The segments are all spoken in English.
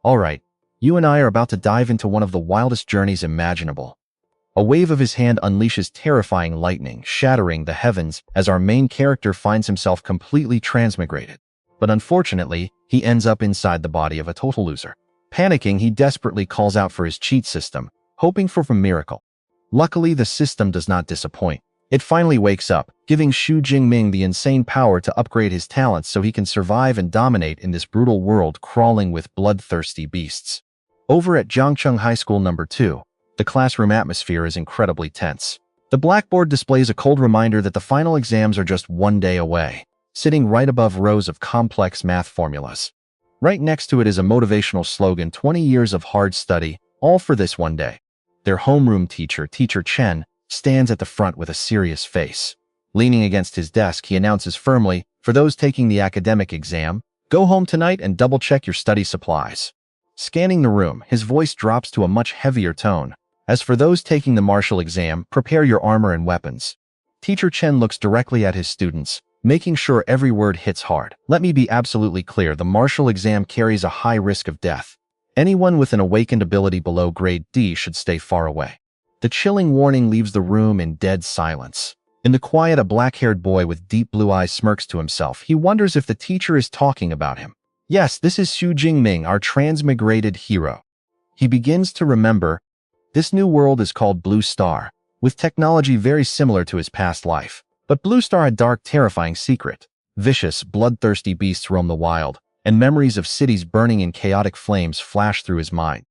Alright, you and I are about to dive into one of the wildest journeys imaginable. A wave of his hand unleashes terrifying lightning, shattering the heavens as our main character finds himself completely transmigrated. But unfortunately, he ends up inside the body of a total loser. Panicking, he desperately calls out for his cheat system, hoping for a miracle. Luckily, the system does not disappoint. It finally wakes up, giving Xu Jingming the insane power to upgrade his talents so he can survive and dominate in this brutal world crawling with bloodthirsty beasts. Over at Jiangcheng High School No. 2, the classroom atmosphere is incredibly tense. The blackboard displays a cold reminder that the final exams are just one day away, sitting right above rows of complex math formulas. Right next to it is a motivational slogan, 20 years of hard study, all for this one day. Their homeroom teacher, Teacher Chen, stands at the front with a serious face. Leaning against his desk, he announces firmly, for those taking the academic exam, go home tonight and double-check your study supplies. Scanning the room, his voice drops to a much heavier tone. As for those taking the martial exam, prepare your armor and weapons. Teacher Chen looks directly at his students, making sure every word hits hard. Let me be absolutely clear, the martial exam carries a high risk of death. Anyone with an awakened ability below grade D should stay far away. The chilling warning leaves the room in dead silence. In the quiet, a black-haired boy with deep blue eyes smirks to himself. He wonders if the teacher is talking about him. Yes, this is Xu Jingming, our transmigrated hero. He begins to remember. This new world is called Blue Star, with technology very similar to his past life. But Blue Star had a dark, terrifying secret. Vicious, bloodthirsty beasts roam the wild, and memories of cities burning in chaotic flames flash through his mind.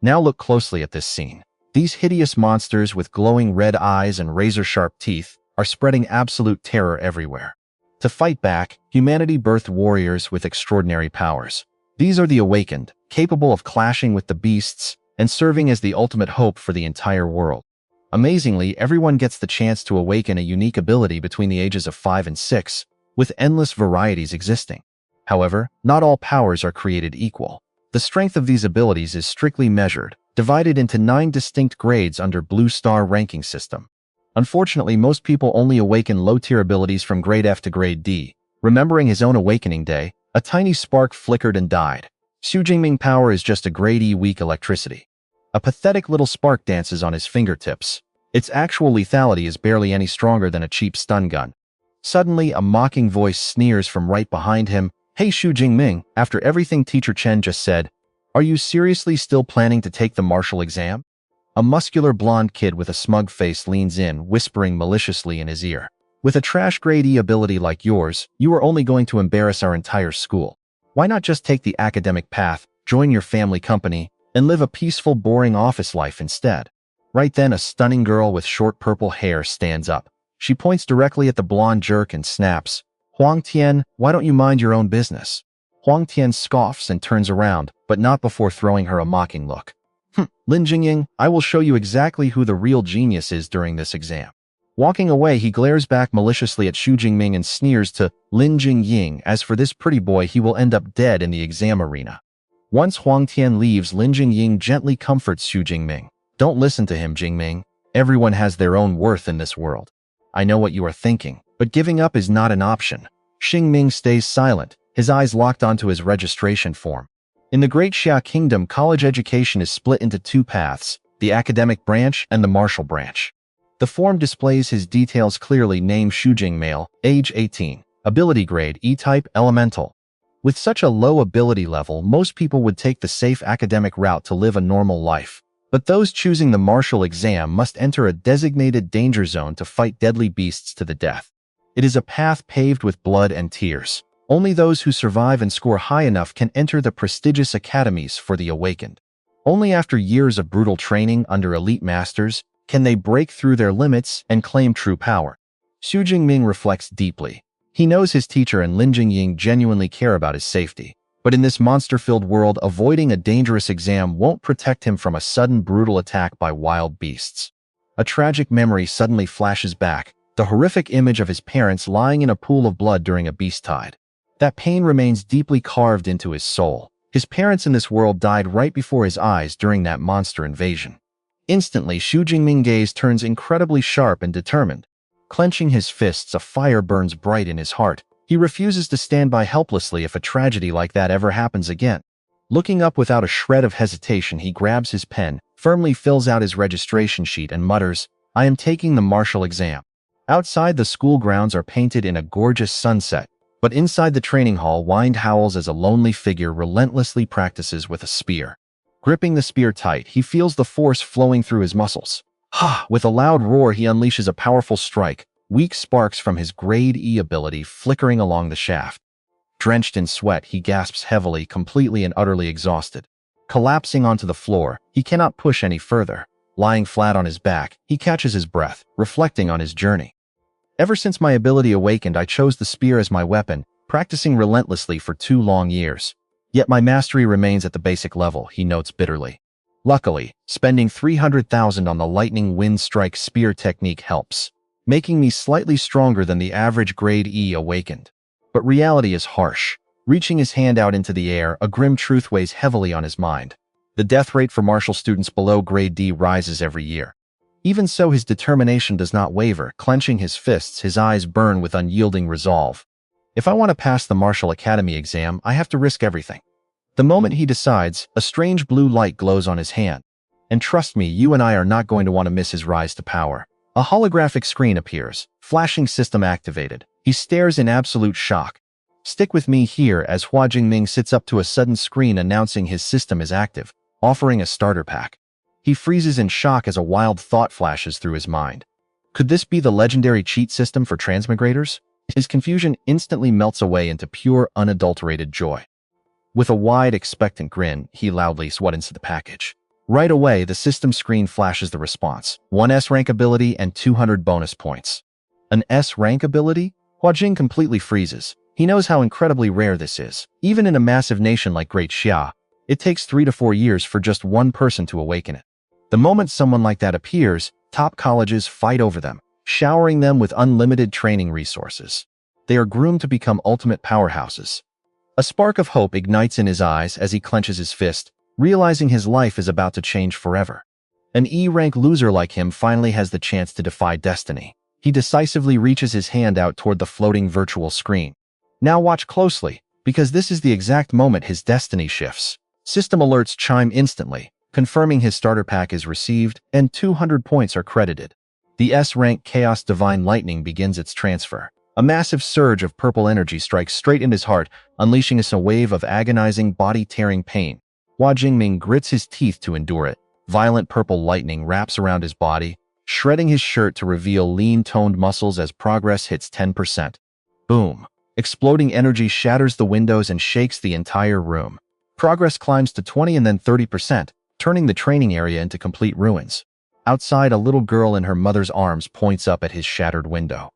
Now look closely at this scene. These hideous monsters with glowing red eyes and razor-sharp teeth are spreading absolute terror everywhere. To fight back, humanity birthed warriors with extraordinary powers. These are the Awakened, capable of clashing with the beasts and serving as the ultimate hope for the entire world. Amazingly, everyone gets the chance to awaken a unique ability between the ages of 5 and 6, with endless varieties existing. However, not all powers are created equal. The strength of these abilities is strictly measured, divided into 9 distinct grades under Blue Star ranking system. Unfortunately, most people only awaken low-tier abilities from grade F to grade D. Remembering his own awakening day, a tiny spark flickered and died. Xu Jingming power is just a grade E weak electricity. A pathetic little spark dances on his fingertips. Its actual lethality is barely any stronger than a cheap stun gun. Suddenly, a mocking voice sneers from right behind him. Hey Xu Jingming, after everything Teacher Chen just said, are you seriously still planning to take the martial exam? A muscular blonde kid with a smug face leans in, whispering maliciously in his ear. With a trash grade E ability like yours, you are only going to embarrass our entire school. Why not just take the academic path, join your family company, and live a peaceful, boring office life instead? Right then, a stunning girl with short purple hair stands up. She points directly at the blonde jerk and snaps, Huang Tian, why don't you mind your own business? Huang Tian scoffs and turns around, but not before throwing her a mocking look. Lin Jingying, I will show you exactly who the real genius is during this exam. Walking away, he glares back maliciously at Xu Jingming and sneers to Lin Jingying. As for this pretty boy, he will end up dead in the exam arena. Once Huang Tian leaves, Lin Jingying gently comforts Xu Jingming. Don't listen to him, Jingming. Everyone has their own worth in this world. I know what you are thinking, but giving up is not an option. Xingming stays silent, his eyes locked onto his registration form. In the Great Xia Kingdom, college education is split into 2 paths, the academic branch and the martial branch. The form displays his details clearly. Name Xu Jingmale, age 18, ability grade E-type elemental. With such a low ability level, most people would take the safe academic route to live a normal life. But those choosing the martial exam must enter a designated danger zone to fight deadly beasts to the death. It is a path paved with blood and tears. Only those who survive and score high enough can enter the prestigious academies for the Awakened. Only after years of brutal training under elite masters can they break through their limits and claim true power. Xu Jingming reflects deeply. He knows his teacher and Lin Jingying genuinely care about his safety. But in this monster-filled world, avoiding a dangerous exam won't protect him from a sudden brutal attack by wild beasts. A tragic memory suddenly flashes back, the horrific image of his parents lying in a pool of blood during a beast tide. That pain remains deeply carved into his soul. His parents in this world died right before his eyes during that monster invasion. Instantly, Xu Jingming's gaze turns incredibly sharp and determined. Clenching his fists, a fire burns bright in his heart. He refuses to stand by helplessly if a tragedy like that ever happens again. Looking up without a shred of hesitation, he grabs his pen, firmly fills out his registration sheet, and mutters, "I am taking the martial exam." Outside, the school grounds are painted in a gorgeous sunset, but inside the training hall, Wind howls as a lonely figure relentlessly practices with a spear. Gripping the spear tight, he feels the force flowing through his muscles. Ha! With a loud roar, he unleashes a powerful strike, weak sparks from his Grade E ability flickering along the shaft. Drenched in sweat, he gasps heavily, completely and utterly exhausted. Collapsing onto the floor, he cannot push any further. Lying flat on his back, he catches his breath, reflecting on his journey. Ever since my ability awakened, I chose the spear as my weapon, practicing relentlessly for 2 long years. Yet my mastery remains at the basic level, he notes bitterly. Luckily, spending 300,000 on the lightning wind strike spear technique helps, making me slightly stronger than the average Grade E awakened. But reality is harsh. Reaching his hand out into the air, a grim truth weighs heavily on his mind. The death rate for martial students below Grade D rises every year. Even so, his determination does not waver. Clenching his fists, his eyes burn with unyielding resolve. If I want to pass the Martial Academy exam, I have to risk everything. The moment he decides, a strange blue light glows on his hand. And trust me, you and I are not going to want to miss his rise to power. A holographic screen appears, flashing system activated. He stares in absolute shock. Stick with me here as Hua Jingming sits up to a sudden screen announcing his system is active, offering a starter pack. He freezes in shock as a wild thought flashes through his mind. Could this be the legendary cheat system for transmigrators? His confusion instantly melts away into pure, unadulterated joy. With a wide, expectant grin, he loudly swats the package. Right away, the system screen flashes the response: 1 S-rank ability and 200 bonus points. An S-rank ability? Hua Jing completely freezes. He knows how incredibly rare this is. Even in a massive nation like Great Xia, it takes 3 to 4 years for just one person to awaken it. The moment someone like that appears, top colleges fight over them, showering them with unlimited training resources. They are groomed to become ultimate powerhouses. A spark of hope ignites in his eyes as he clenches his fist, realizing his life is about to change forever. An E-rank loser like him finally has the chance to defy destiny. He decisively reaches his hand out toward the floating virtual screen. Now watch closely, because this is the exact moment his destiny shifts. System alerts chime instantly, confirming his starter pack is received, and 200 points are credited. The S-rank Chaos Divine Lightning begins its transfer. A massive surge of purple energy strikes straight in his heart, unleashing a wave of agonizing, body-tearing pain. Hua Jingming grits his teeth to endure it. Violent purple lightning wraps around his body, shredding his shirt to reveal lean-toned muscles as progress hits 10%. Boom! Exploding energy shatters the windows and shakes the entire room. Progress climbs to 20 and then 30%. Turning the training area into complete ruins. Outside, a little girl in her mother's arms points up at his shattered window.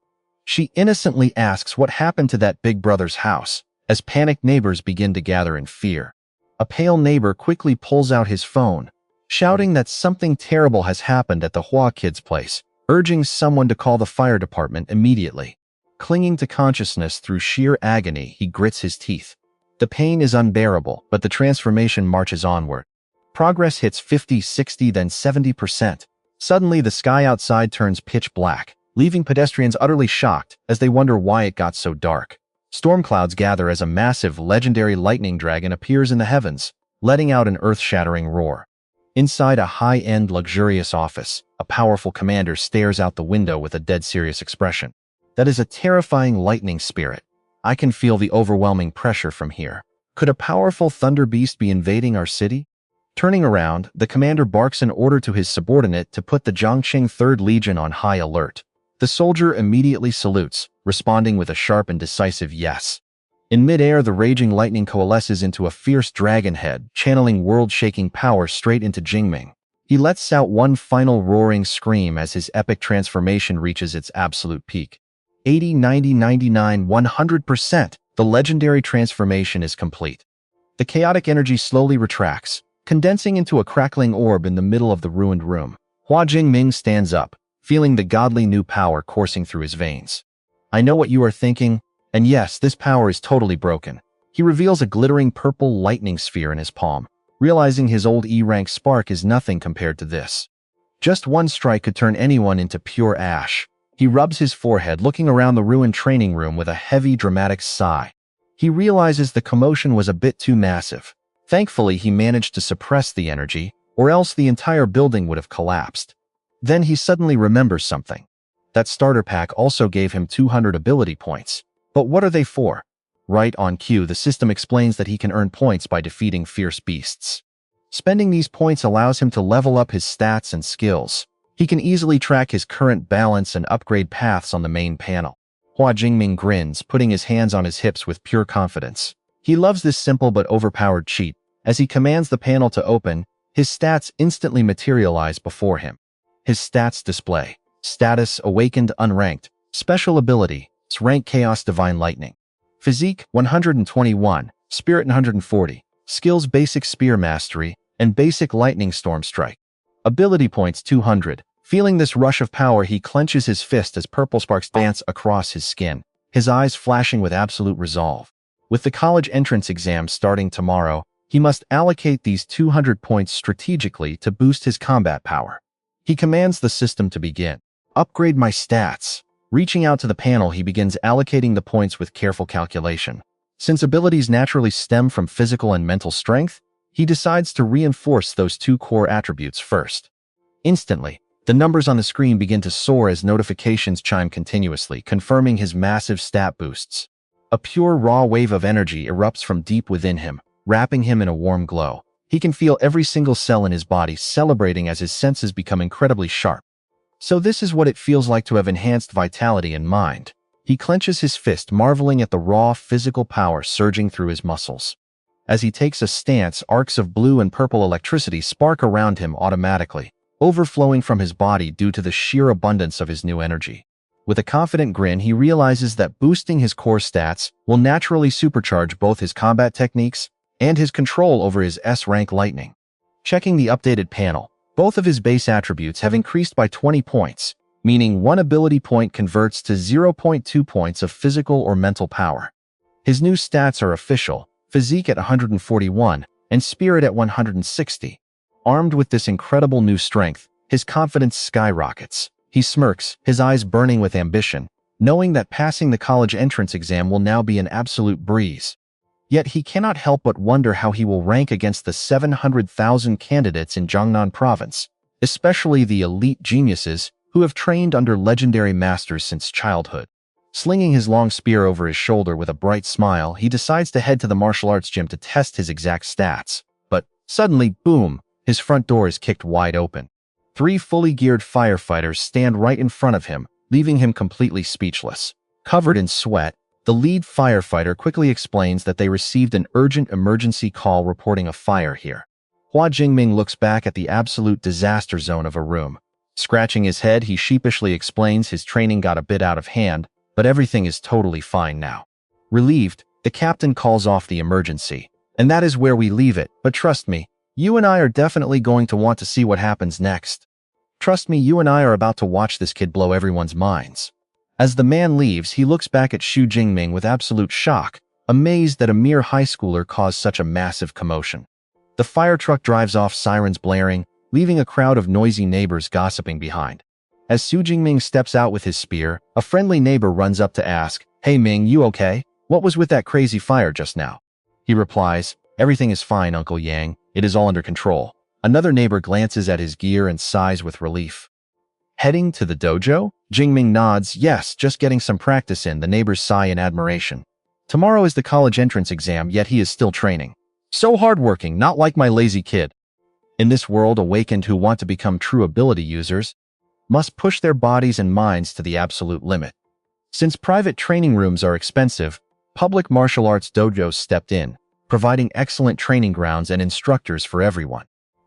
She innocently asks what happened to that big brother's house, as panicked neighbors begin to gather in fear. A pale neighbor quickly pulls out his phone, shouting that something terrible has happened at the Hua kid's place, urging someone to call the fire department immediately. Clinging to consciousness through sheer agony, he grits his teeth. The pain is unbearable, but the transformation marches onward. Progress hits 50, 60, then 70%. Suddenly, the sky outside turns pitch black, leaving pedestrians utterly shocked as they wonder why it got so dark. Storm clouds gather as a massive, legendary lightning dragon appears in the heavens, letting out an earth-shattering roar. Inside a high-end, luxurious office, a powerful commander stares out the window with a dead-serious expression. That is a terrifying lightning spirit. I can feel the overwhelming pressure from here. Could a powerful thunder beast be invading our city? Turning around, the commander barks an order to his subordinate to put the Zhongqing 3rd Legion on high alert. The soldier immediately salutes, responding with a sharp and decisive yes. In midair, the raging lightning coalesces into a fierce dragon head, channeling world-shaking power straight into Jingming. He lets out one final roaring scream as his epic transformation reaches its absolute peak. 80, 90, 99, 100%. The legendary transformation is complete. The chaotic energy slowly retracts, condensing into a crackling orb in the middle of the ruined room. Hua Jingming stands up, feeling the godly new power coursing through his veins. I know what you are thinking, and yes, this power is totally broken. He reveals a glittering purple lightning sphere in his palm, realizing his old E-rank spark is nothing compared to this. Just one strike could turn anyone into pure ash. He rubs his forehead, looking around the ruined training room with a heavy, dramatic sigh. He realizes the commotion was a bit too massive. Thankfully, he managed to suppress the energy, or else the entire building would have collapsed. Then he suddenly remembers something. That starter pack also gave him 200 ability points. But what are they for? Right on cue, the system explains that he can earn points by defeating fierce beasts. Spending these points allows him to level up his stats and skills. He can easily track his current balance and upgrade paths on the main panel. Hua Jingming grins, putting his hands on his hips with pure confidence. He loves this simple but overpowered cheat. As he commands the panel to open, his stats instantly materialize before him. His stats display: status Awakened Unranked, special ability rank Chaos Divine Lightning, physique 121, spirit 140, skills Basic Spear Mastery, and Basic Lightning Storm Strike. Ability points 200. Feeling this rush of power, he clenches his fist as purple sparks dance across his skin, his eyes flashing with absolute resolve. With the college entrance exam starting tomorrow, he must allocate these 200 points strategically to boost his combat power. He commands the system to begin. Upgrade my stats. Reaching out to the panel, he begins allocating the points with careful calculation. Since abilities naturally stem from physical and mental strength, he decides to reinforce those two core attributes first. Instantly, the numbers on the screen begin to soar as notifications chime continuously, confirming his massive stat boosts. A pure raw wave of energy erupts from deep within him, wrapping him in a warm glow. He can feel every single cell in his body celebrating as his senses become incredibly sharp. So this is what it feels like to have enhanced vitality and mind. He clenches his fist, marveling at the raw physical power surging through his muscles. As he takes a stance, arcs of blue and purple electricity spark around him automatically, overflowing from his body due to the sheer abundance of his new energy. With a confident grin, he realizes that boosting his core stats will naturally supercharge both his combat techniques and his control over his S-Rank lightning. Checking the updated panel, both of his base attributes have increased by 20 points, meaning one ability point converts to 0.2 points of physical or mental power. His new stats are official: physique at 141 and spirit at 160. Armed with this incredible new strength, his confidence skyrockets. He smirks, his eyes burning with ambition, knowing that passing the college entrance exam will now be an absolute breeze. Yet he cannot help but wonder how he will rank against the 700,000 candidates in Jiangnan province, especially the elite geniuses who have trained under legendary masters since childhood. Slinging his long spear over his shoulder with a bright smile, he decides to head to the martial arts gym to test his exact stats. But suddenly, boom, his front door is kicked wide open. 3 fully geared firefighters stand right in front of him, leaving him completely speechless. Covered in sweat, the lead firefighter quickly explains that they received an urgent emergency call reporting a fire here. Hua Jingming looks back at the absolute disaster zone of a room. Scratching his head, he sheepishly explains his training got a bit out of hand, but everything is totally fine now. Relieved, the captain calls off the emergency. And that is where we leave it, but trust me, you and I are definitely going to want to see what happens next. Trust me, you and I are about to watch this kid blow everyone's minds. As the man leaves, he looks back at Xu Jingming with absolute shock, amazed that a mere high schooler caused such a massive commotion. The fire truck drives off, sirens blaring, leaving a crowd of noisy neighbors gossiping behind. As Xu Jingming steps out with his spear, a friendly neighbor runs up to ask, "Hey Ming, you okay? What was with that crazy fire just now?" He replies, "Everything is fine, Uncle Yang. It is all under control." Another neighbor glances at his gear and sighs with relief. Heading to the dojo? Jingming nods. Yes, just getting some practice in. The neighbors sigh in admiration. Tomorrow is the college entrance exam, yet he is still training. So hardworking, not like my lazy kid. In this world, awakened who want to become true ability users must push their bodies and minds to the absolute limit. Since private training rooms are expensive, public martial arts dojos stepped in, providing excellent training grounds and instructors for everyone.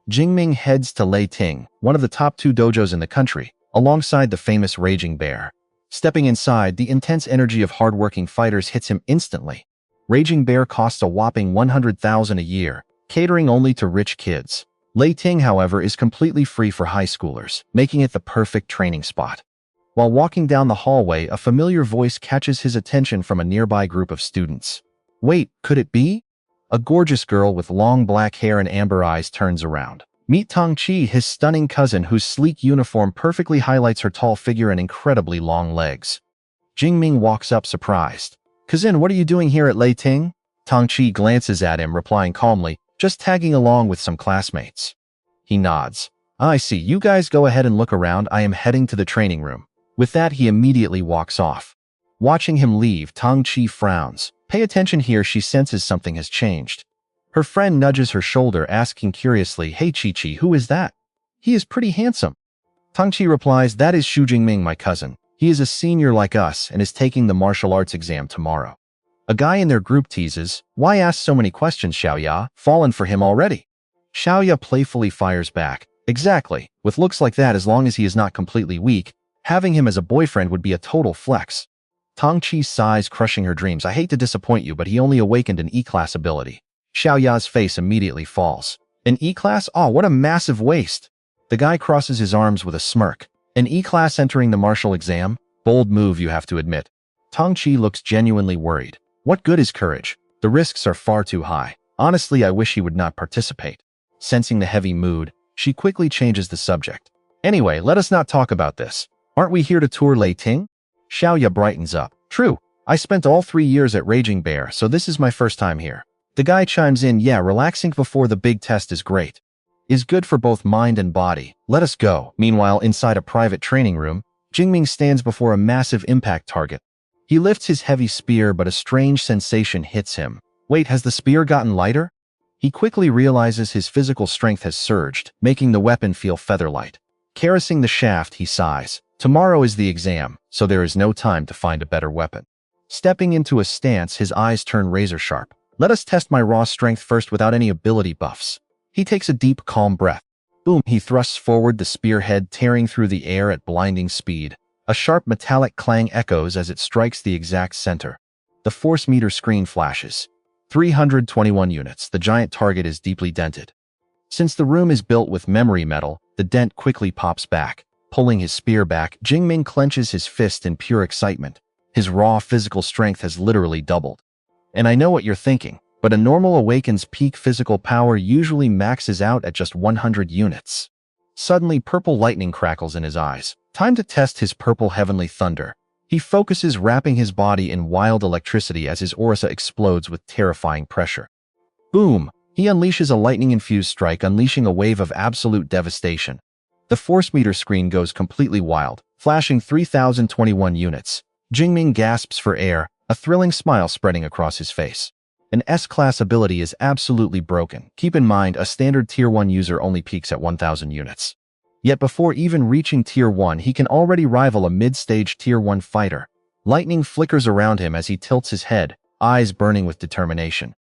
Jingming heads to Lei Ting, one of the top 2 dojos in the country, alongside the famous Raging Bear. Stepping inside, the intense energy of hardworking fighters hits him instantly. Raging Bear costs a whopping 100,000 a year, catering only to rich kids. Lei Ting, however, is completely free for high schoolers, making it the perfect training spot. While walking down the hallway, a familiar voice catches his attention from a nearby group of students. Wait, could it be? A gorgeous girl with long black hair and amber eyes turns around. Meet Tong Chi, his stunning cousin, whose sleek uniform perfectly highlights her tall figure and incredibly long legs. Jingming walks up surprised. "Cousin, what are you doing here at Lei Ting?" Tong Chi glances at him, replying calmly, Just tagging along with some classmates. He nods. I see. You guys go ahead and look around. I am heading to the training room. With that, he immediately walks off. Watching him leave, Tongqi frowns. Pay attention here. She senses something has changed. Her friend nudges her shoulder, asking curiously, Hey Chi-Chi, who is that? He is pretty handsome. Tongqi replies, That is Xu Jingming, my cousin. He is a senior like us and is taking the martial arts exam tomorrow. A guy in their group teases, Why ask so many questions, Xiaoya? Fallen for him already? Xiaoya playfully fires back. Exactly. With looks like that, as long as he is not completely weak, having him as a boyfriend would be a total flex. Tongqi sighs, crushing her dreams. I hate to disappoint you, but he only awakened an E-class ability. Xiaoya's face immediately falls. An E-class? Oh, what a massive waste. The guy crosses his arms with a smirk. An E-class entering the martial exam? Bold move, you have to admit. Tongqi looks genuinely worried. What good is courage? The risks are far too high. Honestly, I wish he would not participate. Sensing the heavy mood, she quickly changes the subject. Anyway, let us not talk about this. Aren't we here to tour Lei Ting? Xiaoya brightens up. True. I spent all 3 years at Raging Bear, so this is my first time here. The guy chimes in, Yeah, relaxing before the big test is great. Is good for both mind and body. Let us go. Meanwhile, inside a private training room, Jingming stands before a massive impact target. He lifts his heavy spear, but a strange sensation hits him. Wait, has the spear gotten lighter? He quickly realizes his physical strength has surged, making the weapon feel feather-light. Caressing the shaft, he sighs. Tomorrow is the exam, so there is no time to find a better weapon. Stepping into a stance, his eyes turn razor-sharp. Let us test my raw strength first without any ability buffs. He takes a deep, calm breath. Boom, he thrusts forward, the spearhead tearing through the air at blinding speed. A sharp metallic clang echoes as it strikes the exact center. The force meter screen flashes. 321 units. The giant target is deeply dented. Since the room is built with memory metal, the dent quickly pops back. Pulling his spear back, Jingming clenches his fist in pure excitement. His raw physical strength has literally doubled. And I know what you're thinking, but a normal Awakened's peak physical power usually maxes out at just 100 units. Suddenly, purple lightning crackles in his eyes. Time to test his purple heavenly thunder. He focuses, wrapping his body in wild electricity as his aura explodes with terrifying pressure. Boom! He unleashes a lightning-infused strike, unleashing a wave of absolute devastation. The force meter screen goes completely wild, flashing 3,021 units. Jingming gasps for air, a thrilling smile spreading across his face. An S-class ability is absolutely broken. Keep in mind, a standard Tier 1 user only peaks at 1,000 units. Yet before even reaching Tier 1, he can already rival a mid-stage Tier 1 fighter. Lightning flickers around him as he tilts his head, eyes burning with determination.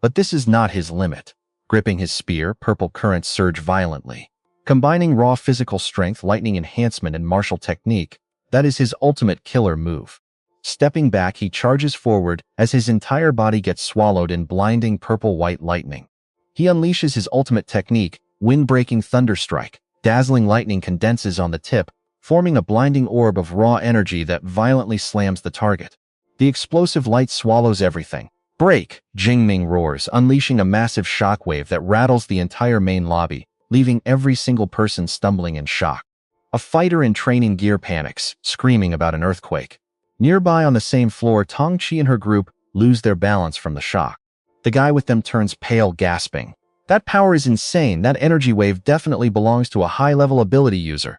But this is not his limit. Gripping his spear, purple currents surge violently. Combining raw physical strength, lightning enhancement, and martial technique, that is his ultimate killer move. Stepping back, he charges forward as his entire body gets swallowed in blinding purple-white lightning. He unleashes his ultimate technique, wind-breaking thunder strike. Dazzling lightning condenses on the tip, forming a blinding orb of raw energy that violently slams the target. The explosive light swallows everything. Break! Jingming roars, unleashing a massive shockwave that rattles the entire main lobby, leaving every single person stumbling in shock. A fighter in training gear panics, screaming about an earthquake. Nearby on the same floor, Tongqi and her group lose their balance from the shock. The guy with them turns pale, gasping. That power is insane. That energy wave definitely belongs to a high-level ability user.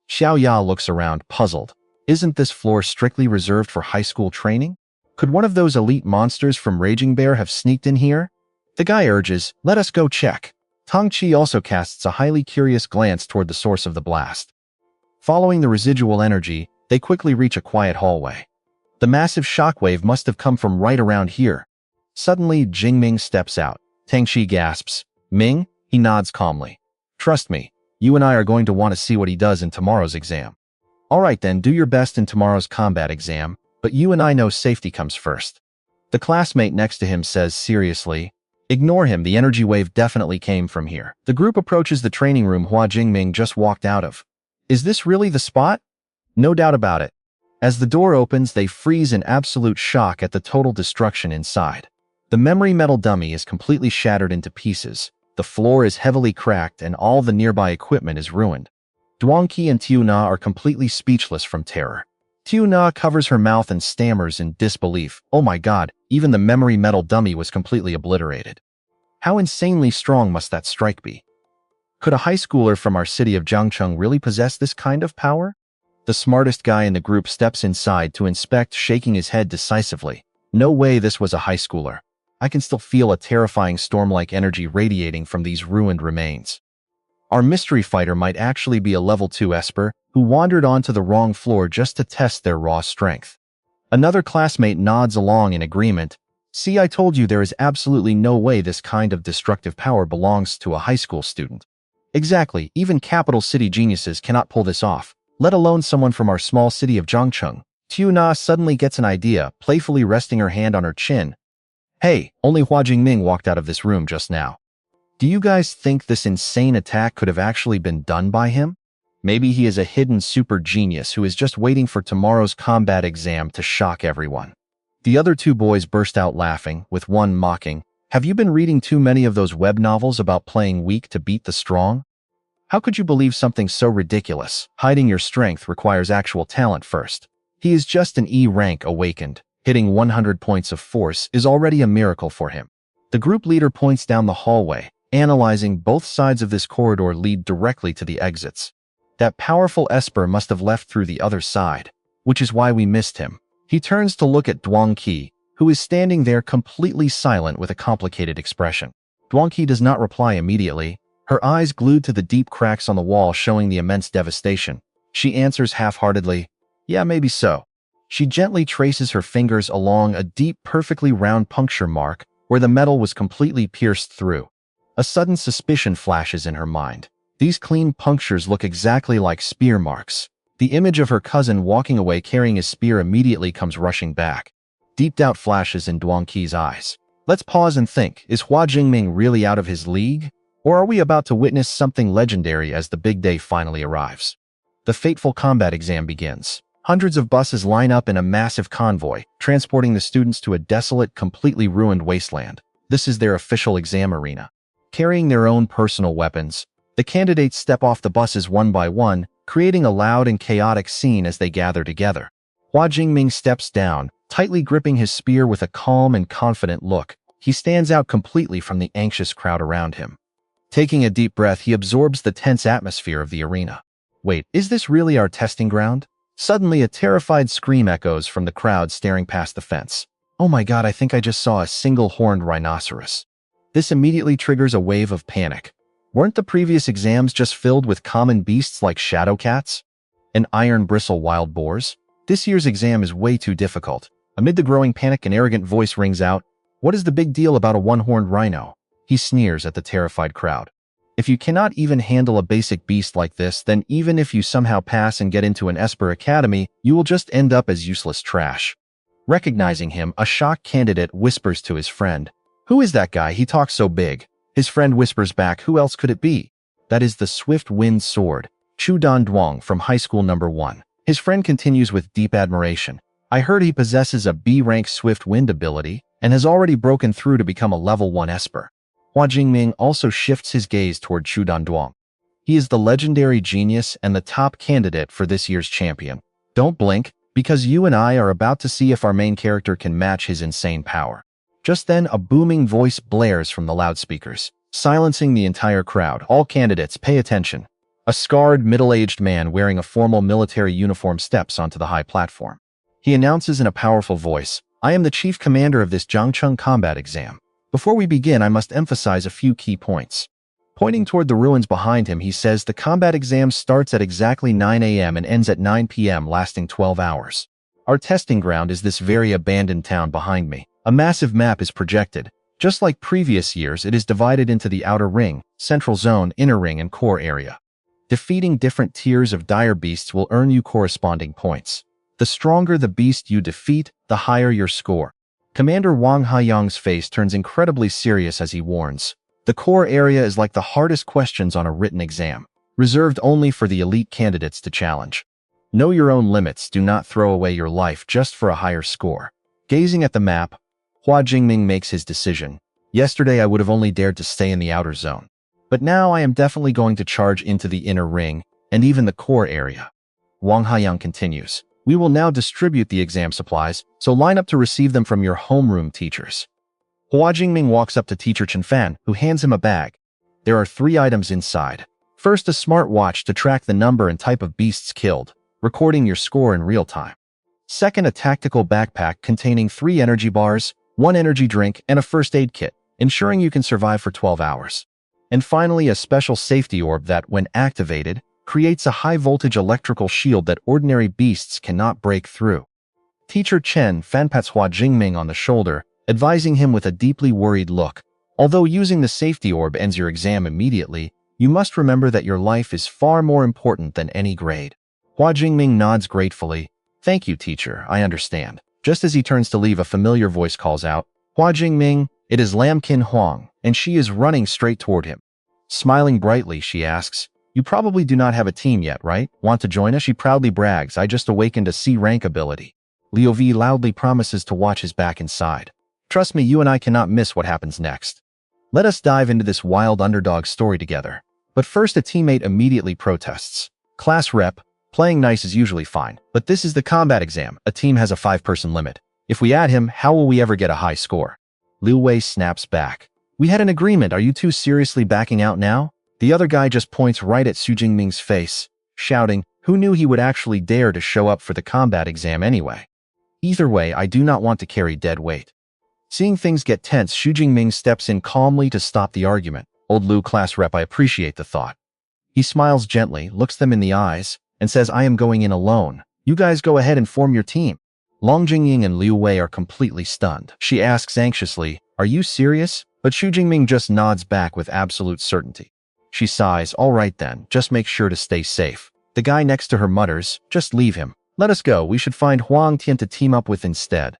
Xiaoya looks around, puzzled. Isn't this floor strictly reserved for high school training? Could one of those elite monsters from Raging Bear have sneaked in here? The guy urges, let us go check. Tongqi also casts a highly curious glance toward the source of the blast. Following the residual energy, they quickly reach a quiet hallway. The massive shockwave must have come from right around here. Suddenly, Jingming steps out. Tongqi gasps. Ming? He nods calmly. Trust me, you and I are going to want to see what he does in tomorrow's exam. Alright then, do your best in tomorrow's combat exam, but you and I know safety comes first. The classmate next to him says seriously, Ignore him, the energy wave definitely came from here. The group approaches the training room Hua Jingming just walked out of. Is this really the spot? No doubt about it. As the door opens, they freeze in absolute shock at the total destruction inside. The memory metal dummy is completely shattered into pieces. The floor is heavily cracked and all the nearby equipment is ruined. Duangqi and Tiuna are completely speechless from terror. Tiuna covers her mouth and stammers in disbelief. Oh my god, even the memory metal dummy was completely obliterated. How insanely strong must that strike be? Could a high schooler from our city of Jiangcheng really possess this kind of power? The smartest guy in the group steps inside to inspect, shaking his head decisively. No way this was a high schooler. I can still feel a terrifying storm-like energy radiating from these ruined remains. Our mystery fighter might actually be a level 2 Esper who wandered onto the wrong floor just to test their raw strength. Another classmate nods along in agreement. See, I told you there is absolutely no way this kind of destructive power belongs to a high school student. Exactly, even capital city geniuses cannot pull this off, let alone someone from our small city of Jiangcheng. Tu Na suddenly gets an idea, playfully resting her hand on her chin. Hey, only Hua Jingming walked out of this room just now. Do you guys think this insane attack could have actually been done by him? Maybe he is a hidden super genius who is just waiting for tomorrow's combat exam to shock everyone. The other two boys burst out laughing, with one mocking, "Have you been reading too many of those web novels about playing weak to beat the strong? How could you believe something so ridiculous? Hiding your strength requires actual talent first. He is just an E-rank awakened. Hitting 100 points of force is already a miracle for him." The group leader points down the hallway, analyzing both sides of this corridor lead directly to the exits. That powerful Esper must have left through the other side, which is why we missed him. He turns to look at Duang Qi, who is standing there completely silent with a complicated expression. Duang Qi does not reply immediately, her eyes glued to the deep cracks on the wall showing the immense devastation. She answers half-heartedly, "Yeah, maybe so." She gently traces her fingers along a deep, perfectly round puncture mark where the metal was completely pierced through. A sudden suspicion flashes in her mind. These clean punctures look exactly like spear marks. The image of her cousin walking away carrying his spear immediately comes rushing back. Deep doubt flashes in Duang Qi's eyes. Let's pause and think, is Hua Jingming really out of his league? Or are we about to witness something legendary as the big day finally arrives? The fateful combat exam begins. Hundreds of buses line up in a massive convoy, transporting the students to a desolate, completely ruined wasteland. This is their official exam arena. Carrying their own personal weapons, the candidates step off the buses one by one, creating a loud and chaotic scene as they gather together. Hua Jingming steps down, tightly gripping his spear with a calm and confident look. He stands out completely from the anxious crowd around him. Taking a deep breath, he absorbs the tense atmosphere of the arena. Wait, is this really our testing ground? Suddenly, a terrified scream echoes from the crowd staring past the fence. Oh my god, I think I just saw a single-horned rhinoceros. This immediately triggers a wave of panic. Weren't the previous exams just filled with common beasts like shadow cats and iron bristle wild boars? This year's exam is way too difficult. Amid the growing panic, an arrogant voice rings out. What is the big deal about a one-horned rhino? He sneers at the terrified crowd. If you cannot even handle a basic beast like this, then even if you somehow pass and get into an Esper Academy, you will just end up as useless trash. Recognizing him, a shocked candidate whispers to his friend, "Who is that guy? He talks so big." His friend whispers back, "Who else could it be?" "That is the Swift Wind Sword, Chu Dan Duang from High School Number 1. His friend continues with deep admiration. "I heard he possesses a B-rank Swift Wind ability and has already broken through to become a level 1 Esper." Hua Jingming also shifts his gaze toward Chu Dan Duang. He is the legendary genius and the top candidate for this year's champion. Don't blink, because you and I are about to see if our main character can match his insane power. Just then, a booming voice blares from the loudspeakers, silencing the entire crowd. "All candidates, pay attention." A scarred, middle-aged man wearing a formal military uniform steps onto the high platform. He announces in a powerful voice, "I am the chief commander of this Jiangcheng combat exam. Before we begin, I must emphasize a few key points." Pointing toward the ruins behind him, he says the combat exam starts at exactly 9 a.m. and ends at 9 p.m., lasting 12 hours. Our testing ground is this very abandoned town behind me. A massive map is projected. Just like previous years, it is divided into the outer ring, central zone, inner ring, and core area. Defeating different tiers of dire beasts will earn you corresponding points. The stronger the beast you defeat, the higher your score. Commander Wang Haiyang's face turns incredibly serious as he warns. The core area is like the hardest questions on a written exam, reserved only for the elite candidates to challenge. Know your own limits, do not throw away your life just for a higher score. Gazing at the map, Hua Jingming makes his decision. Yesterday I would have only dared to stay in the outer zone. But now I am definitely going to charge into the inner ring, and even the core area. Wang Haiyang continues. We will now distribute the exam supplies, so line up to receive them from your homeroom teachers. Hua Jingming walks up to teacher Chen Fan, who hands him a bag. There are 3 items inside. First, a smart watch to track the number and type of beasts killed, recording your score in real time. Second, a tactical backpack containing 3 energy bars, 1 energy drink, and a first aid kit, ensuring you can survive for 12 hours. And finally, a special safety orb that, when activated, creates a high-voltage electrical shield that ordinary beasts cannot break through. Teacher Chen Fan pats Hua Jingming on the shoulder, advising him with a deeply worried look. Although using the safety orb ends your exam immediately, you must remember that your life is far more important than any grade. Hua Jingming nods gratefully. Thank you, teacher, I understand. Just as he turns to leave, a familiar voice calls out, Hua Jingming, it is Lam Qin Huang, and she is running straight toward him. Smiling brightly, she asks, you probably do not have a team yet, right? Want to join us? She proudly brags, I just awakened a C-rank ability. Liu V loudly promises to watch his back inside. Trust me, you and I cannot miss what happens next. Let us dive into this wild underdog story together. But first, a teammate immediately protests. Class rep, playing nice is usually fine, but this is the combat exam. A team has a 5-person limit. If we add him, how will we ever get a high score? Liu Wei snaps back. We had an agreement. Are you two seriously backing out now? The other guy just points right at Su Jingming's face, shouting, who knew he would actually dare to show up for the combat exam anyway? Either way, I do not want to carry dead weight. Seeing things get tense, Su Jingming steps in calmly to stop the argument. Old Liu class rep, I appreciate the thought. He smiles gently, looks them in the eyes, and says, I am going in alone. You guys go ahead and form your team. Long Jingying and Liu Wei are completely stunned. She asks anxiously, are you serious? But Su Jingming just nods back with absolute certainty. She sighs, all right then, just make sure to stay safe. The guy next to her mutters, just leave him. Let us go, we should find Huang Tian to team up with instead.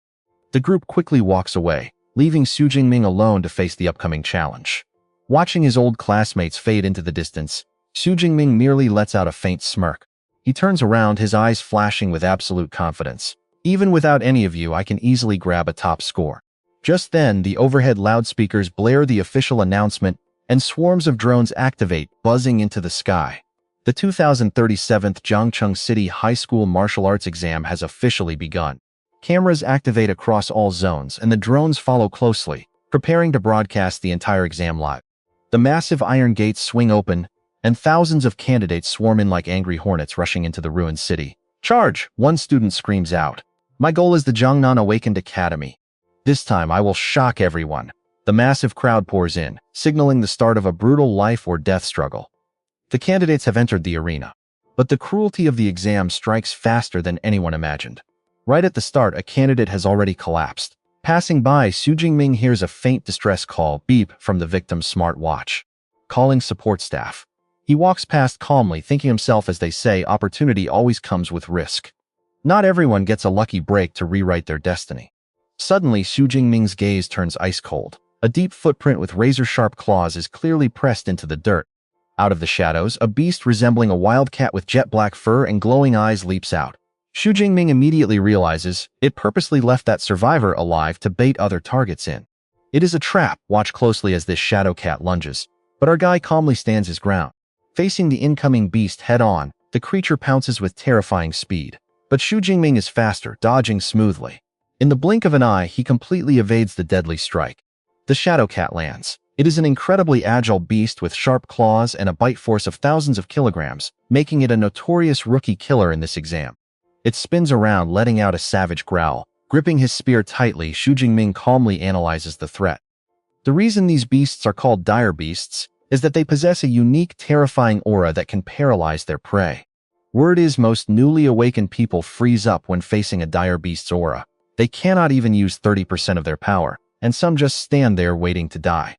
The group quickly walks away, leaving Su Jingming alone to face the upcoming challenge. Watching his old classmates fade into the distance, Su Jingming merely lets out a faint smirk. He turns around, his eyes flashing with absolute confidence. Even without any of you, I can easily grab a top score. Just then, the overhead loudspeakers blare the official announcement, and swarms of drones activate, buzzing into the sky. The 2037th Jiangcheng City High School Martial Arts exam has officially begun. Cameras activate across all zones, and the drones follow closely, preparing to broadcast the entire exam live. The massive iron gates swing open, and thousands of candidates swarm in like angry hornets rushing into the ruined city. Charge! One student screams out. My goal is the Jiangnan Awakened Academy. This time I will shock everyone. The massive crowd pours in, signaling the start of a brutal life or death struggle. The candidates have entered the arena. But the cruelty of the exam strikes faster than anyone imagined. Right at the start, a candidate has already collapsed. Passing by, Su Jingming hears a faint distress call, beep, from the victim's smart watch. Calling support staff. He walks past calmly, thinking himself, as they say, opportunity always comes with risk. Not everyone gets a lucky break to rewrite their destiny. Suddenly, Su Jingming's gaze turns ice cold. A deep footprint with razor-sharp claws is clearly pressed into the dirt. Out of the shadows, a beast resembling a wildcat with jet-black fur and glowing eyes leaps out. Su Jingming immediately realizes it purposely left that survivor alive to bait other targets in. It is a trap. Watch closely as this shadow cat lunges. But our guy calmly stands his ground. Facing the incoming beast head-on, the creature pounces with terrifying speed. But Su Jingming is faster, dodging smoothly. In the blink of an eye, he completely evades the deadly strike. The shadow cat lands. It is an incredibly agile beast with sharp claws and a bite force of thousands of kilograms, making it a notorious rookie killer in this exam. It spins around, letting out a savage growl. Gripping his spear tightly, Su Jingming calmly analyzes the threat. The reason these beasts are called dire beasts is that they possess a unique, terrifying aura that can paralyze their prey. Word is, most newly awakened people freeze up when facing a dire beast's aura. They cannot even use 30% of their power, and some just stand there waiting to die.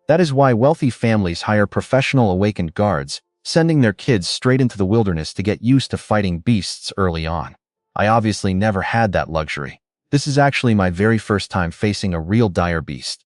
That is why wealthy families hire professional awakened guards, sending their kids straight into the wilderness to get used to fighting beasts early on. I obviously never had that luxury. This is actually my very first time facing a real dire beast.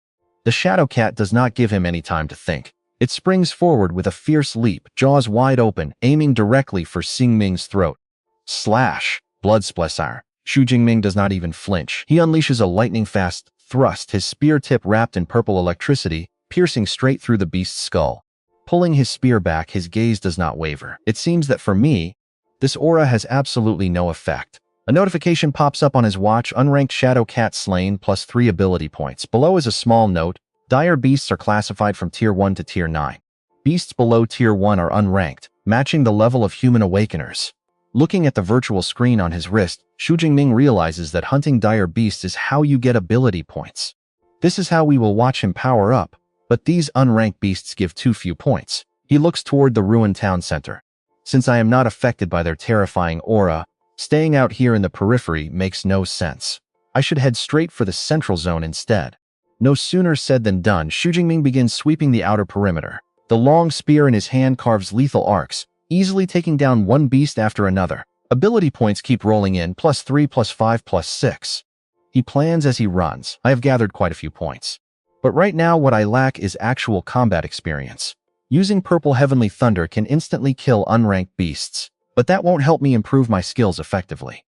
The shadow cat does not give him any time to think. It springs forward with a fierce leap, jaws wide open, aiming directly for Jingming's throat. Slash! Blood splatter. Su Jingming does not even flinch. He unleashes a lightning-fast thrust, his spear tip wrapped in purple electricity, piercing straight through the beast's skull. Pulling his spear back, his gaze does not waver. It seems that for me, this aura has absolutely no effect. A notification pops up on his watch, unranked shadow cat slain plus 3 ability points. Below is a small note, dire beasts are classified from tier 1 to tier 9. Beasts below tier 1 are unranked, matching the level of human awakeners. Looking at the virtual screen on his wrist, Xu Jingming realizes that hunting dire beasts is how you get ability points. This is how we will watch him power up, but these unranked beasts give too few points. He looks toward the ruined town center. Since I am not affected by their terrifying aura, staying out here in the periphery makes no sense. I should head straight for the central zone instead. No sooner said than done, Xu Jingming begins sweeping the outer perimeter. The long spear in his hand carves lethal arcs, easily taking down one beast after another. Ability points keep rolling in, +3, +5, +6. He plans as he runs. I have gathered quite a few points. But right now what I lack is actual combat experience. Using Purple Heavenly Thunder can instantly kill unranked beasts, but that won't help me improve my skills effectively.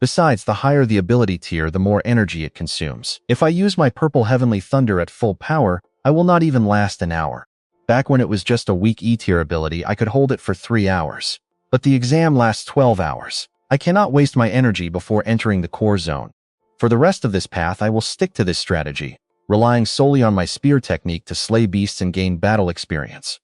Besides, the higher the ability tier, the more energy it consumes. If I use my Purple Heavenly Thunder at full power, I will not even last an hour. Back when it was just a weak E-tier ability, I could hold it for 3 hours. But the exam lasts 12 hours. I cannot waste my energy before entering the core zone. For the rest of this path, I will stick to this strategy, relying solely on my spear technique to slay beasts and gain battle experience.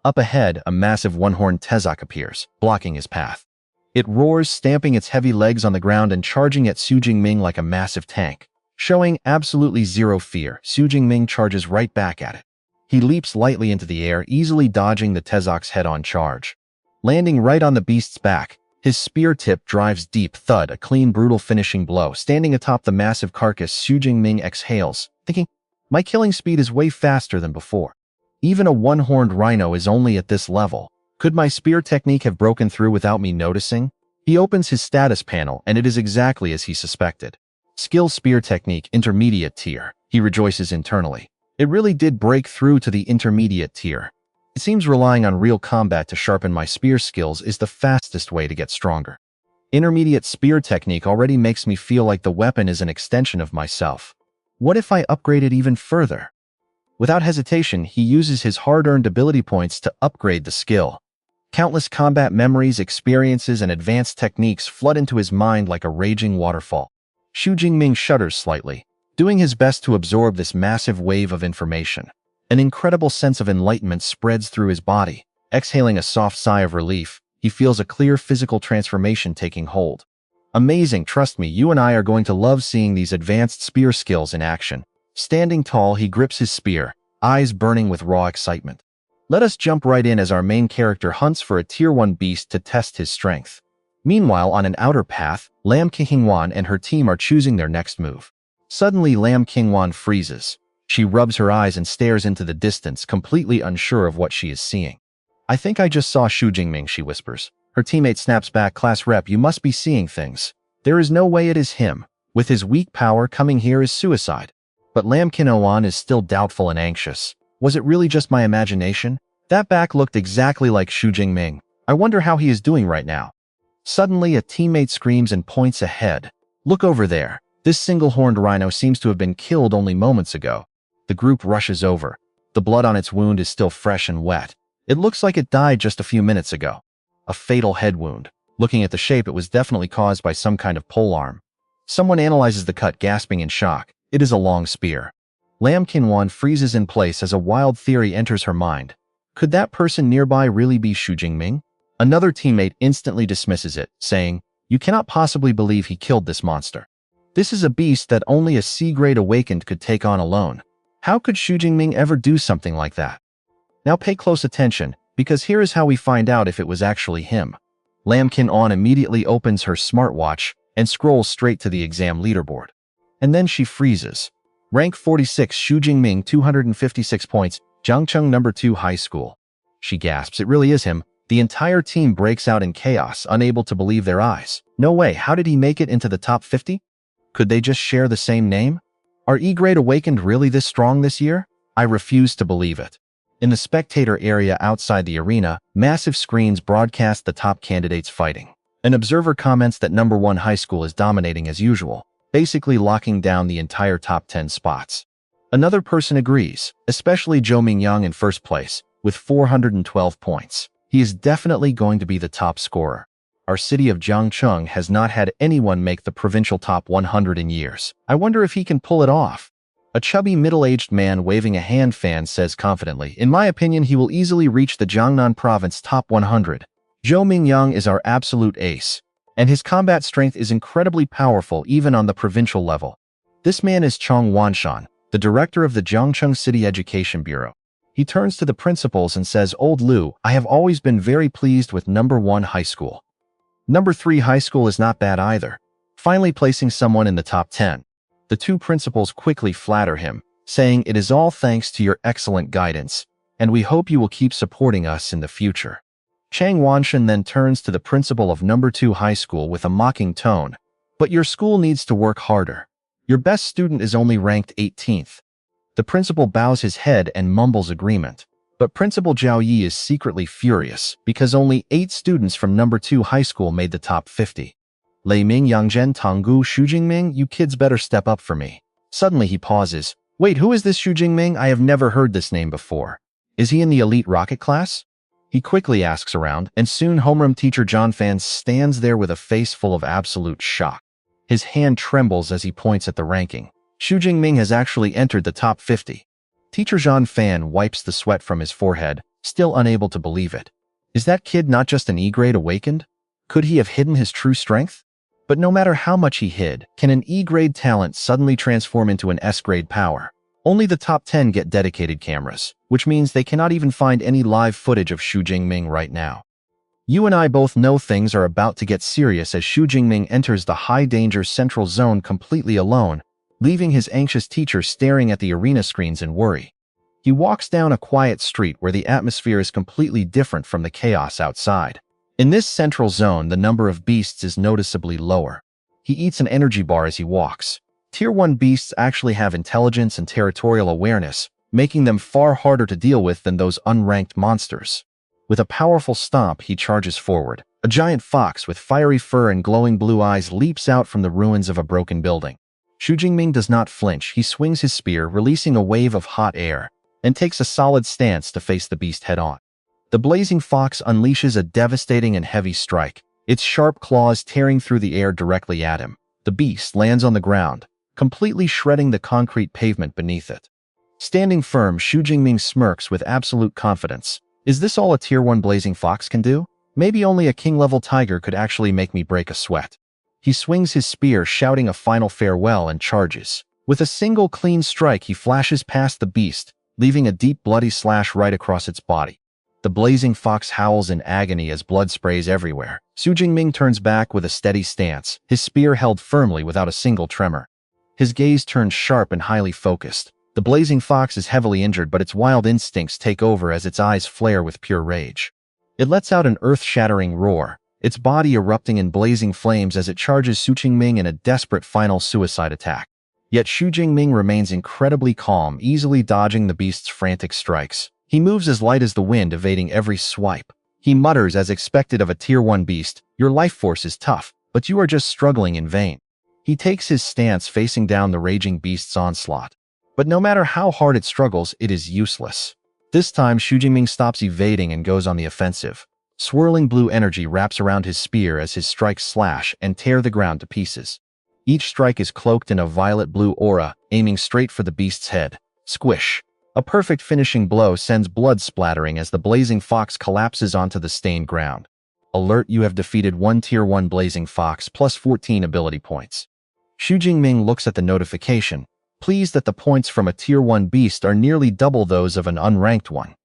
Up ahead, a massive one-horned Tezok appears, blocking his path. It roars, stamping its heavy legs on the ground and charging at Xu Jingming like a massive tank. Showing absolutely zero fear, Xu Jingming charges right back at it. He leaps lightly into the air, easily dodging the Tezok's head-on charge. Landing right on the beast's back, his spear tip drives deep, thud, a clean, brutal finishing blow. Standing atop the massive carcass, Xu Jingming exhales, thinking, my killing speed is way faster than before. Even a one-horned rhino is only at this level. Could my spear technique have broken through without me noticing? He opens his status panel, and it is exactly as he suspected. Skill spear technique, intermediate tier. He rejoices internally. It really did break through to the intermediate tier. It seems relying on real combat to sharpen my spear skills is the fastest way to get stronger. Intermediate spear technique already makes me feel like the weapon is an extension of myself. What if I upgrade it even further? Without hesitation, he uses his hard-earned ability points to upgrade the skill. Countless combat memories, experiences, and advanced techniques flood into his mind like a raging waterfall. Xu Jingming shudders slightly, doing his best to absorb this massive wave of information. An incredible sense of enlightenment spreads through his body. Exhaling a soft sigh of relief, he feels a clear physical transformation taking hold. Amazing, trust me, you and I are going to love seeing these advanced spear skills in action. Standing tall, he grips his spear, eyes burning with raw excitement. Let us jump right in as our main character hunts for a tier 1 beast to test his strength. Meanwhile, on an outer path, Lam Qinghuan and her team are choosing their next move. Suddenly, Lam Qinghuan freezes. She rubs her eyes and stares into the distance, completely unsure of what she is seeing. I think I just saw Xu Jingming, she whispers. Her teammate snaps back, class rep, you must be seeing things. There is no way it is him. With his weak power, coming here is suicide. But Lam Qinghuan is still doubtful and anxious. Was it really just my imagination? That back looked exactly like Xu Jingming. I wonder how he is doing right now. Suddenly, a teammate screams and points ahead. Look over there. This single-horned rhino seems to have been killed only moments ago. The group rushes over. The blood on its wound is still fresh and wet. It looks like it died just a few minutes ago. A fatal head wound. Looking at the shape, it was definitely caused by some kind of polearm. Someone analyzes the cut, gasping in shock. It is a long spear. Lam Qinghuan freezes in place as a wild theory enters her mind. Could that person nearby really be Xu Jingming? Another teammate instantly dismisses it, saying, you cannot possibly believe he killed this monster. This is a beast that only a C-grade awakened could take on alone. How could Xu Jingming ever do something like that? Now pay close attention, because here is how we find out if it was actually him. Lam Qinghuan immediately opens her smartwatch and scrolls straight to the exam leaderboard. And then she freezes. Rank 46, Xu Jingming, 256 points, Jiangcheng No. 2 High School. She gasps, it really is him. The entire team breaks out in chaos, unable to believe their eyes. No way, how did he make it into the top 50? Could they just share the same name? Are E-grade awakened really this strong this year? I refuse to believe it. In the spectator area outside the arena, massive screens broadcast the top candidates fighting. An observer comments that No. 1 High School is dominating as usual, basically locking down the entire top 10 spots. Another person agrees, especially Zhou Mingyang in first place, with 412 points. He is definitely going to be the top scorer. our city of Jiangcheng has not had anyone make the provincial top 100 in years. I wonder if he can pull it off. A chubby middle-aged man waving a hand fan says confidently, in my opinion, he will easily reach the Jiangnan province top 100. Zhou Mingyang is our absolute ace, and his combat strength is incredibly powerful even on the provincial level. This man is Chong Wanshan, the director of the Jiangcheng City Education Bureau. He turns to the principals and says, Old Liu, I have always been very pleased with number 1 high school. Number 3 high school is not bad either, finally placing someone in the top 10. The 2 principals quickly flatter him, saying it is all thanks to your excellent guidance, and we hope you will keep supporting us in the future. Chang Wanshan then turns to the principal of number 2 high school with a mocking tone, but your school needs to work harder. Your best student is only ranked 18th. The principal bows his head and mumbles agreement, but Principal Zhao Yi is secretly furious because only 8 students from number 2 high school made the top 50. Lei Ming, Yangzhen, Tonggu, Xu Jingming, you kids better step up for me. Suddenly he pauses. Wait, who is this Xu Jingming? I have never heard this name before. Is he in the elite rocket class? He quickly asks around, and soon homeroom teacher John Fan stands there with a face full of absolute shock. His hand trembles as he points at the ranking. Xu Jingming has actually entered the top 50. Teacher John Fan wipes the sweat from his forehead, still unable to believe it. Is that kid not just an E-grade awakened? Could he have hidden his true strength? But no matter how much he hid, can an E-grade talent suddenly transform into an S-grade power? Only the top 10 get dedicated cameras, which means they cannot even find any live footage of Xu Jingming right now. You and I both know things are about to get serious as Xu Jingming enters the high-danger central zone completely alone, leaving his anxious teacher staring at the arena screens in worry. He walks down a quiet street where the atmosphere is completely different from the chaos outside. In this central zone, the number of beasts is noticeably lower. He eats an energy bar as he walks. Tier 1 beasts actually have intelligence and territorial awareness, making them far harder to deal with than those unranked monsters. With a powerful stomp, he charges forward. A giant fox with fiery fur and glowing blue eyes leaps out from the ruins of a broken building. Xu Jingming does not flinch. He swings his spear, releasing a wave of hot air, and takes a solid stance to face the beast head-on. The blazing fox unleashes a devastating and heavy strike, its sharp claws tearing through the air directly at him. The beast lands on the ground, completely shredding the concrete pavement beneath it. Standing firm, Xu Jingming smirks with absolute confidence. Is this all a Tier 1 blazing fox can do? Maybe only a king-level tiger could actually make me break a sweat. He swings his spear, shouting a final farewell, and charges. With a single clean strike, he flashes past the beast, leaving a deep bloody slash right across its body. The blazing fox howls in agony as blood sprays everywhere. Xu Jingming turns back with a steady stance, his spear held firmly without a single tremor. His gaze turns sharp and highly focused. The blazing fox is heavily injured, but its wild instincts take over as its eyes flare with pure rage. It lets out an earth-shattering roar, its body erupting in blazing flames as it charges Xu Jingming in a desperate final suicide attack. Yet Xu Jingming remains incredibly calm, easily dodging the beast's frantic strikes. He moves as light as the wind, evading every swipe. He mutters, as expected of a Tier 1 beast, "Your life force is tough, but you are just struggling in vain." He takes his stance, facing down the raging beast's onslaught. But no matter how hard it struggles, it is useless. This time, Xu Jingming stops evading and goes on the offensive. Swirling blue energy wraps around his spear as his strikes slash and tear the ground to pieces. Each strike is cloaked in a violet-blue aura, aiming straight for the beast's head. Squish! A perfect finishing blow sends blood splattering as the blazing fox collapses onto the stained ground. Alert: you have defeated one Tier 1 blazing fox plus 14 ability points. Xu Jingming looks at the notification, pleased that the points from a Tier 1 beast are nearly double those of an unranked one.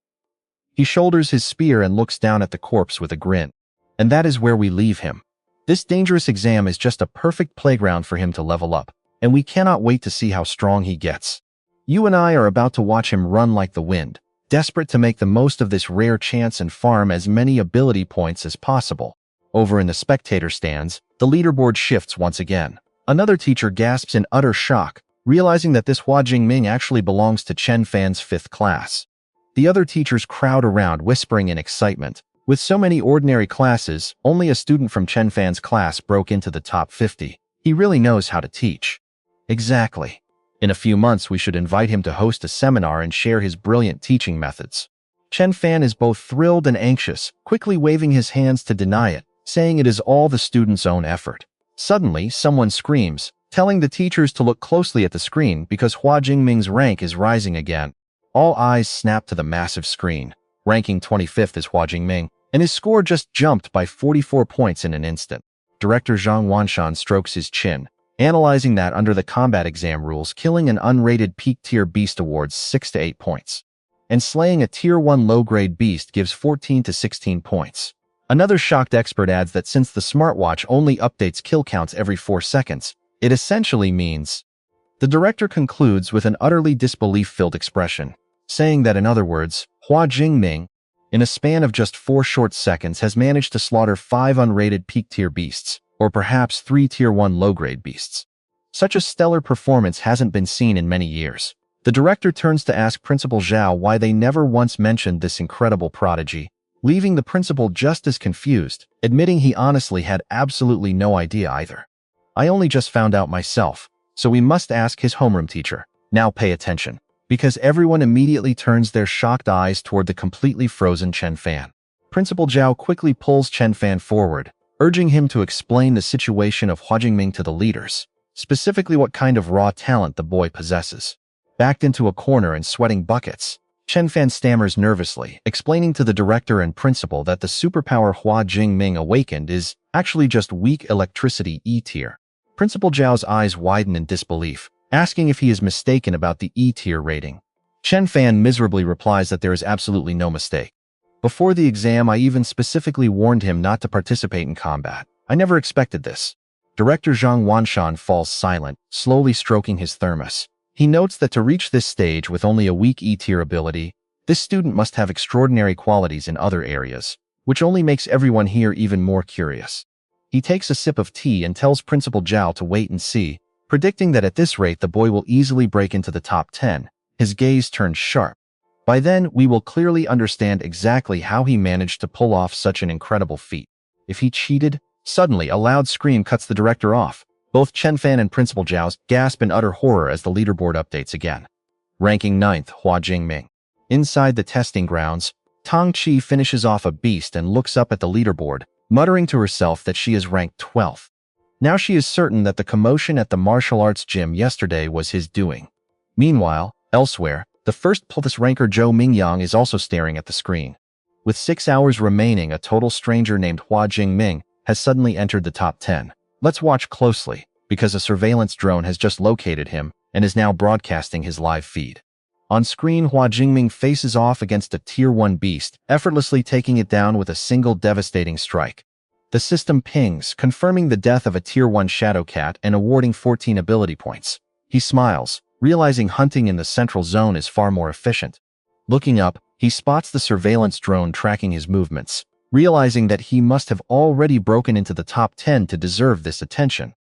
He shoulders his spear and looks down at the corpse with a grin. And that is where we leave him. This dangerous exam is just a perfect playground for him to level up, and we cannot wait to see how strong he gets. You and I are about to watch him run like the wind, desperate to make the most of this rare chance and farm as many ability points as possible. Over in the spectator stands, the leaderboard shifts once again. Another teacher gasps in utter shock, realizing that this Hua Jingming actually belongs to Chen Fan's 5th class. The other teachers crowd around, whispering in excitement. With so many ordinary classes, only a student from Chen Fan's class broke into the top 50. He really knows how to teach. Exactly. In a few months, we should invite him to host a seminar and share his brilliant teaching methods. Chen Fan is both thrilled and anxious, quickly waving his hands to deny it, saying it is all the student's own effort. Suddenly, someone screams, telling the teachers to look closely at the screen because Hua Jingming's rank is rising again. All eyes snap to the massive screen. Ranking 25th is Hua Jingming, and his score just jumped by 44 points in an instant. Director Zhang Wanshan strokes his chin, analyzing that under the combat exam rules, killing an unrated peak-tier beast awards 6 to 8 points, and slaying a Tier 1 low-grade beast gives 14 to 16 points. Another shocked expert adds that since the smartwatch only updates kill counts every 4 seconds, it essentially means. The director concludes with an utterly disbelief-filled expression, saying that in other words, Hua Jingming, in a span of just 4 short seconds, has managed to slaughter 5 unrated peak-tier beasts, or perhaps 3 Tier 1 low-grade beasts. Such a stellar performance hasn't been seen in many years. The director turns to ask Principal Zhao why they never once mentioned this incredible prodigy, leaving the principal just as confused, admitting he honestly had absolutely no idea either. I only just found out myself, so we must ask his homeroom teacher. Now pay attention, because everyone immediately turns their shocked eyes toward the completely frozen Chen Fan. Principal Zhao quickly pulls Chen Fan forward, urging him to explain the situation of Hua Jingming to the leaders, specifically what kind of raw talent the boy possesses. Backed into a corner and sweating buckets, Chen Fan stammers nervously, explaining to the director and principal that the superpower Hua Jingming Awakened is actually just weak electricity E-tier. Principal Zhao's eyes widen in disbelief, asking if he is mistaken about the E-tier rating. Chen Fan miserably replies that there is absolutely no mistake. Before the exam, I even specifically warned him not to participate in combat. I never expected this. Director Zhang Wanshan falls silent, slowly stroking his thermos. He notes that to reach this stage with only a weak E-tier ability, this student must have extraordinary qualities in other areas, which only makes everyone here even more curious. He takes a sip of tea and tells Principal Zhao to wait and see, predicting that at this rate the boy will easily break into the top 10. His gaze turns sharp. By then, we will clearly understand exactly how he managed to pull off such an incredible feat. If he cheated, suddenly a loud scream cuts the director off. Both Chen Fan and Principal Zhao gasp in utter horror as the leaderboard updates again. Ranking 9th, Hua Jingming. Inside the testing grounds, Tang Qi finishes off a beast and looks up at the leaderboard, muttering to herself that she is ranked 12th. Now she is certain that the commotion at the martial arts gym yesterday was his doing. Meanwhile, elsewhere, the first plus ranker Zhou Mingyang is also staring at the screen. With 6 hours remaining, a total stranger named Hua Jingming has suddenly entered the top 10. Let's watch closely, because a surveillance drone has just located him and is now broadcasting his live feed. On screen, Hua Jingming faces off against a Tier 1 beast, effortlessly taking it down with a single devastating strike. The system pings, confirming the death of a Tier 1 Shadow Cat and awarding 14 ability points. He smiles, realizing hunting in the central zone is far more efficient. Looking up, he spots the surveillance drone tracking his movements, realizing that he must have already broken into the top 10 to deserve this attention.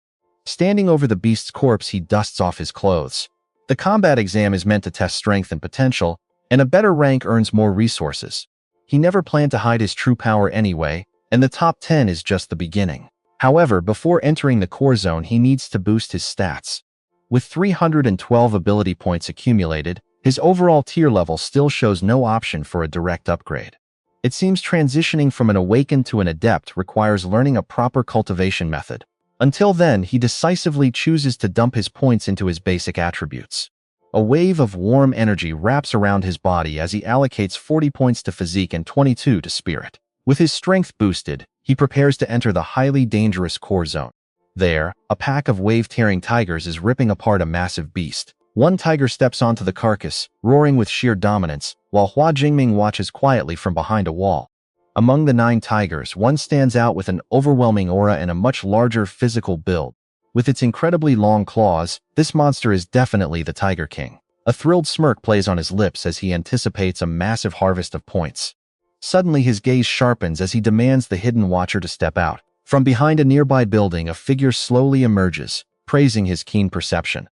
Standing over the beast's corpse, he dusts off his clothes. The combat exam is meant to test strength and potential, and a better rank earns more resources. He never planned to hide his true power anyway, and the top 10 is just the beginning. However, before entering the core zone, he needs to boost his stats. With 312 ability points accumulated, his overall tier level still shows no option for a direct upgrade. It seems transitioning from an awakened to an adept requires learning a proper cultivation method. Until then, he decisively chooses to dump his points into his basic attributes. A wave of warm energy wraps around his body as he allocates 40 points to physique and 22 to spirit. With his strength boosted, he prepares to enter the highly dangerous core zone. There, a pack of wave-tearing tigers is ripping apart a massive beast. One tiger steps onto the carcass, roaring with sheer dominance, while Hua Jingming watches quietly from behind a wall. Among the 9 tigers, one stands out with an overwhelming aura and a much larger physical build. With its incredibly long claws, this monster is definitely the Tiger King. A thrilled smirk plays on his lips as he anticipates a massive harvest of points. Suddenly, his gaze sharpens as he demands the hidden watcher to step out. From behind a nearby building, a figure slowly emerges, praising his keen perception.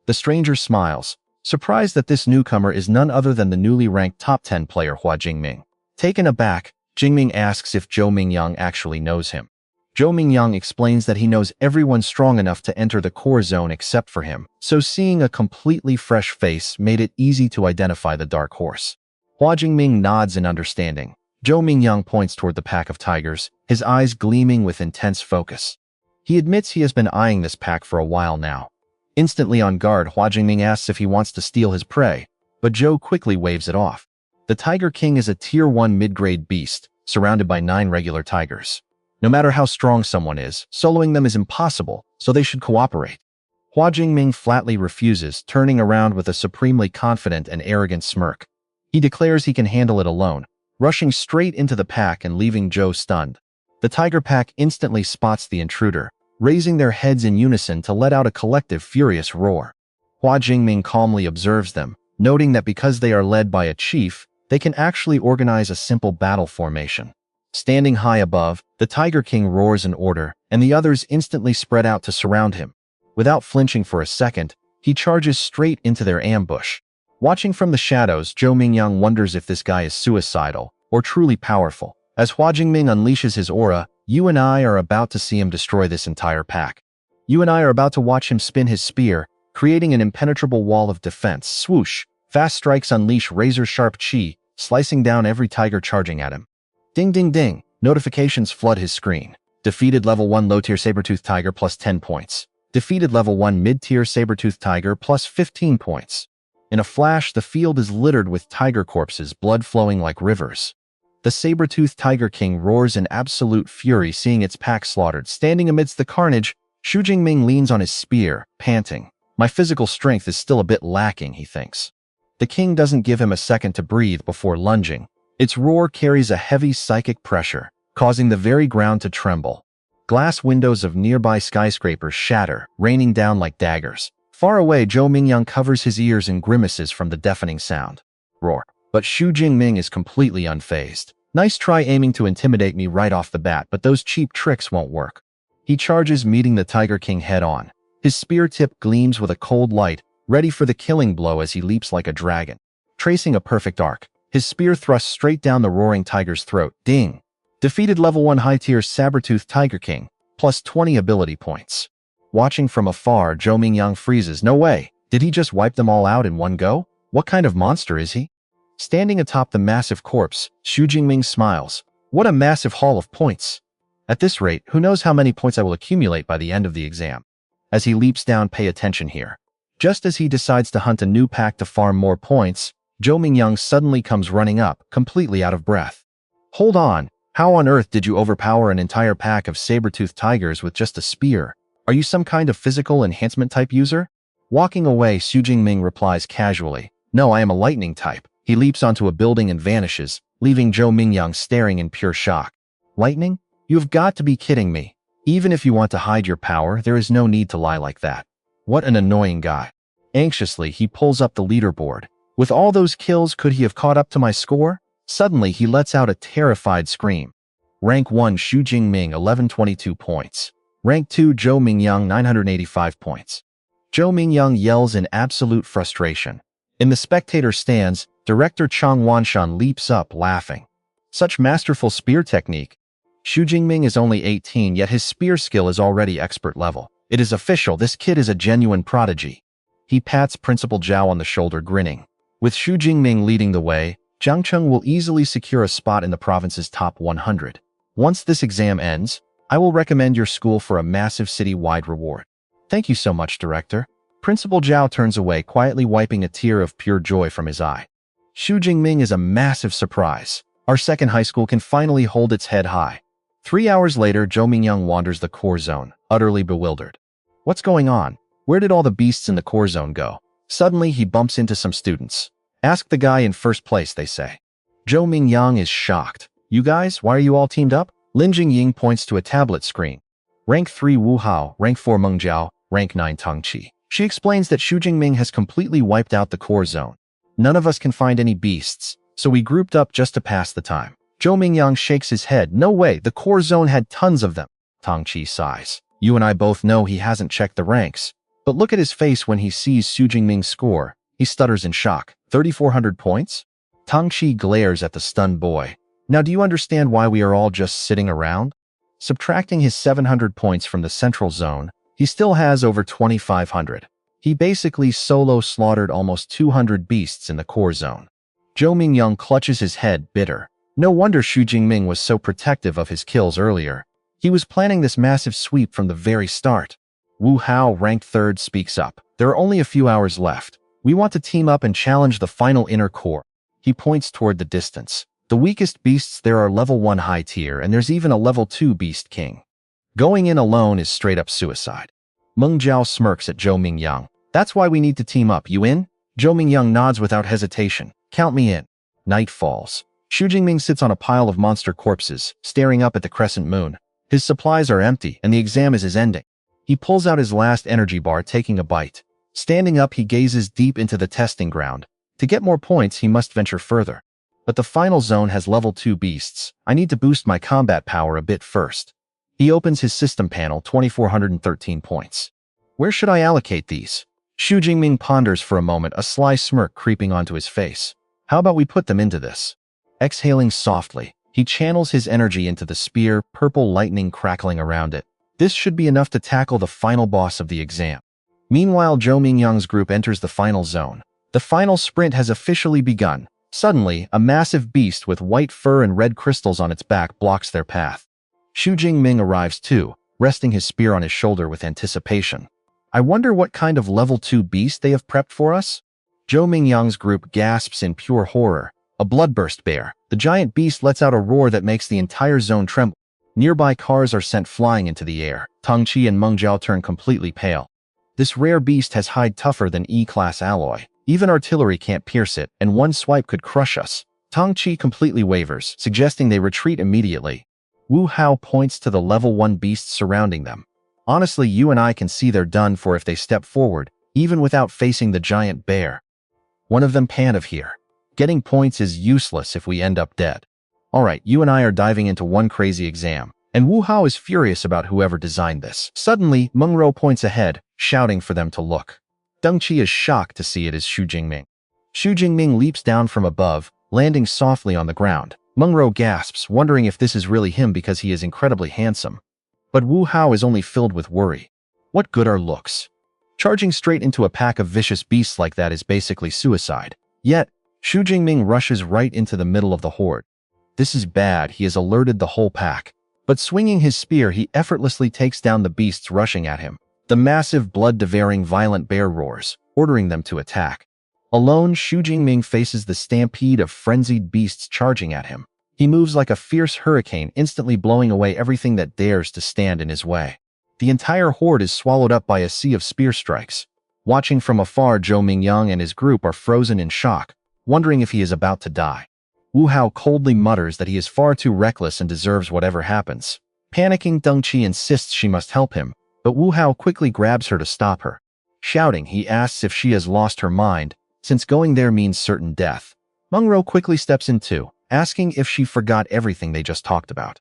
The stranger smiles, surprised that this newcomer is none other than the newly ranked top 10 player Hua Jingming. Taken aback, Jingming asks if Zhou Mingyang actually knows him. Zhou Mingyang explains that he knows everyone strong enough to enter the core zone except for him, so seeing a completely fresh face made it easy to identify the dark horse. Hua Jingming nods in understanding, Zhou Mingyang points toward the pack of tigers, his eyes gleaming with intense focus. He admits he has been eyeing this pack for a while now. Instantly on guard, Hua Jingming asks if he wants to steal his prey, but Zhou quickly waves it off. The Tiger King is a Tier 1 mid-grade beast, surrounded by 9 regular tigers. No matter how strong someone is, soloing them is impossible, so they should cooperate. Hua Jingming flatly refuses, turning around with a supremely confident and arrogant smirk. He declares he can handle it alone, rushing straight into the pack and leaving Zhou stunned. The tiger pack instantly spots the intruder, raising their heads in unison to let out a collective furious roar. Hua Jingming calmly observes them, noting that because they are led by a chief, they can actually organize a simple battle formation. Standing high above, the Tiger King roars an order, and the others instantly spread out to surround him. Without flinching for a second, he charges straight into their ambush. Watching from the shadows, Zhou Mingyang wonders if this guy is suicidal or truly powerful. As Hua Jingming unleashes his aura, you and I are about to see him destroy this entire pack. You and I are about to watch him spin his spear, creating an impenetrable wall of defense. Swoosh! Fast strikes unleash razor-sharp chi, slicing down every tiger charging at him. Ding ding ding! Notifications flood his screen. Defeated level 1 low-tier saber-toothed tiger plus 10 points. Defeated level 1 mid-tier saber-toothed tiger plus 15 points. In a flash, the field is littered with tiger corpses, blood flowing like rivers. The saber-toothed Tiger King roars in absolute fury, seeing its pack slaughtered. Standing amidst the carnage, Xu Jingming leans on his spear, panting. My physical strength is still a bit lacking, he thinks. The king doesn't give him a second to breathe before lunging. Its roar carries a heavy psychic pressure, causing the very ground to tremble. Glass windows of nearby skyscrapers shatter, raining down like daggers. Far away, Zhou Mingyang covers his ears and grimaces from the deafening sound. Roar. But Xu Jingming is completely unfazed. Nice try aiming to intimidate me right off the bat, but those cheap tricks won't work. He charges, meeting the Tiger King head-on. His spear tip gleams with a cold light, ready for the killing blow as he leaps like a dragon. Tracing a perfect arc, his spear thrusts straight down the roaring tiger's throat. Ding! Defeated level 1 high-tier saber-toothed Tiger King, plus 20 ability points. Watching from afar, Zhou Mingyang freezes. No way! Did he just wipe them all out in one go? What kind of monster is he? Standing atop the massive corpse, Xu Jingming smiles. What a massive haul of points! At this rate, who knows how many points I will accumulate by the end of the exam. As he leaps down, pay attention here. Just as he decides to hunt a new pack to farm more points, Zhou Mingyang suddenly comes running up, completely out of breath. Hold on! How on earth did you overpower an entire pack of saber-toothed tigers with just a spear? Are you some kind of physical enhancement type user? Walking away, Xu Jingming replies casually. No, I am a lightning type. He leaps onto a building and vanishes, leaving Zhou Mingyang staring in pure shock. Lightning? You've got to be kidding me. Even if you want to hide your power, there is no need to lie like that. What an annoying guy. Anxiously, he pulls up the leaderboard. With all those kills, could he have caught up to my score? Suddenly, he lets out a terrified scream. Rank 1 Xu Jingming 1122 points. Rank 2 Zhou Mingyang 985 points. Zhou Mingyang yells in absolute frustration. In the spectator stands, Director Chang Wanshan leaps up, laughing. Such masterful spear technique. Xu Jingming is only 18, yet his spear skill is already expert level. It is official, this kid is a genuine prodigy. He pats Principal Zhao on the shoulder, grinning. With Xu Jingming leading the way, Jiang Cheng will easily secure a spot in the province's top 100. Once this exam ends, I will recommend your school for a massive city-wide reward. Thank you so much, Director. Principal Zhao turns away, quietly wiping a tear of pure joy from his eye. Xu Jingming is a massive surprise. Our second high school can finally hold its head high. 3 hours later, Zhou Mingyang wanders the core zone, utterly bewildered. What's going on? Where did all the beasts in the core zone go? Suddenly, he bumps into some students. Ask the guy in first place, they say. Zhou Mingyang is shocked. You guys, why are you all teamed up? Lin Jingying points to a tablet screen. Rank 3 Wu Hao, Rank 4 Meng Jiao, Rank 9 Tang Qi. She explains that Xu Jingming has completely wiped out the core zone. None of us can find any beasts, so we grouped up just to pass the time. Zhou Mingyang shakes his head. No way, the core zone had tons of them. Tang Qi sighs. You and I both know he hasn't checked the ranks. But look at his face when he sees Xu Jingming's score. He stutters in shock. 3,400 points? Tang Qi glares at the stunned boy. Now do you understand why we are all just sitting around? Subtracting his 700 points from the central zone, he still has over 2,500. He basically solo slaughtered almost 200 beasts in the core zone. Zhou Mingyang clutches his head, bitter. No wonder Xu Jingming was so protective of his kills earlier. He was planning this massive sweep from the very start. Wu Hao, ranked 3rd, speaks up. There are only a few hours left. We want to team up and challenge the final inner core. He points toward the distance. The weakest beasts there are level 1 high tier, and there's even a level 2 beast king. Going in alone is straight up suicide. Meng Jiao smirks at Zhou Mingyang. That's why we need to team up. You in? Zhou Mingyang nods without hesitation. Count me in. Night falls. Xu Jingming sits on a pile of monster corpses, staring up at the crescent moon. His supplies are empty, and the exam is his ending. He pulls out his last energy bar, taking a bite. Standing up, he gazes deep into the testing ground. To get more points, he must venture further. But the final zone has level 2 beasts. I need to boost my combat power a bit first. He opens his system panel, 2413 points. Where should I allocate these? Xu Jingming ponders for a moment, a sly smirk creeping onto his face. How about we put them into this? Exhaling softly, he channels his energy into the spear, purple lightning crackling around it. This should be enough to tackle the final boss of the exam. Meanwhile, Zhou Mingyang's group enters the final zone. The final sprint has officially begun. Suddenly, a massive beast with white fur and red crystals on its back blocks their path. Xu Jingming arrives too, resting his spear on his shoulder with anticipation. I wonder what kind of level 2 beast they have prepped for us? Zhou Mingyang's group gasps in pure horror. A bloodthirst bear. The giant beast lets out a roar that makes the entire zone tremble. Nearby cars are sent flying into the air. Tang Qi and Meng Jiao turn completely pale. This rare beast has hide tougher than E-class alloy. Even artillery can't pierce it, and one swipe could crush us. Tang Qi completely wavers, suggesting they retreat immediately. Wu Hao points to the level 1 beasts surrounding them. Honestly, you and I can see they're done for if they step forward, even without facing the giant bear. One of them pan of here. Getting points is useless if we end up dead. Alright, you and I are diving into one crazy exam, and Wu Hao is furious about whoever designed this. Suddenly, Meng Rou points ahead, shouting for them to look. Deng Qi is shocked to see it is Xu Jingming. Xu Jingming leaps down from above, landing softly on the ground. Meng Rou gasps, wondering if this is really him because he is incredibly handsome. But Wu Hao is only filled with worry. What good are looks? Charging straight into a pack of vicious beasts like that is basically suicide. Yet, Xu Jingming rushes right into the middle of the horde. This is bad, he has alerted the whole pack. But swinging his spear, he effortlessly takes down the beasts rushing at him. The massive, blood-devouring, violent bear roars, ordering them to attack. Alone, Xu Jingming faces the stampede of frenzied beasts charging at him. He moves like a fierce hurricane, instantly blowing away everything that dares to stand in his way. The entire horde is swallowed up by a sea of spear strikes. Watching from afar, Zhou Mingyang and his group are frozen in shock, wondering if he is about to die. Wu Hao coldly mutters that he is far too reckless and deserves whatever happens. Panicking, Deng Qi insists she must help him, but Wu Hao quickly grabs her to stop her. Shouting, he asks if she has lost her mind, since going there means certain death. Meng Rou quickly steps in too, asking if she forgot everything they just talked about.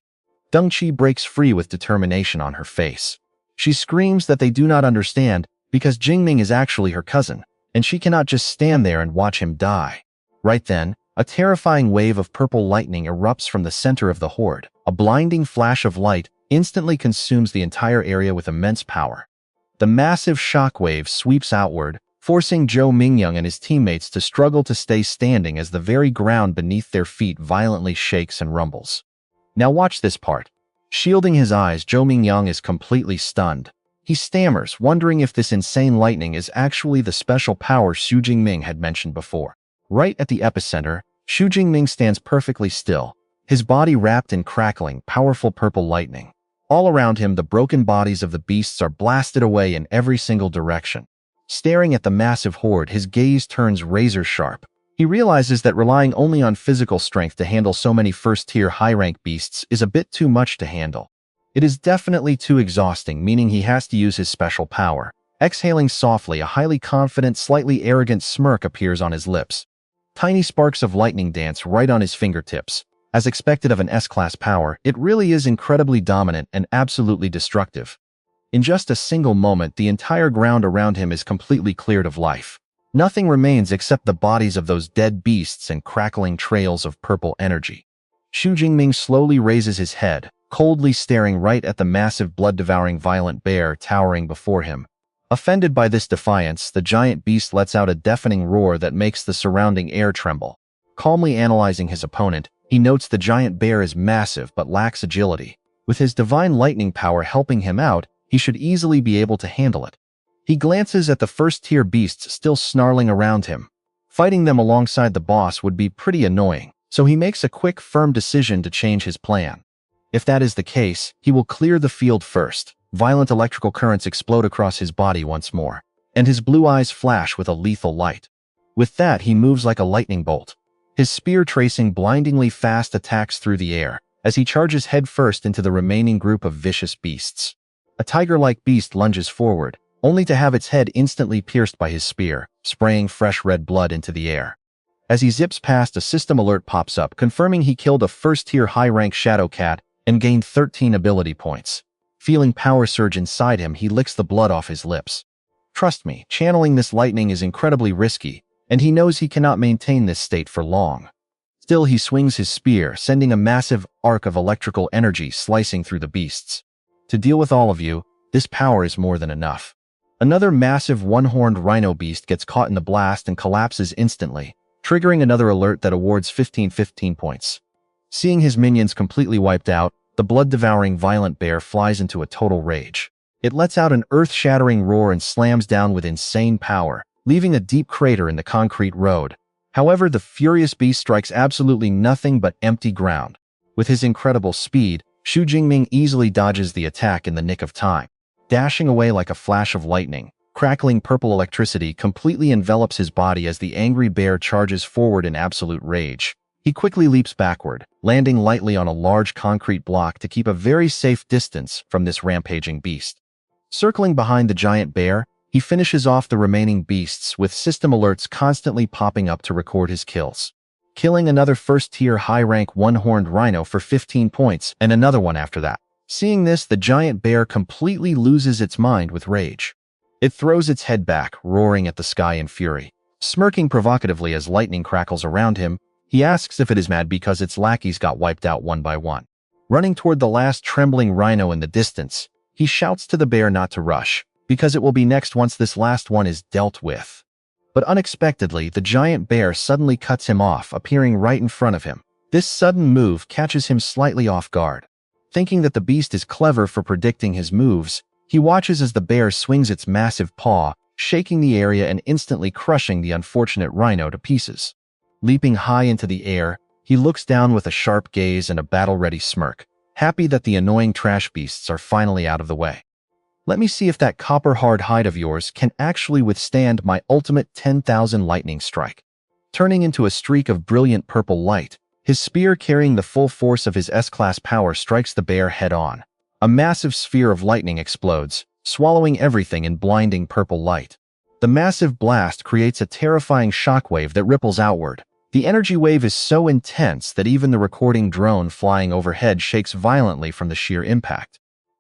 Deng Qi breaks free with determination on her face. She screams that they do not understand, because Jingming is actually her cousin, and she cannot just stand there and watch him die. Right then, a terrifying wave of purple lightning erupts from the center of the horde. A blinding flash of light instantly consumes the entire area with immense power. The massive shockwave sweeps outward, forcing Zhou Mingyang and his teammates to struggle to stay standing as the very ground beneath their feet violently shakes and rumbles. Now watch this part. Shielding his eyes, Zhou Mingyang is completely stunned. He stammers, wondering if this insane lightning is actually the special power Xu Jingming had mentioned before. Right at the epicenter, Xu Jingming stands perfectly still, his body wrapped in crackling, powerful purple lightning. All around him, the broken bodies of the beasts are blasted away in every single direction. Staring at the massive horde, his gaze turns razor-sharp. He realizes that relying only on physical strength to handle so many first-tier high-rank beasts is a bit too much to handle. It is definitely too exhausting, meaning he has to use his special power. Exhaling softly, a highly confident, slightly arrogant smirk appears on his lips. Tiny sparks of lightning dance right on his fingertips. As expected of an S-class power, it really is incredibly dominant and absolutely destructive. In just a single moment, the entire ground around him is completely cleared of life. Nothing remains except the bodies of those dead beasts and crackling trails of purple energy. Xu Jingming slowly raises his head, coldly staring right at the massive blood-devouring violent bear towering before him. Offended by this defiance, the giant beast lets out a deafening roar that makes the surrounding air tremble. Calmly analyzing his opponent, He notes the giant bear is massive but lacks agility. With his divine lightning power helping him out, he should easily be able to handle it. He glances at the first-tier beasts still snarling around him. Fighting them alongside the boss would be pretty annoying, so he makes a quick, firm decision to change his plan. If that is the case, he will clear the field first. Violent electrical currents explode across his body once more, and his blue eyes flash with a lethal light. With that, he moves like a lightning bolt. His spear tracing blindingly fast attacks through the air, as he charges headfirst into the remaining group of vicious beasts. A tiger-like beast lunges forward, only to have its head instantly pierced by his spear, spraying fresh red blood into the air. As he zips past, a system alert pops up, confirming he killed a first-tier high-rank shadow cat and gained 13 ability points. Feeling power surge inside him, he licks the blood off his lips. Trust me, channeling this lightning is incredibly risky, and he knows he cannot maintain this state for long. Still, he swings his spear, sending a massive arc of electrical energy slicing through the beasts. To deal with all of you, this power is more than enough. Another massive one-horned rhino beast gets caught in the blast and collapses instantly, triggering another alert that awards 15 points. Seeing his minions completely wiped out, the blood-devouring violent bear flies into a total rage. It lets out an earth-shattering roar and slams down with insane power, leaving a deep crater in the concrete road. However, the furious beast strikes absolutely nothing but empty ground. With his incredible speed, Xu Jingming easily dodges the attack in the nick of time. Dashing away like a flash of lightning, crackling purple electricity completely envelops his body as the angry bear charges forward in absolute rage. He quickly leaps backward, landing lightly on a large concrete block to keep a very safe distance from this rampaging beast. Circling behind the giant bear, he finishes off the remaining beasts with system alerts constantly popping up to record his kills. Killing another first-tier high-rank one-horned rhino for 15 points and another one after that. Seeing this, the giant bear completely loses its mind with rage. It throws its head back, roaring at the sky in fury. Smirking provocatively as lightning crackles around him, he asks if it is mad because its lackeys got wiped out one by one. Running toward the last trembling rhino in the distance, he shouts to the bear not to rush, because it will be next once this last one is dealt with. But unexpectedly, the giant bear suddenly cuts him off, appearing right in front of him. This sudden move catches him slightly off guard. Thinking that the beast is clever for predicting his moves, he watches as the bear swings its massive paw, shaking the area and instantly crushing the unfortunate rhino to pieces. Leaping high into the air, he looks down with a sharp gaze and a battle-ready smirk, happy that the annoying trash beasts are finally out of the way. Let me see if that copper-hard hide of yours can actually withstand my ultimate 10,000 lightning strike. Turning into a streak of brilliant purple light, his spear carrying the full force of his S-class power strikes the bear head-on. A massive sphere of lightning explodes, swallowing everything in blinding purple light. The massive blast creates a terrifying shockwave that ripples outward. The energy wave is so intense that even the recording drone flying overhead shakes violently from the sheer impact.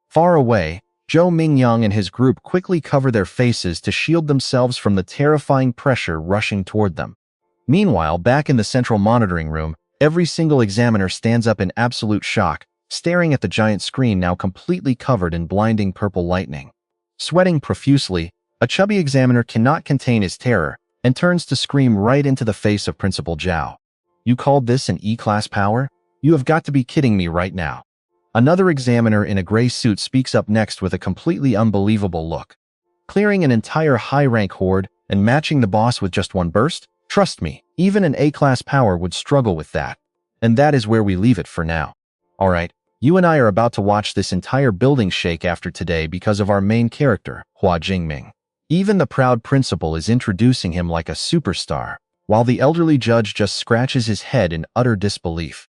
Far away, Zhou Mingyang and his group quickly cover their faces to shield themselves from the terrifying pressure rushing toward them. Meanwhile, back in the central monitoring room, every single examiner stands up in absolute shock, staring at the giant screen now completely covered in blinding purple lightning. Sweating profusely, a chubby examiner cannot contain his terror and turns to scream right into the face of Principal Zhao. "You called this an E-class power? You have got to be kidding me right now." Another examiner in a gray suit speaks up next with a completely unbelievable look. "Clearing an entire high-rank horde and matching the boss with just one burst? Trust me, even an A-class power would struggle with that. And that is where we leave it for now. Alright, you and I are about to watch this entire building shake after today because of our main character, Hua Jingming. Even the proud principal is introducing him like a superstar, while the elderly judge just scratches his head in utter disbelief.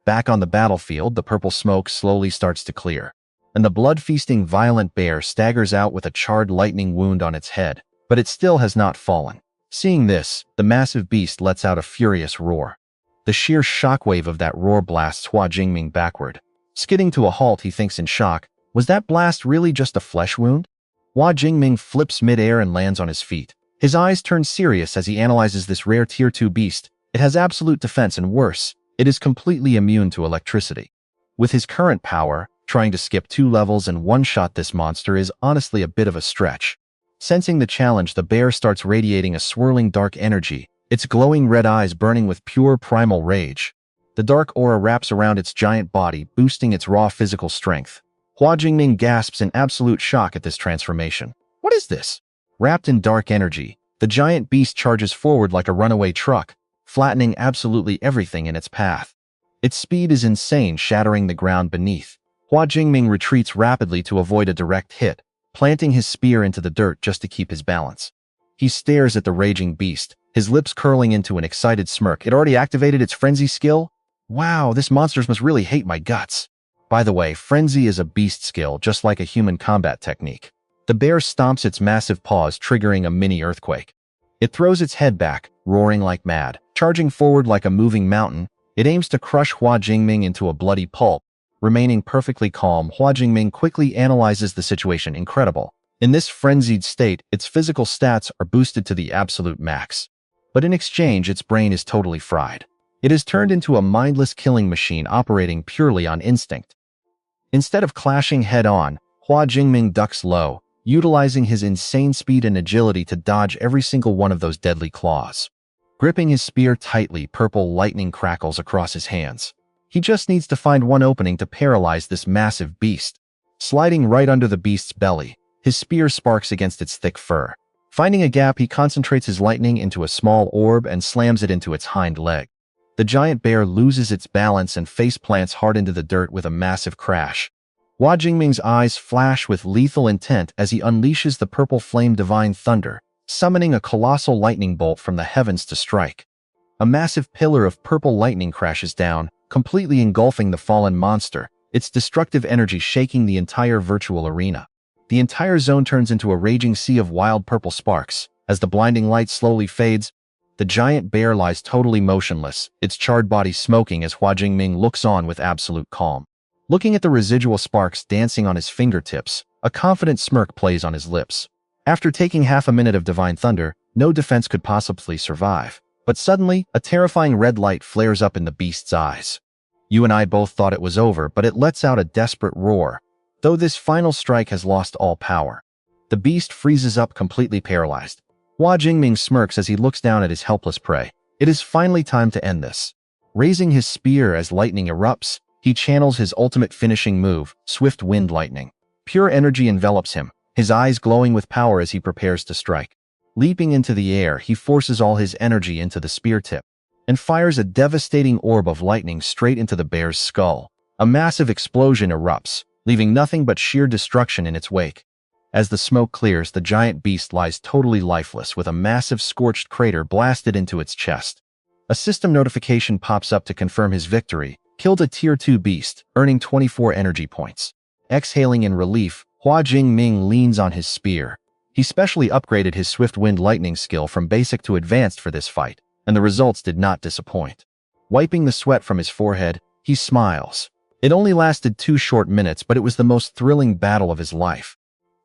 Back on the battlefield, the purple smoke slowly starts to clear, and the blood-feasting violent bear staggers out with a charred lightning wound on its head, but it still has not fallen. Seeing this, the massive beast lets out a furious roar. The sheer shockwave of that roar blasts Hua Jingming backward. Skidding to a halt, he thinks in shock, was that blast really just a flesh wound? Hua Jingming flips mid-air and lands on his feet. His eyes turn serious as he analyzes this rare Tier 2 beast. It has absolute defense and worse, it is completely immune to electricity. With his current power, trying to skip 2 levels and one-shot this monster is honestly a bit of a stretch. Sensing the challenge, the bear starts radiating a swirling dark energy, its glowing red eyes burning with pure primal rage. The dark aura wraps around its giant body, boosting its raw physical strength. Hua Jingming gasps in absolute shock at this transformation. What is this? Wrapped in dark energy, the giant beast charges forward like a runaway truck, flattening absolutely everything in its path. Its speed is insane, shattering the ground beneath. Hua Jingming retreats rapidly to avoid a direct hit, planting his spear into the dirt just to keep his balance. He stares at the raging beast, his lips curling into an excited smirk. It already activated its frenzy skill? Wow, this monster must really hate my guts. By the way, frenzy is a beast skill, just like a human combat technique. The bear stomps its massive paws, triggering a mini earthquake. It throws its head back, roaring like mad. Charging forward like a moving mountain, it aims to crush Hua Jingming into a bloody pulp. Remaining perfectly calm, Hua Jingming quickly analyzes the situation. Incredible. In this frenzied state, its physical stats are boosted to the absolute max. But in exchange, its brain is totally fried. It is turned into a mindless killing machine operating purely on instinct. Instead of clashing head-on, Hua Jingming ducks low, utilizing his insane speed and agility to dodge every single one of those deadly claws. Gripping his spear tightly, purple lightning crackles across his hands. He just needs to find one opening to paralyze this massive beast. Sliding right under the beast's belly, his spear sparks against its thick fur. Finding a gap, he concentrates his lightning into a small orb and slams it into its hind leg. The giant bear loses its balance and face plants hard into the dirt with a massive crash. Hua Jingming's eyes flash with lethal intent as he unleashes the purple flame divine thunder, summoning a colossal lightning bolt from the heavens to strike. A massive pillar of purple lightning crashes down, completely engulfing the fallen monster, its destructive energy shaking the entire virtual arena. The entire zone turns into a raging sea of wild purple sparks. As the blinding light slowly fades, the giant bear lies totally motionless, its charred body smoking as Hua Jingming looks on with absolute calm. Looking at the residual sparks dancing on his fingertips, a confident smirk plays on his lips. After taking half a minute of divine thunder, no defense could possibly survive. But suddenly, a terrifying red light flares up in the beast's eyes. You and I both thought it was over, but it lets out a desperate roar. Though this final strike has lost all power, the beast freezes up, completely paralyzed. Hua Jingming smirks as he looks down at his helpless prey. It is finally time to end this. Raising his spear as lightning erupts, he channels his ultimate finishing move, Swift Wind Lightning. Pure energy envelops him, his eyes glowing with power as he prepares to strike. Leaping into the air, he forces all his energy into the spear tip and fires a devastating orb of lightning straight into the bear's skull. A massive explosion erupts, leaving nothing but sheer destruction in its wake. As the smoke clears, the giant beast lies totally lifeless with a massive scorched crater blasted into its chest. A system notification pops up to confirm his victory. Killed a Tier 2 beast, earning 24 energy points. Exhaling in relief, Hua Jingming leans on his spear. He specially upgraded his Swift Wind Lightning skill from basic to advanced for this fight, and the results did not disappoint. Wiping the sweat from his forehead, he smiles. It only lasted 2 short minutes, but it was the most thrilling battle of his life.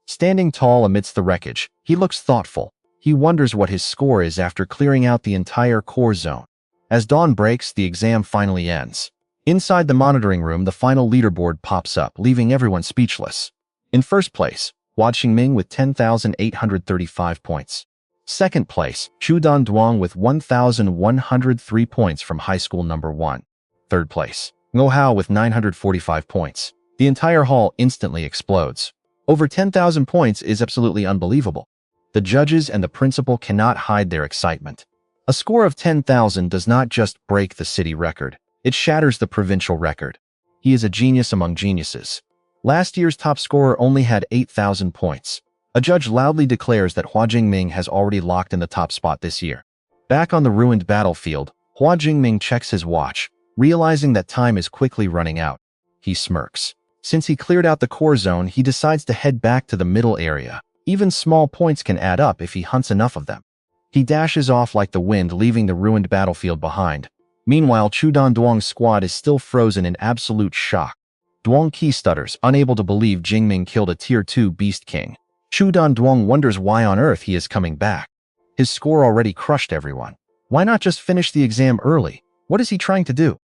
Standing tall amidst the wreckage, he looks thoughtful. He wonders what his score is after clearing out the entire core zone. As dawn breaks, the exam finally ends. Inside the monitoring room, the final leaderboard pops up, leaving everyone speechless. In first place, Hua Jingming with 10,835 points. Second place, Chu Duong with 1,103 points from high school number 1. Third place, Ngo Hao with 945 points. The entire hall instantly explodes. Over 10,000 points is absolutely unbelievable. The judges and the principal cannot hide their excitement. A score of 10,000 does not just break the city record, it shatters the provincial record. He is a genius among geniuses. Last year's top scorer only had 8,000 points. A judge loudly declares that Hua Jingming has already locked in the top spot this year. Back on the ruined battlefield, Hua Jingming checks his watch, realizing that time is quickly running out. He smirks. Since he cleared out the core zone, he decides to head back to the middle area. Even small points can add up if he hunts enough of them. He dashes off like the wind, leaving the ruined battlefield behind. Meanwhile, Chu Duong's squad is still frozen in absolute shock. Duong Qi stutters, unable to believe Jingming killed a Tier 2 Beast King. Chu Duong wonders why on earth he is coming back. His score already crushed everyone. Why not just finish the exam early? What is he trying to do?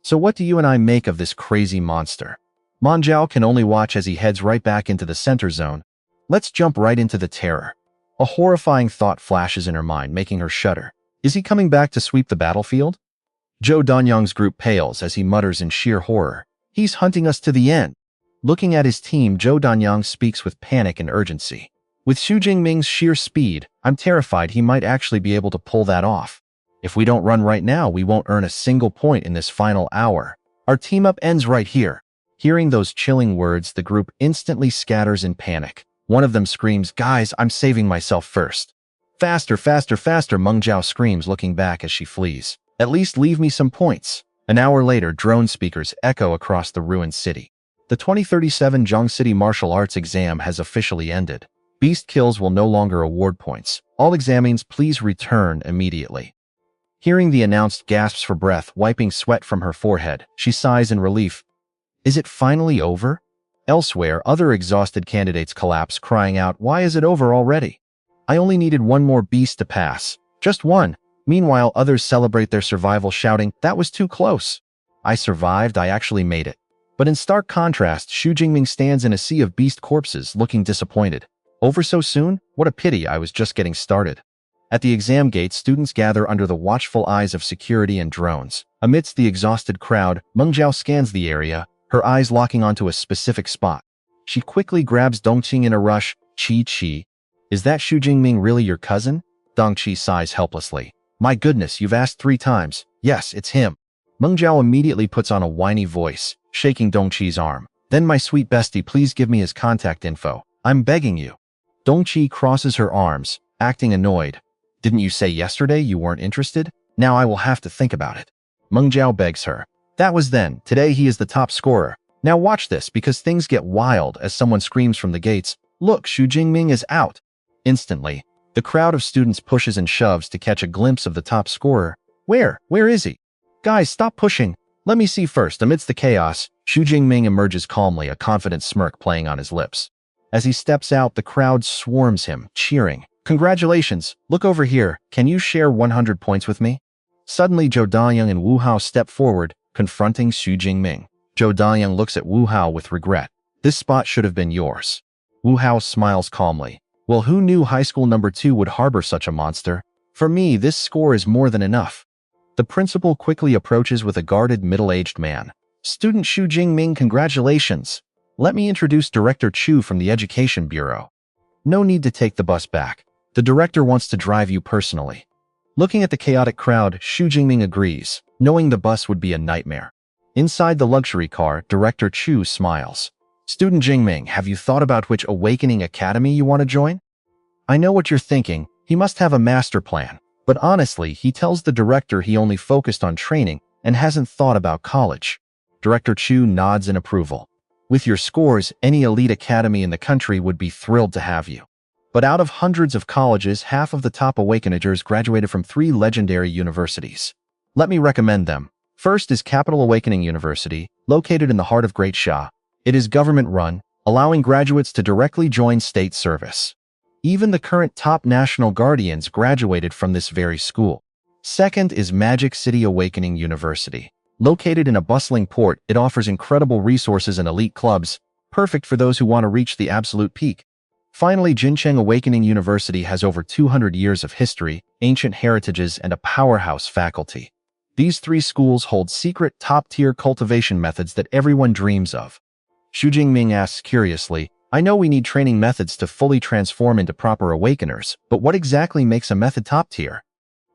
So what do you and I make of this crazy monster? Manjiao can only watch as he heads right back into the center zone. Let's jump right into the terror. A horrifying thought flashes in her mind, making her shudder. Is he coming back to sweep the battlefield? Zhou Danyang's group pales as he mutters in sheer horror. He's hunting us to the end. Looking at his team, Zhou Danyang speaks with panic and urgency. With Xu Jingming's sheer speed, I'm terrified he might actually be able to pull that off. If we don't run right now, we won't earn a single point in this final hour. Our team-up ends right here. Hearing those chilling words, the group instantly scatters in panic. One of them screams, "Guys, I'm saving myself first." "Faster, faster, faster," Meng Zhao screams, looking back as she flees. "At least leave me some points." An hour later, drone speakers echo across the ruined city. The 2037 Zhang City Martial Arts exam has officially ended. Beast kills will no longer award points. All examines please return immediately. Hearing the announced gasps for breath, wiping sweat from her forehead, she sighs in relief. Is it finally over? Elsewhere, other exhausted candidates collapse, crying out, "Why is it over already? I only needed one more beast to pass. Just one." Meanwhile, others celebrate their survival, shouting, "That was too close. I survived, I actually made it." But in stark contrast, Xu Jingming stands in a sea of beast corpses, looking disappointed. Over so soon? What a pity, I was just getting started. At the exam gate, students gather under the watchful eyes of security and drones. Amidst the exhausted crowd, Meng Zhao scans the area, her eyes locking onto a specific spot. She quickly grabs Dongqing in a rush. "Qi. Is that Xu Jingming really your cousin?" Dongqi sighs helplessly. "My goodness, you've asked 3 times. Yes, it's him." Meng Zhao immediately puts on a whiny voice, shaking Dongqi's arm. "Then my sweet bestie, please give me his contact info. I'm begging you." Dongqi crosses her arms, acting annoyed. "Didn't you say yesterday you weren't interested? Now I will have to think about it." Meng Zhao begs her. "That was then. Today he is the top scorer. Now watch this, because things get wild," as someone screams from the gates. "Look, Xu Jingming is out." Instantly, the crowd of students pushes and shoves to catch a glimpse of the top scorer. Where is he? "Guys, stop pushing. Let me see first." Amidst the chaos, Xu Jingming emerges calmly, a confident smirk playing on his lips. As he steps out, the crowd swarms him, cheering. "Congratulations! Look over here. Can you share 100 points with me?" Suddenly, Zhou Danyang and Wu Hao step forward, confronting Xu Jingming. Zhou Danyang looks at Wu Hao with regret. "This spot should have been yours." Wu Hao smiles calmly. "Well, who knew high school number 2 would harbor such a monster? For me, this score is more than enough." The principal quickly approaches with a guarded middle-aged man. "Student Xu Jingming, congratulations. Let me introduce Director Chu from the Education Bureau. No need to take the bus back. The director wants to drive you personally." Looking at the chaotic crowd, Xu Jingming agrees, knowing the bus would be a nightmare. Inside the luxury car, Director Chu smiles. "Student Jingming, have you thought about which Awakening Academy you want to join? I know what you're thinking. He must have a master plan. But honestly, he tells the director he only focused on training and hasn't thought about college." Director Chu nods in approval. "With your scores, any elite academy in the country would be thrilled to have you. But out of hundreds of colleges, half of the top Awakenagers graduated from 3 legendary universities. Let me recommend them. First is Capital Awakening University, located in the heart of Great Sha. It is government-run, allowing graduates to directly join state service. Even the current top national guardians graduated from this very school. Second is Magic City Awakening University. Located in a bustling port, it offers incredible resources and elite clubs, perfect for those who want to reach the absolute peak. Finally, Jincheng Awakening University has over 200 years of history, ancient heritages, and a powerhouse faculty. These 3 schools hold secret top-tier cultivation methods that everyone dreams of. Xu Jingming asks curiously, "I know we need training methods to fully transform into proper awakeners, but what exactly makes a method top-tier?"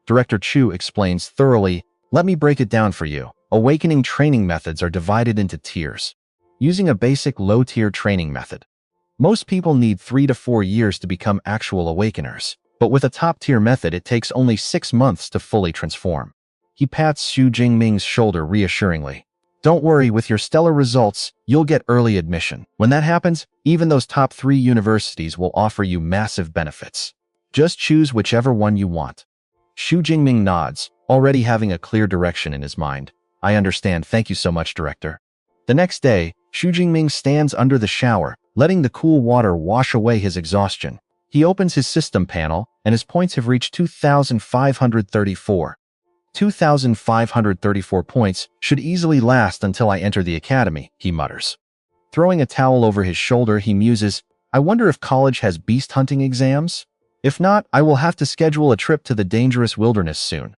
Director Chu explains thoroughly, "Let me break it down for you. Awakening training methods are divided into tiers. Using a basic low-tier training method, most people need 3 to 4 years to become actual awakeners, but with a top-tier method it takes only 6 months to fully transform." He pats Xu Jingming's shoulder reassuringly. "Don't worry, with your stellar results, you'll get early admission. When that happens, even those top 3 universities will offer you massive benefits. Just choose whichever one you want." Xu Jingming nods, already having a clear direction in his mind. "I understand, thank you so much, Director." The next day, Xu Jingming stands under the shower, letting the cool water wash away his exhaustion. He opens his system panel, and his points have reached 2,534. 2,534 points should easily last until I enter the academy, he mutters. Throwing a towel over his shoulder, he muses, "I wonder if college has beast hunting exams? If not, I will have to schedule a trip to the dangerous wilderness soon."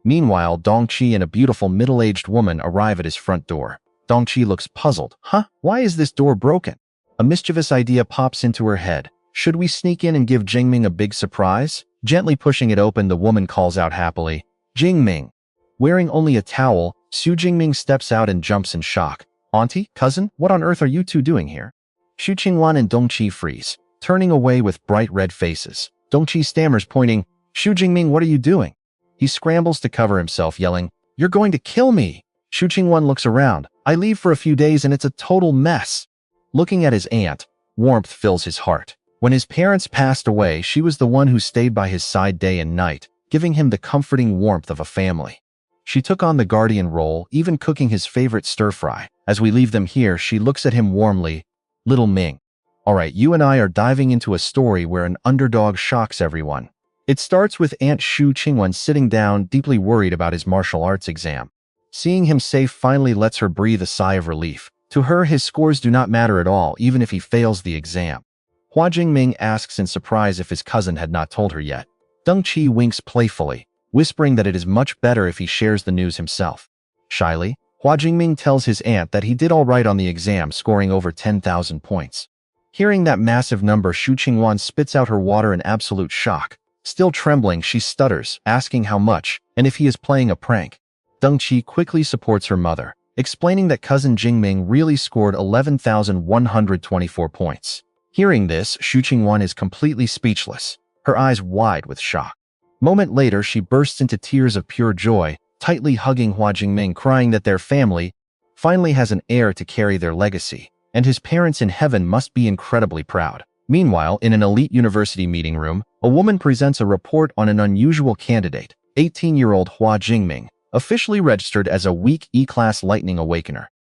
Meanwhile, Dongqi and a beautiful middle-aged woman arrive at his front door. Dongqi looks puzzled. Huh? Why is this door broken? A mischievous idea pops into her head. Should we sneak in and give Jingming a big surprise? Gently pushing it open, the woman calls out happily, Jingming. Wearing only a towel, Xu Jingming steps out and jumps in shock. Auntie, cousin, what on earth are you two doing here? Xu Qingwan and Dongqi freeze, turning away with bright red faces. Dongqi stammers, pointing, Xu Jingming, what are you doing? He scrambles to cover himself, yelling, You're going to kill me! Xu Qingwan looks around. I leave for a few days and it's a total mess. Looking at his aunt, warmth fills his heart. When his parents passed away, she was the one who stayed by his side day and night, giving him the comforting warmth of a family. She took on the guardian role, even cooking his favorite stir-fry. As we leave them here, she looks at him warmly. Little Ming. Alright, you and I are diving into a story where an underdog shocks everyone. It starts with Aunt Xu Qingwan sitting down, deeply worried about his martial arts exam. Seeing him safe finally lets her breathe a sigh of relief. To her, his scores do not matter at all, even if he fails the exam. Hua Jingming asks in surprise if his cousin had not told her yet. Dongqi winks playfully, whispering that it is much better if he shares the news himself. Shyly, Hua Jingming tells his aunt that he did all right on the exam, scoring over 10,000 points. Hearing that massive number, Xu Qingwan spits out her water in absolute shock. Still trembling, she stutters, asking how much, and if he is playing a prank. Dongqi quickly supports her mother, explaining that cousin Jingming really scored 11,124 points. Hearing this, Xu Qingwan is completely speechless, her eyes wide with shock. Moment later, she bursts into tears of pure joy, tightly hugging Hua Jingming, crying that their family finally has an heir to carry their legacy, and his parents in heaven must be incredibly proud. Meanwhile, in an elite university meeting room, a woman presents a report on an unusual candidate, 18-year-old Hua Jingming, officially registered as a weak E-class lightning awakener.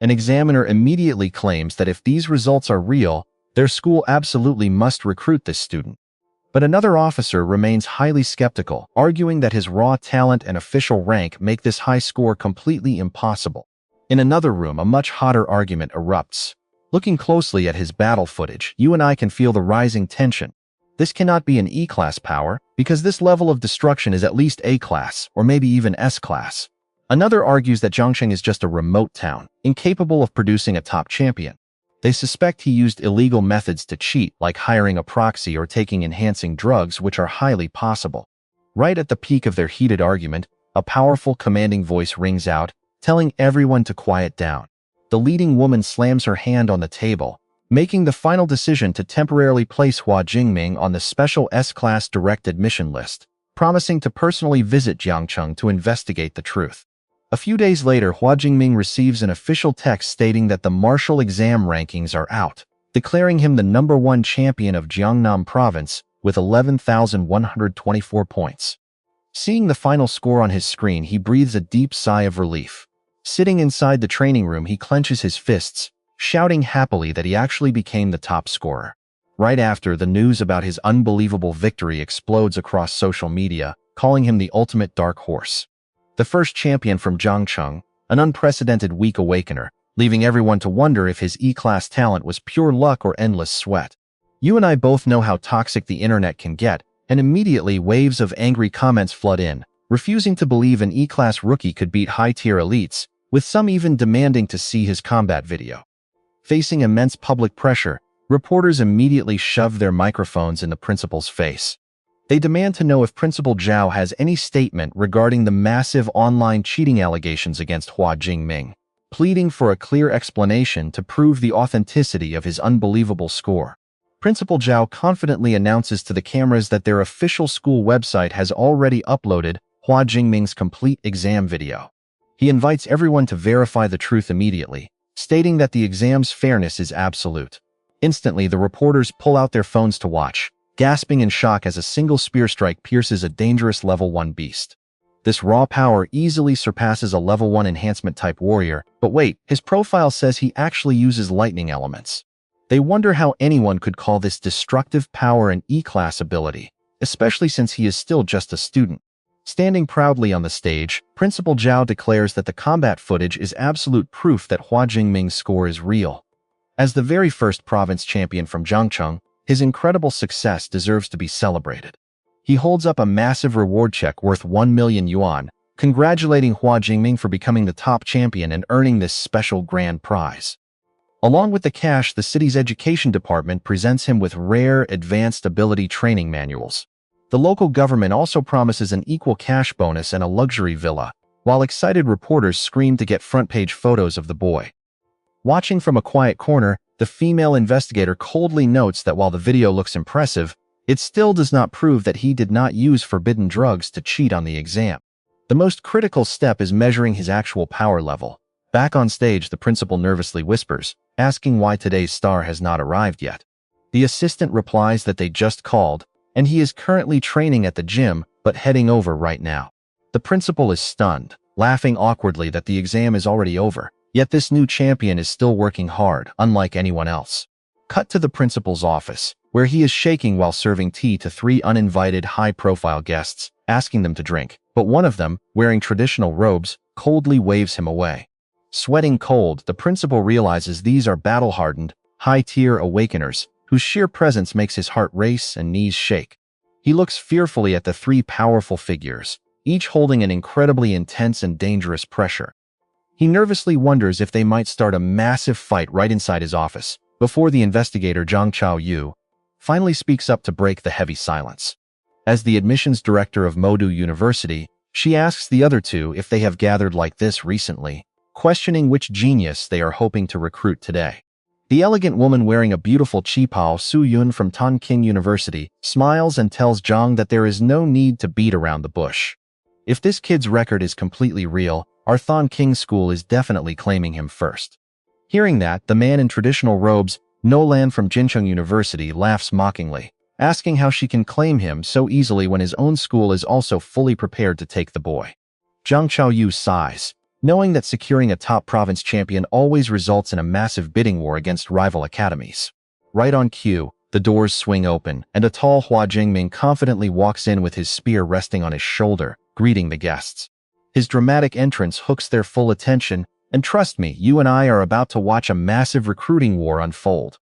An examiner immediately claims that if these results are real, their school absolutely must recruit this student. But another officer remains highly skeptical, arguing that his raw talent and official rank make this high score completely impossible. In another room, a much hotter argument erupts. Looking closely at his battle footage, you and I can feel the rising tension. This cannot be an E-class power, because this level of destruction is at least A-class, or maybe even S-class. Another argues that Zhangsheng is just a remote town, incapable of producing a top champion. They suspect he used illegal methods to cheat, like hiring a proxy or taking enhancing drugs, which are highly possible. Right at the peak of their heated argument, a powerful, commanding voice rings out, telling everyone to quiet down. The leading woman slams her hand on the table, making the final decision to temporarily place Hua Jingming on the special S-class direct admission list, promising to personally visit Jiangcheng to investigate the truth. A few days later, Hua Jingming receives an official text stating that the martial exam rankings are out, declaring him the #1 champion of Jiangnam province with 11,124 points. Seeing the final score on his screen, he breathes a deep sigh of relief. Sitting inside the training room, he clenches his fists, shouting happily that he actually became the top scorer. Right after, the news about his unbelievable victory explodes across social media, calling him the ultimate dark horse. The first champion from Jiangcheng, an unprecedented weak awakener, leaving everyone to wonder if his E-class talent was pure luck or endless sweat. You and I both know how toxic the internet can get, and immediately waves of angry comments flood in, refusing to believe an E-class rookie could beat high-tier elites, with some even demanding to see his combat video. Facing immense public pressure, reporters immediately shove their microphones in the principal's face. They demand to know if Principal Zhao has any statement regarding the massive online cheating allegations against Hua Jingming, pleading for a clear explanation to prove the authenticity of his unbelievable score. Principal Zhao confidently announces to the cameras that their official school website has already uploaded Hua Jingming's complete exam video. He invites everyone to verify the truth immediately, stating that the exam's fairness is absolute. Instantly, the reporters pull out their phones to watch, gasping in shock as a single spear strike pierces a dangerous level 1 beast. This raw power easily surpasses a level 1 enhancement-type warrior, but wait, his profile says he actually uses lightning elements. They wonder how anyone could call this destructive power an E-class ability, especially since he is still just a student. Standing proudly on the stage, Principal Zhao declares that the combat footage is absolute proof that Hua Jingming's score is real. As the very first province champion from Jiangcheng, his incredible success deserves to be celebrated. He holds up a massive reward check worth 1 million yuan, congratulating Hua Jingming for becoming the top champion and earning this special grand prize. Along with the cash, the city's education department presents him with rare, advanced ability training manuals. The local government also promises an equal cash bonus and a luxury villa, while excited reporters scream to get front-page photos of the boy. Watching from a quiet corner, the female investigator coldly notes that while the video looks impressive, it still does not prove that he did not use forbidden drugs to cheat on the exam. The most critical step is measuring his actual power level. Back on stage, the principal nervously whispers, asking why today's star has not arrived yet. The assistant replies that they just called, and he is currently training at the gym, but heading over right now. The principal is stunned, laughing awkwardly that the exam is already over, yet this new champion is still working hard, unlike anyone else. Cut to the principal's office, where he is shaking while serving tea to 3 uninvited high-profile guests, asking them to drink, but one of them, wearing traditional robes, coldly waves him away. Sweating cold, the principal realizes these are battle-hardened, high-tier awakeners, whose sheer presence makes his heart race and knees shake. He looks fearfully at the 3 powerful figures, each holding an incredibly intense and dangerous pressure. He nervously wonders if they might start a massive fight right inside his office, before the investigator Zhang Chaoyu finally speaks up to break the heavy silence. As the admissions director of Mado University, she asks the other 2 if they have gathered like this recently, questioning which genius they are hoping to recruit today. The elegant woman wearing a beautiful qipao, Su Yun from Tonking University, smiles and tells Zhang that there is no need to beat around the bush. If this kid's record is completely real, our Thon King school is definitely claiming him first. Hearing that, the man in traditional robes, Nolan from Jincheng University, laughs mockingly, asking how she can claim him so easily when his own school is also fully prepared to take the boy. Zhang Chaoyu sighs, knowing that securing a top province champion always results in a massive bidding war against rival academies. Right on cue, the doors swing open, and a tall Hua Jingming confidently walks in with his spear resting on his shoulder, greeting the guests. His dramatic entrance hooks their full attention, and trust me, you and I are about to watch a massive recruiting war unfold.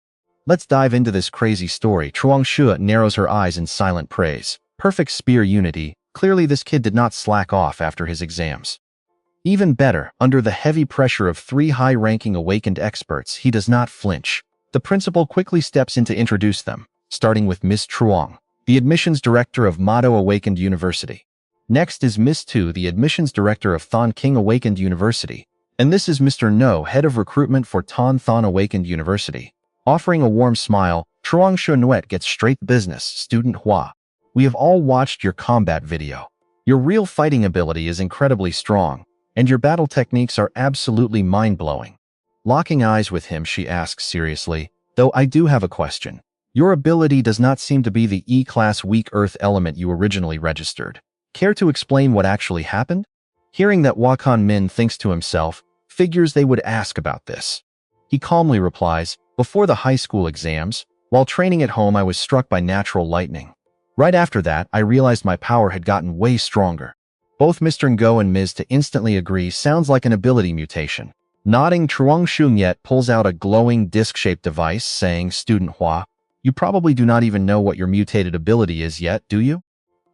Let's dive into this crazy story. Chuang Shu narrows her eyes in silent praise. Perfect spear unity. Clearly this kid did not slack off after his exams. Even better, under the heavy pressure of 3 high-ranking awakened experts, he does not flinch. The principal quickly steps in to introduce them, starting with Miss Chuang, the admissions director of Mado Awakened University. Next is Miss Tu, the admissions director of Thon King Awakened University. And this is Mr. No, head of recruitment for Thon Awakened University. Offering a warm smile, Chuang Shu Nuet gets straight to business. Student Hua, we have all watched your combat video. Your real fighting ability is incredibly strong, and your battle techniques are absolutely mind-blowing. Locking eyes with him, she asks seriously, though I do have a question. Your ability does not seem to be the E-class weak earth element you originally registered. Care to explain what actually happened? Hearing that Wakan Min thinks to himself, figures they would ask about this. He calmly replies, before the high school exams, while training at home I was struck by natural lightning. Right after that, I realized my power had gotten way stronger. Both Mr. Ngo and Ms. To instantly agree sounds like an ability mutation. Nodding, Chuang Shu-Nyet pulls out a glowing disc-shaped device, saying, Student Hua, you probably do not even know what your mutated ability is yet, do you?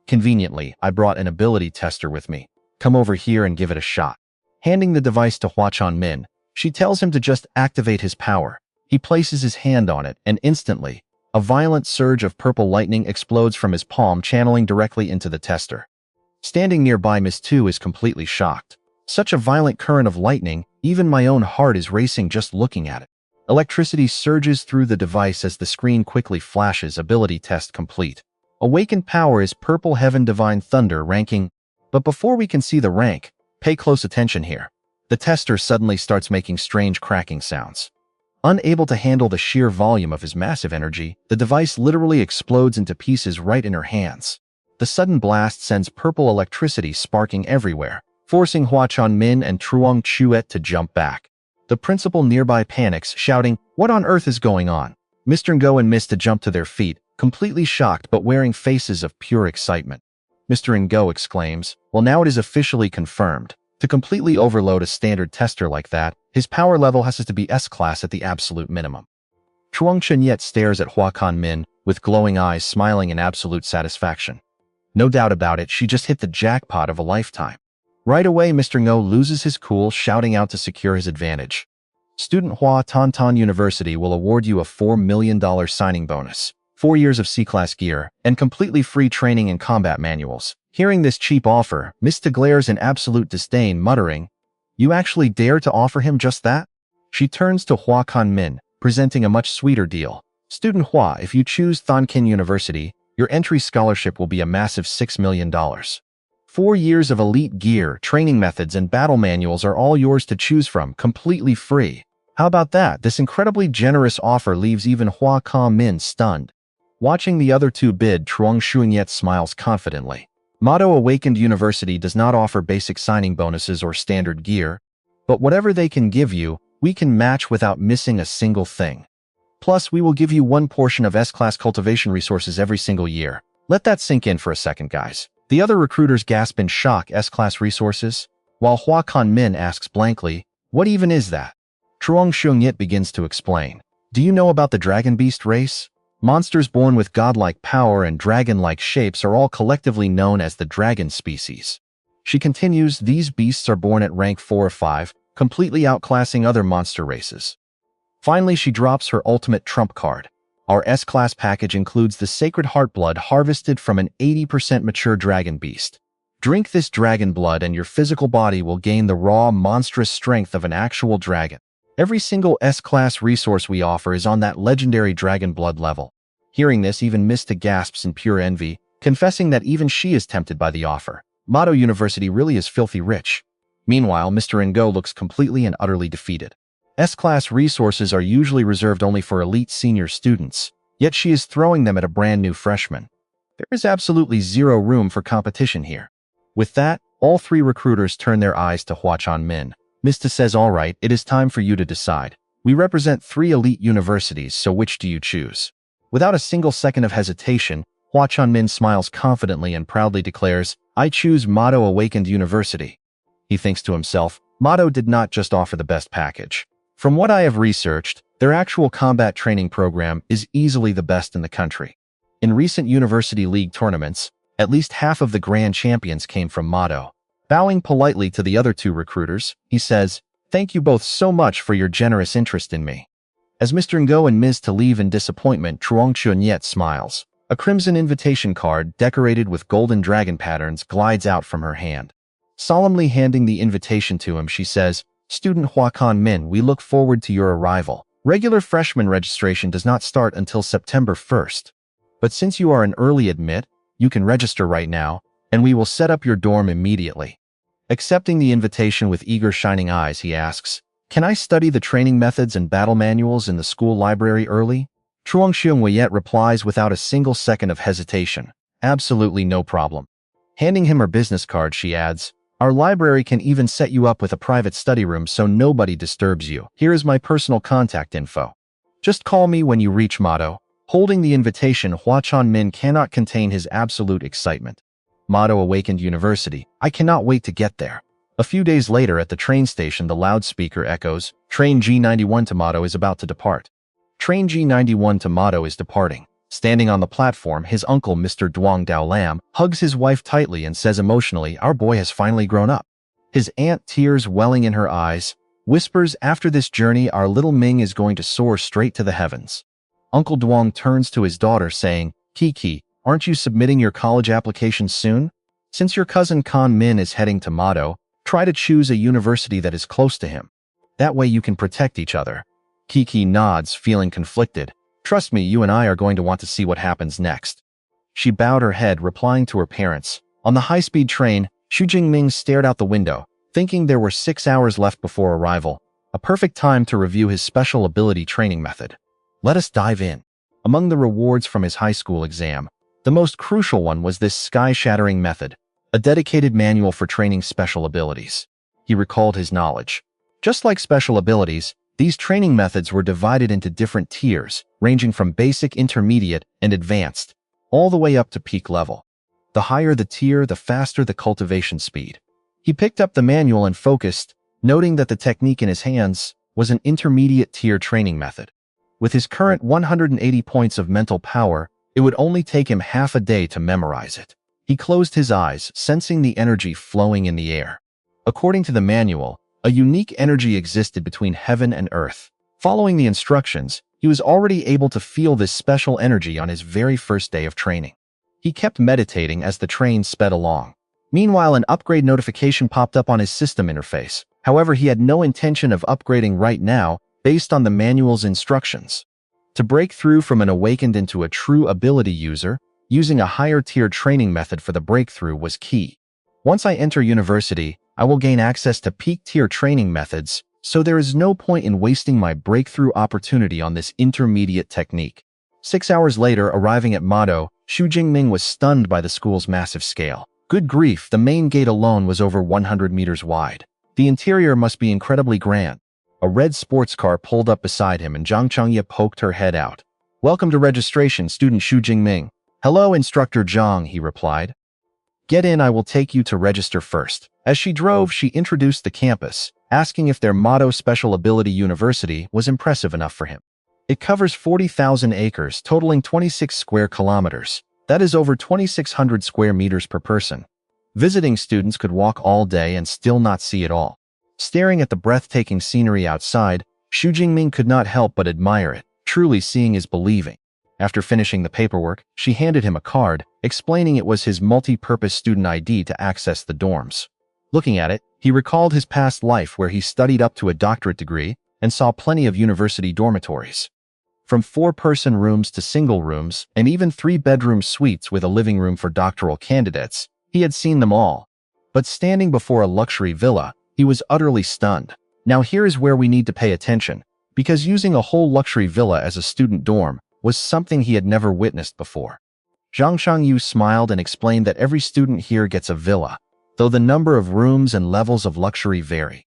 Conveniently, I brought an ability tester with me. Come over here and give it a shot. Handing the device to Hua Chonmin, she tells him to just activate his power. He places his hand on it, and instantly, a violent surge of purple lightning explodes from his palm, channeling directly into the tester. Standing nearby, Miss Tu is completely shocked. Such a violent current of lightning, even my own heart is racing just looking at it. Electricity surges through the device as the screen quickly flashes. Ability test complete. Awakened power is Purple Heaven Divine Thunder ranking. But before we can see the rank, pay close attention here. The tester suddenly starts making strange cracking sounds. Unable to handle the sheer volume of his massive energy, the device literally explodes into pieces right in her hands. The sudden blast sends purple electricity sparking everywhere, forcing Hua Chonmin and Truong Chuet to jump back. The principal nearby panics, shouting, "What on earth is going on?" Mr. Ngo and Miss to jump to their feet, completely shocked but wearing faces of pure excitement. Mr. Ngo exclaims, "Well, now it is officially confirmed. To completely overload a standard tester like that, his power level has to be S-class at the absolute minimum." Chuang Chenyet stares at Hua Kanmin, with glowing eyes smiling in absolute satisfaction. No doubt about it, she just hit the jackpot of a lifetime. Right away, Mr. Ngo loses his cool, shouting out to secure his advantage. Student Hua Tantan University will award you a $4 million signing bonus, 4 years of C-class gear, and completely free training and combat manuals. Hearing this cheap offer, Mista glares in absolute disdain, muttering, "You actually dare to offer him just that?" She turns to Hua Kanmin, presenting a much sweeter deal. Student Hua, if you choose Thonkin University, your entry scholarship will be a massive $6 million. 4 years of elite gear, training methods, and battle manuals are all yours to choose from, completely free. How about that? This incredibly generous offer leaves even Hua Ka-min stunned. Watching the other two bid, Truong Xuanyet smiles confidently. Mado Awakened University does not offer basic signing bonuses or standard gear, but whatever they can give you, we can match without missing a single thing. Plus, we will give you 1 portion of S-class cultivation resources every single year. Let that sink in for a second, guys. The other recruiters gasp in shock. S-class resources? While Hua Kan-min asks blankly, what even is that? Truong Xuanyet begins to explain. Do you know about the dragon beast race? Monsters born with godlike power and dragon-like shapes are all collectively known as the dragon species. She continues, these beasts are born at rank 4 or 5, completely outclassing other monster races. Finally, she drops her ultimate trump card. Our S-class package includes the sacred heart blood harvested from an 80% mature dragon beast. Drink this dragon blood and your physical body will gain the raw, monstrous strength of an actual dragon. Every single S-class resource we offer is on that legendary dragon blood level. Hearing this, even Mista gasps in pure envy, confessing that even she is tempted by the offer. Mado University really is filthy rich. Meanwhile, Mr. Ngo looks completely and utterly defeated. S-class resources are usually reserved only for elite senior students, yet she is throwing them at a brand new freshman. There is absolutely zero room for competition here. With that, all 3 recruiters turn their eyes to Hua Chonmin. Mista says, all right, it is time for you to decide. We represent 3 elite universities, so which do you choose? Without a single second of hesitation, Hua Chonmin smiles confidently and proudly declares, I choose Mado Awakened University. He thinks to himself, Mado did not just offer the best package. From what I have researched, their actual combat training program is easily the best in the country. In recent University League tournaments, at least half of the grand champions came from Mado. Bowing politely to the other 2 recruiters, he says, thank you both so much for your generous interest in me. As Mr. Ngo and Ms. to leave in disappointment, Truong Xuanyet smiles. A crimson invitation card decorated with golden dragon patterns glides out from her hand. Solemnly handing the invitation to him, she says, Student Hua Kan-min, we look forward to your arrival. Regular freshman registration does not start until September 1st. But since you are an early admit, you can register right now, and we will set up your dorm immediately. Accepting the invitation with eager shining eyes, he asks, can I study the training methods and battle manuals in the school library early? Truong Xuanyet replies without a single second of hesitation, absolutely no problem. Handing him her business card, she adds, our library can even set you up with a private study room so nobody disturbs you. Here is my personal contact info. Just call me when you reach Mado. Holding the invitation, Hua Chonmin cannot contain his absolute excitement. Mado Awakened University. I cannot wait to get there. A few days later at the train station, the loudspeaker echoes, Train G91 to Mado is about to depart. Train G91 to Mado is departing. Standing on the platform, his uncle, Mr. Duong Dao Lam, hugs his wife tightly and says emotionally, our boy has finally grown up. His aunt, tears welling in her eyes, whispers, after this journey, our little Ming is going to soar straight to the heavens. Uncle Duong turns to his daughter saying, Kiki, aren't you submitting your college application soon? Since your cousin Kan Min is heading to Mado, try to choose a university that is close to him. That way you can protect each other. Kiki nods, feeling conflicted. Trust me, you and I are going to want to see what happens next. She bowed her head, replying to her parents. On the high-speed train, Xu Jingming stared out the window, thinking there were 6 hours left before arrival, a perfect time to review his special ability training method. Let us dive in. Among the rewards from his high school exam, the most crucial one was this sky-shattering method, a dedicated manual for training special abilities. He recalled his knowledge. Just like special abilities, these training methods were divided into different tiers, ranging from basic, intermediate, and advanced, all the way up to peak level. The higher the tier, the faster the cultivation speed. He picked up the manual and focused, noting that the technique in his hands was an intermediate tier training method. With his current 180 points of mental power, it would only take him half a day to memorize it. He closed his eyes, sensing the energy flowing in the air. According to the manual, a unique energy existed between heaven and earth. Following the instructions, he was already able to feel this special energy on his very first day of training. He kept meditating as the train sped along. Meanwhile, an upgrade notification popped up on his system interface. However, he had no intention of upgrading right now based on the manual's instructions. To break through from an awakened into a true ability user, using a higher-tier training method for the breakthrough was key. Once I enter university, I will gain access to peak-tier training methods, so there is no point in wasting my breakthrough opportunity on this intermediate technique. 6 hours later, arriving at Mado, Xu Jingming was stunned by the school's massive scale. Good grief, the main gate alone was over 100 meters wide. The interior must be incredibly grand. A red sports car pulled up beside him and Zhang Changye poked her head out. "Welcome to registration, student Xu Jingming." "Hello, Instructor Zhang," he replied. "Get in, I will take you to register first." As she drove, she introduced the campus, asking if their Mado Special Ability University was impressive enough for him. It covers 40,000 acres, totaling 26 square kilometers. That is over 2,600 square meters per person. Visiting students could walk all day and still not see it all. Staring at the breathtaking scenery outside, Xu Jingming could not help but admire it. Truly, seeing is believing. After finishing the paperwork, she handed him a card, explaining it was his multi-purpose student ID to access the dorms. Looking at it, he recalled his past life where he studied up to a doctorate degree and saw plenty of university dormitories. From 4-person rooms to single rooms, and even 3-bedroom suites with a living room for doctoral candidates, he had seen them all. But standing before a luxury villa, he was utterly stunned. Now here is where we need to pay attention, because using a whole luxury villa as a student dorm was something he had never witnessed before. Zhang Shangyu smiled and explained that every student here gets a villa, though the number of rooms and levels of luxury vary.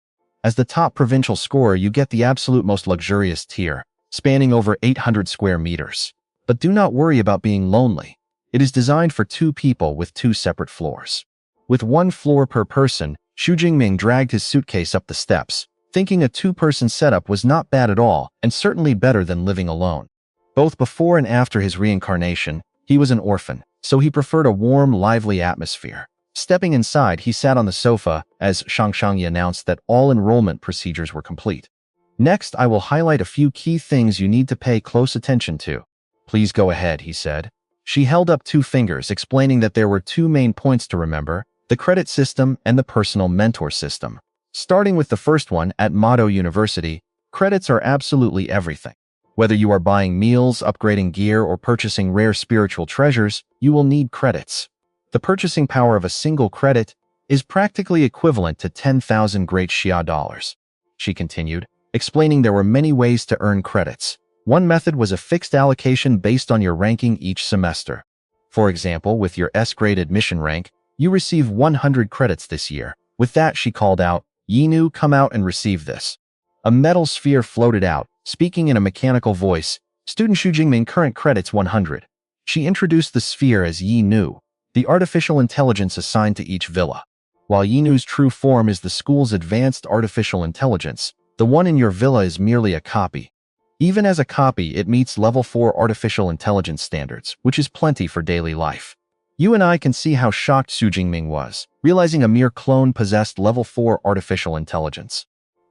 As the top provincial scorer, you get the absolute most luxurious tier, spanning over 800 square meters. But do not worry about being lonely. It is designed for 2 people with 2 separate floors. With 1 floor per person, Xu Jingming dragged his suitcase up the steps, thinking a 2-person setup was not bad at all and certainly better than living alone. Both before and after his reincarnation, he was an orphan, so he preferred a warm, lively atmosphere. Stepping inside, he sat on the sofa as Zhang Shangyi announced that all enrollment procedures were complete. "Next, I will highlight a few key things you need to pay close attention to." "Please go ahead," he said. She held up 2 fingers, explaining that there were 2 main points to remember: the credit system and the personal mentor system. Starting with the first one, at Mado University, credits are absolutely everything. Whether you are buying meals, upgrading gear, or purchasing rare spiritual treasures, you will need credits. The purchasing power of a single credit is practically equivalent to 10,000 great Xia dollars. She continued, explaining there were many ways to earn credits. One method was a fixed allocation based on your ranking each semester. For example, with your S-grade admission rank, you receive 100 credits this year. With that, she called out, "Yinu, come out and receive this." A metal sphere floated out, speaking in a mechanical voice, "Student Xu Jingming, current credits 100. She introduced the sphere as Yinu, the artificial intelligence assigned to each villa. While Yinu's true form is the school's advanced artificial intelligence, the one in your villa is merely a copy. Even as a copy, it meets level 4 artificial intelligence standards, which is plenty for daily life." You and I can see how shocked Xu Jingming was, realizing a mere clone possessed level 4 artificial intelligence.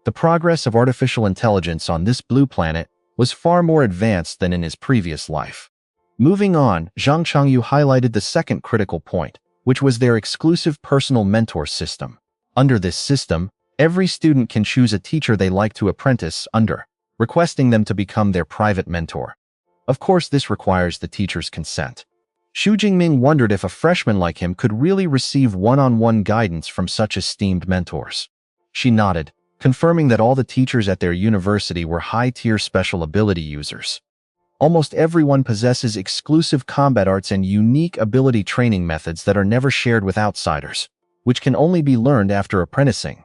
The progress of artificial intelligence on this blue planet was far more advanced than in his previous life. Moving on, Zhang Changyu highlighted the second critical point, which was their exclusive personal mentor system. Under this system, every student can choose a teacher they like to apprentice under, requesting them to become their private mentor. Of course, this requires the teacher's consent. Xu Jingming wondered if a freshman like him could really receive one-on-one guidance from such esteemed mentors. She nodded, confirming that all the teachers at their university were high-tier special ability users. Almost everyone possesses exclusive combat arts and unique ability training methods that are never shared with outsiders, which can only be learned after apprenticing.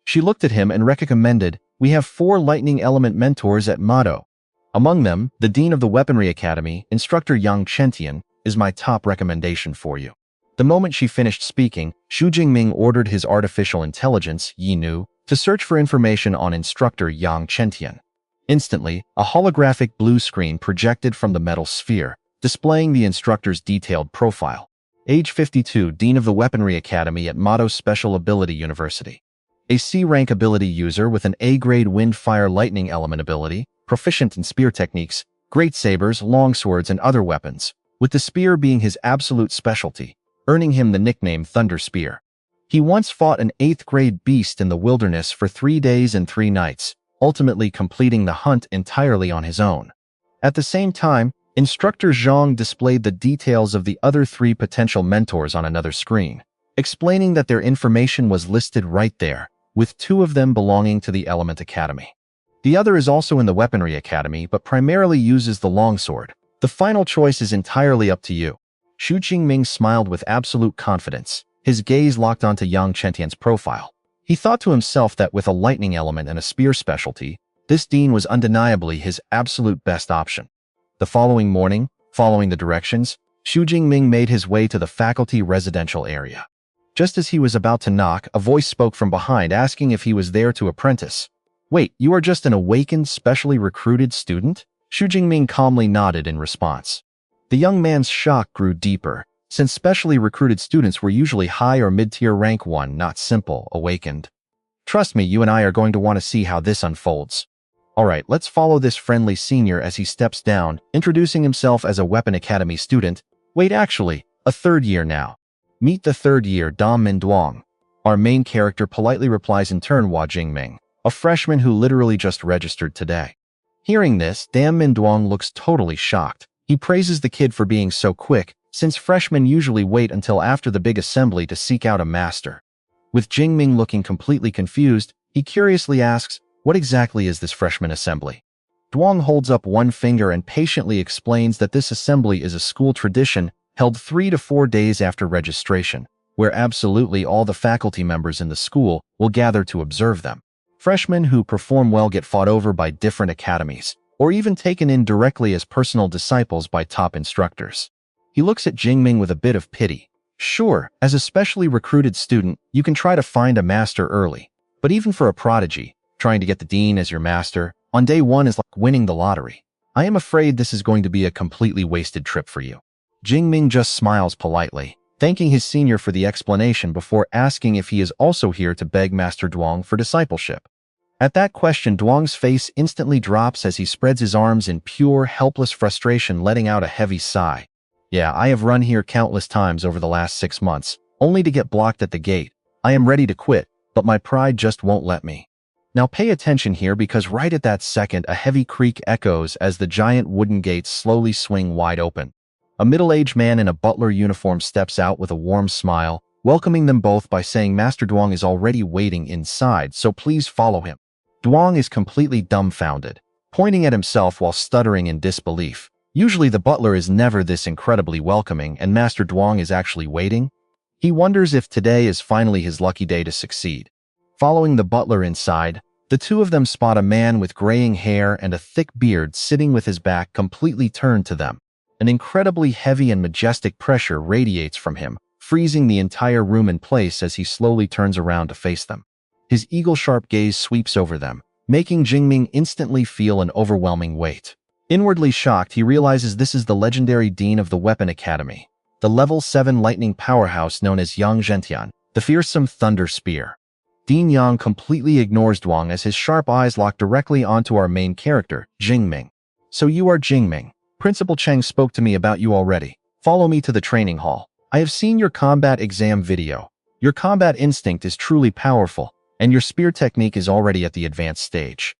She looked at him and recommended, "We have 4 lightning element mentors at Mado. Among them, the Dean of the Weaponry Academy, Instructor Yang Chentian, is my top recommendation for you." The moment she finished speaking, Xu Jingming ordered his artificial intelligence, Yinu, to search for information on Instructor Yang Chentian. Instantly, a holographic blue screen projected from the metal sphere, displaying the instructor's detailed profile. Age 52, Dean of the Weaponry Academy at Mado Special Ability University. a C-rank ability user with an A-grade wind fire lightning element ability, proficient in spear techniques, great sabers, longswords, and other weapons, with the spear being his absolute specialty, earning him the nickname Thunder Spear. He once fought an 8th-grade beast in the wilderness for 3 days and 3 nights, ultimately completing the hunt entirely on his own. At the same time, Instructor Zhang displayed the details of the other 3 potential mentors on another screen, explaining that their information was listed right there, with 2 of them belonging to the Element Academy. The other is also in the Weaponry Academy, but primarily uses the longsword. The final choice is entirely up to you. Xu Jingming smiled with absolute confidence, his gaze locked onto Yang Chentian's profile. He thought to himself that with a lightning element and a spear specialty, this dean was undeniably his absolute best option. The following morning, following the directions, Xu Jingming made his way to the faculty residential area. Just as he was about to knock, a voice spoke from behind asking if he was there to apprentice. "Wait, you are just an awakened, specially recruited student?" Xu Jingming calmly nodded in response. The young man's shock grew deeper, since specially recruited students were usually high or mid-tier rank 1, not simple, awakened. "Trust me, you and I are going to want to see how this unfolds. Alright, let's follow this friendly senior as he steps down, introducing himself as a Weapon Academy student. Wait, actually, a 3rd year now. Meet the 3rd year, Dam Min Duong." Our main character politely replies in turn, Hua Jingming, a freshman who literally just registered today. Hearing this, Dam Min Duong looks totally shocked. He praises the kid for being so quick, since freshmen usually wait until after the big assembly to seek out a master. With Jingming looking completely confused, he curiously asks, "What exactly is this freshman assembly?" Duong holds up one finger and patiently explains that this assembly is a school tradition held 3 to 4 days after registration, where absolutely all the faculty members in the school will gather to observe them. Freshmen who perform well get fought over by different academies, or even taken in directly as personal disciples by top instructors. He looks at Jingming with a bit of pity. Sure, as a specially recruited student, you can try to find a master early, but even for a prodigy, trying to get the dean as your master on day 1 is like winning the lottery. I am afraid this is going to be a completely wasted trip for you. Jingming just smiles politely, thanking his senior for the explanation before asking if he is also here to beg Master Duong for discipleship. At that question, Duong's face instantly drops as he spreads his arms in pure, helpless frustration, letting out a heavy sigh. "Yeah, I have run here countless times over the last 6 months, only to get blocked at the gate. I am ready to quit, but my pride just won't let me." Now pay attention here, because right at that second, a heavy creak echoes as the giant wooden gates slowly swing wide open. A middle-aged man in a butler uniform steps out with a warm smile, welcoming them both by saying Master Duong is already waiting inside, so please follow him. Duong is completely dumbfounded, pointing at himself while stuttering in disbelief. Usually the butler is never this incredibly welcoming, and Master Duong is actually waiting. He wonders if today is finally his lucky day to succeed. Following the butler inside, the 2 of them spot a man with graying hair and a thick beard sitting with his back completely turned to them. An incredibly heavy and majestic pressure radiates from him, freezing the entire room in place as he slowly turns around to face them. His eagle-sharp gaze sweeps over them, making Jingming instantly feel an overwhelming weight. Inwardly shocked, he realizes this is the legendary dean of the Weapon Academy, the level 7 lightning powerhouse known as Yang Zhentian, the fearsome Thunder Spear. Dean Yang completely ignores Duong as his sharp eyes lock directly onto our main character, Jingming. "So you are Jingming. Principal Cheng spoke to me about you already. Follow me to the training hall. I have seen your combat exam video. Your combat instinct is truly powerful, and your spear technique is already at the advanced stage.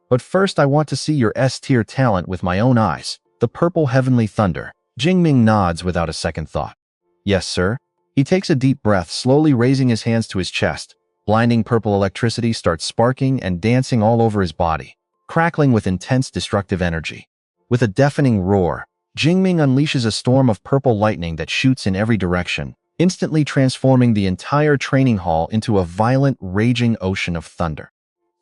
But first I want to see your S-tier talent with my own eyes, the purple heavenly thunder." Jingming nods without a second thought. "Yes, sir." He takes a deep breath, slowly raising his hands to his chest. Blinding purple electricity starts sparking and dancing all over his body, crackling with intense destructive energy. With a deafening roar, Jingming unleashes a storm of purple lightning that shoots in every direction, instantly transforming the entire training hall into a violent, raging ocean of thunder.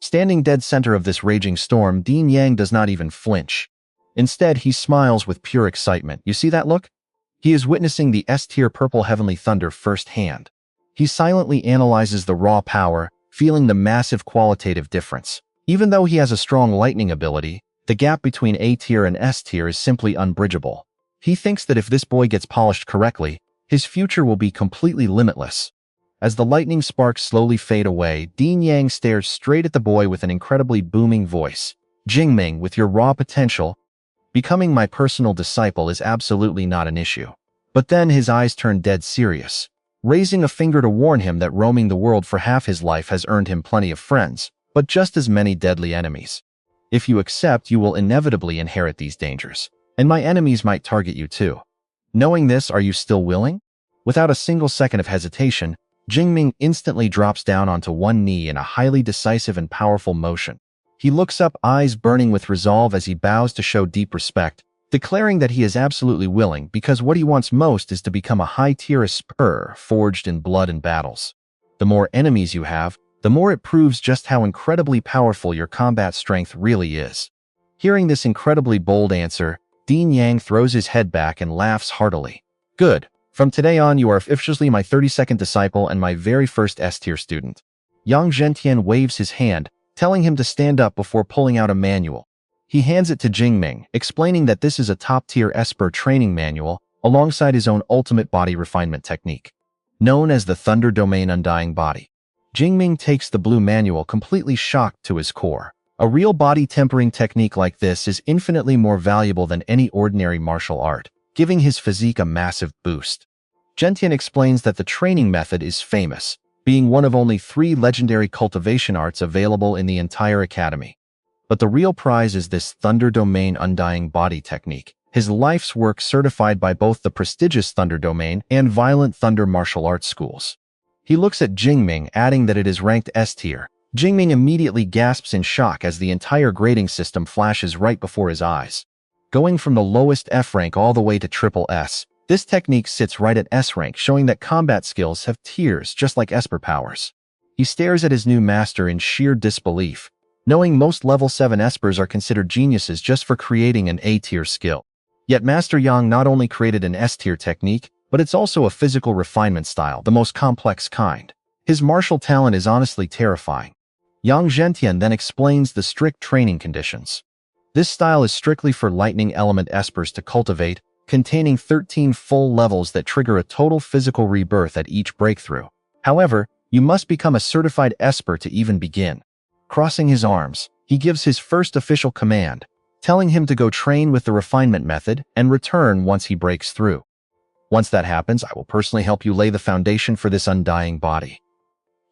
Standing dead center of this raging storm, Dean Yang does not even flinch. Instead, he smiles with pure excitement. You see that look? He is witnessing the S-tier purple heavenly thunder firsthand. He silently analyzes the raw power, feeling the massive qualitative difference. Even though he has a strong lightning ability, the gap between A-tier and S-tier is simply unbridgeable. He thinks that if this boy gets polished correctly, his future will be completely limitless. As the lightning sparks slowly fade away, Dean Yang stares straight at the boy with an incredibly booming voice. Jingming, with your raw potential, becoming my personal disciple is absolutely not an issue. But then his eyes turn dead serious, raising a finger to warn him that roaming the world for half his life has earned him plenty of friends, but just as many deadly enemies. If you accept, you will inevitably inherit these dangers, and my enemies might target you too. Knowing this, are you still willing? Without a single second of hesitation, Jingming instantly drops down onto one knee in a highly decisive and powerful motion. He looks up, eyes burning with resolve as he bows to show deep respect, declaring that he is absolutely willing because what he wants most is to become a high-tier esper forged in blood and battles. The more enemies you have, the more it proves just how incredibly powerful your combat strength really is. Hearing this incredibly bold answer, Dean Yang throws his head back and laughs heartily. Good. From today on, you are officially my 32nd disciple and my very first S-tier student. Yang Zhentian waves his hand, telling him to stand up before pulling out a manual. He hands it to Jingming, explaining that this is a top-tier Esper training manual, alongside his own ultimate body refinement technique, known as the Thunder Domain Undying Body. Jingming takes the blue manual completely shocked to his core. A real body tempering technique like this is infinitely more valuable than any ordinary martial art, giving his physique a massive boost. Gentian explains that the training method is famous, being one of only 3 legendary cultivation arts available in the entire academy. But the real prize is this Thunder Domain Undying Body technique, his life's work certified by both the prestigious Thunder Domain and Violent Thunder martial arts schools. He looks at Jingming, adding that it is ranked S-tier. Jingming immediately gasps in shock as the entire grading system flashes right before his eyes. Going from the lowest F rank all the way to triple S, this technique sits right at S rank, showing that combat skills have tiers just like Esper powers. He stares at his new master in sheer disbelief, knowing most level 7 Espers are considered geniuses just for creating an A-tier skill. Yet Master Yang not only created an S-tier technique, but it's also a physical refinement style, the most complex kind. His martial talent is honestly terrifying. Yang Zhentian then explains the strict training conditions. This style is strictly for lightning element Espers to cultivate, containing 13 full levels that trigger a total physical rebirth at each breakthrough. However, you must become a certified Esper to even begin. Crossing his arms, he gives his first official command, telling him to go train with the refinement method and return once he breaks through. Once that happens, I will personally help you lay the foundation for this undying body.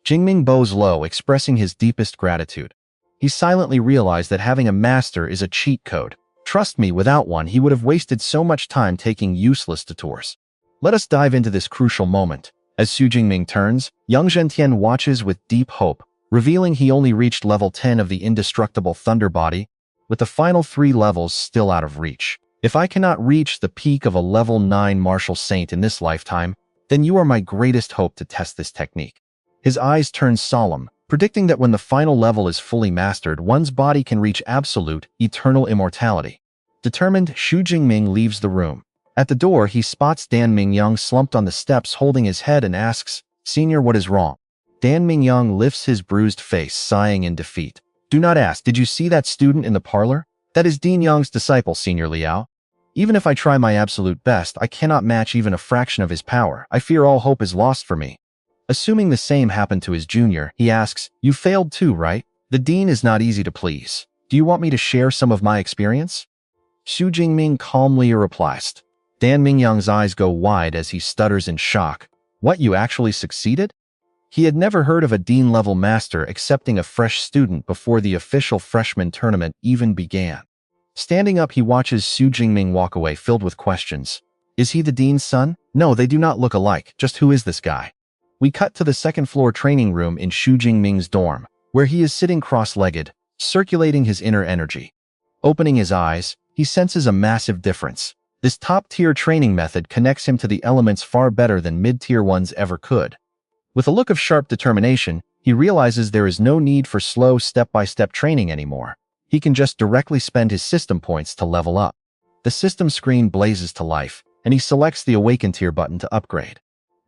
Jingming bows low, expressing his deepest gratitude. He silently realized that having a master is a cheat code. Trust me, without one, he would have wasted so much time taking useless detours. Let us dive into this crucial moment. As Su Jingming turns, Yang Zhentian watches with deep hope, revealing he only reached level 10 of the indestructible Thunder Body, with the final 3 levels still out of reach. If I cannot reach the peak of a level 9 martial saint in this lifetime, then you are my greatest hope to test this technique. His eyes turn solemn, predicting that when the final level is fully mastered, one's body can reach absolute, eternal immortality. Determined, Su Jingming leaves the room. At the door, he spots Dan Mingyang slumped on the steps holding his head and asks, "Senior, what is wrong?" Dan Mingyang lifts his bruised face, sighing in defeat. "Do not ask. Did you see that student in the parlor? That is Dean Yang's disciple, Senior Liao. Even if I try my absolute best, I cannot match even a fraction of his power. I fear all hope is lost for me." Assuming the same happened to his junior, he asks, "You failed too, right? The dean is not easy to please. Do you want me to share some of my experience?" Su Jingming calmly replies. Dan Mingyang's eyes go wide as he stutters in shock. "What, you actually succeeded?" He had never heard of a dean-level master accepting a fresh student before the official freshman tournament even began. Standing up, he watches Su Jingming walk away, filled with questions. Is he the dean's son? No, they do not look alike. Just who is this guy? We cut to the second-floor training room in Su Jingming's dorm, where he is sitting cross-legged, circulating his inner energy. Opening his eyes, he senses a massive difference. This top-tier training method connects him to the elements far better than mid-tier ones ever could. With a look of sharp determination, he realizes there is no need for slow step-by-step training anymore. He can just directly spend his system points to level up. The system screen blazes to life, and he selects the Awakened tier button to upgrade.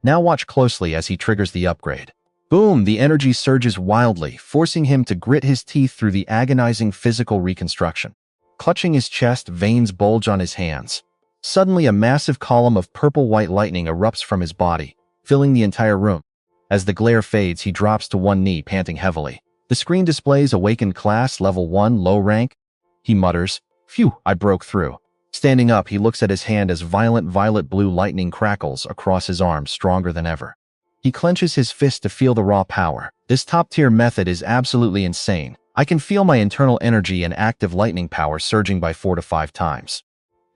Now watch closely as he triggers the upgrade. Boom! The energy surges wildly, forcing him to grit his teeth through the agonizing physical reconstruction. Clutching his chest, veins bulge on his hands. Suddenly, a massive column of purple-white lightning erupts from his body, filling the entire room. As the glare fades, he drops to one knee, panting heavily. The screen displays Awakened Class, Level 1, Low Rank. He mutters, "Phew, I broke through." Standing up, he looks at his hand as violent violet-blue lightning crackles across his arm, stronger than ever. He clenches his fist to feel the raw power. This top-tier method is absolutely insane. I can feel my internal energy and active lightning power surging by 4 to 5 times.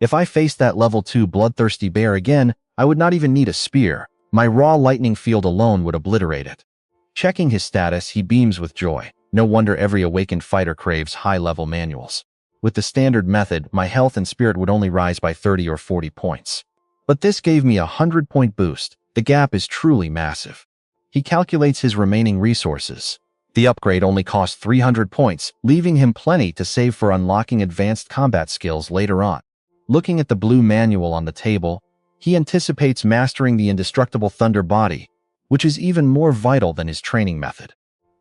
If I faced that level 2 bloodthirsty bear again, I would not even need a spear. My raw lightning field alone would obliterate it. Checking his status, he beams with joy. No wonder every awakened fighter craves high-level manuals. With the standard method, my health and spirit would only rise by 30 or 40 points. But this gave me a 100-point boost. The gap is truly massive. He calculates his remaining resources. The upgrade only cost 300 points, leaving him plenty to save for unlocking advanced combat skills later on. Looking at the blue manual on the table, he anticipates mastering the indestructible thunder body, which is even more vital than his training method.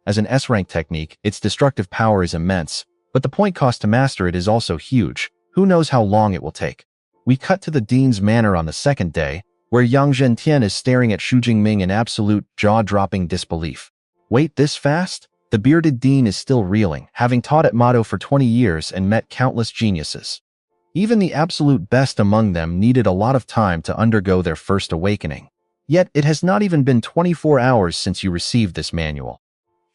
As an S-rank technique, its destructive power is immense, but the point cost to master it is also huge. Who knows how long it will take? We cut to the Dean's Manor on the second day, where Yang Zhentian is staring at Xu Jingming in absolute, jaw-dropping disbelief. Wait, this fast? The bearded dean is still reeling, having taught at Mado for 20 years and met countless geniuses. Even the absolute best among them needed a lot of time to undergo their first awakening. Yet it has not even been 24 hours since you received this manual.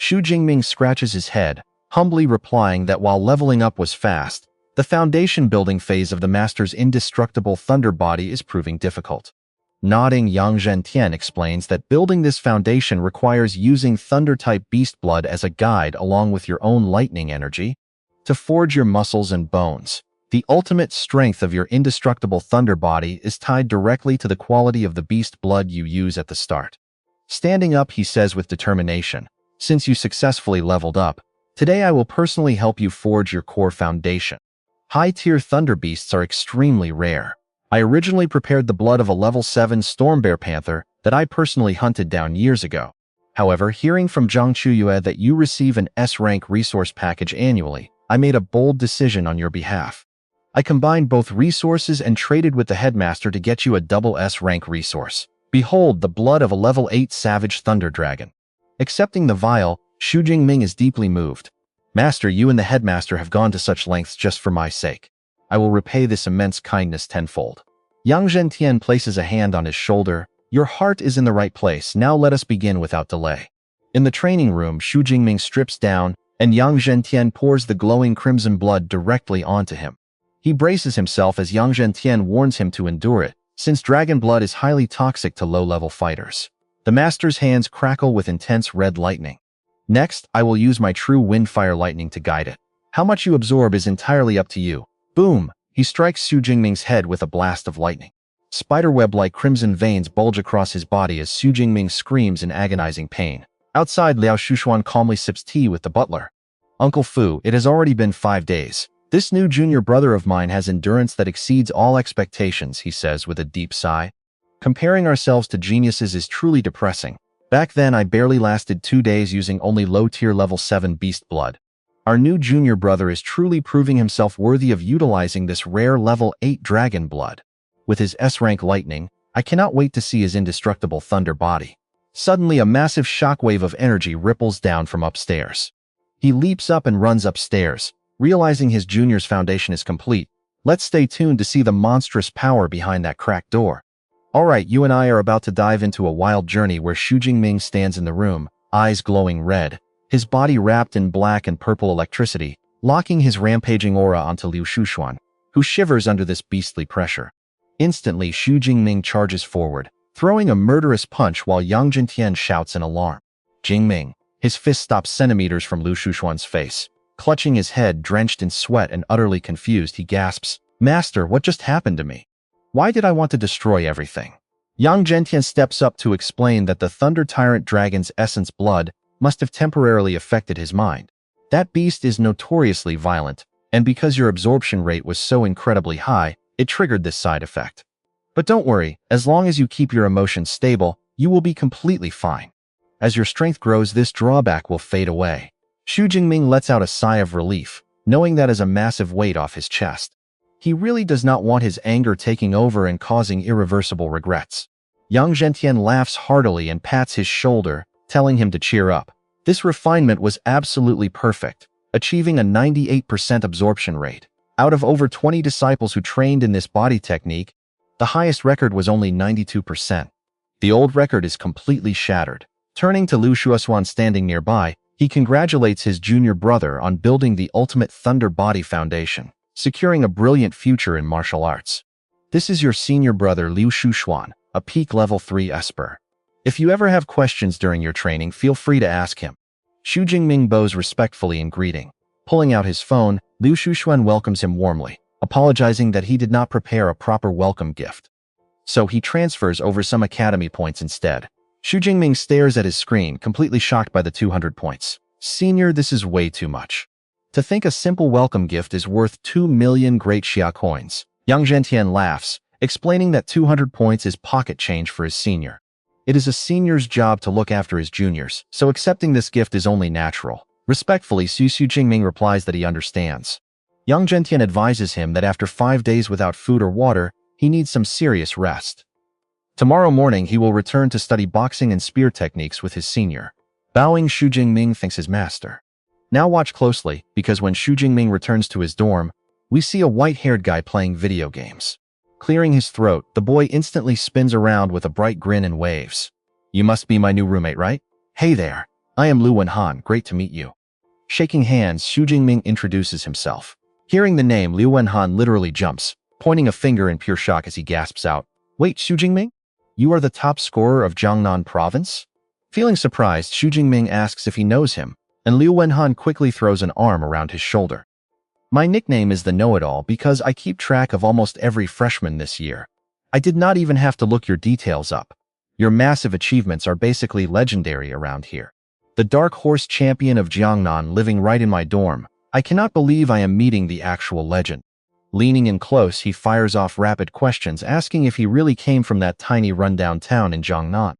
Xu Jingming scratches his head, humbly replying that while leveling up was fast, the foundation building phase of the master's indestructible thunder body is proving difficult. Nodding, Yang Zhentian explains that building this foundation requires using thunder-type beast blood as a guide along with your own lightning energy to forge your muscles and bones. The ultimate strength of your indestructible thunder body is tied directly to the quality of the beast blood you use at the start. Standing up, he says with determination, "Since you successfully leveled up, today I will personally help you forge your core foundation." High-tier thunder beasts are extremely rare. I originally prepared the blood of a level 7 storm bear panther that I personally hunted down years ago. However, hearing from Zhang Chuyue that you receive an S-rank resource package annually, I made a bold decision on your behalf. I combined both resources and traded with the headmaster to get you a double S-rank resource. Behold, the blood of a level 8 savage thunder dragon. Accepting the vial, Xu Jingming is deeply moved. "Master, you and the headmaster have gone to such lengths just for my sake. I will repay this immense kindness tenfold." Yang Zhentian places a hand on his shoulder. "Your heart is in the right place. Now let us begin without delay." In the training room, Xu Jingming strips down, and Yang Zhentian pours the glowing crimson blood directly onto him. He braces himself as Yang Zhentian warns him to endure it, since dragon blood is highly toxic to low-level fighters. The master's hands crackle with intense red lightning. "Next, I will use my true wind-fire lightning to guide it. How much you absorb is entirely up to you." Boom! He strikes Xu Jingming's head with a blast of lightning. Spiderweb-like crimson veins bulge across his body as Xu Jingming screams in agonizing pain. Outside, Liao Shushuan calmly sips tea with the butler. "Uncle Fu, it has already been 5 days. This new junior brother of mine has endurance that exceeds all expectations," he says with a deep sigh. "Comparing ourselves to geniuses is truly depressing. Back then, I barely lasted 2 days using only low-tier level 7 beast blood. Our new junior brother is truly proving himself worthy of utilizing this rare level 8 dragon blood. With his S-rank lightning, I cannot wait to see his indestructible thunder body." Suddenly, a massive shockwave of energy ripples down from upstairs. He leaps up and runs upstairs, realizing his junior's foundation is complete. Let's stay tuned to see the monstrous power behind that cracked door. Alright, you and I are about to dive into a wild journey where Xu Jingming stands in the room, eyes glowing red, his body wrapped in black and purple electricity, locking his rampaging aura onto Liu Shushuan, who shivers under this beastly pressure. Instantly, Xu Jingming charges forward, throwing a murderous punch while Yang Zhentian shouts in alarm. Jingming, his fist stops centimeters from Liu Shushuan's face. Clutching his head, drenched in sweat and utterly confused, he gasps, "Master, what just happened to me? Why did I want to destroy everything?" Yang Zhentian steps up to explain that the Thunder Tyrant Dragon's essence blood must have temporarily affected his mind. That beast is notoriously violent, and because your absorption rate was so incredibly high, it triggered this side effect. But don't worry, as long as you keep your emotions stable, you will be completely fine. As your strength grows, this drawback will fade away. Xu Jingming lets out a sigh of relief, knowing that is a massive weight off his chest. He really does not want his anger taking over and causing irreversible regrets. Yang Zhentian laughs heartily and pats his shoulder, telling him to cheer up. This refinement was absolutely perfect, achieving a 98% absorption rate. Out of over 20 disciples who trained in this body technique, the highest record was only 92%. The old record is completely shattered. Turning to Liu Shuosuan standing nearby, he congratulates his junior brother on building the ultimate thunder body foundation, securing a brilliant future in martial arts. This is your senior brother Liu Shuosuan, a peak level 3 esper. If you ever have questions during your training, feel free to ask him. Xu Jingming bows respectfully in greeting. Pulling out his phone, Liu Shuosuan welcomes him warmly, apologizing that he did not prepare a proper welcome gift. So he transfers over some academy points instead. Xu Jingming stares at his screen, completely shocked by the 200 points. Senior, this is way too much. To think a simple welcome gift is worth 2 million great Xia coins. Yang Zhentian laughs, explaining that 200 points is pocket change for his senior. It is a senior's job to look after his juniors, so accepting this gift is only natural. Respectfully, Xu Jingming replies that he understands. Yang Zhentian advises him that after 5 days without food or water, he needs some serious rest. Tomorrow morning, he will return to study boxing and spear techniques with his senior. Bowing, Xu Jingming thanks his master. Now watch closely, because when Xu Jingming returns to his dorm, we see a white-haired guy playing video games. Clearing his throat, the boy instantly spins around with a bright grin and waves. You must be my new roommate, right? Hey there, I am Liu Wenhan, great to meet you. Shaking hands, Xu Jingming introduces himself. Hearing the name, Liu Wenhan literally jumps, pointing a finger in pure shock as he gasps out, Wait, Xu Jingming? You are the top scorer of Jiangnan province? Feeling surprised, Xu Jingming asks if he knows him, and Liu Wenhan quickly throws an arm around his shoulder. My nickname is the know-it-all because I keep track of almost every freshman this year. I did not even have to look your details up. Your massive achievements are basically legendary around here. The Dark Horse champion of Jiangnan living right in my dorm. I cannot believe I am meeting the actual legend. Leaning in close, he fires off rapid questions asking if he really came from that tiny rundown town in Jiangnan.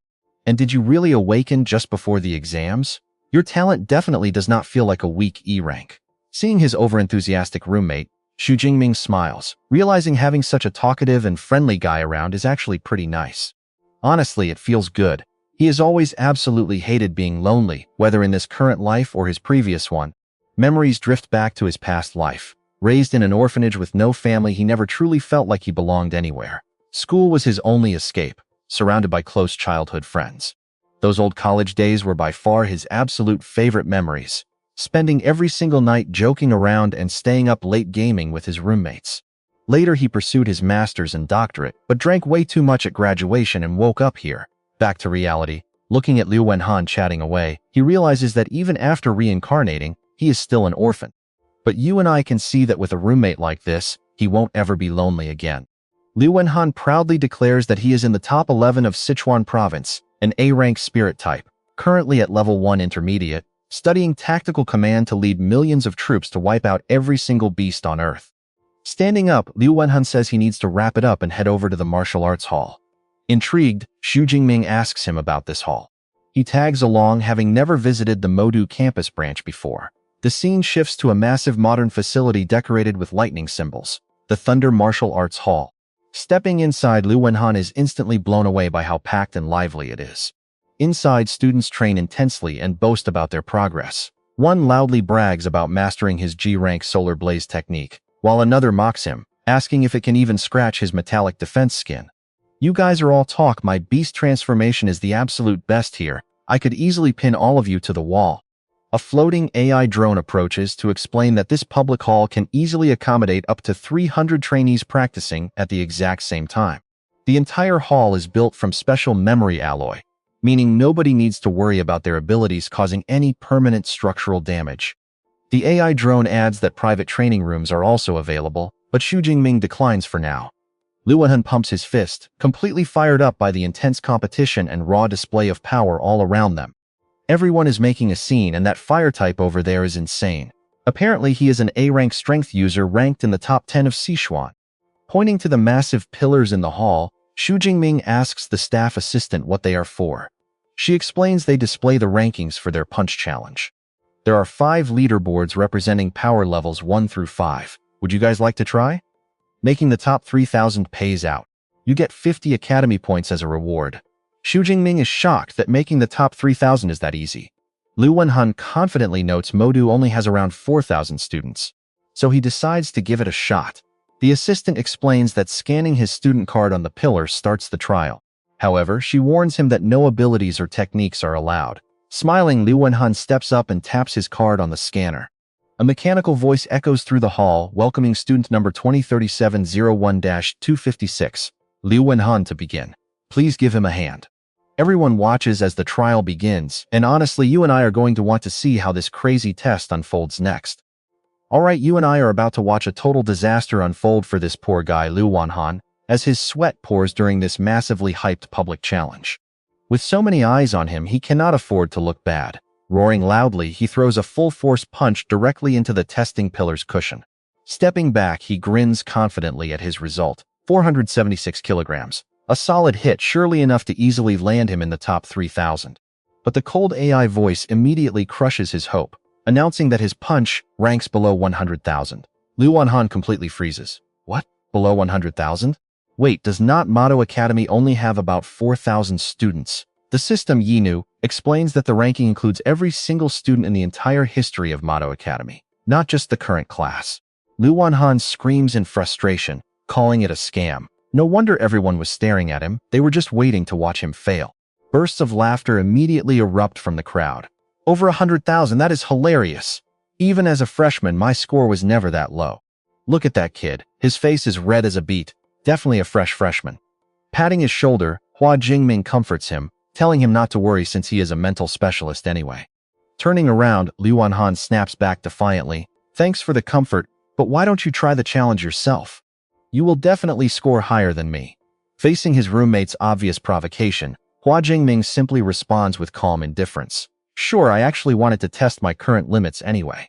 And did you really awaken just before the exams? Your talent definitely does not feel like a weak E rank. Seeing his overenthusiastic roommate, Xu Jingming smiles, realizing having such a talkative and friendly guy around is actually pretty nice. Honestly, it feels good. He has always absolutely hated being lonely, whether in this current life or his previous one. Memories drift back to his past life. Raised in an orphanage with no family, he never truly felt like he belonged anywhere. School was his only escape, surrounded by close childhood friends. Those old college days were by far his absolute favorite memories, spending every single night joking around and staying up late gaming with his roommates. Later, he pursued his master's and doctorate, but drank way too much at graduation and woke up here. Back to reality, looking at Liu Wenhan chatting away, he realizes that even after reincarnating, he is still an orphan. But you and I can see that with a roommate like this, he won't ever be lonely again. Liu Wenhan proudly declares that he is in the top 11 of Sichuan province, an A-rank spirit type, currently at level 1 intermediate, studying tactical command to lead millions of troops to wipe out every single beast on Earth. Standing up, Liu Wenhan says he needs to wrap it up and head over to the martial arts hall. Intrigued, Xu Jingming asks him about this hall. He tags along, having never visited the Mado campus branch before. The scene shifts to a massive modern facility decorated with lightning symbols, the Thunder Martial Arts Hall. Stepping inside, Liu Wenhan is instantly blown away by how packed and lively it is. Inside, students train intensely and boast about their progress. One loudly brags about mastering his G-rank solar blaze technique, while another mocks him, asking if it can even scratch his metallic defense skin. You guys are all talk, my beast transformation is the absolute best here. I could easily pin all of you to the wall. A floating AI drone approaches to explain that this public hall can easily accommodate up to 300 trainees practicing at the exact same time. The entire hall is built from special memory alloy, meaning nobody needs to worry about their abilities causing any permanent structural damage. The AI drone adds that private training rooms are also available, but Xu Jingming declines for now. Liu Wenhan pumps his fist, completely fired up by the intense competition and raw display of power all around them. Everyone is making a scene, and that fire type over there is insane. Apparently, he is an A-rank strength user ranked in the top 10 of Sichuan. Pointing to the massive pillars in the hall, Xu Jingming asks the staff assistant what they are for. She explains they display the rankings for their punch challenge. There are 5 leaderboards representing power levels 1 through 5. Would you guys like to try? Making the top 3,000 pays out. You get 50 academy points as a reward. Xu Jingming is shocked that making the top 3,000 is that easy. Lu Wenhan confidently notes Mado only has around 4,000 students, so he decides to give it a shot. The assistant explains that scanning his student card on the pillar starts the trial. However, she warns him that no abilities or techniques are allowed. Smiling, Lu Wenhan steps up and taps his card on the scanner. A mechanical voice echoes through the hall, welcoming student number 2037-01-256, Lu Wenhan, to begin. Please give him a hand. Everyone watches as the trial begins, and honestly, you and I are going to want to see how this crazy test unfolds next. Alright, you and I are about to watch a total disaster unfold for this poor guy Lu Wenhan, as his sweat pours during this massively hyped public challenge. With so many eyes on him, he cannot afford to look bad. Roaring loudly, he throws a full-force punch directly into the testing pillar's cushion. Stepping back, he grins confidently at his result, 476 kilograms. A solid hit, surely enough to easily land him in the top 3,000. But the cold AI voice immediately crushes his hope, announcing that his punch ranks below 100,000. Lu Wenhan completely freezes. What? Below 100,000? Wait, does not Mado Academy only have about 4,000 students? The system, Yinu, explains that the ranking includes every single student in the entire history of Mado Academy, not just the current class. Lu Wenhan screams in frustration, calling it a scam. No wonder everyone was staring at him, they were just waiting to watch him fail. Bursts of laughter immediately erupt from the crowd. Over 100,000, that is hilarious. Even as a freshman, my score was never that low. Look at that kid, his face is red as a beet, definitely a fresh freshman. Patting his shoulder, Hua Jingming comforts him, telling him not to worry since he is a mental specialist anyway. Turning around, Lu Wenhan snaps back defiantly, thanks for the comfort, but why don't you try the challenge yourself? You will definitely score higher than me. Facing his roommate's obvious provocation, Hua Jingming simply responds with calm indifference. Sure, I actually wanted to test my current limits anyway.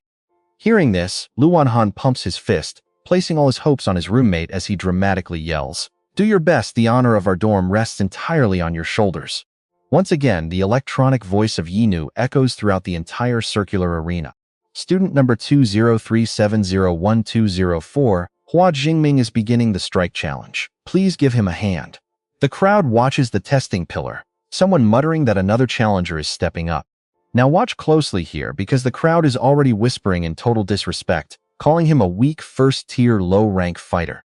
Hearing this, Lu Wenhan pumps his fist, placing all his hopes on his roommate as he dramatically yells, "Do your best, the honor of our dorm rests entirely on your shoulders." Once again, the electronic voice of Yinu echoes throughout the entire circular arena. Student number 203701204, Hua Jingming is beginning the strike challenge. Please give him a hand. The crowd watches the testing pillar, someone muttering that another challenger is stepping up. Now watch closely here because the crowd is already whispering in total disrespect, calling him a weak first-tier low-rank fighter.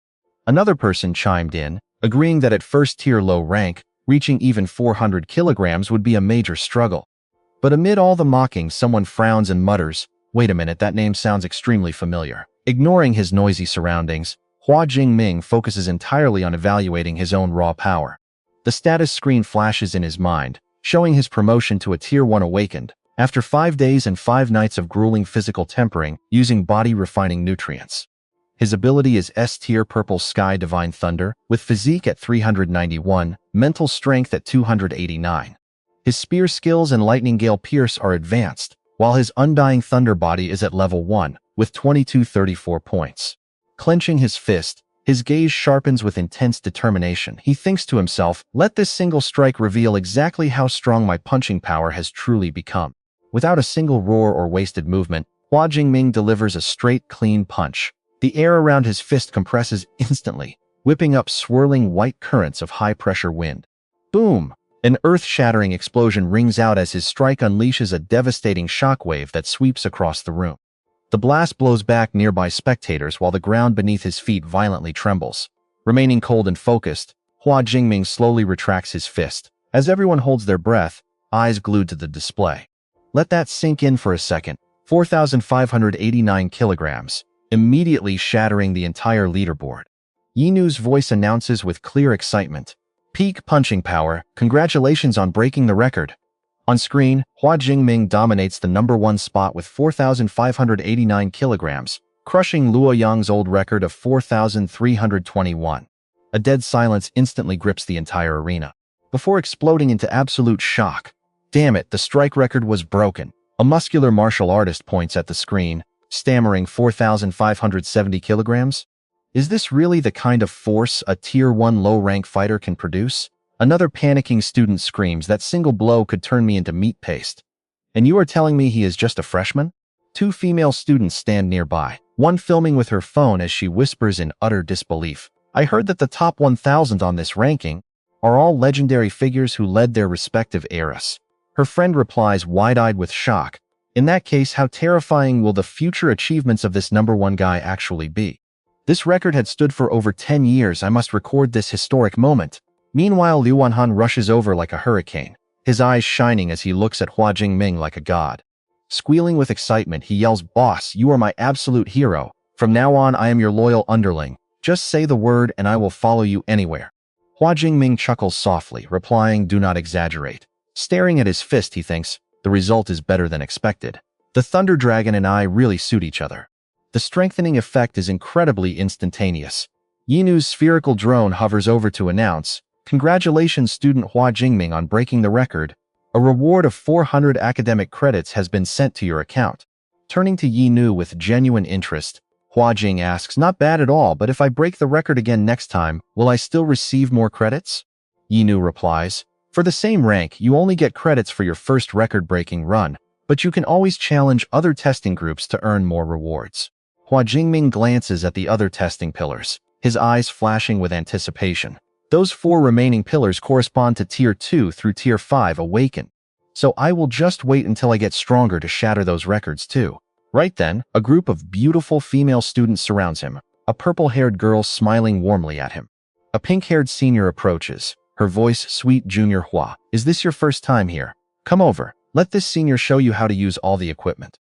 Another person chimed in, agreeing that at first-tier low rank, reaching even 400 kilograms would be a major struggle. But amid all the mocking, someone frowns and mutters, "Wait a minute, that name sounds extremely familiar." Ignoring his noisy surroundings, Hua Jingming focuses entirely on evaluating his own raw power. The status screen flashes in his mind, showing his promotion to a Tier 1 Awakened, after 5 days and 5 nights of grueling physical tempering using body-refining nutrients. His ability is S-Tier Purple Sky Divine Thunder, with physique at 391, mental strength at 289. His spear skills and Lightning Gale Pierce are advanced, while his Undying Thunder body is at level 1, with 2234 points. Clenching his fist, his gaze sharpens with intense determination. He thinks to himself, let this single strike reveal exactly how strong my punching power has truly become. Without a single roar or wasted movement, Hua Jingming delivers a straight, clean punch. The air around his fist compresses instantly, whipping up swirling white currents of high-pressure wind. Boom! An earth-shattering explosion rings out as his strike unleashes a devastating shockwave that sweeps across the room. The blast blows back nearby spectators while the ground beneath his feet violently trembles. Remaining cold and focused, Hua Jingming slowly retracts his fist, as everyone holds their breath, eyes glued to the display. Let that sink in for a second. 4,589 kilograms, immediately shattering the entire leaderboard. Yinu's voice announces with clear excitement, "Peak punching power, congratulations on breaking the record." On screen, Hua Jingming dominates the #1 spot with 4,589 kilograms, crushing Luo Yang's old record of 4,321. A dead silence instantly grips the entire arena, before exploding into absolute shock. Damn it, the strike record was broken. A muscular martial artist points at the screen, stammering 4,570 kilograms? Is this really the kind of force a Tier 1 low-rank fighter can produce? Another panicking student screams, that single blow could turn me into meat paste. And you are telling me he is just a freshman? 2 female students stand nearby, one filming with her phone as she whispers in utter disbelief. I heard that the top 1,000 on this ranking are all legendary figures who led their respective eras. Her friend replies, wide-eyed with shock. In that case, how terrifying will the future achievements of this number one guy actually be? This record had stood for over 10 years. I must record this historic moment. Meanwhile, Liu Wanhan rushes over like a hurricane, his eyes shining as he looks at Hua Jingming like a god. Squealing with excitement, he yells, "Boss, you are my absolute hero. From now on, I am your loyal underling. Just say the word and I will follow you anywhere." Hua Jingming chuckles softly, replying, "Do not exaggerate." Staring at his fist, he thinks, the result is better than expected. The Thunder Dragon and I really suit each other. The strengthening effect is incredibly instantaneous. Yinu's spherical drone hovers over to announce, "Congratulations, student Hua Jingming, on breaking the record. A reward of 400 academic credits has been sent to your account." Turning to Yinu with genuine interest, Hua Jing asks, "Not bad at all, but if I break the record again next time, will I still receive more credits?" Yinu replies, "For the same rank, you only get credits for your first record-breaking run, but you can always challenge other testing groups to earn more rewards." Hua Jingming glances at the other testing pillars, his eyes flashing with anticipation. Those 4 remaining pillars correspond to Tier 2 through Tier 5 Awakened. So I will just wait until I get stronger to shatter those records too. Right then, a group of beautiful female students surrounds him, a purple-haired girl smiling warmly at him. A pink-haired senior approaches, her voice sweet. "Junior Hua, is this your first time here? Come over, let this senior show you how to use all the equipment."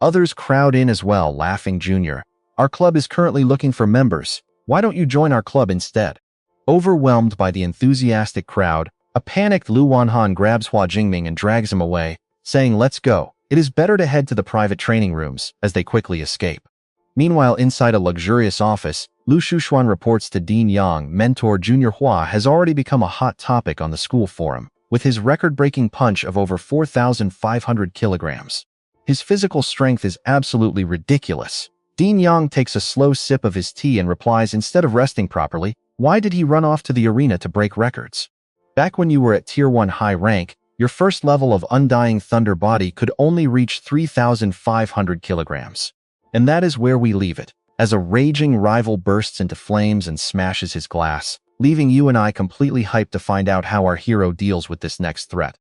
Others crowd in as well, laughing. "Junior, our club is currently looking for members. Why don't you join our club instead?" Overwhelmed by the enthusiastic crowd, a panicked Liu Wanhan grabs Hua Jingming and drags him away, saying, "Let's go. It is better to head to the private training rooms," as they quickly escape. Meanwhile, inside a luxurious office, Lu Shushuan reports to Dean Yang, "Mentor Junior Hua has already become a hot topic on the school forum, with his record-breaking punch of over 4,500 kilograms. His physical strength is absolutely ridiculous." Dean Yang takes a slow sip of his tea and replies, "Instead of resting properly, why did he run off to the arena to break records? Back when you were at Tier 1 high rank, your first level of Undying Thunder body could only reach 3,500 kilograms. And that is where we leave it, as a raging rival bursts into flames and smashes his glass, leaving you and I completely hyped to find out how our hero deals with this next threat."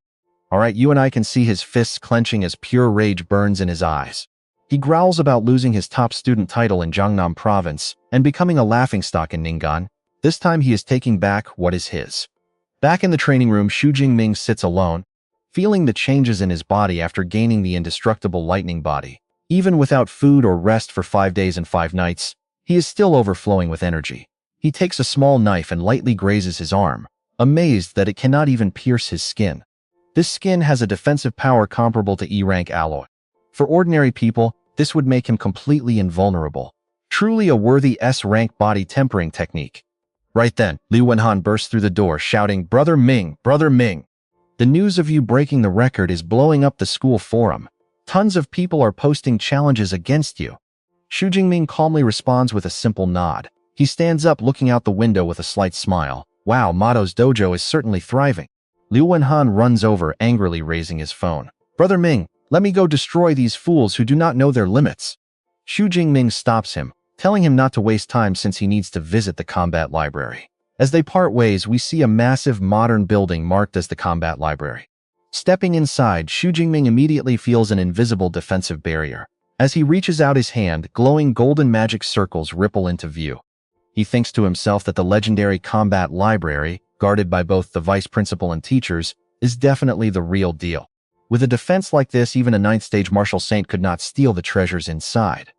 Alright, you and I can see his fists clenching as pure rage burns in his eyes. He growls about losing his top student title in Jiangnam province and becoming a laughingstock in Ning'an. This time he is taking back what is his. Back in the training room, Xu Jingming sits alone, feeling the changes in his body after gaining the indestructible lightning body. Even without food or rest for 5 days and 5 nights, he is still overflowing with energy. He takes a small knife and lightly grazes his arm, amazed that it cannot even pierce his skin. This skin has a defensive power comparable to E-rank alloy. For ordinary people, this would make him completely invulnerable. Truly a worthy S-rank body tempering technique. Right then, Liu Wenhan bursts through the door, shouting, "Brother Ming, Brother Ming! The news of you breaking the record is blowing up the school forum. Tons of people are posting challenges against you." Xu Jingming calmly responds with a simple nod. He stands up, looking out the window with a slight smile. "Wow, Mado's dojo is certainly thriving." Liu Wenhan runs over, angrily raising his phone. "Brother Ming, let me go destroy these fools who do not know their limits." Xu Jingming stops him, telling him not to waste time since he needs to visit the combat library. As they part ways, we see a massive modern building marked as the combat library. Stepping inside, Xu Jingming immediately feels an invisible defensive barrier. As he reaches out his hand, glowing golden magic circles ripple into view. He thinks to himself that the legendary combat library, guarded by both the vice principal and teachers, is definitely the real deal. With a defense like this, even a 9th stage martial saint could not steal the treasures inside.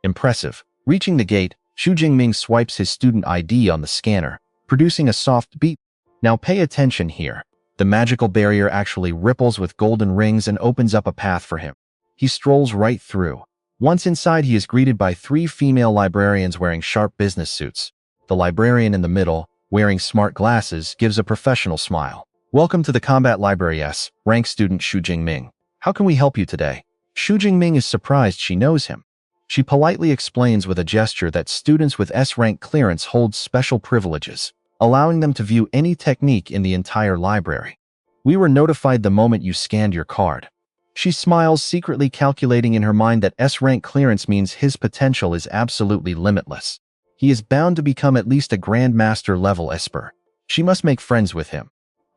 Impressive. Reaching the gate, Xu Jingming swipes his student ID on the scanner, producing a soft beep. Now pay attention here. The magical barrier actually ripples with golden rings and opens up a path for him. He strolls right through. Once inside, he is greeted by 3 female librarians wearing sharp business suits. The librarian in the middle, wearing smart glasses, gives a professional smile. "Welcome to the Combat Library S-rank student Xu Jingming. How can we help you today?" Xu Jingming is surprised she knows him. She politely explains with a gesture that students with S-rank clearance hold special privileges, allowing them to view any technique in the entire library. "We were notified the moment you scanned your card." She smiles, secretly calculating in her mind that S-rank clearance means his potential is absolutely limitless. He is bound to become at least a Grandmaster level Esper. She must make friends with him.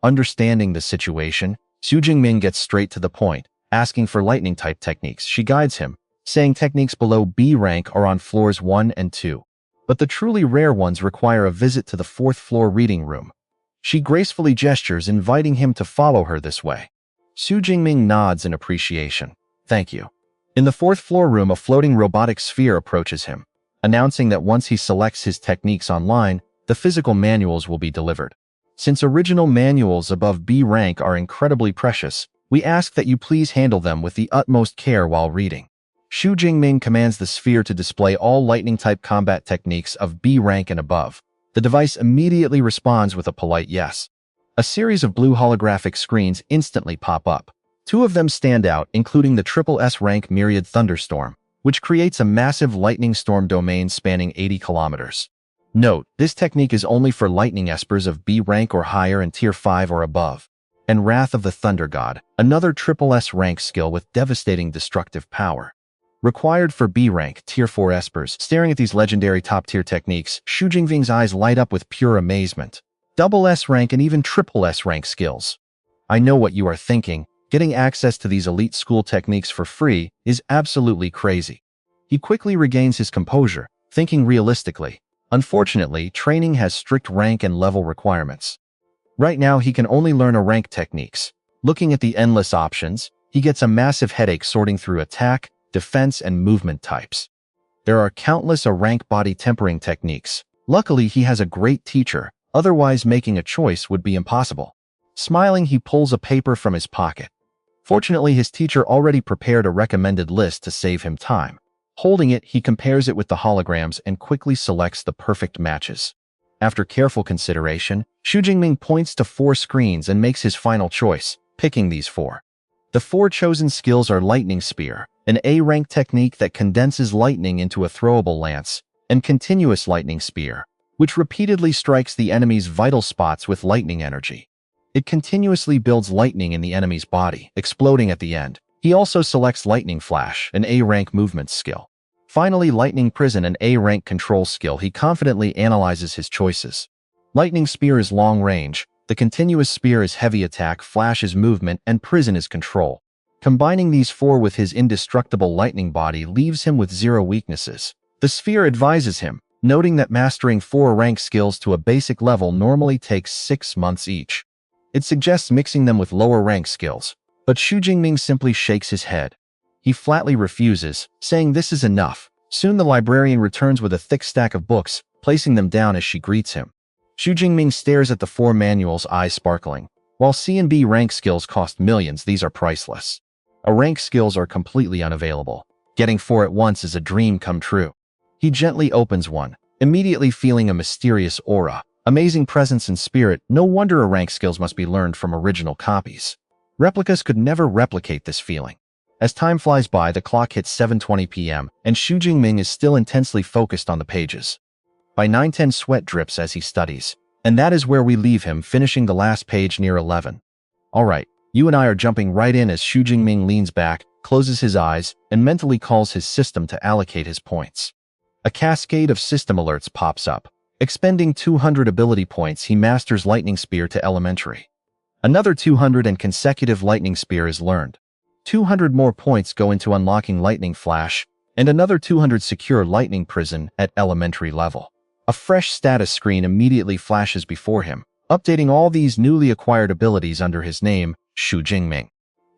Understanding the situation, Xu Jingming gets straight to the point, asking for lightning-type techniques. She guides him, saying techniques below B rank are on floors 1 and 2. But the truly rare ones require a visit to the 4th floor reading room. She gracefully gestures, inviting him to follow her this way. Xu Jingming nods in appreciation. Thank you. In the 4th floor room, a floating robotic sphere approaches him, announcing that once he selects his techniques online, the physical manuals will be delivered. Since original manuals above B rank are incredibly precious, we ask that you please handle them with the utmost care while reading. Xu Jingming commands the sphere to display all lightning-type combat techniques of B rank and above. The device immediately responds with a polite yes. A series of blue holographic screens instantly pop up. 2 of them stand out, including the SSS-Rank Myriad Thunderstorm, which creates a massive lightning storm domain spanning 80 kilometers. Note, this technique is only for lightning espers of B rank or higher and tier 5 or above. And Wrath of the Thunder God, another SSS rank skill with devastating destructive power. Required for B rank, tier 4 espers. Staring at these legendary top-tier techniques, Xu Jingming's eyes light up with pure amazement. SS rank and even SSS rank skills. I know what you are thinking. Getting access to these elite school techniques for free is absolutely crazy. He quickly regains his composure, thinking realistically. Unfortunately, training has strict rank and level requirements. Right now, he can only learn a rank techniques. Looking at the endless options, he gets a massive headache sorting through attack, defense, and movement types. There are countless rank body tempering techniques. Luckily, he has a great teacher, otherwise making a choice would be impossible. Smiling, he pulls a paper from his pocket. Fortunately, his teacher already prepared a recommended list to save him time. Holding it, he compares it with the holograms and quickly selects the perfect matches. After careful consideration, Xu Jingming points to 4 screens and makes his final choice, picking these 4. The 4 chosen skills are Lightning Spear, an A-rank technique that condenses lightning into a throwable lance, and Continuous Lightning Spear, which repeatedly strikes the enemy's vital spots with lightning energy. It continuously builds lightning in the enemy's body, exploding at the end. He also selects Lightning Flash, an A-rank movement skill. Finally, Lightning Prison, an A-rank control skill. He confidently analyzes his choices. Lightning Spear is long range, the Continuous Spear is heavy attack, Flash is movement, and Prison is control. Combining these 4 with his indestructible lightning body leaves him with 0 weaknesses. The sphere advises him, noting that mastering 4 rank skills to a basic level normally takes 6 months each. It suggests mixing them with lower rank skills, but Xu Jingming simply shakes his head. He flatly refuses, saying this is enough. Soon the librarian returns with a thick stack of books, placing them down as she greets him. Xu Jingming stares at the 4 manuals, eyes sparkling. While C and B rank skills cost millions, these are priceless. A rank skills are completely unavailable. Getting 4 at once is a dream come true. He gently opens one, immediately feeling a mysterious aura. Amazing presence and spirit. No wonder a rank skills must be learned from original copies. Replicas could never replicate this feeling. As time flies by, the clock hits 7:20 p.m., and Xu Jingming is still intensely focused on the pages. By 9:10, sweat drips as he studies, and that is where we leave him, finishing the last page near 11. Alright, you and I are jumping right in as Xu Jingming leans back, closes his eyes, and mentally calls his system to allocate his points. A cascade of system alerts pops up. Expending 200 ability points, he masters Lightning Spear to Elementary. Another 200 and consecutive Lightning Spear is learned. 200 more points go into unlocking Lightning Flash, and another 200 secure Lightning Prison at Elementary level. A fresh status screen immediately flashes before him, updating all these newly acquired abilities under his name, Xu Jingming.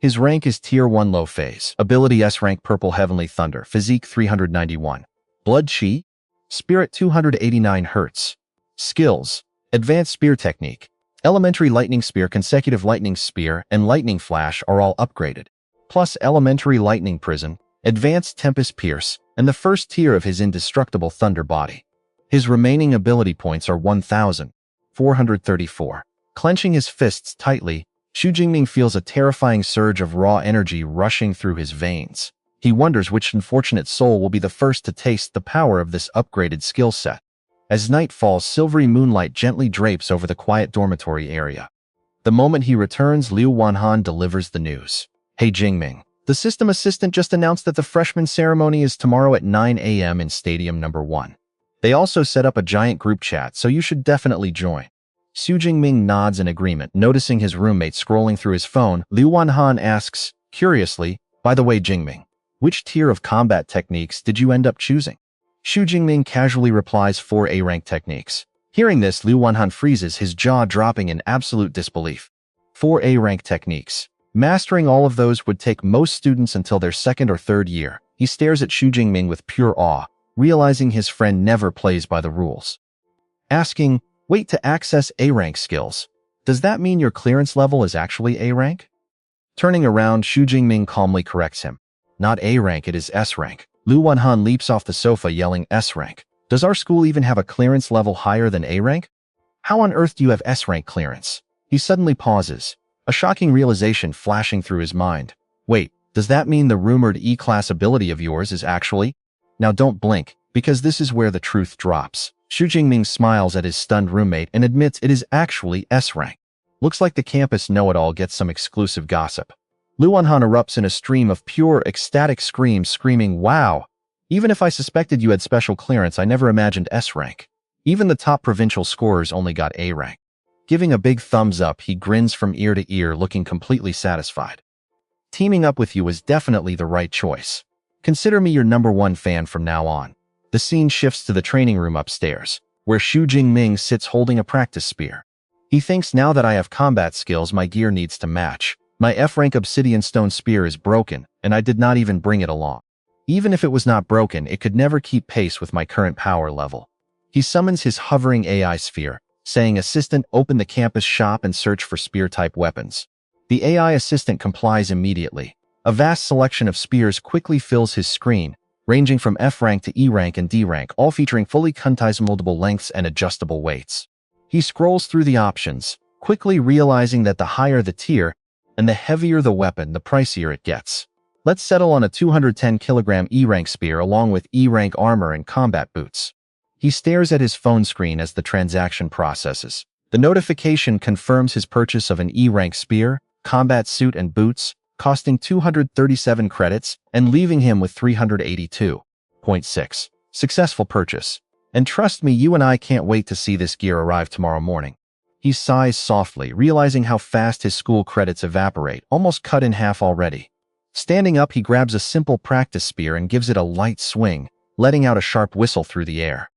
His rank is Tier 1 Low Phase, Ability S-Rank Purple Heavenly Thunder, Physique 391, Blood Chi, Spirit 289 Hz. Skills: Advanced Spear Technique, Elementary Lightning Spear, Consecutive Lightning Spear, and Lightning Flash are all upgraded, plus Elementary Lightning Prison, Advanced Tempest Pierce, and the first tier of his Indestructible Thunder Body. His remaining ability points are 1,434. Clenching his fists tightly, Xu Jingming feels a terrifying surge of raw energy rushing through his veins. He wonders which unfortunate soul will be the first to taste the power of this upgraded skill set. As night falls, silvery moonlight gently drapes over the quiet dormitory area. The moment he returns, Liu Wanhan delivers the news. Hey Jingming, the system assistant just announced that the freshman ceremony is tomorrow at 9 a.m. in Stadium Number 1. They also set up a giant group chat, so you should definitely join. Xu Jingming nods in agreement. Noticing his roommate scrolling through his phone, Liu Wanhan asks, curiously, by the way, Jingming, which tier of combat techniques did you end up choosing? Xu Jingming casually replies 4A rank techniques. Hearing this, Liu Wanhan freezes, his jaw dropping in absolute disbelief. 4A rank techniques. Mastering all of those would take most students until their second or third year. He stares at Xu Jingming with pure awe, realizing his friend never plays by the rules. Asking, wait, to access A-rank skills, does that mean your clearance level is actually A-rank? Turning around, Xu Jingming calmly corrects him. Not A-rank, it is S-rank. Liu Wanhan leaps off the sofa yelling, S-rank. Does our school even have a clearance level higher than A-rank? How on earth do you have S-rank clearance? He suddenly pauses, a shocking realization flashing through his mind. Wait, does that mean the rumored E-class ability of yours is actually? Now don't blink, because this is where the truth drops. Xu Jingming smiles at his stunned roommate and admits it is actually S-rank. Looks like the campus know-it-all gets some exclusive gossip. Liu Wanhan erupts in a stream of pure, ecstatic screams, screaming, wow! Even if I suspected you had special clearance, I never imagined S-rank. Even the top provincial scorers only got A-rank. Giving a big thumbs up, he grins from ear to ear, looking completely satisfied. Teaming up with you is definitely the right choice. Consider me your #1 fan from now on. The scene shifts to the training room upstairs, where Xu Jingming sits holding a practice spear. He thinks, now that I have combat skills, my gear needs to match. My F-rank obsidian stone spear is broken, and I did not even bring it along. Even if it was not broken, it could never keep pace with my current power level. He summons his hovering AI sphere, saying, assistant, open the campus shop and search for spear-type weapons. The AI assistant complies immediately. A vast selection of spears quickly fills his screen, ranging from F-rank to E-rank and D-rank, all featuring fully customizable lengths and adjustable weights. He scrolls through the options, quickly realizing that the higher the tier, and the heavier the weapon, the pricier it gets. Let's settle on a 210 kilogram E-rank spear along with E-rank armor and combat boots. He stares at his phone screen as the transaction processes. The notification confirms his purchase of an E-rank spear, combat suit and boots, costing 237 credits and leaving him with 382.6. Successful purchase. And trust me, you and I can't wait to see this gear arrive tomorrow morning. He sighs softly, realizing how fast his school credits evaporate, almost cut in half already. Standing up, he grabs a simple practice spear and gives it a light swing, letting out a sharp whistle through the air.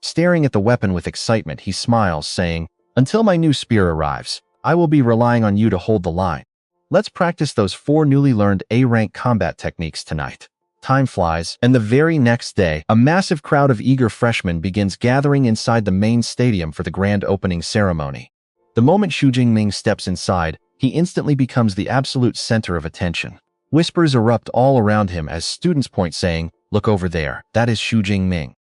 Staring at the weapon with excitement, he smiles, saying, until my new spear arrives, I will be relying on you to hold the line. Let's practice those 4 newly learned A-rank combat techniques tonight. Time flies, and the very next day, a massive crowd of eager freshmen begins gathering inside the main stadium for the grand opening ceremony. The moment Xu Jingming steps inside, he instantly becomes the absolute center of attention. Whispers erupt all around him as students point, saying, look over there, that is Xu Jingming.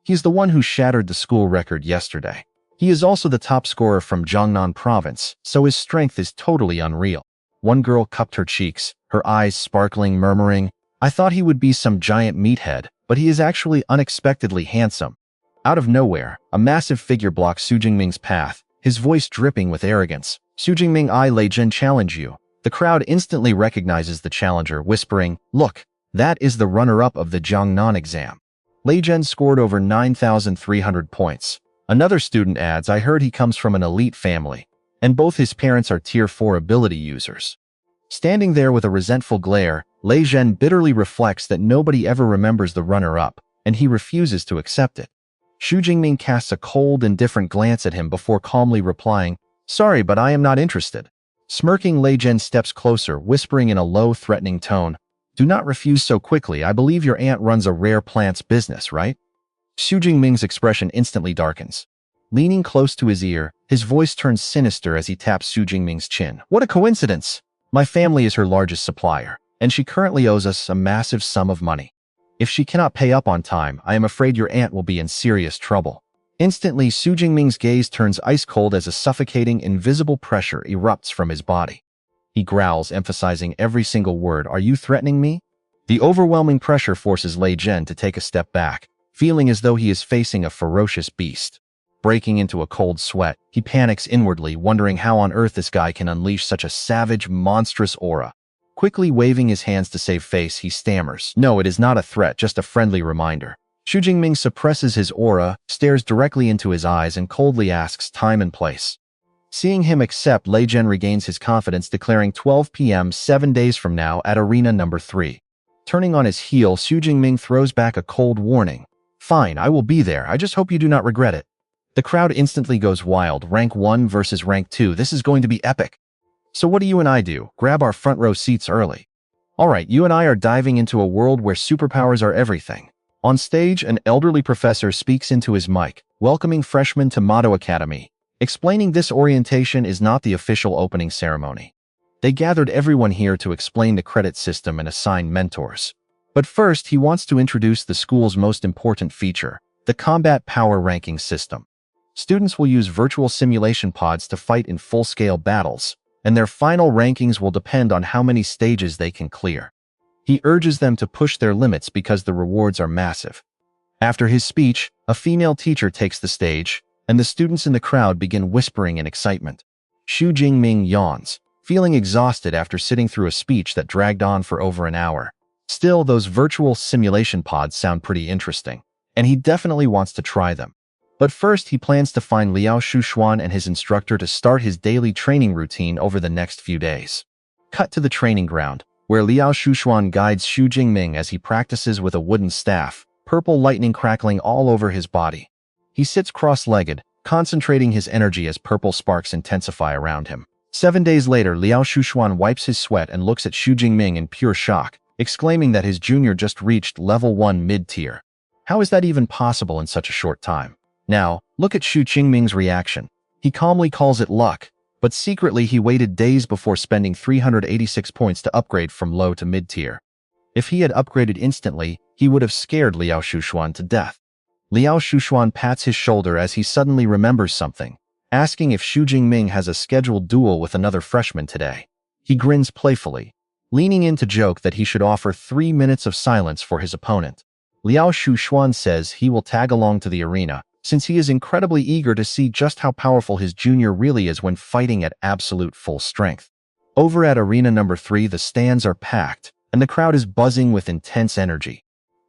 He's the one who shattered the school record yesterday. He is also the top scorer from Jiangnan province, so his strength is totally unreal. One girl cupped her cheeks, her eyes sparkling, murmuring, I thought he would be some giant meathead, but he is actually unexpectedly handsome. Out of nowhere, a massive figure blocks Xu Jingming's path, his voice dripping with arrogance. Xu Jingming, I, Lei Zhen, challenge you. The crowd instantly recognizes the challenger, whispering, look, that is the runner-up of the Jiangnan exam. Lei Zhen scored over 9,300 points. Another student adds, I heard he comes from an elite family, and both his parents are tier 4 ability users. Standing there with a resentful glare, Lei Zhen bitterly reflects that nobody ever remembers the runner-up, and he refuses to accept it. Xu Jingming casts a cold, indifferent glance at him before calmly replying, sorry, but I am not interested. Smirking, Lei Zhen steps closer, whispering in a low, threatening tone, do not refuse so quickly. I believe your aunt runs a rare plants business, right? Xu Jingming's expression instantly darkens. Leaning close to his ear, his voice turns sinister as he taps Xu Jingming's chin. What a coincidence! My family is her largest supplier, and she currently owes us a massive sum of money. If she cannot pay up on time, I am afraid your aunt will be in serious trouble. Instantly, Xu Jingming's gaze turns ice-cold as a suffocating, invisible pressure erupts from his body. He growls, emphasizing every single word, are you threatening me? The overwhelming pressure forces Lei Zhen to take a step back, feeling as though he is facing a ferocious beast. Breaking into a cold sweat, he panics inwardly, wondering how on earth this guy can unleash such a savage, monstrous aura. Quickly waving his hands to save face, he stammers, no, it is not a threat, just a friendly reminder. Xu Jingming suppresses his aura, stares directly into his eyes, and coldly asks time and place. Seeing him accept, Lei Zhen regains his confidence, declaring 12 p.m. 7 days from now at arena number 3. Turning on his heel, Xu Jingming throws back a cold warning. Fine, I will be there. I just hope you do not regret it. The crowd instantly goes wild. Rank 1 versus Rank 2. This is going to be epic. So what do you and I do? Grab our front row seats early. Alright, you and I are diving into a world where superpowers are everything. On stage, an elderly professor speaks into his mic, welcoming freshmen to Mado Academy, explaining this orientation is not the official opening ceremony. They gathered everyone here to explain the credit system and assign mentors. But first, he wants to introduce the school's most important feature, the combat power ranking system. Students will use virtual simulation pods to fight in full-scale battles, and their final rankings will depend on how many stages they can clear. He urges them to push their limits because the rewards are massive. After his speech, a female teacher takes the stage, and the students in the crowd begin whispering in excitement. Xu Jingming yawns, feeling exhausted after sitting through a speech that dragged on for over an hour. Still, those virtual simulation pods sound pretty interesting, and he definitely wants to try them. But first, he plans to find Liao Shushuan and his instructor to start his daily training routine over the next few days. Cut to the training ground, where Liao Shushuan guides Xu Jingming as he practices with a wooden staff, purple lightning crackling all over his body. He sits cross-legged, concentrating his energy as purple sparks intensify around him. 7 days later, Liao Shushuan wipes his sweat and looks at Xu Jingming in pure shock, exclaiming that his junior just reached level 1 mid-tier. How is that even possible in such a short time? Now, look at Xu Jingming's reaction. He calmly calls it luck, but secretly he waited days before spending 386 points to upgrade from low to mid-tier. If he had upgraded instantly, he would have scared Liao Shushuan to death. Liao Shushuan pats his shoulder as he suddenly remembers something, asking if Xu Jingming has a scheduled duel with another freshman today. He grins playfully, leaning in to joke that he should offer 3 minutes of silence for his opponent. Liao Shushuan says he will tag along to the arena, since he is incredibly eager to see just how powerful his junior really is when fighting at absolute full strength. Over at arena number 3, the stands are packed, and the crowd is buzzing with intense energy.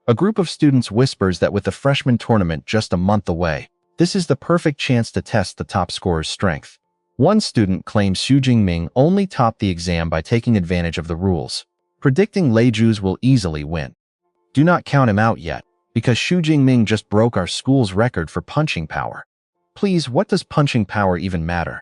A group of students whispers that with the freshman tournament just a month away, this is the perfect chance to test the top scorer's strength. One student claims Xu Jingming only topped the exam by taking advantage of the rules, predicting Lei Zhu's will easily win. Do not count him out yet, because Xu Jingming just broke our school's record for punching power. Please, what does punching power even matter?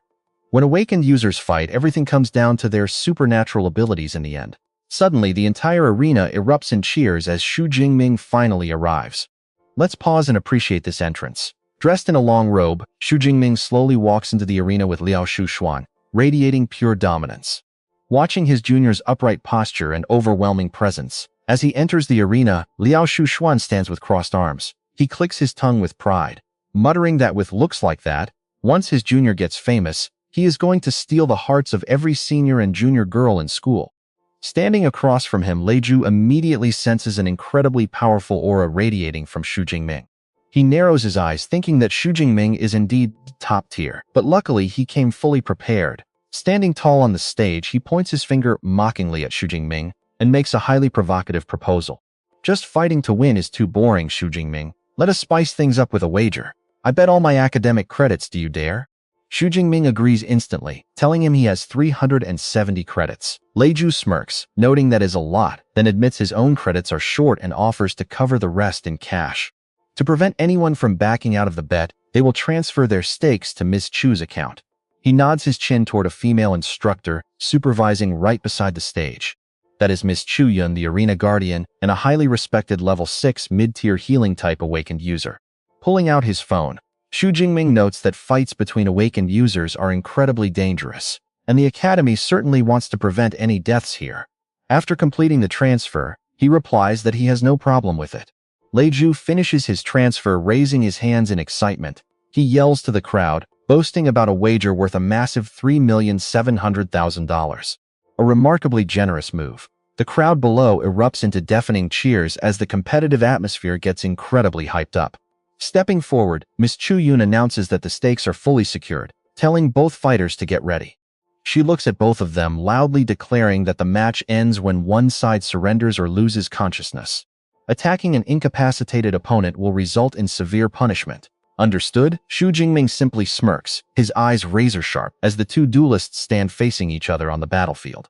When awakened users fight, everything comes down to their supernatural abilities in the end. Suddenly, the entire arena erupts in cheers as Xu Jingming finally arrives. Let's pause and appreciate this entrance. Dressed in a long robe, Xu Jingming slowly walks into the arena with Liao Shushuan, radiating pure dominance. Watching his junior's upright posture and overwhelming presence, as he enters the arena, Liao Shushuan stands with crossed arms. He clicks his tongue with pride, muttering that with looks like that, once his junior gets famous, he is going to steal the hearts of every senior and junior girl in school. Standing across from him, Lei Zhu immediately senses an incredibly powerful aura radiating from Xu Jingming. He narrows his eyes, thinking that Xu Jingming is indeed top tier, but luckily he came fully prepared. Standing tall on the stage, he points his finger mockingly at Xu Jingming and makes a highly provocative proposal. Just fighting to win is too boring, Xu Jingming. Let us spice things up with a wager. I bet all my academic credits, do you dare? Xu Jingming agrees instantly, telling him he has 370 credits. Lei Zhu smirks, noting that is a lot, then admits his own credits are short and offers to cover the rest in cash. To prevent anyone from backing out of the bet, they will transfer their stakes to Ms. Chu's account. He nods his chin toward a female instructor, supervising right beside the stage. That is Ms. Chu Yun, the arena guardian, and a highly respected level 6 mid-tier healing type awakened user. Pulling out his phone, Xu Jingming notes that fights between awakened users are incredibly dangerous, and the Academy certainly wants to prevent any deaths here. After completing the transfer, he replies that he has no problem with it. Lei Zhu finishes his transfer, raising his hands in excitement. He yells to the crowd, boasting about a wager worth a massive $3,700,000. A remarkably generous move. The crowd below erupts into deafening cheers as the competitive atmosphere gets incredibly hyped up. Stepping forward, Ms. Chu Yun announces that the stakes are fully secured, telling both fighters to get ready. She looks at both of them, loudly declaring that the match ends when one side surrenders or loses consciousness. Attacking an incapacitated opponent will result in severe punishment. Understood? Xu Jingming simply smirks, his eyes razor-sharp, as the two duelists stand facing each other on the battlefield.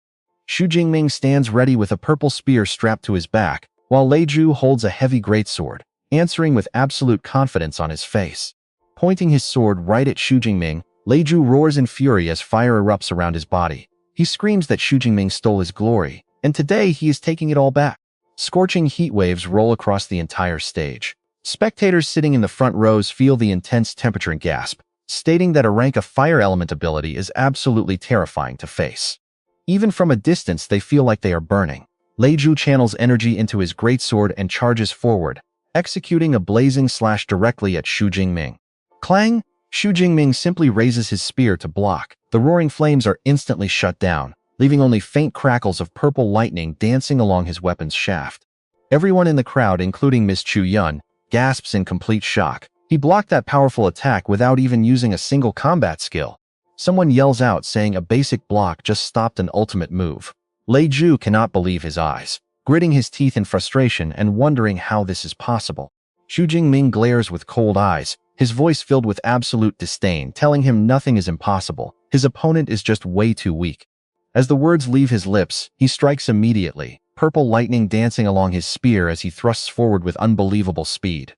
Xu Jingming stands ready with a purple spear strapped to his back, while Lei Zhu holds a heavy greatsword, answering with absolute confidence on his face. Pointing his sword right at Xu Jingming, Lei Zhu roars in fury as fire erupts around his body. He screams that Xu Jingming stole his glory, and today he is taking it all back. Scorching heat waves roll across the entire stage. Spectators sitting in the front rows feel the intense temperature and gasp, stating that a rank of fire element ability is absolutely terrifying to face. Even from a distance, they feel like they are burning. Lei Zhu channels energy into his greatsword and charges forward, executing a blazing slash directly at Xu Jingming. Clang! Xu Jingming simply raises his spear to block. The roaring flames are instantly shut down, leaving only faint crackles of purple lightning dancing along his weapon's shaft. Everyone in the crowd, including Ms. Chu Yun, gasps in complete shock. He blocked that powerful attack without even using a single combat skill. Someone yells out saying a basic block just stopped an ultimate move. Lei Zhu cannot believe his eyes, gritting his teeth in frustration and wondering how this is possible. Xu Jingming glares with cold eyes, his voice filled with absolute disdain, telling him nothing is impossible. His opponent is just way too weak. As the words leave his lips, he strikes immediately, purple lightning dancing along his spear as he thrusts forward with unbelievable speed.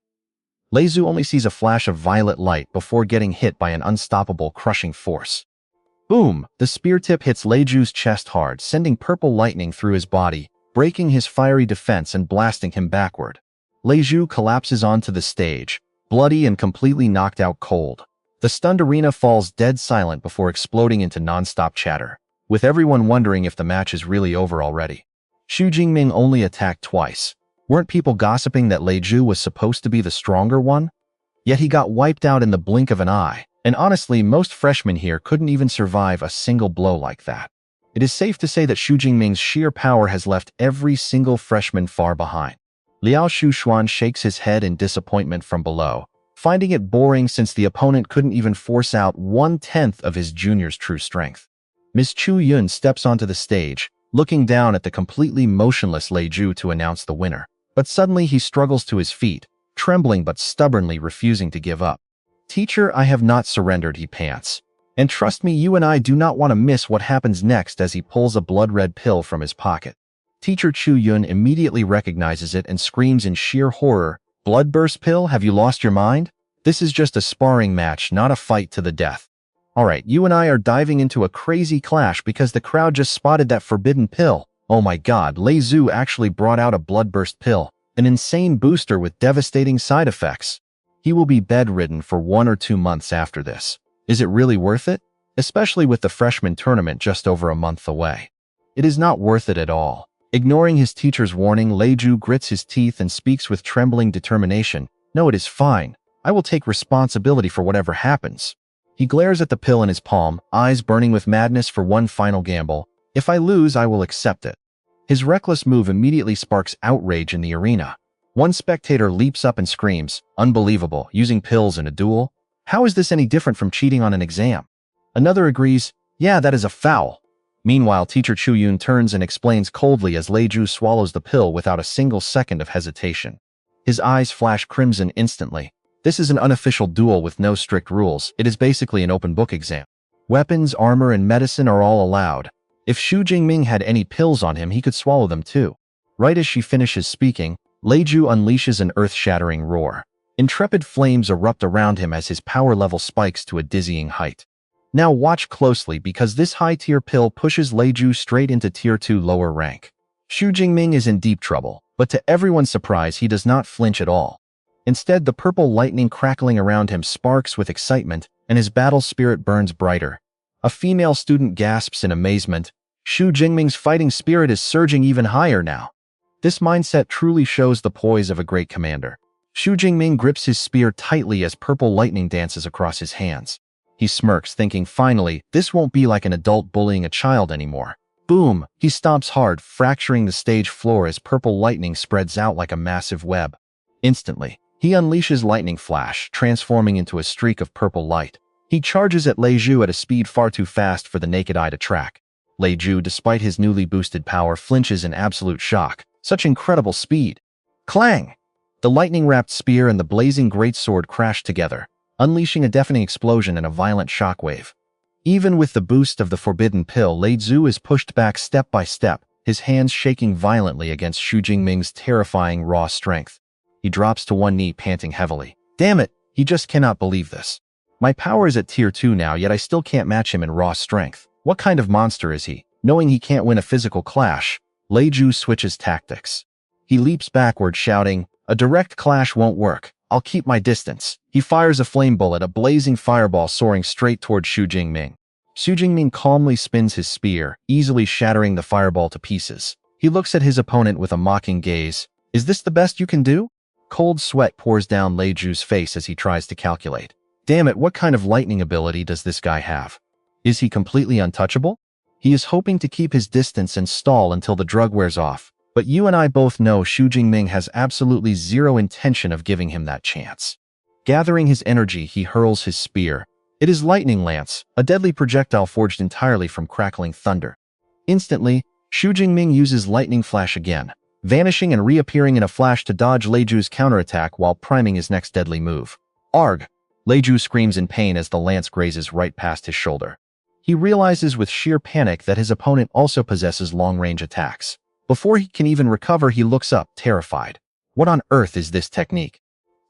Lei Zhu only sees a flash of violet light before getting hit by an unstoppable, crushing force. Boom! The spear tip hits Lei Zhu's chest hard, sending purple lightning through his body, breaking his fiery defense and blasting him backward. Lei Zhu collapses onto the stage, bloody and completely knocked out cold. The stunned arena falls dead silent before exploding into non-stop chatter, with everyone wondering if the match is really over already. Xu Jingming only attacked twice. Weren't people gossiping that Lei Zhu was supposed to be the stronger one? Yet he got wiped out in the blink of an eye, and honestly, most freshmen here couldn't even survive a single blow like that. It is safe to say that Xu Jingming's sheer power has left every single freshman far behind. Liao Shuxuan shakes his head in disappointment from below, finding it boring since the opponent couldn't even force out 1/10 of his junior's true strength. Ms. Chu Yun steps onto the stage, looking down at the completely motionless Lei Zhu to announce the winner. But suddenly he struggles to his feet, trembling but stubbornly refusing to give up. "Teacher, I have not surrendered," he pants. "And trust me, you and I do not want to miss what happens next," as he pulls a blood-red pill from his pocket. Teacher Chu Yun immediately recognizes it and screams in sheer horror, "Bloodburst pill? Have you lost your mind? This is just a sparring match, not a fight to the death. Alright, you and I are diving into a crazy clash because the crowd just spotted that forbidden pill. Oh my god, Lei Zhu actually brought out a bloodburst pill, an insane booster with devastating side effects. He will be bedridden for 1 or 2 months after this. Is it really worth it? Especially with the freshman tournament just over a month away. It is not worth it at all." Ignoring his teacher's warning, Lei Zhu grits his teeth and speaks with trembling determination. "No, it is fine. I will take responsibility for whatever happens." He glares at the pill in his palm, eyes burning with madness for one final gamble. "If I lose, I will accept it." His reckless move immediately sparks outrage in the arena. One spectator leaps up and screams, "Unbelievable, using pills in a duel? How is this any different from cheating on an exam?" Another agrees, "Yeah, that is a foul." Meanwhile, Teacher Chu Yun turns and explains coldly as Lei Zhu swallows the pill without a single second of hesitation. His eyes flash crimson instantly. This is an unofficial duel with no strict rules. It is basically an open book exam. Weapons, armor, and medicine are all allowed. If Xu Jingming had any pills on him, he could swallow them too. Right as she finishes speaking, Lei Zhu unleashes an earth-shattering roar. Intrepid flames erupt around him as his power level spikes to a dizzying height. Now watch closely because this high-tier pill pushes Lei Zhu straight into Tier 2 lower rank. Xu Jingming is in deep trouble, but to everyone's surprise, he does not flinch at all. Instead, the purple lightning crackling around him sparks with excitement, and his battle spirit burns brighter. A female student gasps in amazement. Xu Jingming's fighting spirit is surging even higher now. This mindset truly shows the poise of a great commander. Xu Jingming grips his spear tightly as purple lightning dances across his hands. He smirks, thinking, finally, this won't be like an adult bullying a child anymore. Boom! He stomps hard, fracturing the stage floor as purple lightning spreads out like a massive web. Instantly, he unleashes Lightning Flash, transforming into a streak of purple light. He charges at Lei Zhu at a speed far too fast for the naked eye to track. Lei Zhu, despite his newly boosted power, flinches in absolute shock. Such incredible speed. Clang! The lightning-wrapped spear and the blazing greatsword crashed together, unleashing a deafening explosion and a violent shockwave. Even with the boost of the forbidden pill, Lei Zhu is pushed back step by step, his hands shaking violently against Xu Jingming's terrifying raw strength. He drops to one knee, panting heavily. Damn it, he just cannot believe this. My power is at tier 2 now, yet I still can't match him in raw strength. What kind of monster is he? Knowing he can't win a physical clash, Lei Zhu switches tactics. He leaps backward, shouting, "A direct clash won't work. I'll keep my distance." He fires a flame bullet, a blazing fireball soaring straight toward Xu Jingming. Xu Jingming calmly spins his spear, easily shattering the fireball to pieces. He looks at his opponent with a mocking gaze. Is this the best you can do? Cold sweat pours down Lei Zhu's face as he tries to calculate. Damn it, what kind of lightning ability does this guy have? Is he completely untouchable? He is hoping to keep his distance and stall until the drug wears off. But you and I both know Xu Jingming has absolutely zero intention of giving him that chance. Gathering his energy, he hurls his spear. It is Lightning Lance, a deadly projectile forged entirely from crackling thunder. Instantly, Xu Jingming uses Lightning Flash again, vanishing and reappearing in a flash to dodge Lei Zhu's counterattack while priming his next deadly move. Arg! Lei Zhu screams in pain as the lance grazes right past his shoulder. He realizes with sheer panic that his opponent also possesses long-range attacks. Before he can even recover, he looks up, terrified. What on earth is this technique?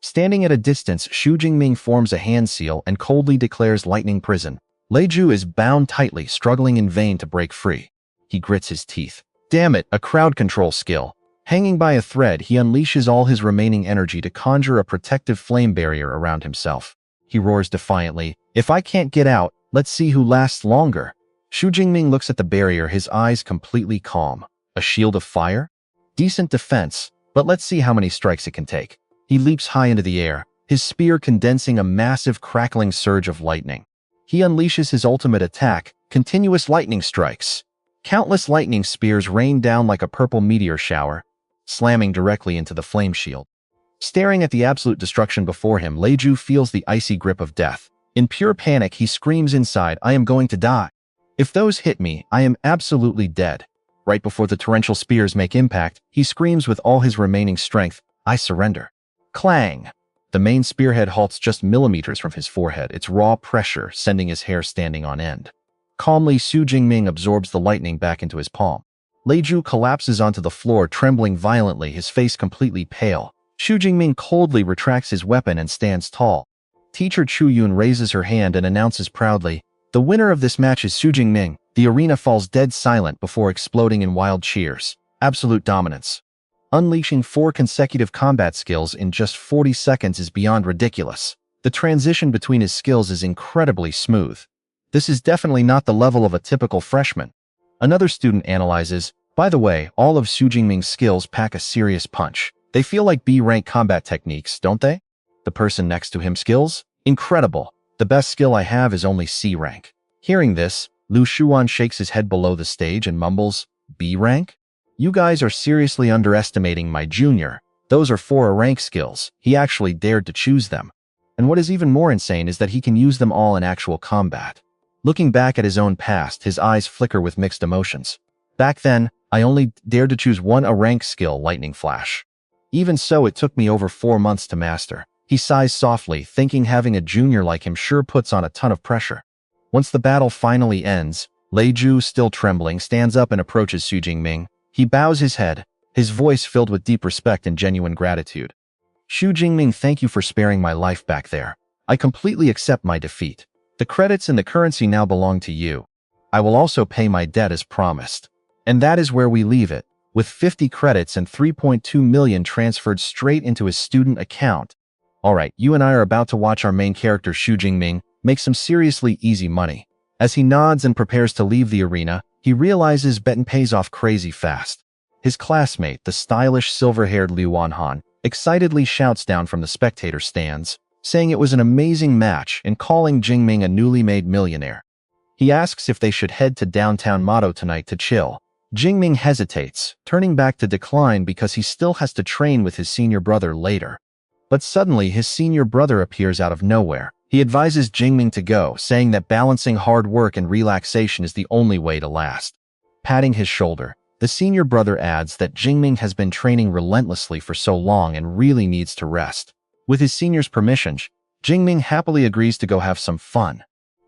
Standing at a distance, Xu Jingming forms a hand seal and coldly declares lightning prison. Lei Zhu is bound tightly, struggling in vain to break free. He grits his teeth. Damn it, a crowd control skill. Hanging by a thread, he unleashes all his remaining energy to conjure a protective flame barrier around himself. He roars defiantly, "If I can't get out, let's see who lasts longer." Xu Jingming looks at the barrier, his eyes completely calm. A shield of fire? Decent defense, but let's see how many strikes it can take. He leaps high into the air, his spear condensing a massive crackling surge of lightning. He unleashes his ultimate attack, continuous lightning strikes. Countless lightning spears rain down like a purple meteor shower, slamming directly into the flame shield. Staring at the absolute destruction before him, Lei Zhu feels the icy grip of death. In pure panic, he screams inside, "I am going to die. If those hit me, I am absolutely dead." Right before the torrential spears make impact, he screams with all his remaining strength, "I surrender." Clang! The main spearhead halts just millimeters from his forehead, its raw pressure sending his hair standing on end. Calmly, Xu Jingming absorbs the lightning back into his palm. Lei Zhu collapses onto the floor, trembling violently, his face completely pale. Xu Jingming coldly retracts his weapon and stands tall. Teacher Chu Yun raises her hand and announces proudly, "The winner of this match is Xu Jingming." The arena falls dead silent before exploding in wild cheers. Absolute dominance. Unleashing 4 consecutive combat skills in just 40 seconds is beyond ridiculous. The transition between his skills is incredibly smooth. This is definitely not the level of a typical freshman. Another student analyzes, "By the way, all of Xu Jingming's skills pack a serious punch. They feel like B-rank combat techniques, don't they?" The person next to him, "Skills? Incredible. The best skill I have is only C-rank." Hearing this, Lu Shuan shakes his head below the stage and mumbles, "B-rank? You guys are seriously underestimating my junior. Those are 4 rank skills. He actually dared to choose them. And what is even more insane is that he can use them all in actual combat." Looking back at his own past, his eyes flicker with mixed emotions. "Back then, I only dared to choose one A-rank skill, Lightning Flash. Even so, it took me over 4 months to master." He sighs softly, thinking having a junior like him sure puts on a ton of pressure. Once the battle finally ends, Lei Zhu, still trembling, stands up and approaches Xu Jingming. He bows his head, his voice filled with deep respect and genuine gratitude. "Xu Jingming, thank you for sparing my life back there. I completely accept my defeat. The credits and the currency now belong to you. I will also pay my debt as promised." And that is where we leave it, with 50 credits and 3.2 million transferred straight into his student account. Alright, you and I are about to watch our main character Xu Jingming make some seriously easy money. As he nods and prepares to leave the arena, he realizes betting pays off crazy fast. His classmate, the stylish silver-haired Liu Wanhan, excitedly shouts down from the spectator stands, saying it was an amazing match and calling Jingming a newly made millionaire. He asks if they should head to downtown Mado tonight to chill. Jingming hesitates, turning back to decline because he still has to train with his senior brother later. But suddenly, his senior brother appears out of nowhere. He advises Jingming to go, saying that balancing hard work and relaxation is the only way to last. Patting his shoulder, The senior brother adds that Jingming has been training relentlessly for so long and really needs to rest. With his senior's permission, Jingming happily agrees to go have some fun.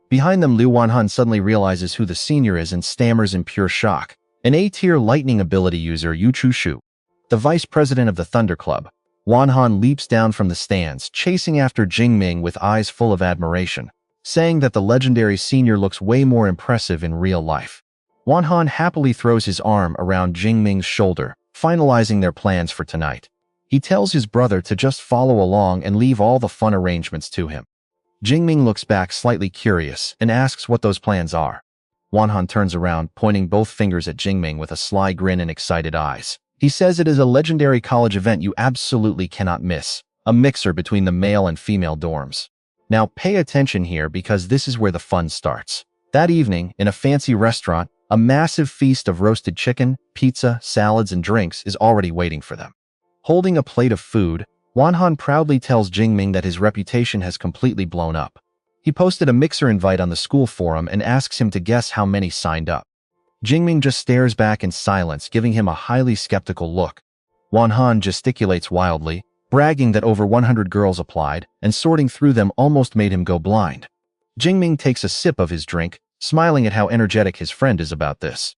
Behind them, Liu Wanhan suddenly realizes who the senior is and stammers in pure shock. An A-tier lightning ability user, Yu Chushu, the vice president of the Thunder Club. Wanhan leaps down from the stands, chasing after Jingming with eyes full of admiration, saying that the legendary senior looks way more impressive in real life. Wanhan happily throws his arm around Jingming's shoulder, finalizing their plans for tonight. He tells his brother to just follow along and leave all the fun arrangements to him. Jingming looks back slightly curious and asks what those plans are. Wanhan turns around, pointing both fingers at Jingming with a sly grin and excited eyes. He says it is a legendary college event you absolutely cannot miss, a mixer between the male and female dorms. Now pay attention here because this is where the fun starts. That evening, in a fancy restaurant, a massive feast of roasted chicken, pizza, salads, and drinks is already waiting for them. Holding a plate of food, Wanhan proudly tells Jingming that his reputation has completely blown up. He posted a mixer invite on the school forum and asks him to guess how many signed up. Jingming just stares back in silence, giving him a highly skeptical look. Wanhan gesticulates wildly, bragging that over 100 girls applied, and sorting through them almost made him go blind. Jingming takes a sip of his drink, smiling at how energetic his friend is about this.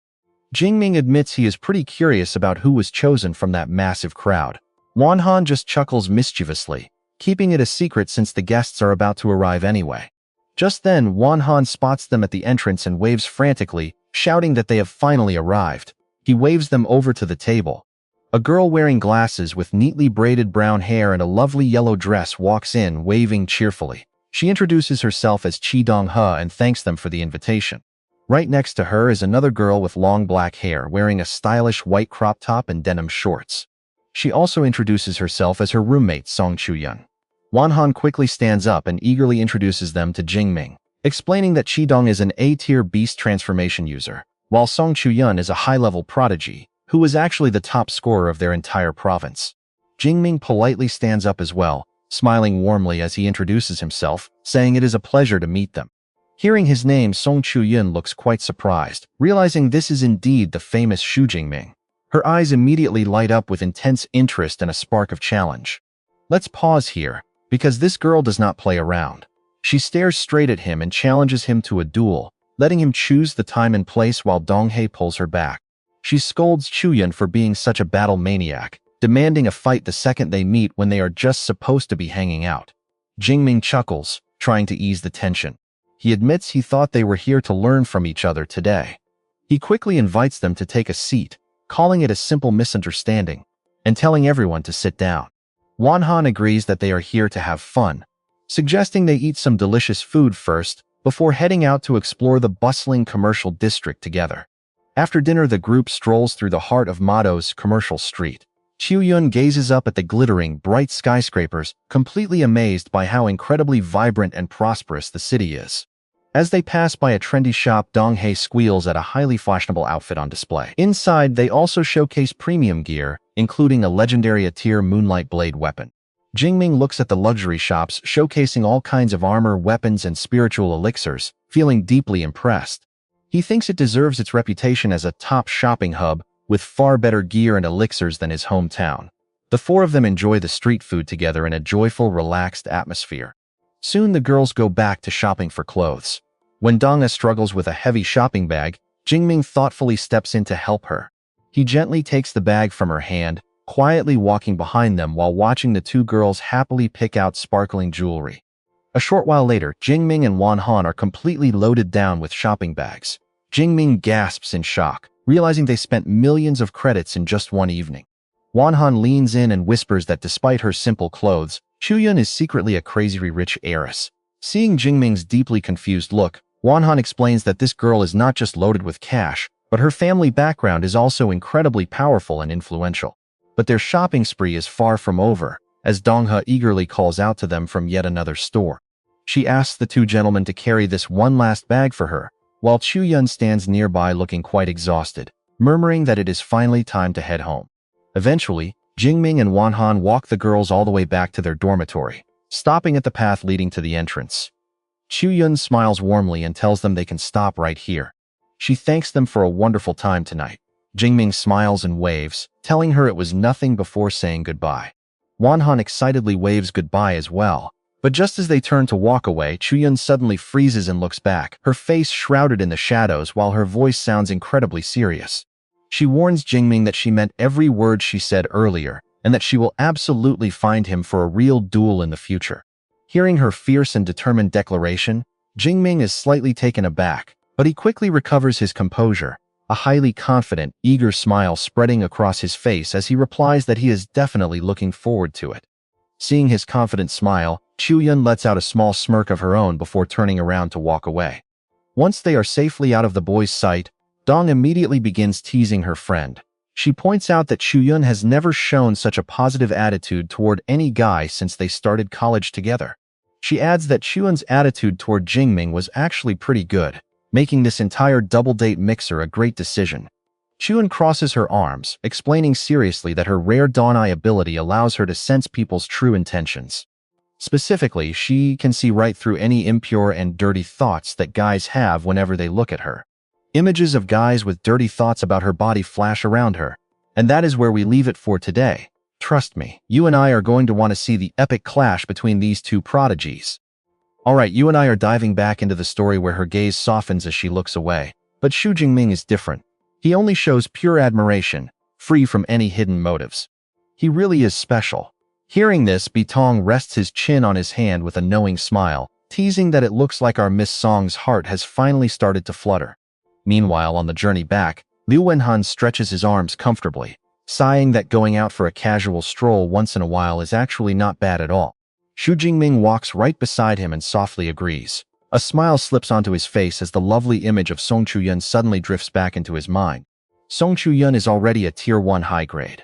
Jingming admits he is pretty curious about who was chosen from that massive crowd. Wanhan just chuckles mischievously, keeping it a secret since the guests are about to arrive anyway. Just then, Wanhan spots them at the entrance and waves frantically, shouting that they have finally arrived. He waves them over to the table. A girl wearing glasses with neatly braided brown hair and a lovely yellow dress walks in, waving cheerfully. She introduces herself as Chi Dong-he and thanks them for the invitation. Right next to her is another girl with long black hair wearing a stylish white crop top and denim shorts. She also introduces herself as her roommate Song Chuyun. Wanhan quickly stands up and eagerly introduces them to Jingming, explaining that Qidong is an A-tier beast transformation user, while Song Chuyun is a high-level prodigy, who was actually the top scorer of their entire province. Jingming politely stands up as well, smiling warmly as he introduces himself, saying it is a pleasure to meet them. Hearing his name, Song Chuyun looks quite surprised, realizing this is indeed the famous Xu Jingming. Her eyes immediately light up with intense interest and a spark of challenge. Let's pause here, because this girl does not play around. She stares straight at him and challenges him to a duel, letting him choose the time and place while Dong-he pulls her back. She scolds Chuyun for being such a battle maniac, demanding a fight the second they meet when they are just supposed to be hanging out. Jingming chuckles, trying to ease the tension. He admits he thought they were here to learn from each other today. He quickly invites them to take a seat, calling it a simple misunderstanding, and telling everyone to sit down. Wanhan agrees that they are here to have fun, suggesting they eat some delicious food first before heading out to explore the bustling commercial district together. After dinner, the group strolls through the heart of Mado's commercial street. Chuyun gazes up at the glittering, bright skyscrapers, completely amazed by how incredibly vibrant and prosperous the city is. As they pass by a trendy shop, Dong-he squeals at a highly fashionable outfit on display. Inside, they also showcase premium gear, including a legendary A-tier moonlight blade weapon. Jingming looks at the luxury shops, showcasing all kinds of armor, weapons, and spiritual elixirs, feeling deeply impressed. He thinks it deserves its reputation as a top shopping hub, with far better gear and elixirs than his hometown. The four of them enjoy the street food together in a joyful, relaxed atmosphere. Soon the girls go back to shopping for clothes. When Dong-he struggles with a heavy shopping bag, Jingming thoughtfully steps in to help her. He gently takes the bag from her hand, quietly walking behind them while watching the two girls happily pick out sparkling jewelry. A short while later, Jingming and Wanhan are completely loaded down with shopping bags. Jingming gasps in shock, realizing they spent millions of credits in just one evening. Wanhan leans in and whispers that despite her simple clothes, Chuyun is secretly a crazy rich heiress. Seeing Jingming's deeply confused look, Wanhan explains that this girl is not just loaded with cash, but her family background is also incredibly powerful and influential. But their shopping spree is far from over, as Dong-he eagerly calls out to them from yet another store. She asks the two gentlemen to carry this one last bag for her, while Chuyun stands nearby looking quite exhausted, murmuring that it is finally time to head home. Eventually, Jingming and Wanhan walk the girls all the way back to their dormitory, stopping at the path leading to the entrance. Chuyun smiles warmly and tells them they can stop right here. She thanks them for a wonderful time tonight. Jingming smiles and waves, telling her it was nothing before saying goodbye. Wanhan excitedly waves goodbye as well. But just as they turn to walk away, Chuyun suddenly freezes and looks back, her face shrouded in the shadows while her voice sounds incredibly serious. She warns Jingming that she meant every word she said earlier, and that she will absolutely find him for a real duel in the future. Hearing her fierce and determined declaration, Jingming is slightly taken aback, but he quickly recovers his composure, a highly confident, eager smile spreading across his face as he replies that he is definitely looking forward to it. Seeing his confident smile, Chuyun lets out a small smirk of her own before turning around to walk away. Once they are safely out of the boy's sight, Dong immediately begins teasing her friend. She points out that Chuyun has never shown such a positive attitude toward any guy since they started college together. She adds that Chuyun's attitude toward Jingming was actually pretty good, making this entire double-date mixer a great decision. Chuyun crosses her arms, explaining seriously that her rare Dawn Eye ability allows her to sense people's true intentions. Specifically, she can see right through any impure and dirty thoughts that guys have whenever they look at her. Images of guys with dirty thoughts about her body flash around her, and that is where we leave it for today. Trust me, you and I are going to want to see the epic clash between these two prodigies. Alright, you and I are diving back into the story where her gaze softens as she looks away, but Xu Jingming is different. He only shows pure admiration, free from any hidden motives. He really is special. Hearing this, Bitong rests his chin on his hand with a knowing smile, teasing that it looks like our Miss Song's heart has finally started to flutter. Meanwhile, on the journey back, Liu Wenhan stretches his arms comfortably, sighing that going out for a casual stroll once in a while is actually not bad at all. Xu Jingming walks right beside him and softly agrees. A smile slips onto his face as the lovely image of Song Chuyun suddenly drifts back into his mind. Song Chuyun is already a Tier 1 high grade.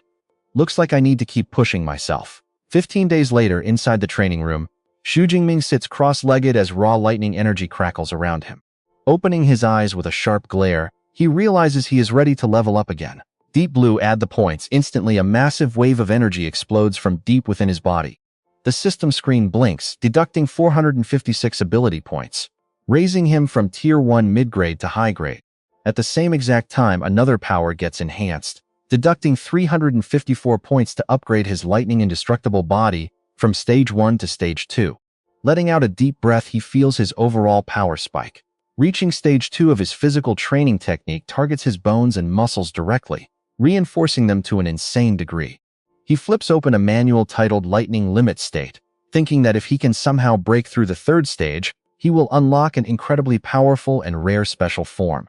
Looks like I need to keep pushing myself. 15 days later, inside the training room, Xu Jingming sits cross-legged as raw lightning energy crackles around him. Opening his eyes with a sharp glare, he realizes he is ready to level up again. Deep Blue add the points. Instantly, a massive wave of energy explodes from deep within his body. The system screen blinks, deducting 456 ability points, raising him from Tier 1 mid-grade to high grade. At the same exact time, another power gets enhanced, deducting 354 points to upgrade his lightning indestructible body from Stage 1 to Stage 2. Letting out a deep breath, he feels his overall power spike. Reaching Stage 2 of his physical training technique targets his bones and muscles directly, reinforcing them to an insane degree. He flips open a manual titled Lightning Limit State, thinking that if he can somehow break through the third stage, he will unlock an incredibly powerful and rare special form.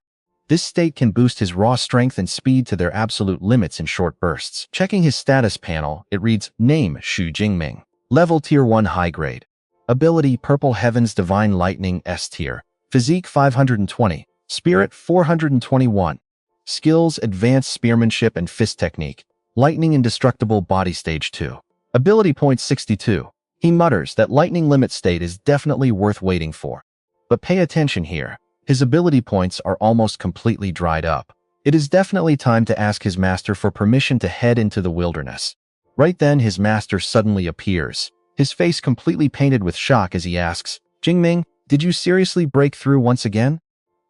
This state can boost his raw strength and speed to their absolute limits in short bursts. Checking his status panel, it reads, Name, Xu Jingming. Level Tier 1 High Grade. Ability, Purple Heavens Divine Lightning S Tier. Physique 520. Spirit 421. Skills, Advanced Spearmanship and Fist Technique. Lightning Indestructible Body Stage 2. Ability points 62. He mutters that Lightning Limit State is definitely worth waiting for. But pay attention here. His ability points are almost completely dried up. It is definitely time to ask his master for permission to head into the wilderness. Right then, his master suddenly appears, his face completely painted with shock as he asks, Jingming, did you seriously break through once again?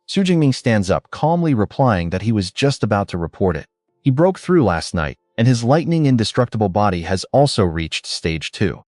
Xu Jingming stands up, calmly replying that he was just about to report it. He broke through last night, and his lightning indestructible body has also reached Stage 2.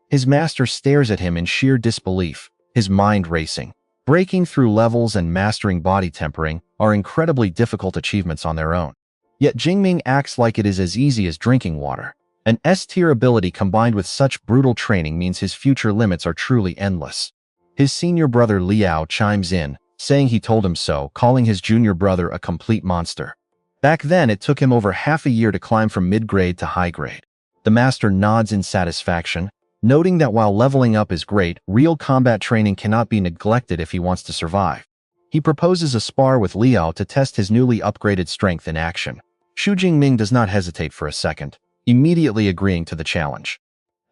His master stares at him in sheer disbelief, his mind racing. Breaking through levels and mastering body tempering are incredibly difficult achievements on their own. Yet Jingming acts like it is as easy as drinking water. An S-tier ability combined with such brutal training means his future limits are truly endless. His senior brother Liao chimes in, saying he told him so, calling his junior brother a complete monster. Back then, it took him over half a year to climb from mid-grade to high grade. The master nods in satisfaction, noting that while leveling up is great, real combat training cannot be neglected if he wants to survive. He proposes a spar with Liao to test his newly upgraded strength in action. Xu Jingming does not hesitate for a second, immediately agreeing to the challenge.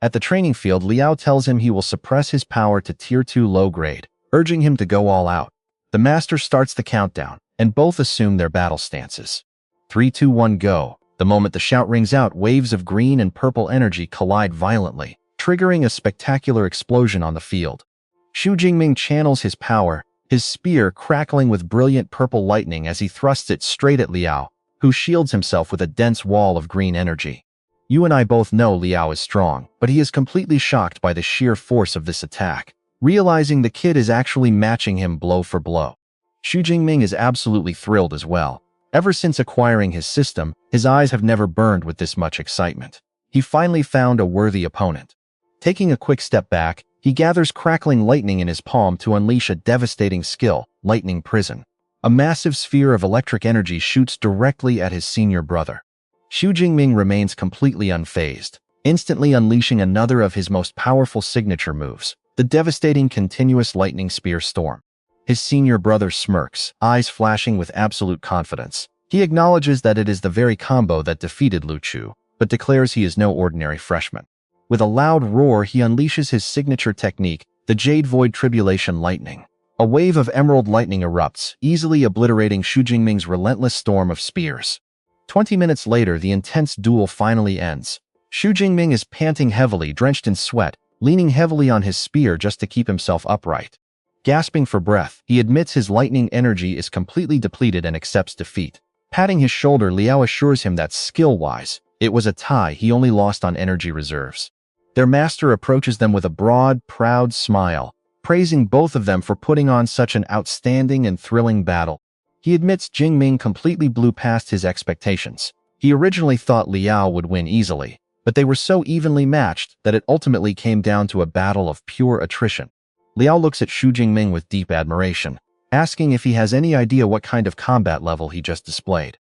At the training field, Liao tells him he will suppress his power to Tier 2 low grade, urging him to go all out. The master starts the countdown, and both assume their battle stances. 3, 2, 1, go. The moment the shout rings out, waves of green and purple energy collide violently, triggering a spectacular explosion on the field. Xu Jingming channels his power, his spear crackling with brilliant purple lightning as he thrusts it straight at Liao, who shields himself with a dense wall of green energy. You and I both know Liao is strong, but he is completely shocked by the sheer force of this attack, realizing the kid is actually matching him blow for blow. Xu Jingming is absolutely thrilled as well. Ever since acquiring his system, his eyes have never burned with this much excitement. He finally found a worthy opponent. Taking a quick step back, he gathers crackling lightning in his palm to unleash a devastating skill, Lightning Prison. A massive sphere of electric energy shoots directly at his senior brother. Xu Jingming remains completely unfazed, instantly unleashing another of his most powerful signature moves, the devastating continuous lightning spear storm. His senior brother smirks, eyes flashing with absolute confidence. He acknowledges that it is the very combo that defeated Lu Chu, but declares he is no ordinary freshman. With a loud roar, he unleashes his signature technique, the Jade Void Tribulation Lightning. A wave of emerald lightning erupts, easily obliterating Xu Jingming's relentless storm of spears. 20 minutes later, the intense duel finally ends. Xu Jingming is panting heavily, drenched in sweat, leaning heavily on his spear just to keep himself upright. Gasping for breath, he admits his lightning energy is completely depleted and accepts defeat. Patting his shoulder, Liao assures him that skill-wise, it was a tie, he only lost on energy reserves. Their master approaches them with a broad, proud smile, praising both of them for putting on such an outstanding and thrilling battle. He admits Jingming completely blew past his expectations. He originally thought Liao would win easily, but they were so evenly matched that it ultimately came down to a battle of pure attrition. Liao looks at Xu Jingming with deep admiration, asking if he has any idea what kind of combat level he just displayed.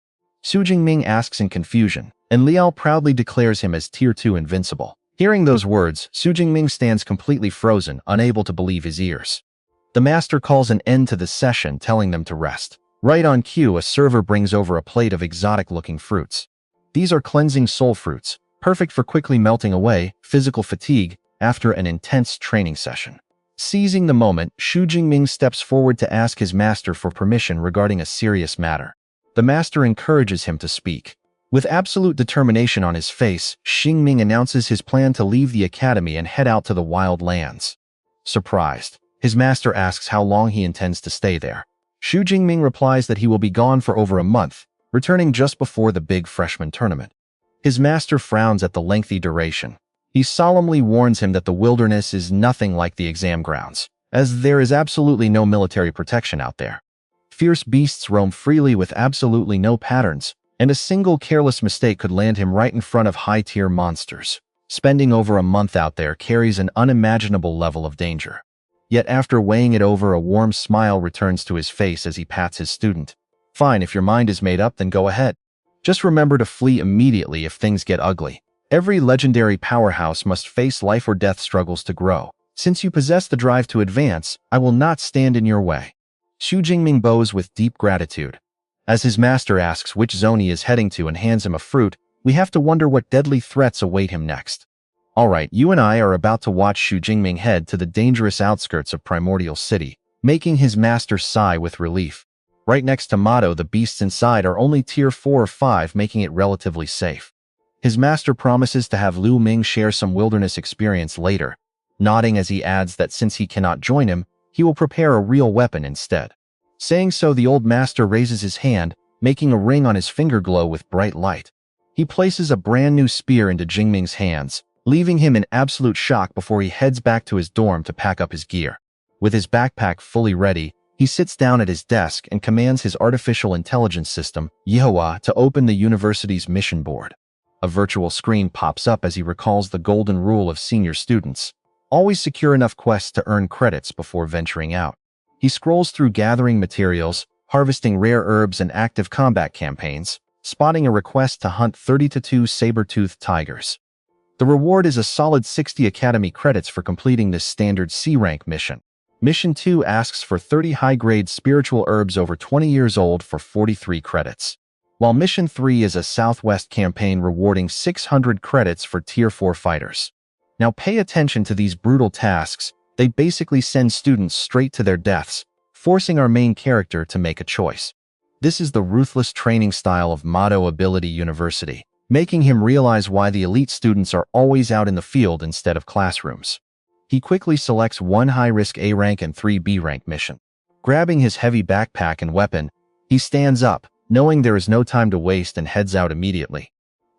Xu Jingming asks in confusion, and Liao proudly declares him as Tier 2 invincible. Hearing those words, Xu Jingming stands completely frozen, unable to believe his ears. The master calls an end to the session, telling them to rest. Right on cue, a server brings over a plate of exotic-looking fruits. These are cleansing soul fruits, perfect for quickly melting away physical fatigue after an intense training session. Seizing the moment, Xu Jingming steps forward to ask his master for permission regarding a serious matter. The master encourages him to speak. With absolute determination on his face, Xingming announces his plan to leave the academy and head out to the wild lands. Surprised, his master asks how long he intends to stay there. Xu Jingming replies that he will be gone for over a month, returning just before the big freshman tournament. His master frowns at the lengthy duration. He solemnly warns him that the wilderness is nothing like the exam grounds, as there is absolutely no military protection out there. Fierce beasts roam freely with absolutely no patterns, and a single careless mistake could land him right in front of high-tier monsters. Spending over a month out there carries an unimaginable level of danger. Yet after weighing it over, a warm smile returns to his face as he pats his student. Fine, if your mind is made up, then go ahead. Just remember to flee immediately if things get ugly. Every legendary powerhouse must face life or death struggles to grow. Since you possess the drive to advance, I will not stand in your way. Xu Jingming bows with deep gratitude. As his master asks which zone he is heading to and hands him a fruit, we have to wonder what deadly threats await him next. Alright, you and I are about to watch Xu Jingming head to the dangerous outskirts of Primordial City, making his master sigh with relief. Right next to Mado, the beasts inside are only Tier 4 or 5, making it relatively safe. His master promises to have Lu Ming share some wilderness experience later, nodding as he adds that since he cannot join him, he will prepare a real weapon instead. Saying so, the old master raises his hand, making a ring on his finger glow with bright light. He places a brand new spear into Jingming's hands, leaving him in absolute shock before he heads back to his dorm to pack up his gear. With his backpack fully ready, he sits down at his desk and commands his artificial intelligence system, Yehowa, to open the university's mission board. A virtual screen pops up as he recalls the golden rule of senior students. Always secure enough quests to earn credits before venturing out. He scrolls through gathering materials, harvesting rare herbs and active combat campaigns, spotting a request to hunt 32 saber-toothed tigers. The reward is a solid 60 Academy credits for completing this standard C-rank mission. Mission 2 asks for 30 high-grade spiritual herbs over 20 years old for 43 credits. While Mission 3 is a Southwest campaign rewarding 600 credits for Tier 4 fighters. Now pay attention to these brutal tasks. They basically send students straight to their deaths, forcing our main character to make a choice. This is the ruthless training style of Mado Awakened University, making him realize why the elite students are always out in the field instead of classrooms. He quickly selects one high-risk A-rank and 3 B-rank mission. Grabbing his heavy backpack and weapon, he stands up, knowing there is no time to waste and heads out immediately.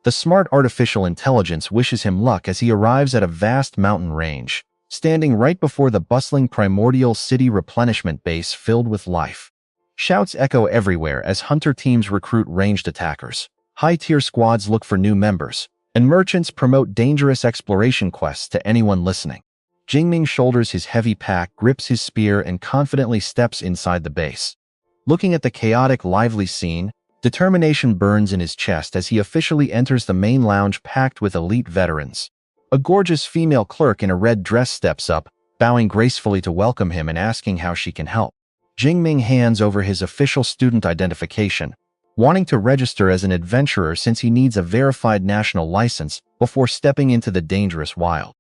The smart artificial intelligence wishes him luck as he arrives at a vast mountain range, standing right before the bustling primordial city replenishment base filled with life. Shouts echo everywhere as hunter teams recruit ranged attackers, high-tier squads look for new members, and merchants promote dangerous exploration quests to anyone listening. Jingming shoulders his heavy pack, grips his spear, and confidently steps inside the base. Looking at the chaotic, lively scene, determination burns in his chest as he officially enters the main lounge packed with elite veterans. A gorgeous female clerk in a red dress steps up, bowing gracefully to welcome him and asking how she can help. Jingming hands over his official student identification, wanting to register as an adventurer since he needs a verified national license before stepping into the dangerous wild.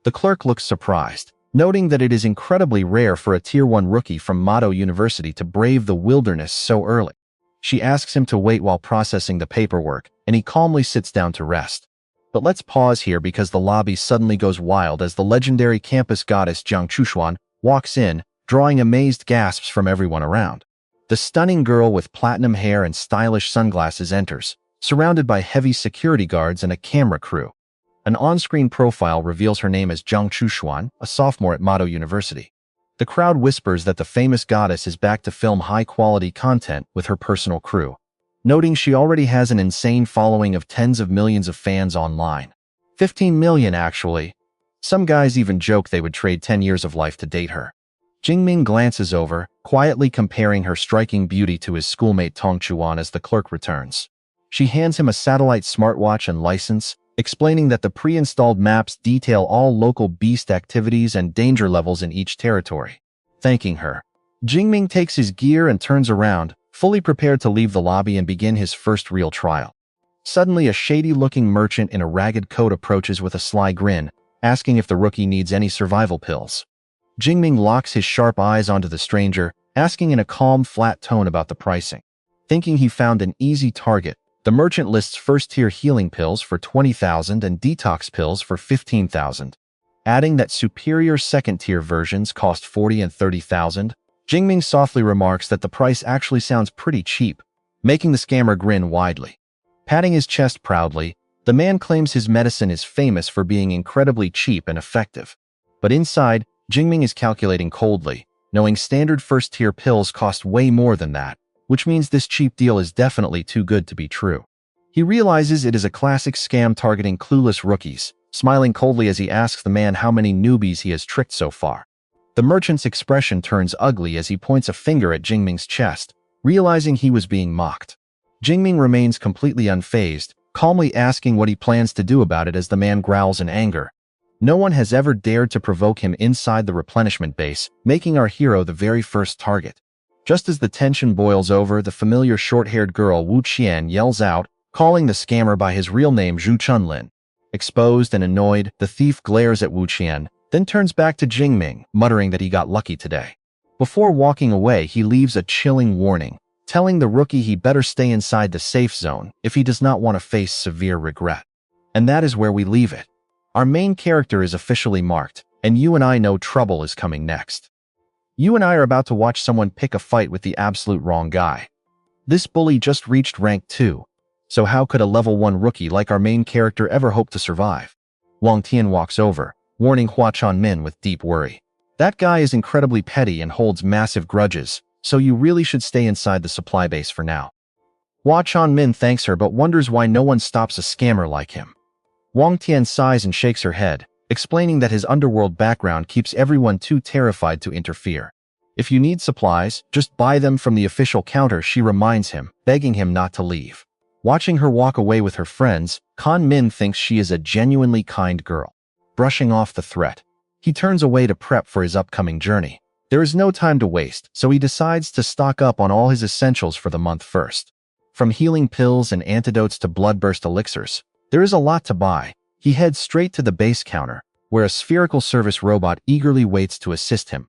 The clerk looks surprised, noting that it is incredibly rare for a Tier 1 rookie from Mado University to brave the wilderness so early. She asks him to wait while processing the paperwork, and he calmly sits down to rest. But let's pause here because the lobby suddenly goes wild as the legendary campus goddess Jiang Chushuan walks in, drawing amazed gasps from everyone around. The stunning girl with platinum hair and stylish sunglasses enters, surrounded by heavy security guards and a camera crew. An on-screen profile reveals her name as Jiang Chushuan, a sophomore at Mado University. The crowd whispers that the famous goddess is back to film high-quality content with her personal crew, noting she already has an insane following of tens of millions of fans online. 15 million, actually. Some guys even joke they would trade 10 years of life to date her. Jingming glances over, quietly comparing her striking beauty to his schoolmate Tong Chuan as the clerk returns. She hands him a satellite smartwatch and license, explaining that the pre-installed maps detail all local beast activities and danger levels in each territory. Thanking her, Jingming takes his gear and turns around, fully prepared to leave the lobby and begin his first real trial. Suddenly, a shady-looking merchant in a ragged coat approaches with a sly grin, asking if the rookie needs any survival pills. Jingming locks his sharp eyes onto the stranger, asking in a calm, flat tone about the pricing. Thinking he found an easy target, the merchant lists first-tier healing pills for 20,000 and detox pills for 15,000. Adding that superior second-tier versions cost 40 and 30,000, Jingming softly remarks that the price actually sounds pretty cheap, making the scammer grin widely. Patting his chest proudly, the man claims his medicine is famous for being incredibly cheap and effective. But inside, Jingming is calculating coldly, knowing standard first-tier pills cost way more than that, which means this cheap deal is definitely too good to be true. He realizes it is a classic scam targeting clueless rookies, smiling coldly as he asks the man how many newbies he has tricked so far. The merchant's expression turns ugly as he points a finger at Jingming's chest, realizing he was being mocked. Jingming remains completely unfazed, calmly asking what he plans to do about it as the man growls in anger. No one has ever dared to provoke him inside the replenishment base, making our hero the very first target. Just as the tension boils over, the familiar short-haired girl Wu Qian yells out, calling the scammer by his real name Zhu Chunlin. Exposed and annoyed, the thief glares at Wu Qian, then turns back to Jingming, muttering that he got lucky today. Before walking away, he leaves a chilling warning, telling the rookie he better stay inside the safe zone if he does not want to face severe regret. And that is where we leave it. Our main character is officially marked, and you and I know trouble is coming next. You and I are about to watch someone pick a fight with the absolute wrong guy. This bully just reached rank 2, so how could a level 1 rookie like our main character ever hope to survive? Wang Tian walks over, warning Hua Chanmin with deep worry. That guy is incredibly petty and holds massive grudges, so you really should stay inside the supply base for now. Hua Chanmin thanks her but wonders why no one stops a scammer like him. Wang Tian sighs and shakes her head, explaining that his underworld background keeps everyone too terrified to interfere. If you need supplies, just buy them from the official counter, she reminds him, begging him not to leave. Watching her walk away with her friends, Kan Min thinks she is a genuinely kind girl. Brushing off the threat, he turns away to prep for his upcoming journey. There is no time to waste, so he decides to stock up on all his essentials for the month first. From healing pills and antidotes to bloodthirst elixirs, there is a lot to buy. He heads straight to the base counter, where a spherical service robot eagerly waits to assist him.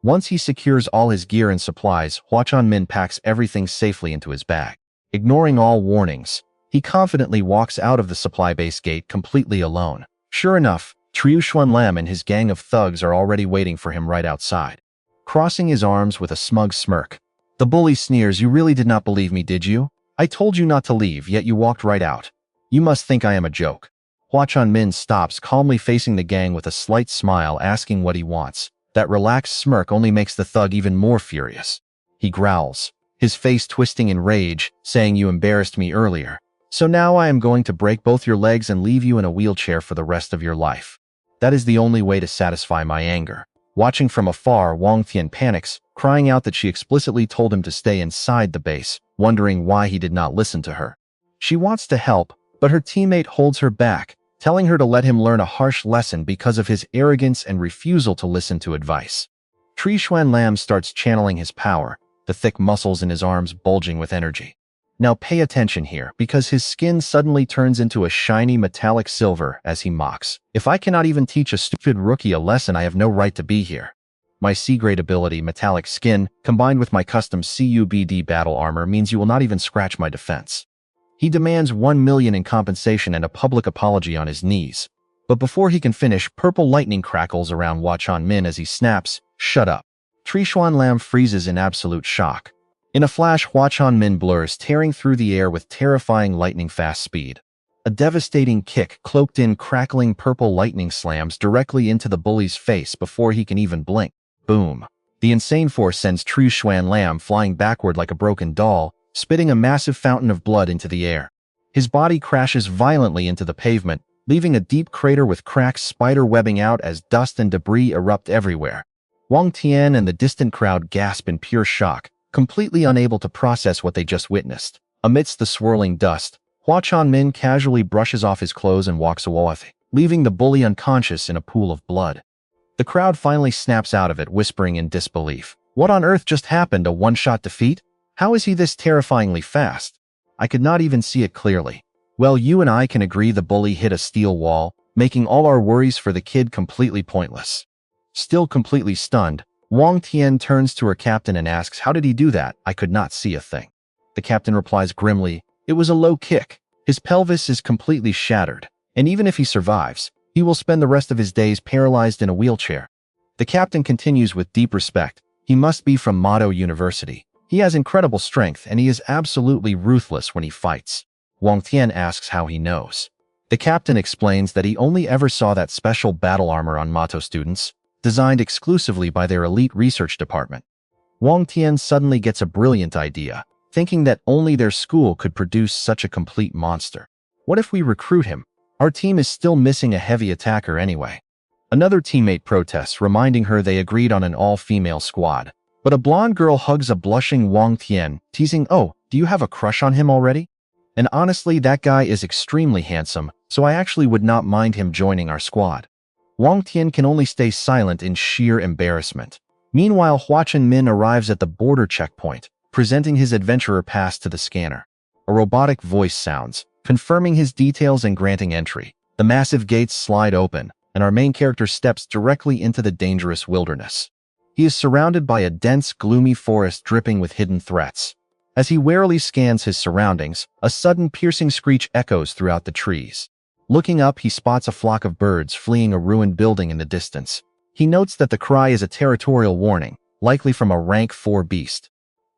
Once he secures all his gear and supplies, Hua Chanmin packs everything safely into his bag. Ignoring all warnings, he confidently walks out of the supply base gate completely alone. Sure enough, Triu Xuanlam and his gang of thugs are already waiting for him right outside. Crossing his arms with a smug smirk, the bully sneers, "You really did not believe me, did you? I told you not to leave, yet you walked right out. You must think I am a joke. Hua Chunmin stops, calmly facing the gang with a slight smile, asking what he wants. That relaxed smirk only makes the thug even more furious. He growls, his face twisting in rage, saying, "You embarrassed me earlier. So now I am going to break both your legs and leave you in a wheelchair for the rest of your life. That is the only way to satisfy my anger." Watching from afar, Wang Tian panics, crying out that she explicitly told him to stay inside the base, wondering why he did not listen to her. She wants to help, but her teammate holds her back, telling her to let him learn a harsh lesson because of his arrogance and refusal to listen to advice. Tri Xuan Lam starts channeling his power, the thick muscles in his arms bulging with energy. Now pay attention here, because his skin suddenly turns into a shiny metallic silver as he mocks. "If I cannot even teach a stupid rookie a lesson, I have no right to be here. My C-grade ability, metallic skin, combined with my custom CUBD battle armor means you will not even scratch my defense." He demands 1 million in compensation and a public apology on his knees. But before he can finish, purple lightning crackles around Hua Chunmin as he snaps, "Shut up." Tri Xuan Lam freezes in absolute shock. In a flash, Hua Chunmin blurs, tearing through the air with terrifying lightning-fast speed. A devastating kick, cloaked in crackling purple lightning, slams directly into the bully's face before he can even blink. Boom. The insane force sends Tri Xuan Lam flying backward like a broken doll, spitting a massive fountain of blood into the air. His body crashes violently into the pavement, leaving a deep crater with cracks spider webbing out as dust and debris erupt everywhere. Wang Tian and the distant crowd gasp in pure shock, completely unable to process what they just witnessed. Amidst the swirling dust, Hua Chunmin casually brushes off his clothes and walks away, leaving the bully unconscious in a pool of blood. The crowd finally snaps out of it, whispering in disbelief. What on earth just happened? A one-shot defeat? How is he this terrifyingly fast? I could not even see it clearly. Well, you and I can agree the bully hit a steel wall, making all our worries for the kid completely pointless. Still completely stunned, Wang Tian turns to her captain and asks, "How did he do that? I could not see a thing." The captain replies grimly, "It was a low kick. His pelvis is completely shattered, and even if he survives, he will spend the rest of his days paralyzed in a wheelchair." The captain continues with deep respect, "He must be from Mado University. He has incredible strength, and he is absolutely ruthless when he fights." Wang Tian asks how he knows. The captain explains that he only ever saw that special battle armor on Mado students, designed exclusively by their elite research department. Wang Tian suddenly gets a brilliant idea, thinking that only their school could produce such a complete monster. What if we recruit him? Our team is still missing a heavy attacker anyway. Another teammate protests, reminding her they agreed on an all-female squad. But a blonde girl hugs a blushing Wang Tian, teasing, "Oh, do you have a crush on him already? And honestly, that guy is extremely handsome, so I actually would not mind him joining our squad." Wang Tian can only stay silent in sheer embarrassment. Meanwhile, Hua Chunmin arrives at the border checkpoint, presenting his adventurer pass to the scanner. A robotic voice sounds, confirming his details and granting entry. The massive gates slide open, and our main character steps directly into the dangerous wilderness. He is surrounded by a dense, gloomy forest dripping with hidden threats. As he warily scans his surroundings, a sudden piercing screech echoes throughout the trees. Looking up, he spots a flock of birds fleeing a ruined building in the distance. He notes that the cry is a territorial warning, likely from a rank 4 beast.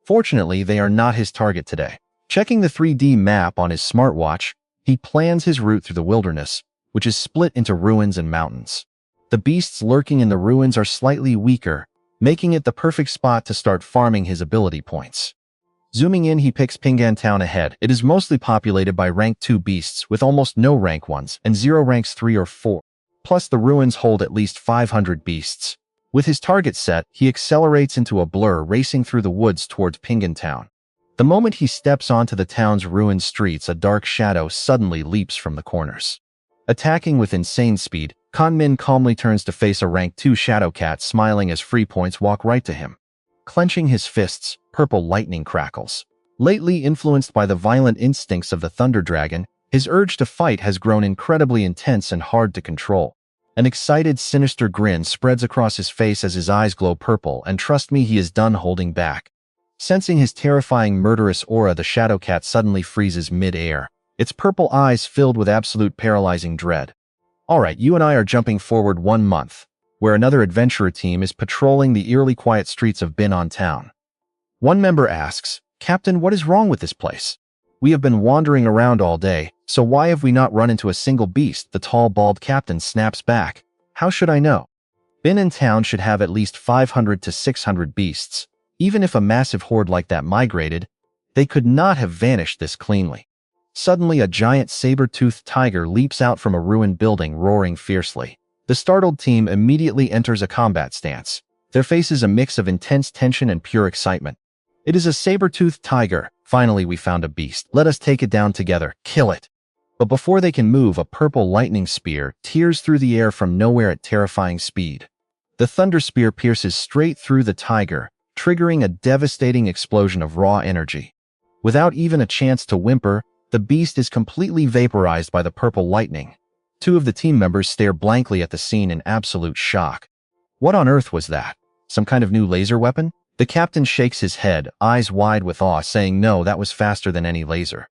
Fortunately, they are not his target today. Checking the 3D map on his smartwatch, he plans his route through the wilderness, which is split into ruins and mountains. The beasts lurking in the ruins are slightly weaker, making it the perfect spot to start farming his ability points. Zooming in, he picks Pingan Town ahead. It is mostly populated by rank 2 beasts with almost no rank 1s and 0 ranks 3 or 4. Plus, the ruins hold at least 500 beasts. With his target set, he accelerates into a blur, racing through the woods towards Pingan Town. The moment he steps onto the town's ruined streets, a dark shadow suddenly leaps from the corners. Attacking with insane speed, Kanmin calmly turns to face a rank 2 Shadow Cat, smiling as free points walk right to him. Clenching his fists, purple lightning crackles. Lately influenced by the violent instincts of the Thunder Dragon, his urge to fight has grown incredibly intense and hard to control. An excited, sinister grin spreads across his face as his eyes glow purple, and trust me, he is done holding back. Sensing his terrifying murderous aura, the Shadow Cat suddenly freezes mid-air, its purple eyes filled with absolute paralyzing dread. Alright, you and I are jumping forward 1 month, where another adventurer team is patrolling the eerily quiet streets of Binan Town. One member asks, "Captain, what is wrong with this place? We have been wandering around all day, so why have we not run into a single beast? The tall, bald captain snaps back. How should I know? Bin in town should have at least 500 to 600 beasts. Even if a massive horde like that migrated, they could not have vanished this cleanly. Suddenly, a giant saber-toothed tiger leaps out from a ruined building, roaring fiercely. The startled team immediately enters a combat stance. Their faces a mix of intense tension and pure excitement. It is a saber-toothed tiger. Finally, we found a beast. Let us take it down together. Kill it. But before they can move, a purple lightning spear tears through the air from nowhere at terrifying speed. The thunder spear pierces straight through the tiger, triggering a devastating explosion of raw energy. Without even a chance to whimper, the beast is completely vaporized by the purple lightning. Two of the team members stare blankly at the scene in absolute shock. What on earth was that? Some kind of new laser weapon? The captain shakes his head, eyes wide with awe, saying no, that was faster than any laser.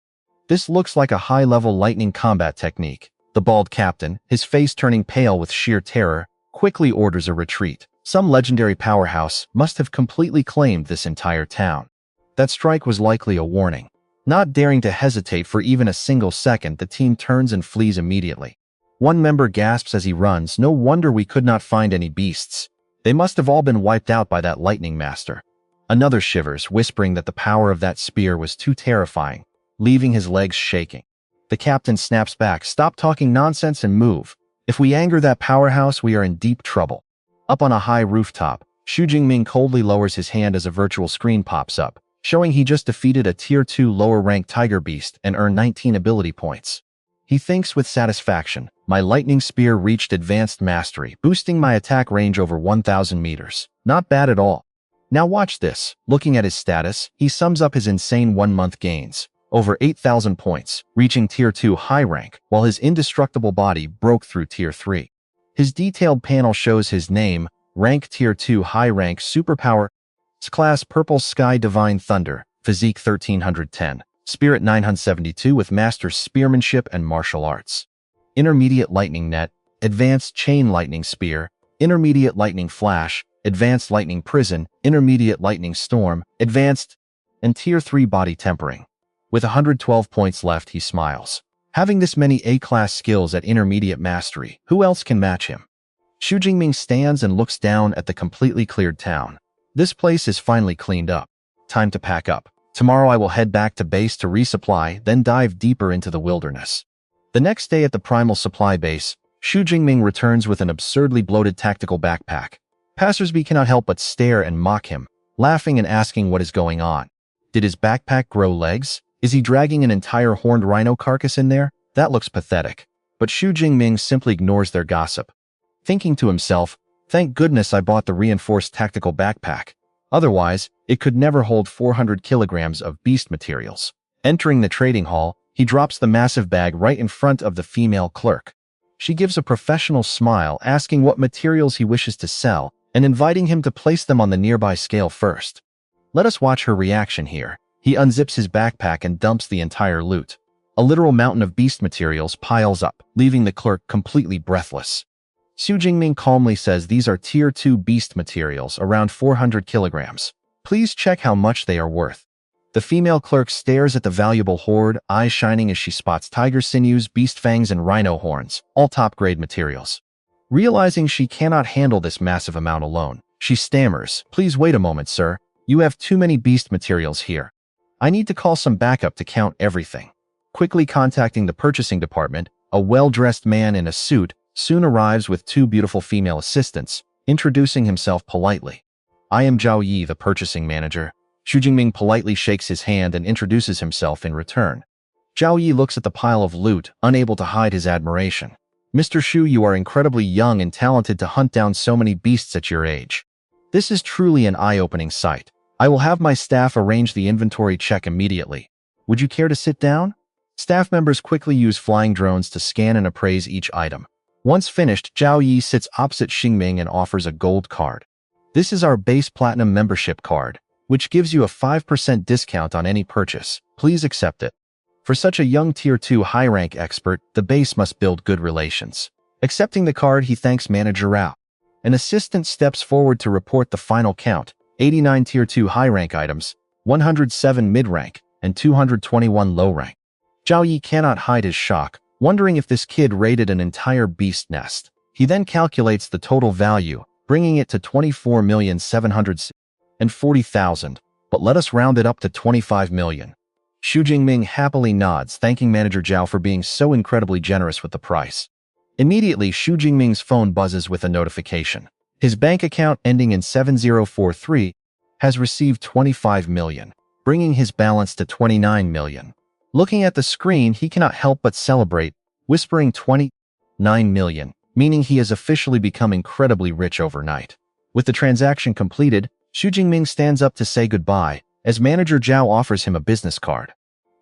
This looks like a high-level lightning combat technique. The bald captain, his face turning pale with sheer terror, quickly orders a retreat. Some legendary powerhouse must have completely claimed this entire town. That strike was likely a warning. Not daring to hesitate for even a single second, the team turns and flees immediately. One member gasps as he runs, no wonder we could not find any beasts. They must have all been wiped out by that lightning master. Another shivers, whispering that the power of that spear was too terrifying, leaving his legs shaking. The captain snaps back, stop talking nonsense and move. If we anger that powerhouse, we are in deep trouble. Up on a high rooftop, Xu Jingming coldly lowers his hand as a virtual screen pops up, showing he just defeated a Tier 2 lower-ranked tiger beast and earned 19 ability points. He thinks with satisfaction, my lightning spear reached advanced mastery, boosting my attack range over 1,000 meters. Not bad at all. Now watch this. Looking at his status, he sums up his insane one-month gains. Over 8,000 points, reaching Tier 2 high rank, while his indestructible body broke through Tier 3. His detailed panel shows his name, rank Tier 2 high rank, superpower, class Purple Sky Divine Thunder, physique 1310, spirit 972 with master spearmanship and martial arts. Intermediate lightning net, advanced chain lightning spear, intermediate lightning flash, advanced lightning prison, intermediate lightning storm, advanced, and Tier 3 body tempering. With 112 points left, he smiles. Having this many A-class skills at intermediate mastery, who else can match him? Xu Jingming stands and looks down at the completely cleared town. This place is finally cleaned up. Time to pack up. Tomorrow I will head back to base to resupply, then dive deeper into the wilderness. The next day at the primal supply base, Xu Jingming returns with an absurdly bloated tactical backpack. Passersby cannot help but stare and mock him, laughing and asking what is going on. Did his backpack grow legs? Is he dragging an entire horned rhino carcass in there? That looks pathetic. But Xu Jingming simply ignores their gossip. Thinking to himself, thank goodness I bought the reinforced tactical backpack. Otherwise, it could never hold 400 kilograms of beast materials. Entering the trading hall, he drops the massive bag right in front of the female clerk. She gives a professional smile, asking what materials he wishes to sell, and inviting him to place them on the nearby scale first. Let us watch her reaction here. He unzips his backpack and dumps the entire loot. A literal mountain of beast materials piles up, leaving the clerk completely breathless. Xu Jingming calmly says these are Tier 2 beast materials, around 400 kilograms. Please check how much they are worth. The female clerk stares at the valuable hoard, eyes shining as she spots tiger sinews, beast fangs, and rhino horns, all top-grade materials. Realizing she cannot handle this massive amount alone, she stammers, please wait a moment, sir. You have too many beast materials here. I need to call some backup to count everything. Quickly contacting the purchasing department, a well-dressed man in a suit soon arrives with two beautiful female assistants, introducing himself politely. I am Zhao Yi, the purchasing manager. Xu Jingming politely shakes his hand and introduces himself in return. Zhao Yi looks at the pile of loot, unable to hide his admiration. Mr. Xu, you are incredibly young and talented to hunt down so many beasts at your age. This is truly an eye-opening sight. I will have my staff arrange the inventory check immediately. Would you care to sit down? Staff members quickly use flying drones to scan and appraise each item. Once finished, Zhao Yi sits opposite Xingming and offers a gold card. This is our base platinum membership card, which gives you a 5% discount on any purchase. Please accept it. For such a young Tier 2 high-rank expert, the base must build good relations. Accepting the card, he thanks Manager Rao. An assistant steps forward to report the final count: 89 Tier 2 high-rank items, 107 mid-rank, and 221 low rank. Zhao Yi cannot hide his shock, wondering if this kid raided an entire beast nest. He then calculates the total value, bringing it to 24,740,000, but let us round it up to 25 million. Xu Jingming happily nods, thanking Manager Zhao for being so incredibly generous with the price. Immediately, Xu Jingming's phone buzzes with a notification. His bank account ending in 7043 has received 25 million, bringing his balance to 29 million. Looking at the screen, he cannot help but celebrate, whispering 29 million, meaning he has officially become incredibly rich overnight. With the transaction completed, Xu Jingming stands up to say goodbye, as Manager Zhao offers him a business card.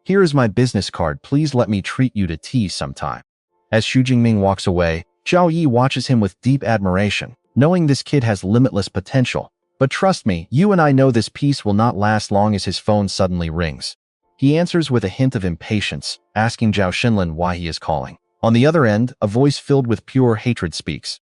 "Here is my business card, please let me treat you to tea sometime." As Xu Jingming walks away, Zhao Yi watches him with deep admiration, knowing this kid has limitless potential. But trust me, you and I know this peace will not last long as his phone suddenly rings. He answers with a hint of impatience, asking Zhao Xinlin why he is calling. On the other end, a voice filled with pure hatred speaks.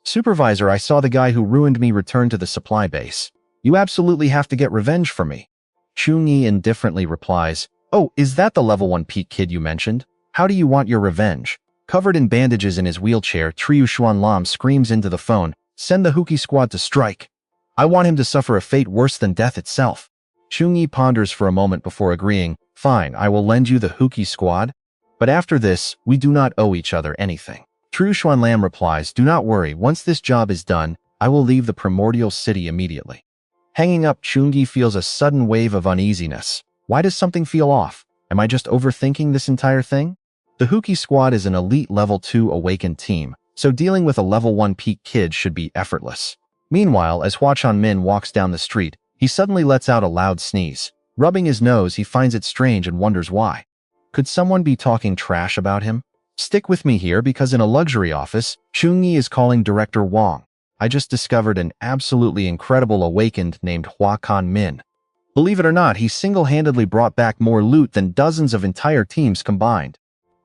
"Supervisor, I saw the guy who ruined me return to the supply base. You absolutely have to get revenge for me." Chung Yi indifferently replies, "Oh, is that the level 1 peak kid you mentioned? How do you want your revenge?" Covered in bandages in his wheelchair, Triu Xuanlam screams into the phone, "Send the Huki squad to strike. I want him to suffer a fate worse than death itself." Chung Yi ponders for a moment before agreeing, "Fine, I will lend you the Huki squad. But after this, we do not owe each other anything." Triu Xuanlam replies, "Do not worry, once this job is done, I will leave the primordial city immediately." Hanging up, Chung Yi feels a sudden wave of uneasiness. Why does something feel off? Am I just overthinking this entire thing? The Huki squad is an elite level 2 awakened team, so dealing with a level 1 peak kid should be effortless. Meanwhile, as Hua Chunmin walks down the street, he suddenly lets out a loud sneeze. Rubbing his nose, he finds it strange and wonders why. Could someone be talking trash about him? Stick with me here because in a luxury office, Chung Yi is calling Director Wang. "I just discovered an absolutely incredible awakened named Hua Chunmin. Believe it or not, he single-handedly brought back more loot than dozens of entire teams combined."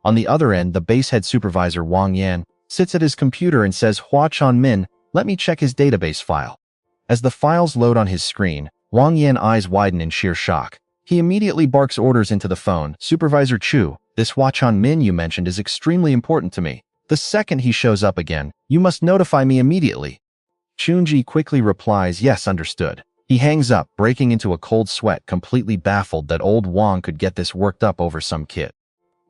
On the other end, the base head supervisor Wang Yan sits at his computer and says, "Hua Chunmin, let me check his database file." As the files load on his screen, Wang Yan's eyes widen in sheer shock. He immediately barks orders into the phone. "Supervisor Chu, this Hua Chunmin you mentioned is extremely important to me. The second he shows up again, you must notify me immediately." Chunji quickly replies, "Yes, understood." He hangs up, breaking into a cold sweat, completely baffled that old Wang could get this worked up over some kid.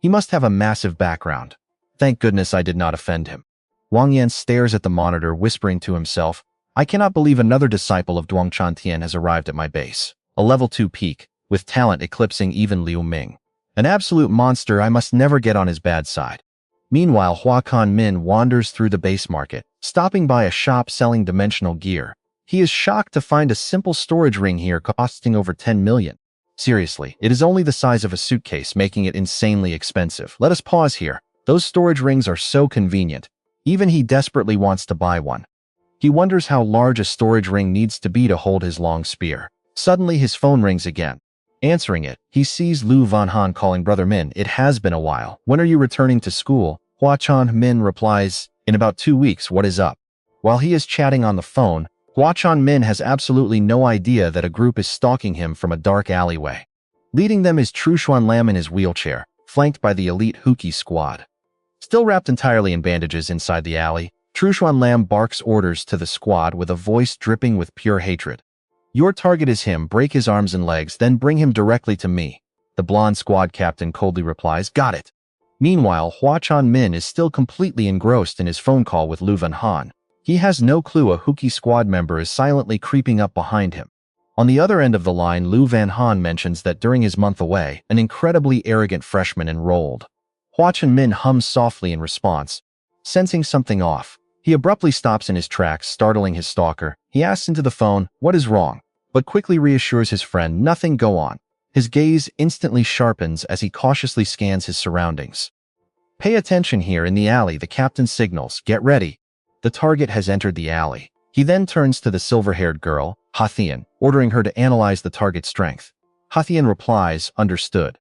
He must have a massive background. Thank goodness I did not offend him. Wang Yan stares at the monitor, whispering to himself, "I cannot believe another disciple of Duang Chantian has arrived at my base. A level 2 peak, with talent eclipsing even Liu Ming. An absolute monster, I must never get on his bad side." Meanwhile, Hua Chunmin wanders through the base market, stopping by a shop selling dimensional gear. He is shocked to find a simple storage ring here costing over 10 million. Seriously, it is only the size of a suitcase, making it insanely expensive. Let us pause here. Those storage rings are so convenient. Even he desperately wants to buy one. He wonders how large a storage ring needs to be to hold his long spear. Suddenly, his phone rings again. Answering it, he sees Lu Vanhan calling Brother Min. "It has been a while. When are you returning to school?" Hua Chunmin replies, "In about 2 weeks, what is up?" While he is chatting on the phone, Hua Chunmin has absolutely no idea that a group is stalking him from a dark alleyway. Leading them is Triu Xuanlam in his wheelchair, flanked by the elite Huki squad. Still wrapped entirely in bandages inside the alley, Triu Xuanlam barks orders to the squad with a voice dripping with pure hatred. "Your target is him, break his arms and legs, then bring him directly to me." The blonde squad captain coldly replies, "Got it." Meanwhile, Hua Chunmin is still completely engrossed in his phone call with Lu Vanhan. He has no clue a Huki squad member is silently creeping up behind him. On the other end of the line, Lu Vanhan mentions that during his month away, an incredibly arrogant freshman enrolled. Hua Chunmin hums softly in response. Sensing something off, he abruptly stops in his tracks, startling his stalker. He asks into the phone, "What is wrong?" but quickly reassures his friend, "Nothing, go on." His gaze instantly sharpens as he cautiously scans his surroundings. "Pay attention here in the alley," the captain signals, "Get ready." The target has entered the alley. He then turns to the silver-haired girl, Hathian, ordering her to analyze the target's strength. Hathian replies, "Understood."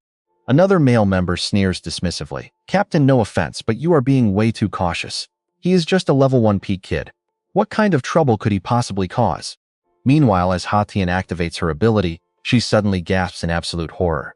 Another male member sneers dismissively, "Captain, no offense, but you are being way too cautious. He is just a level 1 peak kid. What kind of trouble could he possibly cause?" Meanwhile, as Hathian activates her ability, She suddenly gasps in absolute horror.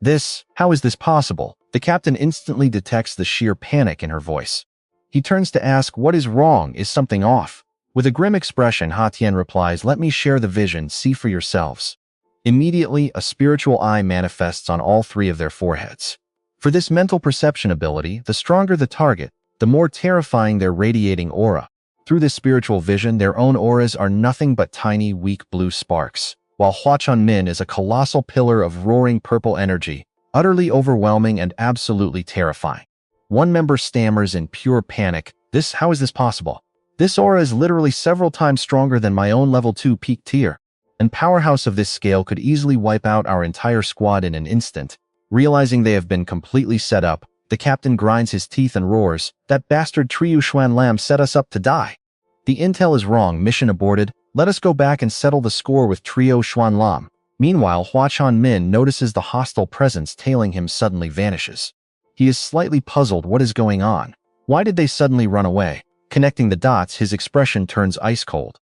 How is this possible? The captain instantly detects the sheer panic in her voice. He turns to ask, what is wrong? Is something off? With a grim expression, Ha Tian replies, let me share the vision, see for yourselves. Immediately, a spiritual eye manifests on all three of their foreheads. For this mental perception ability, the stronger the target, the more terrifying their radiating aura. Through this spiritual vision, their own auras are nothing but tiny, weak blue sparks, while Hua Chunmin is a colossal pillar of roaring purple energy, utterly overwhelming and absolutely terrifying. One member stammers in pure panic, how is this possible? This aura is literally several times stronger than my own level 2 peak tier, and powerhouse of this scale could easily wipe out our entire squad in an instant. Realizing they have been completely set up, the captain grinds his teeth and roars, that bastard Triu Xuan Lam set us up to die. The intel is wrong, mission aborted, let us go back and settle the score with Trio Xuan Lam. Meanwhile, Hua Chunmin notices the hostile presence tailing him suddenly vanishes. He is slightly puzzled, what is going on? Why did they suddenly run away? Connecting the dots, his expression turns ice cold.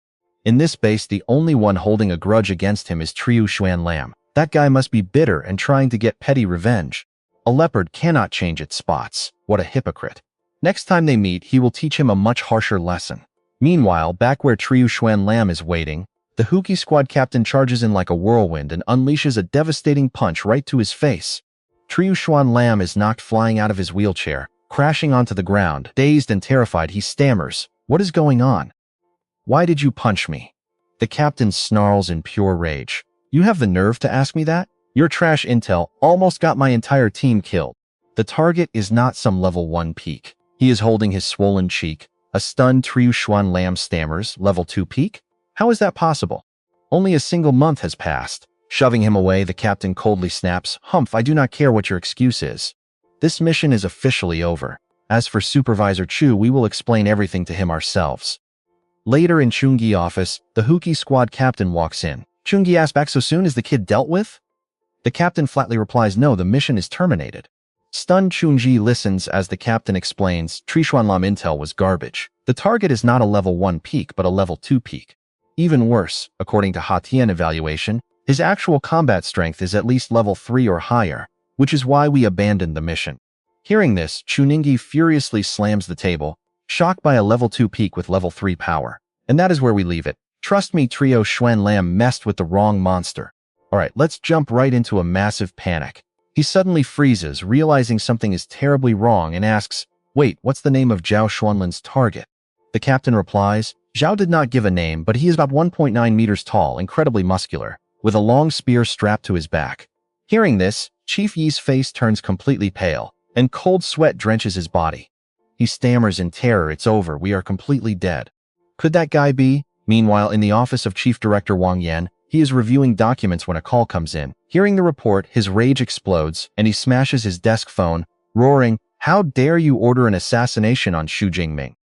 In this base, the only one holding a grudge against him is Triu Xuan Lam. That guy must be bitter and trying to get petty revenge. A leopard cannot change its spots. What a hypocrite. Next time they meet, he will teach him a much harsher lesson. Meanwhile, back where Triu Xuan Lam is waiting, the Huki squad captain charges in like a whirlwind and unleashes a devastating punch right to his face. Triu Xuan Lam is knocked flying out of his wheelchair, crashing onto the ground. Dazed and terrified, he stammers, what is going on? Why did you punch me? The captain snarls in pure rage. You have the nerve to ask me that? Your trash intel almost got my entire team killed. The target is not some level 1 peak. He is holding his swollen cheek. A stunned Triu Xuan Lam stammers, level 2 peak? How is that possible? Only a single month has passed. Shoving him away, the captain coldly snaps, Humph, I do not care what your excuse is. This mission is officially over. As for Supervisor Chu, we will explain everything to him ourselves. Later in Chungi office, the Huki squad captain walks in. Chungi asks, back so soon, is the kid dealt with? The captain flatly replies, no, the mission is terminated. Stunned Chunji listens as the captain explains, Trishuan Lam intel was garbage. The target is not a level 1 peak but a level 2 peak. Even worse, according to Ha Tian evaluation, his actual combat strength is at least level 3 or higher, which is why we abandoned the mission. Hearing this, Chuningi furiously slams the table, shocked by a level 2 peak with level 3 power. And that is where we leave it. Trust me, Trio Xuan Lam messed with the wrong monster. Alright, let's jump right into a massive panic. He suddenly freezes, realizing something is terribly wrong, and asks, wait, what's the name of Zhao Xuanlin's target? The captain replies, Zhao did not give a name, but he is about 1.9 meters tall, incredibly muscular, with a long spear strapped to his back. Hearing this, Chief Yi's face turns completely pale, and cold sweat drenches his body. He stammers in terror, it's over, we are completely dead. Could that guy be? Meanwhile, in the office of Chief Director Wang Yan, he is reviewing documents when a call comes in. Hearing the report, his rage explodes, and he smashes his desk phone, roaring, how dare you order an assassination on Xu Jingming?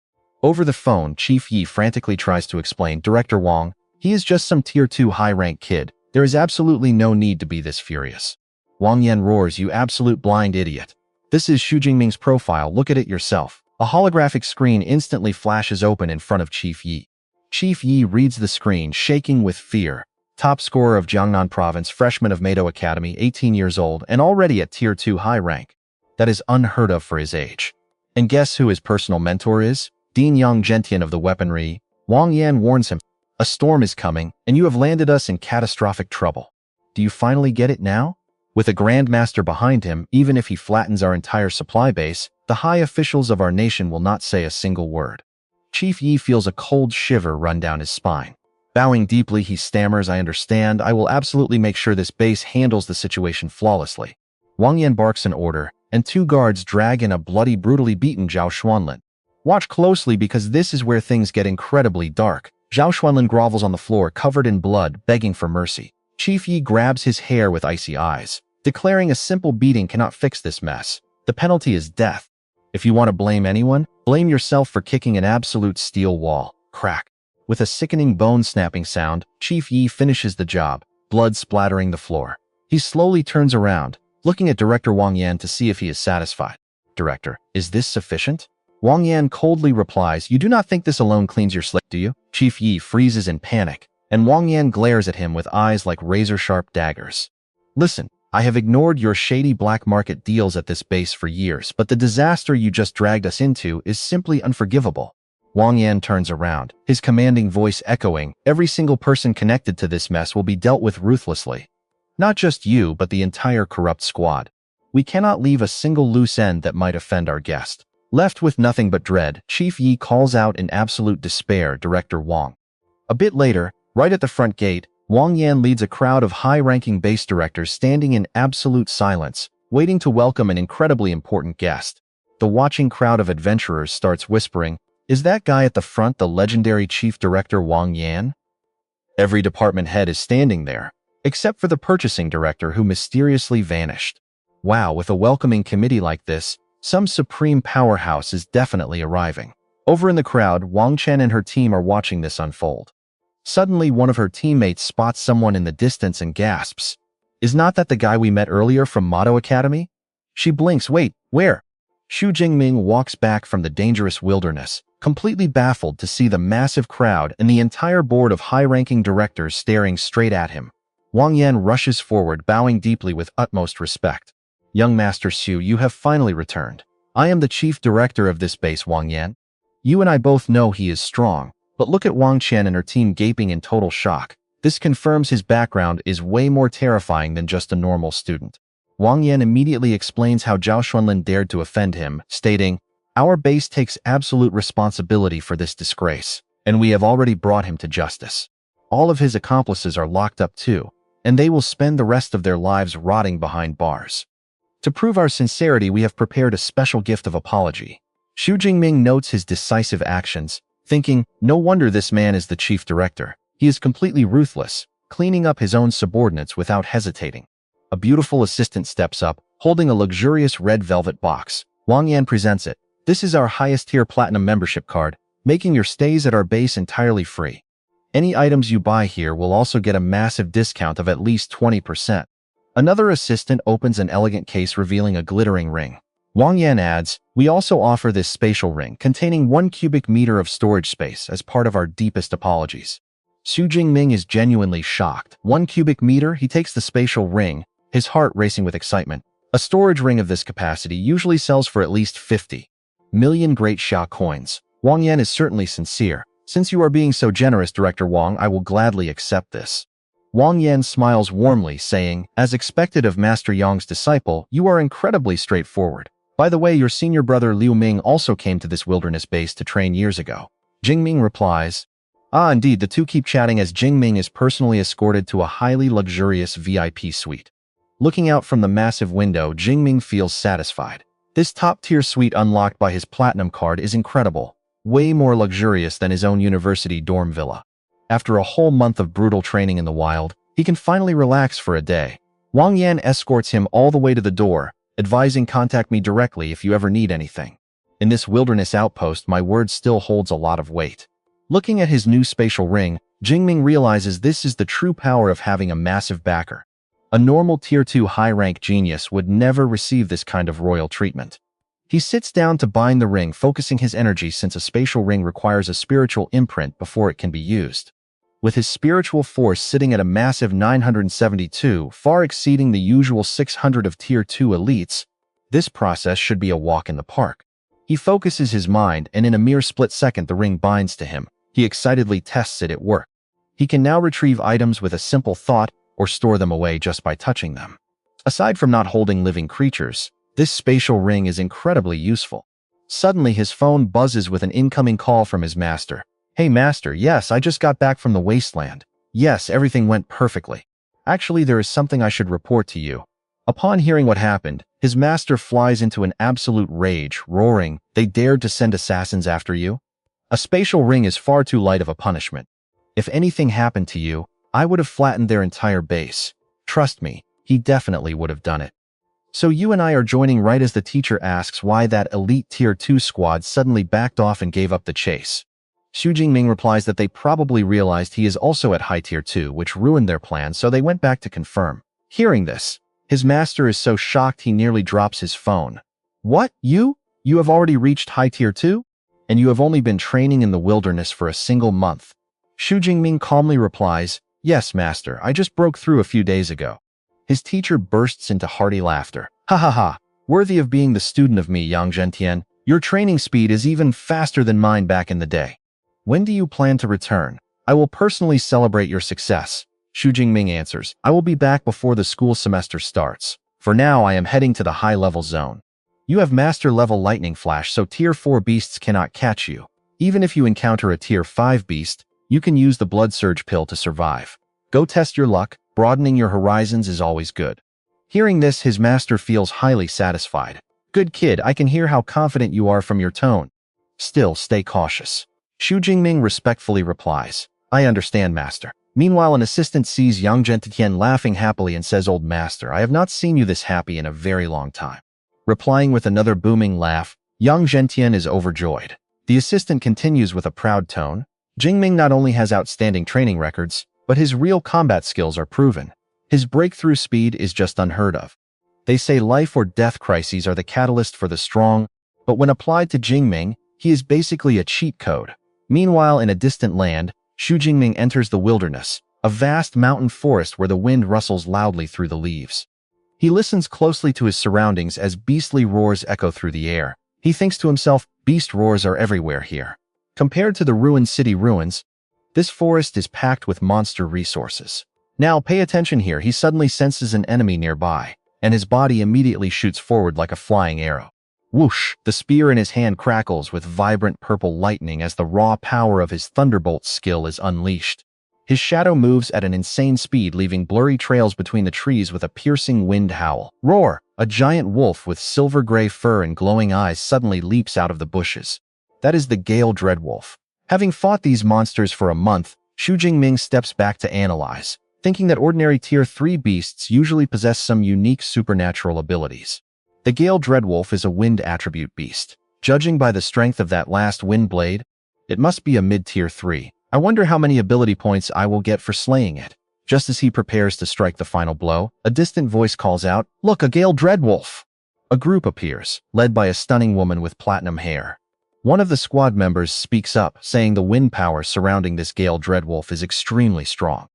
Over the phone, Chief Yi frantically tries to explain, Director Wang, he is just some tier 2 high-rank kid. There is absolutely no need to be this furious. Wang Yan roars, you absolute blind idiot. This is Xu Jingming's profile, look at it yourself. A holographic screen instantly flashes open in front of Chief Yi. Chief Yi reads the screen, shaking with fear. Top scorer of Jiangnan Province, freshman of Mado Academy, 18 years old, and already at tier 2 high rank. That is unheard of for his age. And guess who his personal mentor is? Dean Yang Gentian of the weaponry. Wang Yan warns him, a storm is coming, and you have landed us in catastrophic trouble. Do you finally get it now? With a Grandmaster behind him, even if he flattens our entire supply base, the high officials of our nation will not say a single word. Chief Yi feels a cold shiver run down his spine. Bowing deeply, he stammers, I understand, I will absolutely make sure this base handles the situation flawlessly. Wang Yan barks an order, and 2 guards drag in a brutally beaten Zhao Xuanlin. Watch closely because this is where things get incredibly dark. Zhao Xuanlin grovels on the floor covered in blood, begging for mercy. Chief Yi grabs his hair with icy eyes, declaring a simple beating cannot fix this mess. The penalty is death. If you want to blame anyone, blame yourself for kicking an absolute steel wall. Crack. With a sickening bone-snapping sound, Chief Yi finishes the job, blood splattering the floor. He slowly turns around, looking at Director Wang Yan to see if he is satisfied. Director, is this sufficient? Wang Yan coldly replies, you do not think this alone cleans your slate, do you? Chief Yi freezes in panic, and Wang Yan glares at him with eyes like razor-sharp daggers. Listen, I have ignored your shady black market deals at this base for years, but the disaster you just dragged us into is simply unforgivable. Wang Yan turns around, his commanding voice echoing, every single person connected to this mess will be dealt with ruthlessly. Not just you, but the entire corrupt squad. We cannot leave a single loose end that might offend our guest. Left with nothing but dread, Chief Yi calls out in absolute despair Director Wang. A bit later, right at the front gate, Wang Yan leads a crowd of high-ranking base directors standing in absolute silence, waiting to welcome an incredibly important guest. The watching crowd of adventurers starts whispering, "Is that guy at the front the legendary Chief Director Wang Yan?" Every department head is standing there, except for the purchasing director who mysteriously vanished. Wow, with a welcoming committee like this, some supreme powerhouse is definitely arriving. Over in the crowd, Wang Chen and her team are watching this unfold. Suddenly, one of her teammates spots someone in the distance and gasps, "Is not that the guy we met earlier from Mado Academy?" She blinks, "Wait, where?" Xu Jingming walks back from the dangerous wilderness, completely baffled to see the massive crowd and the entire board of high-ranking directors staring straight at him. Wang Yan rushes forward, bowing deeply with utmost respect. "Young Master Xu, you have finally returned. I am the chief director of this base, Wang Yan. You and I both know he is strong, but look at Wang Chen and her team gaping in total shock. This confirms his background is way more terrifying than just a normal student." Wang Yan immediately explains how Zhao Xuanlin dared to offend him, stating, "Our base takes absolute responsibility for this disgrace, and we have already brought him to justice. All of his accomplices are locked up too, and they will spend the rest of their lives rotting behind bars. To prove our sincerity, we have prepared a special gift of apology." Xu Jingming notes his decisive actions, thinking, no wonder this man is the chief director. He is completely ruthless, cleaning up his own subordinates without hesitating. A beautiful assistant steps up, holding a luxurious red velvet box. Wang Yan presents it. "This is our highest-tier platinum membership card, making your stays at our base entirely free. Any items you buy here will also get a massive discount of at least 20%. Another assistant opens an elegant case revealing a glittering ring. Wang Yan adds, "We also offer this spatial ring containing 1 cubic meter of storage space as part of our deepest apologies." Xu Jingming is genuinely shocked. 1 cubic meter, he takes the spatial ring, his heart racing with excitement. A storage ring of this capacity usually sells for at least 50 million great Xia coins. Wang Yan is certainly sincere. "Since you are being so generous, Director Wang, I will gladly accept this." Wang Yan smiles warmly, saying, "As expected of Master Yang's disciple, you are incredibly straightforward. By the way, your senior brother Liu Ming also came to this wilderness base to train years ago." Jingming replies, "Ah, indeed." The two keep chatting as Jingming is personally escorted to a highly luxurious VIP suite. Looking out from the massive window, Jingming feels satisfied. This top-tier suite unlocked by his platinum card is incredible, way more luxurious than his own university dorm villa. After a whole month of brutal training in the wild, he can finally relax for a day. Wang Yan escorts him all the way to the door, advising, "Contact me directly if you ever need anything." In this wilderness outpost, my word still holds a lot of weight. Looking at his new spatial ring, Jingming realizes this is the true power of having a massive backer. A normal Tier 2 high-rank genius would never receive this kind of royal treatment. He sits down to bind the ring, focusing his energy since a spatial ring requires a spiritual imprint before it can be used. With his spiritual force sitting at a massive 972, far exceeding the usual 600 of Tier 2 elites, this process should be a walk in the park. He focuses his mind, and in a mere split second the ring binds to him. He excitedly tests it at work. He can now retrieve items with a simple thought or store them away just by touching them. Aside from not holding living creatures, this spatial ring is incredibly useful. Suddenly his phone buzzes with an incoming call from his master. "Hey master, yes, I just got back from the wasteland. Yes, everything went perfectly. Actually, there is something I should report to you." Upon hearing what happened, his master flies into an absolute rage, roaring, "They dared to send assassins after you? A spatial ring is far too light of a punishment. If anything happened to you, I would have flattened their entire base. Trust me, he definitely would have done it." "So you and I are joining right as the teacher asks why that elite Tier 2 squad suddenly backed off and gave up the chase." Xu Jingming replies that they probably realized he is also at high Tier 2, which ruined their plans, so they went back to confirm. Hearing this, his master is so shocked he nearly drops his phone. "What? You? You have already reached high Tier 2? And you have only been training in the wilderness for a single month?" Xu Jingming calmly replies, "Yes, master, I just broke through a few days ago." His teacher bursts into hearty laughter. Ha ha ha! Worthy of being the student of me, Yang Zhentian. Your training speed is even faster than mine back in the day. When do you plan to return? I will personally celebrate your success. Xu Jingming answers. I will be back before the school semester starts. For now, I am heading to the high-level zone. You have master-level lightning flash, so Tier 4 beasts cannot catch you. Even if you encounter a Tier 5 beast, you can use the blood surge pill to survive. Go test your luck. Broadening your horizons is always good. Hearing this, his master feels highly satisfied. Good kid, I can hear how confident you are from your tone. Still, stay cautious. Xu Jingming respectfully replies. I understand, master. Meanwhile, an assistant sees Yang Zhentian laughing happily and says, Old master, I have not seen you this happy in a very long time. Replying with another booming laugh, Yang Zhentian is overjoyed. The assistant continues with a proud tone. Jingming not only has outstanding training records, but his real combat skills are proven. His breakthrough speed is just unheard of. They say life or death crises are the catalyst for the strong, but when applied to Jingming, he is basically a cheat code. Meanwhile, in a distant land, Xu Jingming enters the wilderness, a vast mountain forest where the wind rustles loudly through the leaves. He listens closely to his surroundings as beastly roars echo through the air. He thinks to himself, beast roars are everywhere here. Compared to the ruined city ruins, this forest is packed with monster resources. Now, pay attention here. He suddenly senses an enemy nearby, and his body immediately shoots forward like a flying arrow. Whoosh! The spear in his hand crackles with vibrant purple lightning as the raw power of his thunderbolt skill is unleashed. His shadow moves at an insane speed, leaving blurry trails between the trees with a piercing wind howl. Roar! A giant wolf with silver-gray fur and glowing eyes suddenly leaps out of the bushes. That is the Gale Dreadwolf. Having fought these monsters for a month, Xu Jingming steps back to analyze, thinking that ordinary Tier 3 beasts usually possess some unique supernatural abilities. The Gale Dreadwolf is a wind attribute beast. Judging by the strength of that last wind blade, it must be a mid-Tier 3. I wonder how many ability points I will get for slaying it. Just as he prepares to strike the final blow, a distant voice calls out, Look, a Gale Dreadwolf! A group appears, led by a stunning woman with platinum hair. One of the squad members speaks up, saying the wind power surrounding this Gale Dreadwolf is extremely strong.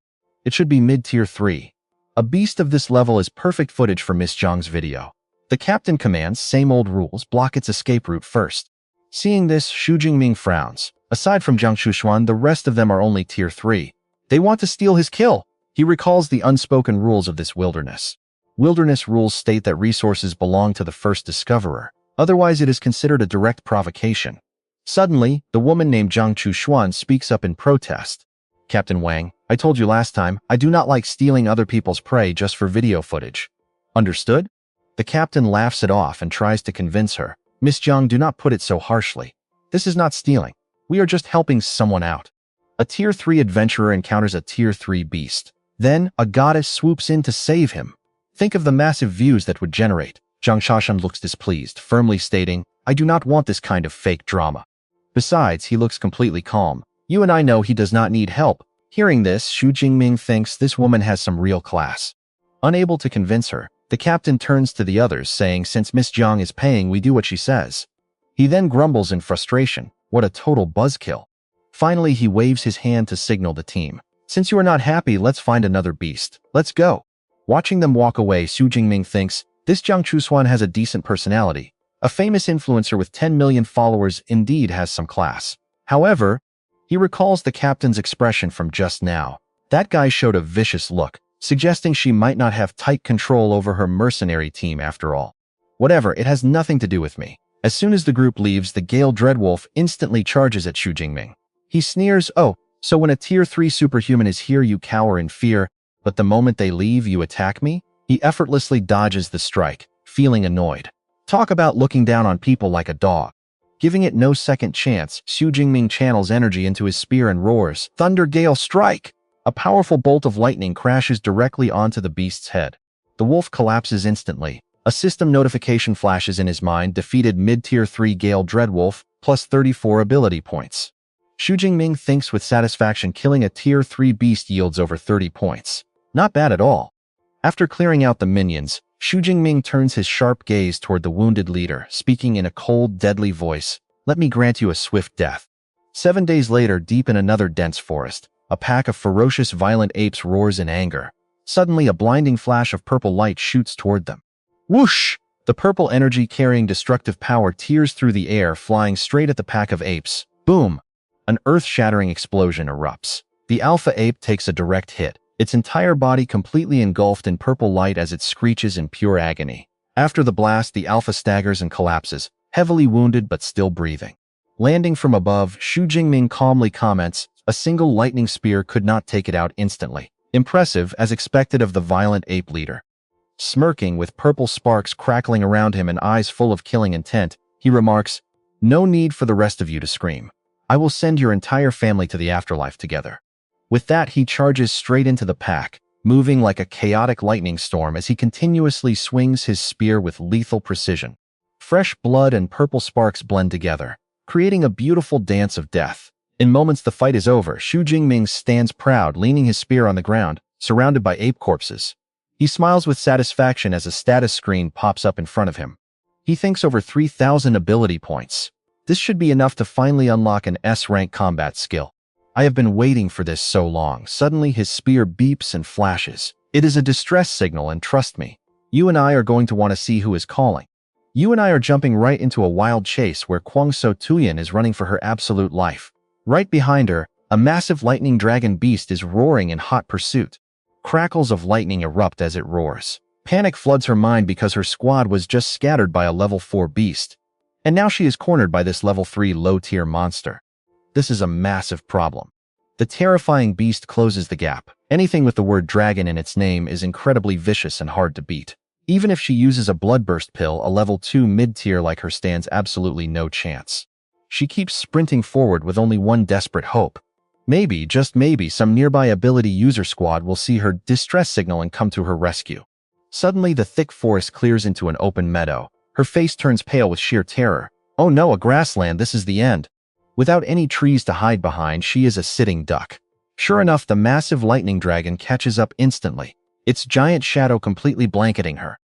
It should be mid-Tier 3. A beast of this level is perfect footage for Miss Zhang's video. The captain commands, same old rules, block its escape route first. Seeing this, Xu Jingming frowns. Aside from Jiang Chushuan, the rest of them are only Tier 3. They want to steal his kill. He recalls the unspoken rules of this wilderness. Wilderness rules state that resources belong to the first discoverer. Otherwise, it is considered a direct provocation. Suddenly, the woman named Jiang Chushuan speaks up in protest. Captain Wang, I told you last time, I do not like stealing other people's prey just for video footage. Understood? The captain laughs it off and tries to convince her. Miss Jiang, do not put it so harshly. This is not stealing. We are just helping someone out. A Tier 3 adventurer encounters a Tier 3 beast. Then, a goddess swoops in to save him. Think of the massive views that would generate. Jiang Shashan looks displeased, firmly stating, I do not want this kind of fake drama. Besides, he looks completely calm. You and I know he does not need help. Hearing this, Xu Jingming thinks this woman has some real class. Unable to convince her, the captain turns to the others, saying, since Miss Jiang is paying, we do what she says. He then grumbles in frustration. What a total buzzkill. Finally, he waves his hand to signal the team. Since you are not happy, let's find another beast. Let's go. Watching them walk away, Xu Jingming thinks, this Jiang Chushuan has a decent personality. A famous influencer with 10 million followers indeed has some class. However, he recalls the captain's expression from just now. That guy showed a vicious look, suggesting she might not have tight control over her mercenary team after all. Whatever, it has nothing to do with me. As soon as the group leaves, the Gale Dreadwolf instantly charges at Xu Jingming. He sneers, oh, so when a Tier 3 superhuman is here you cower in fear, but the moment they leave you attack me? He effortlessly dodges the strike, feeling annoyed. Talk about looking down on people like a dog. Giving it no second chance, Xu Jingming channels energy into his spear and roars, Thunder Gale Strike! A powerful bolt of lightning crashes directly onto the beast's head. The wolf collapses instantly. A system notification flashes in his mind, defeated mid-Tier 3 Gale Dreadwolf, plus 34 ability points. Xu Jingming thinks with satisfaction killing a Tier 3 beast yields over 30 points. Not bad at all. After clearing out the minions, Xu Jingming turns his sharp gaze toward the wounded leader, speaking in a cold, deadly voice, let me grant you a swift death. 7 days later, deep in another dense forest, a pack of ferocious, violent apes roars in anger. Suddenly, a blinding flash of purple light shoots toward them. Whoosh! The purple energy carrying destructive power tears through the air, flying straight at the pack of apes. Boom! An earth-shattering explosion erupts. The alpha ape takes a direct hit, its entire body completely engulfed in purple light as it screeches in pure agony. After the blast, the alpha staggers and collapses, heavily wounded but still breathing. Landing from above, Xu Jingming calmly comments, "A single lightning spear could not take it out instantly." Impressive, as expected of the violent ape leader. Smirking, with purple sparks crackling around him and eyes full of killing intent, he remarks, "No need for the rest of you to scream. I will send your entire family to the afterlife together." With that, he charges straight into the pack, moving like a chaotic lightning storm as he continuously swings his spear with lethal precision. Fresh blood and purple sparks blend together, creating a beautiful dance of death. In moments the fight is over, Xu Jingming stands proud, leaning his spear on the ground, surrounded by ape corpses. He smiles with satisfaction as a status screen pops up in front of him. He thinks over 3,000 ability points. This should be enough to finally unlock an S-rank combat skill. I have been waiting for this so long. Suddenly his spear beeps and flashes. It is a distress signal, and trust me, you and I are going to want to see who is calling. You and I are jumping right into a wild chase where Kwangso Tuyen is running for her absolute life. Right behind her, a massive lightning dragon beast is roaring in hot pursuit. Crackles of lightning erupt as it roars. Panic floods her mind because her squad was just scattered by a level 4 beast. And now she is cornered by this level 3 low-tier monster. This is a massive problem. The terrifying beast closes the gap. Anything with the word dragon in its name is incredibly vicious and hard to beat. Even if she uses a bloodburst pill, a level 2 mid-tier like her stands absolutely no chance. She keeps sprinting forward with only one desperate hope. Maybe, just maybe, some nearby ability user squad will see her distress signal and come to her rescue. Suddenly, the thick forest clears into an open meadow. Her face turns pale with sheer terror. Oh no, a grassland, this is the end. Without any trees to hide behind, she is a sitting duck. Sure enough, the massive lightning dragon catches up instantly, its giant shadow completely blanketing her.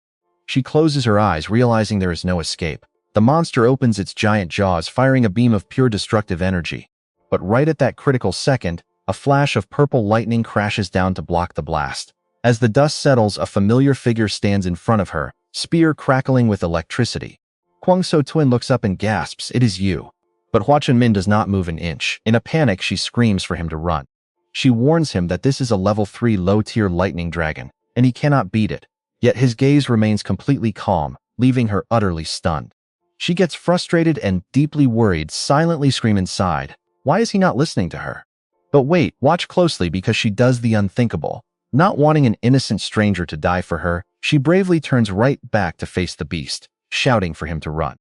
She closes her eyes, realizing there is no escape. The monster opens its giant jaws, firing a beam of pure destructive energy. But right at that critical second, a flash of purple lightning crashes down to block the blast. As the dust settles, a familiar figure stands in front of her, spear crackling with electricity. Kwangso Twin looks up and gasps, "It is you." But Hua Chunmin does not move an inch. In a panic, she screams for him to run. She warns him that this is a level 3 low-tier lightning dragon, and he cannot beat it. Yet his gaze remains completely calm, leaving her utterly stunned. She gets frustrated and deeply worried, silently scream inside. Why is he not listening to her? But wait, watch closely because she does the unthinkable. Not wanting an innocent stranger to die for her, she bravely turns right back to face the beast, shouting for him to run.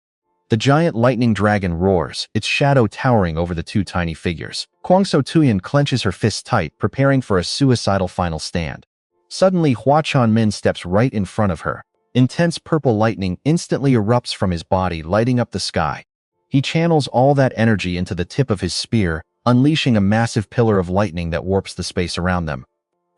The giant lightning dragon roars, its shadow towering over the two tiny figures. Kwangso Tuyen clenches her fists tight, preparing for a suicidal final stand. Suddenly, Hua Chunmin steps right in front of her. Intense purple lightning instantly erupts from his body, lighting up the sky. He channels all that energy into the tip of his spear, unleashing a massive pillar of lightning that warps the space around them.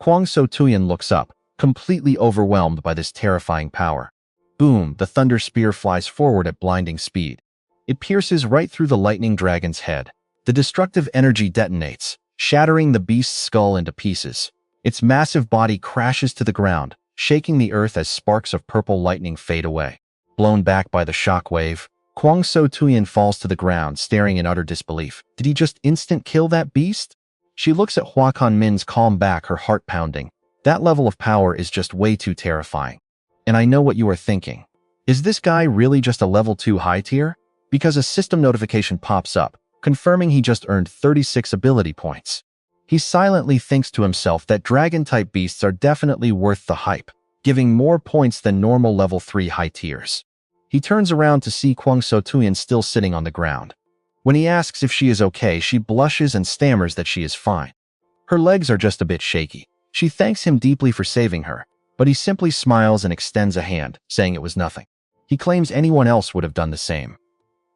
Kwangso Tuyen looks up, completely overwhelmed by this terrifying power. Boom, the thunder spear flies forward at blinding speed. It pierces right through the lightning dragon's head. The destructive energy detonates, shattering the beast's skull into pieces. Its massive body crashes to the ground, shaking the earth as sparks of purple lightning fade away. Blown back by the shockwave, Kwangso Tuyen falls to the ground, staring in utter disbelief. Did he just instant kill that beast? She looks at Hua Chunmin's calm back, her heart pounding. That level of power is just way too terrifying. And I know what you are thinking. Is this guy really just a level 2 high tier? Because a system notification pops up, confirming he just earned 36 ability points. He silently thinks to himself that dragon-type beasts are definitely worth the hype, giving more points than normal level 3 high tiers. He turns around to see Kwangso Tuyen still sitting on the ground. When he asks if she is okay, she blushes and stammers that she is fine. Her legs are just a bit shaky. She thanks him deeply for saving her, but he simply smiles and extends a hand, saying it was nothing. He claims anyone else would have done the same.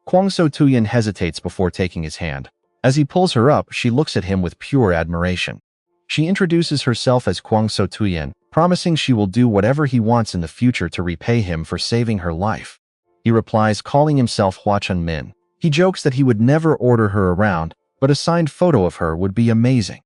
Kwangso Tuyen hesitates before taking his hand. As he pulls her up, she looks at him with pure admiration. She introduces herself as Kwangso Tuyen, promising she will do whatever he wants in the future to repay him for saving her life. He replies, calling himself Hua Chunmin. He jokes that he would never order her around, but a signed photo of her would be amazing.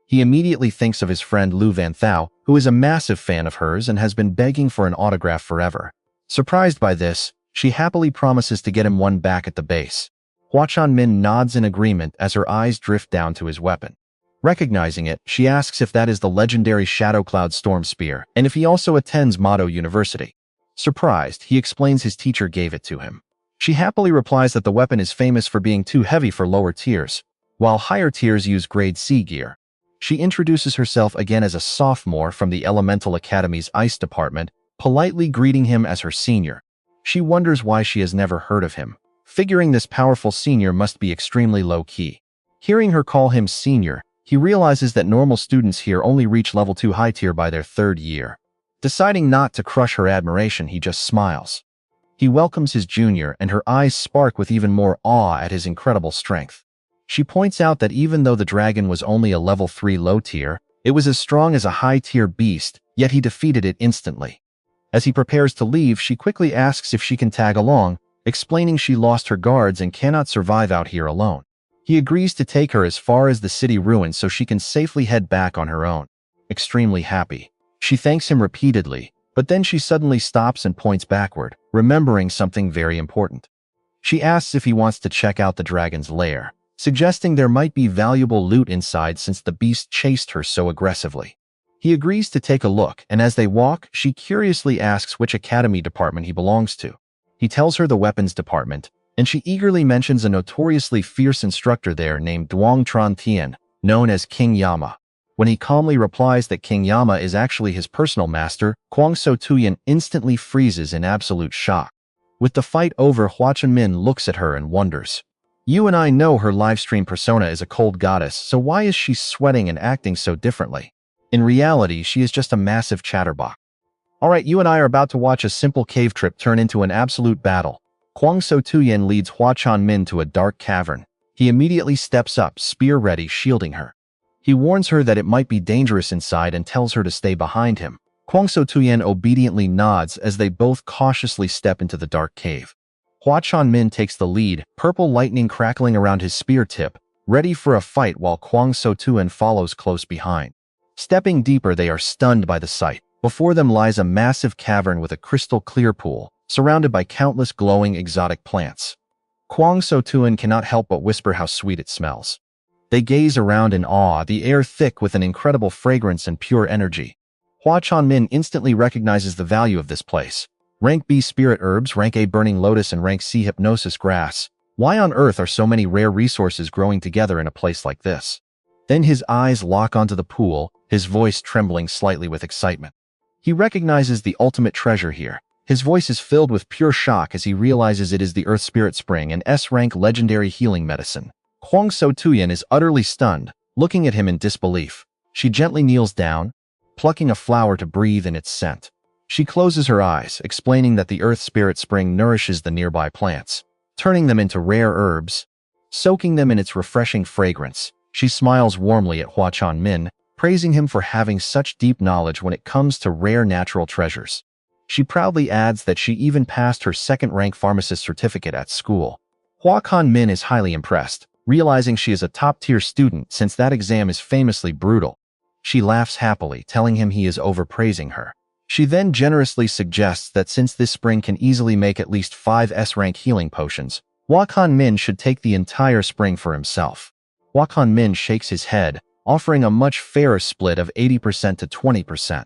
He immediately thinks of his friend Lu Van Thao, who is a massive fan of hers and has been begging for an autograph forever. Surprised by this, she happily promises to get him one back at the base. Hua Chunmin nods in agreement as her eyes drift down to his weapon. Recognizing it, she asks if that is the legendary Shadow Cloud Storm Spear, and if he also attends Mado University. Surprised, he explains his teacher gave it to him. She happily replies that the weapon is famous for being too heavy for lower tiers, while higher tiers use grade C gear. She introduces herself again as a sophomore from the Elemental Academy's Ice Department, politely greeting him as her senior. She wonders why she has never heard of him, figuring this powerful senior must be extremely low-key. Hearing her call him senior, he realizes that normal students here only reach level 2 high tier by their 3rd year. Deciding not to crush her admiration, he just smiles. He welcomes his junior, and her eyes spark with even more awe at his incredible strength. She points out that even though the dragon was only a level 3 low tier, it was as strong as a high tier beast, yet he defeated it instantly. As he prepares to leave, she quickly asks if she can tag along, explaining she lost her guards and cannot survive out here alone. He agrees to take her as far as the city ruins so she can safely head back on her own. Extremely happy, she thanks him repeatedly, but then she suddenly stops and points backward, remembering something very important. She asks if he wants to check out the dragon's lair, suggesting there might be valuable loot inside since the beast chased her so aggressively. He agrees to take a look, and as they walk, she curiously asks which academy department he belongs to. He tells her the weapons department, and she eagerly mentions a notoriously fierce instructor there named Duong Tran Tian, known as King Yama. When he calmly replies that King Yama is actually his personal master, Kwang So Tuyen instantly freezes in absolute shock. With the fight over, Hua Chunmin looks at her and wonders. You and I know her livestream persona is a cold goddess, so why is she sweating and acting so differently? In reality, she is just a massive chatterbox. Alright, you and I are about to watch a simple cave trip turn into an absolute battle. Kwang So Tuyen leads Hua Chunmin to a dark cavern. He immediately steps up, spear ready, shielding her. He warns her that it might be dangerous inside and tells her to stay behind him. Kwang So Tuyen obediently nods as they both cautiously step into the dark cave. Hua Chunmin takes the lead, purple lightning crackling around his spear tip, ready for a fight while Kwang So Tuyen follows close behind. Stepping deeper, they are stunned by the sight. Before them lies a massive cavern with a crystal clear pool, surrounded by countless glowing exotic plants. Kwang So Tuyen cannot help but whisper how sweet it smells. They gaze around in awe, the air thick with an incredible fragrance and pure energy. Hua Chunmin instantly recognizes the value of this place. Rank B spirit herbs, Rank A burning lotus, and Rank C hypnosis grass. Why on earth are so many rare resources growing together in a place like this? Then his eyes lock onto the pool, his voice trembling slightly with excitement. He recognizes the ultimate treasure here. His voice is filled with pure shock as he realizes it is the Earth Spirit Spring, an S-rank legendary healing medicine. Kwang So Tuyen is utterly stunned, looking at him in disbelief. She gently kneels down, plucking a flower to breathe in its scent. She closes her eyes, explaining that the Earth Spirit Spring nourishes the nearby plants, turning them into rare herbs, soaking them in its refreshing fragrance. She smiles warmly at Hua Chunmin, praising him for having such deep knowledge when it comes to rare natural treasures. She proudly adds that she even passed her 2nd rank pharmacist certificate at school. Hua Chunmin is highly impressed, realizing she is a top-tier student since that exam is famously brutal. She laughs happily, telling him he is overpraising her. She then generously suggests that since this spring can easily make at least 5 S-rank healing potions, Hua Chunmin should take the entire spring for himself. Hua Chunmin shakes his head, offering a much fairer split of 80% to 20%.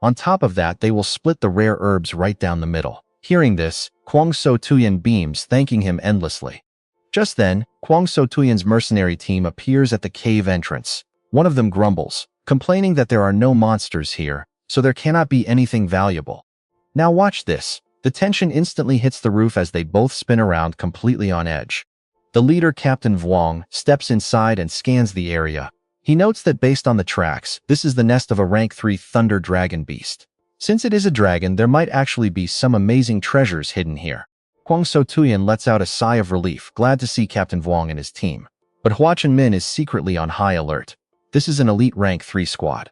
On top of that, they will split the rare herbs right down the middle. Hearing this, Kwang So Tuyen beams, thanking him endlessly. Just then, Kwang So Tuyen's mercenary team appears at the cave entrance. One of them grumbles, complaining that there are no monsters here, so there cannot be anything valuable. Now watch this. The tension instantly hits the roof as they both spin around completely on edge. The leader, Captain Vuong, steps inside and scans the area. He notes that based on the tracks, this is the nest of a rank 3 thunder dragon beast. Since it is a dragon, there might actually be some amazing treasures hidden here. Kwang So Tuyen lets out a sigh of relief, glad to see Captain Vuong and his team. But Hua Chunmin is secretly on high alert. This is an elite rank 3 squad.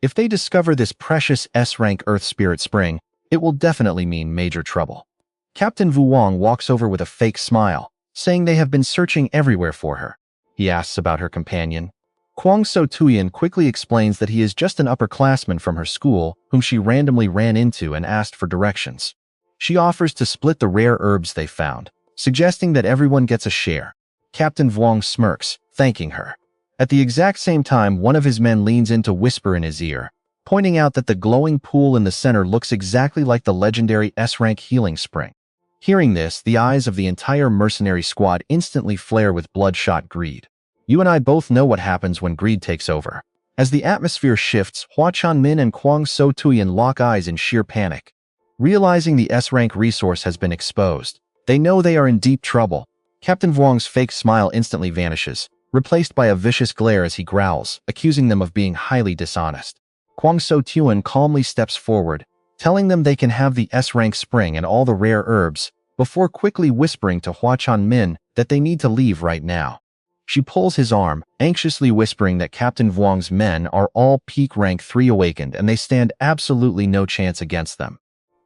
If they discover this precious S-rank Earth Spirit Spring, it will definitely mean major trouble. Captain Vuong walks over with a fake smile, saying they have been searching everywhere for her. He asks about her companion. Kwang So-tuyen quickly explains that he is just an upperclassman from her school whom she randomly ran into and asked for directions. She offers to split the rare herbs they found, suggesting that everyone gets a share. Captain Vuong smirks, thanking her. At the exact same time, one of his men leans in to whisper in his ear, pointing out that the glowing pool in the center looks exactly like the legendary S-Rank healing spring. Hearing this, the eyes of the entire mercenary squad instantly flare with bloodshot greed. You and I both know what happens when greed takes over. As the atmosphere shifts, Hua Chanmin and Kwang So-tuyen lock eyes in sheer panic. Realizing the S-Rank resource has been exposed, they know they are in deep trouble. Captain Vuong's fake smile instantly vanishes, replaced by a vicious glare as he growls, accusing them of being highly dishonest. Kwang So-tuyen calmly steps forward, telling them they can have the S-Rank spring and all the rare herbs, before quickly whispering to Hua Chanmin that they need to leave right now. She pulls his arm, anxiously whispering that Captain Vuong's men are all peak rank 3 awakened and they stand absolutely no chance against them.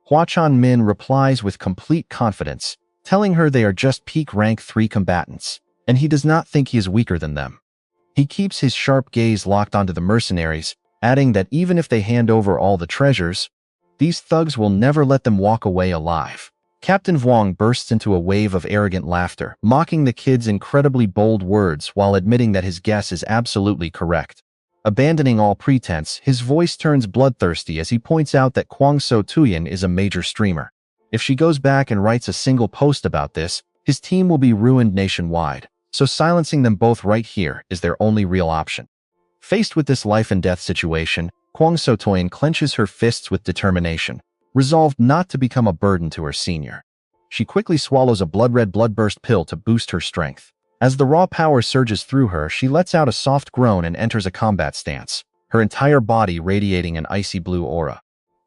Hua Chanmin replies with complete confidence, telling her they are just peak rank 3 combatants, and he does not think he is weaker than them. He keeps his sharp gaze locked onto the mercenaries, adding that even if they hand over all the treasures, these thugs will never let them walk away alive. Captain Vuong bursts into a wave of arrogant laughter, mocking the kid's incredibly bold words while admitting that his guess is absolutely correct. Abandoning all pretense, his voice turns bloodthirsty as he points out that Kwang So-tuyen is a major streamer. If she goes back and writes a single post about this, his team will be ruined nationwide, so silencing them both right here is their only real option. Faced with this life-and-death situation, Kwang So-tuyen clenches her fists with determination, resolved not to become a burden to her senior. She quickly swallows a blood-red bloodburst pill to boost her strength. As the raw power surges through her, she lets out a soft groan and enters a combat stance, her entire body radiating an icy blue aura.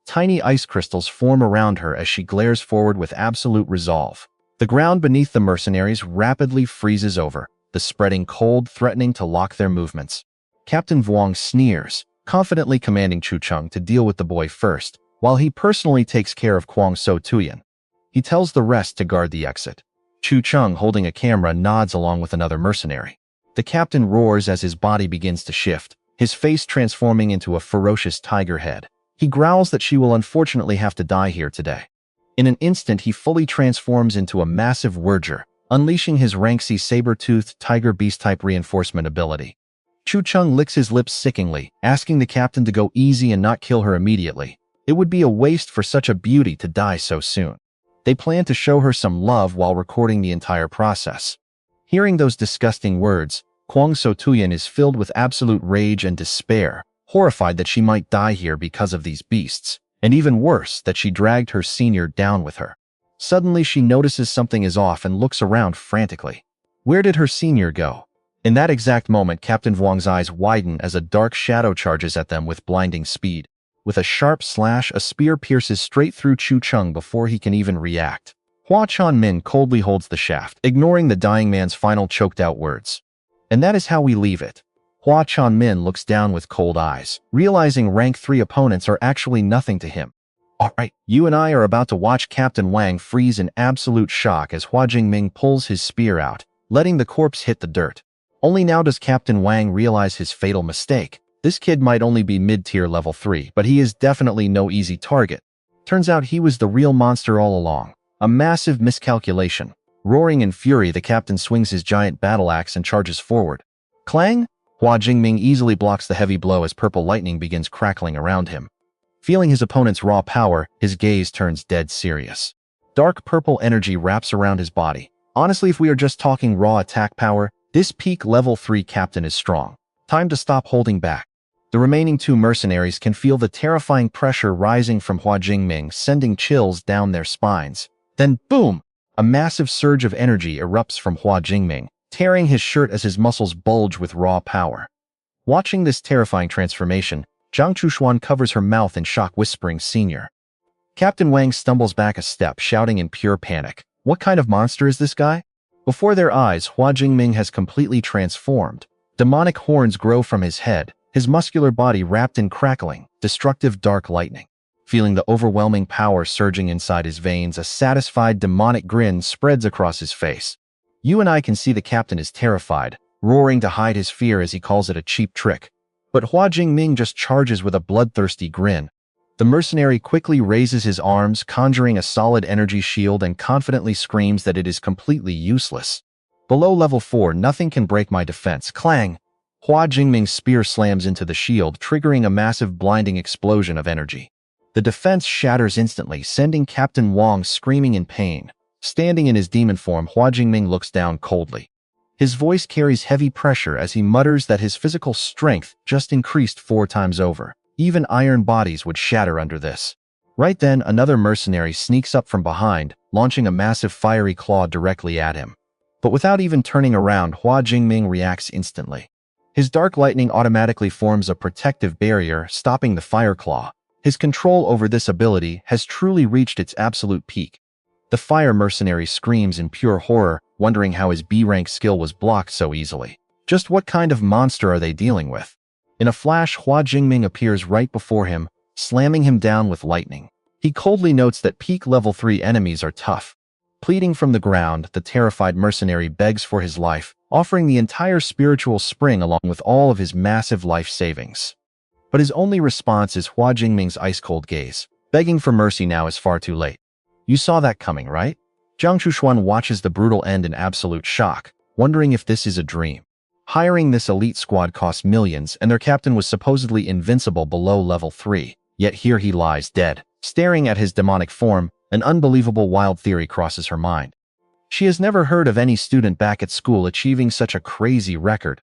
Tiny ice crystals form around her as she glares forward with absolute resolve. The ground beneath the mercenaries rapidly freezes over, the spreading cold threatening to lock their movements. Captain Vuong sneers, confidently commanding Chu Cheng to deal with the boy first, while he personally takes care of Kwang So-tuyen. He tells the rest to guard the exit. Chu Cheng, holding a camera, nods along with another mercenary. The captain roars as his body begins to shift, his face transforming into a ferocious tiger head. He growls that she will unfortunately have to die here today. In an instant, he fully transforms into a massive Wurger, unleashing his rank C saber-toothed tiger beast-type reinforcement ability. Chu Cheng licks his lips sickeningly, asking the captain to go easy and not kill her immediately. It would be a waste for such a beauty to die so soon. They plan to show her some love while recording the entire process. Hearing those disgusting words, Kwang So-tuyen is filled with absolute rage and despair, horrified that she might die here because of these beasts, and even worse, that she dragged her senior down with her. Suddenly, she notices something is off and looks around frantically. Where did her senior go? In that exact moment, Captain Vuong's eyes widen as a dark shadow charges at them with blinding speed. With a sharp slash, a spear pierces straight through Chu Cheng before he can even react. Hua Chanmin coldly holds the shaft, ignoring the dying man's final choked-out words. And that is how we leave it. Hua Chanmin looks down with cold eyes, realizing rank 3 opponents are actually nothing to him. Alright, you and I are about to watch Captain Wang freeze in absolute shock as Hua Jingming pulls his spear out, letting the corpse hit the dirt. Only now does Captain Wang realize his fatal mistake. This kid might only be mid-tier level 3, but he is definitely no easy target. Turns out he was the real monster all along. A massive miscalculation. Roaring in fury, the captain swings his giant battle axe and charges forward. Clang! Hua Jingming easily blocks the heavy blow as purple lightning begins crackling around him. Feeling his opponent's raw power, his gaze turns dead serious. Dark purple energy wraps around his body. Honestly, if we are just talking raw attack power, this peak level 3 captain is strong. Time to stop holding back. The remaining 2 mercenaries can feel the terrifying pressure rising from Hua Jingming, sending chills down their spines. Then, boom! A massive surge of energy erupts from Hua Jingming, tearing his shirt as his muscles bulge with raw power. Watching this terrifying transformation, Zhang Chushuan covers her mouth in shock, whispering, "Senior." Captain Wang stumbles back a step, shouting in pure panic, "What kind of monster is this guy?" Before their eyes, Hua Jingming has completely transformed. Demonic horns grow from his head, his muscular body wrapped in crackling, destructive dark lightning. Feeling the overwhelming power surging inside his veins, a satisfied demonic grin spreads across his face. You and I can see the captain is terrified, roaring to hide his fear as he calls it a cheap trick. But Hua Jingming just charges with a bloodthirsty grin. The mercenary quickly raises his arms, conjuring a solid energy shield, and confidently screams that it is completely useless. Below level 4, nothing can break my defense. Clang! Hua Jingming's spear slams into the shield, triggering a massive blinding explosion of energy. The defense shatters instantly, sending Captain Wang screaming in pain. Standing in his demon form, Hua Jingming looks down coldly. His voice carries heavy pressure as he mutters that his physical strength just increased 4 times over. Even iron bodies would shatter under this. Right then, another mercenary sneaks up from behind, launching a massive fiery claw directly at him. But without even turning around, Hua Jingming reacts instantly. His dark lightning automatically forms a protective barrier, stopping the fire claw. His control over this ability has truly reached its absolute peak. The fire mercenary screams in pure horror, wondering how his B-rank skill was blocked so easily. Just what kind of monster are they dealing with? In a flash, Hua Jingming appears right before him, slamming him down with lightning. He coldly notes that peak level 3 enemies are tough. Pleading from the ground, the terrified mercenary begs for his life, offering the entire spiritual spring along with all of his massive life savings. But his only response is Hua Jingming's ice-cold gaze. Begging for mercy now is far too late. You saw that coming, right? Jiang Chushuan watches the brutal end in absolute shock, wondering if this is a dream. Hiring this elite squad cost millions, and their captain was supposedly invincible below level 3. Yet here he lies dead. Staring at his demonic form, an unbelievable wild theory crosses her mind. She has never heard of any student back at school achieving such a crazy record.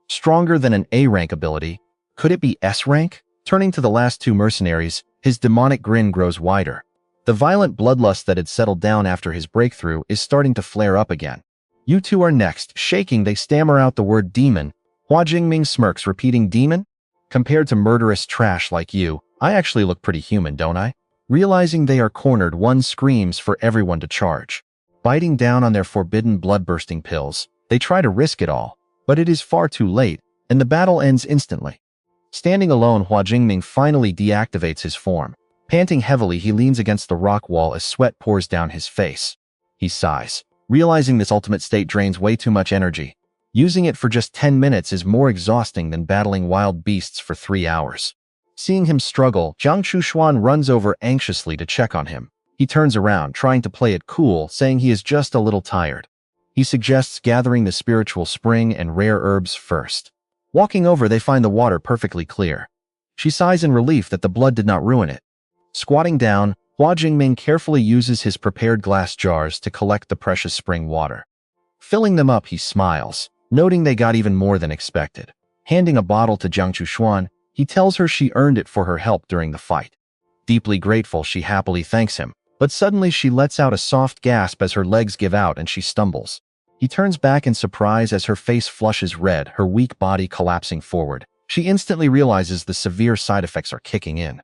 Stronger than an A-rank ability. Could it be S-rank? Turning to the last 2 mercenaries, his demonic grin grows wider. The violent bloodlust that had settled down after his breakthrough is starting to flare up again. You 2 are next. Shaking, they stammer out the word demon. Hua Jingming smirks, repeating demon? Compared to murderous trash like you, I actually look pretty human, don't I? Realizing they are cornered, one screams for everyone to charge. Biting down on their forbidden blood-bursting pills, they try to risk it all, but it is far too late, and the battle ends instantly. Standing alone, Hua Jingming finally deactivates his form. Panting heavily, he leans against the rock wall as sweat pours down his face. He sighs, realizing this ultimate state drains way too much energy. Using it for just 10 minutes is more exhausting than battling wild beasts for 3 hours. Seeing him struggle, Jiang Chushuan runs over anxiously to check on him. He turns around, trying to play it cool, saying he is just a little tired. He suggests gathering the spiritual spring and rare herbs first. Walking over, they find the water perfectly clear. She sighs in relief that the blood did not ruin it. Squatting down, Hua Jingming carefully uses his prepared glass jars to collect the precious spring water. Filling them up, he smiles, noting they got even more than expected. Handing a bottle to Jiang Chushuan, he tells her she earned it for her help during the fight. Deeply grateful, she happily thanks him, but suddenly she lets out a soft gasp as her legs give out and she stumbles. He turns back in surprise as her face flushes red, her weak body collapsing forward. She instantly realizes the severe side effects are kicking in.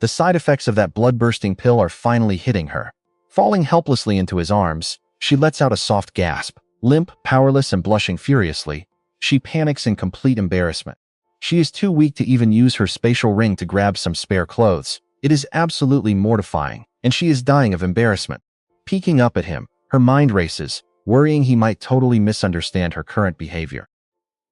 The side effects of that blood-bursting pill are finally hitting her. Falling helplessly into his arms, she lets out a soft gasp. Limp, powerless, and blushing furiously, she panics in complete embarrassment. She is too weak to even use her spatial ring to grab some spare clothes. It is absolutely mortifying, and she is dying of embarrassment. Peeking up at him, her mind races, worrying he might totally misunderstand her current behavior.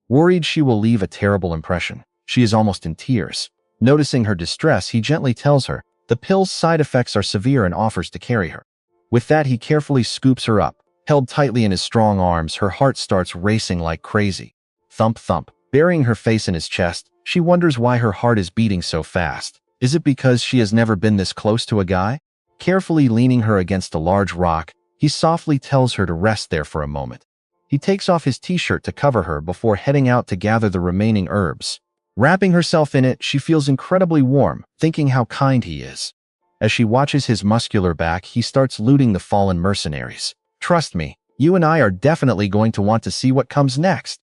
Worried she will leave a terrible impression, she is almost in tears. Noticing her distress, he gently tells her the pill's side effects are severe and offers to carry her. With that, he carefully scoops her up. Held tightly in his strong arms, her heart starts racing like crazy. Thump, thump. Burying her face in his chest, she wonders why her heart is beating so fast. Is it because she has never been this close to a guy? Carefully leaning her against a large rock, he softly tells her to rest there for a moment. He takes off his t-shirt to cover her before heading out to gather the remaining herbs. Wrapping herself in it, she feels incredibly warm, thinking how kind he is. As she watches his muscular back, he starts looting the fallen mercenaries. Trust me, you and I are definitely going to want to see what comes next.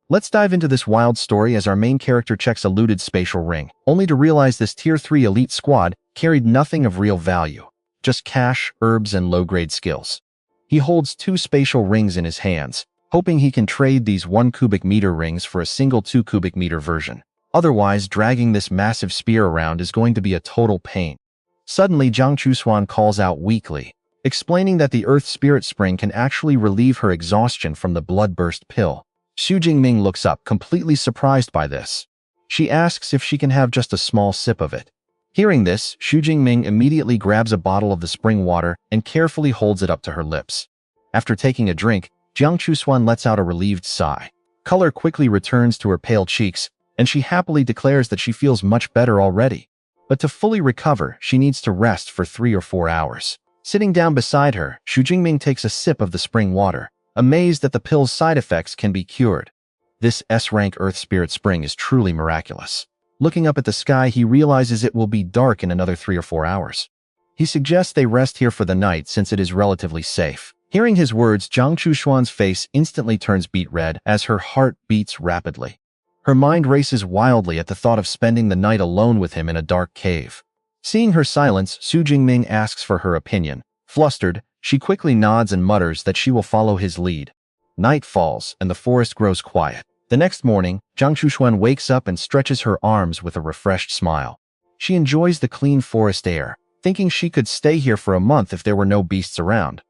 Let's dive into this wild story as our main character checks a looted spatial ring, only to realize this tier 3 elite squad carried nothing of real value, just cash, herbs, and low-grade skills. He holds 2 spatial rings in his hands, hoping he can trade these 1 cubic meter rings for a single 2 cubic meter version. Otherwise, dragging this massive spear around is going to be a total pain. Suddenly, Jiang Chushuan calls out weakly, explaining that the Earth Spirit Spring can actually relieve her exhaustion from the bloodburst pill. Xu Jingming looks up, completely surprised by this. She asks if she can have just a small sip of it. Hearing this, Xu Jingming immediately grabs a bottle of the spring water and carefully holds it up to her lips. After taking a drink, Jiang Chuxuan lets out a relieved sigh. Color quickly returns to her pale cheeks, and she happily declares that she feels much better already. But to fully recover, she needs to rest for 3 or 4 hours. Sitting down beside her, Xu Jingming takes a sip of the spring water, amazed that the pill's side effects can be cured. This S-Rank Earth Spirit Spring is truly miraculous. Looking up at the sky, he realizes it will be dark in another 3 or 4 hours. He suggests they rest here for the night since it is relatively safe. Hearing his words, Jiang Chuxuan's face instantly turns beet red as her heart beats rapidly. Her mind races wildly at the thought of spending the night alone with him in a dark cave. Seeing her silence, Xu Jingming asks for her opinion. Flustered, she quickly nods and mutters that she will follow his lead. Night falls, and the forest grows quiet. The next morning, Jiang Chuxuan wakes up and stretches her arms with a refreshed smile. She enjoys the clean forest air, thinking she could stay here for a month if there were no beasts around.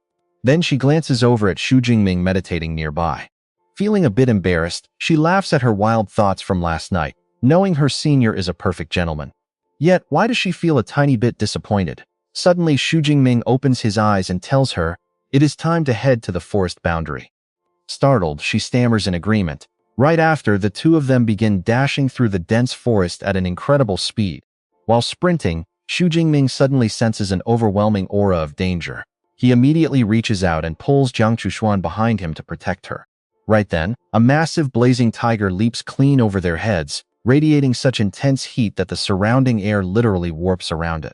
Then she glances over at Xu Jingming meditating nearby. Feeling a bit embarrassed, she laughs at her wild thoughts from last night, knowing her senior is a perfect gentleman. Yet, why does she feel a tiny bit disappointed? Suddenly, Xu Jingming opens his eyes and tells her, it is time to head to the forest boundary. Startled, she stammers in agreement. Right after, the two of them begin dashing through the dense forest at an incredible speed. While sprinting, Xu Jingming suddenly senses an overwhelming aura of danger. He immediately reaches out and pulls Jiang Chuxuan behind him to protect her. Right then, a massive blazing tiger leaps clean over their heads, radiating such intense heat that the surrounding air literally warps around it.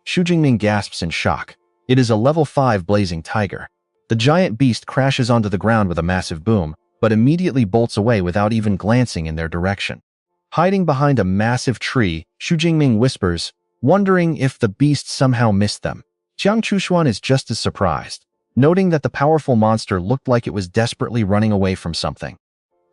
Xu Jingming gasps in shock. It is a level 5 blazing tiger. The giant beast crashes onto the ground with a massive boom, but immediately bolts away without even glancing in their direction. Hiding behind a massive tree, Xu Jingming whispers, wondering if the beast somehow missed them. Jiang Chuxuan is just as surprised, noting that the powerful monster looked like it was desperately running away from something.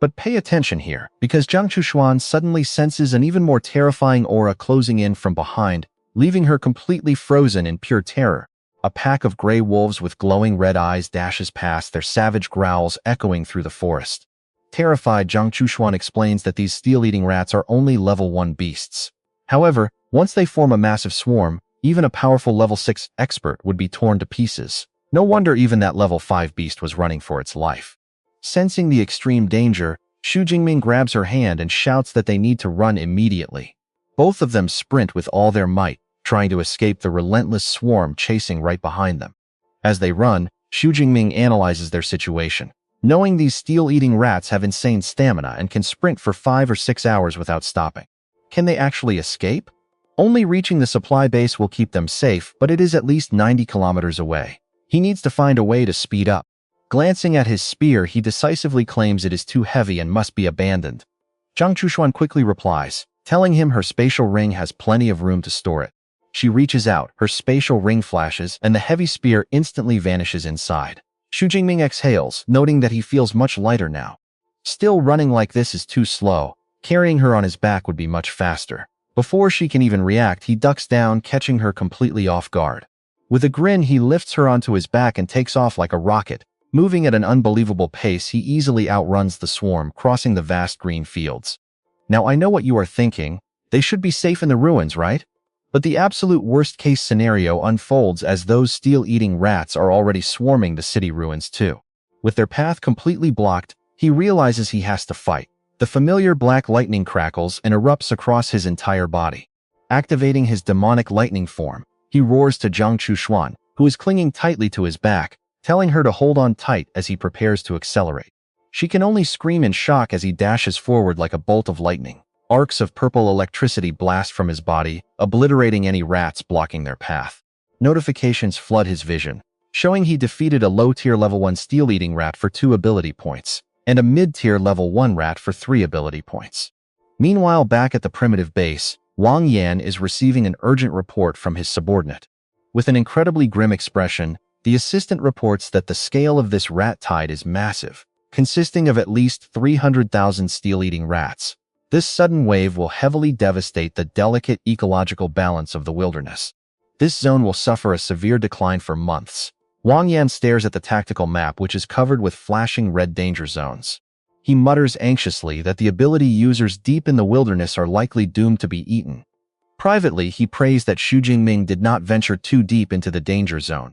But pay attention here, because Jiang Chuxuan suddenly senses an even more terrifying aura closing in from behind, leaving her completely frozen in pure terror. A pack of gray wolves with glowing red eyes dashes past, their savage growls echoing through the forest. Terrified, Jiang Chuxuan explains that these steel-eating rats are only level 1 beasts. However, once they form a massive swarm, even a powerful level 6 expert would be torn to pieces. No wonder even that level 5 beast was running for its life. Sensing the extreme danger, Xu Jingming grabs her hand and shouts that they need to run immediately. Both of them sprint with all their might, trying to escape the relentless swarm chasing right behind them. As they run, Xu Jingming analyzes their situation. Knowing these steel-eating rats have insane stamina and can sprint for 5 or 6 hours without stopping. Can they actually escape? Only reaching the supply base will keep them safe, but it is at least 90 kilometers away. He needs to find a way to speed up. Glancing at his spear, he decisively claims it is too heavy and must be abandoned. Jiang Chuxuan quickly replies, telling him her spatial ring has plenty of room to store it. She reaches out, her spatial ring flashes, and the heavy spear instantly vanishes inside. Xu Jingming exhales, noting that he feels much lighter now. Still, running like this is too slow. Carrying her on his back would be much faster. Before she can even react, he ducks down, catching her completely off guard. With a grin, he lifts her onto his back and takes off like a rocket. Moving at an unbelievable pace, he easily outruns the swarm, crossing the vast green fields. Now I know what you are thinking. They should be safe in the ruins, right? But the absolute worst-case scenario unfolds as those steel-eating rats are already swarming the city ruins too. With their path completely blocked, he realizes he has to fight. The familiar black lightning crackles and erupts across his entire body. Activating his demonic lightning form, he roars to Jiang Chuxuan, who is clinging tightly to his back, telling her to hold on tight as he prepares to accelerate. She can only scream in shock as he dashes forward like a bolt of lightning. Arcs of purple electricity blast from his body, obliterating any rats blocking their path. Notifications flood his vision, showing he defeated a low-tier level 1 steel-eating rat for 2 ability points, and a mid-tier level 1 rat for 3 ability points. Meanwhile, back at the primitive base, Wang Yan is receiving an urgent report from his subordinate. With an incredibly grim expression, the assistant reports that the scale of this rat tide is massive, consisting of at least 300,000 steel-eating rats. This sudden wave will heavily devastate the delicate ecological balance of the wilderness. This zone will suffer a severe decline for months. Wang Yan stares at the tactical map, which is covered with flashing red danger zones. He mutters anxiously that the ability users deep in the wilderness are likely doomed to be eaten. Privately, he prays that Xu Jingming did not venture too deep into the danger zone.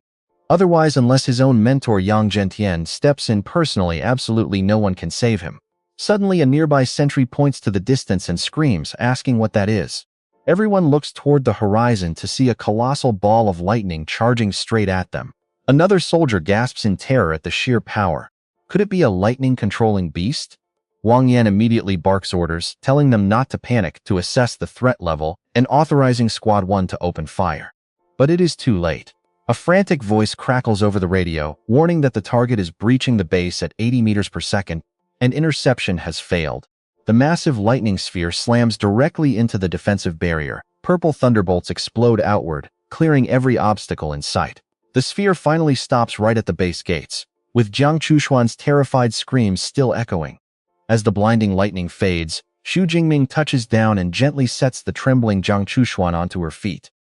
Otherwise, unless his own mentor Yang Zhentian steps in personally, absolutely no one can save him. Suddenly, a nearby sentry points to the distance and screams, asking what that is. Everyone looks toward the horizon to see a colossal ball of lightning charging straight at them. Another soldier gasps in terror at the sheer power. Could it be a lightning-controlling beast? Wang Yan immediately barks orders, telling them not to panic, to assess the threat level, and authorizing Squad 1 to open fire. But it is too late. A frantic voice crackles over the radio, warning that the target is breaching the base at 80 meters per second, and interception has failed. The massive lightning sphere slams directly into the defensive barrier. Purple thunderbolts explode outward, clearing every obstacle in sight. The sphere finally stops right at the base gates, with Jiang Chushuan's terrified screams still echoing. As the blinding lightning fades, Xu Jingming touches down and gently sets the trembling Jiang Chushuan onto her feet.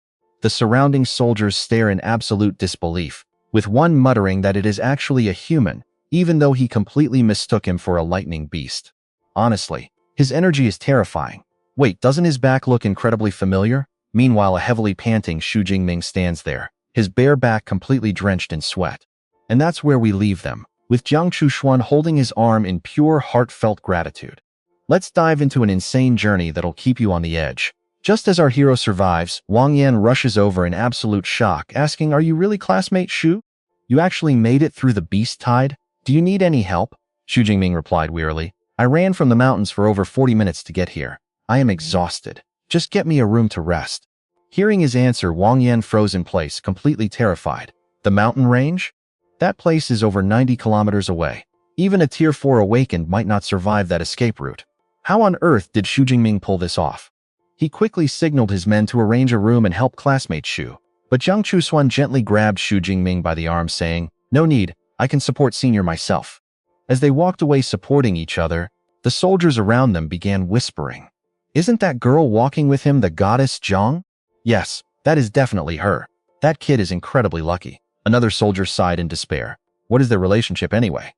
The surrounding soldiers stare in absolute disbelief, with one muttering that it is actually a human, even though he completely mistook him for a lightning beast. Honestly, his energy is terrifying. Wait, doesn't his back look incredibly familiar? Meanwhile, a heavily panting Xu Jingming stands there, his bare back completely drenched in sweat. And that's where we leave them, with Jiang Chushuan holding his arm in pure heartfelt gratitude. Let's dive into an insane journey that'll keep you on the edge. Just as our hero survives, Wang Yan rushes over in absolute shock, asking, "Are you really classmate Xu? You actually made it through the beast tide? Do you need any help?" Xu Jingming replied wearily, "I ran from the mountains for over 40 minutes to get here. I am exhausted. Just get me a room to rest." Hearing his answer, Wang Yan froze in place, completely terrified. The mountain range? That place is over 90 kilometers away. Even a Tier 4 Awakened might not survive that escape route. How on earth did Xu Jingming pull this off? He quickly signaled his men to arrange a room and help classmate Xu. But Jiang Chushuan gently grabbed Xu Jingming by the arm, saying, "No need, I can support Senior myself." As they walked away supporting each other, the soldiers around them began whispering. "Isn't that girl walking with him the goddess Zhang?" "Yes, that is definitely her. That kid is incredibly lucky." Another soldier sighed in despair. "What is their relationship anyway?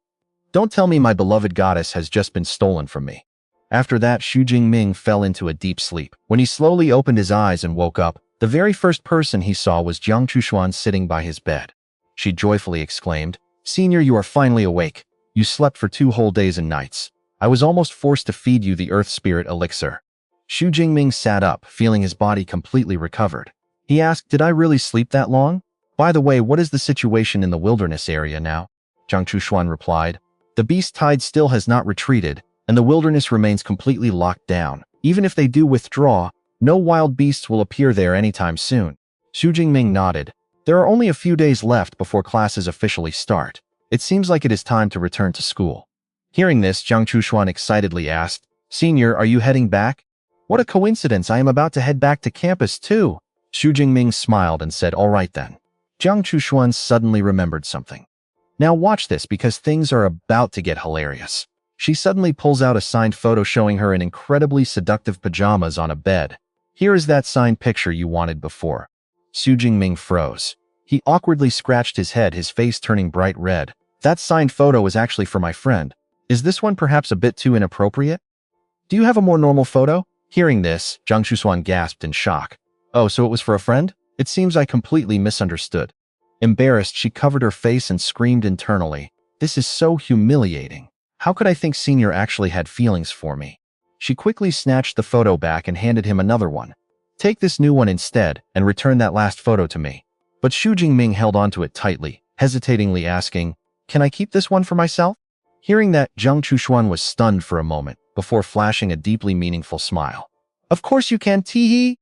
Don't tell me my beloved goddess has just been stolen from me." After that, Xu Jingming fell into a deep sleep. When he slowly opened his eyes and woke up, the very first person he saw was Jiang Chushuan sitting by his bed. She joyfully exclaimed, "Senior, you are finally awake. You slept for 2 whole days and nights. I was almost forced to feed you the Earth Spirit Elixir." Xu Jingming sat up, feeling his body completely recovered. He asked, "Did I really sleep that long? By the way, what is the situation in the wilderness area now?" Jiang Chushuan replied, "The beast tide still has not retreated, and the wilderness remains completely locked down. Even if they do withdraw, no wild beasts will appear there anytime soon." Xu Jingming nodded. "There are only a few days left before classes officially start. It seems like it is time to return to school." Hearing this, Jiang Chushuan excitedly asked, "Senior, are you heading back?" "What a coincidence, I am about to head back to campus too." Xu Jingming smiled and said, "All right then." Jiang Chushuan suddenly remembered something. "Now watch this, because things are about to get hilarious." She suddenly pulls out a signed photo showing her in incredibly seductive pajamas on a bed. "Here is that signed picture you wanted before." Xu Jingming froze. He awkwardly scratched his head, his face turning bright red. "That signed photo is actually for my friend. Is this one perhaps a bit too inappropriate? Do you have a more normal photo?" Hearing this, Jiang Chushuan gasped in shock. "Oh, so it was for a friend? It seems I completely misunderstood." Embarrassed, she covered her face and screamed internally, "This is so humiliating. How could I think Senior actually had feelings for me?" She quickly snatched the photo back and handed him another one. "Take this new one instead, and return that last photo to me." But Xu Jingming held onto it tightly, hesitatingly asking, "Can I keep this one for myself?" Hearing that, Jiang Chushuan was stunned for a moment, before flashing a deeply meaningful smile. "Of course you can, tee-hee!"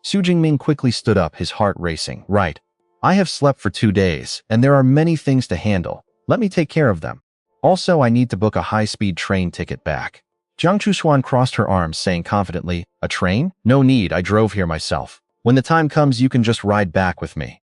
Xu Jingming quickly stood up, his heart racing. "Right. I have slept for 2 days, and there are many things to handle. Let me take care of them. Also, I need to book a high-speed train ticket back." Jiang Chushuan crossed her arms, saying confidently, "A train? No need, I drove here myself. When the time comes, you can just ride back with me."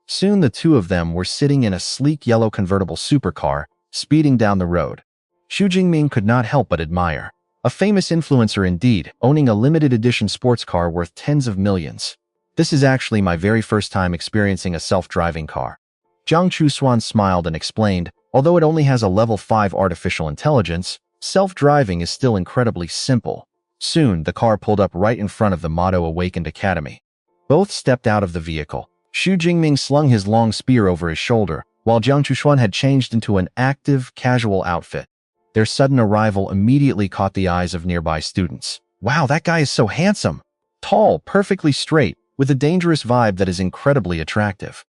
Soon the two of them were sitting in a sleek yellow convertible supercar, speeding down the road. Xu Jingming could not help but admire. A famous influencer indeed, owning a limited edition sports car worth tens of millions. "This is actually my very first time experiencing a self-driving car." Jiang Chushuan smiled and explained, "Although it only has a level 5 artificial intelligence, Self-driving is still incredibly simple. Soon, the car pulled up right in front of the Mado Awakened Academy. Both stepped out of the vehicle. Xu Jingming slung his long spear over his shoulder, while Jiang Chushuan had changed into an active, casual outfit. Their sudden arrival immediately caught the eyes of nearby students. Wow, that guy is so handsome! Tall, perfectly straight, with a dangerous vibe that is incredibly attractive.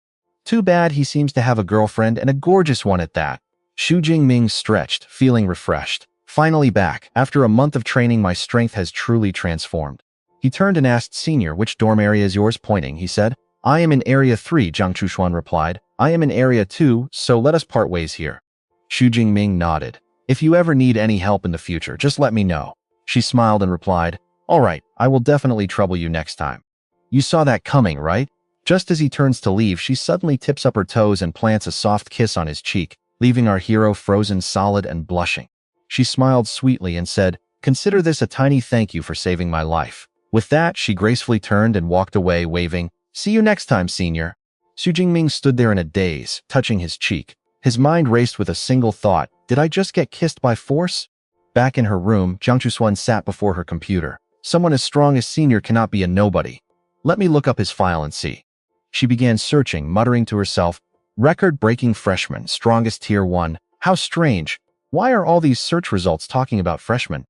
Too bad he seems to have a girlfriend and a gorgeous one at that. Xu Jingming stretched, feeling refreshed. Finally back. After a month of training, my strength has truly transformed. He turned and asked Senior, which dorm area is yours? Pointing, he said. I am in Area 3, Jiang Chushuan replied. I am in Area 2, so let us part ways here. Xu Jingming nodded. If you ever need any help in the future, just let me know. She smiled and replied, all right, I will definitely trouble you next time. You saw that coming, right? Just as he turns to leave, she suddenly tips up her toes and plants a soft kiss on his cheek, leaving our hero frozen solid and blushing. She smiled sweetly and said, consider this a tiny thank you for saving my life. With that, she gracefully turned and walked away, waving, see you next time, Senior. Xu Jingming stood there in a daze, touching his cheek. His mind raced with a single thought, did I just get kissed by force? Back in her room, Jiang Chushuan sat before her computer. Someone as strong as Senior cannot be a nobody. Let me look up his file and see. She began searching, muttering to herself, record-breaking freshman, strongest tier 1. How strange. Why are all these search results talking about freshmen?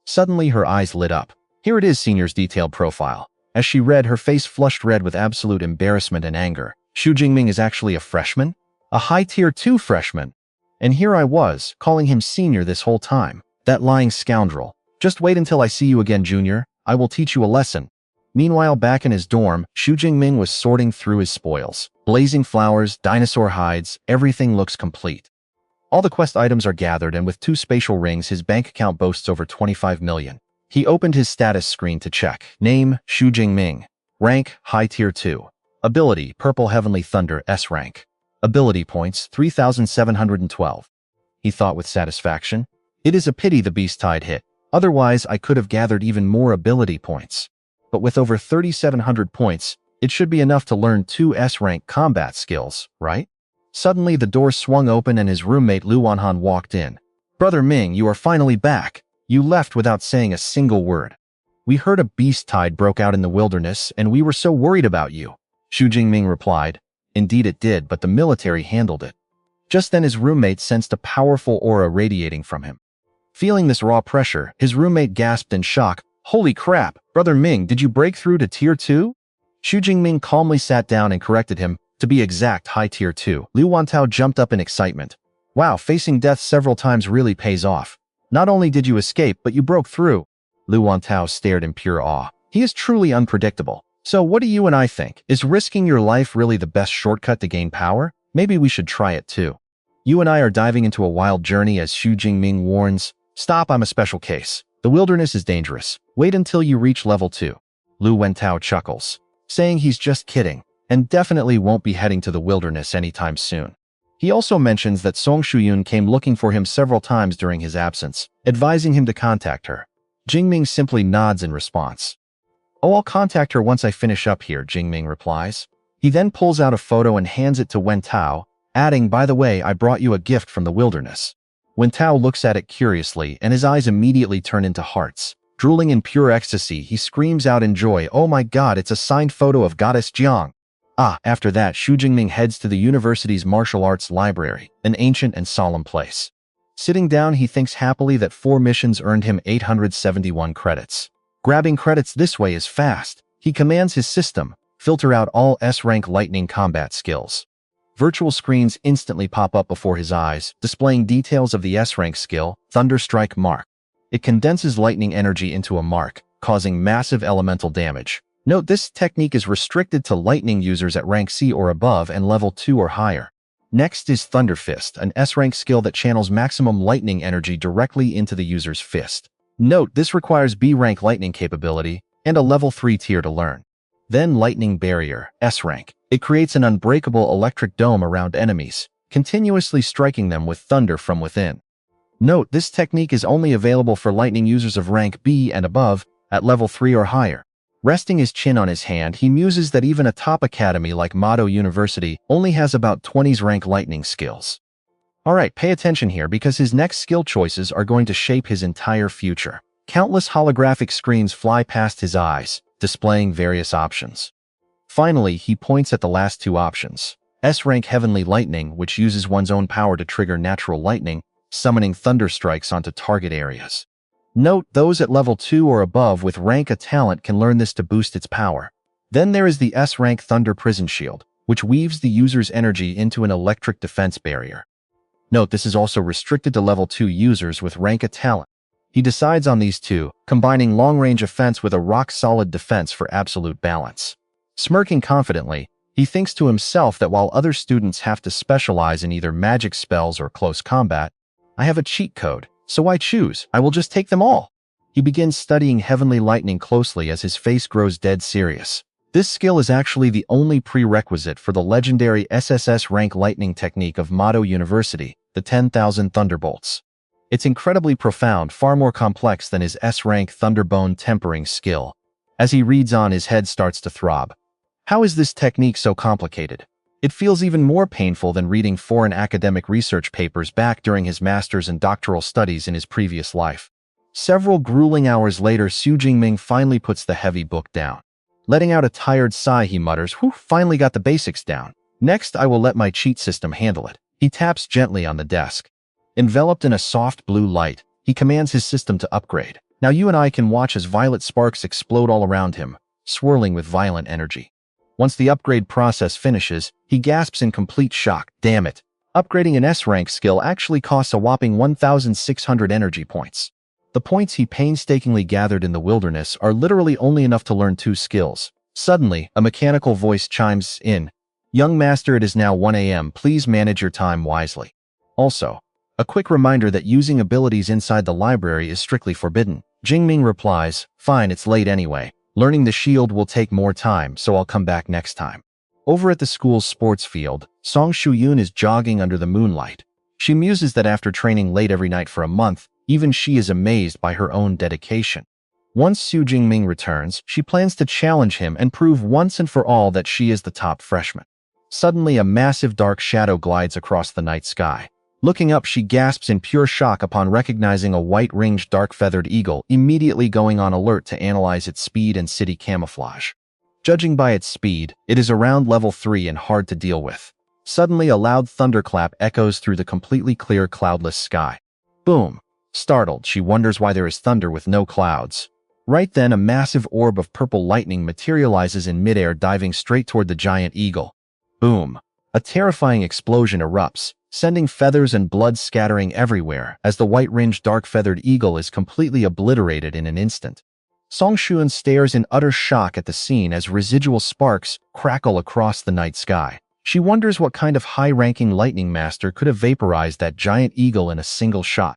Suddenly her eyes lit up. Here it is, Senior's detailed profile. As she read, her face flushed red with absolute embarrassment and anger. Xu Jingming is actually a freshman? A high tier 2 freshman. And here I was, calling him Senior this whole time. That lying scoundrel. Just wait until I see you again, Junior. I will teach you a lesson. Meanwhile, back in his dorm, Xu Jingming was sorting through his spoils. Blazing flowers, dinosaur hides, everything looks complete. All the quest items are gathered, and with 2 spatial rings, his bank account boasts over 25 million. He opened his status screen to check. Name, Xu Jingming. Rank, High Tier 2. Ability, Purple Heavenly Thunder, S-Rank. Ability points, 3,712. He thought with satisfaction. It is a pity the beast tide hit. Otherwise, I could have gathered even more ability points. But with over 3,700 points, it should be enough to learn 2 S-Rank combat skills, right? Suddenly, the door swung open and his roommate Lu Wanhan walked in. Brother Ming, you are finally back. You left without saying a single word. We heard a beast tide broke out in the wilderness, and we were so worried about you. Xu Jingming replied. Indeed it did, but the military handled it. Just then his roommate sensed a powerful aura radiating from him. Feeling this raw pressure, his roommate gasped in shock. Holy crap, Brother Ming, did you break through to Tier 2? Xu Jingming calmly sat down and corrected him. To be exact, High Tier 2. Liu Wantao jumped up in excitement. Wow, facing death several times really pays off. Not only did you escape, but you broke through. Liu Wantao stared in pure awe. He is truly unpredictable. So what do you and I think? Is risking your life really the best shortcut to gain power? Maybe we should try it too. You and I are diving into a wild journey, as Xu Jingming warns. Stop, I'm a special case. The wilderness is dangerous. Wait until you reach level 2. Liu Wentao chuckles, saying he's just kidding, and definitely won't be heading to the wilderness anytime soon. He also mentions that Song Shuyun came looking for him several times during his absence, advising him to contact her. Jingming simply nods in response. Oh, I'll contact her once I finish up here, Jingming replies. He then pulls out a photo and hands it to Wentao, adding, by the way, I brought you a gift from the wilderness. Wentao looks at it curiously, and his eyes immediately turn into hearts. Drooling in pure ecstasy, he screams out in joy, oh my god, it's a signed photo of Goddess Jiang. After that, Xu Jingming heads to the university's martial arts library, an ancient and solemn place. Sitting down, he thinks happily that 4 missions earned him 871 credits. Grabbing credits this way is fast. He commands his system, filter out all S-Rank lightning combat skills. Virtual screens instantly pop up before his eyes, displaying details of the S-Rank skill, Thunderstrike Mark. It condenses lightning energy into a mark, causing massive elemental damage. Note, this technique is restricted to lightning users at rank C or above and level 2 or higher. Next is Thunder Fist, an S-Rank skill that channels maximum lightning energy directly into the user's fist. Note, this requires B-Rank lightning capability and a level 3 tier to learn. Then Lightning Barrier, S-Rank. It creates an unbreakable electric dome around enemies, continuously striking them with thunder from within. Note, this technique is only available for lightning users of rank B and above, at level 3 or higher. Resting his chin on his hand, he muses that even a top academy like Mado University only has about 20's rank lightning skills. Alright, pay attention here because his next skill choices are going to shape his entire future. Countless holographic screens fly past his eyes, displaying various options. Finally, he points at the last two options. S-Rank Heavenly Lightning, which uses one's own power to trigger natural lightning, summoning thunder strikes onto target areas. Note, those at level 2 or above with rank a talent can learn this to boost its power. Then there is the S-Rank Thunder Prison Shield, which weaves the user's energy into an electric defense barrier. Note, this is also restricted to level 2 users with rank a talent. He decides on these two, combining long-range offense with a rock-solid defense for absolute balance. Smirking confidently, he thinks to himself that while other students have to specialize in either magic spells or close combat, I have a cheat code, so I choose. I will just take them all. He begins studying Heavenly Lightning closely as his face grows dead serious. This skill is actually the only prerequisite for the legendary SSS-Rank lightning technique of Mado University, the 10,000 Thunderbolts. It's incredibly profound, far more complex than his S-Rank Thunderbone tempering skill. As he reads on, his head starts to throb. How is this technique so complicated? It feels even more painful than reading foreign academic research papers back during his master's and doctoral studies in his previous life. Several grueling hours later, Xu Jingming finally puts the heavy book down. Letting out a tired sigh, he mutters, "Whew, finally got the basics down. Next, I will let my cheat system handle it." He taps gently on the desk. Enveloped in a soft blue light, he commands his system to upgrade. Now you and I can watch as violet sparks explode all around him, swirling with violent energy. Once the upgrade process finishes, he gasps in complete shock. Damn it! Upgrading an S-Rank skill actually costs a whopping 1,600 energy points. The points he painstakingly gathered in the wilderness are literally only enough to learn 2 skills. Suddenly, a mechanical voice chimes in. "Young master, it is now 1 a.m. Please manage your time wisely." Also, a quick reminder that using abilities inside the library is strictly forbidden. Jingming replies, "Fine, it's late anyway. Learning the shield will take more time, so I'll come back next time." Over at the school's sports field, Song Shuyun is jogging under the moonlight. She muses that after training late every night for a month, even she is amazed by her own dedication. Once Xu Jingming returns, she plans to challenge him and prove once and for all that she is the top freshman. Suddenly, a massive dark shadow glides across the night sky. Looking up, she gasps in pure shock upon recognizing a white-ringed dark-feathered eagle, immediately going on alert to analyze its speed and city camouflage. Judging by its speed, it is around level 3 and hard to deal with. Suddenly, a loud thunderclap echoes through the completely clear, cloudless sky. Boom! Startled, she wonders why there is thunder with no clouds. Right then, a massive orb of purple lightning materializes in midair, diving straight toward the giant eagle. Boom! A terrifying explosion erupts, sending feathers and blood scattering everywhere as the white-ringed dark-feathered eagle is completely obliterated in an instant. Song Shuyun stares in utter shock at the scene as residual sparks crackle across the night sky. She wonders what kind of high-ranking lightning master could have vaporized that giant eagle in a single shot.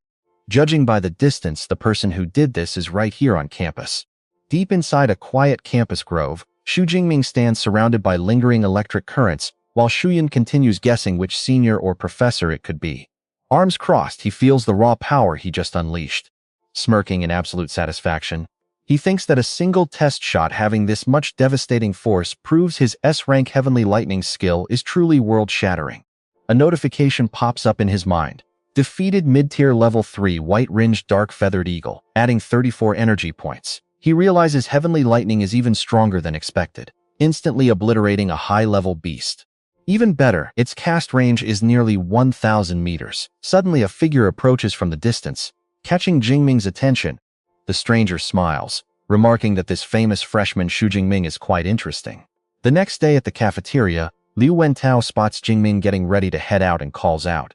Judging by the distance, the person who did this is right here on campus. Deep inside a quiet campus grove, Xu Jingming stands surrounded by lingering electric currents, while Shuyun continues guessing which senior or professor it could be. Arms crossed, he feels the raw power he just unleashed. Smirking in absolute satisfaction, he thinks that a single test shot having this much devastating force proves his S-Rank Heavenly Lightning skill is truly world-shattering. A notification pops up in his mind. Defeated mid-tier level 3 white-ringed dark-feathered eagle, adding 34 energy points. He realizes Heavenly Lightning is even stronger than expected, instantly obliterating a high-level beast. Even better, its cast range is nearly 1,000 meters. Suddenly, a figure approaches from the distance, catching Jingming's attention. The stranger smiles, remarking that this famous freshman Xu Jingming is quite interesting. The next day at the cafeteria, Liu Wentao spots Jingming getting ready to head out and calls out,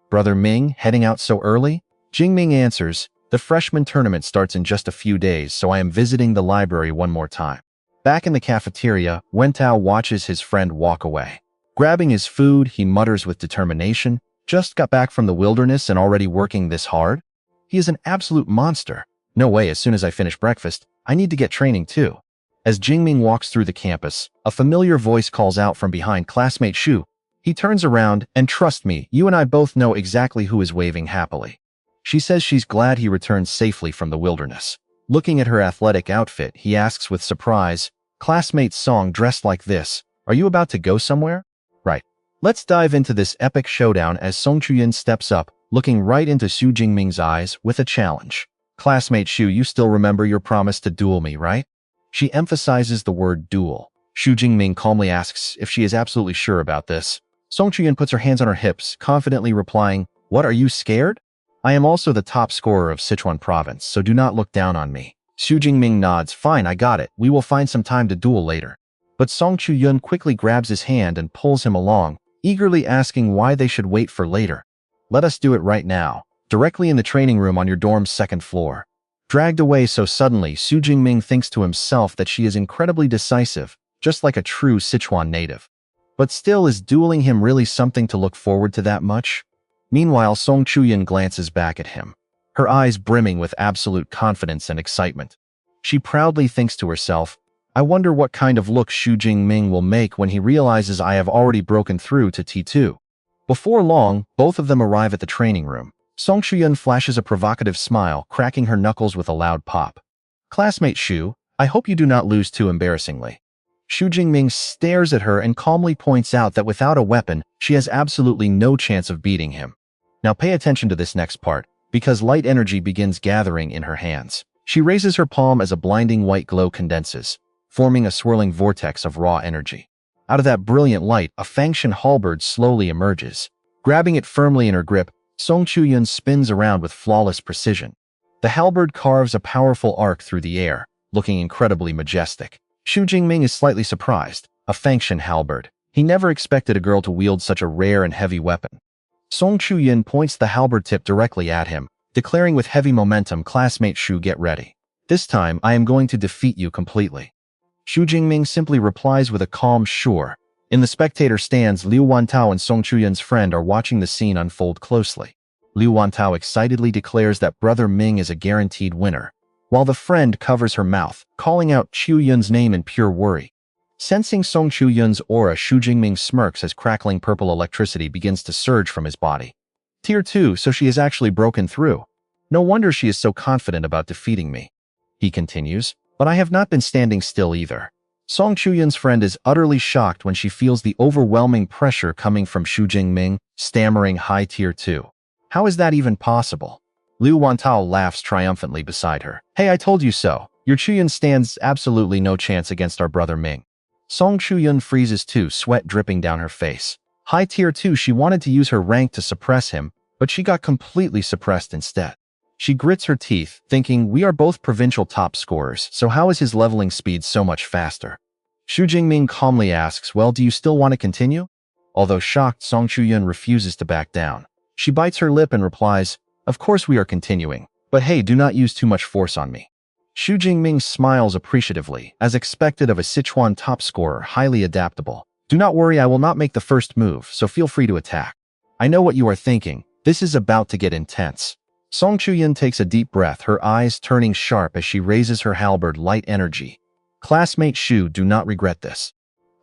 "Brother Ming, heading out so early?" Jingming answers, "The freshman tournament starts in just a few days, so I am visiting the library one more time." Back in the cafeteria, Wentao watches his friend walk away. Grabbing his food, he mutters with determination, "Just got back from the wilderness and already working this hard? He is an absolute monster. No way, as soon as I finish breakfast, I need to get training too." As Jingming walks through the campus, a familiar voice calls out from behind, "Classmate Xu." He turns around, and trust me, you and I both know exactly who is waving happily. She says she's glad he returned safely from the wilderness. Looking at her athletic outfit, he asks with surprise, "Classmate Song dressed like this, are you about to go somewhere?" "Right. Let's dive into this epic showdown as Song Chuyin steps up, looking right into Xu Jingming's eyes with a challenge. Classmate Xu, you still remember your promise to duel me, right? She emphasizes the word duel. Xu Jingming calmly asks if she is absolutely sure about this. Song Chuyin puts her hands on her hips, confidently replying, "What, are you scared? I am also the top scorer of Sichuan province, so do not look down on me." Xu Jingming nods. "Fine, I got it. We will find some time to duel later." But Song Chuyin quickly grabs his hand and pulls him along, eagerly asking why they should wait for later. "Let us do it right now, directly in the training room on your dorm's second floor." Dragged away so suddenly, Xu Jingming thinks to himself that she is incredibly decisive, just like a true Sichuan native. But still, is dueling him really something to look forward to that much? Meanwhile, Song Chuyin glances back at him, her eyes brimming with absolute confidence and excitement. She proudly thinks to herself, "I wonder what kind of look Xu Jingming will make when he realizes I have already broken through to T2. Before long, both of them arrive at the training room. Song Chuyin flashes a provocative smile, cracking her knuckles with a loud pop. "Classmate Xu, I hope you do not lose too embarrassingly." Xu Jingming stares at her and calmly points out that without a weapon, she has absolutely no chance of beating him. Now pay attention to this next part, because light energy begins gathering in her hands. She raises her palm as a blinding white glow condenses, forming a swirling vortex of raw energy. Out of that brilliant light, a Fangshan halberd slowly emerges. Grabbing it firmly in her grip, Song Chuyin spins around with flawless precision. The halberd carves a powerful arc through the air, looking incredibly majestic. Xu Jingming is slightly surprised. A Fangshan halberd. He never expected a girl to wield such a rare and heavy weapon. Song Chuyin points the halberd tip directly at him, declaring with heavy momentum, "Classmate Xu, get ready. This time, I am going to defeat you completely." Xu Jingming simply replies with a calm "sure." In the spectator stands, Liu Wantao and Song Chuyin's friend are watching the scene unfold closely. Liu Wantao excitedly declares that Brother Ming is a guaranteed winner, while the friend covers her mouth, calling out Chuyin's name in pure worry. Sensing Song Chuyin's aura, Xu Jingming smirks as crackling purple electricity begins to surge from his body. Tier 2, so she has actually broken through. No wonder she is so confident about defeating me. He continues, but I have not been standing still either. Song Chuyin's friend is utterly shocked when she feels the overwhelming pressure coming from Xu Jingming, stammering high tier 2. How is that even possible? Liu Wantao laughs triumphantly beside her. "Hey, I told you so. Your Chuyin stands absolutely no chance against our brother Ming." Song Chuyin freezes too, sweat dripping down her face. High tier 2, she wanted to use her rank to suppress him, but she got completely suppressed instead. She grits her teeth, thinking, we are both provincial top scorers, so how is his leveling speed so much faster? Xu Jingming calmly asks, well, do you still want to continue? Although shocked, Song Chuyin refuses to back down. She bites her lip and replies, of course we are continuing, but hey, do not use too much force on me. Xu Jingming smiles appreciatively, as expected of a Sichuan top scorer, highly adaptable. Do not worry, I will not make the first move, so feel free to attack. I know what you are thinking, this is about to get intense. Song Chuyin takes a deep breath, her eyes turning sharp as she raises her halberd. Light energy. Classmate Xu, do not regret this.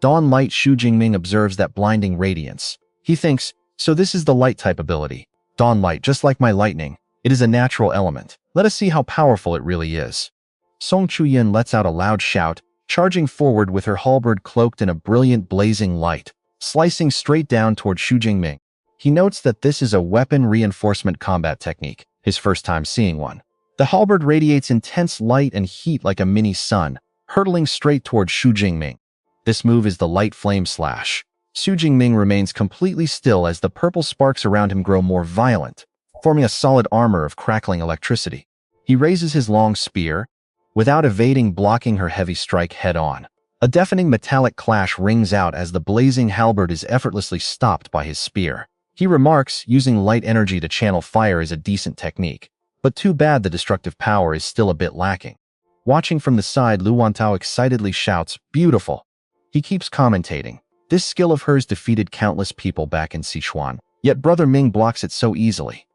Dawn Light. Xu Jingming observes that blinding radiance. He thinks, so this is the light type ability. Dawn Light, just like my lightning. It is a natural element. Let us see how powerful it really is. Song Chuyin lets out a loud shout, charging forward with her halberd cloaked in a brilliant blazing light, slicing straight down toward Xu Jingming. He notes that this is a weapon reinforcement combat technique, his first time seeing one. The halberd radiates intense light and heat like a mini sun, hurtling straight toward Xu Jingming. This move is the light flame slash. Xu Jingming remains completely still as the purple sparks around him grow more violent, forming a solid armor of crackling electricity. He raises his long spear, without evading, blocking her heavy strike head-on. A deafening metallic clash rings out as the blazing halberd is effortlessly stopped by his spear. He remarks, using light energy to channel fire is a decent technique, but too bad the destructive power is still a bit lacking. Watching from the side, Liu Wantao excitedly shouts, beautiful. He keeps commentating. This skill of hers defeated countless people back in Sichuan, yet Brother Ming blocks it so easily.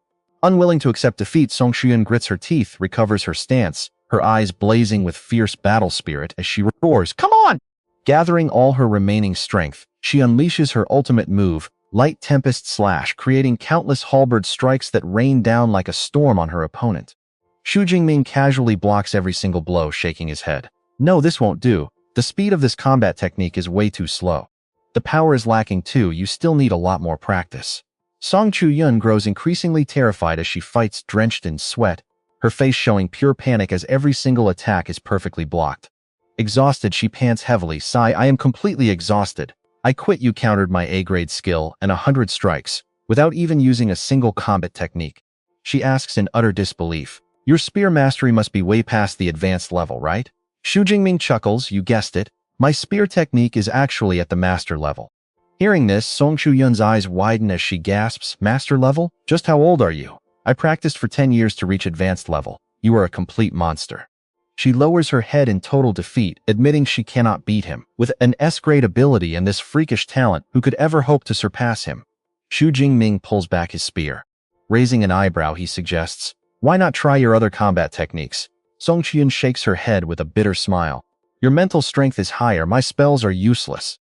Unwilling to accept defeat, Song Chuyin grits her teeth, recovers her stance, her eyes blazing with fierce battle spirit as she roars, come on! Gathering all her remaining strength, she unleashes her ultimate move, Light Tempest Slash, creating countless halberd strikes that rain down like a storm on her opponent. Xu Jingming casually blocks every single blow, shaking his head. No, this won't do. The speed of this combat technique is way too slow. The power is lacking too, you still need a lot more practice. Song Chu-yun grows increasingly terrified as she fights drenched in sweat, her face showing pure panic as every single attack is perfectly blocked. Exhausted, she pants heavily. Sigh, I am completely exhausted. I quit. You countered my A-grade skill and 100 strikes, without even using a single combat technique. She asks in utter disbelief. Your spear mastery must be way past the advanced level, right? Xu Jingming chuckles, you guessed it. My spear technique is actually at the master level. Hearing this, Song Chu-yun's eyes widen as she gasps, master level? Just how old are you? I practiced for 10 years to reach advanced level. You are a complete monster. She lowers her head in total defeat, admitting she cannot beat him. With an S-grade ability and this freakish talent, who could ever hope to surpass him? Xu Jingming pulls back his spear. Raising an eyebrow, he suggests, why not try your other combat techniques? Song Chu-yun shakes her head with a bitter smile. Your mental strength is higher, my spells are useless.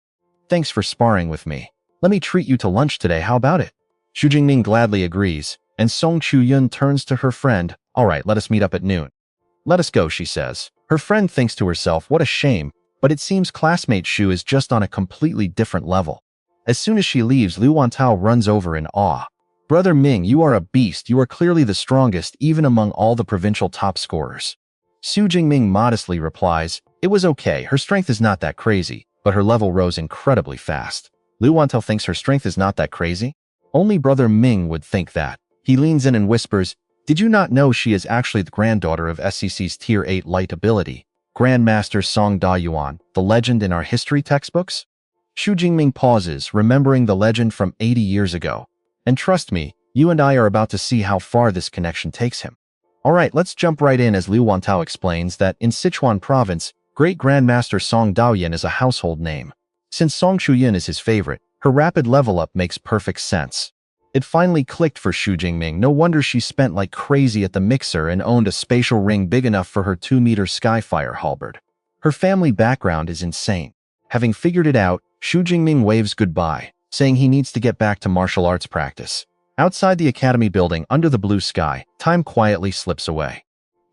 Thanks for sparring with me. Let me treat you to lunch today, how about it? Xu Jingming gladly agrees, and Song Chu-yun turns to her friend. All right, let us meet up at noon. Let us go, she says. Her friend thinks to herself, what a shame, but it seems classmate Xu is just on a completely different level. As soon as she leaves, Lu Wantao runs over in awe. Brother Ming, you are a beast. You are clearly the strongest, even among all the provincial top scorers. Xu Jingming modestly replies, it was okay, her strength is not that crazy, but her level rose incredibly fast. Lu Wantao thinks her strength is not that crazy? Only Brother Ming would think that. He leans in and whispers, did you not know she is actually the granddaughter of SCC's Tier 8 light ability, Grandmaster Song Da-yuan, the legend in our history textbooks? Xu Jingming pauses, remembering the legend from 80 years ago. And trust me, you and I are about to see how far this connection takes him. Alright, let's jump right in as Lu Wantao explains that in Sichuan province, Great Grandmaster Song Da-yuan is a household name. Since Song Chu-yun is his favorite, her rapid level up makes perfect sense. It finally clicked for Xu Jingming. No wonder she spent like crazy at the mixer and owned a spatial ring big enough for her 2-meter Skyfire halberd. Her family background is insane. Having figured it out, Xu Jingming waves goodbye, saying he needs to get back to martial arts practice. Outside the academy building, under the blue sky, time quietly slips away.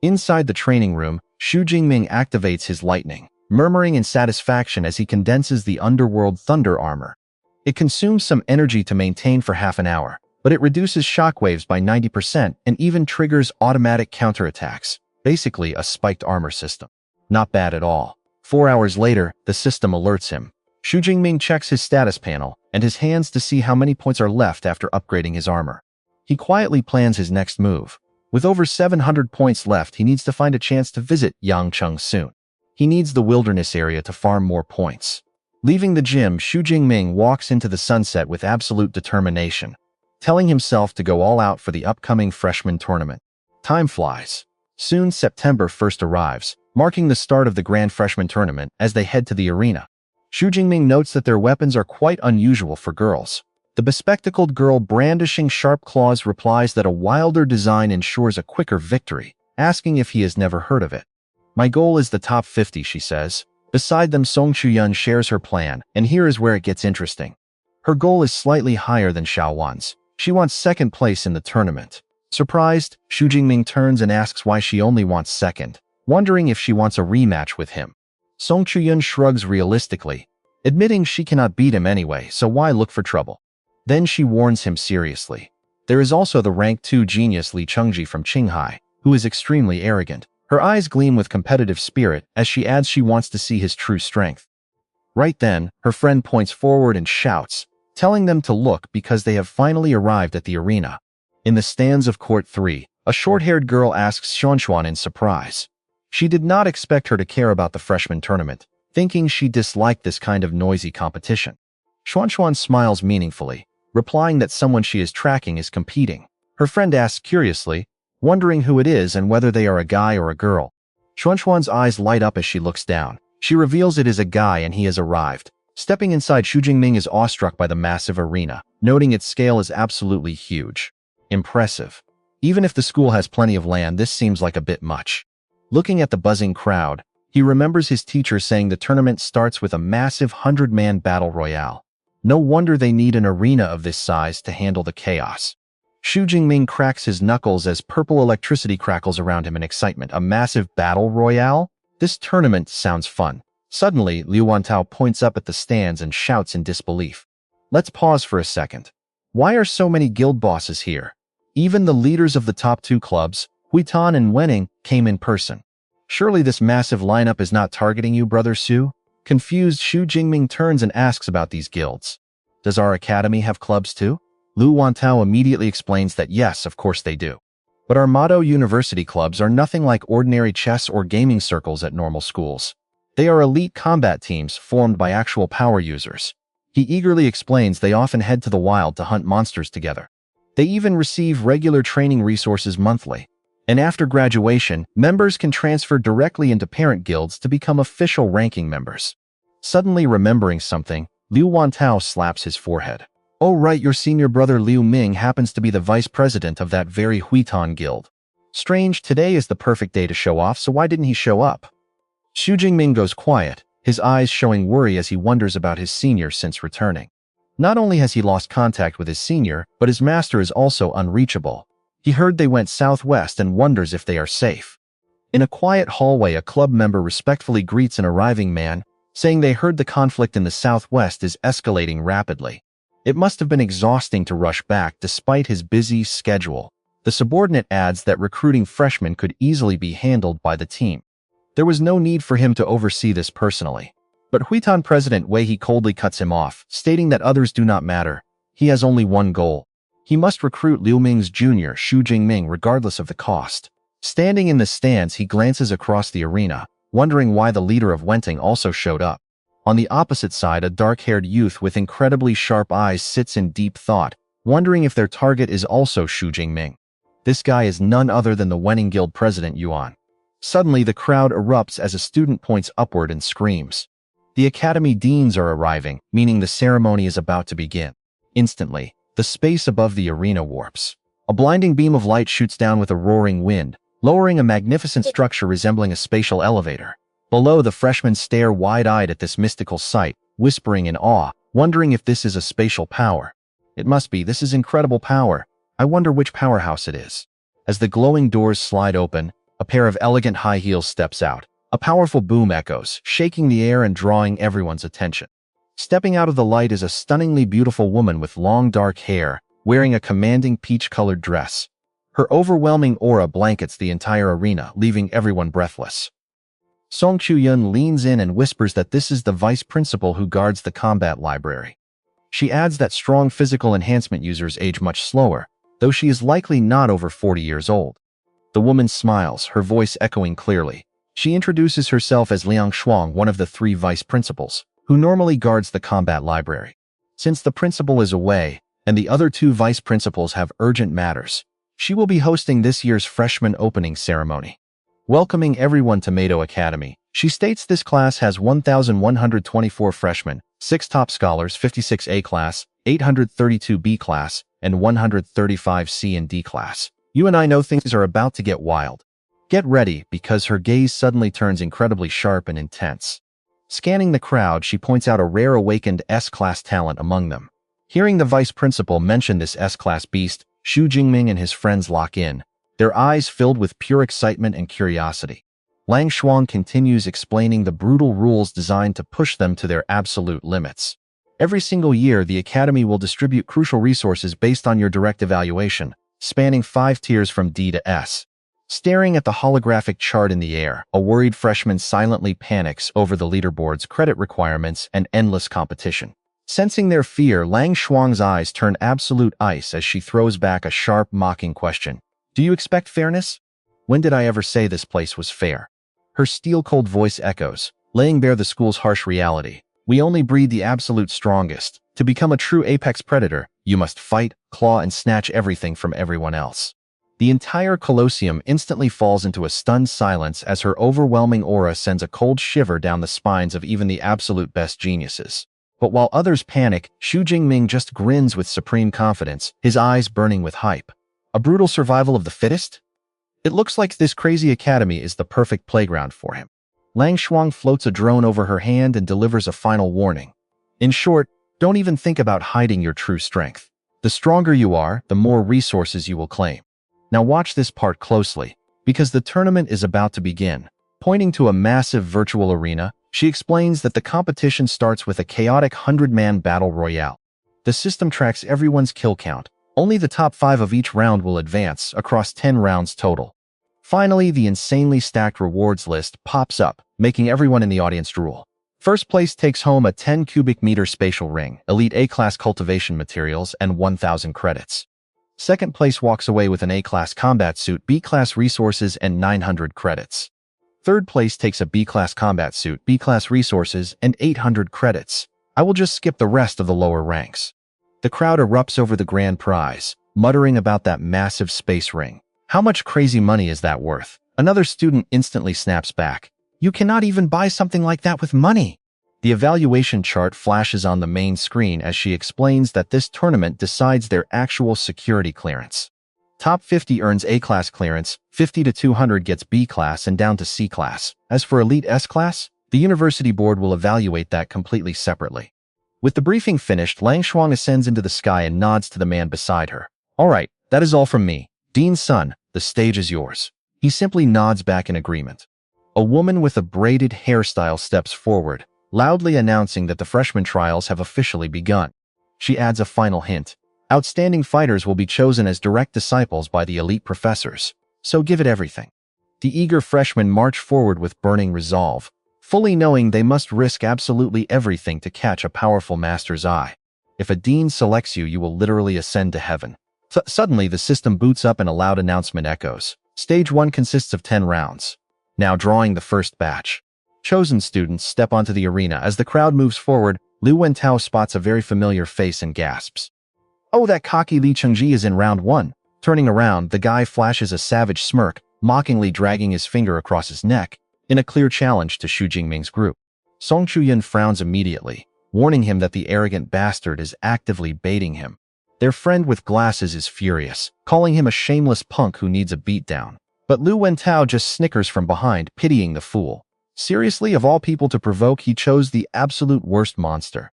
Inside the training room, Xu Jingming activates his lightning, murmuring in satisfaction as he condenses the underworld thunder armor. It consumes some energy to maintain for half an hour, but it reduces shockwaves by 90% and even triggers automatic counterattacks, basically a spiked armor system. Not bad at all. 4 hours later, the system alerts him. Xu Jingming checks his status panel and his hands to see how many points are left after upgrading his armor. He quietly plans his next move. With over 700 points left, he needs to find a chance to visit Yangcheng soon. He needs the wilderness area to farm more points. Leaving the gym, Xu Jingming walks into the sunset with absolute determination, telling himself to go all out for the upcoming freshman tournament. Time flies. Soon September 1st arrives, marking the start of the Grand Freshman Tournament as they head to the arena. Xu Jingming notes that their weapons are quite unusual for girls. The bespectacled girl brandishing sharp claws replies that a wilder design ensures a quicker victory, asking if he has never heard of it. My goal is the top 50, she says. Beside them, Song Chu-yun shares her plan, and here is where it gets interesting. Her goal is slightly higher than Xiaowan's. She wants second place in the tournament. Surprised, Xu Jingming turns and asks why she only wants second, wondering if she wants a rematch with him. Song Chu-yun shrugs realistically, admitting she cannot beat him anyway, so why look for trouble? Then she warns him seriously. There is also the rank 2 genius Li Chengji from Qinghai, who is extremely arrogant. Her eyes gleam with competitive spirit as she adds she wants to see his true strength. Right then, her friend points forward and shouts, telling them to look because they have finally arrived at the arena. In the stands of Court 3, a short-haired girl asks Xuanxuan in surprise. She did not expect her to care about the freshman tournament, thinking she disliked this kind of noisy competition. Xuanxuan smiles meaningfully, replying that someone she is tracking is competing. Her friend asks curiously, wondering who it is and whether they are a guy or a girl. Xuanxuan's eyes light up as she looks down. She reveals it is a guy and he has arrived. Stepping inside, Xu Jingming is awestruck by the massive arena, noting its scale is absolutely huge. Impressive. Even if the school has plenty of land, this seems like a bit much. Looking at the buzzing crowd, he remembers his teacher saying the tournament starts with a massive 100-man battle royale. No wonder they need an arena of this size to handle the chaos. Xu Jingming cracks his knuckles as purple electricity crackles around him in excitement. A massive battle royale? This tournament sounds fun. Suddenly, Liu Wantao points up at the stands and shouts in disbelief. Let's pause for a second. Why are so many guild bosses here? Even the leaders of the top two clubs, Huitan and Wenning, came in person. Surely this massive lineup is not targeting you, Brother Su? Confused, Xu Jingming turns and asks about these guilds. Does our academy have clubs too? Liu Wantao immediately explains that yes, of course they do. But our Mado University clubs are nothing like ordinary chess or gaming circles at normal schools. They are elite combat teams formed by actual power users. He eagerly explains they often head to the wild to hunt monsters together. They even receive regular training resources monthly. And after graduation, members can transfer directly into parent guilds to become official ranking members. Suddenly remembering something, Liu Wantao slaps his forehead. Oh right, your senior brother Liu Ming happens to be the vice president of that very Huitan guild. Strange, today is the perfect day to show off, so why didn't he show up? Xu Jingming goes quiet, his eyes showing worry as he wonders about his senior since returning. Not only has he lost contact with his senior, but his master is also unreachable. He heard they went southwest and wonders if they are safe. In a quiet hallway, a club member respectfully greets an arriving man, saying they heard the conflict in the southwest is escalating rapidly. It must have been exhausting to rush back despite his busy schedule. The subordinate adds that recruiting freshmen could easily be handled by the team. There was no need for him to oversee this personally. But Huitan President Wei He coldly cuts him off, stating that others do not matter. He has only one goal. He must recruit Liu Ming's junior, Xu Jingming, regardless of the cost. Standing in the stands, he glances across the arena, wondering why the leader of Wenting also showed up. On the opposite side, a dark-haired youth with incredibly sharp eyes sits in deep thought, wondering if their target is also Xu Jingming. This guy is none other than the Wenning Guild President Yuan. Suddenly, the crowd erupts as a student points upward and screams. The academy deans are arriving, meaning the ceremony is about to begin. Instantly, the space above the arena warps. A blinding beam of light shoots down with a roaring wind, lowering a magnificent structure resembling a spatial elevator. Below, the freshmen stare wide-eyed at this mystical sight, whispering in awe, wondering if this is a spatial power. It must be, this is incredible power. I wonder which powerhouse it is. As the glowing doors slide open, a pair of elegant high heels steps out. A powerful boom echoes, shaking the air and drawing everyone's attention. Stepping out of the light is a stunningly beautiful woman with long dark hair, wearing a commanding peach-colored dress. Her overwhelming aura blankets the entire arena, leaving everyone breathless. Song Chu-yun leans in and whispers that this is the vice principal who guards the combat library. She adds that strong physical enhancement users age much slower, though she is likely not over 40 years old. The woman smiles, her voice echoing clearly. She introduces herself as Liang Shuang, one of the three vice principals, who normally guards the combat library. Since the principal is away, and the other two vice principals have urgent matters, she will be hosting this year's freshman opening ceremony. Welcoming everyone to Mado Academy, she states this class has 1,124 freshmen, 6 top scholars, 56 A class, 832 B class, and 135 C and D class. You and I know things are about to get wild. Get ready, because her gaze suddenly turns incredibly sharp and intense. Scanning the crowd, she points out a rare awakened S-class talent among them. Hearing the vice principal mention this S-class beast, Xu Jingming and his friends lock in, their eyes filled with pure excitement and curiosity. Lang Shuang continues explaining the brutal rules designed to push them to their absolute limits. Every single year, the academy will distribute crucial resources based on your direct evaluation, spanning 5 tiers from D to S. Staring at the holographic chart in the air, a worried freshman silently panics over the leaderboard's credit requirements and endless competition. Sensing their fear, Lang Shuang's eyes turn absolute ice as she throws back a sharp, mocking question. Do you expect fairness? When did I ever say this place was fair? Her steel-cold voice echoes, laying bare the school's harsh reality. We only breed the absolute strongest. To become a true apex predator, you must fight, claw, and snatch everything from everyone else. The entire Colosseum instantly falls into a stunned silence as her overwhelming aura sends a cold shiver down the spines of even the absolute best geniuses. But while others panic, Xu Jingming just grins with supreme confidence, his eyes burning with hype. A brutal survival of the fittest? It looks like this crazy academy is the perfect playground for him. Lang Shuang floats a drone over her hand and delivers a final warning. In short, don't even think about hiding your true strength. The stronger you are, the more resources you will claim. Now watch this part closely, because the tournament is about to begin. Pointing to a massive virtual arena, She explains that the competition starts with a chaotic 100-man battle royale. The system tracks everyone's kill count. Only the top 5 of each round will advance, across 10 rounds total. Finally, the insanely stacked rewards list pops up, making everyone in the audience drool. First place takes home a 10 cubic meter spatial ring, elite A-class cultivation materials, and 1,000 credits. Second place walks away with an A-class combat suit, B-class resources, and 900 credits. Third place takes a B-class combat suit, B-class resources, and 800 credits. I will just skip the rest of the lower ranks. The crowd erupts over the grand prize, muttering about that massive space ring. How much crazy money is that worth? Another student instantly snaps back. You cannot even buy something like that with money. The evaluation chart flashes on the main screen as she explains that this tournament decides their actual security clearance. Top 50 earns A-class clearance, 50 to 200 gets B-class and down to C-class. As for elite S-class, the university board will evaluate that completely separately. With the briefing finished, Lang Shuang ascends into the sky and nods to the man beside her. All right, that is all from me. Dean's son, the stage is yours. He simply nods back in agreement. A woman with a braided hairstyle steps forward, loudly announcing that the freshman trials have officially begun. She adds a final hint. Outstanding fighters will be chosen as direct disciples by the elite professors, so give it everything. The eager freshmen march forward with burning resolve, fully knowing they must risk absolutely everything to catch a powerful master's eye. If a dean selects you, you will literally ascend to heaven. Suddenly, the system boots up and a loud announcement echoes. Stage 1 consists of 10 rounds. Now drawing the first batch. Chosen students step onto the arena. As the crowd moves forward, Liu Wentao spots a very familiar face and gasps. Oh, that cocky Li Chengji is in round 1. Turning around, the guy flashes a savage smirk, mockingly dragging his finger across his neck, in a clear challenge to Xu Jingming's group. Song Chuyan frowns immediately, warning him that the arrogant bastard is actively baiting him. Their friend with glasses is furious, calling him a shameless punk who needs a beatdown. But Liu Wentao just snickers from behind, pitying the fool. Seriously, of all people to provoke, he chose the absolute worst monster.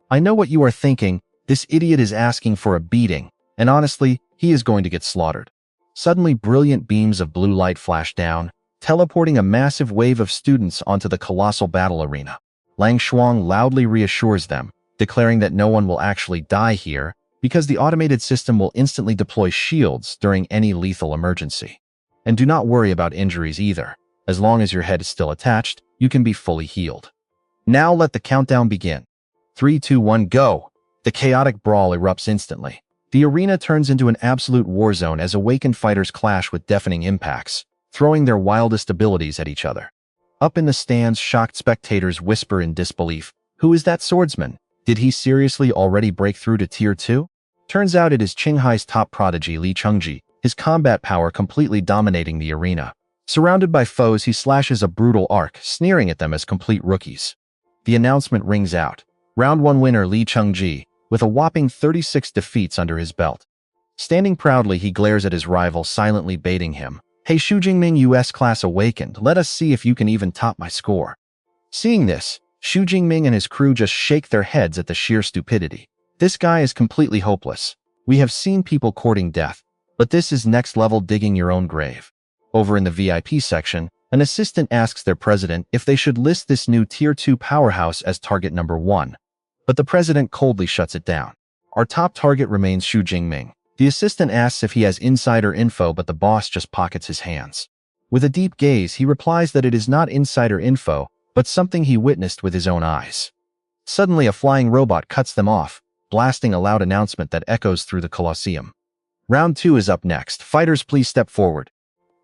I know what you are thinking. This idiot is asking for a beating, and honestly, he is going to get slaughtered. Suddenly, brilliant beams of blue light flash down, teleporting a massive wave of students onto the colossal battle arena. Lang Shuang loudly reassures them, declaring that no one will actually die here because the automated system will instantly deploy shields during any lethal emergency. And do not worry about injuries either. As long as your head is still attached, you can be fully healed. Now let the countdown begin. 3, 2, 1, go! The chaotic brawl erupts instantly. The arena turns into an absolute war zone as awakened fighters clash with deafening impacts, throwing their wildest abilities at each other. Up in the stands, shocked spectators whisper in disbelief, "Who is that swordsman? Did he seriously already break through to Tier 2? Turns out it is Qinghai's top prodigy Li Chengji, his combat power completely dominating the arena. Surrounded by foes, he slashes a brutal arc, sneering at them as complete rookies. The announcement rings out. Round 1 winner Li Chengji, with a whopping 36 defeats under his belt. Standing proudly, he glares at his rival, silently baiting him. Hey Xu Jingming, US class awakened, let us see if you can even top my score. Seeing this, Xu Jingming and his crew just shake their heads at the sheer stupidity. This guy is completely hopeless. We have seen people courting death, but this is next level digging your own grave. Over in the VIP section, an assistant asks their president if they should list this new Tier 2 powerhouse as target number 1. But the president coldly shuts it down. Our top target remains Xu Jingming. The assistant asks if he has insider info, but the boss just pockets his hands. With a deep gaze, he replies that it is not insider info, but something he witnessed with his own eyes. Suddenly, a flying robot cuts them off, blasting a loud announcement that echoes through the Colosseum. Round 2 is up next. Fighters, please step forward.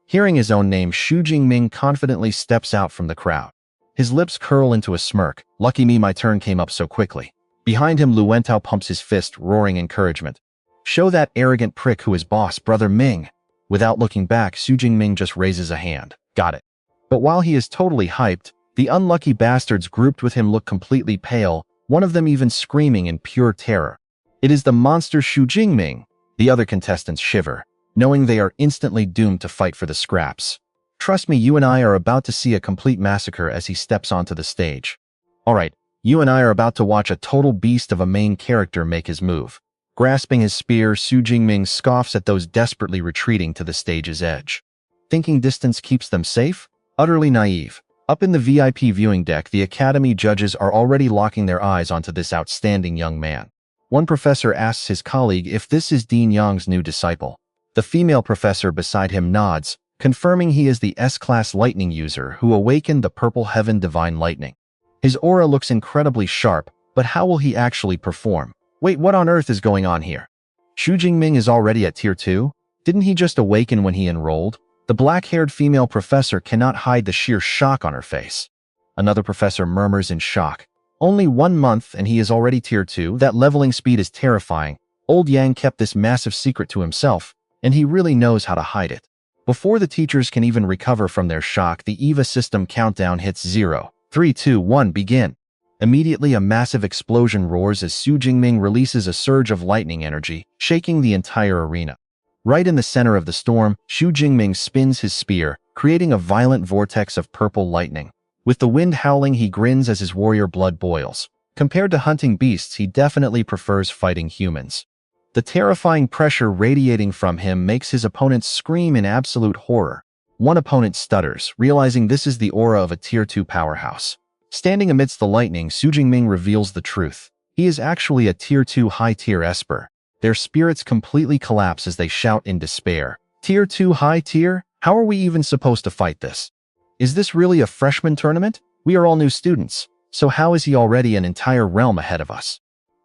Hearing his own name, Xu Jingming confidently steps out from the crowd. His lips curl into a smirk. Lucky me, my turn came up so quickly. Behind him, Liu Wentao pumps his fist, roaring encouragement. Show that arrogant prick who is boss, brother Ming. Without looking back, Xu Jingming just raises a hand. Got it. But while he is totally hyped, the unlucky bastards grouped with him look completely pale, one of them even screaming in pure terror. It is the monster Xu Jingming. The other contestants shiver, knowing they are instantly doomed to fight for the scraps. Trust me, you and I are about to see a complete massacre as he steps onto the stage. Alright, you and I are about to watch a total beast of a main character make his move. Grasping his spear, Xu Jingming scoffs at those desperately retreating to the stage's edge. Thinking distance keeps them safe? Utterly naive. Up in the VIP viewing deck, the academy judges are already locking their eyes onto this outstanding young man. One professor asks his colleague if this is Dean Yang's new disciple. The female professor beside him nods, confirming he is the S-class lightning user who awakened the purple heaven divine lightning. His aura looks incredibly sharp, but how will he actually perform? Wait, what on earth is going on here? Xu Jingming is already at Tier 2? Didn't he just awaken when he enrolled? The black-haired female professor cannot hide the sheer shock on her face. Another professor murmurs in shock. Only 1 month and he is already Tier 2. That leveling speed is terrifying. Old Yang kept this massive secret to himself, and he really knows how to hide it. Before the teachers can even recover from their shock, the EVA system countdown hits 0, 3, 2, 1, begin. Immediately, a massive explosion roars as Xu Jingming releases a surge of lightning energy, shaking the entire arena. Right in the center of the storm, Xu Jingming spins his spear, creating a violent vortex of purple lightning. With the wind howling, he grins as his warrior blood boils. Compared to hunting beasts, he definitely prefers fighting humans. The terrifying pressure radiating from him makes his opponents scream in absolute horror. One opponent stutters, realizing this is the aura of a Tier 2 powerhouse. Standing amidst the lightning, Xu Jingming reveals the truth. He is actually a Tier 2 high-tier Esper. Their spirits completely collapse as they shout in despair. Tier 2 high tier? How are we even supposed to fight this? Is this really a freshman tournament? We are all new students, so how is he already an entire realm ahead of us?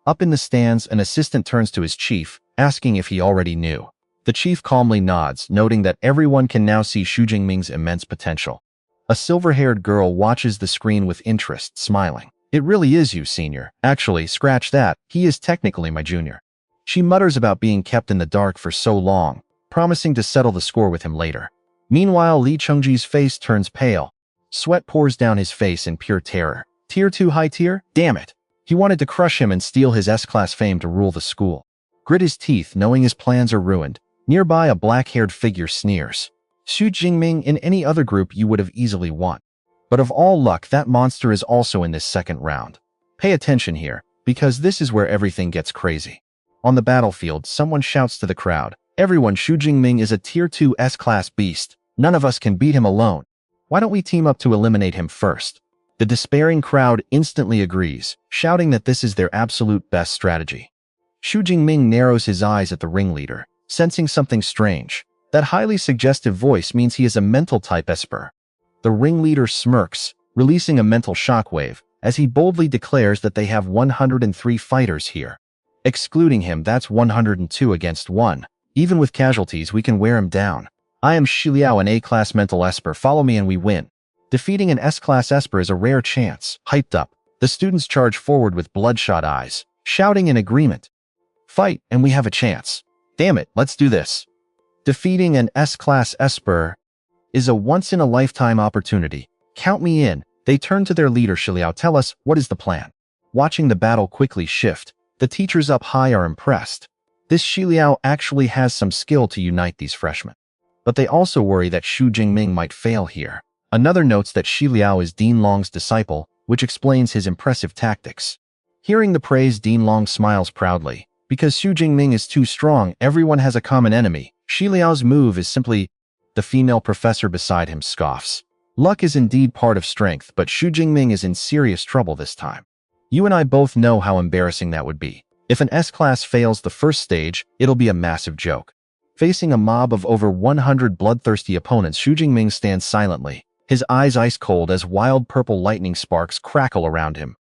Up in the stands, an assistant turns to his chief, asking if he already knew. The chief calmly nods, noting that everyone can now see Xu Jingming's immense potential. A silver-haired girl watches the screen with interest, smiling. It really is you, senior. Actually, scratch that. He is technically my junior. She mutters about being kept in the dark for so long, promising to settle the score with him later. Meanwhile, Li Chengji's face turns pale. Sweat pours down his face in pure terror. Tier 2 high tier? Damn it! He wanted to crush him and steal his S-class fame to rule the school. Grit his teeth, knowing his plans are ruined. Nearby, a black-haired figure sneers. Xu Jingming, in any other group you would have easily won. But of all luck, that monster is also in this second round. Pay attention here, because this is where everything gets crazy. On the battlefield, someone shouts to the crowd, "Everyone, Xu Jingming is a Tier 2 S-class beast. None of us can beat him alone. Why don't we team up to eliminate him first?" The despairing crowd instantly agrees, shouting that this is their absolute best strategy. Xu Jingming narrows his eyes at the ringleader, sensing something strange. That highly suggestive voice means he is a mental-type Esper. The ringleader smirks, releasing a mental shockwave, as he boldly declares that they have 103 fighters here. Excluding him, that's 102 against 1. Even with casualties, we can wear him down. I am Xiliao, an A-class mental Esper. Follow me and we win. Defeating an S-class Esper is a rare chance. Hyped up, the students charge forward with bloodshot eyes, shouting in agreement. Fight, and we have a chance. Damn it, let's do this. Defeating an S-class Esper is a once-in-a-lifetime opportunity. Count me in. They turn to their leader Xiliao. Tell us, what is the plan? Watching the battle quickly shift, the teachers up high are impressed. This Xiliao actually has some skill to unite these freshmen. But they also worry that Xu Jingming might fail here. Another notes that Xiliao is Dean Long's disciple, which explains his impressive tactics. Hearing the praise, Dean Long smiles proudly. Because Xu Jingming is too strong, everyone has a common enemy. Xiliao's move is simply... The female professor beside him scoffs. Luck is indeed part of strength, but Xu Jingming is in serious trouble this time. You and I both know how embarrassing that would be. If an S-class fails the first stage, it'll be a massive joke. Facing a mob of over 100 bloodthirsty opponents, Xu Jingming stands silently, his eyes ice cold as wild purple lightning sparks crackle around him.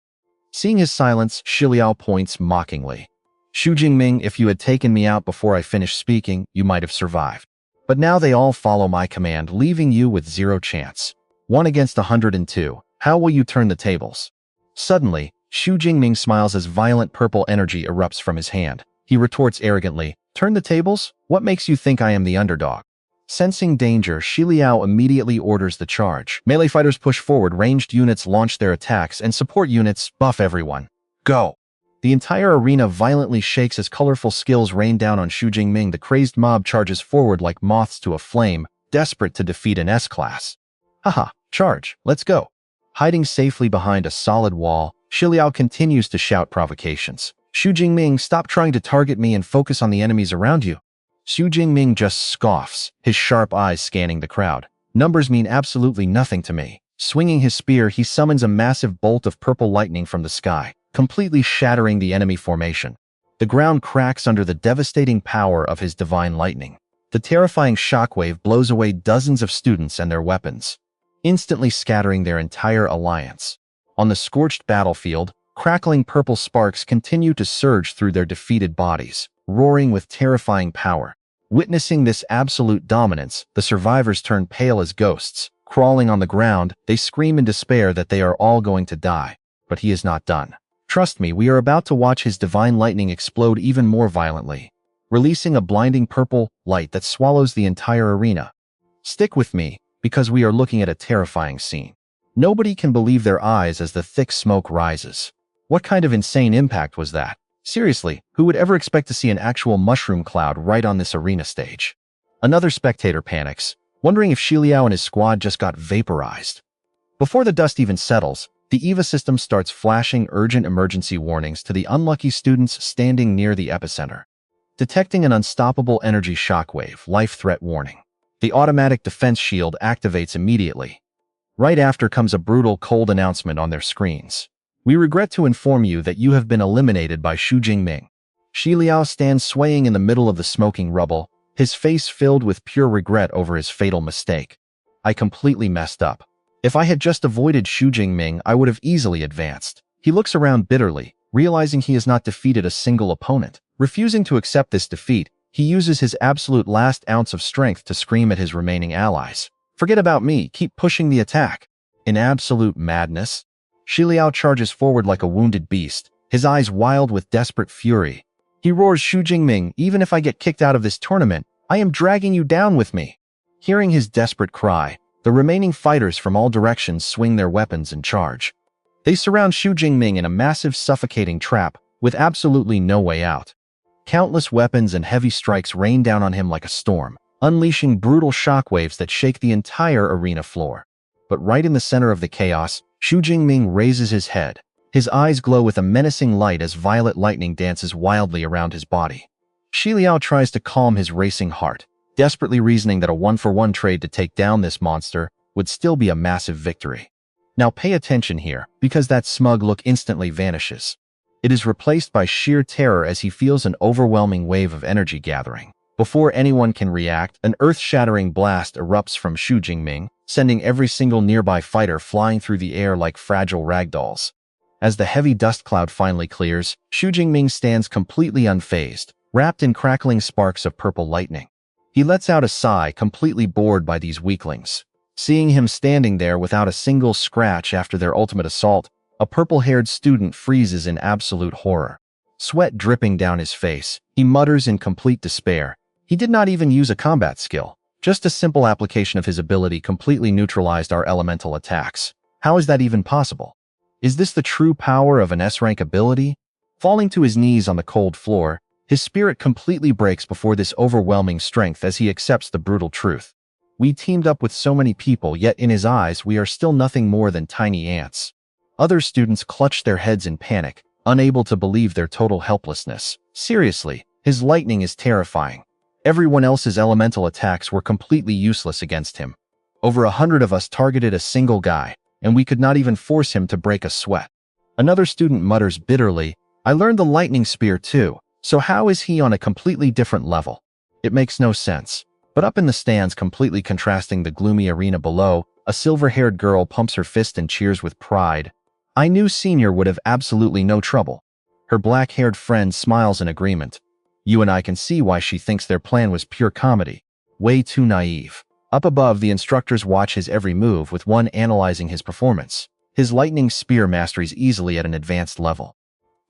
Seeing his silence, Xiliao points mockingly. Xu Jingming, if you had taken me out before I finished speaking, you might have survived. But now they all follow my command, leaving you with 0 chance. 1 against 102. How will you turn the tables? Suddenly, Xu Jingming smiles as violent purple energy erupts from his hand. He retorts arrogantly, "Turn the tables? What makes you think I am the underdog?" Sensing danger, Xiliao immediately orders the charge. Melee fighters push forward, ranged units launch their attacks, and support units buff everyone. Go! The entire arena violently shakes as colorful skills rain down on Xu Jingming. The crazed mob charges forward like moths to a flame, desperate to defeat an S-class. Haha, charge, let's go. Hiding safely behind a solid wall, Xiliao continues to shout provocations. Xu Jingming, stop trying to target me and focus on the enemies around you. Xu Jingming just scoffs, his sharp eyes scanning the crowd. Numbers mean absolutely nothing to me. Swinging his spear, he summons a massive bolt of purple lightning from the sky, completely shattering the enemy formation. The ground cracks under the devastating power of his divine lightning. The terrifying shockwave blows away dozens of students and their weapons, instantly scattering their entire alliance. On the scorched battlefield, crackling purple sparks continue to surge through their defeated bodies, roaring with terrifying power. Witnessing this absolute dominance, the survivors turn pale as ghosts. Crawling on the ground, they scream in despair that they are all going to die. But he is not done. Trust me, we are about to watch his divine lightning explode even more violently, releasing a blinding purple light that swallows the entire arena. Stick with me, because we are looking at a terrifying scene. Nobody can believe their eyes as the thick smoke rises. What kind of insane impact was that? Seriously, who would ever expect to see an actual mushroom cloud right on this arena stage? Another spectator panics, wondering if Xiliao and his squad just got vaporized. Before the dust even settles, the EVA system starts flashing urgent emergency warnings to the unlucky students standing near the epicenter. Detecting an unstoppable energy shockwave, life threat warning. The automatic defense shield activates immediately. Right after comes a brutal cold announcement on their screens. We regret to inform you that you have been eliminated by Xu Jingming. Xiliao stands swaying in the middle of the smoking rubble, his face filled with pure regret over his fatal mistake. I completely messed up. If I had just avoided Xu Jingming, I would have easily advanced. He looks around bitterly, realizing he has not defeated a single opponent. Refusing to accept this defeat, he uses his absolute last ounce of strength to scream at his remaining allies. Forget about me, keep pushing the attack. In absolute madness, Xiliao charges forward like a wounded beast, his eyes wild with desperate fury. He roars, Xu Jingming, even if I get kicked out of this tournament, I am dragging you down with me. Hearing his desperate cry, the remaining fighters from all directions swing their weapons and charge. They surround Xu Jingming in a massive suffocating trap, with absolutely no way out. Countless weapons and heavy strikes rain down on him like a storm, unleashing brutal shockwaves that shake the entire arena floor. But right in the center of the chaos, Xu Jingming raises his head. His eyes glow with a menacing light as violet lightning dances wildly around his body. Xiliao tries to calm his racing heart, desperately reasoning that a one-for-one trade to take down this monster would still be a massive victory. Now pay attention here, because that smug look instantly vanishes. It is replaced by sheer terror as he feels an overwhelming wave of energy gathering. Before anyone can react, an earth-shattering blast erupts from Xu Jingming, sending every single nearby fighter flying through the air like fragile ragdolls. As the heavy dust cloud finally clears, Xu Jingming stands completely unfazed, wrapped in crackling sparks of purple lightning. He lets out a sigh, completely bored by these weaklings. Seeing him standing there without a single scratch after their ultimate assault, a purple-haired student freezes in absolute horror. Sweat dripping down his face, he mutters in complete despair. He did not even use a combat skill. Just a simple application of his ability completely neutralized our elemental attacks. How is that even possible? Is this the true power of an S-rank ability? Falling to his knees on the cold floor, his spirit completely breaks before this overwhelming strength as he accepts the brutal truth. We teamed up with so many people, yet in his eyes we are still nothing more than tiny ants. Other students clutch their heads in panic, unable to believe their total helplessness. Seriously, his lightning is terrifying. Everyone else's elemental attacks were completely useless against him. Over 100 of us targeted a single guy, and we could not even force him to break a sweat. Another student mutters bitterly, I learned the lightning spear too, so how is he on a completely different level? It makes no sense. But up in the stands, completely contrasting the gloomy arena below, a silver-haired girl pumps her fist and cheers with pride. I knew Senior would have absolutely no trouble. Her black-haired friend smiles in agreement. You and I can see why she thinks their plan was pure comedy. Way too naive. Up above, the instructors watch his every move, with one analyzing his performance. His lightning spear masteries easily at an advanced level.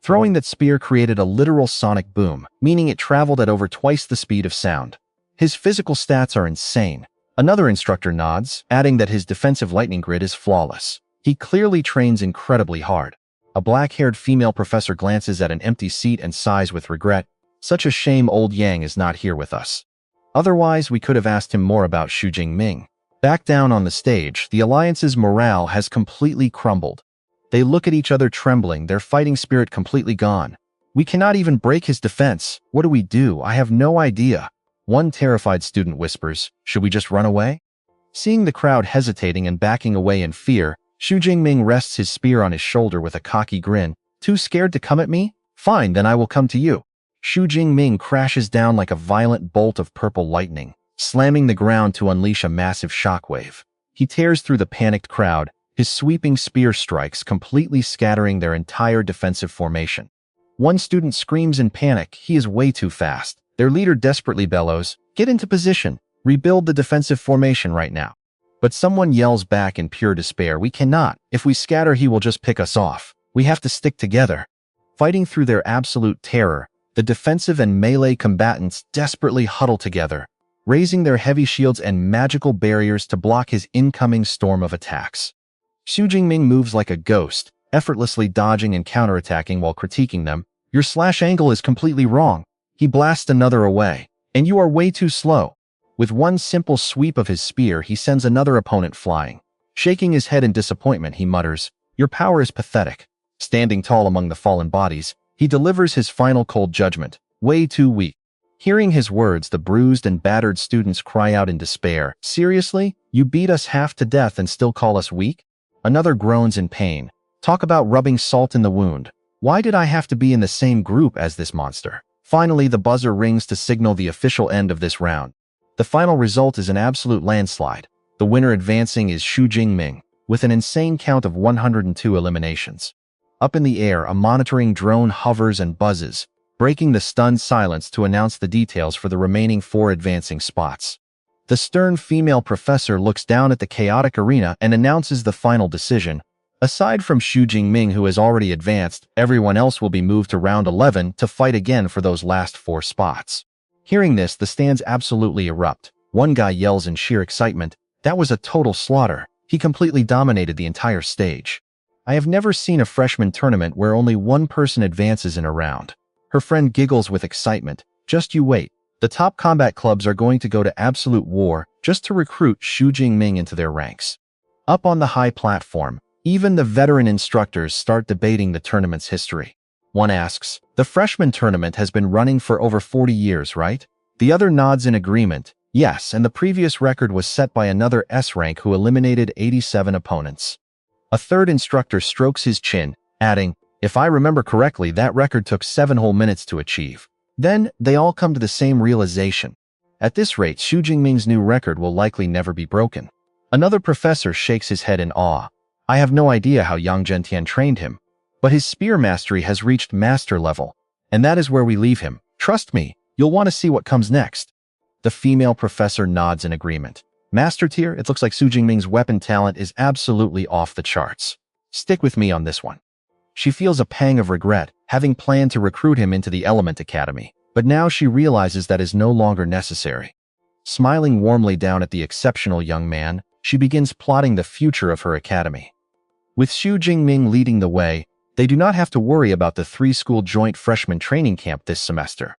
Throwing that spear created a literal sonic boom, meaning it traveled at over twice the speed of sound. His physical stats are insane. Another instructor nods, adding that his defensive lightning grid is flawless. He clearly trains incredibly hard. A black-haired female professor glances at an empty seat and sighs with regret. Such a shame old Yang is not here with us. Otherwise, we could have asked him more about Xu Jingming. Back down on the stage, the Alliance's morale has completely crumbled. They look at each other trembling, their fighting spirit completely gone. We cannot even break his defense. What do we do? I have no idea. One terrified student whispers, should we just run away? Seeing the crowd hesitating and backing away in fear, Xu Jingming rests his spear on his shoulder with a cocky grin. Too scared to come at me? Fine, then I will come to you. Xu Jingming crashes down like a violent bolt of purple lightning, slamming the ground to unleash a massive shockwave. He tears through the panicked crowd, his sweeping spear strikes completely scattering their entire defensive formation. One student screams in panic, he is way too fast. Their leader desperately bellows, get into position, rebuild the defensive formation right now. But someone yells back in pure despair, we cannot. If we scatter, he will just pick us off. We have to stick together. Fighting through their absolute terror, the defensive and melee combatants desperately huddle together, raising their heavy shields and magical barriers to block his incoming storm of attacks. Xu Jingming moves like a ghost, effortlessly dodging and counterattacking while critiquing them. Your slash angle is completely wrong. He blasts another away. And you are way too slow. With one simple sweep of his spear, he sends another opponent flying. Shaking his head in disappointment, he mutters, your power is pathetic. Standing tall among the fallen bodies, he delivers his final cold judgment, way too weak. Hearing his words, the bruised and battered students cry out in despair, seriously? You beat us half to death and still call us weak? Another groans in pain. Talk about rubbing salt in the wound. Why did I have to be in the same group as this monster? Finally, the buzzer rings to signal the official end of this round. The final result is an absolute landslide. The winner advancing is Xu Jingming, with an insane count of 102 eliminations. Up in the air, a monitoring drone hovers and buzzes, breaking the stunned silence to announce the details for the remaining 4 advancing spots. The stern female professor looks down at the chaotic arena and announces the final decision. Aside from Xu Jingming, who has already advanced, everyone else will be moved to round 11 to fight again for those last 4 spots. Hearing this, the stands absolutely erupt. One guy yells in sheer excitement, that was a total slaughter. He completely dominated the entire stage. I have never seen a freshman tournament where only one person advances in a round. Her friend giggles with excitement. Just you wait. The top combat clubs are going to go to absolute war just to recruit Xu Jingming into their ranks. Up on the high platform, even the veteran instructors start debating the tournament's history. One asks, the freshman tournament has been running for over 40 years, right? The other nods in agreement, yes, and the previous record was set by another S-Rank who eliminated 87 opponents. A third instructor strokes his chin, adding, if I remember correctly, that record took 7 whole minutes to achieve. Then, they all come to the same realization. At this rate, Xu Jingming's new record will likely never be broken. Another professor shakes his head in awe. I have no idea how Yang Zhentian trained him, but his spear mastery has reached master level, and that is where we leave him. Trust me, you'll want to see what comes next. The female professor nods in agreement. Master tier, it looks like Xu Jingming's weapon talent is absolutely off the charts. Stick with me on this one. She feels a pang of regret, having planned to recruit him into the Element Academy, but now she realizes that is no longer necessary. Smiling warmly down at the exceptional young man, she begins plotting the future of her academy. With Xu Jingming leading the way, they do not have to worry about the 3-school joint freshman training camp this semester.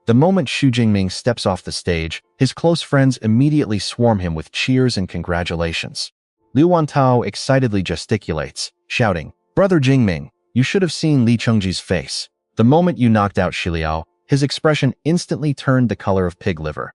The moment Xu Jingming steps off the stage, his close friends immediately swarm him with cheers and congratulations. Liu Wantao excitedly gesticulates, shouting, Brother Jingming, you should have seen Li Chengji's face. The moment you knocked out Xiliao, his expression instantly turned the color of pig liver.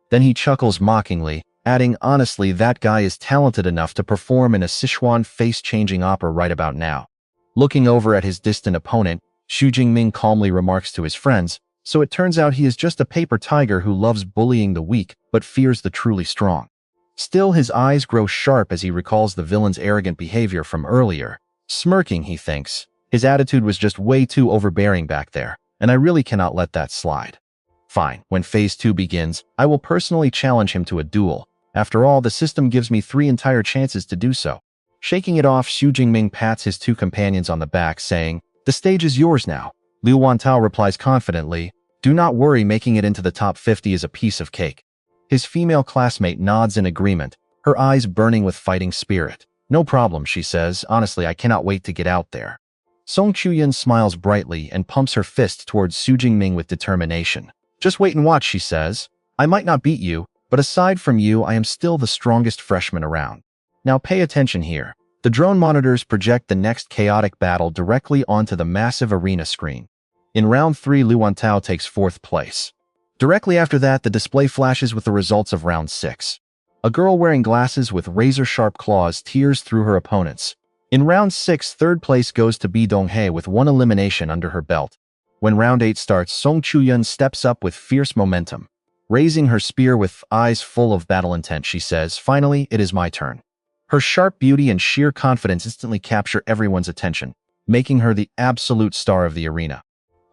Then he chuckles mockingly, adding, honestly, that guy is talented enough to perform in a Sichuan face-changing opera right about now. Looking over at his distant opponent, Xu Jingming calmly remarks to his friends, so it turns out he is just a paper tiger who loves bullying the weak but fears the truly strong. Still, his eyes grow sharp as he recalls the villain's arrogant behavior from earlier. Smirking, he thinks, his attitude was just way too overbearing back there, and I really cannot let that slide. Fine, when Phase 2 begins, I will personally challenge him to a duel. After all, the system gives me 3 entire chances to do so. Shaking it off, Xu Jingming pats his 2 companions on the back, saying, the stage is yours now. Liu Wantao replies confidently, do not worry, making it into the top 50 is a piece of cake. His female classmate nods in agreement, her eyes burning with fighting spirit. No problem, she says, honestly, I cannot wait to get out there. Song Chuyan smiles brightly and pumps her fist towards Xu Jingming with determination. Just wait and watch, she says. I might not beat you, but aside from you, I am still the strongest freshman around. Now pay attention here. The drone monitors project the next chaotic battle directly onto the massive arena screen. In round 3, Liu Wantao takes 4th place. Directly after that, the display flashes with the results of round 6. A girl wearing glasses with razor-sharp claws tears through her opponents. In round 6, third place goes to Bi Donghae with 1 elimination under her belt. When round 8 starts, Song Chuyun steps up with fierce momentum. Raising her spear with eyes full of battle intent, she says, "Finally, it is my turn." Her sharp beauty and sheer confidence instantly capture everyone's attention, making her the absolute star of the arena.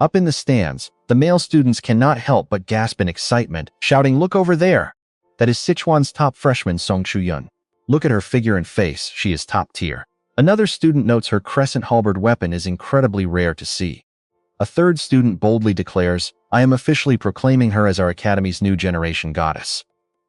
Up in the stands, the male students cannot help but gasp in excitement, shouting, "Look over there! That is Sichuan's top freshman Song Chuyun. Look at her figure and face, she is top tier." Another student notes her crescent halberd weapon is incredibly rare to see. A third student boldly declares, "I am officially proclaiming her as our academy's new generation goddess."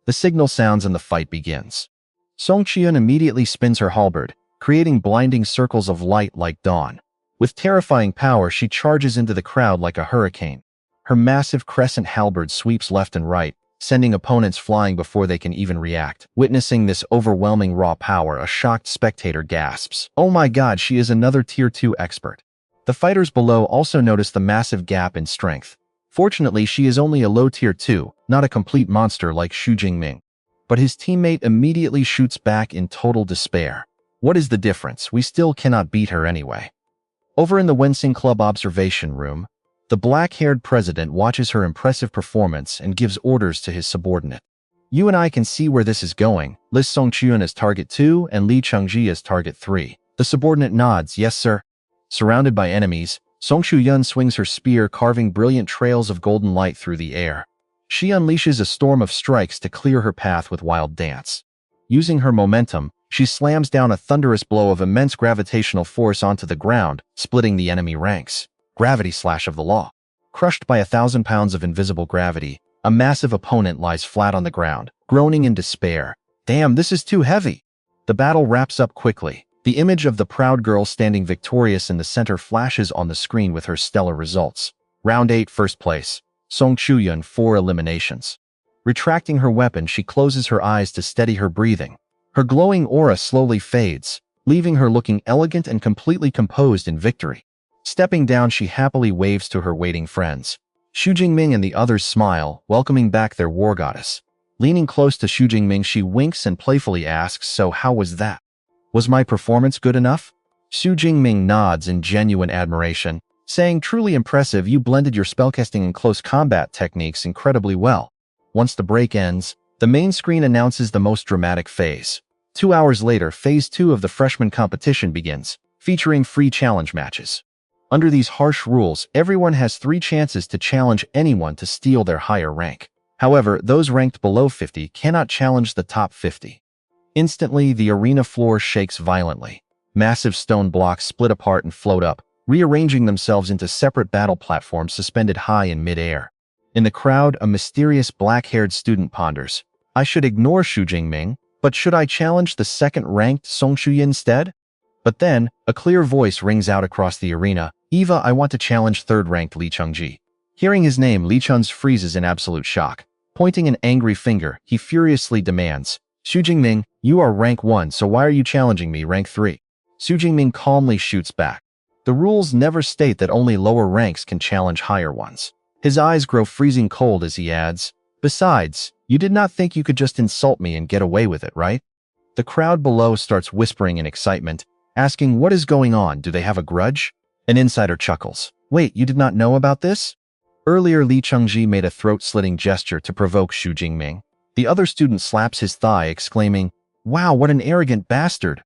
The signal sounds and the fight begins. Song Chuyun immediately spins her halberd, creating blinding circles of light like dawn. With terrifying power, she charges into the crowd like a hurricane. Her massive crescent halberd sweeps left and right, sending opponents flying before they can even react. Witnessing this overwhelming raw power, a shocked spectator gasps, "Oh my god, she is another Tier 2 expert." The fighters below also notice the massive gap in strength. Fortunately, she is only a low Tier 2, not a complete monster like Xu Jingming. But his teammate immediately shoots back in total despair. "What is the difference? We still cannot beat her anyway." Over in the Wensing Club observation room, the black-haired president watches her impressive performance and gives orders to his subordinate. "You and I can see where this is going. List Song Chuyun as target 2 and Li Chengji as target 3. The subordinate nods, "Yes, sir." Surrounded by enemies, Song Chuyun swings her spear, carving brilliant trails of golden light through the air. She unleashes a storm of strikes to clear her path with wild dance. Using her momentum, she slams down a thunderous blow of immense gravitational force onto the ground, splitting the enemy ranks. Gravity slash of the law. Crushed by 1,000 pounds of invisible gravity, a massive opponent lies flat on the ground, groaning in despair. "Damn, this is too heavy." The battle wraps up quickly. The image of the proud girl standing victorious in the center flashes on the screen with her stellar results. Round 8, first place. Song Chuyun, 4 eliminations. Retracting her weapon, she closes her eyes to steady her breathing. Her glowing aura slowly fades, leaving her looking elegant and completely composed in victory. Stepping down, she happily waves to her waiting friends. Xu Jingming and the others smile, welcoming back their war goddess. Leaning close to Xu Jingming, she winks and playfully asks, "So how was that? Was my performance good enough?" Xu Jingming nods in genuine admiration, saying, "Truly impressive, you blended your spellcasting and close combat techniques incredibly well." Once the break ends, the main screen announces the most dramatic phase. 2 hours later, Phase 2 of the freshman competition begins, featuring free challenge matches. Under these harsh rules, everyone has 3 chances to challenge anyone to steal their higher rank. However, those ranked below 50 cannot challenge the top 50. Instantly, the arena floor shakes violently. Massive stone blocks split apart and float up, rearranging themselves into separate battle platforms suspended high in mid-air. In the crowd, a mysterious black-haired student ponders, "I should ignore Xu Jingming, but should I challenge the second-ranked Song Chuyun instead?" But then, a clear voice rings out across the arena, "Eva, I want to challenge third-ranked Li Chengji." Hearing his name, Li Chun freezes in absolute shock. Pointing an angry finger, he furiously demands, "Xu Jingming, you are rank 1, so why are you challenging me, rank 3? Xu Jingming calmly shoots back. The rules never state that only lower ranks can challenge higher ones. His eyes grow freezing cold as he adds, "Besides, you did not think you could just insult me and get away with it, right?" The crowd below starts whispering in excitement, asking what is going on, do they have a grudge? An insider chuckles. "Wait, you did not know about this?" Earlier, Li Chengji made a throat-slitting gesture to provoke Xu Jingming. The other student slaps his thigh, exclaiming, "Wow, what an arrogant bastard!"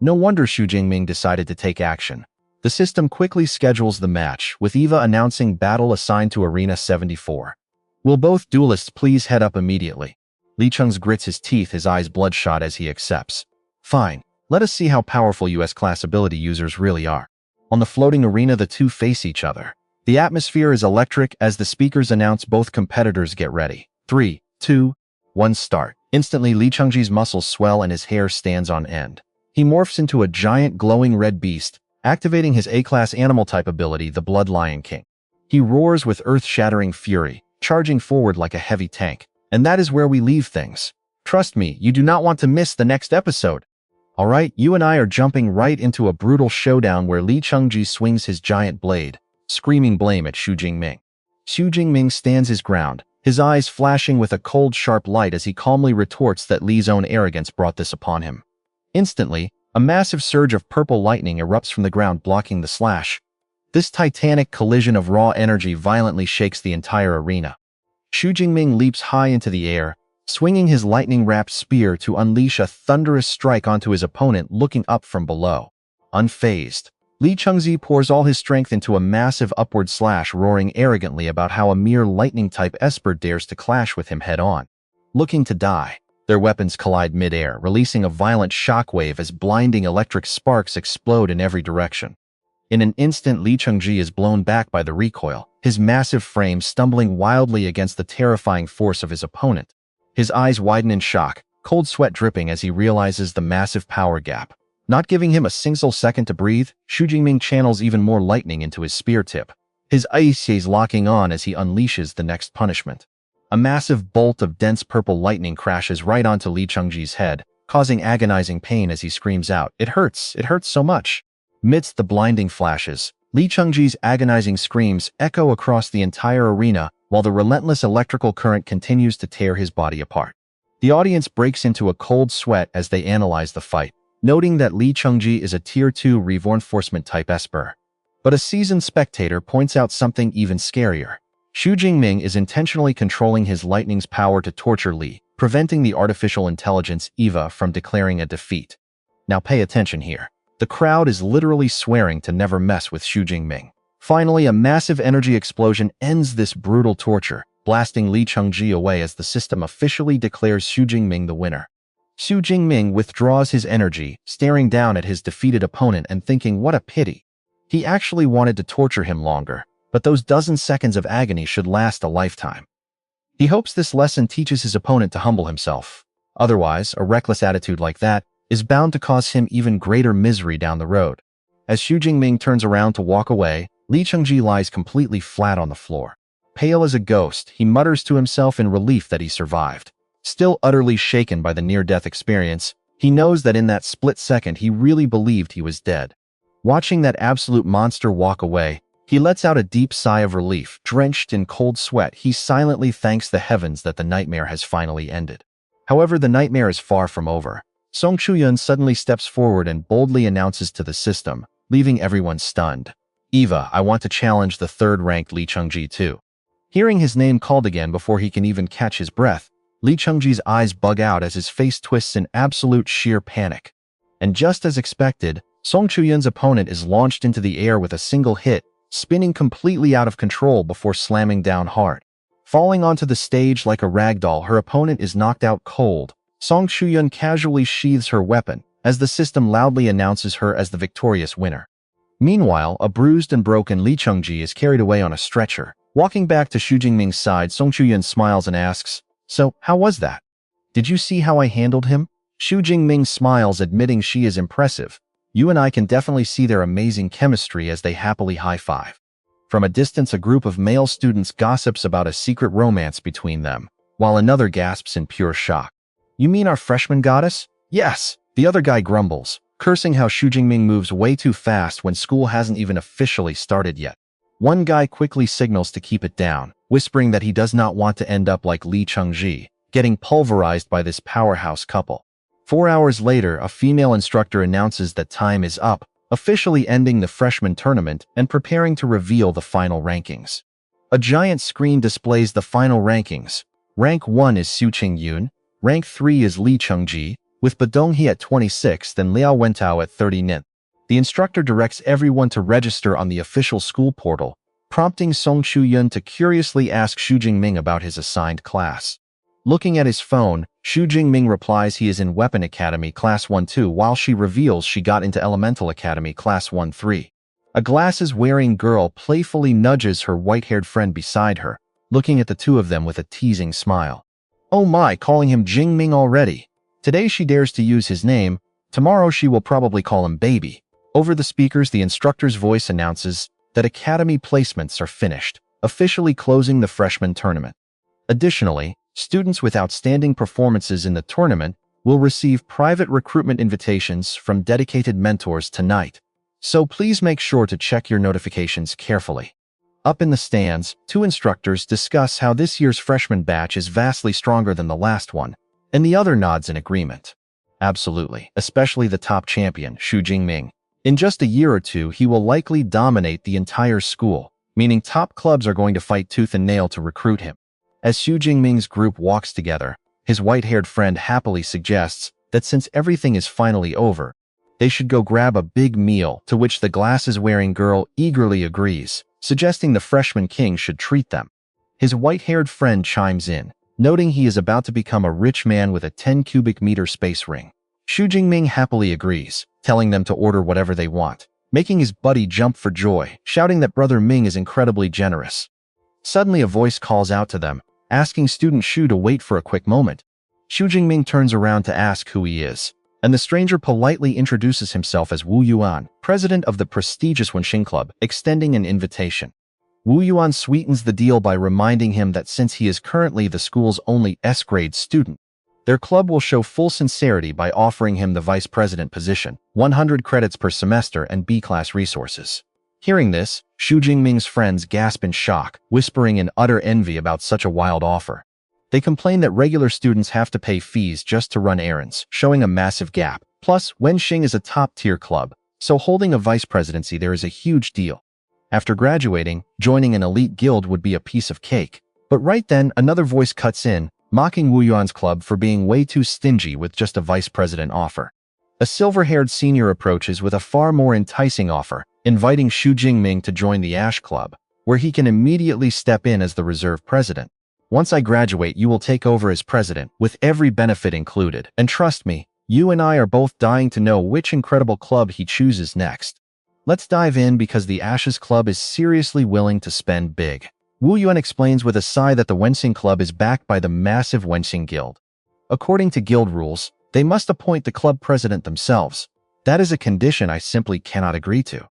No wonder Xu Jingming decided to take action. The system quickly schedules the match, with Eva announcing battle assigned to Arena 74. "Will both duelists please head up immediately?" Li Cheng's grits his teeth, his eyes bloodshot as he accepts. "Fine. Let us see how powerful US class ability users really are." On the floating arena, the two face each other. The atmosphere is electric as the speakers announce both competitors get ready. 3, 2, 1, start. Instantly, Li Chengji's muscles swell and his hair stands on end. He morphs into a giant glowing red beast, activating his A-class animal type ability, the Blood Lion King. He roars with earth-shattering fury, charging forward like a heavy tank. And that is where we leave things. Trust me, you do not want to miss the next episode. Alright, you and I are jumping right into a brutal showdown where Li Chengji swings his giant blade, screaming blame at Xu Jingming. Xu Jingming stands his ground, his eyes flashing with a cold, sharp light as he calmly retorts that Li's own arrogance brought this upon him. Instantly, a massive surge of purple lightning erupts from the ground, blocking the slash. This titanic collision of raw energy violently shakes the entire arena. Xu Jingming leaps high into the air, swinging his lightning-wrapped spear to unleash a thunderous strike onto his opponent looking up from below. Unfazed, Li Chengzi pours all his strength into a massive upward slash, roaring arrogantly about how a mere lightning-type esper dares to clash with him head-on. Looking to die, their weapons collide mid-air, releasing a violent shockwave as blinding electric sparks explode in every direction. In an instant, Li Chengzi is blown back by the recoil, his massive frame stumbling wildly against the terrifying force of his opponent. His eyes widen in shock, cold sweat dripping as he realizes the massive power gap. Not giving him a single second to breathe, Xu Jingming channels even more lightning into his spear tip, his eyes locking on as he unleashes the next punishment. A massive bolt of dense purple lightning crashes right onto Li Chengzi's head, causing agonizing pain as he screams out, it hurts so much." Midst the blinding flashes, Li Chengzi's agonizing screams echo across the entire arena while the relentless electrical current continues to tear his body apart. The audience breaks into a cold sweat as they analyze the fight, noting that Li Chengzi is a Tier 2 reinforcement-type esper. But a seasoned spectator points out something even scarier. Xu Jingming is intentionally controlling his lightning's power to torture Li, preventing the artificial intelligence Eva from declaring a defeat. Now pay attention here. The crowd is literally swearing to never mess with Xu Jingming. Finally, a massive energy explosion ends this brutal torture, blasting Li Chengzi away as the system officially declares Xu Jingming the winner. Xu Jingming withdraws his energy, staring down at his defeated opponent and thinking, what a pity. He actually wanted to torture him longer, but those dozen seconds of agony should last a lifetime. He hopes this lesson teaches his opponent to humble himself. Otherwise, a reckless attitude like that is bound to cause him even greater misery down the road. As Xu Jingming turns around to walk away, Li Chengzi lies completely flat on the floor. Pale as a ghost, he mutters to himself in relief that he survived. Still utterly shaken by the near-death experience, he knows that in that split second he really believed he was dead. Watching that absolute monster walk away, he lets out a deep sigh of relief. Drenched in cold sweat, he silently thanks the heavens that the nightmare has finally ended. However, the nightmare is far from over. Song Chuyun suddenly steps forward and boldly announces to the system, leaving everyone stunned. "Eva, I want to challenge the third-ranked Li Chengzi too." Hearing his name called again before he can even catch his breath, Li Chengzi's eyes bug out as his face twists in absolute sheer panic. And just as expected, Song Chuyun's opponent is launched into the air with a single hit, spinning completely out of control before slamming down hard. Falling onto the stage like a ragdoll, her opponent is knocked out cold. Song Chuyun casually sheathes her weapon as the system loudly announces her as the victorious winner. Meanwhile, a bruised and broken Li Chengzi is carried away on a stretcher. Walking back to Xu Jingming's side, Song Chuyun smiles and asks, "So, how was that? Did you see how I handled him?" Xu Jingming smiles, admitting she is impressive. "You and I can definitely see their amazing chemistry," as they happily high-five. From a distance, a group of male students gossips about a secret romance between them, while another gasps in pure shock. "You mean our freshman goddess?" "Yes," the other guy grumbles, cursing how Xu Jingming moves way too fast when school hasn't even officially started yet. One guy quickly signals to keep it down, whispering that he does not want to end up like Li Chengzi, getting pulverized by this powerhouse couple. 4 hours later, a female instructor announces that time is up, officially ending the freshman tournament and preparing to reveal the final rankings. A giant screen displays the final rankings. Rank 1 is Xu Qingyun, Rank 3 is Li Chengzi, with Badonghe at 26th and Liao Wentao at 39th. The instructor directs everyone to register on the official school portal, prompting Song Chuyun to curiously ask Xu Jingming about his assigned class. Looking at his phone, Xu Jingming replies he is in Weapon Academy Class 1-2, while she reveals she got into Elemental Academy Class 1-3. A glasses-wearing girl playfully nudges her white-haired friend beside her, looking at the two of them with a teasing smile. "Oh my, calling him Jingming already. Today she dares to use his name, tomorrow she will probably call him baby." Over the speakers, the instructor's voice announces that academy placements are finished, officially closing the freshman tournament. Additionally, students with outstanding performances in the tournament will receive private recruitment invitations from dedicated mentors tonight. So please make sure to check your notifications carefully. Up in the stands, two instructors discuss how this year's freshman batch is vastly stronger than the last one, and the other nods in agreement. Absolutely, especially the top champion, Xu Jingming. In just a year or two, he will likely dominate the entire school, meaning top clubs are going to fight tooth and nail to recruit him. As Xu Jingming's group walks together, his white-haired friend happily suggests that since everything is finally over, they should go grab a big meal, to which the glasses-wearing girl eagerly agrees, suggesting the freshman king should treat them. His white-haired friend chimes in, noting he is about to become a rich man with a 10 cubic meter space ring. Xu Jingming happily agrees, telling them to order whatever they want, making his buddy jump for joy, shouting that Brother Ming is incredibly generous. Suddenly a voice calls out to them, asking student Xu to wait for a quick moment. Xu Jingming turns around to ask who he is, and the stranger politely introduces himself as Wu Yuan, president of the prestigious Wenxing Club, extending an invitation. Wu Yuan sweetens the deal by reminding him that since he is currently the school's only S-grade student, their club will show full sincerity by offering him the vice president position, 100 credits per semester and B-class resources. Hearing this, Xu Jingming's friends gasp in shock, whispering in utter envy about such a wild offer. They complain that regular students have to pay fees just to run errands, showing a massive gap. Plus, Wenxing is a top-tier club, so holding a vice presidency there is a huge deal. After graduating, joining an elite guild would be a piece of cake. But right then, another voice cuts in, mocking Wu Yuan's club for being way too stingy with just a vice president offer. A silver-haired senior approaches with a far more enticing offer, inviting Xu Jingming to join the Ash Club, where he can immediately step in as the reserve president. Once I graduate, you will take over as president, with every benefit included. And trust me, you and I are both dying to know which incredible club he chooses next. Let's dive in because the Ashes Club is seriously willing to spend big. Wu Yuan explains with a sigh that the Wenxing Club is backed by the massive Wenxing Guild. According to guild rules, they must appoint the club president themselves. That is a condition I simply cannot agree to.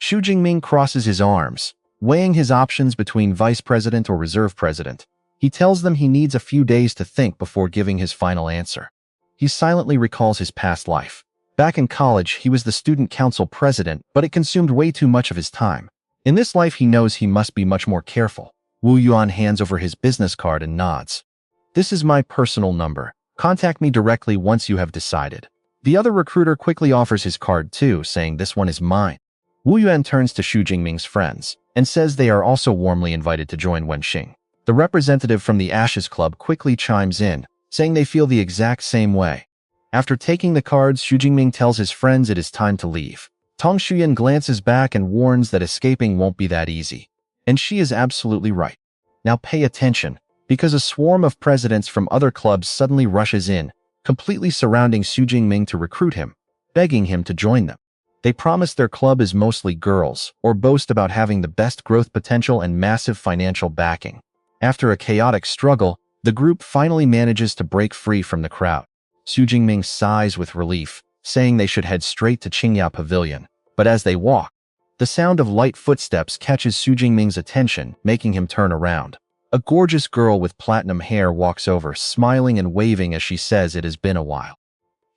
Xu Jingming crosses his arms, weighing his options between vice president or reserve president. He tells them he needs a few days to think before giving his final answer. He silently recalls his past life. Back in college, he was the student council president, but it consumed way too much of his time. In this life, he knows he must be much more careful. Wu Yuan hands over his business card and nods. This is my personal number. Contact me directly once you have decided. The other recruiter quickly offers his card too, saying this one is mine. Wu Yuan turns to Xu Jingming's friends and says they are also warmly invited to join Wenxing. The representative from the Ashes Club quickly chimes in, saying they feel the exact same way. After taking the cards, Xu Jingming tells his friends it is time to leave. Tong Shuyan glances back and warns that escaping won't be that easy. And she is absolutely right. Now pay attention, because a swarm of presidents from other clubs suddenly rushes in, completely surrounding Xu Jingming to recruit him, begging him to join them. They promise their club is mostly girls, or boast about having the best growth potential and massive financial backing. After a chaotic struggle, the group finally manages to break free from the crowd. Xu Jingming sighs with relief, saying they should head straight to Qingya Pavilion. But as they walk, the sound of light footsteps catches Xu Jingming's attention, making him turn around. A gorgeous girl with platinum hair walks over, smiling and waving as she says it has been a while.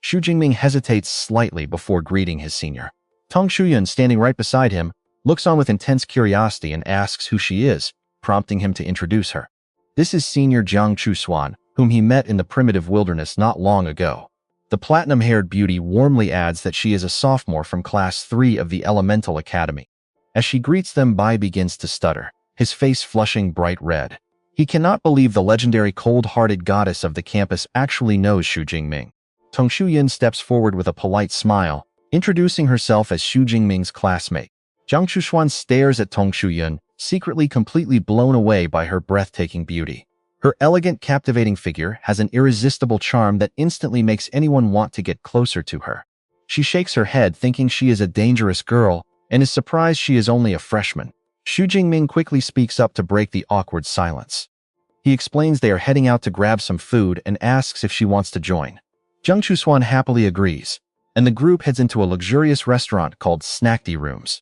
Xu Jingming hesitates slightly before greeting his senior. Tong Shuyan, standing right beside him, looks on with intense curiosity and asks who she is, prompting him to introduce her. This is senior Jiang Chushuan, whom he met in the primitive wilderness not long ago. The platinum-haired beauty warmly adds that she is a sophomore from Class 3 of the Elemental Academy. As she greets them, Bai begins to stutter, his face flushing bright red. He cannot believe the legendary cold-hearted goddess of the campus actually knows Xu Jingming. Tong Shuyan steps forward with a polite smile, introducing herself as Xu Jingming's classmate. Jiang Chushuan stares at Tong Shuyan, secretly completely blown away by her breathtaking beauty. Her elegant, captivating figure has an irresistible charm that instantly makes anyone want to get closer to her. She shakes her head, thinking she is a dangerous girl, and is surprised she is only a freshman. Xu Jingming quickly speaks up to break the awkward silence. He explains they are heading out to grab some food and asks if she wants to join. Jiang Chushuan happily agrees, and the group heads into a luxurious restaurant called Snackty Rooms.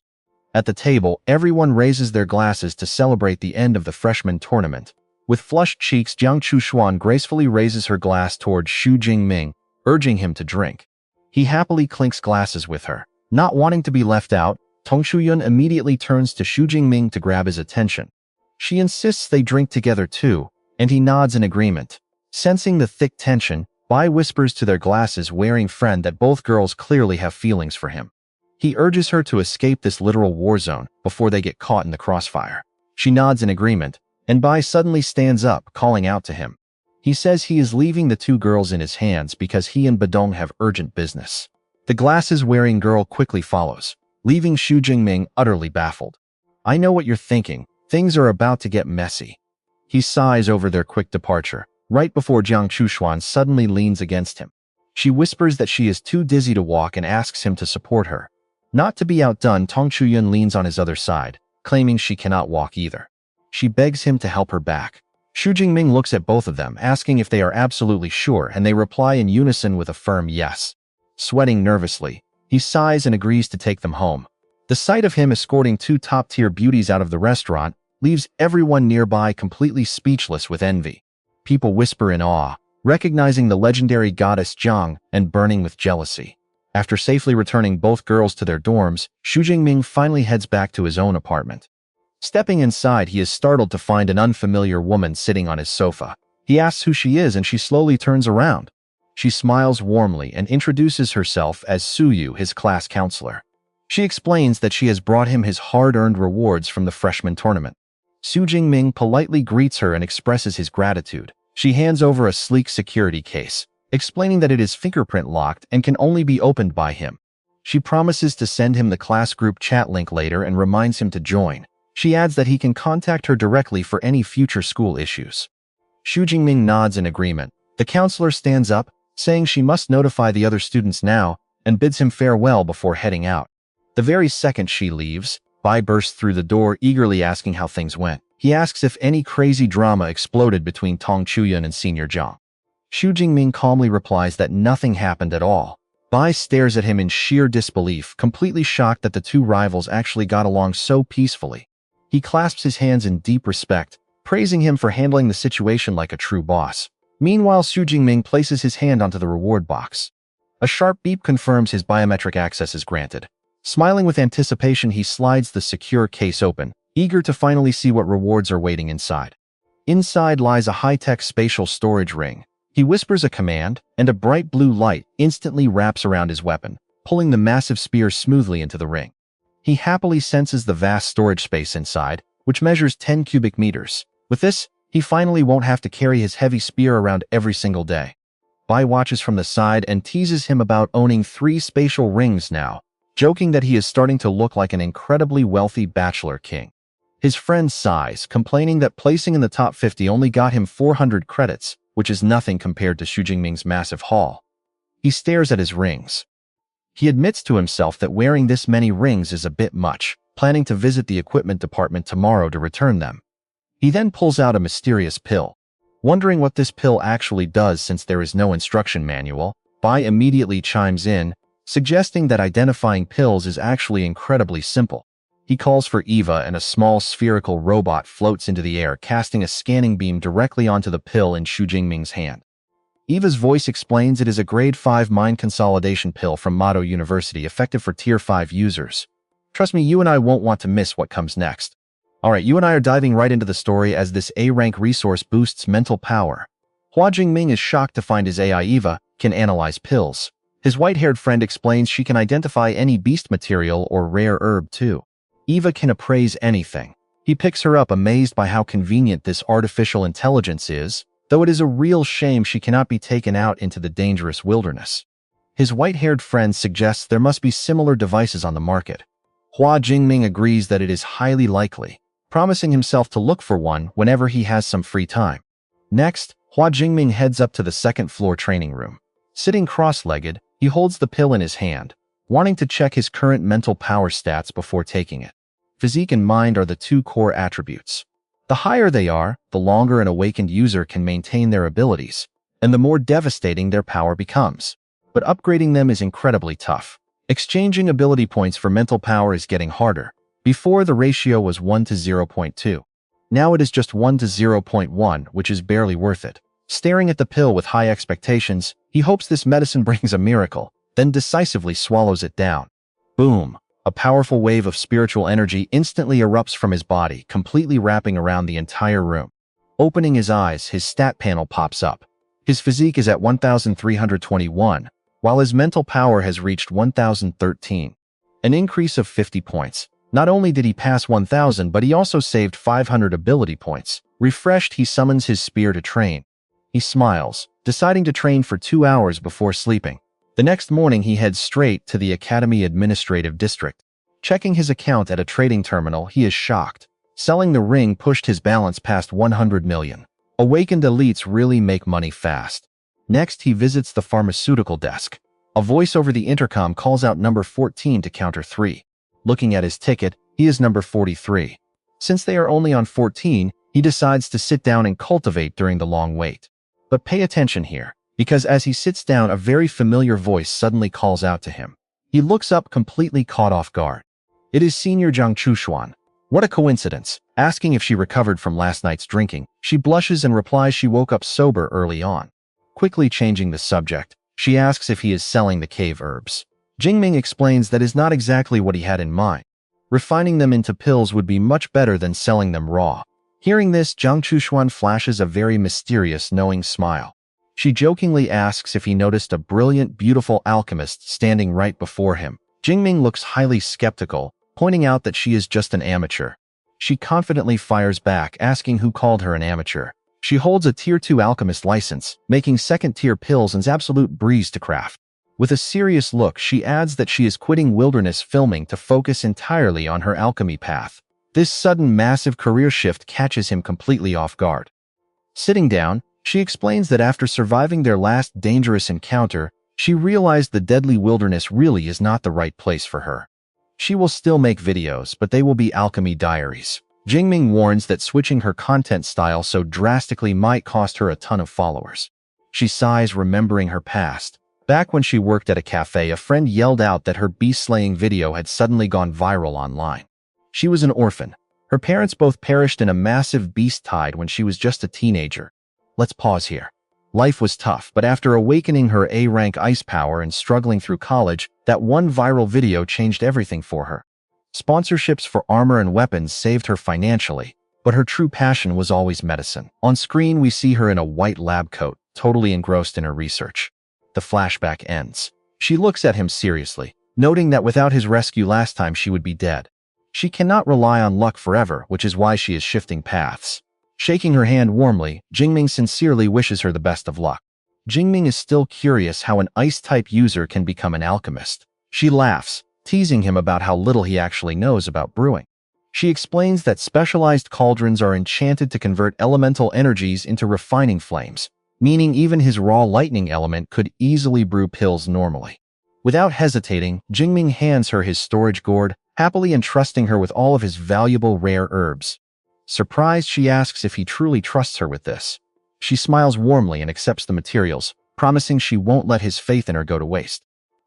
At the table, everyone raises their glasses to celebrate the end of the freshman tournament. With flushed cheeks, Jiang Chushuan gracefully raises her glass towards Xu Jingming, urging him to drink. He happily clinks glasses with her. Not wanting to be left out, Tong Shuyun immediately turns to Xu Jingming to grab his attention. She insists they drink together too, and he nods in agreement. Sensing the thick tension, Bai whispers to their glasses-wearing friend that both girls clearly have feelings for him. He urges her to escape this literal war zone before they get caught in the crossfire. She nods in agreement, and Bai suddenly stands up, calling out to him. He says he is leaving the two girls in his hands because he and Badong have urgent business. The glasses-wearing girl quickly follows, leaving Xu Jingming utterly baffled. I know what you're thinking. Things are about to get messy. He sighs over their quick departure, right before Jiang Chushuan suddenly leans against him. She whispers that she is too dizzy to walk and asks him to support her. Not to be outdone, Tong Chuyun leans on his other side, claiming she cannot walk either. She begs him to help her back. Xu Jingming looks at both of them, asking if they are absolutely sure, and they reply in unison with a firm yes. Sweating nervously, he sighs and agrees to take them home. The sight of him escorting two top-tier beauties out of the restaurant leaves everyone nearby completely speechless with envy. People whisper in awe, recognizing the legendary goddess Jiang and burning with jealousy. After safely returning both girls to their dorms, Xu Jingming finally heads back to his own apartment. Stepping inside, he is startled to find an unfamiliar woman sitting on his sofa. He asks who she is and she slowly turns around. She smiles warmly and introduces herself as Suyu, his class counselor. She explains that she has brought him his hard-earned rewards from the freshman tournament. Xu Jingming politely greets her and expresses his gratitude. She hands over a sleek security case, explaining that it is fingerprint locked and can only be opened by him. She promises to send him the class group chat link later and reminds him to join. She adds that he can contact her directly for any future school issues. Xu Jingming nods in agreement. The counselor stands up, saying she must notify the other students now, and bids him farewell before heading out. The very second she leaves, Bai bursts through the door, eagerly asking how things went. He asks if any crazy drama exploded between Tong Chuyun and Senior Jiang. Xu Jingming calmly replies that nothing happened at all. Bai stares at him in sheer disbelief, completely shocked that the two rivals actually got along so peacefully. He clasps his hands in deep respect, praising him for handling the situation like a true boss. Meanwhile, Xu Jingming places his hand onto the reward box. A sharp beep confirms his biometric access is granted. Smiling with anticipation, he slides the secure case open, eager to finally see what rewards are waiting inside. Inside lies a high-tech spatial storage ring. He whispers a command, and a bright blue light instantly wraps around his weapon, pulling the massive spear smoothly into the ring. He happily senses the vast storage space inside, which measures 10 cubic meters. With this, he finally won't have to carry his heavy spear around every single day. Bai watches from the side and teases him about owning 3 spatial rings now, joking that he is starting to look like an incredibly wealthy bachelor king. His friend sighs, complaining that placing in the top 50 only got him 400 credits, which is nothing compared to Xu Jingming's massive haul. He stares at his rings. He admits to himself that wearing this many rings is a bit much, planning to visit the equipment department tomorrow to return them. He then pulls out a mysterious pill. Wondering what this pill actually does since there is no instruction manual, Bai immediately chimes in, suggesting that identifying pills is actually incredibly simple. He calls for Eva and a small spherical robot floats into the air, casting a scanning beam directly onto the pill in Xu Jingming's hand. Eva's voice explains it is a grade 5 mind consolidation pill from Mado University, effective for tier 5 users. Trust me, you and I won't want to miss what comes next. Alright, you and I are diving right into the story as this A-rank resource boosts mental power. Hua Jingming is shocked to find his AI Eva can analyze pills. His white-haired friend explains she can identify any beast material or rare herb too. Eva can appraise anything. He picks her up, amazed by how convenient this artificial intelligence is, though it is a real shame she cannot be taken out into the dangerous wilderness. His white-haired friend suggests there must be similar devices on the market. Hua Jingming agrees that it is highly likely, promising himself to look for one whenever he has some free time. Next, Hua Jingming heads up to the second-floor training room. Sitting cross-legged, he holds the pill in his hand, wanting to check his current mental power stats before taking it. Physique and mind are the 2 core attributes. The higher they are, the longer an awakened user can maintain their abilities, and the more devastating their power becomes. But upgrading them is incredibly tough. Exchanging ability points for mental power is getting harder. Before, the ratio was 1 to 0.2. Now it is just 1 to 0.1, which is barely worth it. Staring at the pill with high expectations, he hopes this medicine brings a miracle, then decisively swallows it down. Boom! A powerful wave of spiritual energy instantly erupts from his body, completely wrapping around the entire room. Opening his eyes, his stat panel pops up. His physique is at 1,321, while his mental power has reached 1,013. An increase of 50 points. Not only did he pass 1,000, but he also saved 500 ability points. Refreshed, he summons his spear to train. He smiles, deciding to train for 2 hours before sleeping. The next morning, he heads straight to the Academy Administrative District. Checking his account at a trading terminal, he is shocked. Selling the ring pushed his balance past 100 million. Awakened elites really make money fast. Next, he visits the pharmaceutical desk. A voice over the intercom calls out number 14 to counter 3. Looking at his ticket, he is number 43. Since they are only on 14, he decides to sit down and cultivate during the long wait. But pay attention here, because as he sits down, a very familiar voice suddenly calls out to him. He looks up, completely caught off guard. It is Senior Jiang Chushuan. What a coincidence. Asking if she recovered from last night's drinking, she blushes and replies she woke up sober early on. Quickly changing the subject, she asks if he is selling the cave herbs. Jingming explains that is not exactly what he had in mind. Refining them into pills would be much better than selling them raw. Hearing this, Jiang Chushuan flashes a very mysterious, knowing smile. She jokingly asks if he noticed a brilliant, beautiful alchemist standing right before him. Jingming looks highly skeptical, pointing out that she is just an amateur. She confidently fires back, asking who called her an amateur. She holds a Tier 2 alchemist license, making second-tier pills an absolute breeze to craft. With a serious look, she adds that she is quitting wilderness filming to focus entirely on her alchemy path. This sudden massive career shift catches him completely off guard. Sitting down, she explains that after surviving their last dangerous encounter, she realized the deadly wilderness really is not the right place for her. She will still make videos, but they will be alchemy diaries. Jingming warns that switching her content style so drastically might cost her a ton of followers. She sighs, remembering her past. Back when she worked at a cafe, a friend yelled out that her beast-slaying video had suddenly gone viral online. She was an orphan. Her parents both perished in a massive beast tide when she was just a teenager. Let's pause here. Life was tough, but after awakening her A-rank ice power and struggling through college, that one viral video changed everything for her. Sponsorships for armor and weapons saved her financially, but her true passion was always medicine. On screen, we see her in a white lab coat, totally engrossed in her research. The flashback ends. She looks at him seriously, noting that without his rescue last time she would be dead. She cannot rely on luck forever, which is why she is shifting paths. Shaking her hand warmly, Jingming sincerely wishes her the best of luck. Jingming is still curious how an ice-type user can become an alchemist. She laughs, teasing him about how little he actually knows about brewing. She explains that specialized cauldrons are enchanted to convert elemental energies into refining flames, meaning even his raw lightning element could easily brew pills normally. Without hesitating, Jingming hands her his storage gourd, happily entrusting her with all of his valuable rare herbs. Surprised, she asks if he truly trusts her with this. She smiles warmly and accepts the materials, promising she won't let his faith in her go to waste.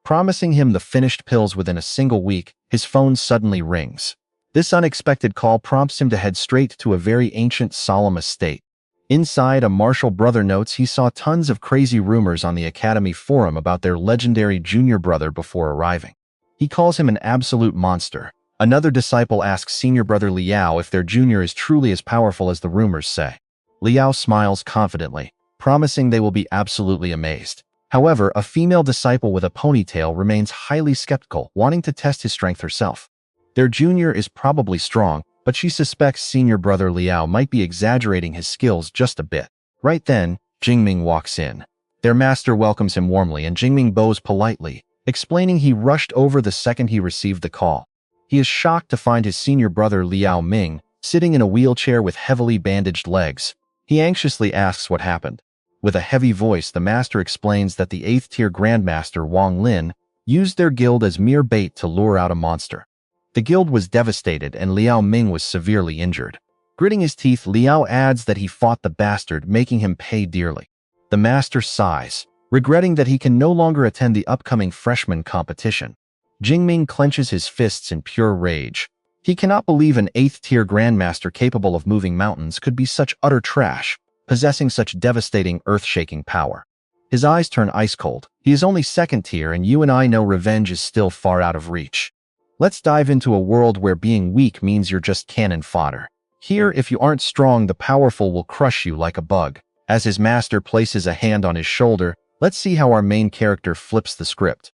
Promising him the finished pills within a single week, his phone suddenly rings. This unexpected call prompts him to head straight to a very ancient, solemn estate. Inside, a martial brother notes he saw tons of crazy rumors on the Academy forum about their legendary junior brother before arriving. He calls him an absolute monster. Another disciple asks senior brother Liao if their junior is truly as powerful as the rumors say. Liao smiles confidently, promising they will be absolutely amazed. However, a female disciple with a ponytail remains highly skeptical, wanting to test his strength herself. Their junior is probably strong, but she suspects senior brother Liao might be exaggerating his skills just a bit. Right then, Jingming walks in. Their master welcomes him warmly and Jingming bows politely, explaining he rushed over the second he received the call. He is shocked to find his senior brother Liao Ming sitting in a wheelchair with heavily bandaged legs. He anxiously asks what happened. With a heavy voice, the master explains that the 8th-tier Grandmaster Wang Lin used their guild as mere bait to lure out a monster. The guild was devastated and Liao Ming was severely injured. Gritting his teeth, Liao adds that he fought the bastard, making him pay dearly. The master sighs, regretting that he can no longer attend the upcoming freshman competition. Jingming clenches his fists in pure rage. He cannot believe an 8th-tier Grandmaster capable of moving mountains could be such utter trash, possessing such devastating, earth-shaking power. His eyes turn ice-cold. He is only 2nd tier and you and I know revenge is still far out of reach. Let's dive into a world where being weak means you're just cannon fodder. Here, if you aren't strong, the powerful will crush you like a bug. As his master places a hand on his shoulder, let's see how our main character flips the script.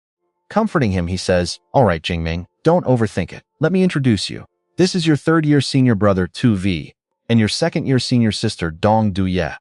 Comforting him, he says, "All right, Jingming, don't overthink it. Let me introduce you. This is your third-year senior brother, 2V, and your second-year senior sister, Dong Duye."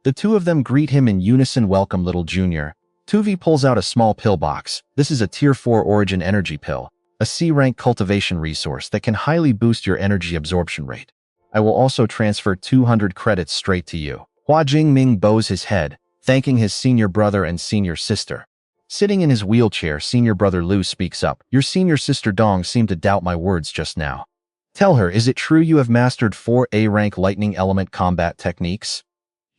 The two of them greet him in unison. "Welcome, little junior." 2V pulls out a small pill box. This is a Tier 4 Origin Energy Pill, a C-rank cultivation resource that can highly boost your energy absorption rate. I will also transfer 200 credits straight to you. Hua Jingming bows his head, thanking his senior brother and senior sister. Sitting in his wheelchair, senior brother Liu speaks up. "Your senior sister Dong seemed to doubt my words just now. Tell her, is it true you have mastered 4 A-rank lightning element combat techniques?"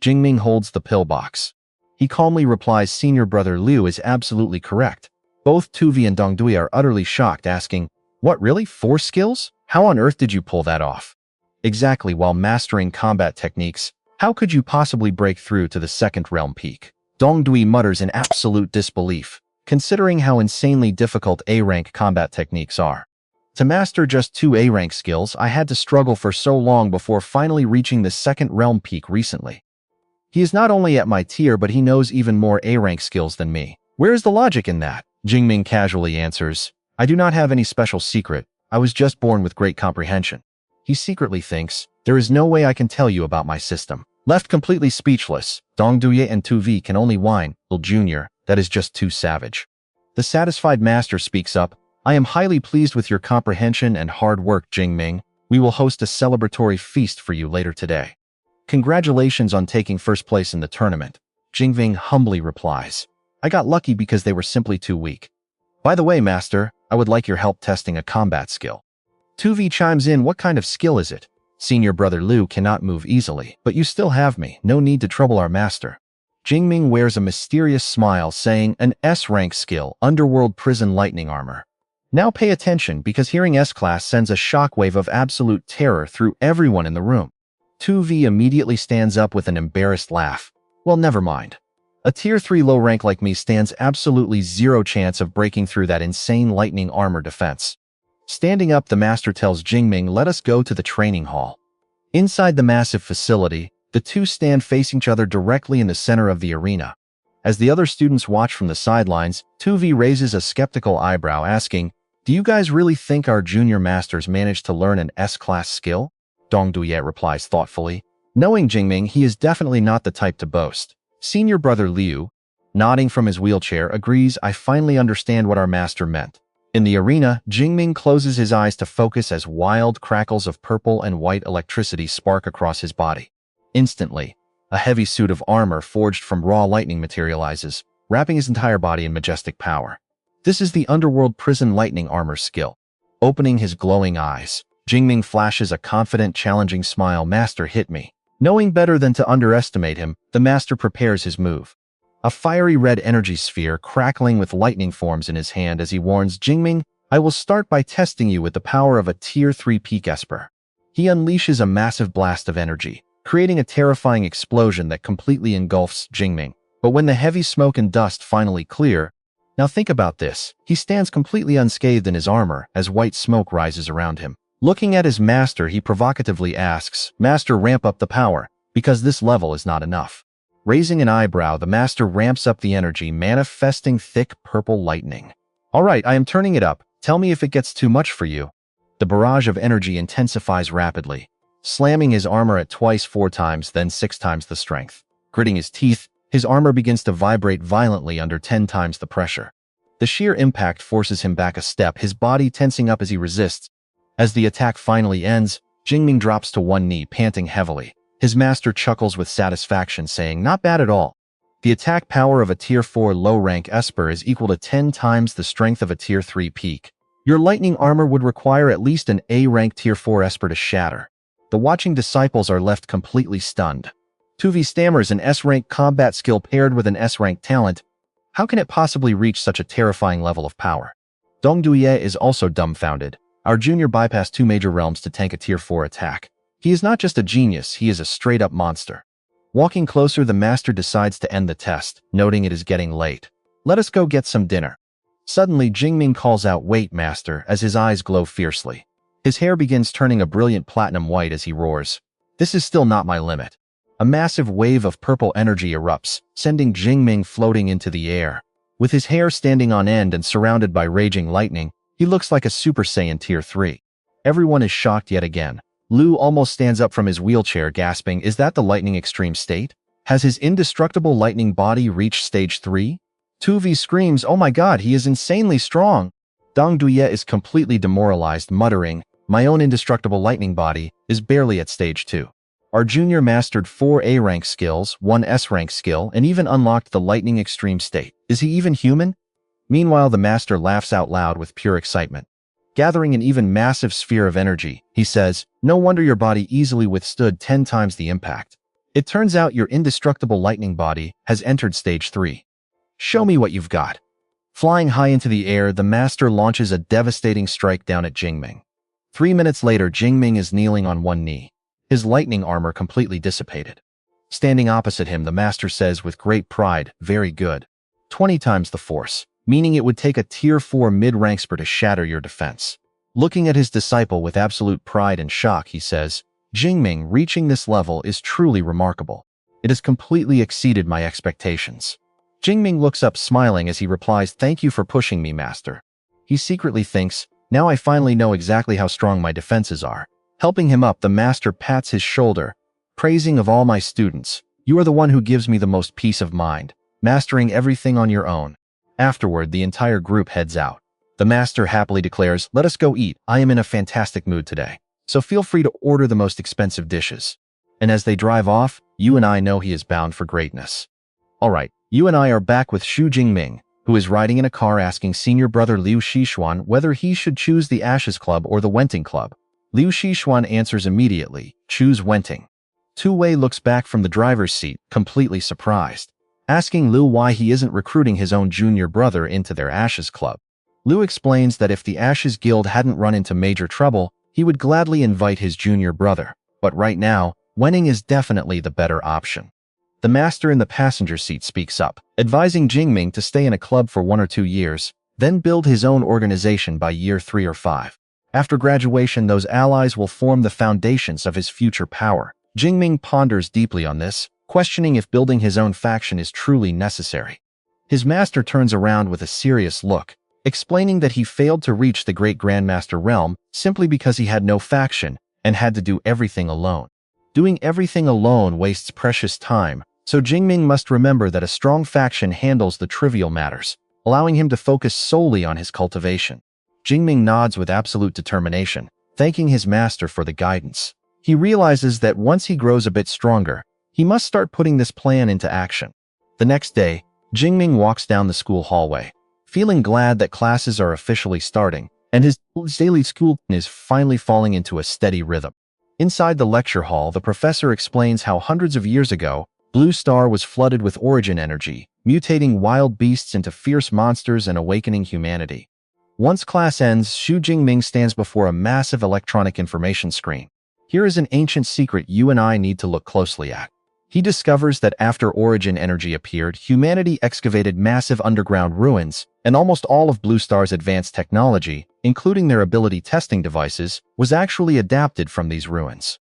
Jingming holds the pill box. He calmly replies, "Senior brother Liu is absolutely correct." Both 2V and Dong Dui are utterly shocked, asking, "What, really? 4 skills? How on earth did you pull that off?" Exactly, while mastering combat techniques, how could you possibly break through to the second realm peak? Dong Dui mutters in absolute disbelief, considering how insanely difficult A-rank combat techniques are. To master just 2 A-rank skills, I had to struggle for so long before finally reaching the second realm peak recently. He is not only at my tier, but he knows even more A-rank skills than me. Where is the logic in that? Jingming casually answers, "I do not have any special secret. I was just born with great comprehension." He secretly thinks, "There is no way I can tell you about my system." Left completely speechless, Dong Duye and 2V can only whine, "Little junior, that is just too savage." The satisfied master speaks up, "I am highly pleased with your comprehension and hard work, Jingming. We will host a celebratory feast for you later today. Congratulations on taking first place in the tournament." Jingming humbly replies, "I got lucky because they were simply too weak. By the way, master, I would like your help testing a combat skill." 2V chimes in, "What kind of skill is it?" Senior brother Liu cannot move easily, "But you still have me. No need to trouble our master." Jingming wears a mysterious smile, saying, "An S-rank skill, Underworld Prison Lightning Armor." Now pay attention, because hearing S-class sends a shockwave of absolute terror through everyone in the room. 2V immediately stands up with an embarrassed laugh. "Well, never mind. A Tier 3 low rank like me stands absolutely zero chance of breaking through that insane lightning armor defense." Standing up, the master tells Jingming, "Let us go to the training hall." Inside the massive facility, the two stand facing each other directly in the center of the arena. As the other students watch from the sidelines, 2V raises a skeptical eyebrow, asking, "Do you guys really think our junior masters managed to learn an S-class skill?" Dong Duye replies thoughtfully. Knowing Jingming, he is definitely not the type to boast. Senior brother Liu, nodding from his wheelchair, agrees, "I finally understand what our master meant." In the arena, Jingming closes his eyes to focus as wild crackles of purple and white electricity spark across his body. Instantly, a heavy suit of armor forged from raw lightning materializes, wrapping his entire body in majestic power. This is the Underworld Prison Lightning Armor skill. Opening his glowing eyes, Jingming flashes a confident, challenging smile. "Master, hit me." Knowing better than to underestimate him, the master prepares his move. A fiery red energy sphere crackling with lightning forms in his hand as he warns Jingming, "I will start by testing you with the power of a Tier 3 peak Esper." He unleashes a massive blast of energy, creating a terrifying explosion that completely engulfs Jingming. But when the heavy smoke and dust finally clear, now think about this, he stands completely unscathed in his armor as white smoke rises around him. Looking at his master, he provocatively asks, "Master, ramp up the power, because this level is not enough." Raising an eyebrow, the master ramps up the energy, manifesting thick purple lightning. "All right, I am turning it up. Tell me if it gets too much for you." The barrage of energy intensifies rapidly, slamming his armor at twice 4 times, then 6 times the strength. Gritting his teeth, his armor begins to vibrate violently under 10 times the pressure. The sheer impact forces him back a step, his body tensing up as he resists. As the attack finally ends, Jingming drops to one knee, panting heavily. His master chuckles with satisfaction, saying, "Not bad at all. The attack power of a Tier 4 low-rank Esper is equal to 10 times the strength of a Tier 3 peak. Your lightning armor would require at least an A-rank Tier 4 Esper to shatter." The watching disciples are left completely stunned. 2V stammers, "An S-rank combat skill paired with an S-rank talent. How can it possibly reach such a terrifying level of power?" Dong Duye is also dumbfounded. Our junior bypassed 2 major realms to tank a Tier 4 attack. He is not just a genius, he is a straight-up monster. Walking closer, the master decides to end the test, noting it is getting late. "Let us go get some dinner." Suddenly, Jingming calls out, "Wait, master," as his eyes glow fiercely. His hair begins turning a brilliant platinum white as he roars. "This is still not my limit." A massive wave of purple energy erupts, sending Jingming floating into the air. With his hair standing on end and surrounded by raging lightning, he looks like a Super Saiyan Tier 3. Everyone is shocked yet again. Liu almost stands up from his wheelchair, gasping, "Is that the lightning extreme state? Has his indestructible lightning body reached stage 3? Tuvi screams, "Oh my god, he is insanely strong!" Dong Duye is completely demoralized, muttering, "My own indestructible lightning body is barely at stage 2. Our junior mastered 4 A-rank skills, 1 S-rank skill, and even unlocked the lightning extreme state. Is he even human?" Meanwhile, the master laughs out loud with pure excitement. Gathering an even massive sphere of energy, he says, "No wonder your body easily withstood 10 times the impact. It turns out your indestructible lightning body has entered stage 3. Show me what you've got." Flying high into the air, the master launches a devastating strike down at Jingming. 3 minutes later, Jingming is kneeling on one knee, his lightning armor completely dissipated. Standing opposite him, the master says with great pride, "Very good. 20 times the force, meaning it would take a Tier 4 mid-rankster to shatter your defense." Looking at his disciple with absolute pride and shock, he says, "Jingming, reaching this level is truly remarkable. It has completely exceeded my expectations." Jingming looks up smiling as he replies, "Thank you for pushing me, master." He secretly thinks, "Now I finally know exactly how strong my defenses are." Helping him up, the master pats his shoulder, praising, "Of all my students, you are the one who gives me the most peace of mind, mastering everything on your own." Afterward, the entire group heads out. The master happily declares, "Let us go eat. I am in a fantastic mood today, so feel free to order the most expensive dishes." And as they drive off, you and I know he is bound for greatness. Alright, you and I are back with Xu Jingming, who is riding in a car asking senior brother Liu Xishuan whether he should choose the Ashes Club or the Wenting Club. Liu Xishuan answers immediately, "Choose Wenting." Tu Wei looks back from the driver's seat, completely surprised, asking Liu why he isn't recruiting his own junior brother into their Ashes Club. Liu explains that if the Ashes Guild hadn't run into major trouble, he would gladly invite his junior brother, but right now, Wenting is definitely the better option. The master in the passenger seat speaks up, advising Jingming to stay in a club for 1 or 2 years, then build his own organization by year 3 or 5. After graduation, those allies will form the foundations of his future power. Jingming ponders deeply on this, questioning if building his own faction is truly necessary. His master turns around with a serious look, explaining that he failed to reach the Great Grandmaster realm simply because he had no faction and had to do everything alone. Doing everything alone wastes precious time, so Jingming must remember that a strong faction handles the trivial matters, allowing him to focus solely on his cultivation. Jingming nods with absolute determination, thanking his master for the guidance. He realizes that once he grows a bit stronger, he must start putting this plan into action. The next day, Jingming walks down the school hallway, feeling glad that classes are officially starting, and his daily school is finally falling into a steady rhythm. Inside the lecture hall, the professor explains how hundreds of years ago, Blue Star was flooded with origin energy, mutating wild beasts into fierce monsters and awakening humanity. Once class ends, Xu Jingming stands before a massive electronic information screen. Here is an ancient secret you and I need to look closely at. He discovers that after origin energy appeared, humanity excavated massive underground ruins, and almost all of Blue Star's advanced technology, including their ability testing devices, was actually adapted from these ruins.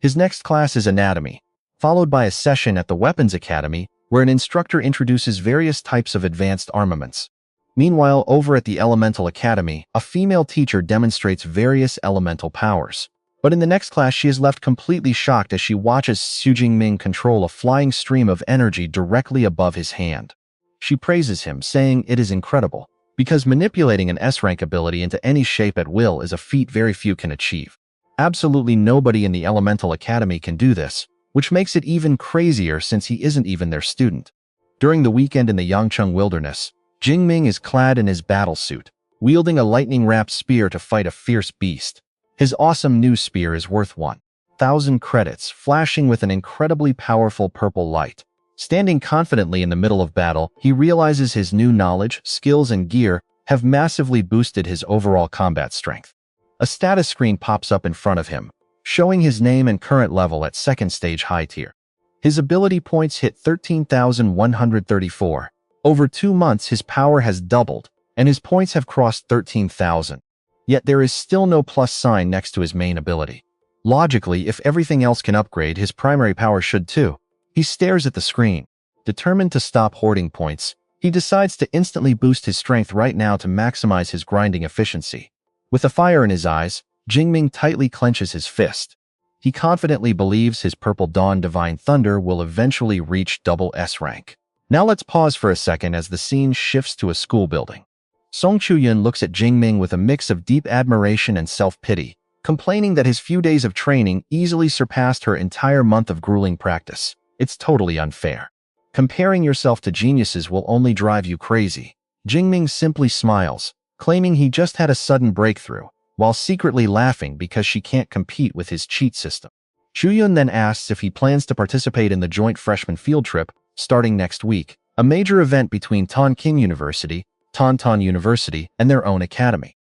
His next class is anatomy, followed by a session at the Weapons Academy, where an instructor introduces various types of advanced armaments. Meanwhile, over at the Elemental Academy, a female teacher demonstrates various elemental powers. But in the next class, she is left completely shocked as she watches Xu Jingming control a flying stream of energy directly above his hand. She praises him, saying it is incredible, because manipulating an S-rank ability into any shape at will is a feat very few can achieve. Absolutely nobody in the Elemental Academy can do this, which makes it even crazier since he isn't even their student. During the weekend in the Yangcheng Wilderness, Jingming is clad in his battle suit, wielding a lightning-wrapped spear to fight a fierce beast. His awesome new spear is worth 1,000 credits, flashing with an incredibly powerful purple light. Standing confidently in the middle of battle, he realizes his new knowledge, skills, and gear have massively boosted his overall combat strength. A status screen pops up in front of him, showing his name and current level at 2nd stage high tier. His ability points hit 13,134. Over 2 months, his power has doubled, and his points have crossed 13,000. Yet there is still no plus sign next to his main ability. Logically, if everything else can upgrade, his primary power should too. He stares at the screen. Determined to stop hoarding points, he decides to instantly boost his strength right now to maximize his grinding efficiency. With a fire in his eyes, Jingming tightly clenches his fist. He confidently believes his Purple Dawn Divine Thunder will eventually reach double S rank. Now let's pause for a second as the scene shifts to a school building. Song Chu-yun looks at Jingming with a mix of deep admiration and self-pity, complaining that his few days of training easily surpassed her entire month of grueling practice. It's totally unfair. Comparing yourself to geniuses will only drive you crazy. Jingming simply smiles, claiming he just had a sudden breakthrough, while secretly laughing because she can't compete with his cheat system. Chu-yun then asks if he plans to participate in the joint freshman field trip starting next week, a major event between Tonkin University, Tauntaun University, and their own academy.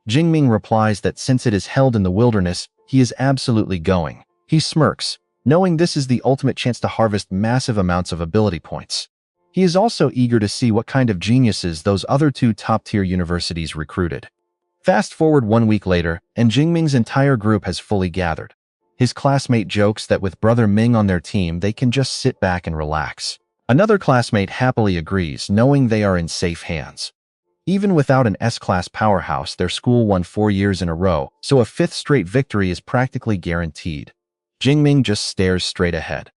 Jingming replies that since it is held in the wilderness, he is absolutely going. He smirks, knowing this is the ultimate chance to harvest massive amounts of ability points. He is also eager to see what kind of geniuses those other two top-tier universities recruited. Fast forward 1 week later, and Jingming's entire group has fully gathered. His classmate jokes that with brother Ming on their team, they can just sit back and relax. Another classmate happily agrees, knowing they are in safe hands. Even without an S-class powerhouse, their school won 4 years in a row, so a 5th straight victory is practically guaranteed. Jingming just stares straight ahead.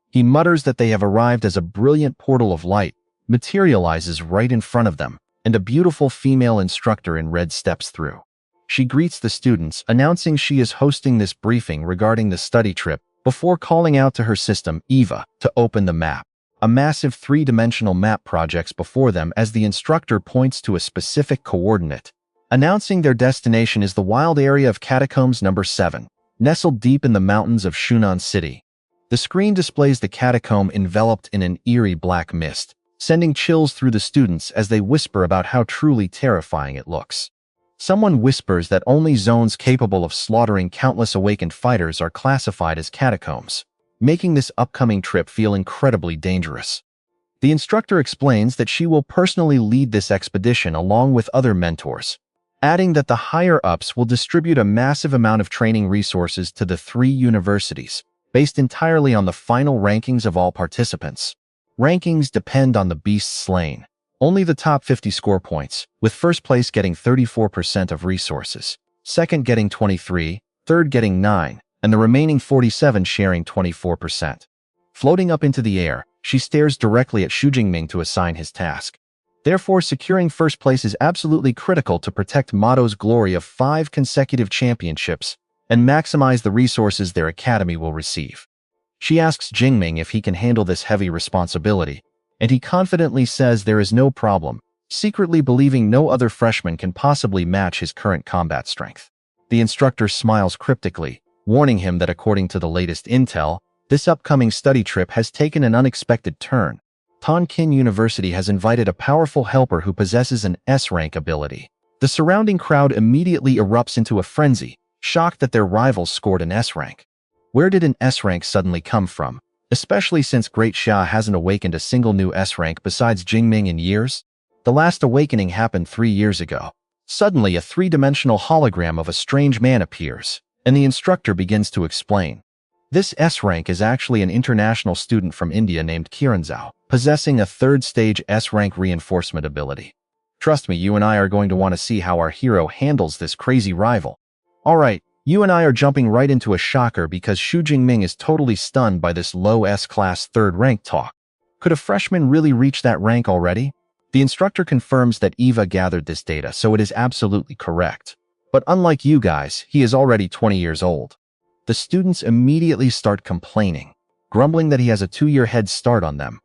He mutters that they have arrived as a brilliant portal of light materializes right in front of them, and a beautiful female instructor in red steps through. She greets the students, announcing she is hosting this briefing regarding the study trip, before calling out to her system, Eva, to open the map. A massive 3-dimensional map projects before them as the instructor points to a specific coordinate, announcing their destination is the wild area of Catacombs number 7, nestled deep in the mountains of Shunan City. The screen displays the catacomb enveloped in an eerie black mist, sending chills through the students as they whisper about how truly terrifying it looks. Someone whispers that only zones capable of slaughtering countless awakened fighters are classified as catacombs, making this upcoming trip feel incredibly dangerous. The instructor explains that she will personally lead this expedition along with other mentors, adding that the higher-ups will distribute a massive amount of training resources to the 3 universities, based entirely on the final rankings of all participants. Rankings depend on the beasts slain. Only the top 50 score points, with first place getting 34% of resources, second getting 23, third getting 9, and the remaining 47 sharing 24%. Floating up into the air, she stares directly at Xu Jingming to assign his task. Therefore, securing first place is absolutely critical to protect Mado's glory of 5 consecutive championships and maximize the resources their academy will receive. She asks Jingming if he can handle this heavy responsibility, and he confidently says there is no problem, secretly believing no other freshman can possibly match his current combat strength. The instructor smiles cryptically, warning him that according to the latest intel, this upcoming study trip has taken an unexpected turn. Tonkin University has invited a powerful helper who possesses an S-rank ability. The surrounding crowd immediately erupts into a frenzy, shocked that their rivals scored an S-rank. Where did an S-rank suddenly come from, especially since Great Xia hasn't awakened a single new S-rank besides Jingming in years? The last awakening happened 3 years ago. Suddenly, a 3-dimensional hologram of a strange man appears, and the instructor begins to explain. This S-rank is actually an international student from India named Kiranzao, possessing a 3rd-stage S-rank reinforcement ability. Trust me, you and I are going to want to see how our hero handles this crazy rival. Alright, you and I are jumping right into a shocker because Xu Jingming is totally stunned by this low S-class 3rd rank talk. Could a freshman really reach that rank already? The instructor confirms that Eva gathered this data, so it is absolutely correct. But unlike you guys, he is already 20 years old. The students immediately start complaining, grumbling that he has a 2-year head start on them.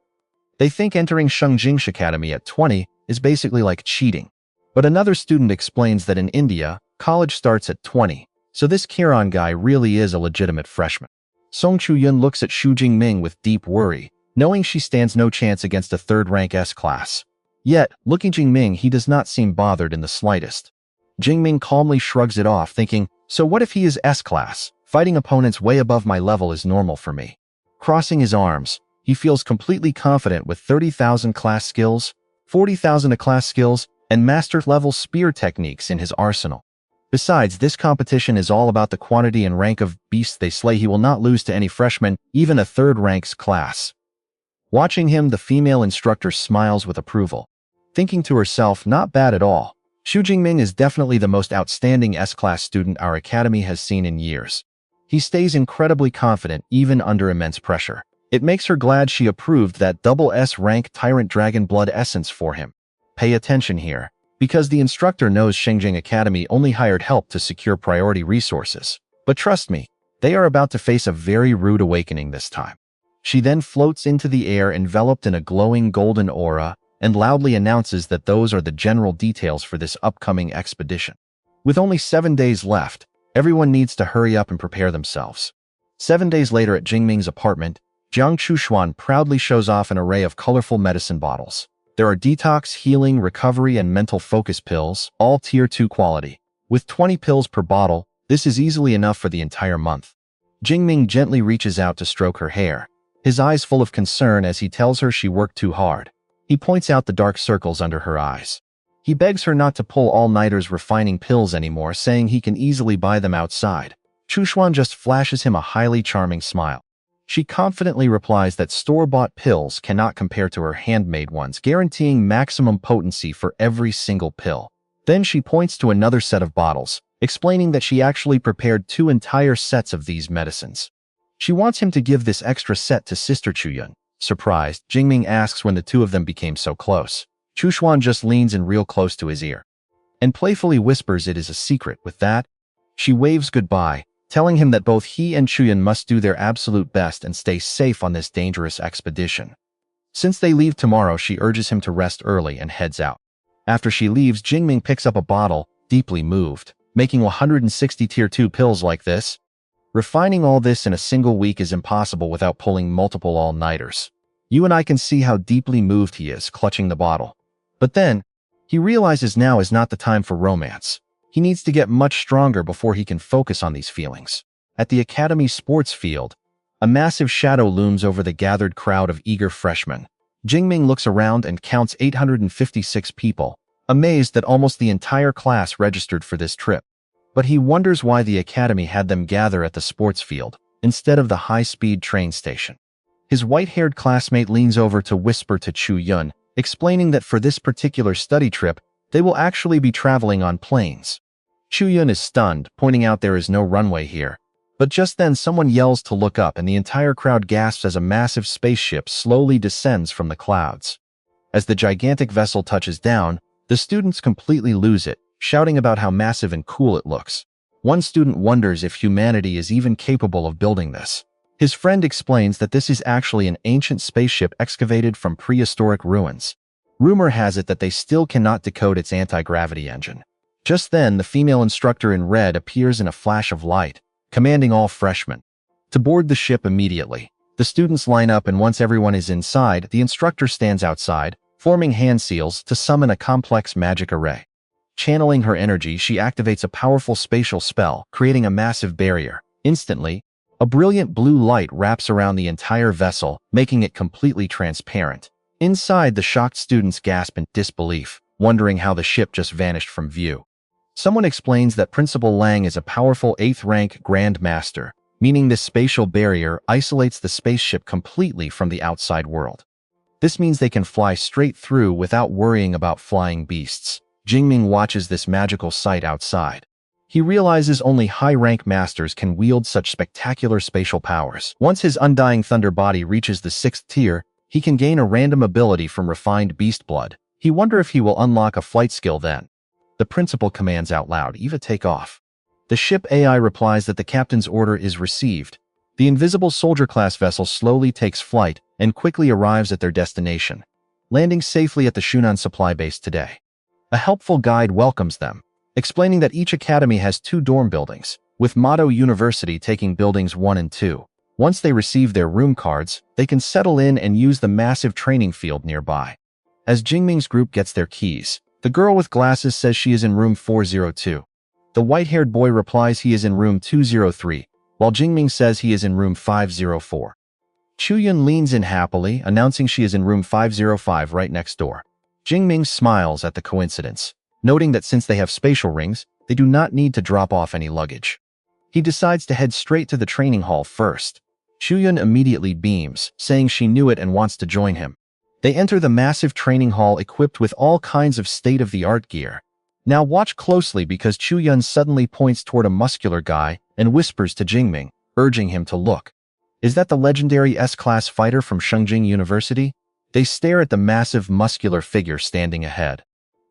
They think entering Shengjing's Academy at 20 is basically like cheating. But another student explains that in India, college starts at 20. So this Kiran guy really is a legitimate freshman. Song Chu-yun looks at Xu Jingming with deep worry, knowing she stands no chance against a 3rd-rank S-class. Yet, looking at Jingming, he does not seem bothered in the slightest. Jingming calmly shrugs it off, thinking, so what if he is S-class? Fighting opponents way above my level is normal for me. Crossing his arms, he feels completely confident with 30,000 class skills, 40,000 class skills, and master-level spear techniques in his arsenal. Besides, this competition is all about the quantity and rank of beasts they slay. He will not lose to any freshman, even a third-ranks class. Watching him, the female instructor smiles with approval, thinking to herself, not bad at all. Xu Jingming is definitely the most outstanding S-class student our academy has seen in years. He stays incredibly confident even under immense pressure. It makes her glad she approved that double S-rank Tyrant Dragon Blood essence for him. Pay attention here, because the instructor knows Shengjing Academy only hired help to secure priority resources. But trust me, they are about to face a very rude awakening this time. She then floats into the air enveloped in a glowing golden aura and loudly announces that those are the general details for this upcoming expedition. With only 7 days left, everyone needs to hurry up and prepare themselves. 7 days later at Jingming's apartment, Jiang Chushuan proudly shows off an array of colorful medicine bottles. There are detox, healing, recovery, and mental focus pills, all Tier 2 quality. With 20 pills per bottle, this is easily enough for the entire month. Jingming gently reaches out to stroke her hair, his eyes full of concern as he tells her she worked too hard. He points out the dark circles under her eyes. He begs her not to pull all-nighters refining pills anymore, saying he can easily buy them outside. Chushuan just flashes him a highly charming smile. She confidently replies that store-bought pills cannot compare to her handmade ones, guaranteeing maximum potency for every single pill. Then she points to another set of bottles, explaining that she actually prepared 2 entire sets of these medicines. She wants him to give this extra set to Sister Chuyun. Surprised, Jingming asks when the two of them became so close. Chushuan just leans in real close to his ear and playfully whispers it is a secret. With that, she waves goodbye, telling him that both he and Chuyun must do their absolute best and stay safe on this dangerous expedition. Since they leave tomorrow, she urges him to rest early and heads out. After she leaves, Jingming picks up a bottle, deeply moved. Making 160 Tier 2 pills like this? Refining all this in a single week is impossible without pulling multiple all-nighters. You and I can see how deeply moved he is, clutching the bottle. But then, he realizes now is not the time for romance. He needs to get much stronger before he can focus on these feelings. At the Academy sports field, a massive shadow looms over the gathered crowd of eager freshmen. Jingming looks around and counts 856 people, amazed that almost the entire class registered for this trip. But he wonders why the academy had them gather at the sports field, instead of the high-speed train station. His white-haired classmate leans over to whisper to Chu Yun, explaining that for this particular study trip, they will actually be traveling on planes. Chu Yun is stunned, pointing out there is no runway here. But just then someone yells to look up and the entire crowd gasps as a massive spaceship slowly descends from the clouds. As the gigantic vessel touches down, the students completely lose it, shouting about how massive and cool it looks. One student wonders if humanity is even capable of building this. His friend explains that this is actually an ancient spaceship excavated from prehistoric ruins. Rumor has it that they still cannot decode its anti-gravity engine. Just then, the female instructor in red appears in a flash of light, commanding all freshmen to board the ship immediately. The students line up, and once everyone is inside, the instructor stands outside, forming hand seals to summon a complex magic array. Channeling her energy, she activates a powerful spatial spell, creating a massive barrier. Instantly, a brilliant blue light wraps around the entire vessel, making it completely transparent. Inside, the shocked students gasp in disbelief, wondering how the ship just vanished from view. Someone explains that Principal Lang is a powerful 8th rank Grand Master, meaning this spatial barrier isolates the spaceship completely from the outside world. This means they can fly straight through without worrying about flying beasts. Jingming watches this magical sight outside. He realizes only high-rank masters can wield such spectacular spatial powers. Once his Undying Thunder body reaches the 6th tier, he can gain a random ability from refined beast blood. He wonders if he will unlock a flight skill then. The principal commands out loud, "Eva, take off." The ship AI replies that the captain's order is received. The invisible soldier-class vessel slowly takes flight and quickly arrives at their destination, landing safely at the Shunan supply base today. A helpful guide welcomes them, explaining that each academy has 2 dorm buildings, with Mado University taking buildings 1 and 2. Once they receive their room cards, they can settle in and use the massive training field nearby. As Jingming's group gets their keys, the girl with glasses says she is in room 402. The white-haired boy replies he is in room 203, while Jingming says he is in room 504. Chuyun leans in happily, announcing she is in room 505 right next door. Jingming smiles at the coincidence, noting that since they have spatial rings, they do not need to drop off any luggage. He decides to head straight to the training hall first. Chuyun immediately beams, saying she knew it and wants to join him. They enter the massive training hall equipped with all kinds of state-of-the-art gear. Now watch closely because Chuyun suddenly points toward a muscular guy and whispers to Jingming, urging him to look. Is that the legendary S-class fighter from Shengjing University? They stare at the massive muscular figure standing ahead.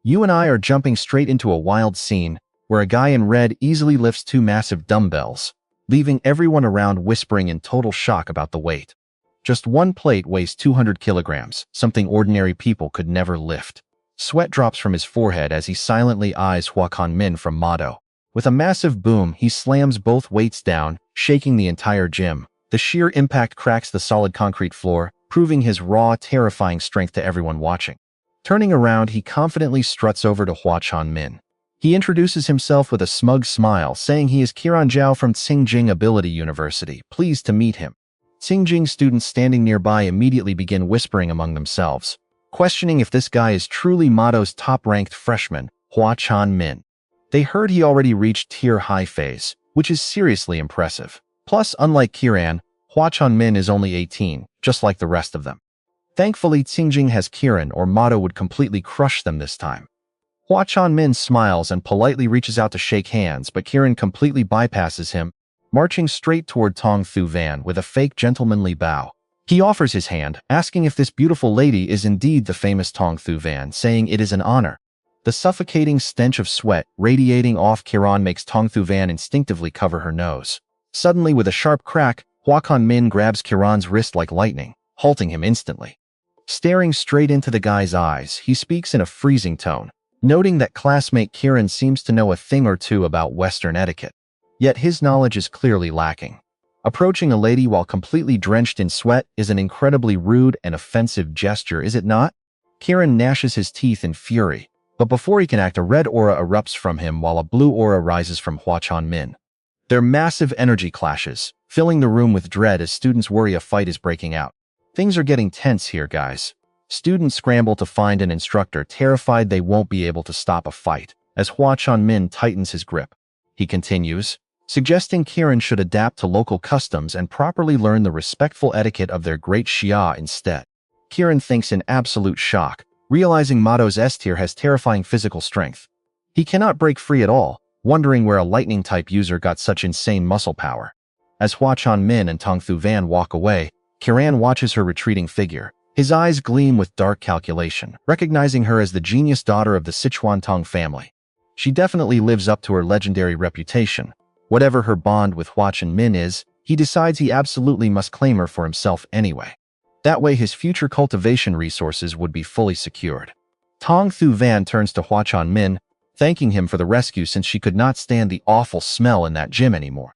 You and I are jumping straight into a wild scene where a guy in red easily lifts 2 massive dumbbells, leaving everyone around whispering in total shock about the weight. Just one plate weighs 200 kilograms, something ordinary people could never lift. Sweat drops from his forehead as he silently eyes Hua Min from Mado. With a massive boom, he slams both weights down, shaking the entire gym. The sheer impact cracks the solid concrete floor, proving his raw, terrifying strength to everyone watching. Turning around, he confidently struts over to Hua Min. He introduces himself with a smug smile, saying he is Qiran Zhao from Tsingjing Ability University, pleased to meet him. Tsingjing students standing nearby immediately begin whispering among themselves, questioning if this guy is truly Mado's top-ranked freshman, Hua Min. They heard he already reached tier high phase, which is seriously impressive. Plus, unlike Qiran, Hua Min is only 18, just like the rest of them. Thankfully, Tsingjing has Qiran or Mado would completely crush them this time. Hua Min smiles and politely reaches out to shake hands, but Qiran completely bypasses him, marching straight toward Tong Thu Van with a fake gentlemanly bow. He offers his hand, asking if this beautiful lady is indeed the famous Tong Thu Van, saying it is an honor. The suffocating stench of sweat radiating off Qiran makes Tong Thu Van instinctively cover her nose. Suddenly, with a sharp crack, Hua Min grabs Qiran's wrist like lightning, halting him instantly. Staring straight into the guy's eyes, he speaks in a freezing tone, noting that classmate Qiran seems to know a thing or two about Western etiquette. Yet his knowledge is clearly lacking. Approaching a lady while completely drenched in sweat is an incredibly rude and offensive gesture, is it not? Qiran gnashes his teeth in fury, but before he can act, a red aura erupts from him while a blue aura rises from Hua Min. Their massive energy clashes, filling the room with dread as students worry a fight is breaking out. Things are getting tense here, guys. Students scramble to find an instructor, terrified they won't be able to stop a fight, as Hua Min tightens his grip. He continues, suggesting Qiran should adapt to local customs and properly learn the respectful etiquette of their great Xia instead. Qiran thinks in absolute shock, realizing Mado's S-tier has terrifying physical strength. He cannot break free at all, wondering where a lightning-type user got such insane muscle power. As Hua Min and Tong Thu Van walk away, Qiran watches her retreating figure. His eyes gleam with dark calculation, recognizing her as the genius daughter of the Sichuan Tong family. She definitely lives up to her legendary reputation. Whatever her bond with Hua Min is, he decides he absolutely must claim her for himself anyway. That way his future cultivation resources would be fully secured. Tong Thu Van turns to Hua Min, thanking him for the rescue since she could not stand the awful smell in that gym anymore.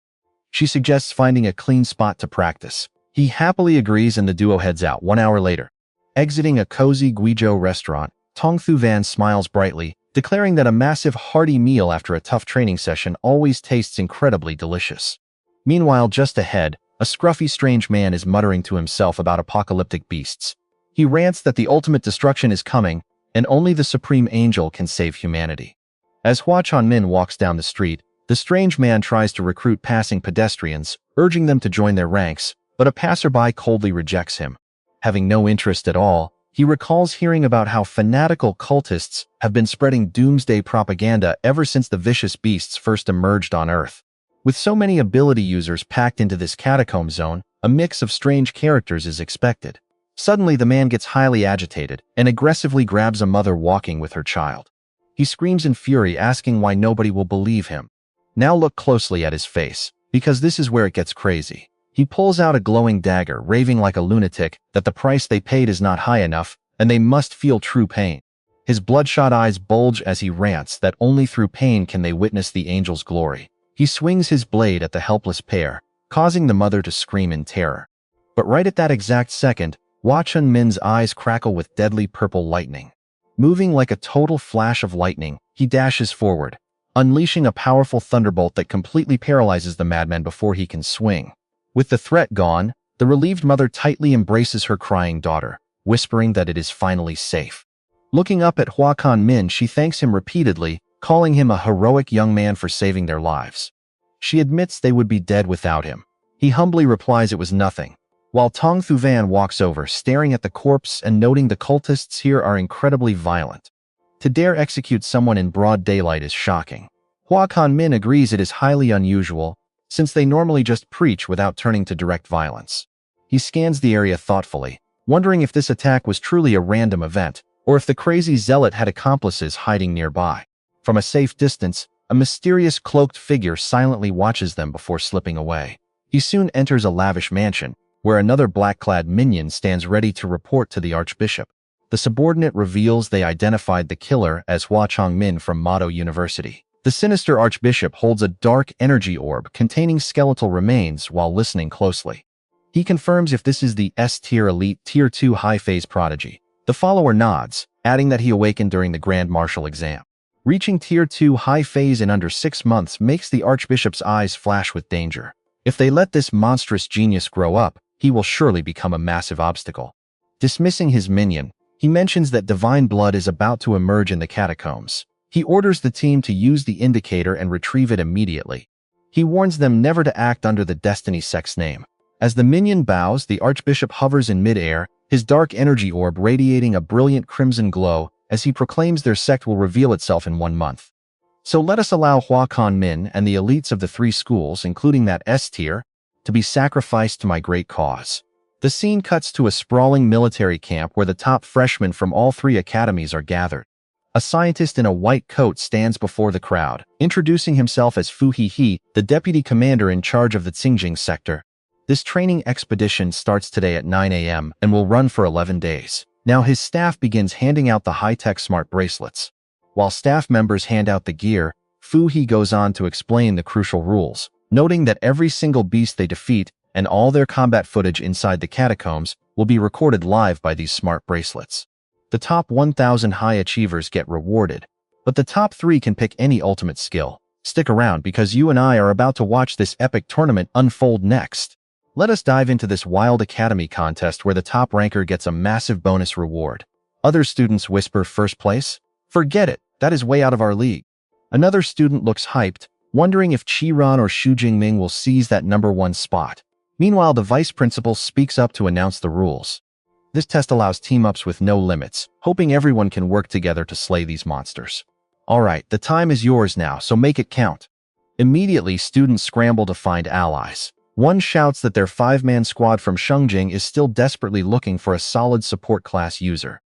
She suggests finding a clean spot to practice. He happily agrees and the duo heads out. 1 hour later. Exiting a cozy Guizhou restaurant, Tong Thu Van smiles brightly, declaring that a massive hearty meal after a tough training session always tastes incredibly delicious. Meanwhile, just ahead, a scruffy strange man is muttering to himself about apocalyptic beasts. He rants that the ultimate destruction is coming, and only the Supreme Angel can save humanity. As Hua Min walks down the street, the strange man tries to recruit passing pedestrians, urging them to join their ranks, but a passerby coldly rejects him. Having no interest at all, he recalls hearing about how fanatical cultists have been spreading doomsday propaganda ever since the vicious beasts first emerged on Earth. With so many ability users packed into this catacomb zone, a mix of strange characters is expected. Suddenly, the man gets highly agitated and aggressively grabs a mother walking with her child. He screams in fury, asking why nobody will believe him. Now look closely at his face, because this is where it gets crazy. He pulls out a glowing dagger, raving like a lunatic that the price they paid is not high enough, and they must feel true pain. His bloodshot eyes bulge as he rants that only through pain can they witness the angel's glory. He swings his blade at the helpless pair, causing the mother to scream in terror. But right at that exact second, Hua Min's eyes crackle with deadly purple lightning. Moving like a total flash of lightning, he dashes forward, unleashing a powerful thunderbolt that completely paralyzes the madman before he can swing. With the threat gone, the relieved mother tightly embraces her crying daughter, whispering that it is finally safe. Looking up at Hua Kan-min, she thanks him repeatedly, calling him a heroic young man for saving their lives. She admits they would be dead without him. He humbly replies it was nothing, while Tong Thuvan walks over, staring at the corpse and noting the cultists here are incredibly violent. To dare execute someone in broad daylight is shocking. Hua Kan-min agrees it is highly unusual, since they normally just preach without turning to direct violence. He scans the area thoughtfully, wondering if this attack was truly a random event, or if the crazy zealot had accomplices hiding nearby. From a safe distance, a mysterious cloaked figure silently watches them before slipping away. He soon enters a lavish mansion, where another black-clad minion stands ready to report to the archbishop. The subordinate reveals they identified the killer as Hua Changmin from Mado University. The sinister archbishop holds a dark energy orb containing skeletal remains while listening closely. He confirms if this is the S-tier elite Tier 2 high-phase prodigy. The follower nods, adding that he awakened during the Grand Marshal exam. Reaching Tier 2 high phase in under 6 months makes the archbishop's eyes flash with danger. If they let this monstrous genius grow up, he will surely become a massive obstacle. Dismissing his minion, he mentions that divine blood is about to emerge in the catacombs. He orders the team to use the indicator and retrieve it immediately. He warns them never to act under the Destiny sect's name. As the minion bows, the archbishop hovers in midair, his dark energy orb radiating a brilliant crimson glow as he proclaims their sect will reveal itself in 1 month. So let us allow Hua Kan-min and the elites of the 3 schools, including that S-tier, to be sacrificed to my great cause. The scene cuts to a sprawling military camp where the top freshmen from all 3 academies are gathered. A scientist in a white coat stands before the crowd, introducing himself as Fu He, the deputy commander in charge of the Xinjiang sector. This training expedition starts today at 9 a.m. and will run for 11 days. Now his staff begins handing out the high-tech smart bracelets. While staff members hand out the gear, Fu He goes on to explain the crucial rules, noting that every single beast they defeat and all their combat footage inside the catacombs will be recorded live by these smart bracelets. The top 1,000 high achievers get rewarded, but the top 3 can pick any ultimate skill. Stick around because you and I are about to watch this epic tournament unfold next. Let us dive into this wild academy contest where the top ranker gets a massive bonus reward. Other students whisper first place? Forget it, that is way out of our league. Another student looks hyped, wondering if Chiron or Xu Jingming will seize that #1 spot. Meanwhile, the vice principal speaks up to announce the rules. This test allows team-ups with no limits, hoping everyone can work together to slay these monsters. Alright, the time is yours now, so make it count. Immediately, students scramble to find allies. One shouts that their 5-man squad from Shengjing is still desperately looking for a solid support class user.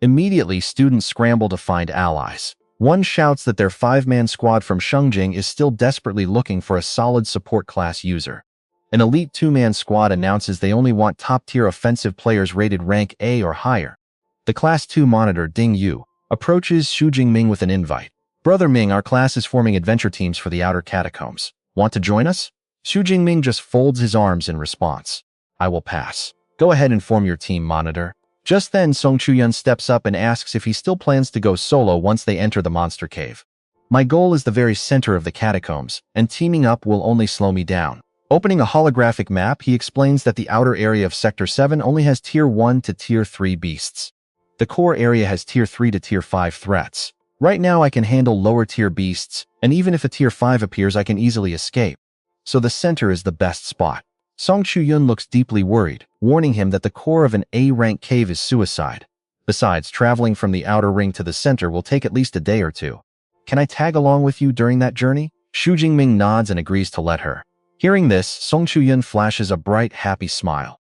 Immediately, students scramble to find allies. One shouts that their 5-man squad from Shengjing is still desperately looking for a solid support class user. An elite 2-man squad announces they only want top-tier offensive players rated rank A or higher. The Class 2 monitor, Ding Yu, approaches Xu Jingming with an invite. Brother Ming, our class is forming adventure teams for the outer catacombs. Want to join us? Xu Jingming just folds his arms in response. I will pass. Go ahead and form your team, monitor. Just then, Song Chuyun steps up and asks if he still plans to go solo once they enter the monster cave. My goal is the very center of the catacombs, and teaming up will only slow me down. Opening a holographic map, he explains that the outer area of Sector 7 only has Tier 1 to Tier 3 beasts. The core area has Tier 3 to Tier 5 threats. Right now I can handle lower tier beasts, and even if a Tier 5 appears I can easily escape. So the center is the best spot. Song Chuyun looks deeply worried, warning him that the core of an A-rank cave is suicide. Besides, traveling from the outer ring to the center will take at least a day or 2. Can I tag along with you during that journey? Xu Jingming nods and agrees to let her. Hearing this, Song Chuyun flashes a bright, happy smile.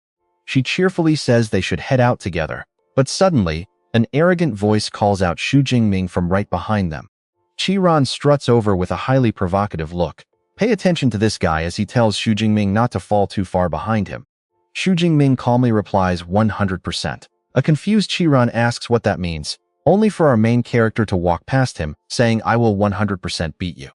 She cheerfully says they should head out together, but suddenly, an arrogant voice calls out Xu Jingming from right behind them. Chiron struts over with a highly provocative look. Pay attention to this guy as he tells Xu Jingming not to fall too far behind him. Xu Jingming calmly replies 100%. A confused Chiron asks what that means, only for our main character to walk past him, saying I will 100% beat you.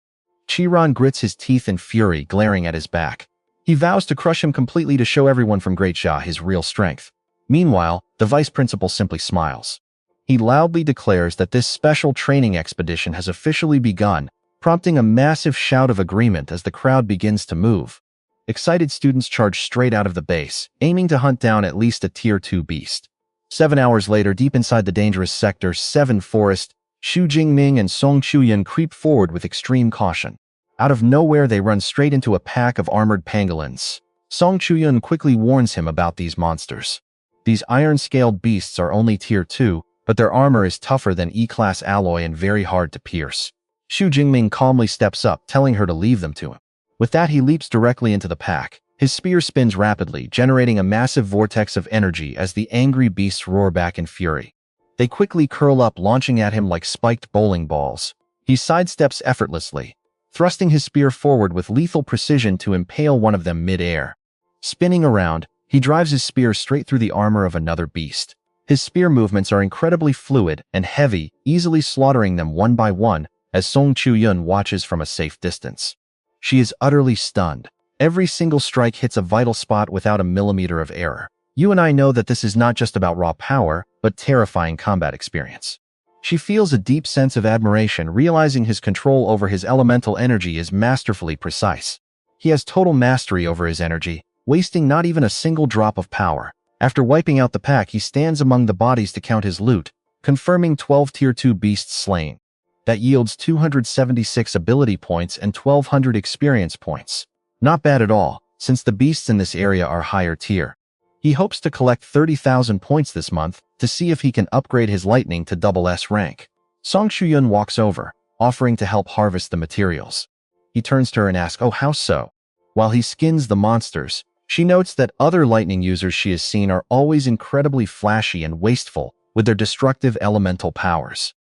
Chiron grits his teeth in fury, glaring at his back. He vows to crush him completely to show everyone from Great Xia his real strength. Meanwhile, the vice principal simply smiles. He loudly declares that this special training expedition has officially begun, prompting a massive shout of agreement as the crowd begins to move. Excited students charge straight out of the base, aiming to hunt down at least a Tier 2 beast. 7 hours later, deep inside the dangerous Sector 7 forest, Xu Jingming and Song Chuyun creep forward with extreme caution. Out of nowhere, they run straight into a pack of armored pangolins. Song Chuyun quickly warns him about these monsters. These iron-scaled beasts are only Tier 2, but their armor is tougher than E-class alloy and very hard to pierce. Xu Jingming calmly steps up, telling her to leave them to him. With that, he leaps directly into the pack. His spear spins rapidly, generating a massive vortex of energy as the angry beasts roar back in fury. They quickly curl up, launching at him like spiked bowling balls. He sidesteps effortlessly, thrusting his spear forward with lethal precision to impale one of them mid-air. Spinning around, he drives his spear straight through the armor of another beast. His spear movements are incredibly fluid and heavy, easily slaughtering them one by one as Song Chuyun watches from a safe distance. She is utterly stunned. Every single strike hits a vital spot without a millimeter of error. You and I know that this is not just about raw power, but terrifying combat experience. She feels a deep sense of admiration, realizing his control over his elemental energy is masterfully precise. He has total mastery over his energy, wasting not even a single drop of power. After wiping out the pack, he stands among the bodies to count his loot, confirming 12 Tier 2 beasts slain. That yields 276 ability points and 1,200 experience points. Not bad at all, since the beasts in this area are higher tier. He hopes to collect 30,000 points this month to see if he can upgrade his lightning to SS rank. Song Chuyun walks over, offering to help harvest the materials. He turns to her and asks, "Oh, how so?" While he skins the monsters, she notes that other lightning users she has seen are always incredibly flashy and wasteful with their destructive elemental powers.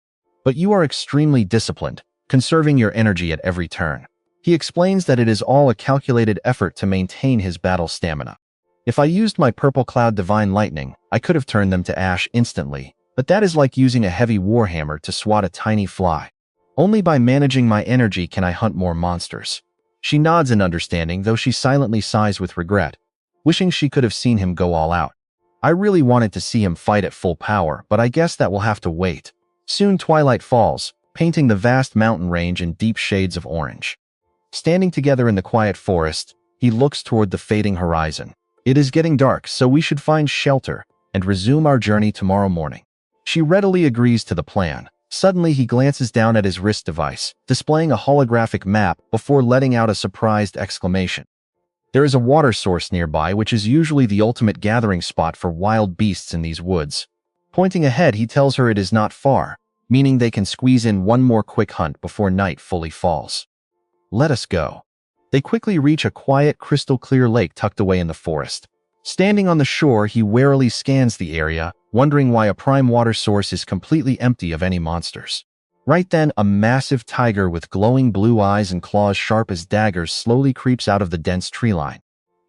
But you are extremely disciplined, conserving your energy at every turn. He explains that it is all a calculated effort to maintain his battle stamina. If I used my purple cloud divine lightning, I could have turned them to ash instantly, but that is like using a heavy warhammer to swat a tiny fly. Only by managing my energy can I hunt more monsters. She nods in understanding, though she silently sighs with regret, wishing she could have seen him go all out. I really wanted to see him fight at full power, but I guess that will have to wait. Soon twilight falls, painting the vast mountain range in deep shades of orange. Standing together in the quiet forest, he looks toward the fading horizon. It is getting dark, so we should find shelter and resume our journey tomorrow morning. She readily agrees to the plan. Suddenly, he glances down at his wrist device, displaying a holographic map before letting out a surprised exclamation. There is a water source nearby, which is usually the ultimate gathering spot for wild beasts in these woods. Pointing ahead, he tells her it is not far, meaning they can squeeze in one more quick hunt before night fully falls. Let us go. They quickly reach a quiet, crystal-clear lake tucked away in the forest. Standing on the shore, he warily scans the area, wondering why a prime water source is completely empty of any monsters. Right then, a massive tiger with glowing blue eyes and claws sharp as daggers slowly creeps out of the dense tree line.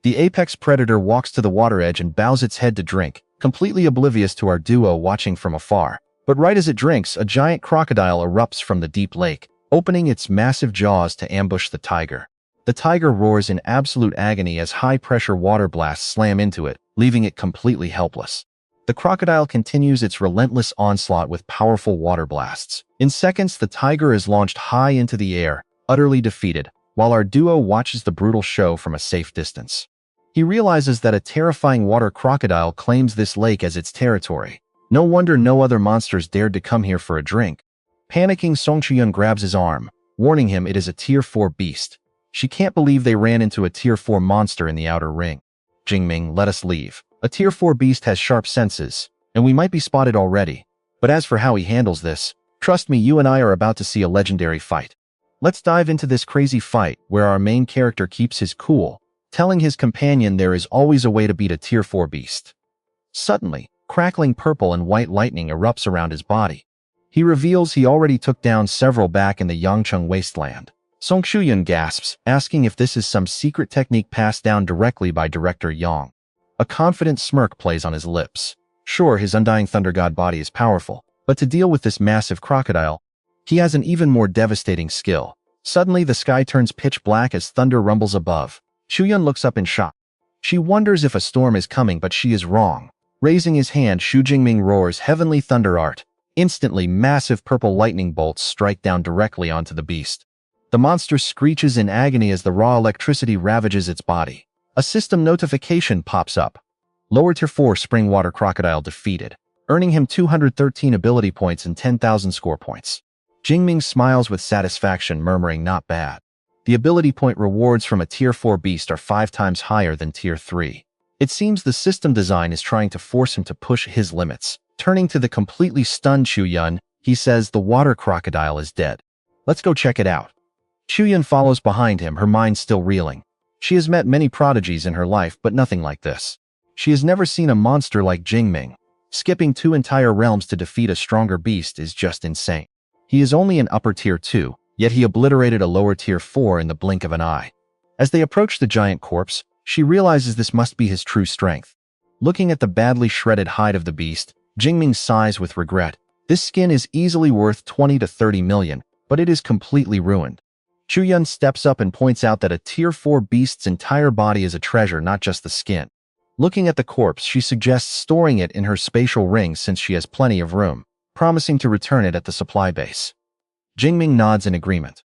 The apex predator walks to the water edge and bows its head to drink, completely oblivious to our duo watching from afar. But right as it drinks, a giant crocodile erupts from the deep lake, opening its massive jaws to ambush the tiger. The tiger roars in absolute agony as high-pressure water blasts slam into it, leaving it completely helpless. The crocodile continues its relentless onslaught with powerful water blasts. In seconds, the tiger is launched high into the air, utterly defeated, while our duo watches the brutal show from a safe distance. He realizes that a terrifying water crocodile claims this lake as its territory. No wonder no other monsters dared to come here for a drink. Panicking, Song Chuyun grabs his arm, warning him it is a Tier 4 beast. She can't believe they ran into a Tier 4 monster in the outer ring. Jingming, let us leave. A Tier 4 beast has sharp senses, and we might be spotted already. But as for how he handles this, trust me, you and I are about to see a legendary fight. Let's dive into this crazy fight where our main character keeps his cool, telling his companion there is always a way to beat a Tier 4 beast. Suddenly, crackling purple and white lightning erupts around his body. He reveals he already took down several back in the Yangcheng wasteland. Song Chuyun gasps, asking if this is some secret technique passed down directly by Director Yang. A confident smirk plays on his lips. Sure, his Undying Thunder God body is powerful, but to deal with this massive crocodile, he has an even more devastating skill. Suddenly, the sky turns pitch black as thunder rumbles above. Chuyun looks up in shock. She wonders if a storm is coming, but she is wrong. Raising his hand, Xu Jingming roars heavenly thunder art. Instantly, massive purple lightning bolts strike down directly onto the beast. The monster screeches in agony as the raw electricity ravages its body. A system notification pops up. Lower Tier 4 spring water crocodile defeated. earning him 213 ability points and 10,000 score points. Jingming smiles with satisfaction, murmuring, "Not bad." The ability point rewards from a Tier 4 beast are 5 times higher than Tier 3. It seems the system design is trying to force him to push his limits. Turning to the completely stunned Chuyun, he says, "The water crocodile is dead. Let's go check it out." Chuyun follows behind him, her mind still reeling. She has met many prodigies in her life, but nothing like this. She has never seen a monster like Jingming. Skipping 2 entire realms to defeat a stronger beast is just insane. He is only an upper Tier 2, yet he obliterated a lower Tier 4 in the blink of an eye. As they approach the giant corpse, she realizes this must be his true strength. Looking at the badly shredded hide of the beast, Jingming sighs with regret. This skin is easily worth 20 to 30 million, but it is completely ruined. Chuyun steps up and points out that a Tier 4 beast's entire body is a treasure, not just the skin. Looking at the corpse, she suggests storing it in her spatial ring since she has plenty of room, promising to return it at the supply base. Jingming nods in agreement.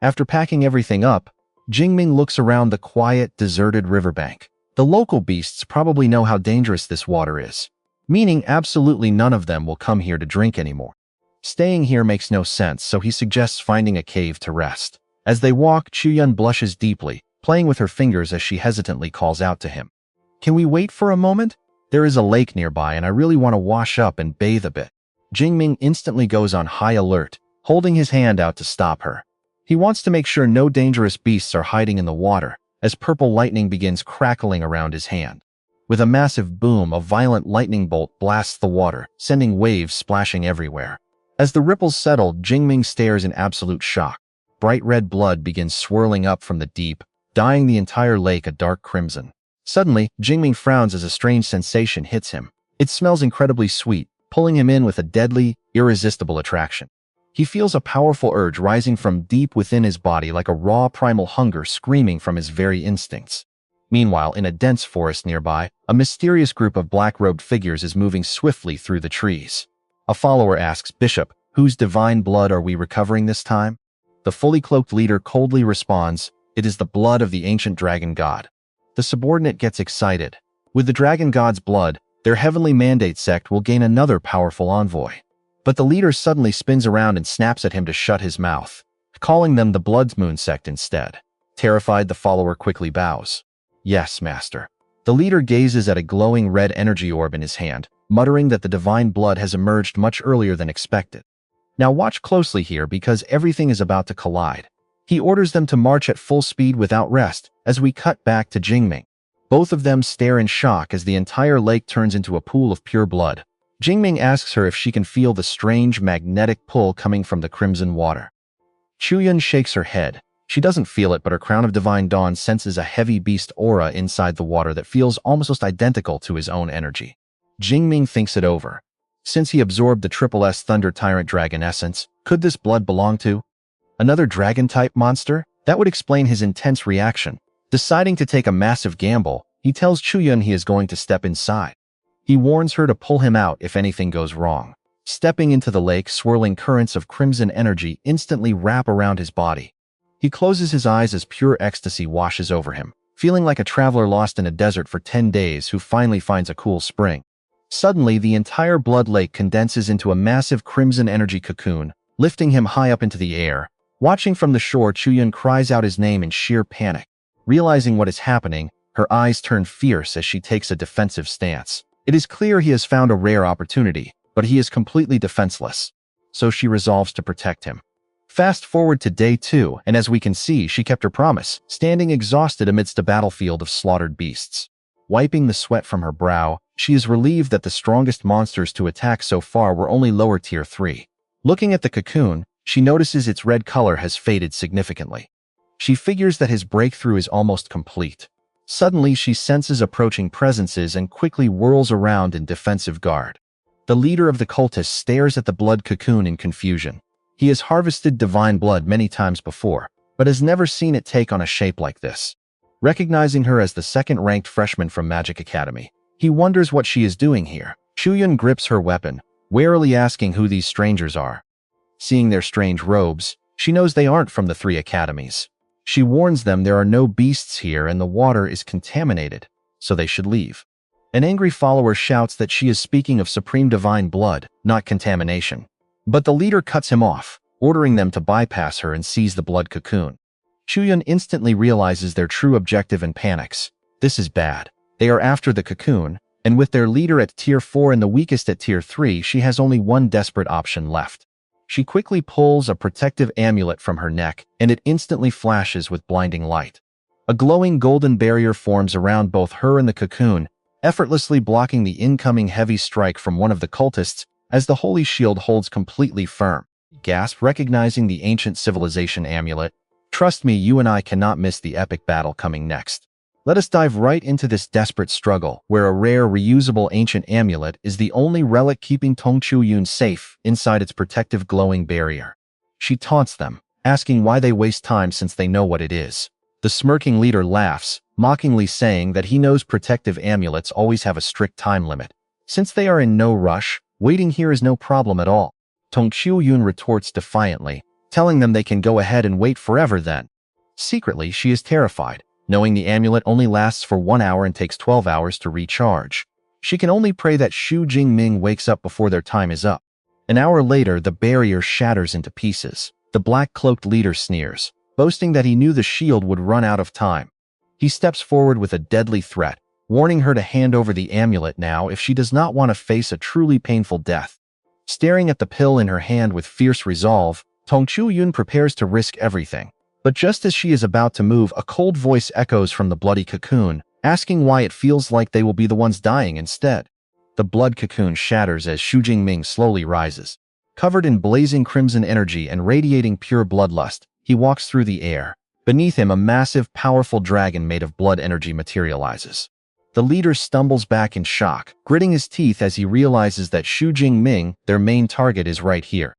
After packing everything up, Jingming looks around the quiet, deserted riverbank. The local beasts probably know how dangerous this water is, meaning absolutely none of them will come here to drink anymore. Staying here makes no sense, so he suggests finding a cave to rest. As they walk, Chuyun blushes deeply, playing with her fingers as she hesitantly calls out to him. "Can we wait for a moment? There is a lake nearby and I really want to wash up and bathe a bit." Jingming instantly goes on high alert, holding his hand out to stop her. He wants to make sure no dangerous beasts are hiding in the water, as purple lightning begins crackling around his hand. With a massive boom, a violent lightning bolt blasts the water, sending waves splashing everywhere. As the ripples settle, Jingming stares in absolute shock. Bright red blood begins swirling up from the deep, dyeing the entire lake a dark crimson. Suddenly, Jingming frowns as a strange sensation hits him. It smells incredibly sweet, pulling him in with a deadly, irresistible attraction. He feels a powerful urge rising from deep within his body, like a raw primal hunger screaming from his very instincts. Meanwhile, in a dense forest nearby, a mysterious group of black-robed figures is moving swiftly through the trees. A follower asks, "Bishop, whose divine blood are we recovering this time?" The fully cloaked leader coldly responds, "It is the blood of the ancient dragon god." The subordinate gets excited. With the dragon god's blood, their heavenly mandate sect will gain another powerful envoy. But the leader suddenly spins around and snaps at him to shut his mouth, calling them the Blood Moon sect instead. Terrified, the follower quickly bows. "Yes, master." The leader gazes at a glowing red energy orb in his hand, muttering that the divine blood has emerged much earlier than expected. Now watch closely here because everything is about to collide. He orders them to march at full speed without rest, as we cut back to Jingming. Both of them stare in shock as the entire lake turns into a pool of pure blood. Jingming asks her if she can feel the strange magnetic pull coming from the crimson water. Chuyun shakes her head. She doesn't feel it, but her Crown of Divine Dawn senses a heavy beast aura inside the water that feels almost identical to his own energy. Jingming thinks it over. Since he absorbed the SSS Thunder Tyrant Dragon essence, could this blood belong to another dragon-type monster? That would explain his intense reaction. Deciding to take a massive gamble, he tells Chuyun he is going to step inside. He warns her to pull him out if anything goes wrong. Stepping into the lake, swirling currents of crimson energy instantly wrap around his body. He closes his eyes as pure ecstasy washes over him, feeling like a traveler lost in a desert for 10 days who finally finds a cool spring. Suddenly, the entire blood lake condenses into a massive crimson energy cocoon, lifting him high up into the air. Watching from the shore, Chuyun cries out his name in sheer panic. Realizing what is happening, her eyes turn fierce as she takes a defensive stance. It is clear he has found a rare opportunity, but he is completely defenseless. So she resolves to protect him. Fast forward to day 2, and as we can see, she kept her promise, standing exhausted amidst a battlefield of slaughtered beasts. Wiping the sweat from her brow, she is relieved that the strongest monsters to attack so far were only lower tier 3. Looking at the cocoon, she notices its red color has faded significantly. She figures that his breakthrough is almost complete. Suddenly, she senses approaching presences and quickly whirls around in defensive guard. The leader of the cultists stares at the blood cocoon in confusion. He has harvested divine blood many times before, but has never seen it take on a shape like this. Recognizing her as the second-ranked freshman from Magic Academy, he wonders what she is doing here. Chuyun grips her weapon, warily asking who these strangers are. Seeing their strange robes, she knows they aren't from the 3 academies. She warns them there are no beasts here and the water is contaminated, so they should leave. An angry follower shouts that she is speaking of supreme divine blood, not contamination. But the leader cuts him off, ordering them to bypass her and seize the blood cocoon. Chuyun instantly realizes their true objective and panics. This is bad. They are after the cocoon, and with their leader at Tier 4 and the weakest at Tier 3, she has only one desperate option left. She quickly pulls a protective amulet from her neck, and it instantly flashes with blinding light. A glowing golden barrier forms around both her and the cocoon, effortlessly blocking the incoming heavy strike from one of the cultists as the holy shield holds completely firm. Gasp, recognizing the ancient civilization amulet. Trust me, you and I cannot miss the epic battle coming next. Let us dive right into this desperate struggle, where a rare, reusable ancient amulet is the only relic keeping Tong Chuyun safe inside its protective glowing barrier. She taunts them, asking why they waste time since they know what it is. The smirking leader laughs, mockingly saying that he knows protective amulets always have a strict time limit. Since they are in no rush, waiting here is no problem at all. Tong Chuyun retorts defiantly, telling them they can go ahead and wait forever then. Secretly, she is terrified, knowing the amulet only lasts for 1 hour and takes 12 hours to recharge. She can only pray that Xu Jingming wakes up before their time is up. An hour later, the barrier shatters into pieces. The black-cloaked leader sneers, boasting that he knew the shield would run out of time. He steps forward with a deadly threat, warning her to hand over the amulet now if she does not want to face a truly painful death. Staring at the pill in her hand with fierce resolve, Tong Chuyun prepares to risk everything. But just as she is about to move, a cold voice echoes from the bloody cocoon, asking why it feels like they will be the ones dying instead. The blood cocoon shatters as Xu Jingming slowly rises. Covered in blazing crimson energy and radiating pure bloodlust, he walks through the air. Beneath him, a massive, powerful dragon made of blood energy materializes. The leader stumbles back in shock, gritting his teeth as he realizes that Xu Jingming, their main target, is right here.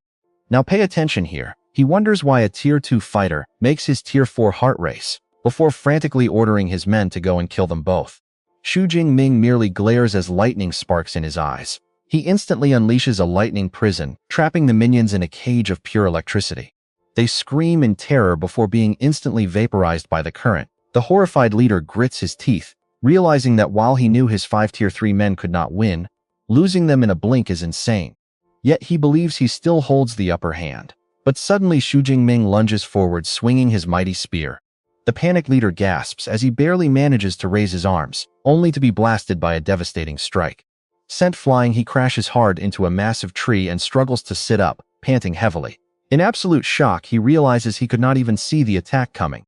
Now pay attention here. He wonders why a Tier 2 fighter makes his Tier 4 heart race, before frantically ordering his men to go and kill them both. Xu Jingming merely glares as lightning sparks in his eyes. He instantly unleashes a lightning prison, trapping the minions in a cage of pure electricity. They scream in terror before being instantly vaporized by the current. The horrified leader grits his teeth, realizing that while he knew his 5 Tier 3 men could not win, losing them in a blink is insane. Yet he believes he still holds the upper hand. But suddenly Xu Jingming lunges forward, swinging his mighty spear. The panicked leader gasps as he barely manages to raise his arms, only to be blasted by a devastating strike. Sent flying, he crashes hard into a massive tree and struggles to sit up, panting heavily. In absolute shock, he realizes he could not even see the attack coming.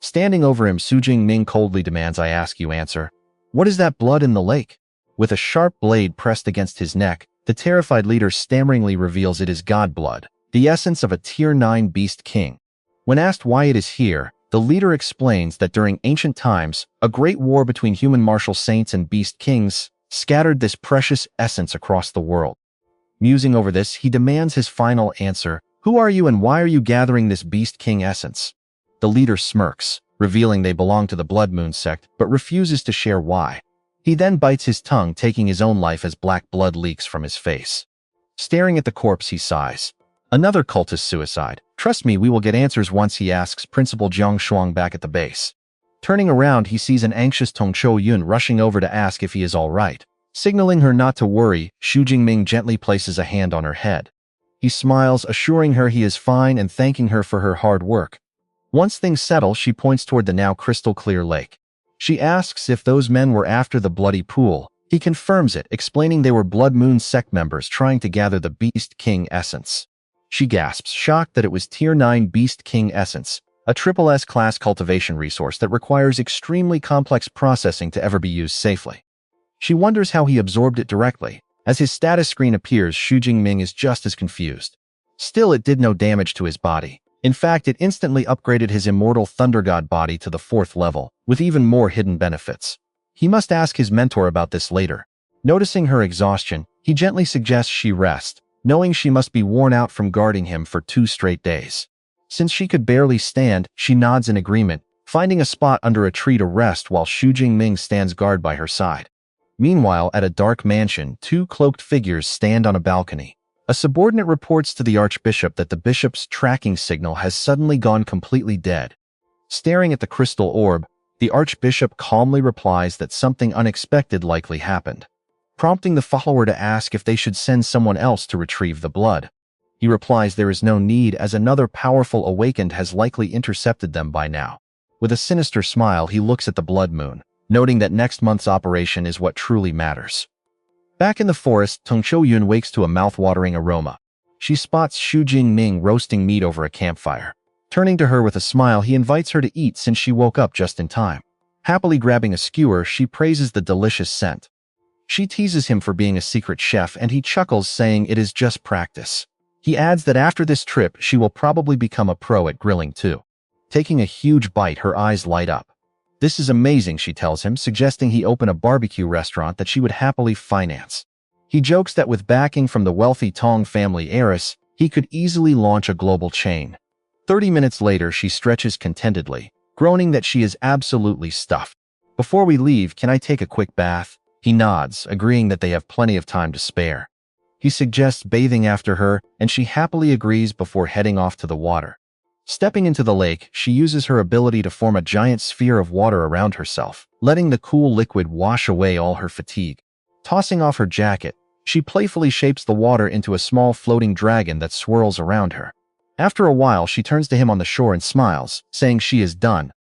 Standing over him, Xu Jingming coldly demands, "I ask you, answer. What is that blood in the lake?" With a sharp blade pressed against his neck, the terrified leader stammeringly reveals it is god blood, the essence of a Tier 9 beast king. When asked why it is here, the leader explains that during ancient times, a great war between human martial saints and beast kings scattered this precious essence across the world. Musing over this, he demands his final answer. "Who are you and why are you gathering this beast king essence?" The leader smirks, revealing they belong to the Blood Moon sect, but refuses to share why. He then bites his tongue, taking his own life as black blood leaks from his face. Staring at the corpse, he sighs. Another cultist suicide. Trust me, we will get answers once, he asks Principal Jiang Shuang back at the base. Turning around, he sees an anxious Tong Chuyun rushing over to ask if he is all right. Signaling her not to worry, Xu Jingming gently places a hand on her head. He smiles, assuring her he is fine and thanking her for her hard work. Once things settle, she points toward the now crystal-clear lake. She asks if those men were after the bloody pool. He confirms it, explaining they were Blood Moon sect members trying to gather the Beast King essence. She gasps, shocked that it was Tier 9 Beast King essence, a SSS class cultivation resource that requires extremely complex processing to ever be used safely. She wonders how he absorbed it directly. As his status screen appears, Xu Jingming is just as confused. Still, it did no damage to his body. In fact, it instantly upgraded his immortal Thunder God body to the 4th level, with even more hidden benefits. He must ask his mentor about this later. Noticing her exhaustion, he gently suggests she rest, knowing she must be worn out from guarding him for 2 straight days. Since she could barely stand, she nods in agreement, finding a spot under a tree to rest while Xu Jingming stands guard by her side. Meanwhile, at a dark mansion, 2 cloaked figures stand on a balcony. A subordinate reports to the Archbishop that the bishop's tracking signal has suddenly gone completely dead. Staring at the crystal orb, The archbishop calmly replies that something unexpected likely happened, prompting the follower to ask if they should send someone else to retrieve the blood. He replies there is no need, as another powerful awakened has likely intercepted them by now. With a sinister smile, he looks at the blood moon, noting that next month's operation is what truly matters. Back in the forest, Tong Qiuyun wakes to a mouth-watering aroma. She spots Xu Jingming roasting meat over a campfire. Turning to her with a smile, he invites her to eat since she woke up just in time. Happily grabbing a skewer, she praises the delicious scent. She teases him for being a secret chef, and he chuckles, saying it is just practice. He adds that after this trip, she will probably become a pro at grilling too. Taking a huge bite, her eyes light up. This is amazing, she tells him, suggesting he open a barbecue restaurant that she would happily finance. He jokes that with backing from the wealthy Tong family heiress, he could easily launch a global chain. 30 minutes later, she stretches contentedly, groaning that she is absolutely stuffed. Before we leave, can I take a quick bath? He nods, agreeing that they have plenty of time to spare. He suggests bathing after her, and she happily agrees before heading off to the water. Stepping into the lake, she uses her ability to form a giant sphere of water around herself, letting the cool liquid wash away all her fatigue. Tossing off her jacket, she playfully shapes the water into a small floating dragon that swirls around her. After a while, she turns to him on the shore and smiles, saying she is done.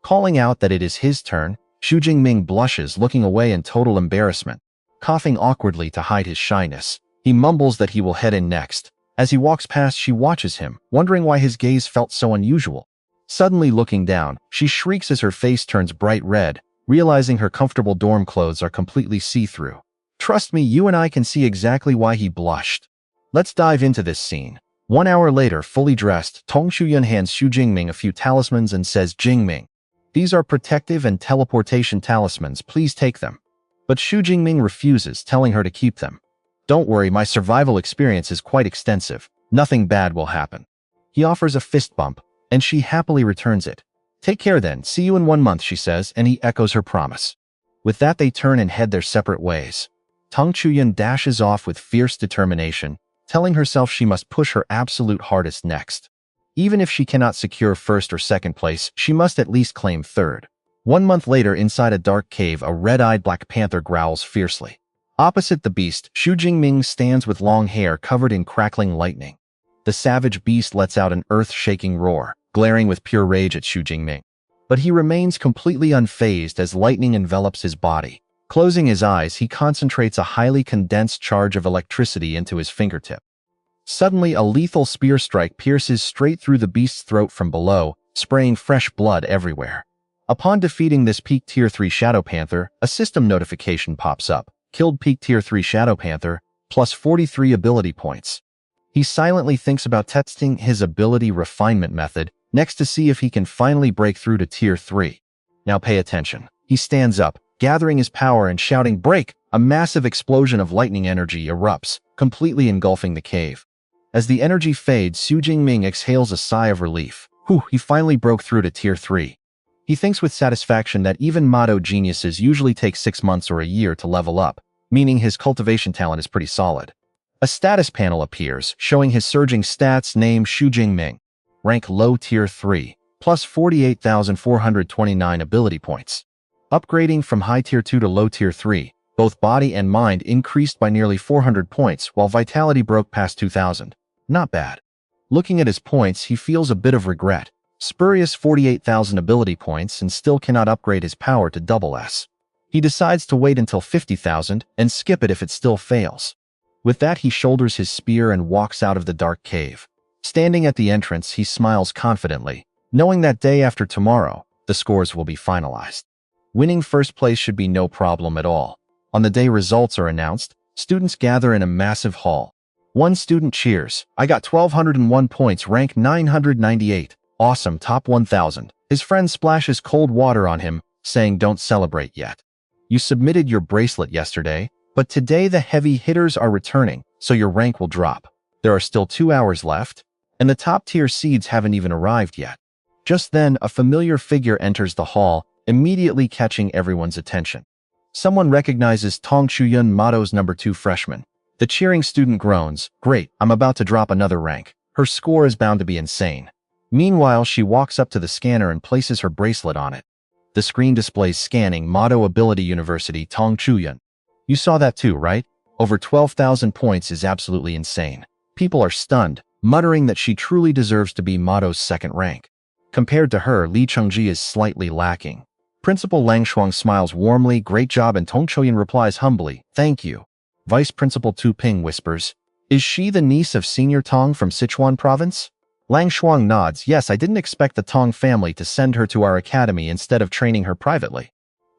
Calling out that it is his turn, Xu Jingming blushes, looking away in total embarrassment. Coughing awkwardly to hide his shyness, he mumbles that he will head in next. As he walks past, she watches him, wondering why his gaze felt so unusual. Suddenly looking down, she shrieks as her face turns bright red, realizing her comfortable dorm clothes are completely see-through. Trust me, you and I can see exactly why he blushed. Let's dive into this scene. 1 hour later, fully dressed, Tong Qiuyun hands Xu Jingming a few talismans and says, Jingming, these are protective and teleportation talismans, please take them. But Xu Jingming refuses, telling her to keep them. Don't worry, my survival experience is quite extensive. Nothing bad will happen. He offers a fist bump, and she happily returns it. Take care then, see you in 1 month, she says, and he echoes her promise. With that, they turn and head their separate ways. Tong Qiuyun dashes off with fierce determination, telling herself she must push her absolute hardest next. Even if she cannot secure first or second place, she must at least claim third. 1 month later, inside a dark cave, a red-eyed black panther growls fiercely. Opposite the beast, Xu Jingming stands with long hair covered in crackling lightning. The savage beast lets out an earth-shaking roar, glaring with pure rage at Xu Jingming. But he remains completely unfazed as lightning envelops his body. Closing his eyes, he concentrates a highly condensed charge of electricity into his fingertip. Suddenly, a lethal spear strike pierces straight through the beast's throat from below, spraying fresh blood everywhere. Upon defeating this Peak Tier 3 Shadow Panther, a system notification pops up. Killed Peak Tier 3 Shadow Panther, plus 43 ability points. He silently thinks about testing his ability refinement method next to see if he can finally break through to Tier 3. Now pay attention. He stands up, gathering his power and shouting, "Break!" A massive explosion of lightning energy erupts, completely engulfing the cave. As the energy fades, Xu Jingming exhales a sigh of relief. Whew, he finally broke through to Tier 3. He thinks with satisfaction that even Mado geniuses usually take 6 months or a year to level up, meaning his cultivation talent is pretty solid. A status panel appears, showing his surging stats. Name Xu Jingming. Rank low Tier 3, plus 48,429 ability points. Upgrading from high Tier 2 to low Tier 3, both body and mind increased by nearly 400 points, while vitality broke past 2,000. Not bad. Looking at his points, he feels a bit of regret. Spurious 48,000 ability points and still cannot upgrade his power to double S. He decides to wait until 50,000 and skip it if it still fails. With that, he shoulders his spear and walks out of the dark cave. Standing at the entrance, he smiles confidently, knowing that day after tomorrow, the scores will be finalized. Winning first place should be no problem at all. On the day results are announced, students gather in a massive hall. One student cheers, "I got 1,201 points, rank 998. Awesome, top 1,000. His friend splashes cold water on him, saying, "Don't celebrate yet. You submitted your bracelet yesterday, but today the heavy hitters are returning, so your rank will drop. There are still 2 hours left, and the top-tier seeds haven't even arrived yet." Just then, a familiar figure enters the hall, immediately catching everyone's attention. Someone recognizes Tong Qiuyun, Mado's number 2 freshman. The cheering student groans, "Great, I'm about to drop another rank. Her score is bound to be insane." Meanwhile, she walks up to the scanner and places her bracelet on it. The screen displays scanning Mado Ability University Tong Chuyan. You saw that too, right? Over 12,000 points is absolutely insane. People are stunned, muttering that she truly deserves to be Mado's second rank. Compared to her, Li Chengji is slightly lacking. Principal Lang Shuang smiles warmly, great job, and Tong Chuyan replies humbly, thank you. Vice Principal Tu Ping whispers, is she the niece of Senior Tong from Sichuan Province? Lang Shuang nods, yes, I didn't expect the Tong family to send her to our academy instead of training her privately.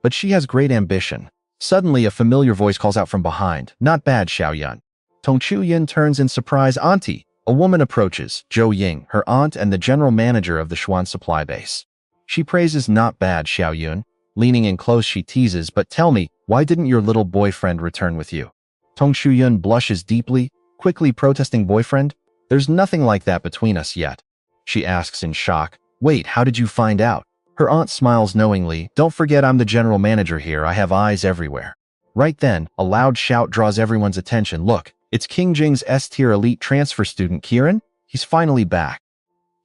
But she has great ambition. Suddenly, a familiar voice calls out from behind, not bad, Xiaoyun. Tong Chuyan turns in surprise, Auntie. A woman approaches, Zhou Ying, her aunt and the general manager of the Xuan supply base. She praises not bad, Xiaoyun. Leaning in close, she teases, but tell me, why didn't your little boyfriend return with you? Tong Chuyan blushes deeply, quickly protesting, boyfriend? There's nothing like that between us yet. She asks in shock, wait, how did you find out? Her aunt smiles knowingly, don't forget I'm the general manager here, I have eyes everywhere. Right then, a loud shout draws everyone's attention, look, it's King Jing's S-tier elite transfer student Kieran? He's finally back.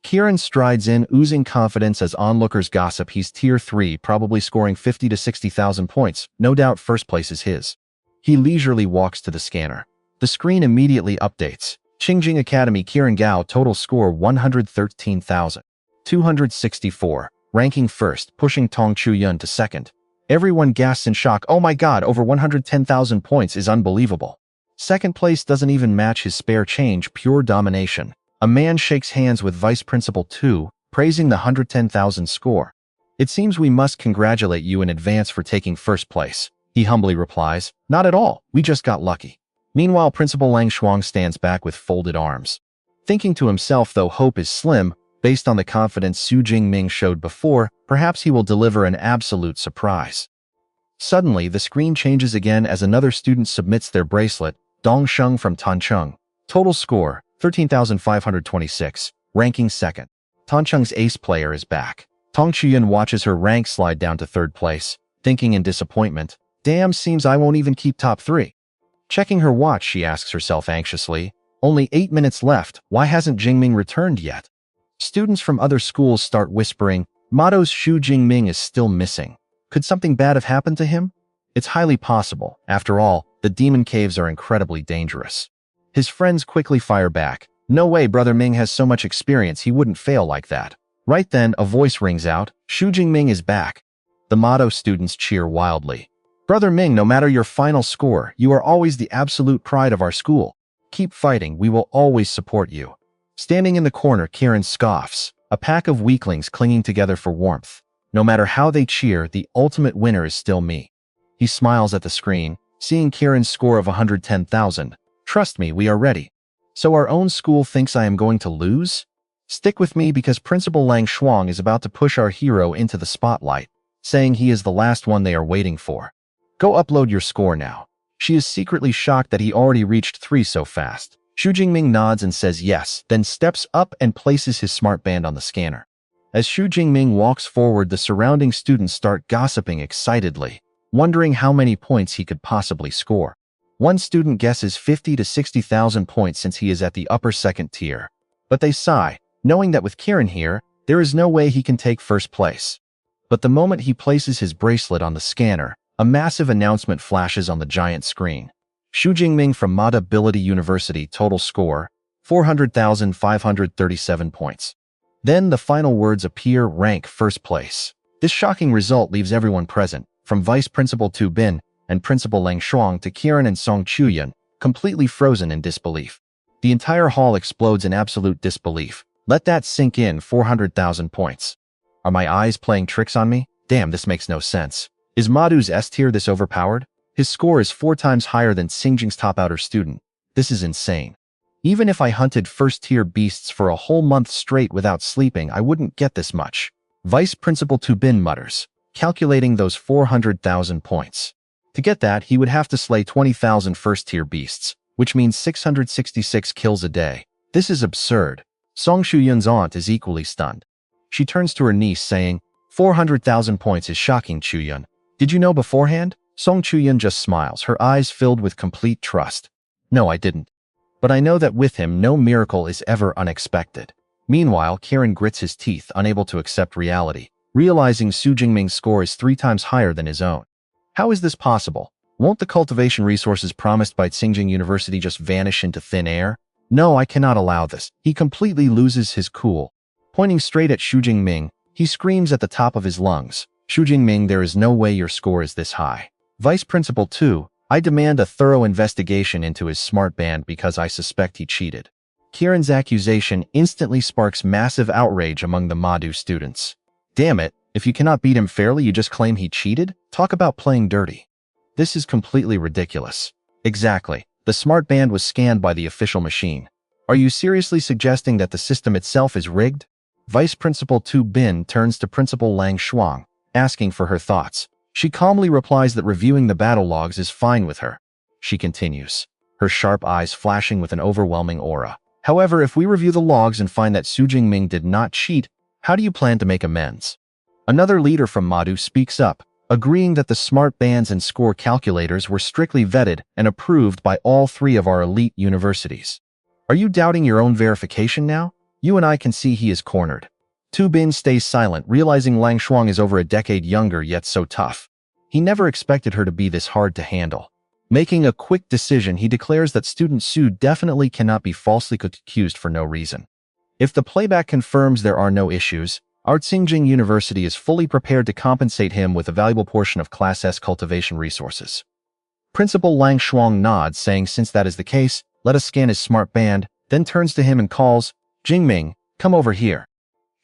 Kieran strides in, oozing confidence as onlookers gossip he's tier 3, probably scoring 50 to 60,000 points, no doubt first place is his. He leisurely walks to the scanner. The screen immediately updates. Qingjing Academy Kieran Gao total score 113,264, ranking first, pushing Tong Chuyan to second. Everyone gasps in shock, oh my god, over 110,000 points is unbelievable. Second place doesn't even match his spare change, pure domination. A man shakes hands with Vice Principal Tu, praising the 110,000 score. It seems we must congratulate you in advance for taking first place. He humbly replies, not at all, we just got lucky. Meanwhile, Principal Lang Shuang stands back with folded arms. Thinking to himself, though hope is slim, based on the confidence Su Jingming showed before, perhaps he will deliver an absolute surprise. Suddenly, the screen changes again as another student submits their bracelet, Dong Sheng from Tancheng. Total score, 13,526, ranking second. Tancheng's ace player is back. Tong Chuyan watches her rank slide down to third place, thinking in disappointment, damn, seems I won't even keep top 3. Checking her watch, she asks herself anxiously, only 8 minutes left, why hasn't Jingming returned yet? Students from other schools start whispering, Mado's Xu Jingming is still missing. Could something bad have happened to him? It's highly possible. After all, the demon caves are incredibly dangerous. His friends quickly fire back. No way, Brother Ming has so much experience, he wouldn't fail like that. Right then, a voice rings out, Xu Jingming is back. The Mado students cheer wildly. Brother Ming, no matter your final score, you are always the absolute pride of our school. Keep fighting, we will always support you. Standing in the corner, Kieran scoffs, a pack of weaklings clinging together for warmth. No matter how they cheer, the ultimate winner is still me. He smiles at the screen, seeing Kieran's score of 110,000. Trust me, we are ready. So our own school thinks I am going to lose? Stick with me because Principal Lang Shuang is about to push our hero into the spotlight, saying he is the last one they are waiting for. Go upload your score now. She is secretly shocked that he already reached 3 so fast. Xu Jingming nods and says yes, then steps up and places his smart band on the scanner. As Xu Jingming walks forward, the surrounding students start gossiping excitedly, wondering how many points he could possibly score. One student guesses 50 to 60,000 points since he is at the upper second tier. But they sigh, knowing that with Kieran here, there is no way he can take first place. But the moment he places his bracelet on the scanner, a massive announcement flashes on the giant screen. Xu Jingming from Mado Awakened University total score, 400,537 points. Then the final words appear, rank first place. This shocking result leaves everyone present, from Vice Principal Tu Bin and Principal Lang Shuang to Kieran and Song Chuyan, completely frozen in disbelief. The entire hall explodes in absolute disbelief. Let that sink in, 400,000 points. Are my eyes playing tricks on me? Damn, this makes no sense. Is Mado's S-tier this overpowered? His score is 4 times higher than Xingjing's top outer student. This is insane. Even if I hunted first-tier beasts for a whole month straight without sleeping, I wouldn't get this much. Vice Principal Tu Bin mutters, calculating those 400,000 points. To get that, he would have to slay 20,000 first-tier beasts, which means 666 kills a day. This is absurd. Song Shuyun's aunt is equally stunned. She turns to her niece saying, 400,000 points is shocking, Chuyun. Did you know beforehand? Song Chuyan just smiles, her eyes filled with complete trust. No, I didn't. But I know that with him, no miracle is ever unexpected. Meanwhile, Kieran grits his teeth, unable to accept reality. realizing Su Jingming's score is 3 times higher than his own. How is this possible? Won't the cultivation resources promised by Tsingjing University just vanish into thin air? No, I cannot allow this. He completely loses his cool. Pointing straight at Su Jingming, he screams at the top of his lungs, "Su Jingming, there is no way your score is this high. Vice Principal 2, I demand a thorough investigation into his smart band because I suspect he cheated." Kieran's accusation instantly sparks massive outrage among the Mado students. Damn it, if you cannot beat him fairly, you just claim he cheated? Talk about playing dirty. This is completely ridiculous. Exactly. The smart band was scanned by the official machine. Are you seriously suggesting that the system itself is rigged? Vice Principal Tu Bin turns to Principal Lang Shuang, asking for her thoughts. She calmly replies that reviewing the battle logs is fine with her. She continues, her sharp eyes flashing with an overwhelming aura. However, if we review the logs and find that Su Jingming did not cheat, how do you plan to make amends? Another leader from Mado speaks up, agreeing that the smart bands and score calculators were strictly vetted and approved by all 3 of our elite universities. Are you doubting your own verification now? You and I can see he is cornered. Tu Bin stays silent, realizing Lang Shuang is over a decade younger yet so tough. He never expected her to be this hard to handle. Making a quick decision, he declares that student Su definitely cannot be falsely accused for no reason. If the playback confirms there are no issues, our Tsingjing University is fully prepared to compensate him with a valuable portion of Class S cultivation resources. Principal Lang Shuang nods, saying since that is the case, let us scan his smart band, then turns to him and calls, "Jingming, come over here."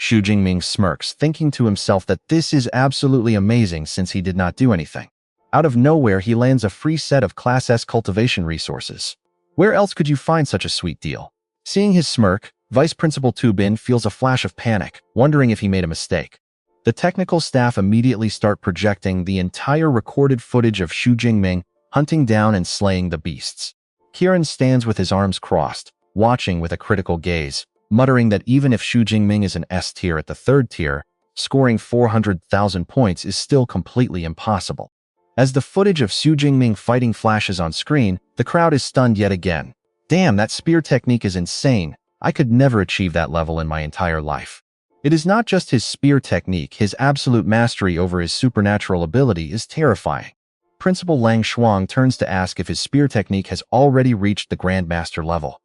Su Jingming smirks, thinking to himself that this is absolutely amazing since he did not do anything. Out of nowhere, he lands a free set of Class S cultivation resources. Where else could you find such a sweet deal? Seeing his smirk, Vice Principal Tu Bin feels a flash of panic, wondering if he made a mistake. The technical staff immediately start projecting the entire recorded footage of Su Jingming hunting down and slaying the beasts. Kieran stands with his arms crossed, watching with a critical gaze, muttering that even if Su Jingming is an S tier at the 3rd tier, scoring 400,000 points is still completely impossible. As the footage of Su Jingming fighting flashes on screen, the crowd is stunned yet again. Damn, that spear technique is insane. I could never achieve that level in my entire life. It is not just his spear technique, his absolute mastery over his supernatural ability is terrifying. Principal Lang Shuang turns to ask if his spear technique has already reached the Grandmaster level.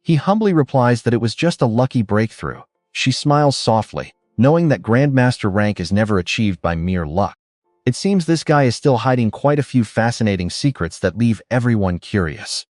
He humbly replies that it was just a lucky breakthrough. She smiles softly, knowing that Grandmaster rank is never achieved by mere luck. It seems this guy is still hiding quite a few fascinating secrets that leave everyone curious.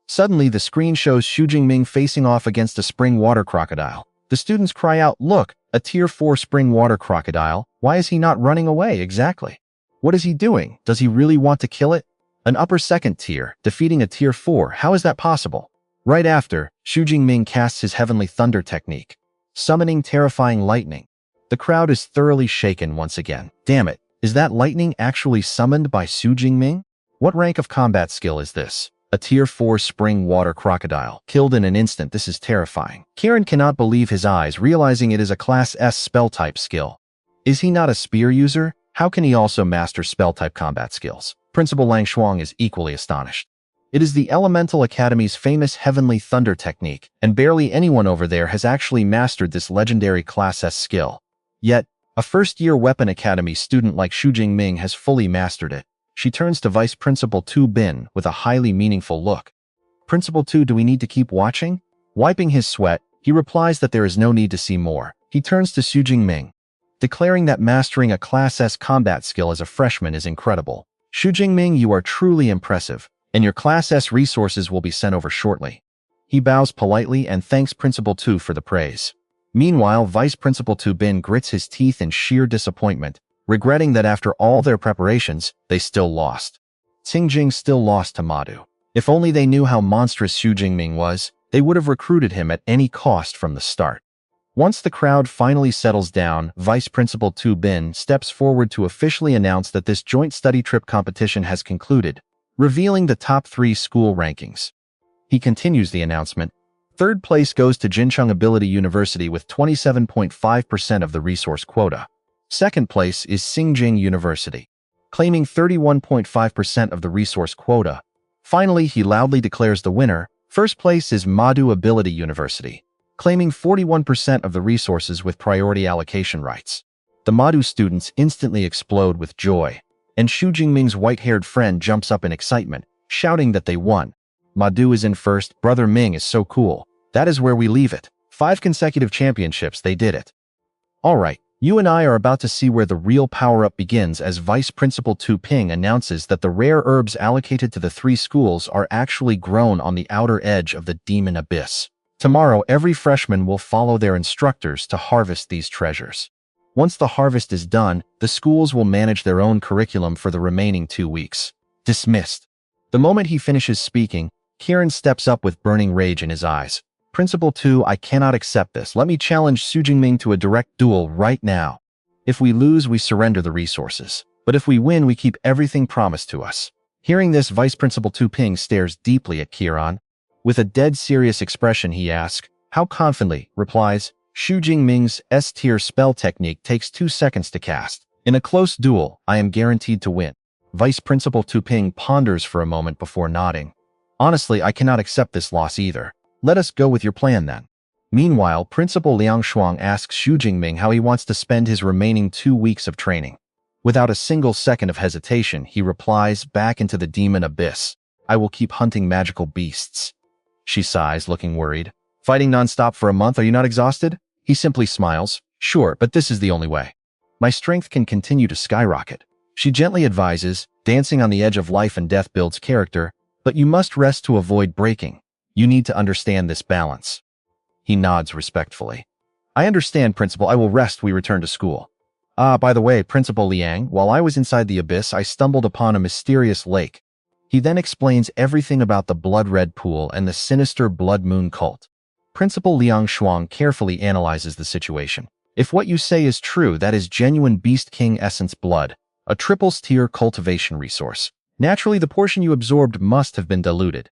Suddenly, the screen shows Su Jingming facing off against a spring water crocodile. The students cry out, "Look, a tier 4 spring water crocodile. Why is he not running away exactly? What is he doing? Does he really want to kill it? An upper 2nd tier, defeating a tier 4, how is that possible?" Right after, Su Jingming casts his Heavenly Thunder technique, summoning terrifying lightning. The crowd is thoroughly shaken once again. Damn it, is that lightning actually summoned by Su Jingming? What rank of combat skill is this? A tier 4 spring water crocodile, killed in an instant. This is terrifying. Kieran cannot believe his eyes, realizing it is a Class S spell type skill. Is he not a spear user? How can he also master spell type combat skills? Principal Lang Shuang is equally astonished. It is the Elemental Academy's famous Heavenly Thunder technique, and barely anyone over there has actually mastered this legendary Class S skill. Yet, a first-year Weapon Academy student like Su Jingming has fully mastered it. She turns to Vice Principal Tu Bin with a highly meaningful look. "Principal Tu, do we need to keep watching?" Wiping his sweat, he replies that there is no need to see more. He turns to Su Jingming, declaring that mastering a Class S combat skill as a freshman is incredible. "Su Jingming, you are truly impressive, and your Class S resources will be sent over shortly." He bows politely and thanks Principal Tu for the praise. Meanwhile, Vice Principal Tu Bin grits his teeth in sheer disappointment, regretting that after all their preparations, they still lost. Tsingjing still lost to Mado. If only they knew how monstrous Su Jingming was, they would have recruited him at any cost from the start. Once the crowd finally settles down, Vice Principal Tu Bin steps forward to officially announce that this joint study trip competition has concluded, revealing the top 3 school rankings. He continues the announcement. 3rd place goes to Jincheng Ability University with 27.5% of the resource quota. 2nd place is Tsingjing University, claiming 31.5% of the resource quota. Finally, he loudly declares the winner. 1st place is Mado Ability University, claiming 41% of the resources with priority allocation rights. The Mado students instantly explode with joy, and Xu Jingming's white-haired friend jumps up in excitement, shouting that they won. Mado is in first, Brother Ming is so cool. That is where we leave it. 5 consecutive championships, they did it. Alright, you and I are about to see where the real power-up begins as Vice Principal Tu Ping announces that the rare herbs allocated to the 3 schools are actually grown on the outer edge of the Demon Abyss. Tomorrow, every freshman will follow their instructors to harvest these treasures. Once the harvest is done, the schools will manage their own curriculum for the remaining 2 weeks. Dismissed. The moment he finishes speaking, Kieran steps up with burning rage in his eyes. Principal 2, I cannot accept this. Let me challenge Xu Jingming to a direct duel right now. If we lose, we surrender the resources. But if we win, we keep everything promised to us. Hearing this, Vice Principal Tu Ping stares deeply at Kieran. With a dead serious expression, he asks, how confidently, replies, Xu Jingming's S-tier spell technique takes 2 seconds to cast. In a close duel, I am guaranteed to win. Vice Principal Tu Ping ponders for a moment before nodding. Honestly, I cannot accept this loss either. Let us go with your plan then. Meanwhile, Principal Liang Shuang asks Xu Jingming how he wants to spend his remaining 2 weeks of training. Without a single second of hesitation, he replies, back into the Demon Abyss. I will keep hunting magical beasts. She sighs, looking worried. Fighting non-stop for a month, are you not exhausted? He simply smiles. Sure, but this is the only way. My strength can continue to skyrocket. She gently advises, dancing on the edge of life and death builds character, but you must rest to avoid breaking. You need to understand this balance. He nods respectfully. I understand, Principal. I will rest. We return to school. By the way, Principal Liang, while I was inside the abyss, I stumbled upon a mysterious lake. He then explains everything about the blood red pool and the sinister blood moon cult. Principal Liang Shuang carefully analyzes the situation. If what you say is true, that is genuine Beast King Essence blood, a triple-tier cultivation resource. Naturally, the portion you absorbed must have been diluted.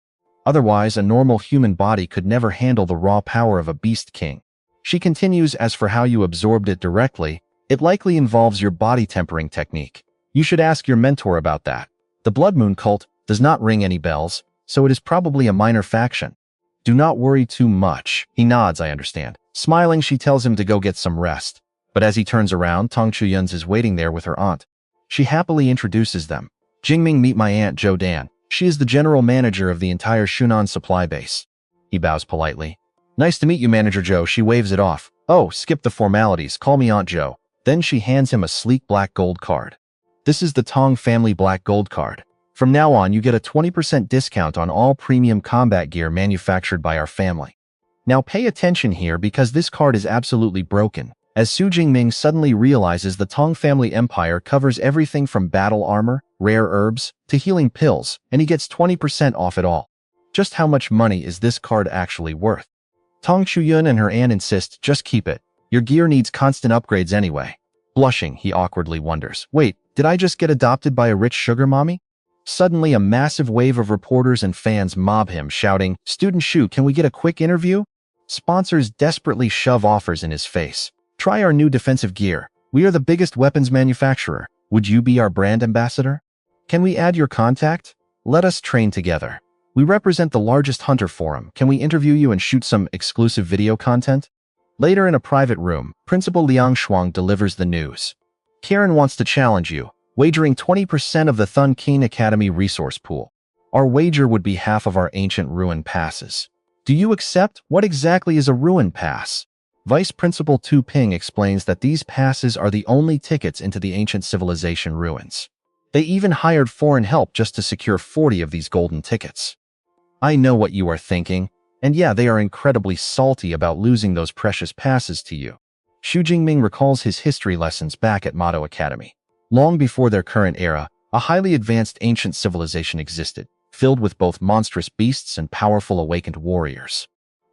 Otherwise, a normal human body could never handle the raw power of a Beast King. She continues, as for how you absorbed it directly, it likely involves your body tempering technique. You should ask your mentor about that. The Blood Moon cult does not ring any bells, so it is probably a minor faction. Do not worry too much. He nods, I understand. Smiling, she tells him to go get some rest. But as he turns around, Tong Chuyuns is waiting there with her aunt. She happily introduces them. Jingming, meet my aunt Zhou Dan. She is the general manager of the entire Shunan supply base. He bows politely. Nice to meet you, Manager Zhou. She waves it off. Oh, skip the formalities. Call me Aunt Zhou. Then she hands him a sleek black gold card. This is the Tong family black gold card. From now on, you get a 20% discount on all premium combat gear manufactured by our family. Now pay attention here because this card is absolutely broken. As Xu Jingming suddenly realizes the Tong family empire covers everything from battle armor, rare herbs, to healing pills, and he gets 20% off it all. Just how much money is this card actually worth? Tong Chuyun and her aunt insist, just keep it. Your gear needs constant upgrades anyway. Blushing, he awkwardly wonders, wait, did I just get adopted by a rich sugar mommy? Suddenly, a massive wave of reporters and fans mob him, shouting, Student Shu, can we get a quick interview? Sponsors desperately shove offers in his face. Try our new defensive gear. We are the biggest weapons manufacturer. Would you be our brand ambassador? Can we add your contact? Let us train together. We represent the largest hunter forum. Can we interview you and shoot some exclusive video content? Later in a private room, Principal Liang Shuang delivers the news. Karen wants to challenge you, wagering 20% of the Thun Keen Academy resource pool. Our wager would be half of our ancient ruin passes. Do you accept? What exactly is a ruin pass? Vice Principal Tu Ping explains that these passes are the only tickets into the ancient civilization ruins. They even hired foreign help just to secure 40 of these golden tickets. I know what you are thinking, and yeah, they are incredibly salty about losing those precious passes to you. Xu Jingming recalls his history lessons back at Mado Academy. Long before their current era, a highly advanced ancient civilization existed, filled with both monstrous beasts and powerful awakened warriors.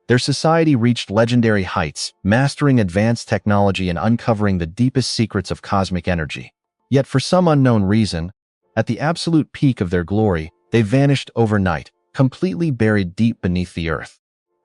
Their society reached legendary heights, mastering advanced technology and uncovering the deepest secrets of cosmic energy. Yet for some unknown reason, at the absolute peak of their glory, they vanished overnight, completely buried deep beneath the earth.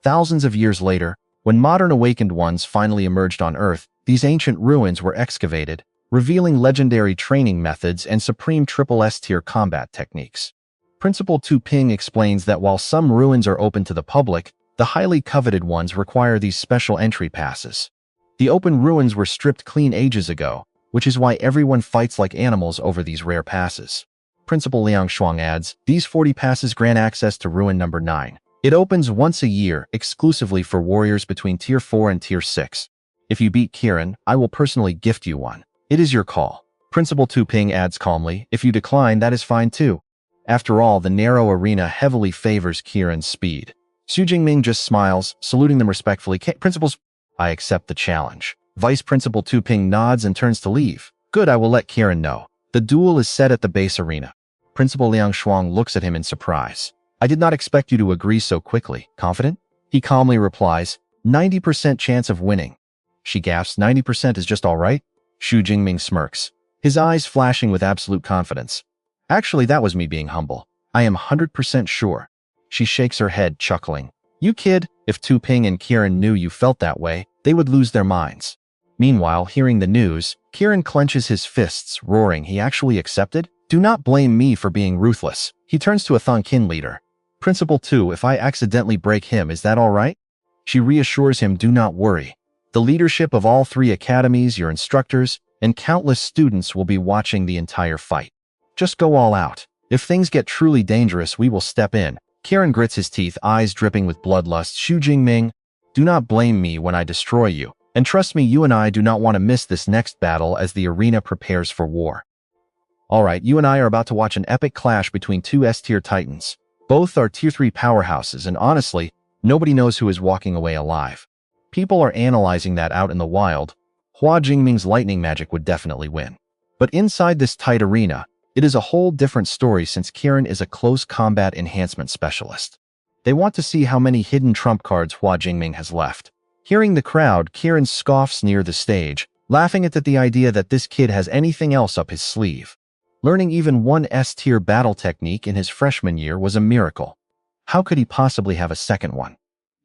Thousands of years later, when modern awakened ones finally emerged on Earth, these ancient ruins were excavated, revealing legendary training methods and supreme triple S-tier combat techniques. Principal Tu Ping explains that while some ruins are open to the public, the highly coveted ones require these special entry passes. The open ruins were stripped clean ages ago, which is why everyone fights like animals over these rare passes. Principal Liang Shuang adds, these 40 passes grant access to Ruin number 9. It opens once a year, exclusively for warriors between Tier 4 and Tier 6. If you beat Kieran, I will personally gift you one. It is your call. Principal Tu Ping adds calmly, if you decline, that is fine too. After all, the narrow arena heavily favors Kieran's speed. Xu Jingming just smiles, saluting them respectfully. Principals, I accept the challenge. Vice Principal Tu Ping nods and turns to leave. Good, I will let Kieran know. The duel is set at the base arena. Principal Liang Shuang looks at him in surprise. I did not expect you to agree so quickly. Confident? He calmly replies, 90% chance of winning. She gasps, 90% is just all right? Xu Jingming smirks, his eyes flashing with absolute confidence. Actually, that was me being humble. I am 100% sure. She shakes her head, chuckling. You kid, if Tu Ping and Kieran knew you felt that way, they would lose their minds. Meanwhile, hearing the news, Kieran clenches his fists, roaring, he actually accepted? Do not blame me for being ruthless. He turns to a Thongkin leader. Principal Tu, if I accidentally break him, is that all right? She reassures him, do not worry. The leadership of all 3 academies, your instructors, and countless students will be watching the entire fight. Just go all out. If things get truly dangerous, we will step in. Kieran grits his teeth, eyes dripping with bloodlust. Xu Jingming, do not blame me when I destroy you. And trust me, you and I do not want to miss this next battle as the arena prepares for war. Alright, you and I are about to watch an epic clash between 2 S-tier titans. Both are Tier 3 powerhouses, and honestly, nobody knows who is walking away alive. People are analyzing that out in the wild. Hua Jingming's lightning magic would definitely win. But inside this tight arena, it is a whole different story since Kieran is a close combat enhancement specialist. They want to see how many hidden trump cards Hua Jingming has left. Hearing the crowd, Kieran scoffs near the stage, laughing at the idea that this kid has anything else up his sleeve. Learning even one S-tier battle technique in his freshman year was a miracle. How could he possibly have a second one?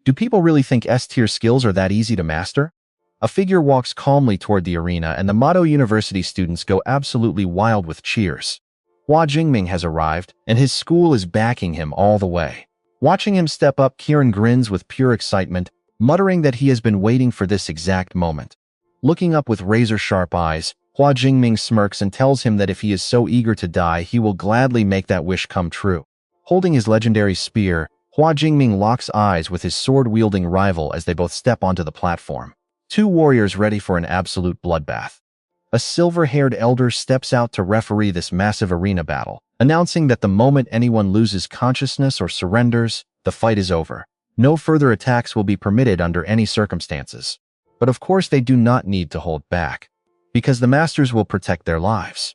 Do people really think S-tier skills are that easy to master? A figure walks calmly toward the arena and the Mado University students go absolutely wild with cheers. Hua Jingming has arrived, and his school is backing him all the way. Watching him step up, Kieran grins with pure excitement, muttering that he has been waiting for this exact moment. Looking up with razor-sharp eyes, Hua Jingming smirks and tells him that if he is so eager to die, he will gladly make that wish come true. Holding his legendary spear, Hua Jingming locks eyes with his sword-wielding rival as they both step onto the platform. 2 warriors ready for an absolute bloodbath. A silver-haired elder steps out to referee this massive arena battle, announcing that the moment anyone loses consciousness or surrenders, the fight is over. No further attacks will be permitted under any circumstances. But of course they do not need to hold back, because the masters will protect their lives.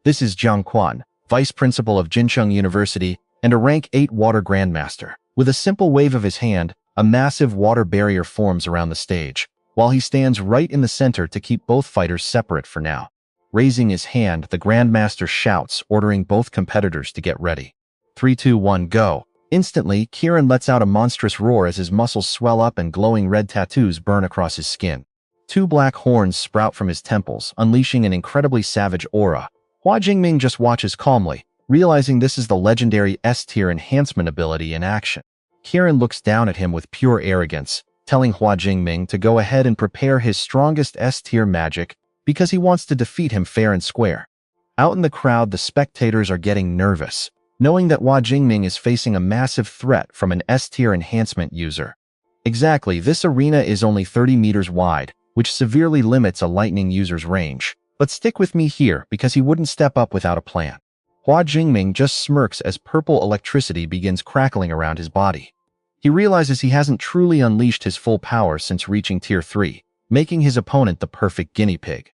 This is Jiang Quan, vice principal of Jincheng University and a rank 8 water grandmaster. With a simple wave of his hand, a massive water barrier forms around the stage, while he stands right in the center to keep both fighters separate for now. Raising his hand, the Grandmaster shouts, ordering both competitors to get ready. 3, 2, 1, go. Instantly, Kieran lets out a monstrous roar as his muscles swell up and glowing red tattoos burn across his skin. 2 black horns sprout from his temples, unleashing an incredibly savage aura. Hua Jingming just watches calmly, realizing this is the legendary S-tier enhancement ability in action. Kieran looks down at him with pure arrogance, telling Hua Jingming to go ahead and prepare his strongest S-tier magic because he wants to defeat him fair and square. Out in the crowd, the spectators are getting nervous, knowing that Hua Jingming is facing a massive threat from an S-tier enhancement user. Exactly, this arena is only 30 meters wide, which severely limits a lightning user's range. But stick with me here because he wouldn't step up without a plan. Hua Jingming just smirks as purple electricity begins crackling around his body. He realizes he hasn't truly unleashed his full power since reaching Tier 3, making his opponent the perfect guinea pig.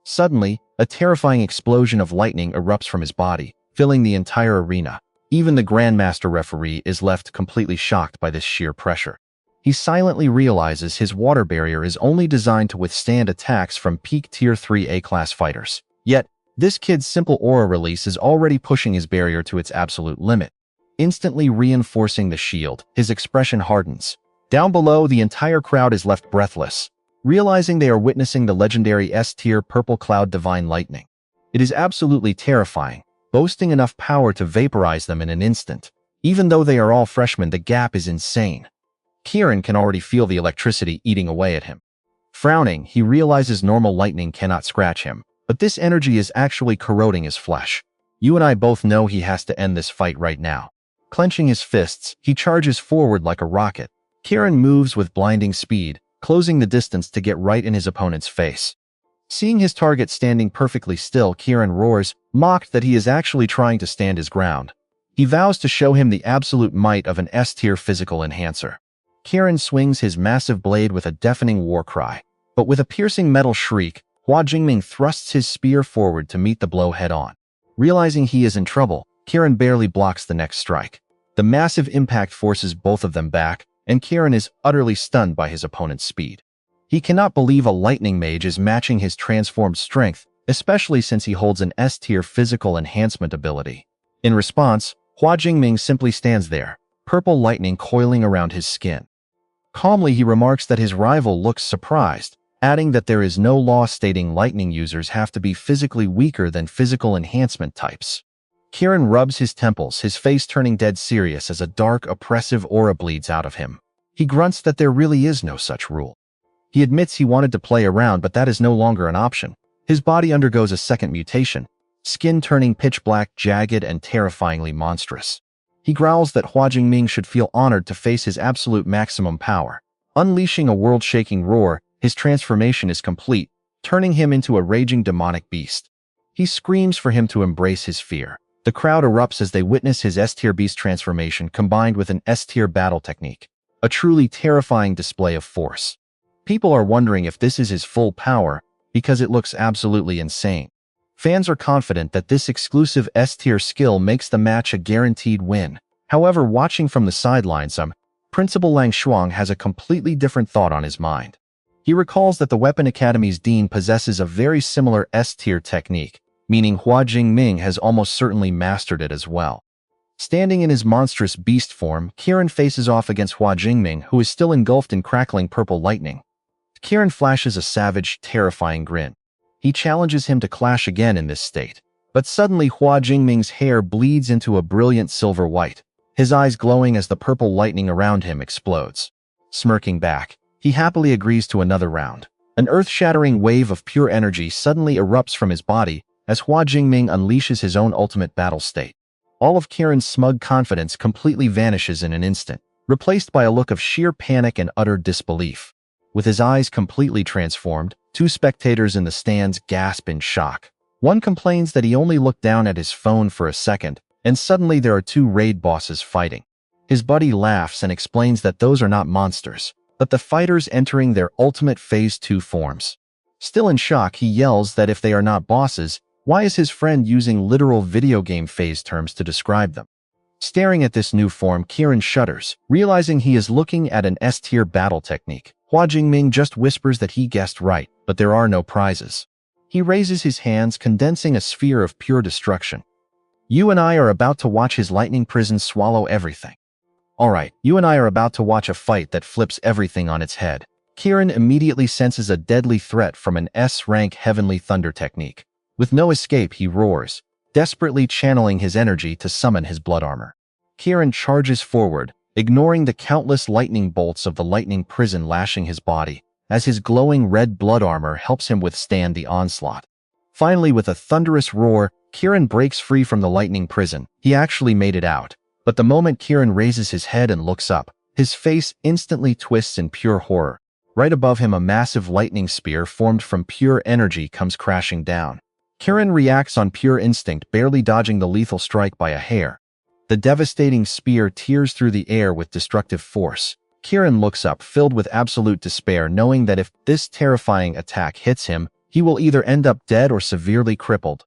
Suddenly, a terrifying explosion of lightning erupts from his body, filling the entire arena. Even the Grandmaster referee is left completely shocked by this sheer pressure. He silently realizes his water barrier is only designed to withstand attacks from peak Tier 3 A-class fighters. Yet, this kid's simple aura release is already pushing his barrier to its absolute limit. Instantly reinforcing the shield, his expression hardens. Down below, the entire crowd is left breathless, realizing they are witnessing the legendary S-tier Purple Cloud Divine Lightning. It is absolutely terrifying, boasting enough power to vaporize them in an instant. Even though they are all freshmen, the gap is insane. Kieran can already feel the electricity eating away at him. Frowning, he realizes normal lightning cannot scratch him, but but this energy is actually corroding his flesh. You and I both know he has to end this fight right now. Clenching his fists, he charges forward like a rocket. Kieran moves with blinding speed, closing the distance to get right in his opponent's face. Seeing his target standing perfectly still, Kieran roars, mocked that he is actually trying to stand his ground. He vows to show him the absolute might of an S-tier physical enhancer. Kieran swings his massive blade with a deafening war cry. But with a piercing metal shriek, Hua Jingming thrusts his spear forward to meet the blow head-on. Realizing he is in trouble, Kieran barely blocks the next strike. The massive impact forces both of them back, and Kieran is utterly stunned by his opponent's speed. He cannot believe a lightning mage is matching his transformed strength, especially since he holds an S-tier physical enhancement ability. In response, Hua Jingming simply stands there, purple lightning coiling around his skin. Calmly, he remarks that his rival looks surprised, adding that there is no law stating lightning users have to be physically weaker than physical enhancement types. Kieran rubs his temples, his face turning dead serious as a dark, oppressive aura bleeds out of him. He grunts that there really is no such rule. He admits he wanted to play around, but that is no longer an option. His body undergoes a second mutation, skin turning pitch black, jagged, and terrifyingly monstrous. He growls that Hua Jingming should feel honored to face his absolute maximum power. Unleashing a world-shaking roar, his transformation is complete, turning him into a raging demonic beast. He screams for him to embrace his fear. The crowd erupts as they witness his S-tier beast transformation combined with an S-tier battle technique, a truly terrifying display of force. People are wondering if this is his full power, because it looks absolutely insane. Fans are confident that this exclusive S-tier skill makes the match a guaranteed win. However, watching from the sidelines, Principal Lang Shuang has a completely different thought on his mind. He recalls that the Weapon Academy's dean possesses a very similar S-tier technique, meaning Hua Jingming has almost certainly mastered it as well. Standing in his monstrous beast form, Kieran faces off against Hua Jingming, who is still engulfed in crackling purple lightning. Kieran flashes a savage, terrifying grin. He challenges him to clash again in this state. But suddenly Hua Jingming's hair bleeds into a brilliant silver white, his eyes glowing as the purple lightning around him explodes. Smirking back, he happily agrees to another round. An earth-shattering wave of pure energy suddenly erupts from his body as Hua Jingming unleashes his own ultimate battle state. All of Kieran's smug confidence completely vanishes in an instant, replaced by a look of sheer panic and utter disbelief. With his eyes completely transformed, two spectators in the stands gasp in shock. One complains that he only looked down at his phone for a second, and suddenly there are two raid bosses fighting. His buddy laughs and explains that those are not monsters, but the fighters entering their ultimate Phase 2 forms. Still in shock, he yells that if they are not bosses, why is his friend using literal video game phase terms to describe them? Staring at this new form, Kieran shudders, realizing he is looking at an S-tier battle technique. Hua Jingming just whispers that he guessed right, but there are no prizes. He raises his hands, condensing a sphere of pure destruction. You and I are about to watch his lightning prison swallow everything. Alright, you and I are about to watch a fight that flips everything on its head. Kieran immediately senses a deadly threat from an S-rank heavenly thunder technique. With no escape, he roars, desperately channeling his energy to summon his blood armor. Kieran charges forward, ignoring the countless lightning bolts of the lightning prison lashing his body, as his glowing red blood armor helps him withstand the onslaught. Finally, with a thunderous roar, Kieran breaks free from the lightning prison. He actually made it out. But the moment Kieran raises his head and looks up, his face instantly twists in pure horror. Right above him, a massive lightning spear formed from pure energy comes crashing down. Kieran reacts on pure instinct, barely dodging the lethal strike by a hair. The devastating spear tears through the air with destructive force. Kieran looks up, filled with absolute despair, knowing that if this terrifying attack hits him, he will either end up dead or severely crippled.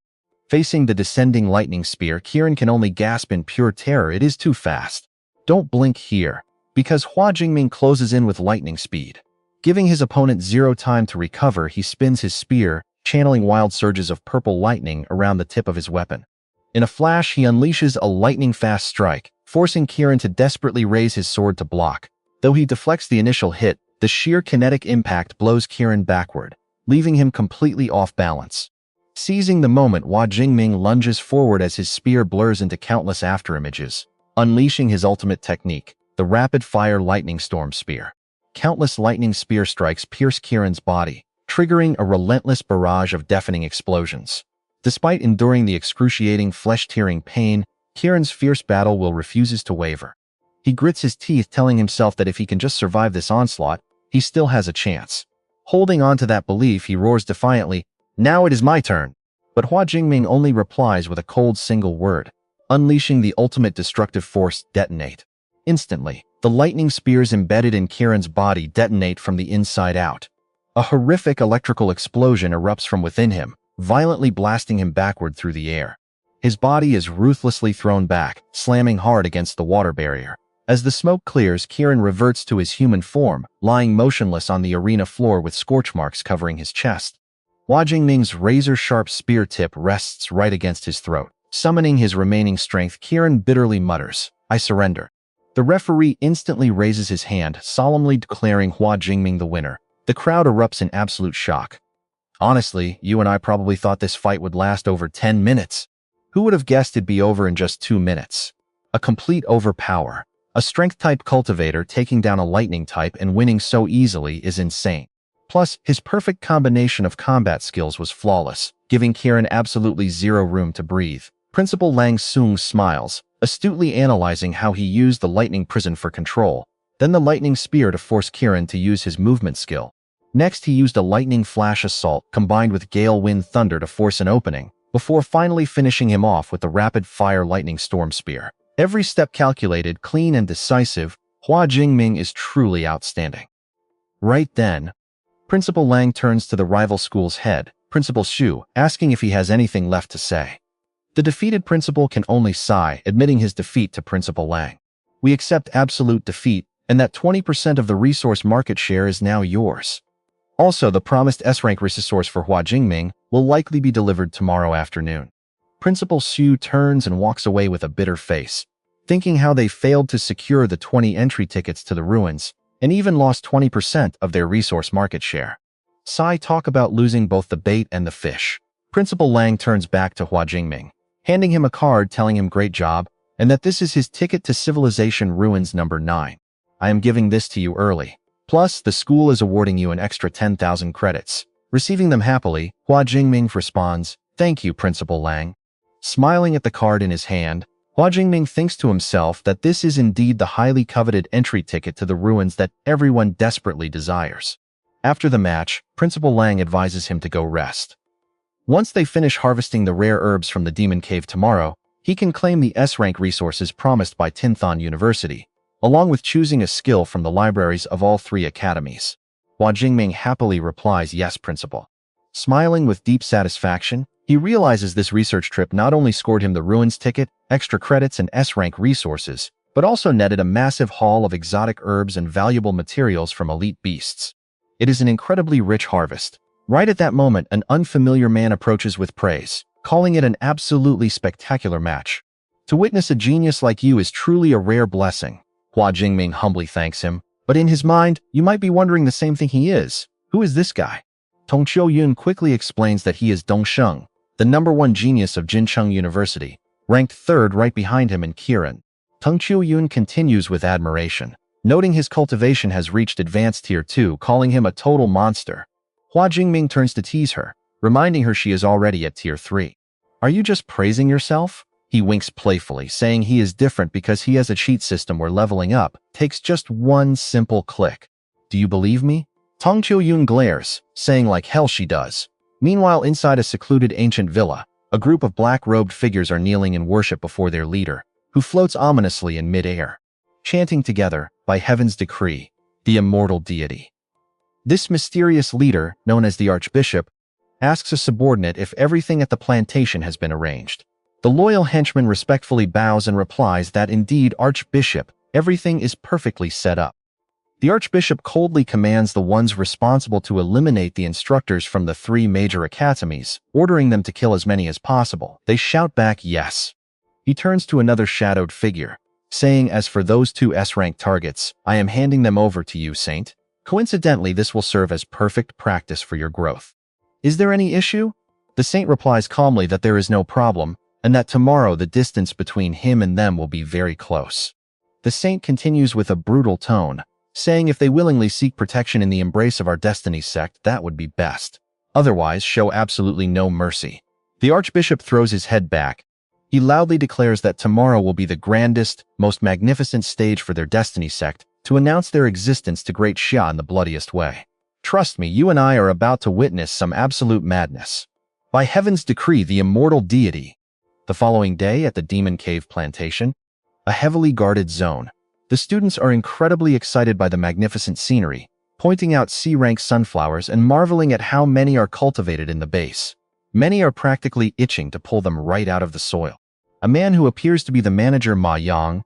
Facing the descending lightning spear, Kieran can only gasp in pure terror. It is too fast. Don't blink here, because Hua Jingming closes in with lightning speed. Giving his opponent zero time to recover, he spins his spear, channeling wild surges of purple lightning around the tip of his weapon. In a flash, he unleashes a lightning-fast strike, forcing Kieran to desperately raise his sword to block. Though he deflects the initial hit, the sheer kinetic impact blows Kieran backward, leaving him completely off balance. Seizing the moment, Hua Jingming lunges forward as his spear blurs into countless afterimages, unleashing his ultimate technique, the rapid-fire lightning storm spear. Countless lightning spear strikes pierce Kieran's body, triggering a relentless barrage of deafening explosions. Despite enduring the excruciating, flesh-tearing pain, Kieran's fierce battle will refuses to waver. He grits his teeth, telling himself that if he can just survive this onslaught, he still has a chance. Holding on to that belief, he roars defiantly, "Now it is my turn!" But Hua Jingming only replies with a cold single word, unleashing the ultimate destructive force, detonate. Instantly, the lightning spears embedded in Kieran's body detonate from the inside out. A horrific electrical explosion erupts from within him, violently blasting him backward through the air. His body is ruthlessly thrown back, slamming hard against the water barrier. As the smoke clears, Kieran reverts to his human form, lying motionless on the arena floor with scorch marks covering his chest. Hua Jingming's razor-sharp spear tip rests right against his throat. Summoning his remaining strength, Kieran bitterly mutters, "I surrender." The referee instantly raises his hand, solemnly declaring Hua Jingming the winner. The crowd erupts in absolute shock. "Honestly, you and I probably thought this fight would last over 10 minutes. Who would have guessed it'd be over in just 2 minutes? A complete overpower. A strength-type cultivator taking down a lightning type and winning so easily is insane. Plus, his perfect combination of combat skills was flawless, giving Kieran absolutely zero room to breathe. Principal Lang Sung smiles, astutely analyzing how he used the lightning prison for control, then the lightning spear to force Kieran to use his movement skill. Next, he used a lightning flash assault combined with gale wind thunder to force an opening, before finally finishing him off with the rapid-fire lightning storm spear. Every step calculated, clean and decisive, Hua Jingming is truly outstanding. Right then, Principal Lang turns to the rival school's head, Principal Xu, asking if he has anything left to say. The defeated principal can only sigh, admitting his defeat to Principal Lang. "We accept absolute defeat, and that 20% of the resource market share is now yours. Also, the promised S-Rank resource for Hua Jingming will likely be delivered tomorrow afternoon." Principal Xu turns and walks away with a bitter face, thinking how they failed to secure the 20 entry tickets to the ruins, and even lost 20% of their resource market share. Sigh, talk about losing both the bait and the fish. Principal Lang turns back to Hua Jingming, handing him a card telling him great job, and that this is his ticket to Civilization Ruins number 9. "I am giving this to you early. Plus, the school is awarding you an extra 10,000 credits. Receiving them happily, Hua Jingming responds, "Thank you, Principal Lang." Smiling at the card in his hand, Hua Jingming thinks to himself that this is indeed the highly coveted entry ticket to the ruins that everyone desperately desires. After the match, Principal Lang advises him to go rest. Once they finish harvesting the rare herbs from the Demon Cave tomorrow, he can claim the S-Rank resources promised by Tinthon University, along with choosing a skill from the libraries of all 3 academies. Hua Jingming happily replies, "Yes, Principal." Smiling with deep satisfaction, he realizes this research trip not only scored him the ruins ticket, extra credits, and S-Rank resources, but also netted a massive haul of exotic herbs and valuable materials from elite beasts. It is an incredibly rich harvest. Right at that moment, an unfamiliar man approaches with praise, calling it an absolutely spectacular match. "To witness a genius like you is truly a rare blessing." Hua Jingming humbly thanks him, but in his mind, you might be wondering the same thing he is. Who is this guy? Tong Qiuyun quickly explains that he is Dong Sheng, the #1 genius of Jincheng University, ranked 3rd right behind him in Kieran. Tong Qiuyun continues with admiration, noting his cultivation has reached advanced tier 2, calling him a total monster. Hua Jingming turns to tease her, reminding her she is already at tier 3. "Are you just praising yourself?" He winks playfully, saying he is different because he has a cheat system where leveling up takes just one simple click. "Do you believe me?" Tong Qiuyun glares, saying like hell she does. Meanwhile, inside a secluded ancient villa, a group of black-robed figures are kneeling in worship before their leader, who floats ominously in mid-air, chanting together, "By heaven's decree, the immortal deity." This mysterious leader, known as the Archbishop, asks a subordinate if everything at the plantation has been arranged. The loyal henchman respectfully bows and replies that indeed, Archbishop, everything is perfectly set up. The Archbishop coldly commands the ones responsible to eliminate the instructors from the 3 major academies, ordering them to kill as many as possible. They shout back yes. He turns to another shadowed figure, saying, "As for those 2 S-Rank targets, I am handing them over to you, Saint. Coincidentally, this will serve as perfect practice for your growth. Is there any issue?" The Saint replies calmly that there is no problem, and that tomorrow the distance between him and them will be very close. The Saint continues with a brutal tone, saying if they willingly seek protection in the embrace of our destiny sect, that would be best. Otherwise, show absolutely no mercy. The Archbishop throws his head back. He loudly declares that tomorrow will be the grandest, most magnificent stage for their destiny sect to announce their existence to Great Xia in the bloodiest way. Trust me, you and I are about to witness some absolute madness. By heaven's decree, the immortal deity. The following day at the Demon Cave Plantation, a heavily guarded zone, the students are incredibly excited by the magnificent scenery, pointing out C-rank sunflowers and marveling at how many are cultivated in the base. Many are practically itching to pull them right out of the soil. A man who appears to be the manager Ma Yang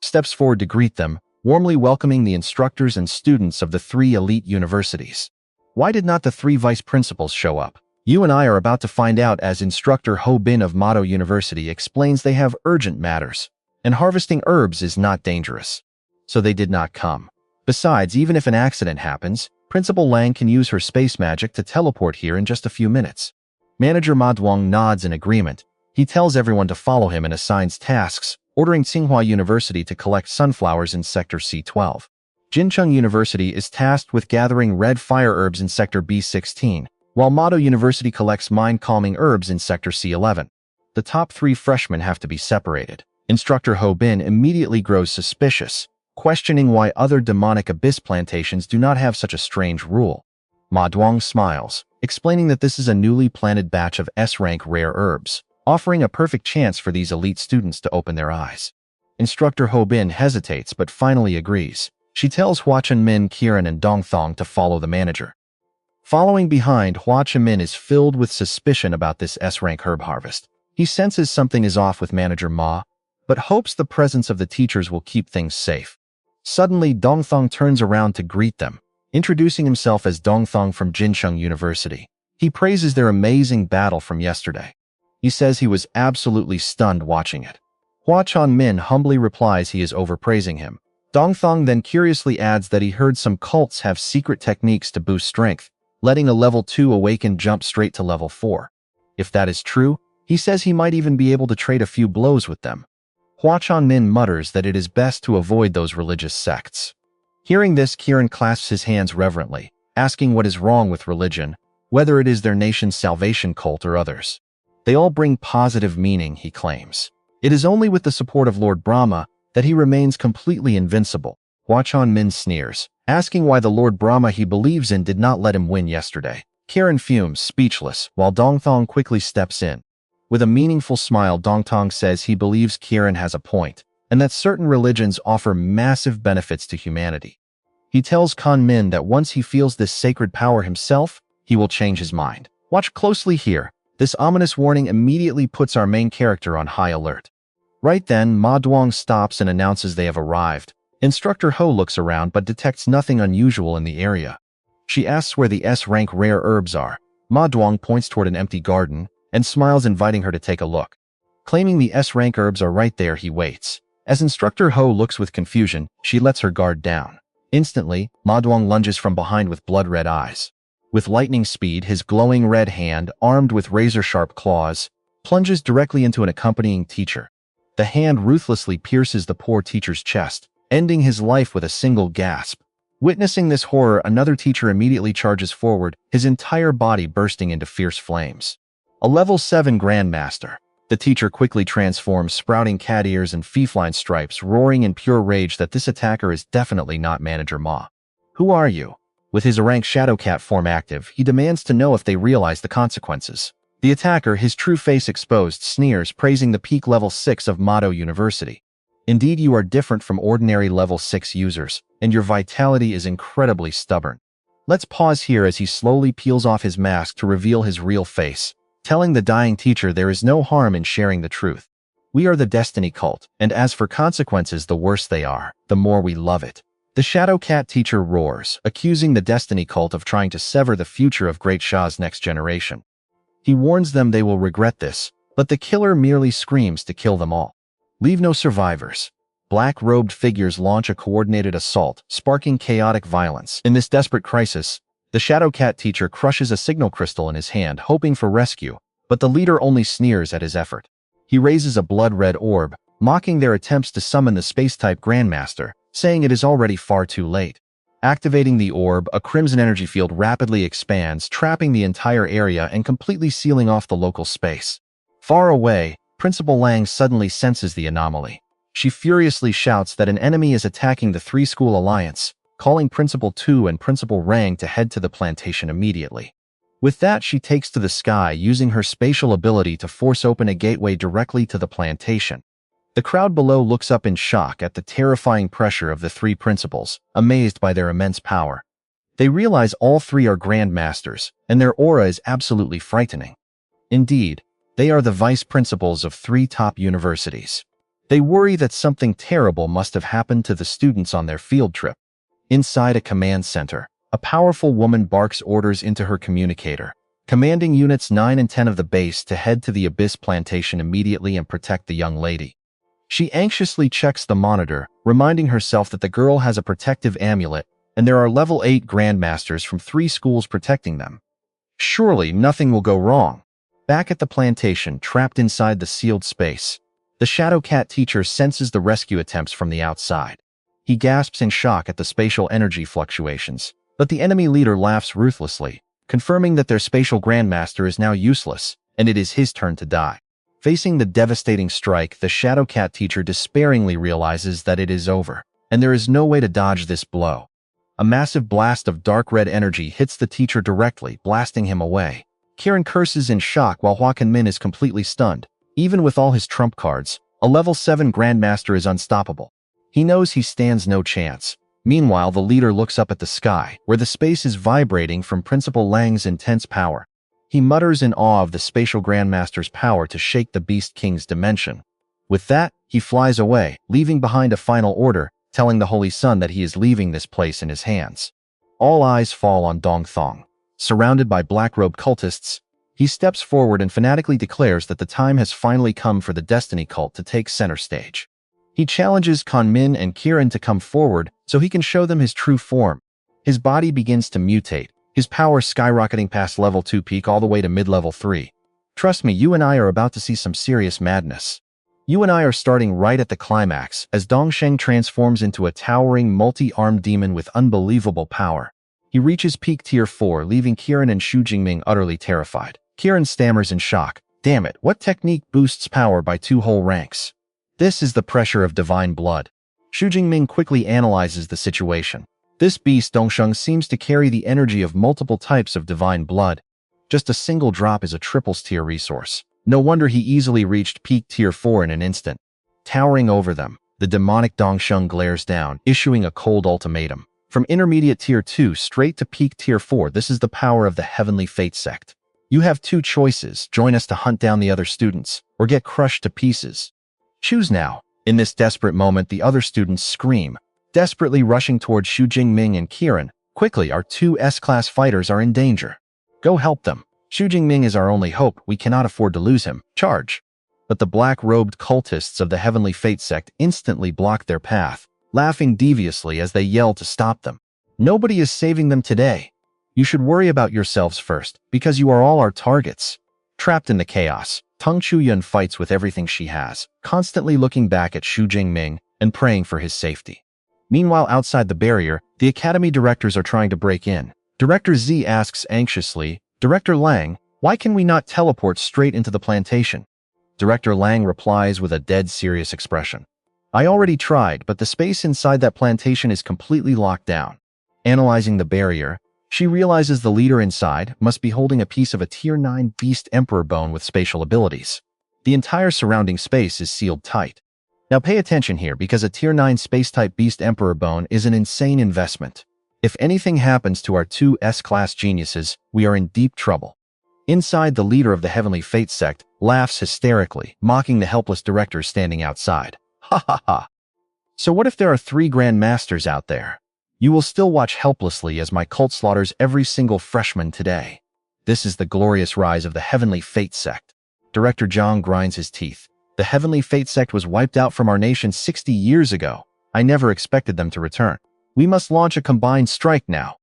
steps forward to greet them, warmly welcoming the instructors and students of the 3 elite universities. Why did not the 3 vice principals show up? You and I are about to find out as instructor Ho Bin of Mado University explains they have urgent matters, and harvesting herbs is not dangerous. So they did not come. Besides, even if an accident happens, Principal Lang can use her space magic to teleport here in just a few minutes. Manager Ma Duong nods in agreement. He tells everyone to follow him and assigns tasks, ordering Tsinghua University to collect sunflowers in Sector C12. Jincheng University is tasked with gathering red fire herbs in Sector B16, while Mado University collects mind-calming herbs in Sector C11. The top 3 freshmen have to be separated. Instructor Ho Bin immediately grows suspicious, questioning why other demonic abyss plantations do not have such a strange rule. Ma Duong smiles, explaining that this is a newly planted batch of S-rank rare herbs, offering a perfect chance for these elite students to open their eyes. Instructor Ho Bin hesitates but finally agrees. She tells Hua Chunmin, Kieran, and Dong Thong to follow the manager. Following behind, Hua Chunmin is filled with suspicion about this S-rank herb harvest. He senses something is off with Manager Ma, but hopes the presence of the teachers will keep things safe. Suddenly, Dong Thong turns around to greet them, introducing himself as Dong Thong from Jincheng University. He praises their amazing battle from yesterday. He says he was absolutely stunned watching it. Hua Chunmin humbly replies he is overpraising him. Dong Thong then curiously adds that he heard some cults have secret techniques to boost strength, letting a level 2 awakened jump straight to level 4. If that is true, he says he might even be able to trade a few blows with them. Hua Chunmin mutters that it is best to avoid those religious sects. Hearing this, Kieran clasps his hands reverently, asking what is wrong with religion, whether it is their nation's salvation cult or others. They all bring positive meaning, he claims. It is only with the support of Lord Brahma that he remains completely invincible. Hua Chunmin sneers, asking why the Lord Brahma he believes in did not let him win yesterday. Kieran fumes, speechless, while Dong Thong quickly steps in. With a meaningful smile, Dong Thong says he believes Kieran has a point, and that certain religions offer massive benefits to humanity. He tells Kan Min that once he feels this sacred power himself, he will change his mind. Watch closely here. This ominous warning immediately puts our main character on high alert. Right then, Ma Duong stops and announces they have arrived. Instructor Ho looks around but detects nothing unusual in the area. She asks where the S-rank rare herbs are. Ma Duong points toward an empty garden and smiles, inviting her to take a look. Claiming the S-rank herbs are right there, he waits. As Instructor Ho looks with confusion, she lets her guard down. Instantly, Ma Duong lunges from behind with blood-red eyes. With lightning speed, his glowing red hand, armed with razor-sharp claws, plunges directly into an accompanying teacher. The hand ruthlessly pierces the poor teacher's chest, ending his life with a single gasp. Witnessing this horror, another teacher immediately charges forward, his entire body bursting into fierce flames. A level 7 Grandmaster. The teacher quickly transforms, sprouting cat ears and feline stripes, roaring in pure rage that this attacker is definitely not Manager Ma. Who are you? With his rank Shadowcat form active, he demands to know if they realize the consequences. The attacker, his true face exposed, sneers, praising the peak level 6 of Mado University. Indeed, you are different from ordinary level 6 users, and your vitality is incredibly stubborn. Let's pause here as he slowly peels off his mask to reveal his real face, telling the dying teacher there is no harm in sharing the truth. We are the Destiny Cult, and as for consequences, the worse they are, the more we love it. The Shadowcat teacher roars, accusing the Destiny Cult of trying to sever the future of Great Sha's next generation. He warns them they will regret this, but the killer merely screams to kill them all. Leave no survivors. Black-robed figures launch a coordinated assault, sparking chaotic violence. In this desperate crisis, the Shadowcat teacher crushes a signal crystal in his hand, hoping for rescue, but the leader only sneers at his effort. He raises a blood-red orb, mocking their attempts to summon the space-type Grandmaster, saying it is already far too late. Activating the orb, a crimson energy field rapidly expands, trapping the entire area and completely sealing off the local space. Far away, Principal Lang suddenly senses the anomaly. She furiously shouts that an enemy is attacking the three-school alliance, calling Principal Tu and Principal Rang to head to the plantation immediately. With that, she takes to the sky, using her spatial ability to force open a gateway directly to the plantation. The crowd below looks up in shock at the terrifying pressure of the three principals, amazed by their immense power. They realize all three are grandmasters, and their aura is absolutely frightening. Indeed, they are the vice principals of three top universities. They worry that something terrible must have happened to the students on their field trip. Inside a command center, a powerful woman barks orders into her communicator, commanding Units 9 and 10 of the base to head to the Abyss Plantation immediately and protect the young lady. She anxiously checks the monitor, reminding herself that the girl has a protective amulet, and there are level 8 grandmasters from 3 schools protecting them. Surely nothing will go wrong. Back at the plantation, trapped inside the sealed space, the Shadow Cat teacher senses the rescue attempts from the outside. He gasps in shock at the spatial energy fluctuations, but the enemy leader laughs ruthlessly, confirming that their spatial grandmaster is now useless, and it is his turn to die. Facing the devastating strike, the Shadow Cat teacher despairingly realizes that it is over, and there is no way to dodge this blow. A massive blast of dark red energy hits the teacher directly, blasting him away. Kieran curses in shock while Hua Kunmin is completely stunned. Even with all his trump cards, a level 7 grandmaster is unstoppable. He knows he stands no chance. Meanwhile, the leader looks up at the sky, where the space is vibrating from Principal Lang's intense power. He mutters in awe of the spatial grandmaster's power to shake the Beast King's dimension. With that, he flies away, leaving behind a final order, telling the Holy Sun that he is leaving this place in his hands. All eyes fall on Dong Thong. Surrounded by black-robed cultists, he steps forward and fanatically declares that the time has finally come for the Destiny cult to take center stage. He challenges Kunmin and Kieran to come forward so he can show them his true form. His body begins to mutate, his power skyrocketing past level 2 peak all the way to mid-level 3. Trust me, you and I are about to see some serious madness. You and I are starting right at the climax as Dongsheng transforms into a towering multi-armed demon with unbelievable power. He reaches peak tier 4, leaving Kieran and Xu Jingming utterly terrified. Kieran stammers in shock. Damn it, what technique boosts power by 2 whole ranks? This is the pressure of divine blood. Xu Jingming quickly analyzes the situation. This beast Dongsheng seems to carry the energy of multiple types of divine blood. Just a single drop is a triples tier resource. No wonder he easily reached peak tier 4 in an instant. Towering over them, the demonic Dongsheng glares down, issuing a cold ultimatum. From intermediate tier 2 straight to peak tier 4, this is the power of the Heavenly Fate sect. You have 2 choices: join us to hunt down the other students, or get crushed to pieces. Choose now. In this desperate moment, the other students scream, desperately rushing towards Xu Jingming and Kieran. Quickly, our 2 S-class fighters are in danger. Go help them. Xu Jingming is our only hope. We cannot afford to lose him. Charge. But the black-robed cultists of the Heavenly Fate sect instantly block their path, laughing deviously as they yell to stop them. Nobody is saving them today. You should worry about yourselves first, because you are all our targets. Trapped in the chaos, Teng Chuyun fights with everything she has, constantly looking back at Xu Jingming and praying for his safety. Meanwhile, outside the barrier, the academy directors are trying to break in. Director Z asks anxiously, "Director Lang, why can we not teleport straight into the plantation?" Director Lang replies with a dead serious expression. "I already tried, but the space inside that plantation is completely locked down." Analyzing the barrier, she realizes the leader inside must be holding a piece of a Tier 9 Beast Emperor bone with spatial abilities. The entire surrounding space is sealed tight. Now pay attention here, because a Tier 9 Space-type Beast Emperor bone is an insane investment. If anything happens to our 2 S-class geniuses, we are in deep trouble. Inside, the leader of the Heavenly Fate sect laughs hysterically, mocking the helpless directors standing outside. Ha ha ha. So what if there are 3 Grand Masters out there? You will still watch helplessly as my cult slaughters every single freshman today. This is the glorious rise of the Heavenly Fate sect. Director Zhang grinds his teeth. The Heavenly Fate sect was wiped out from our nation 60 years ago. I never expected them to return. We must launch a combined strike now.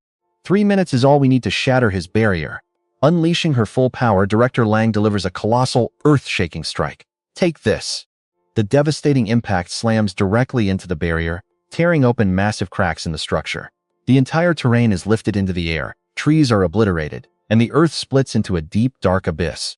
3 minutes is all we need to shatter his barrier. Unleashing her full power, Director Lang delivers a colossal, earth-shaking strike. Take this. The devastating impact slams directly into the barrier, tearing open massive cracks in the structure. The entire terrain is lifted into the air, trees are obliterated, and the earth splits into a deep, dark abyss.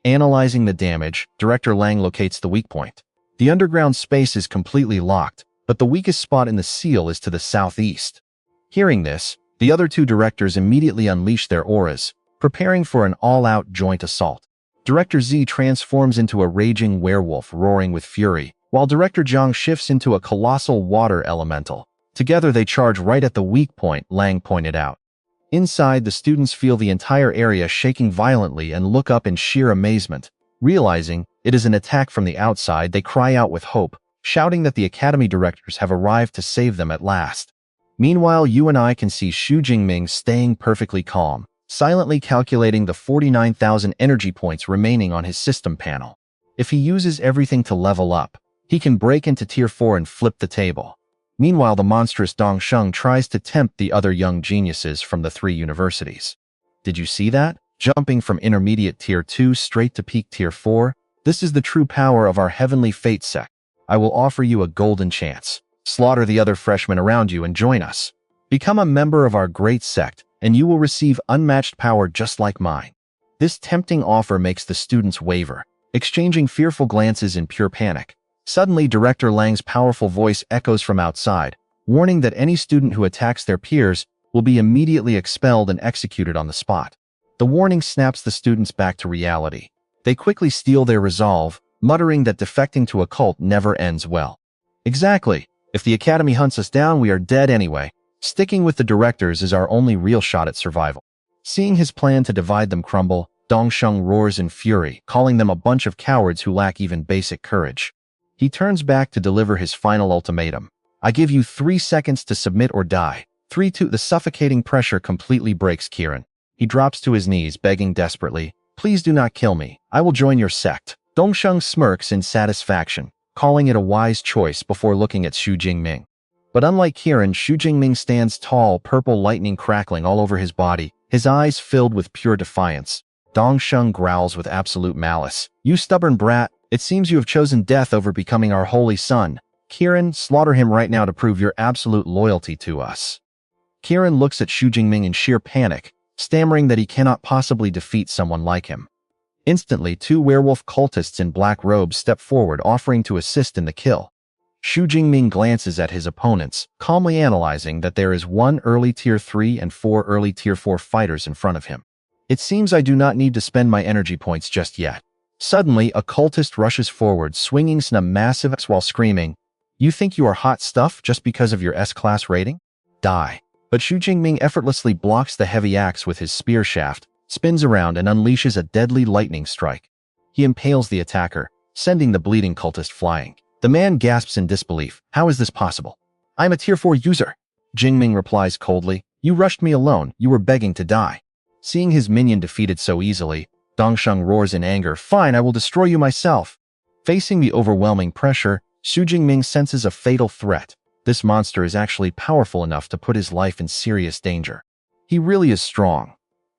Analyzing the damage, Director Lang locates the weak point. The underground space is completely locked, but the weakest spot in the seal is to the southeast. Hearing this, the other two directors immediately unleash their auras, preparing for an all-out joint assault. Director Z transforms into a raging werewolf roaring with fury, while Director Zhang shifts into a colossal water elemental. Together they charge right at the weak point, Lang pointed out. Inside, the students feel the entire area shaking violently and look up in sheer amazement. Realizing it is an attack from the outside, they cry out with hope, shouting that the academy directors have arrived to save them at last. Meanwhile, you and I can see Xu Jingming staying perfectly calm, silently calculating the 49,000 energy points remaining on his system panel. If he uses everything to level up, he can break into Tier 4 and flip the table. Meanwhile, the monstrous Dong Sheng tries to tempt the other young geniuses from the 3 universities. Did you see that? Jumping from intermediate Tier 2 straight to peak Tier 4? This is the true power of our heavenly fate sect. I will offer you a golden chance. Slaughter the other freshmen around you and join us. Become a member of our great sect, and you will receive unmatched power just like mine. This tempting offer makes the students waver, exchanging fearful glances in pure panic. Suddenly, Director Lang's powerful voice echoes from outside, warning that any student who attacks their peers will be immediately expelled and executed on the spot. The warning snaps the students back to reality. They quickly steel their resolve, muttering that defecting to a cult never ends well. Exactly. If the academy hunts us down, we are dead anyway. Sticking with the directors is our only real shot at survival. Seeing his plan to divide them crumble, Dong Sheng roars in fury, calling them a bunch of cowards who lack even basic courage. He turns back to deliver his final ultimatum. I give you 3 seconds to submit or die. 3, 2. The suffocating pressure completely breaks Kieran. He drops to his knees, begging desperately, please do not kill me. I will join your sect. Dong Sheng smirks in satisfaction, calling it a wise choice before looking at Xu Jingming. But unlike Kieran, Xu Jingming stands tall, purple lightning crackling all over his body, his eyes filled with pure defiance. Dong Sheng growls with absolute malice. You stubborn brat. It seems you have chosen death over becoming our holy son. Kieran, slaughter him right now to prove your absolute loyalty to us. Kieran looks at Xu Jingming in sheer panic, stammering that he cannot possibly defeat someone like him. Instantly, 2 werewolf cultists in black robes step forward, offering to assist in the kill. Xu Jingming glances at his opponents, calmly analyzing that there is 1 early Tier 3 and 4 early Tier 4 fighters in front of him. It seems I do not need to spend my energy points just yet. Suddenly, a cultist rushes forward, swinging a massive axe while screaming, you think you are hot stuff just because of your S-class rating? Die. But Xu Jingming effortlessly blocks the heavy axe with his spear shaft, spins around and unleashes a deadly lightning strike. He impales the attacker, sending the bleeding cultist flying. The man gasps in disbelief. How is this possible? I'm a Tier 4 user. Jingming replies coldly, you rushed me alone, you were begging to die. Seeing his minion defeated so easily, Dong Sheng roars in anger, fine, I will destroy you myself. Facing the overwhelming pressure, Xu Jingming senses a fatal threat. This monster is actually powerful enough to put his life in serious danger. He really is strong.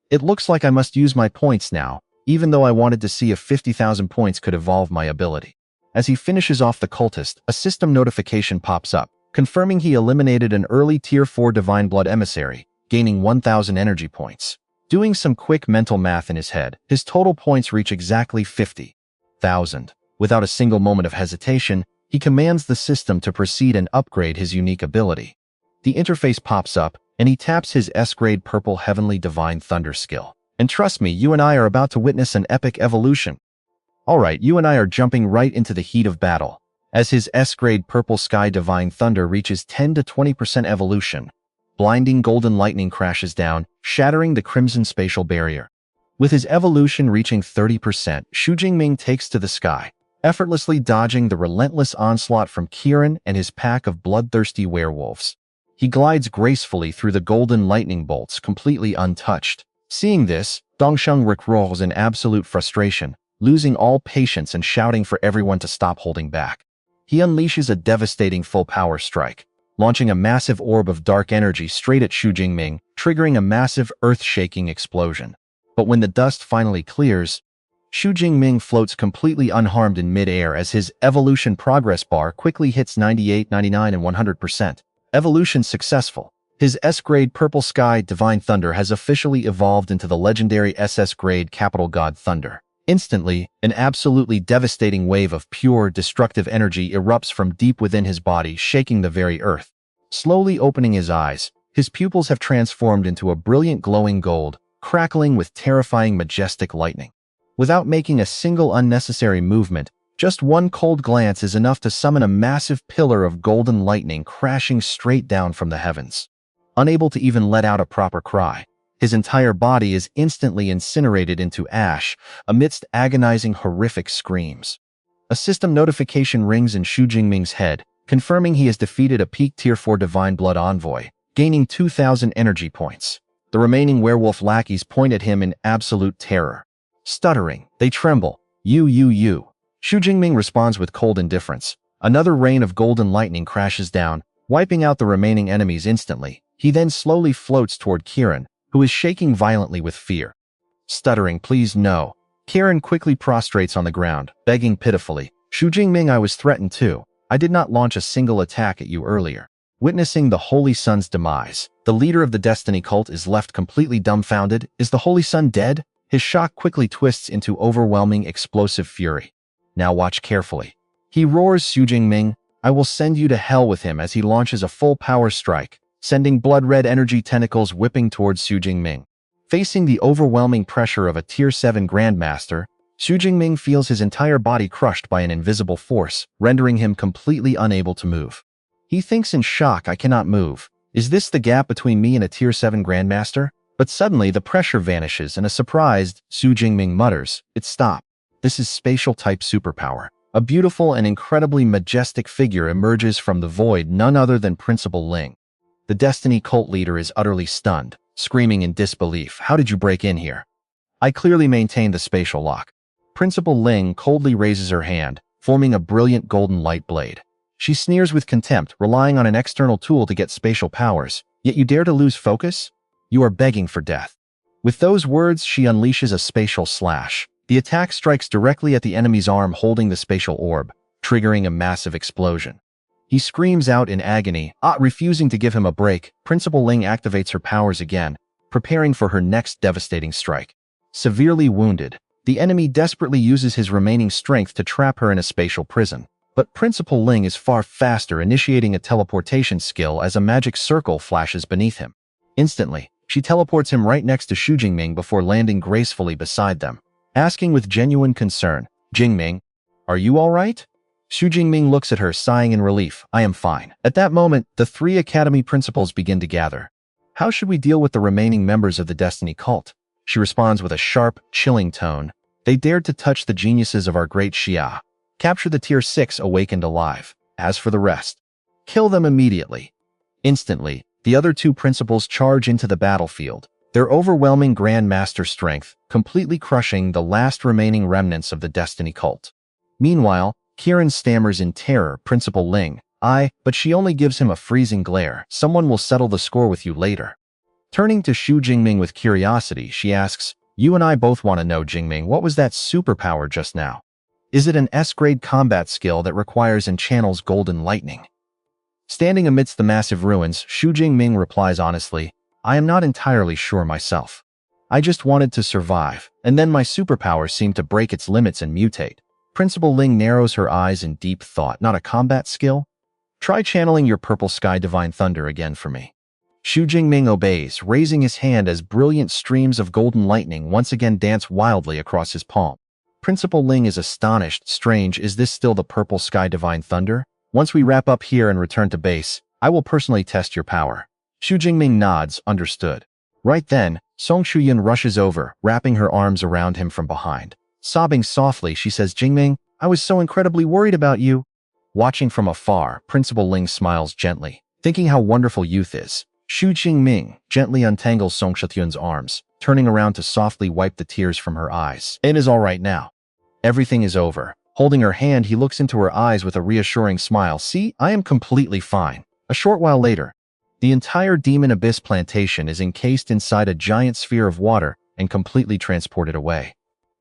It looks like I must use my points now, even though I wanted to see if 50,000 points could evolve my ability. As he finishes off the cultist, a system notification pops up, confirming he eliminated an early Tier 4 Divine Blood emissary, gaining 1,000 energy points. Doing some quick mental math in his head, his total points reach exactly 50,000. Without a single moment of hesitation, he commands the system to proceed and upgrade his unique ability. The interface pops up, and he taps his S-grade Purple Heavenly Divine Thunder skill. And trust me, you and I are about to witness an epic evolution. Alright, you and I are jumping right into the heat of battle. As his S-grade Purple Sky Divine Thunder reaches 10 to 20% evolution, blinding golden lightning crashes down, shattering the crimson spatial barrier. With his evolution reaching 30%, Xu Jingming takes to the sky, effortlessly dodging the relentless onslaught from Kieran and his pack of bloodthirsty werewolves. He glides gracefully through the golden lightning bolts, completely untouched. Seeing this, Dong Sheng rickroars in absolute frustration, losing all patience and shouting for everyone to stop holding back. He unleashes a devastating full-power strike, launching a massive orb of dark energy straight at Xu Jingming, triggering a massive earth-shaking explosion. But when the dust finally clears, Xu Jingming floats completely unharmed in mid-air as his evolution progress bar quickly hits 98, 99, and 100%. Evolution successful. His S-grade Purple Sky Divine Thunder has officially evolved into the legendary SS-grade Capital God Thunder. Instantly, an absolutely devastating wave of pure, destructive energy erupts from deep within his body, shaking the very earth. Slowly opening his eyes, his pupils have transformed into a brilliant glowing gold, crackling with terrifying majestic lightning. Without making a single unnecessary movement, just one cold glance is enough to summon a massive pillar of golden lightning crashing straight down from the heavens. Unable to even let out a proper cry, his entire body is instantly incinerated into ash amidst agonizing, horrific screams. A system notification rings in Xu Jingming's head, confirming he has defeated a peak Tier 4 Divine Blood Envoy, gaining 2,000 energy points. The remaining werewolf lackeys point at him in absolute terror. Stuttering, they tremble. You. Xu Jingming responds with cold indifference. Another rain of golden lightning crashes down, wiping out the remaining enemies instantly. He then slowly floats toward Kiran, who is shaking violently with fear. Stuttering, please no. Kiran quickly prostrates on the ground, begging pitifully. Xu Jingming, I was threatened too. I did not launch a single attack at you earlier. Witnessing the Holy Sun's demise, the leader of the Destiny cult is left completely dumbfounded. Is the Holy Sun dead? His shock quickly twists into overwhelming, explosive fury. Now watch carefully. He roars Xu Jingming, I will send you to hell with him as he launches a full power strike, sending blood-red energy tentacles whipping towards Xu Jingming. Facing the overwhelming pressure of a Tier 7 Grandmaster, Xu Jingming feels his entire body crushed by an invisible force, rendering him completely unable to move. He thinks in shock, I cannot move. Is this the gap between me and a Tier 7 Grandmaster? But suddenly the pressure vanishes and a surprised Xu Jingming mutters, It's stop. This is spatial type superpower. A beautiful and incredibly majestic figure emerges from the void, none other than Principal Ling. The Destiny cult leader is utterly stunned, screaming in disbelief, How did you break in here? I clearly maintained the spatial lock. Principal Ling coldly raises her hand, forming a brilliant golden light blade. She sneers with contempt, relying on an external tool to get spatial powers, yet you dare to lose focus? You are begging for death. With those words, she unleashes a spatial slash. The attack strikes directly at the enemy's arm holding the spatial orb, triggering a massive explosion. He screams out in agony, refusing to give him a break. Principal Ling activates her powers again, preparing for her next devastating strike. Severely wounded, the enemy desperately uses his remaining strength to trap her in a spatial prison. But Principal Ling is far faster, initiating a teleportation skill as a magic circle flashes beneath him. Instantly, she teleports him right next to Xu Jingming before landing gracefully beside them. Asking with genuine concern, Jingming, are you all right? Xu Jingming looks at her, sighing in relief. I am fine. At that moment, the 3 academy principals begin to gather. How should we deal with the remaining members of the Destiny cult? She responds with a sharp, chilling tone. They dared to touch the geniuses of our great Xia. Capture the Tier 6 Awakened alive. As for the rest, kill them immediately. Instantly, the other 2 principals charge into the battlefield, their overwhelming Grandmaster strength completely crushing the last remaining remnants of the Destiny cult. Meanwhile, Kiran stammers in terror, Principal Ling, but she only gives him a freezing glare. Someone will settle the score with you later. Turning to Xu Jingming with curiosity, she asks, You and I both want to know, Jingming, what was that superpower just now? Is it an S-grade combat skill that requires and channels golden lightning? Standing amidst the massive ruins, Xu Jingming replies honestly, I am not entirely sure myself. I just wanted to survive, and then my superpower seemed to break its limits and mutate. Principal Ling narrows her eyes in deep thought. Not a combat skill? Try channeling your Purple Sky Divine Thunder again for me. Xu Jingming obeys, raising his hand as brilliant streams of golden lightning once again dance wildly across his palm. Principal Ling is astonished. Strange, is this still the Purple Sky Divine Thunder? Once we wrap up here and return to base, I will personally test your power. Xu Jingming nods, understood. Right then, Song Shuyan rushes over, wrapping her arms around him from behind. Sobbing softly, she says, Jingming, I was so incredibly worried about you. Watching from afar, Principal Ling smiles gently, thinking how wonderful youth is. Xu Jingming gently untangles Song Shuyan's arms, turning around to softly wipe the tears from her eyes. It is all right now. Everything is over. Holding her hand, he looks into her eyes with a reassuring smile. See, I am completely fine. A short while later, the entire Demon Abyss plantation is encased inside a giant sphere of water and completely transported away.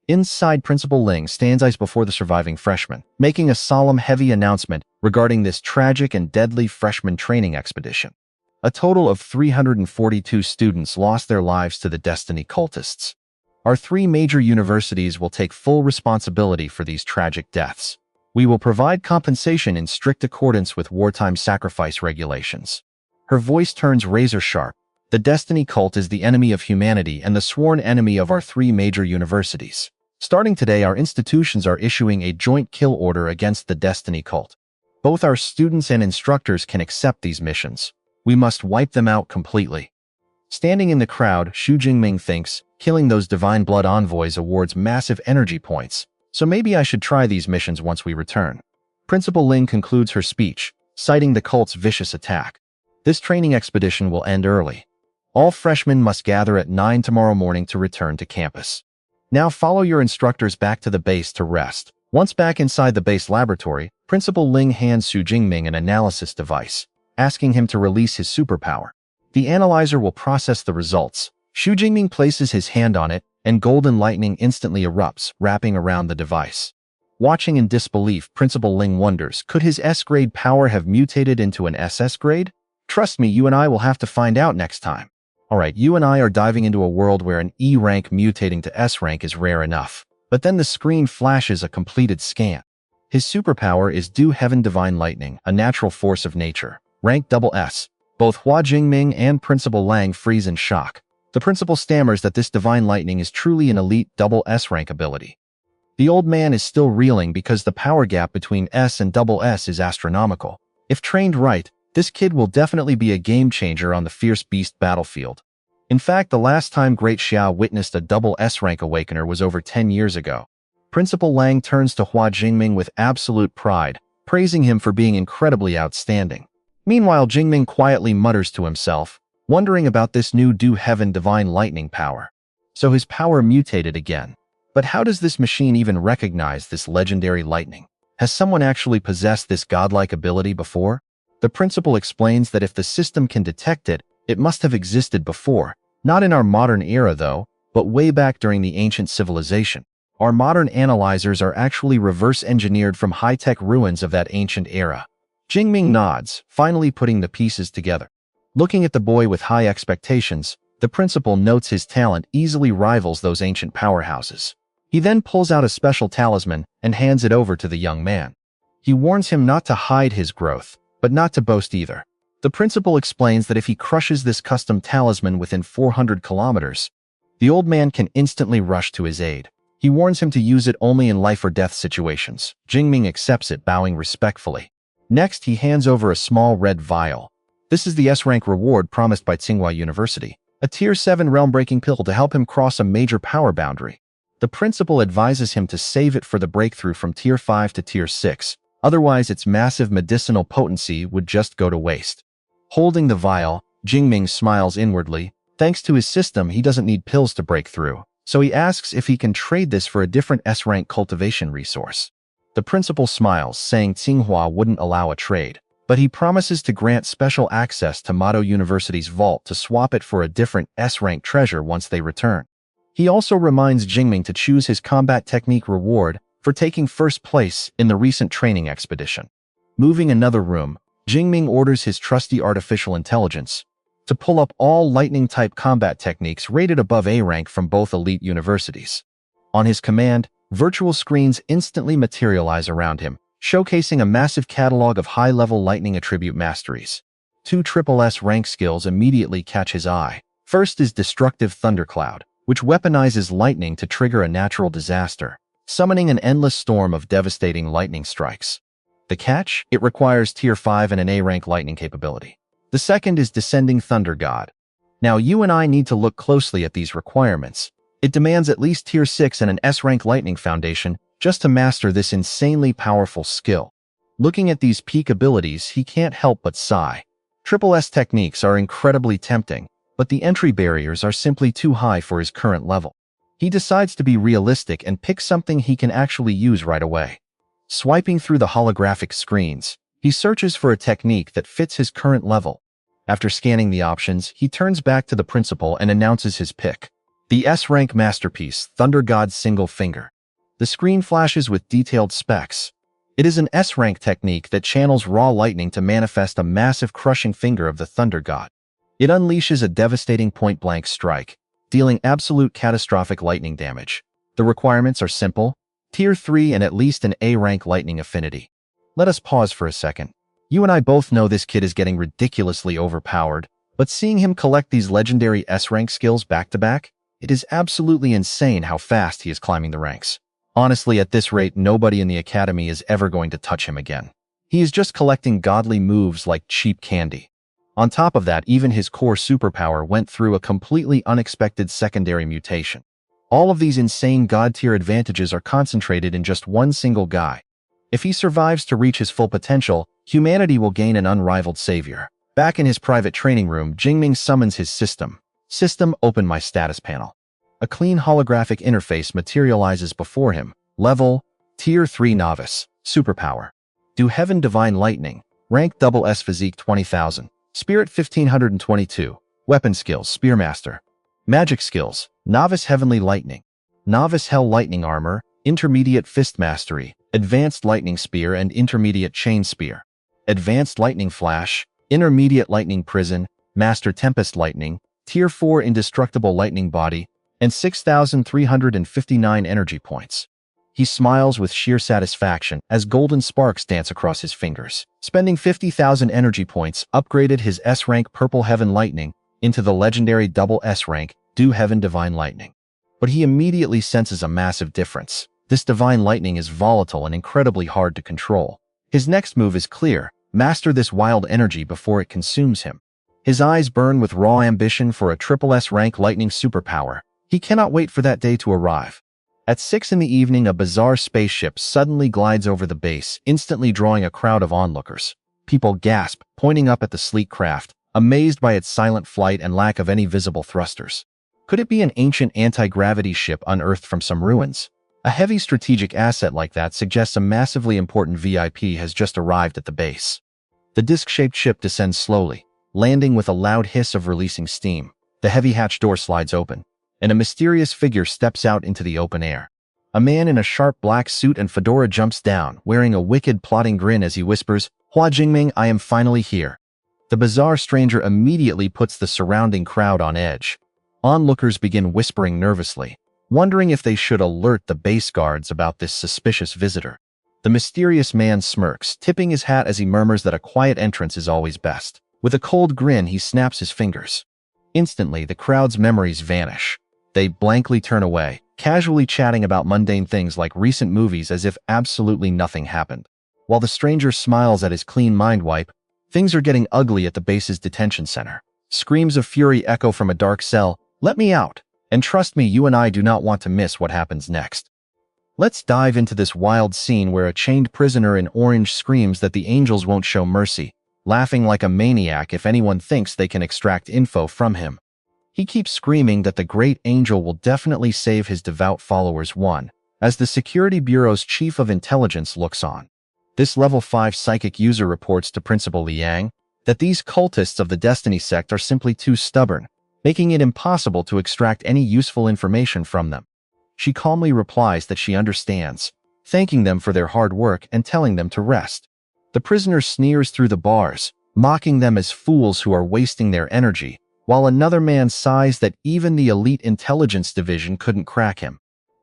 Inside, Principal Ling stands eyes before the surviving freshmen, making a solemn, heavy announcement regarding this tragic and deadly freshman training expedition. A total of 342 students lost their lives to the Destiny cultists. Our 3 major universities will take full responsibility for these tragic deaths. We will provide compensation in strict accordance with wartime sacrifice regulations. Her voice turns razor-sharp. The Destiny cult is the enemy of humanity and the sworn enemy of our 3 major universities. Starting today, our institutions are issuing a joint kill order against the Destiny cult. Both our students and instructors can accept these missions. We must wipe them out completely. Standing in the crowd, Xu Jingming thinks, killing those divine blood envoys awards massive energy points, so maybe I should try these missions once we return. Principal Ling concludes her speech, citing the cult's vicious attack. This training expedition will end early. All freshmen must gather at 9 tomorrow morning to return to campus. Now follow your instructors back to the base to rest. Once back inside the base laboratory, Principal Ling hands Xu Jingming an analysis device, asking him to release his superpower. The analyzer will process the results. Xu Jingming places his hand on it, and golden lightning instantly erupts, wrapping around the device. Watching in disbelief, Principal Ling wonders, could his S-grade power have mutated into an SS grade? Trust me, you and I will have to find out next time. Alright, you and I are diving into a world where an E rank mutating to S rank is rare enough. But then the screen flashes a completed scan. His superpower is Dew Heaven Divine Lightning, a natural force of nature. Rank SS. Both Hua Jingming and Principal Lang freeze in shock. The principal stammers that this divine lightning is truly an elite SS rank ability. The old man is still reeling because the power gap between S and SS is astronomical. If trained right, this kid will definitely be a game changer on the fierce beast battlefield. In fact, the last time Great Xiao witnessed a SS rank awakener was over 10 years ago. Principal Lang turns to Hua Jingming with absolute pride, praising him for being incredibly outstanding. Meanwhile, Jingming quietly mutters to himself, wondering about this new Dew Heaven Divine Lightning power. So his power mutated again. But how does this machine even recognize this legendary lightning? Has someone actually possessed this godlike ability before? The principal explains that if the system can detect it, it must have existed before. Not in our modern era though, but way back during the ancient civilization. Our modern analyzers are actually reverse-engineered from high-tech ruins of that ancient era. Jingming nods, finally putting the pieces together. Looking at the boy with high expectations, the principal notes his talent easily rivals those ancient powerhouses. He then pulls out a special talisman and hands it over to the young man. He warns him not to hide his growth, but not to boast either. The principal explains that if he crushes this custom talisman within 400 kilometers, the old man can instantly rush to his aid. He warns him to use it only in life-or-death situations. Jingming accepts it, bowing respectfully. Next, he hands over a small red vial. This is the S-rank reward promised by Tsinghua University, a Tier 7 realm-breaking pill to help him cross a major power boundary. The principal advises him to save it for the breakthrough from Tier 5 to Tier 6, otherwise its massive medicinal potency would just go to waste. Holding the vial, Jingming smiles inwardly. Thanks to his system, he doesn't need pills to break through, so he asks if he can trade this for a different S-rank cultivation resource. The principal smiles, saying Tsinghua wouldn't allow a trade, but he promises to grant special access to Mado University's vault to swap it for a different S-rank treasure once they return. He also reminds Jingming to choose his combat technique reward for taking first place in the recent training expedition. Moving another room, Jingming orders his trusty artificial intelligence to pull up all lightning-type combat techniques rated above A rank from both elite universities. On his command, virtual screens instantly materialize around him, showcasing a massive catalog of high-level lightning attribute masteries. 2 SSS rank skills immediately catch his eye. First is Destructive Thundercloud, which weaponizes lightning to trigger a natural disaster, summoning an endless storm of devastating lightning strikes. The catch? It requires Tier 5 and an A-rank lightning capability. The second is Descending Thunder God. Now you and I need to look closely at these requirements. It demands at least Tier 6 and an S-rank lightning foundation just to master this insanely powerful skill. Looking at these peak abilities, he can't help but sigh. SSS techniques are incredibly tempting, but the entry barriers are simply too high for his current level. He decides to be realistic and pick something he can actually use right away. Swiping through the holographic screens, he searches for a technique that fits his current level. After scanning the options, he turns back to the principal and announces his pick. The S-rank masterpiece, Thunder God's Single Finger. The screen flashes with detailed specs. It is an S-rank technique that channels raw lightning to manifest a massive crushing finger of the thunder god. It unleashes a devastating point-blank strike, dealing absolute catastrophic lightning damage. The requirements are simple: Tier 3 and at least an A-rank lightning affinity. Let us pause for a second. You and I both know this kid is getting ridiculously overpowered, but seeing him collect these legendary S-rank skills back-to-back, it is absolutely insane how fast he is climbing the ranks. Honestly, at this rate, nobody in the academy is ever going to touch him again. He is just collecting godly moves like cheap candy. On top of that, even his core superpower went through a completely unexpected secondary mutation. All of these insane god-tier advantages are concentrated in just one single guy. If he survives to reach his full potential, humanity will gain an unrivaled savior. Back in his private training room, Jingming summons his system. System, open my status panel. A clean holographic interface materializes before him. Level: Tier 3 Novice. Superpower: Do Heaven Divine Lightning. Rank SS Physique 20,000. Spirit 1522. Weapon skills: Spearmaster. Magic skills: Novice Heavenly Lightning. Novice Hell Lightning Armor. Intermediate Fist Mastery. Advanced Lightning Spear and Intermediate Chain Spear. Advanced Lightning Flash. Intermediate Lightning Prison. Master Tempest Lightning. Tier 4 Indestructible Lightning Body. And 6,359 energy points. He smiles with sheer satisfaction as golden sparks dance across his fingers. Spending 50,000 energy points, upgraded his S-rank Purple Heaven Lightning into the legendary double S-rank Do Heaven Divine Lightning. But he immediately senses a massive difference. This divine lightning is volatile and incredibly hard to control. His next move is clear: master this wild energy before it consumes him. His eyes burn with raw ambition for a triple S-rank lightning superpower. He cannot wait for that day to arrive. At 6 in the evening, a bizarre spaceship suddenly glides over the base, instantly drawing a crowd of onlookers. People gasp, pointing up at the sleek craft, amazed by its silent flight and lack of any visible thrusters. Could it be an ancient anti-gravity ship unearthed from some ruins? A heavy strategic asset like that suggests a massively important VIP has just arrived at the base. The disc-shaped ship descends slowly, landing with a loud hiss of releasing steam. The heavy hatch door slides open, and a mysterious figure steps out into the open air. A man in a sharp black suit and fedora jumps down, wearing a wicked, plotting grin as he whispers, "Hua Jingming, I am finally here." The bizarre stranger immediately puts the surrounding crowd on edge. Onlookers begin whispering nervously, wondering if they should alert the base guards about this suspicious visitor. The mysterious man smirks, tipping his hat as he murmurs that a quiet entrance is always best. With a cold grin, he snaps his fingers. Instantly, the crowd's memories vanish. They blankly turn away, casually chatting about mundane things like recent movies as if absolutely nothing happened. While the stranger smiles at his clean mind wipe, things are getting ugly at the base's detention center. Screams of fury echo from a dark cell, "Let me out! And trust me, you and I do not want to miss what happens next." Let's dive into this wild scene where a chained prisoner in orange screams that the angels won't show mercy, laughing like a maniac if anyone thinks they can extract info from him. He keeps screaming that the great angel will definitely save his devout followers one, as the Security Bureau's chief of intelligence looks on. This level 5 psychic user reports to Principal Liang that these cultists of the Destiny sect are simply too stubborn, making it impossible to extract any useful information from them. She calmly replies that she understands, thanking them for their hard work and telling them to rest. The prisoner sneers through the bars, mocking them as fools who are wasting their energy, while another man sighs that even the elite intelligence division couldn't crack him.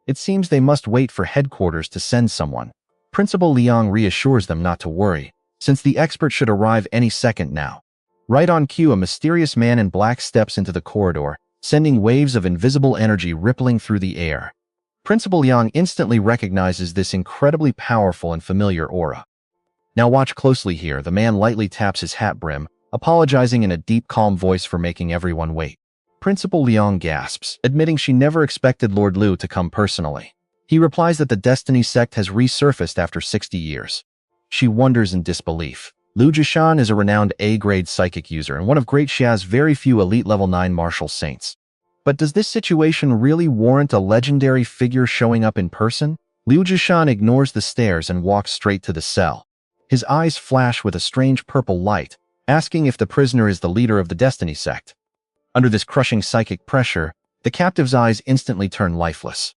It seems they must wait for headquarters to send someone. Principal Liang reassures them not to worry, since the expert should arrive any second now. Right on cue, a mysterious man in black steps into the corridor, sending waves of invisible energy rippling through the air. Principal Liang instantly recognizes this incredibly powerful and familiar aura. Now watch closely here. The man lightly taps his hat brim, apologizing in a deep, calm voice for making everyone wait. Principal Liang gasps, admitting she never expected Lord Liu to come personally. He replies that the Destiny sect has resurfaced after 60 years. She wonders in disbelief. Liu Jishan is a renowned A-grade psychic user and one of Great Xia's very few elite level 9 martial saints. But does this situation really warrant a legendary figure showing up in person? Liu Jishan ignores the stares and walks straight to the cell. His eyes flash with a strange purple light, asking if the prisoner is the leader of the Destiny sect. Under this crushing psychic pressure, the captive's eyes instantly turn lifeless.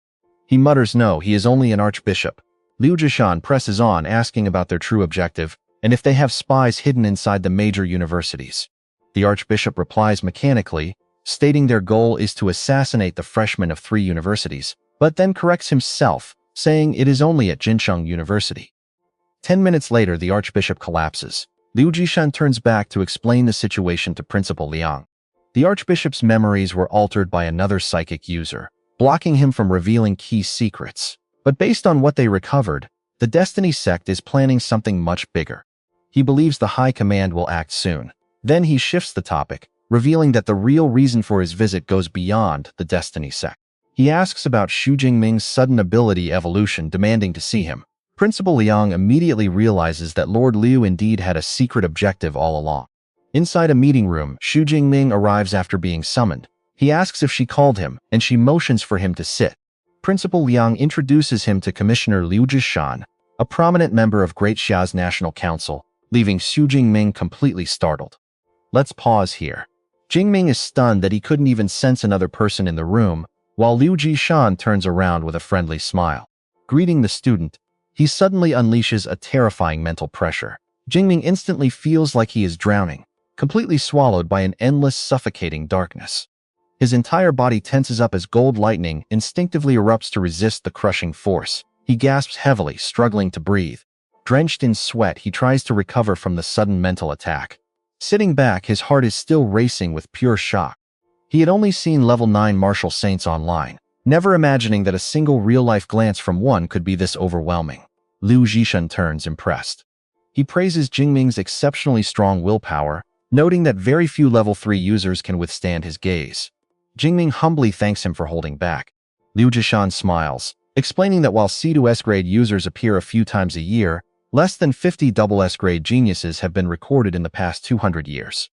He mutters no, he is only an archbishop. Liu Jishan presses on, asking about their true objective and if they have spies hidden inside the major universities. The archbishop replies mechanically, stating their goal is to assassinate the freshmen of 3 universities, but then corrects himself, saying it is only at Jincheng University. 10 minutes later, the archbishop collapses. Liu Jishan turns back to explain the situation to Principal Liang. The archbishop's memories were altered by another psychic user, blocking him from revealing key secrets. But based on what they recovered, the Destiny sect is planning something much bigger. He believes the High Command will act soon. Then he shifts the topic, revealing that the real reason for his visit goes beyond the Destiny sect. He asks about Xu Jingming's sudden ability evolution, demanding to see him. Principal Liang immediately realizes that Lord Liu indeed had a secret objective all along. Inside a meeting room, Xu Jingming arrives after being summoned. He asks if she called him, and she motions for him to sit. Principal Liang introduces him to Commissioner Liu Jishan, a prominent member of Great Xia's National Council, leaving Xu Jingming completely startled. Let's pause here. Jingming is stunned that he couldn't even sense another person in the room, while Liu Jishan turns around with a friendly smile. Greeting the student, he suddenly unleashes a terrifying mental pressure. Jingming instantly feels like he is drowning, completely swallowed by an endless, suffocating darkness. His entire body tenses up as gold lightning instinctively erupts to resist the crushing force. He gasps heavily, struggling to breathe. Drenched in sweat, he tries to recover from the sudden mental attack. Sitting back, his heart is still racing with pure shock. He had only seen level 9 martial saints online, never imagining that a single real-life glance from one could be this overwhelming. Liu Jishan turns, impressed. He praises Jingming's exceptionally strong willpower, noting that very few level 3 users can withstand his gaze. Jingming humbly thanks him for holding back. Liu Jishan smiles, explaining that while C to S-grade users appear a few times a year, less than 50 double S-grade geniuses have been recorded in the past 200 years.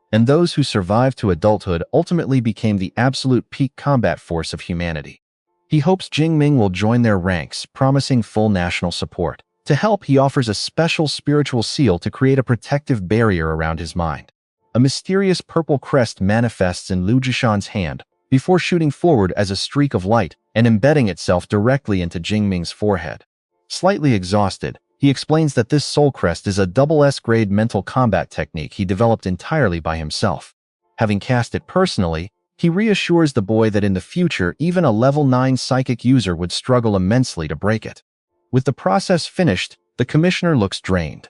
And those who survived to adulthood ultimately became the absolute peak combat force of humanity. He hopes Jingming will join their ranks, promising full national support. To help, he offers a special spiritual seal to create a protective barrier around his mind. A mysterious purple crest manifests in Liu Jishan's hand, before shooting forward as a streak of light and embedding itself directly into Jingming's forehead. Slightly exhausted, he explains that this soul crest is a double S-grade mental combat technique he developed entirely by himself. Having cast it personally, he reassures the boy that in the future even a level 9 psychic user would struggle immensely to break it. With the process finished, the commissioner looks drained.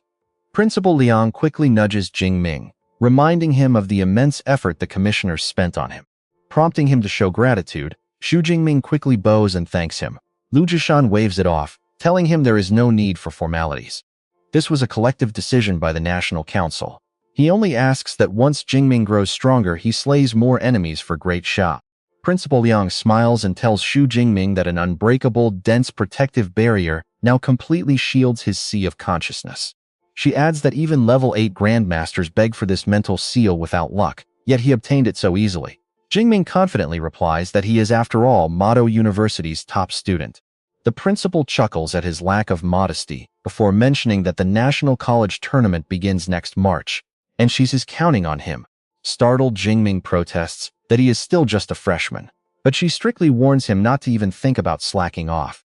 Principal Liang quickly nudges Jingming, reminding him of the immense effort the commissioner spent on him. Prompting him to show gratitude, Xu Jingming quickly bows and thanks him. Liu Jishan waves it off, telling him there is no need for formalities. This was a collective decision by the National Council. He only asks that once Jingming grows stronger, he slays more enemies for Great Xia. Principal Liang smiles and tells Xu Jingming that an unbreakable, dense protective barrier now completely shields his sea of consciousness. She adds that even level 8 grandmasters beg for this mental seal without luck, yet he obtained it so easily. Jingming confidently replies that he is, after all, Mado University's top student. The principal chuckles at his lack of modesty before mentioning that the National College tournament begins next March, and she's counting on him. Startled, Jingming protests that he is still just a freshman, but she strictly warns him not to even think about slacking off.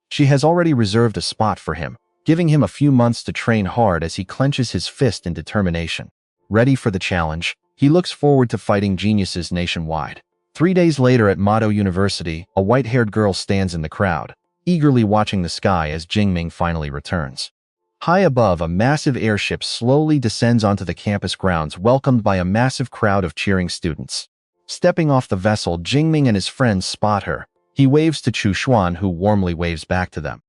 She has already reserved a spot for him, giving him a few months to train hard as he clenches his fist in determination. Ready for the challenge, he looks forward to fighting geniuses nationwide. 3 days later at Mado University, a white-haired girl stands in the crowd, eagerly watching the sky as Jingming finally returns. High above, a massive airship slowly descends onto the campus grounds, welcomed by a massive crowd of cheering students. Stepping off the vessel, Jingming and his friends spot her. He waves to Chu Xuan, who warmly waves back to them.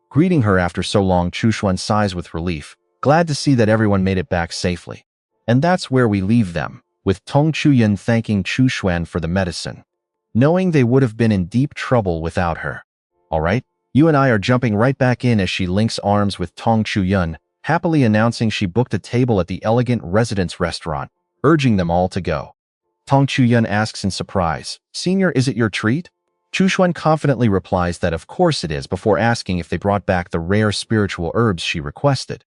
Greeting her after so long, Chu Xuan sighs with relief, glad to see that everyone made it back safely. And that's where we leave them, with Tong Chuyan thanking Chu Xuan for the medicine, knowing they would have been in deep trouble without her. All right, you and I are jumping right back in as she links arms with Tong Chuyan, happily announcing she booked a table at the elegant residence restaurant, urging them all to go. Tong Chuyan asks in surprise, "Senior, is it your treat?" Chu Xuan confidently replies that of course it is, before asking if they brought back the rare spiritual herbs she requested.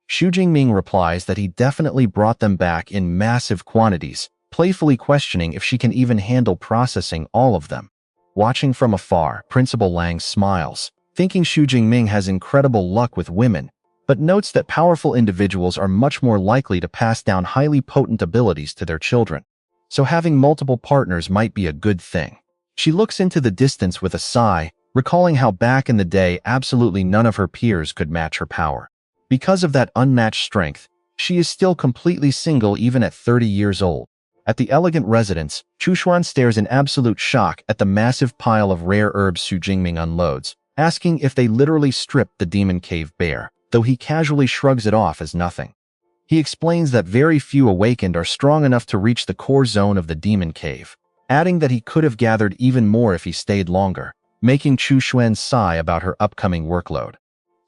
Xu Jingming replies that he definitely brought them back in massive quantities, playfully questioning if she can even handle processing all of them. Watching from afar, Principal Lang smiles, thinking Xu Jingming has incredible luck with women, but notes that powerful individuals are much more likely to pass down highly potent abilities to their children. So having multiple partners might be a good thing. She looks into the distance with a sigh, recalling how back in the day absolutely none of her peers could match her power. Because of that unmatched strength, she is still completely single even at 30 years old. At the elegant residence, Chu Xuan stares in absolute shock at the massive pile of rare herbs Xu Jingming unloads, asking if they literally stripped the demon cave bare, though he casually shrugs it off as nothing. He explains that very few awakened are strong enough to reach the core zone of the demon cave, adding that he could have gathered even more if he stayed longer, making Chu Xuan sigh about her upcoming workload.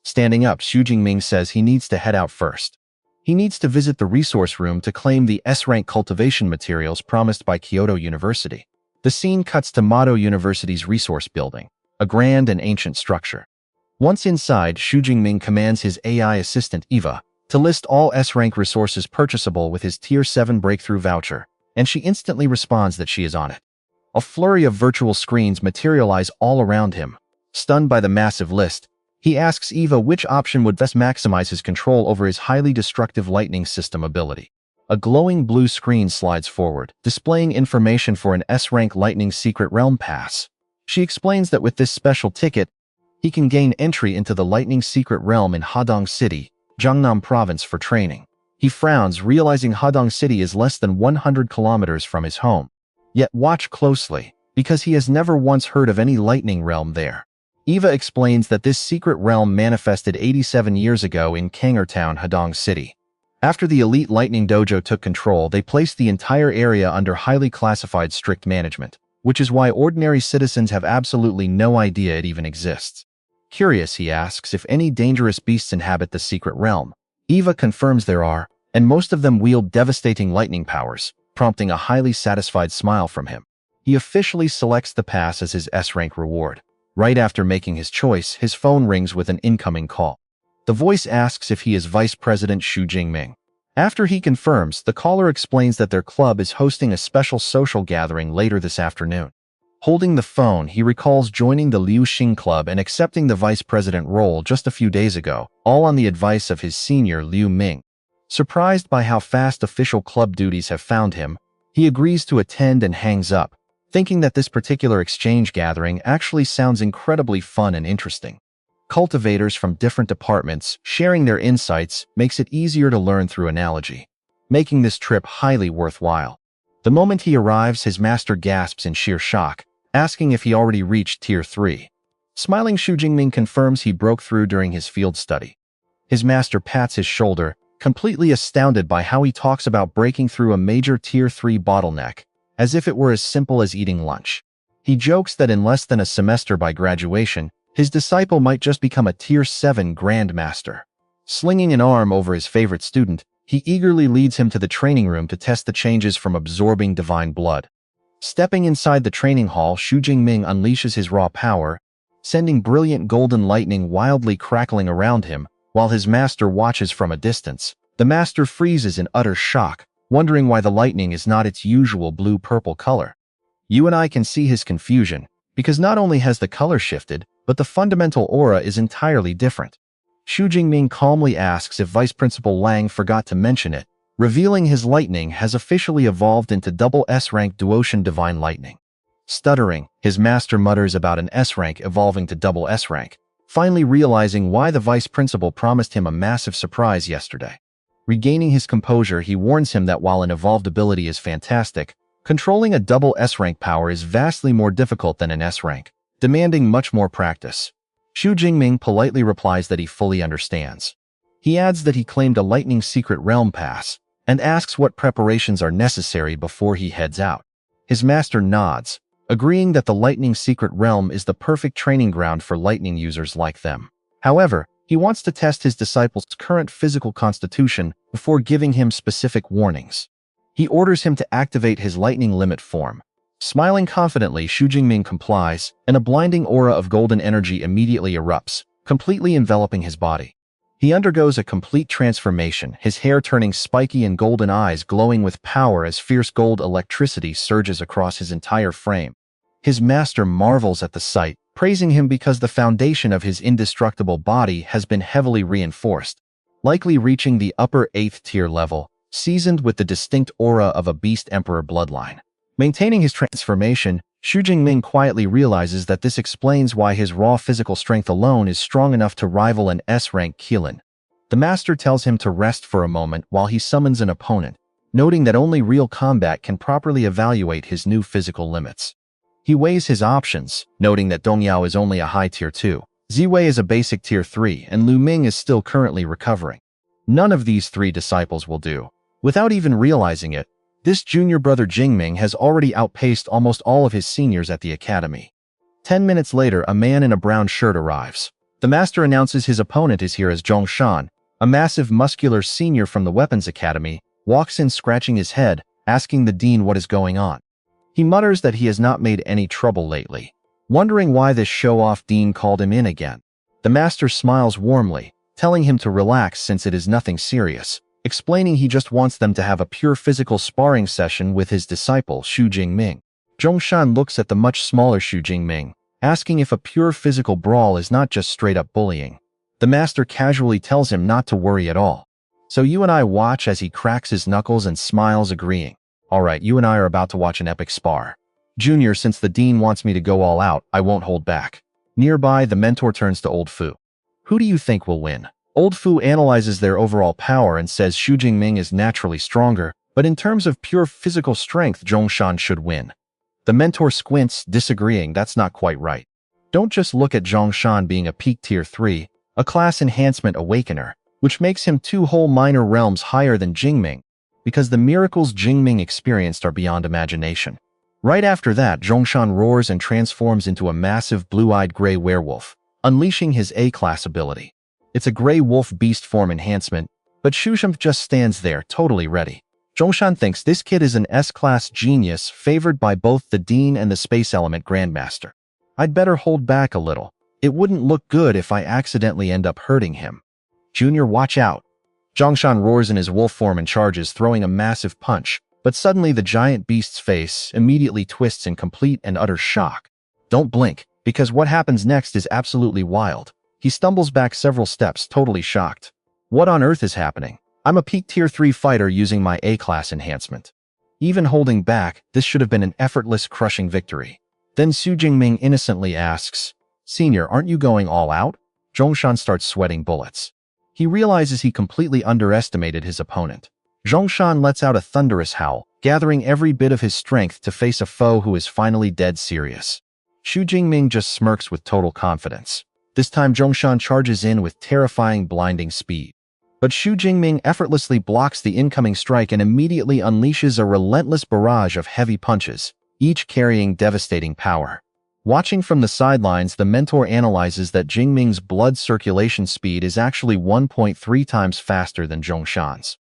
Standing up, Xu Jingming says he needs to head out first. He needs to visit the resource room to claim the S-Rank cultivation materials promised by Kyoto University. The scene cuts to Mado University's resource building, a grand and ancient structure. Once inside, Xu Jingming commands his AI assistant Eva to list all S-Rank resources purchasable with his Tier 7 breakthrough voucher, and she instantly responds that she is on it. A flurry of virtual screens materialize all around him. Stunned by the massive list, he asks Eva which option would best maximize his control over his highly destructive lightning system ability. A glowing blue screen slides forward, displaying information for an S-Rank Lightning Secret Realm Pass. She explains that with this special ticket, he can gain entry into the Lightning Secret Realm in Hadong City, Jiangnam Province for training. He frowns, realizing Hadong City is less than 100 kilometers from his home. Yet watch closely, because he has never once heard of any lightning realm there. Eva explains that this secret realm manifested 87 years ago in Kangertown, Hadong City. After the elite lightning dojo took control, they placed the entire area under highly classified strict management, which is why ordinary citizens have absolutely no idea it even exists. Curious, he asks if any dangerous beasts inhabit the secret realm. Eva confirms there are, and most of them wield devastating lightning powers, prompting a highly satisfied smile from him. He officially selects the pass as his S-Rank reward. Right after making his choice, his phone rings with an incoming call. The voice asks if he is Vice President Xu Jingming. After he confirms, the caller explains that their club is hosting a special social gathering later this afternoon. Holding the phone, he recalls joining the Liu Xing Club and accepting the vice president role just a few days ago, all on the advice of his senior Liu Ming. Surprised by how fast official club duties have found him, he agrees to attend and hangs up, thinking that this particular exchange gathering actually sounds incredibly fun and interesting. Cultivators from different departments sharing their insights makes it easier to learn through analogy, making this trip highly worthwhile. The moment he arrives, his master gasps in sheer shock, asking if he already reached Tier 3. Smiling, Xu Jingming confirms he broke through during his field study. His master pats his shoulder, completely astounded by how he talks about breaking through a major Tier 3 bottleneck, as if it were as simple as eating lunch. He jokes that in less than a semester by graduation, his disciple might just become a Tier 7 Grandmaster. Slinging an arm over his favorite student, he eagerly leads him to the training room to test the changes from absorbing divine blood. Stepping inside the training hall, Xu Jingming unleashes his raw power, sending brilliant golden lightning wildly crackling around him, while his master watches from a distance. The master freezes in utter shock, wondering why the lightning is not its usual blue-purple color. You and I can see his confusion, because not only has the color shifted, but the fundamental aura is entirely different. Xu Jingming calmly asks if Vice Principal Lang forgot to mention it, revealing his lightning has officially evolved into double S-Rank Duotian Divine Lightning. Stuttering, his master mutters about an S-Rank evolving to double S-Rank, finally realizing why the Vice Principal promised him a massive surprise yesterday. Regaining his composure, he warns him that while an evolved ability is fantastic, controlling a double S-Rank power is vastly more difficult than an S-Rank, demanding much more practice. Xu Jingming politely replies that he fully understands. He adds that he claimed a Lightning Secret Realm Pass, and asks what preparations are necessary before he heads out. His master nods, agreeing that the Lightning Secret Realm is the perfect training ground for lightning users like them. However, he wants to test his disciple's current physical constitution before giving him specific warnings. He orders him to activate his lightning limit form. Smiling confidently, Xu Jingming complies, and a blinding aura of golden energy immediately erupts, completely enveloping his body. He undergoes a complete transformation, his hair turning spiky and golden eyes glowing with power as fierce gold electricity surges across his entire frame. His master marvels at the sight, praising him because the foundation of his indestructible body has been heavily reinforced, likely reaching the upper 8th tier level, seasoned with the distinct aura of a beast emperor bloodline. Maintaining his transformation, Xu Jingming quietly realizes that this explains why his raw physical strength alone is strong enough to rival an S-rank Qilin. The master tells him to rest for a moment while he summons an opponent, noting that only real combat can properly evaluate his new physical limits. He weighs his options, noting that Dongyao is only a high tier 2, Ziwei is a basic tier 3, and Lu Ming is still currently recovering. None of these 3 disciples will do. Without even realizing it, this junior brother Jingming has already outpaced almost all of his seniors at the academy. 10 minutes later, a man in a brown shirt arrives. The master announces his opponent is here as Zhongshan, a massive muscular senior from the weapons academy, walks in scratching his head, asking the dean what is going on. He mutters that he has not made any trouble lately, wondering why this show-off dean called him in again. The master smiles warmly, telling him to relax since it is nothing serious, explaining he just wants them to have a pure physical sparring session with his disciple Xu Jingming. Zhongshan looks at the much smaller Xu Jingming, asking if a pure physical brawl is not just straight-up bullying. The master casually tells him not to worry at all. So you and I watch as he cracks his knuckles and smiles, agreeing. Alright, you and I are about to watch an epic spar. Junior, since the dean wants me to go all out, I won't hold back. Nearby, the mentor turns to Old Fu. Who do you think will win? Old Fu analyzes their overall power and says Xu Jingming is naturally stronger, but in terms of pure physical strength, Zhongshan should win. The mentor squints, disagreeing that's not quite right. Don't just look at Zhongshan being a peak tier 3, a class enhancement awakener, which makes him 2 whole minor realms higher than Jingming, because the miracles Jingming experienced are beyond imagination. Right after that, Zhongshan roars and transforms into a massive blue-eyed gray werewolf, unleashing his A-class ability. It's a gray wolf beast form enhancement, but Xu just stands there, totally ready. Zhongshan thinks this kid is an S-class genius favored by both the Dean and the Space Element Grandmaster. I'd better hold back a little. It wouldn't look good if I accidentally end up hurting him. Junior, watch out. Zhongshan roars in his wolf form and charges, throwing a massive punch, but suddenly the giant beast's face immediately twists in complete and utter shock. Don't blink, because what happens next is absolutely wild. He stumbles back several steps, totally shocked. What on earth is happening? I'm a peak tier 3 fighter using my A-class enhancement. Even holding back, this should have been an effortless, crushing victory. Then Xu Jingming innocently asks, Senior, aren't you going all out? Zhongshan starts sweating bullets. He realizes he completely underestimated his opponent. Zhongshan lets out a thunderous howl, gathering every bit of his strength to face a foe who is finally dead serious. Xu Jingming just smirks with total confidence. This time Zhongshan charges in with terrifying, blinding speed. But Xu Jingming effortlessly blocks the incoming strike and immediately unleashes a relentless barrage of heavy punches, each carrying devastating power. Watching from the sidelines, the mentor analyzes that Jingming's blood circulation speed is actually 1.3 times faster than Zhongshan's.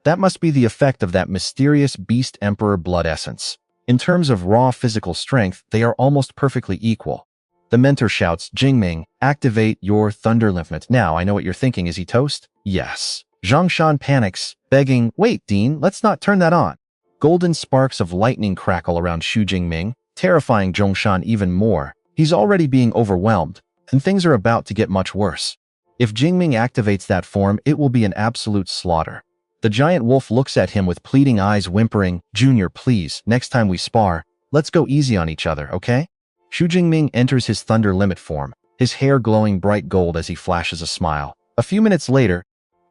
That must be the effect of that mysterious Beast Emperor blood essence. In terms of raw physical strength, they are almost perfectly equal. The mentor shouts, Jingming, activate your Thunder Lymphment. Now, I know what you're thinking, is he toast? Yes. Zhongshan panics, begging, wait, Dean, let's not turn that on. Golden sparks of lightning crackle around Xu Jingming, terrifying Zhongshan even more. He's already being overwhelmed, and things are about to get much worse. If Jingming activates that form, it will be an absolute slaughter. The giant wolf looks at him with pleading eyes, whimpering, Junior, please, next time we spar, let's go easy on each other, okay? Xu Jingming enters his Thunder Limit form, his hair glowing bright gold as he flashes a smile. A few minutes later,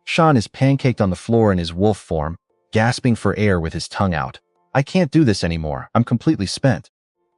Shan is pancaked on the floor in his wolf form, gasping for air with his tongue out. I can't do this anymore, I'm completely spent.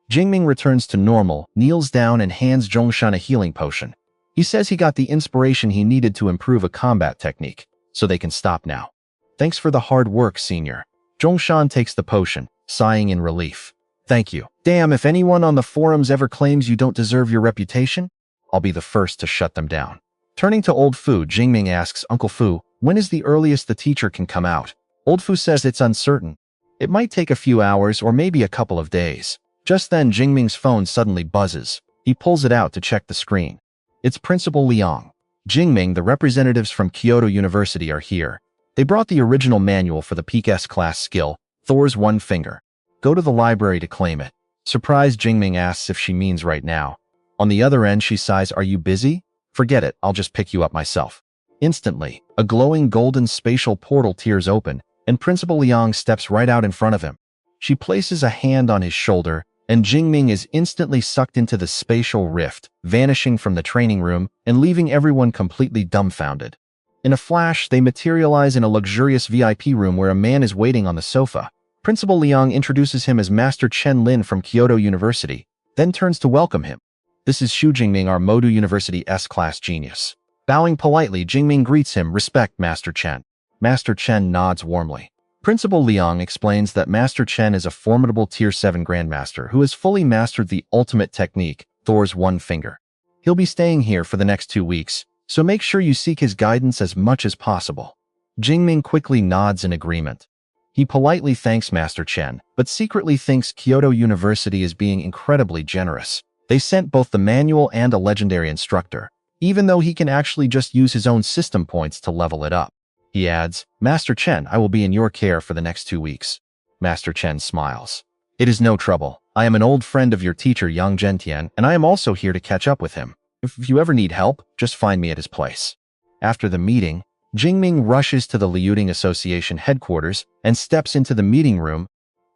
Jingming returns to normal, kneels down and hands Zhongshan a healing potion. He says he got the inspiration he needed to improve a combat technique, so they can stop now. Thanks for the hard work, Senior. Zhongshan takes the potion, sighing in relief. Thank you. Damn, if anyone on the forums ever claims you don't deserve your reputation, I'll be the first to shut them down. Turning to Old Fu, Jingming asks, Uncle Fu, when is the earliest the teacher can come out? Old Fu says it's uncertain. It might take a few hours or maybe a couple of days. Just then, Jingming's phone suddenly buzzes. He pulls it out to check the screen. It's Principal Liang. Jingming, the representatives from Kyoto University are here. They brought the original manual for the Peak S-class skill, Thor's One Finger. Go to the library to claim it. Surprised, Jingming asks if she means right now. On the other end, she sighs, "Are you busy? Forget it, I'll just pick you up myself." Instantly, a glowing golden spatial portal tears open, and Principal Liang steps right out in front of him. She places a hand on his shoulder, and Jingming is instantly sucked into the spatial rift, vanishing from the training room and leaving everyone completely dumbfounded. In a flash, they materialize in a luxurious VIP room where a man is waiting on the sofa. Principal Liang introduces him as Master Chen Lin from Kyoto University, then turns to welcome him. "This is Xu Jingming, our Mado University S-class genius." Bowing politely, Jingming greets him, "Respect, Master Chen." Master Chen nods warmly. Principal Liang explains that Master Chen is a formidable Tier 7 Grandmaster who has fully mastered the ultimate technique, Thor's one finger. He'll be staying here for the next 2 weeks, so make sure you seek his guidance as much as possible. Jingming quickly nods in agreement. He politely thanks Master Chen, but secretly thinks Kyoto University is being incredibly generous. They sent both the manual and a legendary instructor, even though he can actually just use his own system points to level it up. He adds, "Master Chen, I will be in your care for the next 2 weeks. Master Chen smiles. "It is no trouble. I am an old friend of your teacher Yang Zhentian, and I am also here to catch up with him. If you ever need help, just find me at his place." After the meeting, Jingming rushes to the Liuding Association headquarters and steps into the meeting room,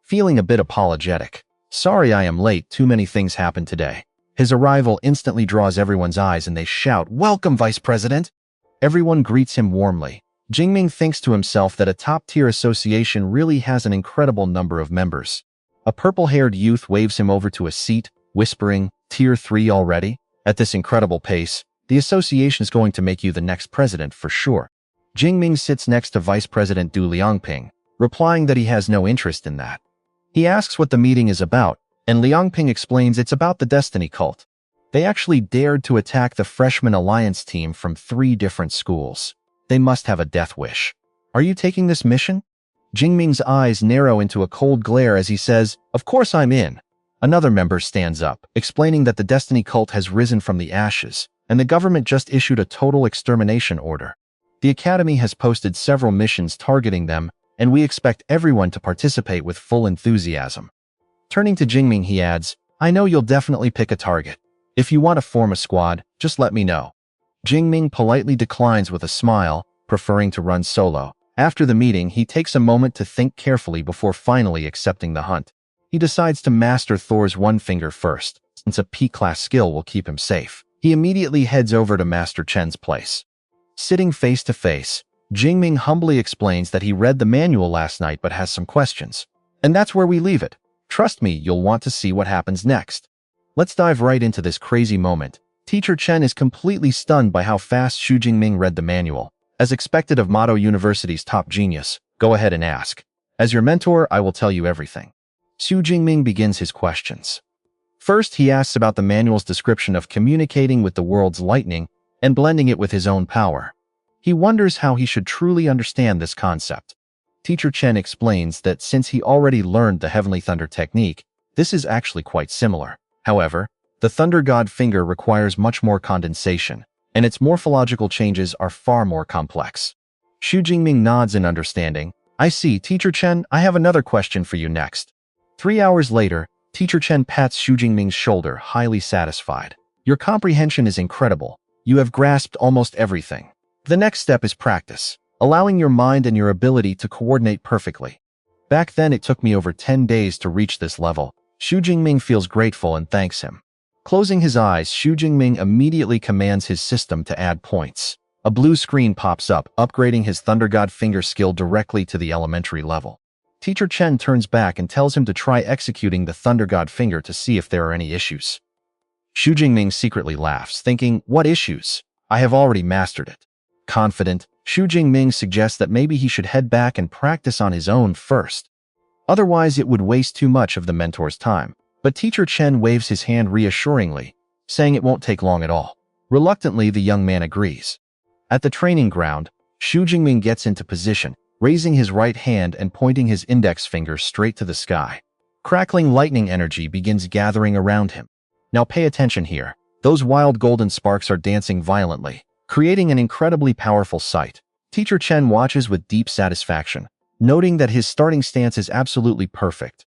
feeling a bit apologetic. "Sorry I am late, too many things happened today." His arrival instantly draws everyone's eyes and they shout, "Welcome, Vice President!" Everyone greets him warmly. Jingming thinks to himself that a top-tier association really has an incredible number of members. A purple-haired youth waves him over to a seat, whispering, "Tier 3 already? At this incredible pace, the association is going to make you the next president for sure." Jingming sits next to Vice President Du Liangping, replying that he has no interest in that. He asks what the meeting is about, and Liangping explains it's about the Destiny cult. They actually dared to attack the Freshman Alliance team from 3 different schools. They must have a death wish. "Are you taking this mission?" Jingming's eyes narrow into a cold glare as he says, "Of course I'm in." Another member stands up, explaining that the Destiny cult has risen from the ashes, and the government just issued a total extermination order. The Academy has posted several missions targeting them, and we expect everyone to participate with full enthusiasm. Turning to Jingming, he adds, "I know you'll definitely pick a target. If you want to form a squad, just let me know." Jingming politely declines with a smile, preferring to run solo. After the meeting, he takes a moment to think carefully before finally accepting the hunt. He decides to master Thor's one finger first, since a P-class skill will keep him safe. He immediately heads over to Master Chen's place. Sitting face to face, Jingming humbly explains that he read the manual last night but has some questions. And that's where we leave it. Trust me, you'll want to see what happens next. Let's dive right into this crazy moment. Teacher Chen is completely stunned by how fast Xu Jingming read the manual. As expected of Mado University's top genius, go ahead and ask. As your mentor, I will tell you everything. Xu Jingming begins his questions. First, he asks about the manual's description of communicating with the world's lightning and blending it with his own power. He wonders how he should truly understand this concept. Teacher Chen explains that since he already learned the Heavenly Thunder technique, this is actually quite similar. However, the Thunder God finger requires much more condensation, and its morphological changes are far more complex. Xu Jingming nods in understanding. "I see, Teacher Chen, I have another question for you next." 3 hours later, Teacher Chen pats Xu Jingming's shoulder, highly satisfied. "Your comprehension is incredible. You have grasped almost everything. The next step is practice, allowing your mind and your ability to coordinate perfectly. Back then it took me over 10 days to reach this level." Xu Jingming feels grateful and thanks him. Closing his eyes, Xu Jingming immediately commands his system to add points. A blue screen pops up, upgrading his Thunder God finger skill directly to the elementary level. Teacher Chen turns back and tells him to try executing the Thunder God finger to see if there are any issues. Xu Jingming secretly laughs, thinking, "What issues? I have already mastered it." Confident, Xu Jingming suggests that maybe he should head back and practice on his own first. Otherwise, it would waste too much of the mentor's time. But Teacher Chen waves his hand reassuringly, saying it won't take long at all. Reluctantly, the young man agrees. At the training ground, Xu Jingming gets into position, raising his right hand and pointing his index finger straight to the sky. Crackling lightning energy begins gathering around him. Now pay attention here. Those wild golden sparks are dancing violently, creating an incredibly powerful sight. Teacher Chen watches with deep satisfaction, noting that his starting stance is absolutely perfect.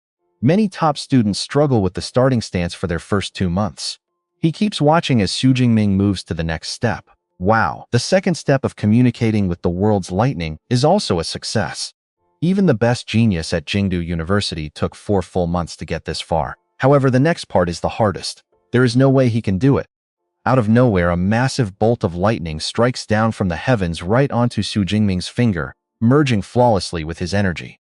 Many top students struggle with the starting stance for their first 2 months. He keeps watching as Xu Jingming moves to the next step. Wow, the second step of communicating with the world's lightning is also a success. Even the best genius at Jingdu University took 4 full months to get this far. However, the next part is the hardest. There is no way he can do it. Out of nowhere, a massive bolt of lightning strikes down from the heavens right onto Xu Jingming's finger, merging flawlessly with his energy.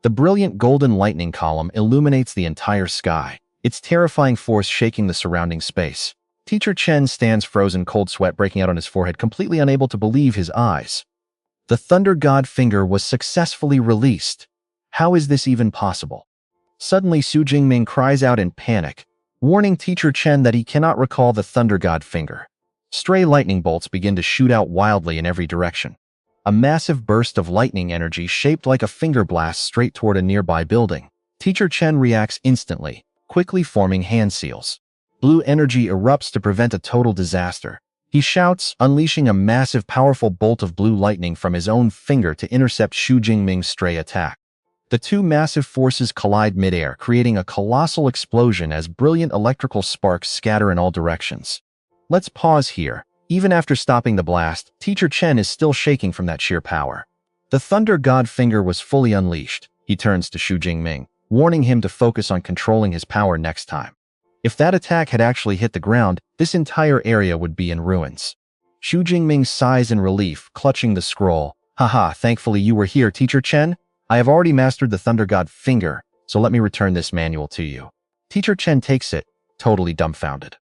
The brilliant golden lightning column illuminates the entire sky, its terrifying force shaking the surrounding space. Teacher Chen stands frozen, cold sweat breaking out on his forehead, completely unable to believe his eyes. The Thunder God finger was successfully released. How is this even possible? Suddenly, Xu Jingming cries out in panic, warning Teacher Chen that he cannot recall the Thunder God finger. Stray lightning bolts begin to shoot out wildly in every direction. A massive burst of lightning energy shaped like a finger blasts straight toward a nearby building. Teacher Chen reacts instantly, quickly forming hand seals. Blue energy erupts to prevent a total disaster. He shouts, unleashing a massive, powerful bolt of blue lightning from his own finger to intercept Xu Jingming's stray attack. The two massive forces collide midair, creating a colossal explosion as brilliant electrical sparks scatter in all directions. Let's pause here. Even after stopping the blast, Teacher Chen is still shaking from that sheer power. The Thunder God finger was fully unleashed. He turns to Xu Jingming, warning him to focus on controlling his power next time. If that attack had actually hit the ground, this entire area would be in ruins. Xu Jingming sighs in relief, clutching the scroll. Haha, thankfully you were here, Teacher Chen. I have already mastered the Thunder God finger, so let me return this manual to you. Teacher Chen takes it, totally dumbfounded.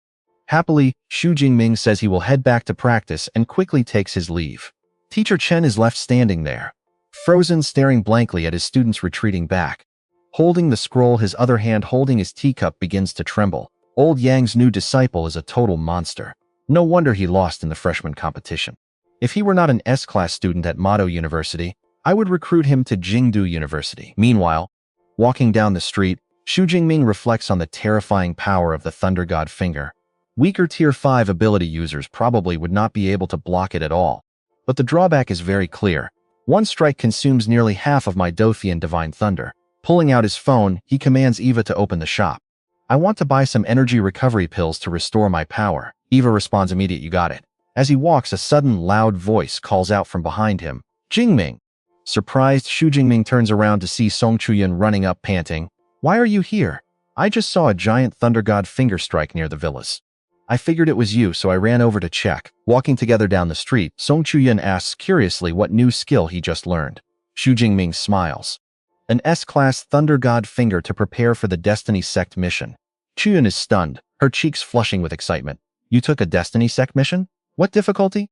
Happily, Xu Jingming says he will head back to practice and quickly takes his leave. Teacher Chen is left standing there, frozen, staring blankly at his students retreating back. Holding the scroll, his other hand holding his teacup, begins to tremble. Old Yang's new disciple is a total monster. No wonder he lost in the freshman competition. If he were not an S-class student at Mado University, I would recruit him to Jingdu University. Meanwhile, walking down the street, Xu Jingming reflects on the terrifying power of the Thunder God finger. Weaker Tier 5 ability users probably would not be able to block it at all. But the drawback is very clear. One strike consumes nearly half of my Dothian Divine Thunder. Pulling out his phone, he commands Eva to open the shop. I want to buy some energy recovery pills to restore my power. Eva responds immediate, you got it. As he walks, a sudden loud voice calls out from behind him, Jingming. Surprised, Xu Jingming turns around to see Song Chuyan running up panting. Why are you here? I just saw a giant Thunder God finger strike near the villas. I figured it was you, so I ran over to check. Walking together down the street, Song Chuyan asks curiously what new skill he just learned. Xu Jingming smiles. An S-class Thunder God finger to prepare for the Destiny Sect mission. Chuyan is stunned, her cheeks flushing with excitement. You took a Destiny Sect mission? What difficulty?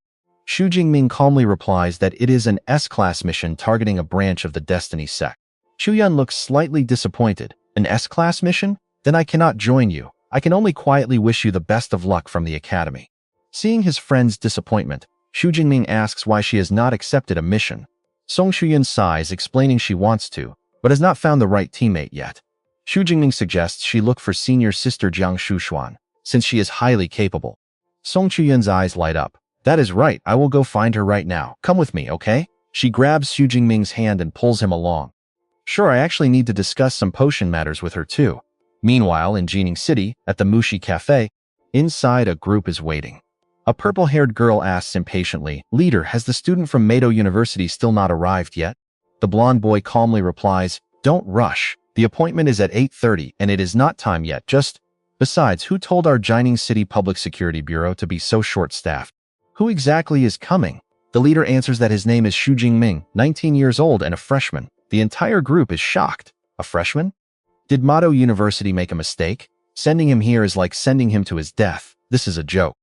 Xu Jingming calmly replies that it is an S-class mission targeting a branch of the Destiny Sect. Chuyan looks slightly disappointed. An S-class mission? Then I cannot join you. I can only quietly wish you the best of luck from the academy. Seeing his friend's disappointment, Xu Jingming asks why she has not accepted a mission. Song Chuyan sighs, explaining she wants to, but has not found the right teammate yet. Xu Jingming suggests she look for senior sister Jiang Shushuan, since she is highly capable. Song Chuyan's eyes light up. That is right, I will go find her right now. Come with me, okay? She grabs Xu Jingming's hand and pulls him along. Sure, I actually need to discuss some potion matters with her too. Meanwhile, in Jining City, at the Mushi Cafe, inside a group is waiting. A purple-haired girl asks impatiently, Leader, has the student from Mado University still not arrived yet? The blonde boy calmly replies, Don't rush. The appointment is at 8:30 and it is not time yet, Besides, who told our Jining City Public Security Bureau to be so short-staffed? Who exactly is coming? The leader answers that his name is Xu Jingming, 19 years old and a freshman. The entire group is shocked. A freshman? Did Mado University make a mistake? Sending him here is like sending him to his death. This is a joke.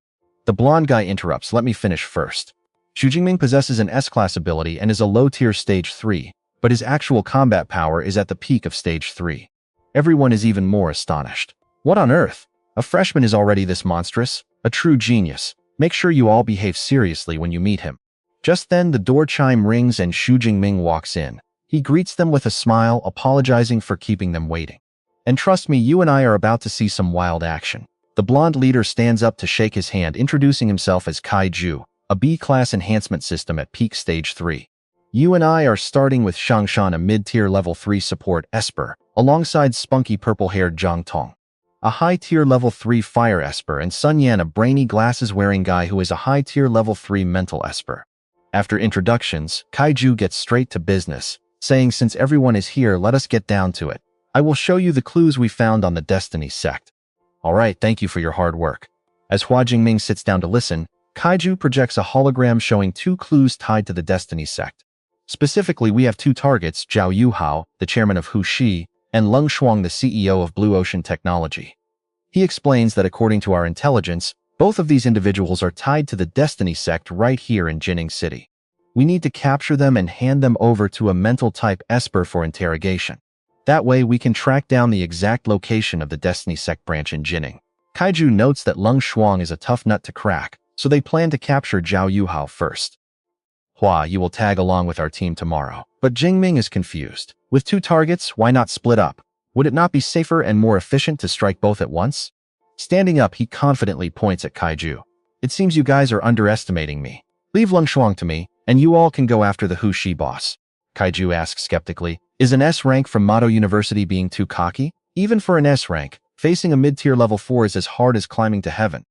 The blonde guy interrupts, let me finish first. Xu Jingming possesses an S-class ability and is a low-tier Stage 3, but his actual combat power is at the peak of Stage 3. Everyone is even more astonished. What on earth? A freshman is already this monstrous? A true genius. Make sure you all behave seriously when you meet him. Just then, the door chime rings and Xu Jingming walks in. He greets them with a smile, apologizing for keeping them waiting. And trust me, you and I are about to see some wild action. The blonde leader stands up to shake his hand, introducing himself as Kai Ju, a B-class enhancement system at peak Stage 3. You and I are starting with Shangshan, a mid-tier level 3 support Esper, alongside spunky purple-haired Zhang Tong. a high-tier level 3 fire esper, and Sun Yan, a brainy glasses-wearing guy who is a high-tier level 3 mental esper. After introductions, Kaiju gets straight to business, saying since everyone is here, let us get down to it. I will show you the clues we found on the Destiny sect. Alright, thank you for your hard work. As Hua Jingming sits down to listen, Kaiju projects a hologram showing 2 clues tied to the Destiny sect. Specifically, we have 2 targets, Zhao Yuhao, the chairman of Hu Shi, and Leng Shuang, the CEO of Blue Ocean Technology. He explains that according to our intelligence, both of these individuals are tied to the Destiny sect right here in Jining City. We need to capture them and hand them over to a mental-type esper for interrogation. That way we can track down the exact location of the Destiny sect branch in Jining. Kaiju notes that Leng Shuang is a tough nut to crack, so they plan to capture Zhao Yuhao first. Hua, you will tag along with our team tomorrow. But Jingming is confused. With 2 targets, why not split up? Would it not be safer and more efficient to strike both at once? Standing up, he confidently points at Kaiju. It seems you guys are underestimating me. Leave Leng Shuang to me, and you all can go after the Hu Shi boss. Kaiju asks skeptically, is an S rank from Mado University being too cocky? Even for an S rank, facing a mid-tier level 4 is as hard as climbing to heaven.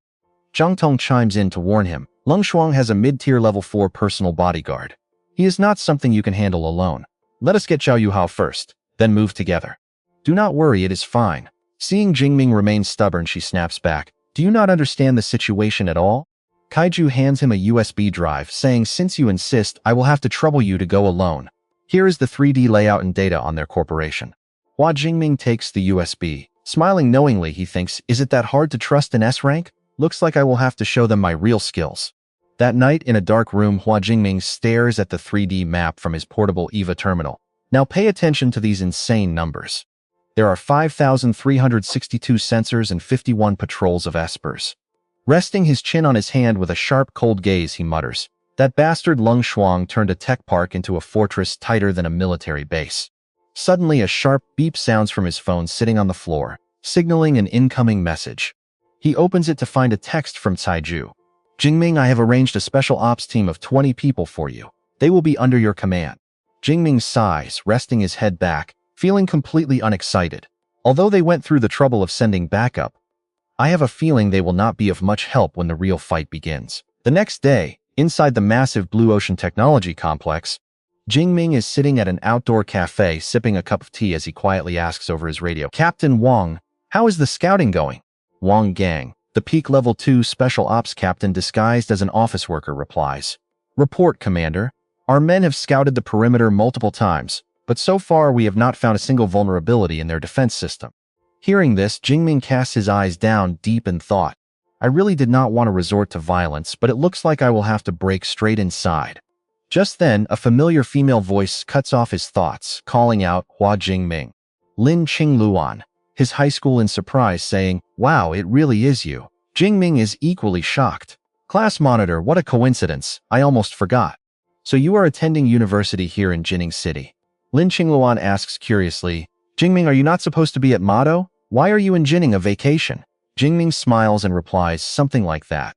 Zhang Tong chimes in to warn him. Leng Shuang has a mid-tier level 4 personal bodyguard. He is not something you can handle alone. Let us get Zhao Yuhao first, then move together. Do not worry, it is fine. Seeing Jingming remain stubborn, she snaps back. Do you not understand the situation at all? Kaiju hands him a USB drive, saying since you insist, I will have to trouble you to go alone. Here is the 3D layout and data on their corporation. Hua Jingming takes the USB. Smiling knowingly, he thinks, is it that hard to trust an S rank? Looks like I will have to show them my real skills. That night, in a dark room, Hua Jingming stares at the 3D map from his portable EVA terminal. Now pay attention to these insane numbers. There are 5,362 sensors and 51 patrols of espers. Resting his chin on his hand with a sharp, cold gaze, he mutters, that bastard Leng Shuang turned a tech park into a fortress tighter than a military base. Suddenly, a sharp beep sounds from his phone sitting on the floor, signaling an incoming message. He opens it to find a text from Kaiju. Jingming, I have arranged a special ops team of 20 people for you. They will be under your command. Jingming sighs, resting his head back, feeling completely unexcited. Although they went through the trouble of sending backup, I have a feeling they will not be of much help when the real fight begins. The next day, inside the massive Blue Ocean Technology Complex, Jingming is sitting at an outdoor cafe sipping a cup of tea as he quietly asks over his radio, Captain Wang, how is the scouting going? Wang Gang, the peak level 2 special ops captain disguised as an office worker, replies. Report, Commander. Our men have scouted the perimeter multiple times, but so far we have not found a single vulnerability in their defense system. Hearing this, Jingming casts his eyes down deep in thought. I really did not want to resort to violence, but it looks like I will have to break straight inside. Just then, a familiar female voice cuts off his thoughts, calling out Hua Jingming. Lin Qingluan, his high school in surprise, saying, wow, it really is you. Jingming is equally shocked. Class monitor, what a coincidence, I almost forgot. So you are attending university here in Jining City? Lin Qingluan asks curiously, Jingming, are you not supposed to be at Mado? Why are you in Jining a vacation? Jingming smiles and replies something like that.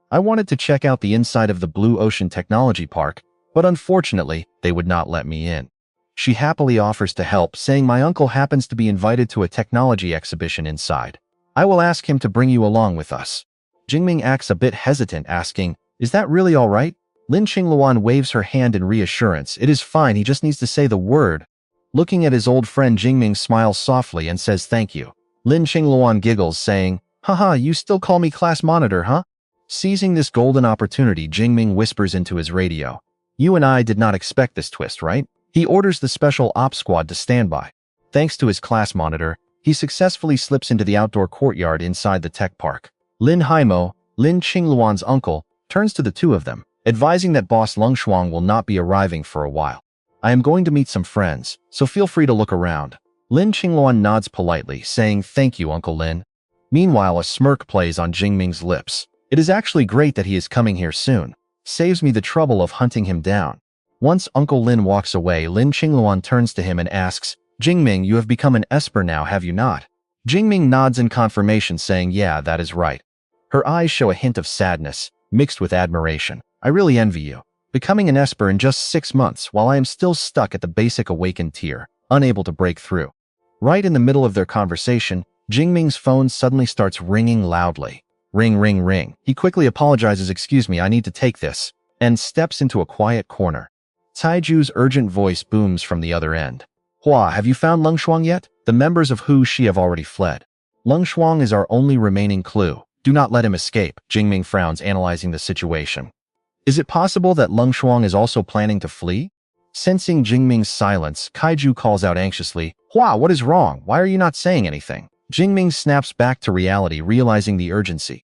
I wanted to check out the inside of the Blue Ocean Technology Park, but unfortunately, they would not let me in. She happily offers to help, saying my uncle happens to be invited to a technology exhibition inside. I will ask him to bring you along with us. Jingming acts a bit hesitant, asking, is that really all right? Lin Qingluan waves her hand in reassurance. It is fine, he just needs to say the word. Looking at his old friend, Jingming smiles softly and says thank you. Lin Qingluan giggles, saying, haha, you still call me class monitor, huh? Seizing this golden opportunity, Jingming whispers into his radio. You and I did not expect this twist, right? He orders the special ops squad to stand by. Thanks to his class monitor, he successfully slips into the outdoor courtyard inside the tech park. Lin Haimo, Lin Qingluan's uncle, turns to the two of them, advising that boss Leng Shuang will not be arriving for a while. I am going to meet some friends, so feel free to look around. Lin Qingluan nods politely, saying thank you, Uncle Lin. Meanwhile, a smirk plays on Jingming's lips. It is actually great that he is coming here soon. Saves me the trouble of hunting him down. Once Uncle Lin walks away, Lin Qingluan turns to him and asks, Jingming, you have become an esper now, have you not? Jingming nods in confirmation, saying, yeah, that is right. Her eyes show a hint of sadness, mixed with admiration. I really envy you. Becoming an esper in just 6 months while I am still stuck at the basic awakened tier, unable to break through. Right in the middle of their conversation, Jingming's phone suddenly starts ringing loudly. Ring, ring, ring. He quickly apologizes, "Excuse me, I need to take this," and steps into a quiet corner. Taiju's urgent voice booms from the other end. "Hua, have you found Leng Shuang yet? The members of Hu Shi have already fled. Leng Shuang is our only remaining clue. Do not let him escape." Jingming frowns, analyzing the situation. Is it possible that Leng Shuang is also planning to flee? Sensing Jingming's silence, Kaiju calls out anxiously, "Hua, what is wrong? Why are you not saying anything?" Jingming snaps back to reality, realizing the urgency.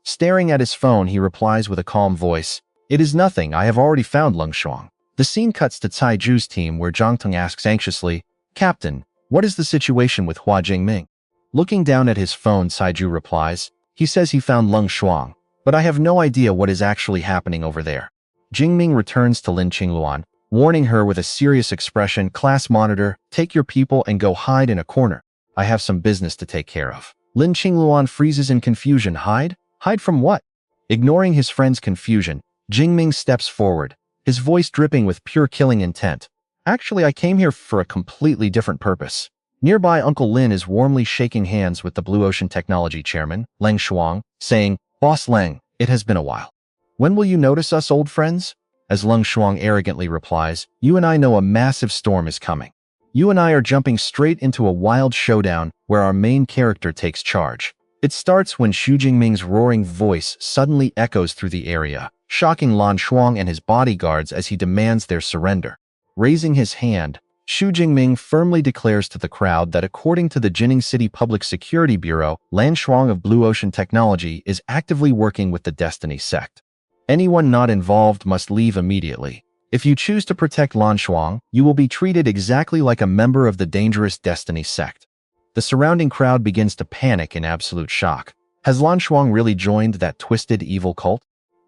Staring at his phone, he replies with a calm voice, "It is nothing. I have already found Leng Shuang." The scene cuts to Taiju's team, where Zhang Teng asks anxiously, "Captain, what is the situation with Hua Jingming?" Looking down at his phone, Taiju replies, "He says he found Leng Shuang, but I have no idea what is actually happening over there." Jingming returns to Lin Qingluan, warning her with a serious expression, "Class monitor, take your people and go hide in a corner. I have some business to take care of." Lin Qingluan freezes in confusion. Hide? Hide from what? Ignoring his friend's confusion, Jingming steps forward, his voice dripping with pure killing intent. "Actually, I came here for a completely different purpose." Nearby, Uncle Lin is warmly shaking hands with the Blue Ocean Technology chairman, Leng Shuang, saying, "Boss Leng, it has been a while. When will you notice us, old friends?" As Leng Shuang arrogantly replies, "You and I know a massive storm is coming. You and I are jumping straight into a wild showdown where our main character takes charge." It starts when Xu Jingming's roaring voice suddenly echoes through the area, shocking Lan Shuang and his bodyguards as he demands their surrender. Raising his hand, Xu Jingming firmly declares to the crowd that according to the Jining City Public Security Bureau, Lan Shuang of Blue Ocean Technology is actively working with the Destiny sect. Anyone not involved must leave immediately. If you choose to protect Lan Shuang, you will be treated exactly like a member of the dangerous Destiny sect. The surrounding crowd begins to panic in absolute shock. Has Lan Shuang really joined that twisted, evil cult?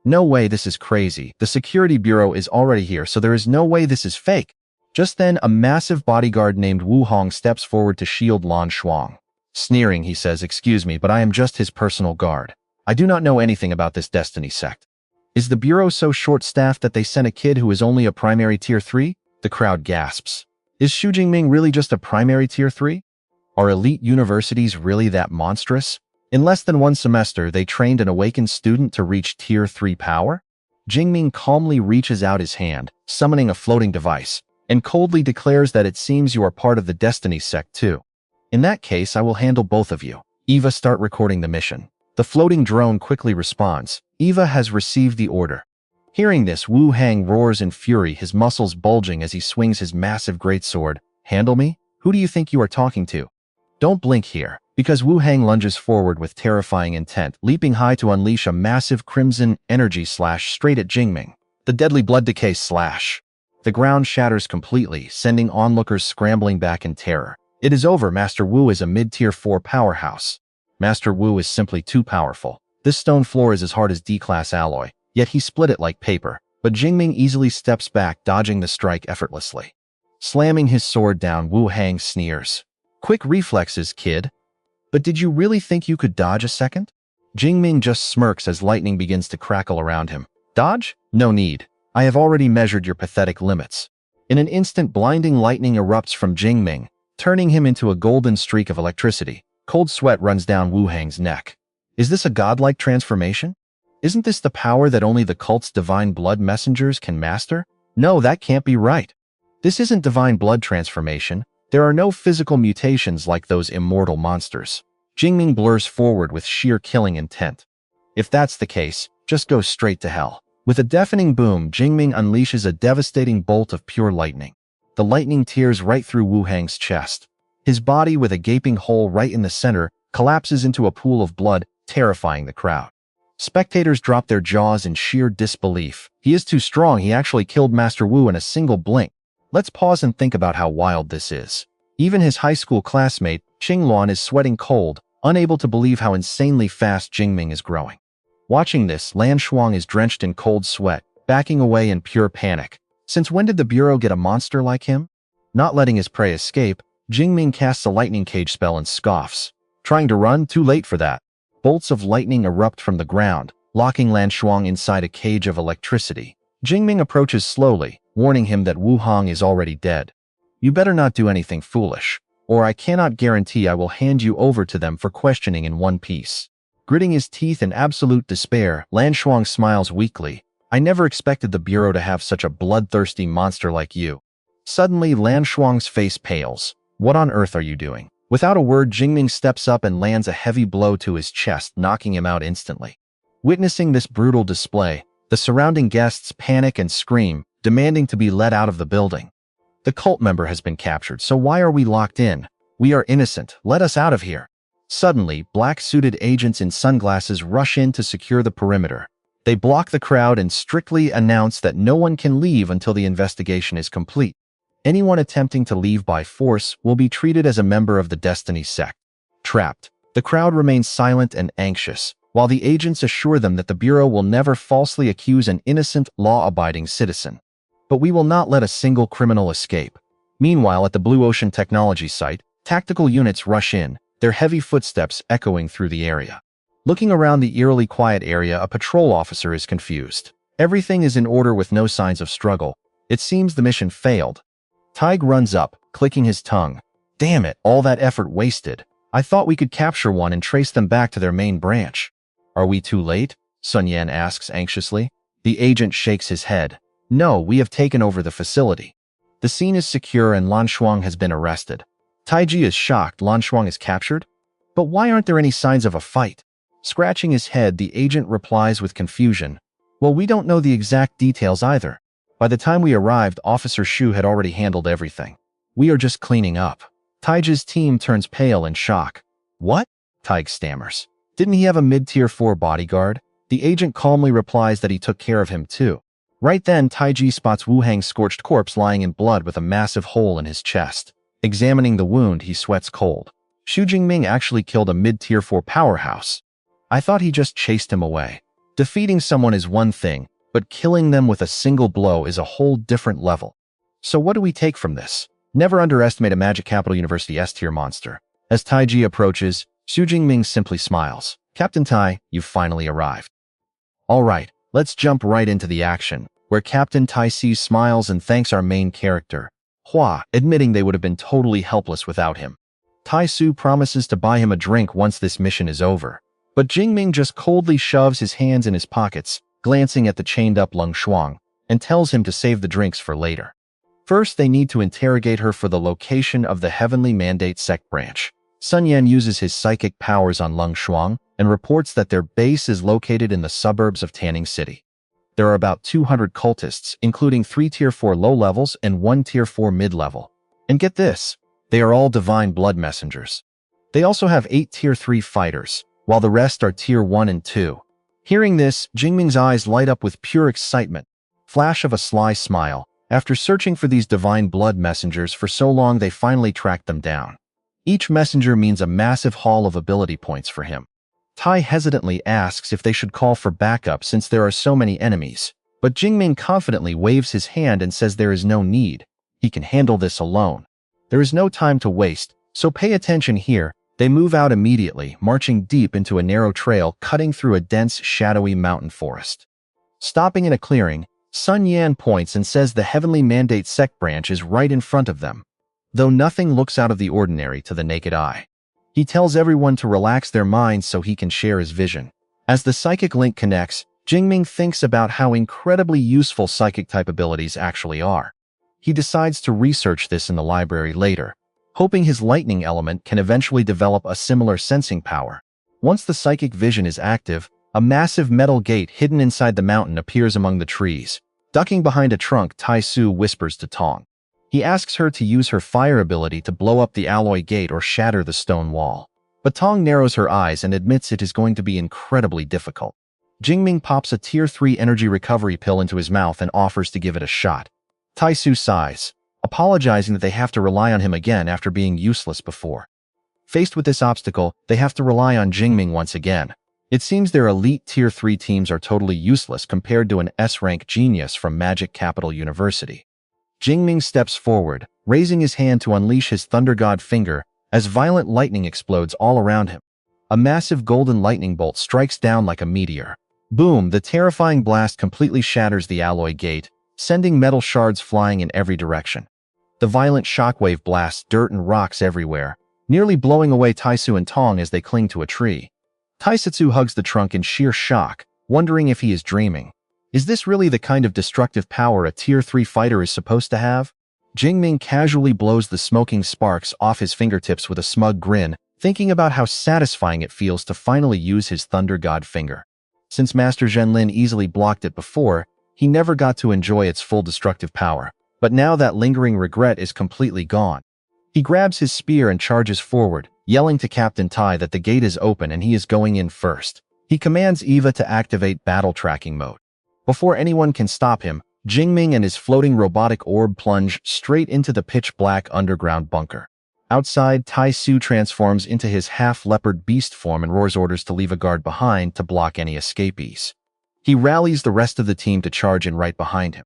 No way, this is crazy. The Security Bureau is already here, so there is no way this is fake. Just then, a massive bodyguard named Wu Hong steps forward to shield Lan Shuang. Sneering, he says, "Excuse me, but I am just his personal guard. I do not know anything about this Destiny sect." Is the Bureau so short-staffed that they sent a kid who is only a primary Tier 3? The crowd gasps. Is Xu Jingming really just a primary Tier 3? Are elite universities really that monstrous? In less than one semester, they trained an awakened student to reach Tier 3 power? Jingming calmly reaches out his hand, summoning a floating device, and coldly declares that it seems you are part of the Destiny sect too. "In that case, I will handle both of you. Eva, start recording the mission." The floating drone quickly responds, "Eva has received the order." Hearing this, Wu Hang roars in fury, his muscles bulging as he swings his massive greatsword. "Handle me? Who do you think you are talking to?" Don't blink here, because Wu Hang lunges forward with terrifying intent, leaping high to unleash a massive crimson energy slash straight at Jingming. The deadly blood decay slash. The ground shatters completely, sending onlookers scrambling back in terror. It is over. Master Wu is a mid-tier 4 powerhouse. Master Wu is simply too powerful. This stone floor is as hard as D-class alloy, yet he split it like paper. But Jingming easily steps back, dodging the strike effortlessly. Slamming his sword down, Wu Hang sneers. "Quick reflexes, kid. But did you really think you could dodge a second?" Jingming just smirks as lightning begins to crackle around him. "Dodge? No need. I have already measured your pathetic limits." In an instant, blinding lightning erupts from Jingming, turning him into a golden streak of electricity. Cold sweat runs down Wu Hang's neck. Is this a godlike transformation? Isn't this the power that only the cult's divine blood messengers can master? No, that can't be right. This isn't divine blood transformation. There are no physical mutations like those immortal monsters. Jingming blurs forward with sheer killing intent. If that's the case, just go straight to hell. With a deafening boom, Jingming unleashes a devastating bolt of pure lightning. The lightning tears right through Wu Hang's chest. His body, with a gaping hole right in the center, collapses into a pool of blood, terrifying the crowd. Spectators drop their jaws in sheer disbelief. He is too strong. He actually killed Master Wu in a single blink. Let's pause and think about how wild this is. Even his high school classmate, Qingluan, is sweating cold, unable to believe how insanely fast Jingming is growing. Watching this, Lan Shuang is drenched in cold sweat, backing away in pure panic. Since when did the Bureau get a monster like him? Not letting his prey escape, Jingming casts a lightning cage spell and scoffs. Trying to run? Too late for that. Bolts of lightning erupt from the ground, locking Lan Shuang inside a cage of electricity. Jingming approaches slowly, warning him that Wu Hong is already dead. You better not do anything foolish. or I cannot guarantee I will hand you over to them for questioning in one piece. Gritting his teeth in absolute despair, Lan Shuang smiles weakly. I never expected the Bureau to have such a bloodthirsty monster like you. Suddenly, Lan Shuang's face pales. What on earth are you doing? Without a word, Jingming steps up and lands a heavy blow to his chest, knocking him out instantly. Witnessing this brutal display, the surrounding guests panic and scream, demanding to be let out of the building. The cult member has been captured, so why are we locked in? We are innocent. Let us out of here. Suddenly, black-suited agents in sunglasses rush in to secure the perimeter. They block the crowd and strictly announce that no one can leave until the investigation is complete. Anyone attempting to leave by force will be treated as a member of the Destiny sect. Trapped, the crowd remains silent and anxious, while the agents assure them that the Bureau will never falsely accuse an innocent, law-abiding citizen. But we will not let a single criminal escape. Meanwhile, at the Blue Ocean Technology site, tactical units rush in, their heavy footsteps echoing through the area. Looking around the eerily quiet area, a patrol officer is confused. Everything is in order with no signs of struggle. It seems the mission failed. Tig runs up, clicking his tongue. Damn it, all that effort wasted. I thought we could capture one and trace them back to their main branch. Are we too late? Sun Yan asks anxiously. The agent shakes his head. No, we have taken over the facility. The scene is secure and Lan Shuang has been arrested. Taiji is shocked. Lan Shuang is captured? But why aren't there any signs of a fight? Scratching his head, the agent replies with confusion. Well, we don't know the exact details either. By the time we arrived, Officer Shu had already handled everything. We are just cleaning up. Taiji's team turns pale in shock. What? Taig stammers. Didn't he have a mid-tier 4 bodyguard? The agent calmly replies that he took care of him too. Right then, Taiji spots Wu Hang's scorched corpse lying in blood with a massive hole in his chest. Examining the wound, he sweats cold. Xu Jingming actually killed a mid-tier 4 powerhouse. I thought he just chased him away. Defeating someone is one thing, but killing them with a single blow is a whole different level. So what do we take from this? Never underestimate a Magic Capital University S-tier monster. As Taiji approaches, Xu Jingming simply smiles. Captain Tai, you've finally arrived. All right, let's jump right into the action, where Captain Tai sees smiles and thanks our main character, Hua, admitting they would have been totally helpless without him. Tai Su promises to buy him a drink once this mission is over. But Jingming just coldly shoves his hands in his pockets, glancing at the chained-up Lan Shuang, and tells him to save the drinks for later. First, they need to interrogate her for the location of the Heavenly Mandate sect branch. Sun Yan uses his psychic powers on Lan Shuang and reports that their base is located in the suburbs of Tanning City. There are about 200 cultists, including 3 Tier 4 low levels and 1 Tier 4 mid-level. And get this, they are all divine blood messengers. They also have 8 Tier 3 fighters, while the rest are Tier 1 and 2. Hearing this, Jingming's eyes light up with pure excitement. Flash of a sly smile. After searching for these divine blood messengers for so long, they finally tracked them down. Each messenger means a massive haul of ability points for him. Tai hesitantly asks if they should call for backup since there are so many enemies, but Jingming confidently waves his hand and says there is no need. He can handle this alone. There is no time to waste, so pay attention here. They move out immediately, marching deep into a narrow trail cutting through a dense, shadowy mountain forest. Stopping in a clearing, Sun Yan points and says the Heavenly Mandate sect branch is right in front of them, though nothing looks out of the ordinary to the naked eye. He tells everyone to relax their minds so he can share his vision. As the psychic link connects, Jingming thinks about how incredibly useful psychic-type abilities actually are. He decides to research this in the library later, hoping his lightning element can eventually develop a similar sensing power. Once the psychic vision is active, a massive metal gate hidden inside the mountain appears among the trees. Ducking behind a trunk, Tai Su whispers to Tong. He asks her to use her fire ability to blow up the alloy gate or shatter the stone wall. But Tong narrows her eyes and admits it is going to be incredibly difficult. Jingming pops a Tier 3 energy recovery pill into his mouth and offers to give it a shot. Tai Su sighs, apologizing that they have to rely on him again after being useless before. Faced with this obstacle, they have to rely on Jingming once again. It seems their elite Tier 3 teams are totally useless compared to an S-rank genius from Magic Capital University. Jingming steps forward, raising his hand to unleash his Thunder God finger as violent lightning explodes all around him. A massive golden lightning bolt strikes down like a meteor. Boom! The terrifying blast completely shatters the alloy gate, sending metal shards flying in every direction. The violent shockwave blasts dirt and rocks everywhere, nearly blowing away Taisu and Tong as they cling to a tree. Taisatsu hugs the trunk in sheer shock, wondering if he is dreaming. Is this really the kind of destructive power a Tier 3 fighter is supposed to have? Jingming casually blows the smoking sparks off his fingertips with a smug grin, thinking about how satisfying it feels to finally use his Thunder God finger. Since Master Zhenlin easily blocked it before, he never got to enjoy its full destructive power. But now that lingering regret is completely gone. He grabs his spear and charges forward, yelling to Captain Tai that the gate is open and he is going in first. He commands Eva to activate battle tracking mode. Before anyone can stop him, Jingming and his floating robotic orb plunge straight into the pitch-black underground bunker. Outside, Taisu transforms into his half-leopard beast form and roars orders to leave a guard behind to block any escapees. He rallies the rest of the team to charge in right behind him.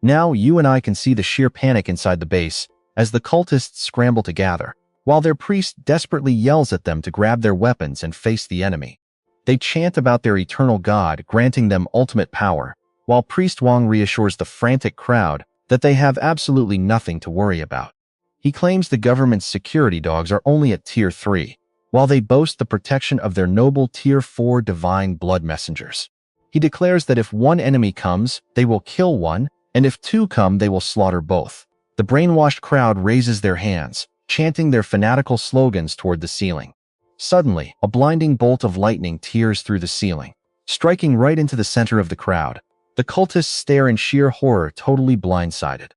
Now you and I can see the sheer panic inside the base as the cultists scramble to gather, while their priest desperately yells at them to grab their weapons and face the enemy. They chant about their eternal god granting them ultimate power, while Priest Wang reassures the frantic crowd that they have absolutely nothing to worry about. He claims the government's security dogs are only at Tier 3, while they boast the protection of their noble Tier 4 divine blood messengers. He declares that if one enemy comes, they will kill one, and if two come, they will slaughter both. The brainwashed crowd raises their hands, chanting their fanatical slogans toward the ceiling. Suddenly, a blinding bolt of lightning tears through the ceiling, striking right into the center of the crowd. The cultists stare in sheer horror, totally blindsided.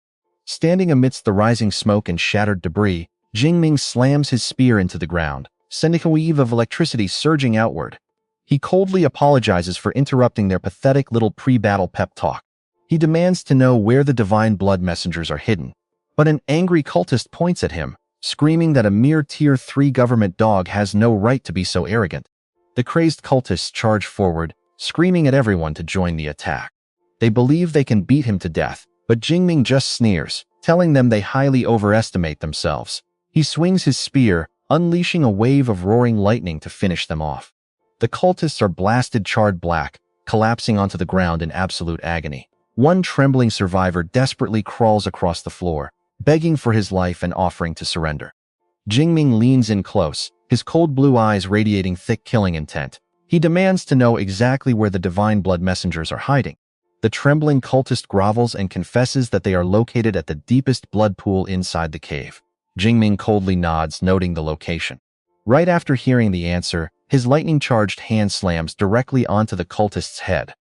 Standing amidst the rising smoke and shattered debris, Jingming slams his spear into the ground, sending a wave of electricity surging outward. He coldly apologizes for interrupting their pathetic little pre-battle pep talk. He demands to know where the divine blood messengers are hidden. But an angry cultist points at him, screaming that a mere Tier 3 government dog has no right to be so arrogant. The crazed cultists charge forward, screaming at everyone to join the attack. They believe they can beat him to death, but Jingming just sneers, telling them they highly overestimate themselves. He swings his spear, unleashing a wave of roaring lightning to finish them off. The cultists are blasted charred black, collapsing onto the ground in absolute agony. One trembling survivor desperately crawls across the floor, begging for his life and offering to surrender. Jingming leans in close, his cold blue eyes radiating thick killing intent. He demands to know exactly where the divine blood messengers are hiding. The trembling cultist grovels and confesses that they are located at the deepest blood pool inside the cave. Jingming coldly nods, noting the location. Right after hearing the answer, his lightning-charged hand slams directly onto the cultist's head.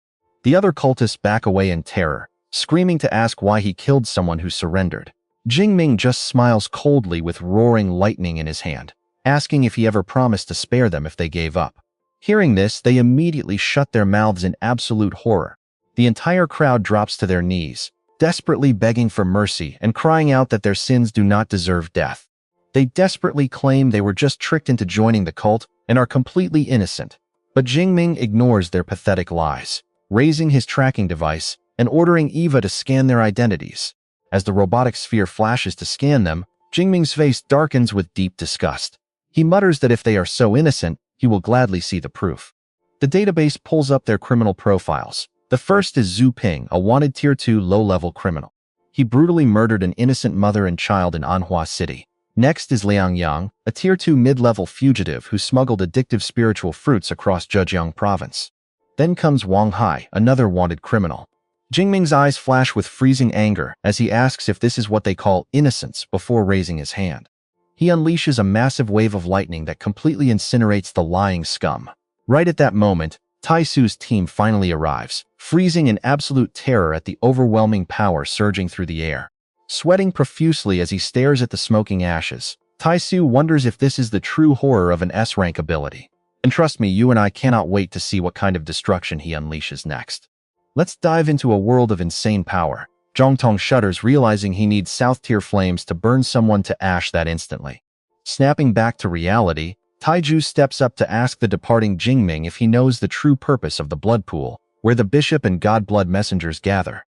The other cultists back away in terror, screaming to ask why he killed someone who surrendered. Jingming just smiles coldly with roaring lightning in his hand, asking if he ever promised to spare them if they gave up. Hearing this, they immediately shut their mouths in absolute horror. The entire crowd drops to their knees, desperately begging for mercy and crying out that their sins do not deserve death. They desperately claim they were just tricked into joining the cult and are completely innocent. But Jingming ignores their pathetic lies, raising his tracking device and ordering Eva to scan their identities. As the robotic sphere flashes to scan them, Jingming's face darkens with deep disgust. He mutters that if they are so innocent, he will gladly see the proof. The database pulls up their criminal profiles. The first is Zhu Ping, a wanted Tier 2 low-level criminal. He brutally murdered an innocent mother and child in Manhwa City. Next is Liang Yang, a Tier 2 mid-level fugitive who smuggled addictive spiritual fruits across Zhejiang province. Then comes Wang Hai, another wanted criminal. Jingming's eyes flash with freezing anger as he asks if this is what they call innocence before raising his hand. He unleashes a massive wave of lightning that completely incinerates the lying scum. Right at that moment, Taisu's team finally arrives, freezing in absolute terror at the overwhelming power surging through the air. Sweating profusely as he stares at the smoking ashes, Taisu wonders if this is the true horror of an S-rank ability. And trust me, you and I cannot wait to see what kind of destruction he unleashes next. Let's dive into a world of insane power. Zhongtong shudders, realizing he needs South-tier flames to burn someone to ash that instantly. Snapping back to reality, Taiju steps up to ask the departing Jingming if he knows the true purpose of the blood pool, where the bishop and god blood messengers gather.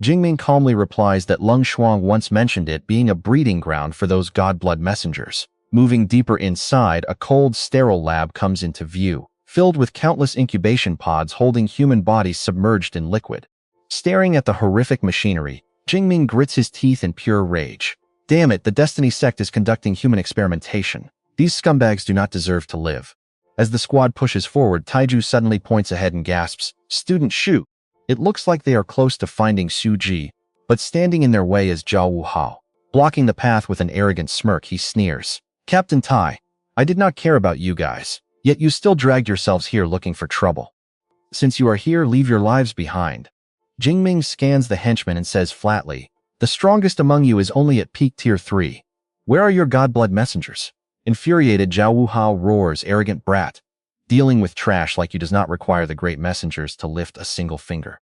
Jingming calmly replies that Lung Shuang once mentioned it being a breeding ground for those god blood messengers. Moving deeper inside, a cold, sterile lab comes into view, filled with countless incubation pods holding human bodies submerged in liquid. Staring at the horrific machinery, Jingming grits his teeth in pure rage. Damn it, the Destiny sect is conducting human experimentation. These scumbags do not deserve to live. As the squad pushes forward, Taiju suddenly points ahead and gasps, "Student Shu!" It looks like they are close to finding Xu Ji, but standing in their way is Zhao Wuhao. Blocking the path with an arrogant smirk, he sneers, "Captain Tai, I did not care about you guys, yet you still dragged yourselves here looking for trouble. Since you are here, leave your lives behind." Jingming scans the henchman and says flatly, "The strongest among you is only at peak tier 3. Where are your godblood messengers?" Infuriated, Zhao Wuhao roars, "Arrogant brat. Dealing with trash like you does not require the great messengers to lift a single finger."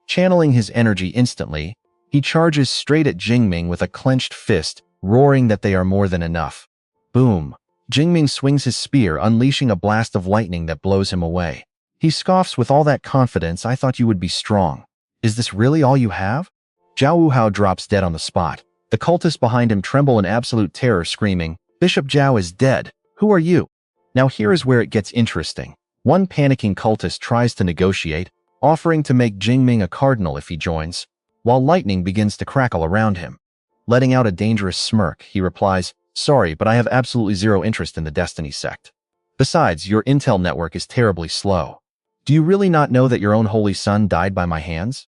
Channeling his energy instantly, he charges straight at Jingming with a clenched fist, roaring that they are more than enough. Boom! Jingming swings his spear, unleashing a blast of lightning that blows him away. He scoffs with all that confidence. "I thought you would be strong. Is this really all you have?" Zhao Wuhao drops dead on the spot. The cultists behind him tremble in absolute terror, screaming, "Bishop Zhao is dead. Who are you?" Now here is where it gets interesting. One panicking cultist tries to negotiate, offering to make Jingming a cardinal if he joins, while lightning begins to crackle around him. Letting out a dangerous smirk, he replies, "Sorry, but I have absolutely zero interest in the Destiny sect. Besides, your intel network is terribly slow. Do you really not know that your own holy son died by my hands?"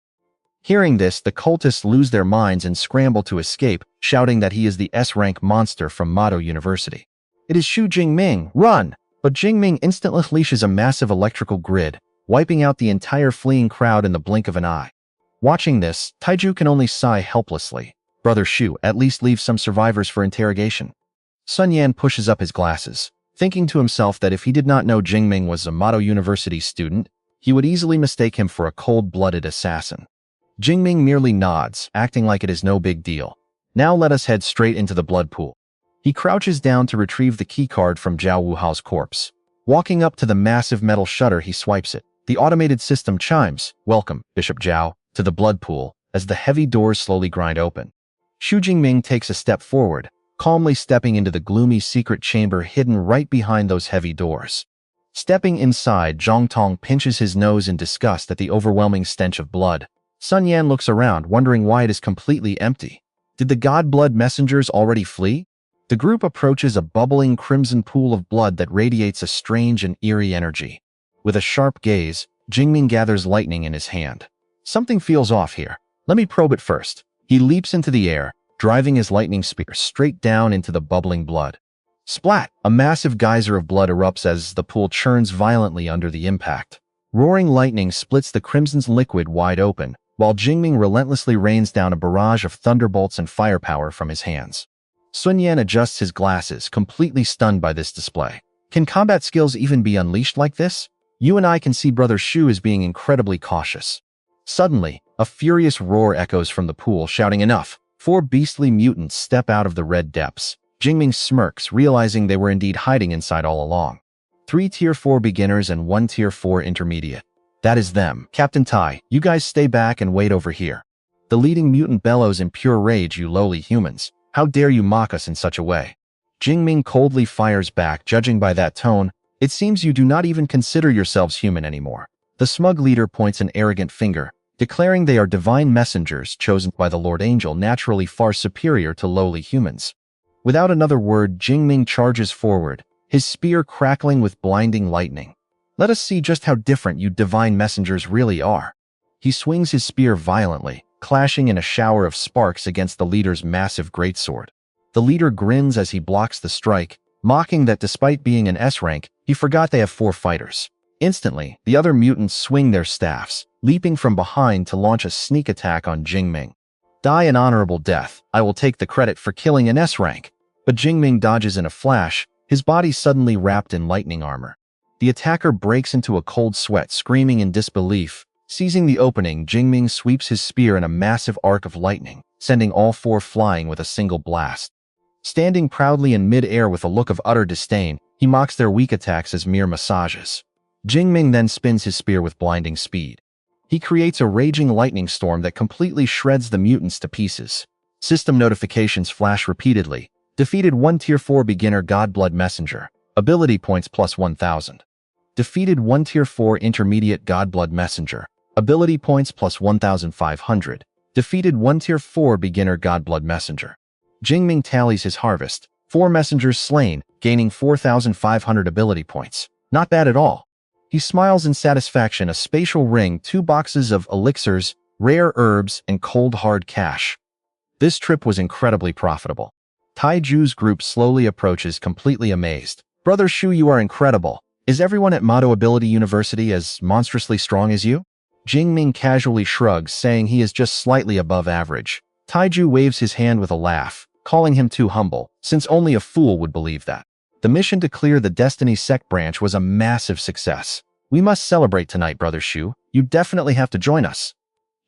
Hearing this, the cultists lose their minds and scramble to escape, shouting that he is the S-Rank monster from Mado University. "It is Xu Jingming, run!" But Jingming instantly unleashes a massive electrical grid, wiping out the entire fleeing crowd in the blink of an eye. Watching this, Taiju can only sigh helplessly. "Brother Xu, at least leave some survivors for interrogation." Sun Yan pushes up his glasses, thinking to himself that if he did not know Jingming was a Mado University student, he would easily mistake him for a cold-blooded assassin. Jingming merely nods, acting like it is no big deal. "Now let us head straight into the blood pool." He crouches down to retrieve the keycard from Zhao Wuhao's corpse. Walking up to the massive metal shutter, he swipes it. The automated system chimes, "Welcome, Bishop Zhao, to the blood pool," as the heavy doors slowly grind open. Xu Jingming takes a step forward, calmly stepping into the gloomy secret chamber hidden right behind those heavy doors. Stepping inside, Zhang Tong pinches his nose in disgust at the overwhelming stench of blood. Sun Yan looks around, wondering why it is completely empty. Did the god-blood messengers already flee? The group approaches a bubbling crimson pool of blood that radiates a strange and eerie energy. With a sharp gaze, Jingming gathers lightning in his hand. Something feels off here. Let me probe it first. He leaps into the air, driving his lightning spear straight down into the bubbling blood. Splat! A massive geyser of blood erupts as the pool churns violently under the impact. Roaring lightning splits the crimson's liquid wide open, while Jingming relentlessly rains down a barrage of thunderbolts and firepower from his hands. Sun Yan adjusts his glasses, completely stunned by this display. Can combat skills even be unleashed like this? You and I can see Brother Xu is being incredibly cautious. Suddenly, a furious roar echoes from the pool, shouting, "Enough!" 4 beastly mutants step out of the red depths. Jingming smirks, realizing they were indeed hiding inside all along. 3 tier 4 beginners and 1 tier 4 intermediate. That is them. "Captain Tai, you guys stay back and wait over here." The leading mutant bellows in pure rage, "You lowly humans. How dare you mock us in such a way?" Jingming coldly fires back, judging by that tone, "It seems you do not even consider yourselves human anymore." The smug leader points an arrogant finger, declaring they are divine messengers chosen by the Lord Angel, naturally far superior to lowly humans. Without another word, Jingming charges forward, his spear crackling with blinding lightning. "Let us see just how different you divine messengers really are." He swings his spear violently, clashing in a shower of sparks against the leader's massive greatsword. The leader grins as he blocks the strike, mocking that despite being an S-rank, he forgot they have 4 fighters. Instantly, the other mutants swing their staffs, leaping from behind to launch a sneak attack on Jingming. "Die an honorable death. I will take the credit for killing an S-rank." But Jingming dodges in a flash, his body suddenly wrapped in lightning armor. The attacker breaks into a cold sweat, screaming in disbelief. Seizing the opening, Jingming sweeps his spear in a massive arc of lightning, sending all 4 flying with a single blast. Standing proudly in mid-air with a look of utter disdain, he mocks their weak attacks as mere massages. Jingming then spins his spear with blinding speed. He creates a raging lightning storm that completely shreds the mutants to pieces. System notifications flash repeatedly. Defeated 1 tier 4 beginner godblood messenger. Ability points plus 1000. Defeated 1 tier 4 intermediate godblood messenger. Ability points plus 1500. Defeated 1 tier 4 beginner godblood messenger. Jingming tallies his harvest. 4 messengers slain, gaining 4,500 ability points. Not bad at all. He smiles in satisfaction. A spatial ring, 2 boxes of elixirs, rare herbs, and cold hard cash. This trip was incredibly profitable. Taiju's group slowly approaches, completely amazed. Brother Shu, you are incredible. Is everyone at Mado Awakened University as monstrously strong as you? Jingming casually shrugs, saying he is just slightly above average. Taiju waves his hand with a laugh, calling him too humble, since only a fool would believe that. The mission to clear the Destiny Sect branch was a massive success. We must celebrate tonight, Brother Shu. You definitely have to join us.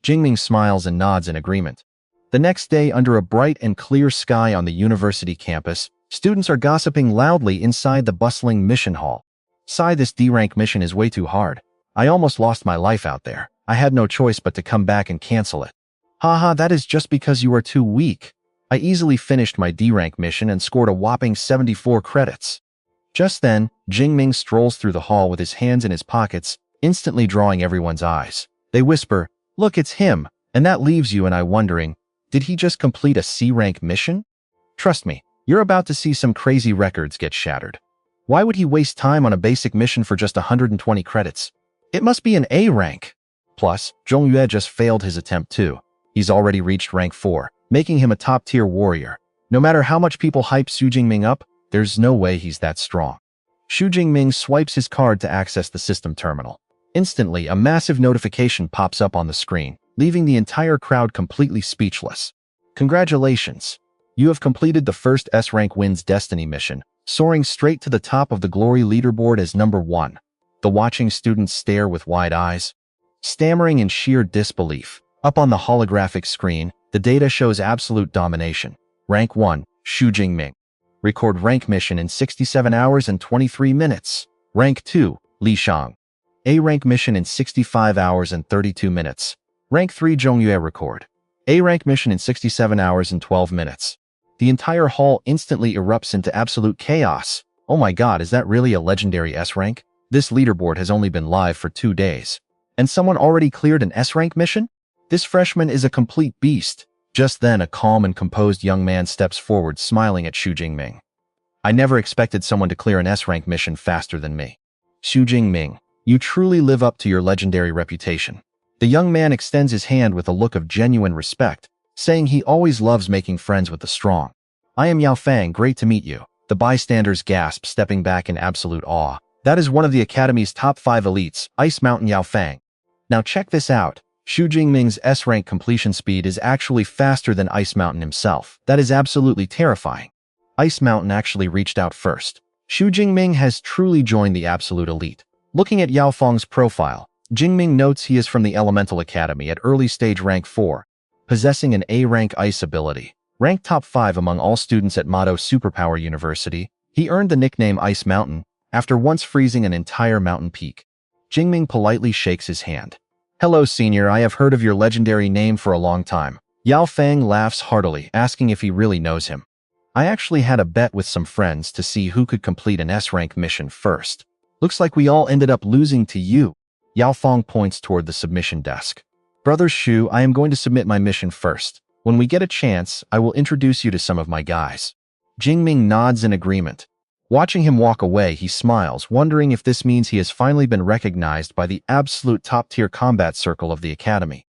Jingming smiles and nods in agreement. The next day, under a bright and clear sky on the university campus, students are gossiping loudly inside the bustling mission hall. Sigh, this D-rank mission is way too hard. I almost lost my life out there. I had no choice but to come back and cancel it. Haha, that is just because you are too weak. I easily finished my D-rank mission and scored a whopping 74 credits. Just then, Jingming strolls through the hall with his hands in his pockets, instantly drawing everyone's eyes. They whisper, "Look, it's him," and that leaves you and I wondering, did he just complete a C-rank mission? Trust me, you're about to see some crazy records get shattered. Why would he waste time on a basic mission for just 120 credits? It must be an A rank. Plus, Zhongyue just failed his attempt too. He's already reached rank 4, making him a top-tier warrior. No matter how much people hype Xu Jingming up, there's no way he's that strong. Xu Jingming swipes his card to access the system terminal. Instantly, a massive notification pops up on the screen, leaving the entire crowd completely speechless. Congratulations! You have completed the first S-Rank Wins Destiny mission, soaring straight to the top of the glory leaderboard as number 1. The watching students stare with wide eyes, stammering in sheer disbelief. Up on the holographic screen, the data shows absolute domination. Rank 1, Xu Jingming. Record rank mission in 67 hours and 23 minutes. Rank 2, Li Shang. A rank mission in 65 hours and 32 minutes. Rank 3, Zhongyue record. A rank mission in 67 hours and 12 minutes. The entire hall instantly erupts into absolute chaos. Oh my god, is that really a legendary S-rank? This leaderboard has only been live for 2 days. And someone already cleared an S-rank mission? This freshman is a complete beast. Just then, a calm and composed young man steps forward, smiling at Xu Jingming. I never expected someone to clear an S-rank mission faster than me. Xu Jingming, you truly live up to your legendary reputation. The young man extends his hand with a look of genuine respect, saying he always loves making friends with the strong. I am Yao Fang, great to meet you. The bystanders gasp, stepping back in absolute awe. That is one of the Academy's top 5 elites, Ice Mountain Yao Fang. Now check this out. Xu Jingming's S-rank completion speed is actually faster than Ice Mountain himself. That is absolutely terrifying. Ice Mountain actually reached out first. Xu Jingming has truly joined the absolute elite. Looking at Yao Fang's profile, Jingming notes he is from the Elemental Academy at early stage rank 4, possessing an A-rank ice ability. Ranked top 5 among all students at Mado Superpower University, he earned the nickname Ice Mountain after once freezing an entire mountain peak. Jingming politely shakes his hand. Hello, senior, I have heard of your legendary name for a long time. Yao Fang laughs heartily, asking if he really knows him. I actually had a bet with some friends to see who could complete an S-rank mission first. Looks like we all ended up losing to you. Yao Fang points toward the submission desk. Brother Shu, I am going to submit my mission first. When we get a chance, I will introduce you to some of my guys. Jingming nods in agreement. Watching him walk away, he smiles, wondering if this means he has finally been recognized by the absolute top-tier combat circle of the academy.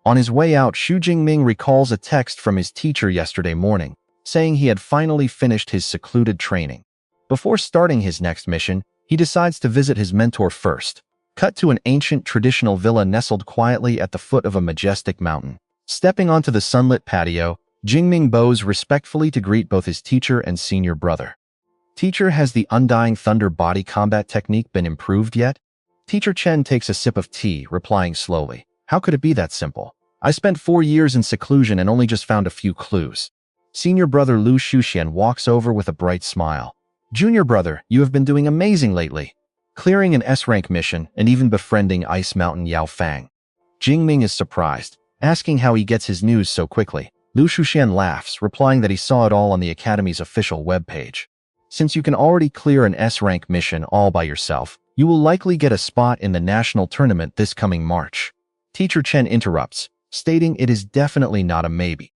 On his way out, Xu Jingming recalls a text from his teacher yesterday morning, saying he had finally finished his secluded training. Before starting his next mission, he decides to visit his mentor first. Cut to an ancient traditional villa nestled quietly at the foot of a majestic mountain. Stepping onto the sunlit patio, Jingming bows respectfully to greet both his teacher and senior brother. Teacher, has the Undying Thunder body combat technique been improved yet? Teacher Chen takes a sip of tea, replying slowly. How could it be that simple? I spent 4 years in seclusion and only just found a few clues. Senior brother Lu Shuxian walks over with a bright smile. Junior brother, you have been doing amazing lately. Clearing an S-rank mission and even befriending Ice Mountain Yao Fang. Jingming is surprised, asking how he gets his news so quickly. Lu Shuxian laughs, replying that he saw it all on the Academy's official webpage. Since you can already clear an S-rank mission all by yourself, you will likely get a spot in the national tournament this coming March. Teacher Chen interrupts, stating it is definitely not a maybe.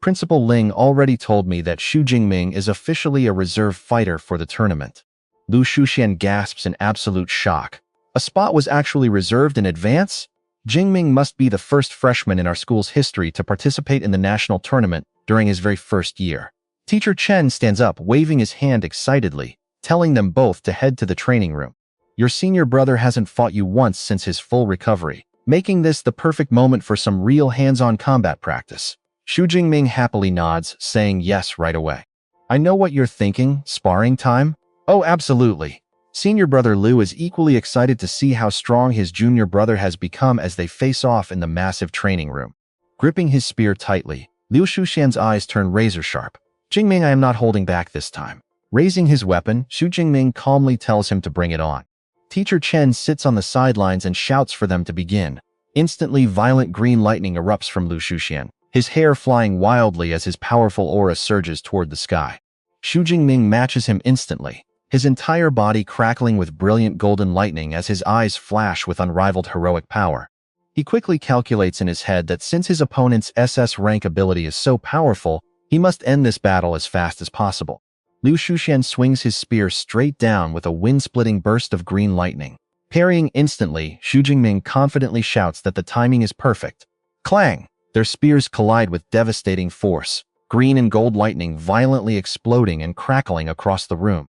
Principal Ling already told me that Xu Jingming is officially a reserve fighter for the tournament. Lu Shuxian gasps in absolute shock. A spot was actually reserved in advance? Jingming must be the first freshman in our school's history to participate in the national tournament during his very first year. Teacher Chen stands up, waving his hand excitedly, telling them both to head to the training room. Your senior brother hasn't fought you once since his full recovery, making this the perfect moment for some real hands-on combat practice. Xu Jingming happily nods, saying yes right away. I know what you're thinking, sparring time? Oh, absolutely. Senior brother Liu is equally excited to see how strong his junior brother has become as they face off in the massive training room. Gripping his spear tightly, Liu Shuxian's eyes turn razor-sharp. Jingming, I am not holding back this time. Raising his weapon, Xu Jingming calmly tells him to bring it on. Teacher Chen sits on the sidelines and shouts for them to begin. Instantly, violent green lightning erupts from Liu Shuxian, his hair flying wildly as his powerful aura surges toward the sky. Xu Jingming matches him instantly, his entire body crackling with brilliant golden lightning as his eyes flash with unrivaled heroic power. He quickly calculates in his head that since his opponent's SS-Rank ability is so powerful, he must end this battle as fast as possible. Liu Shuxian swings his spear straight down with a wind-splitting burst of green lightning. Parrying instantly, Xu Jingming confidently shouts that the timing is perfect. Clang! Their spears collide with devastating force, green and gold lightning violently exploding and crackling across the room.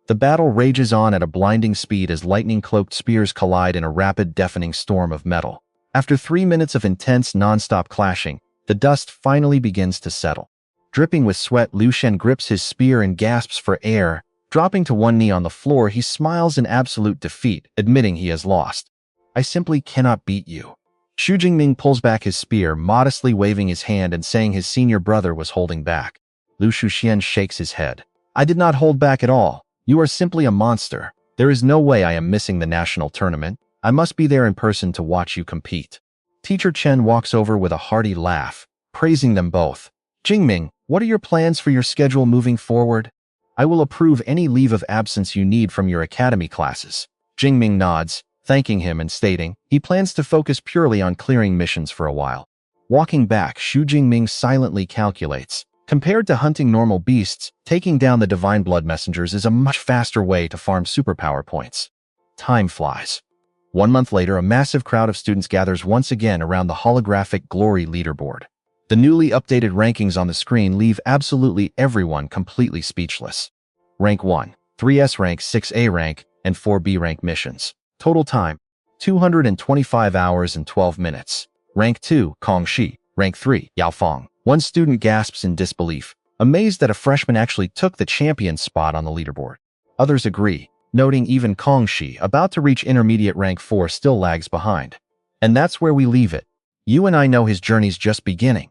The battle rages on at a blinding speed as lightning-cloaked spears collide in a rapid, deafening storm of metal. After 3 minutes of intense, non-stop clashing, the dust finally begins to settle. Dripping with sweat, Liu Shen grips his spear and gasps for air. Dropping to one knee on the floor, he smiles in absolute defeat, admitting he has lost. I simply cannot beat you. Xu Jingming pulls back his spear, modestly waving his hand and saying his senior brother was holding back. Liu Shuxian shakes his head. I did not hold back at all. You are simply a monster. There is no way I am missing the national tournament. I must be there in person to watch you compete. Teacher Chen walks over with a hearty laugh, praising them both. Jingming, what are your plans for your schedule moving forward? I will approve any leave of absence you need from your academy classes. Jingming nods, thanking him and stating he plans to focus purely on clearing missions for a while. Walking back, Xu Jingming silently calculates. Compared to hunting normal beasts, taking down the divine blood messengers is a much faster way to farm superpower points. Time flies. 1 month later, a massive crowd of students gathers once again around the holographic Glory leaderboard. The newly updated rankings on the screen leave absolutely everyone completely speechless. Rank 1, 3S rank, 6A rank, and 4B rank missions. Total time, 225 hours and 12 minutes. Rank 2, Kongxi. Rank 3, Yaofeng. One student gasps in disbelief, amazed that a freshman actually took the champion spot on the leaderboard. Others agree, noting even Kongxi, about to reach intermediate rank 4, still lags behind. And that's where we leave it. You and I know his journey's just beginning.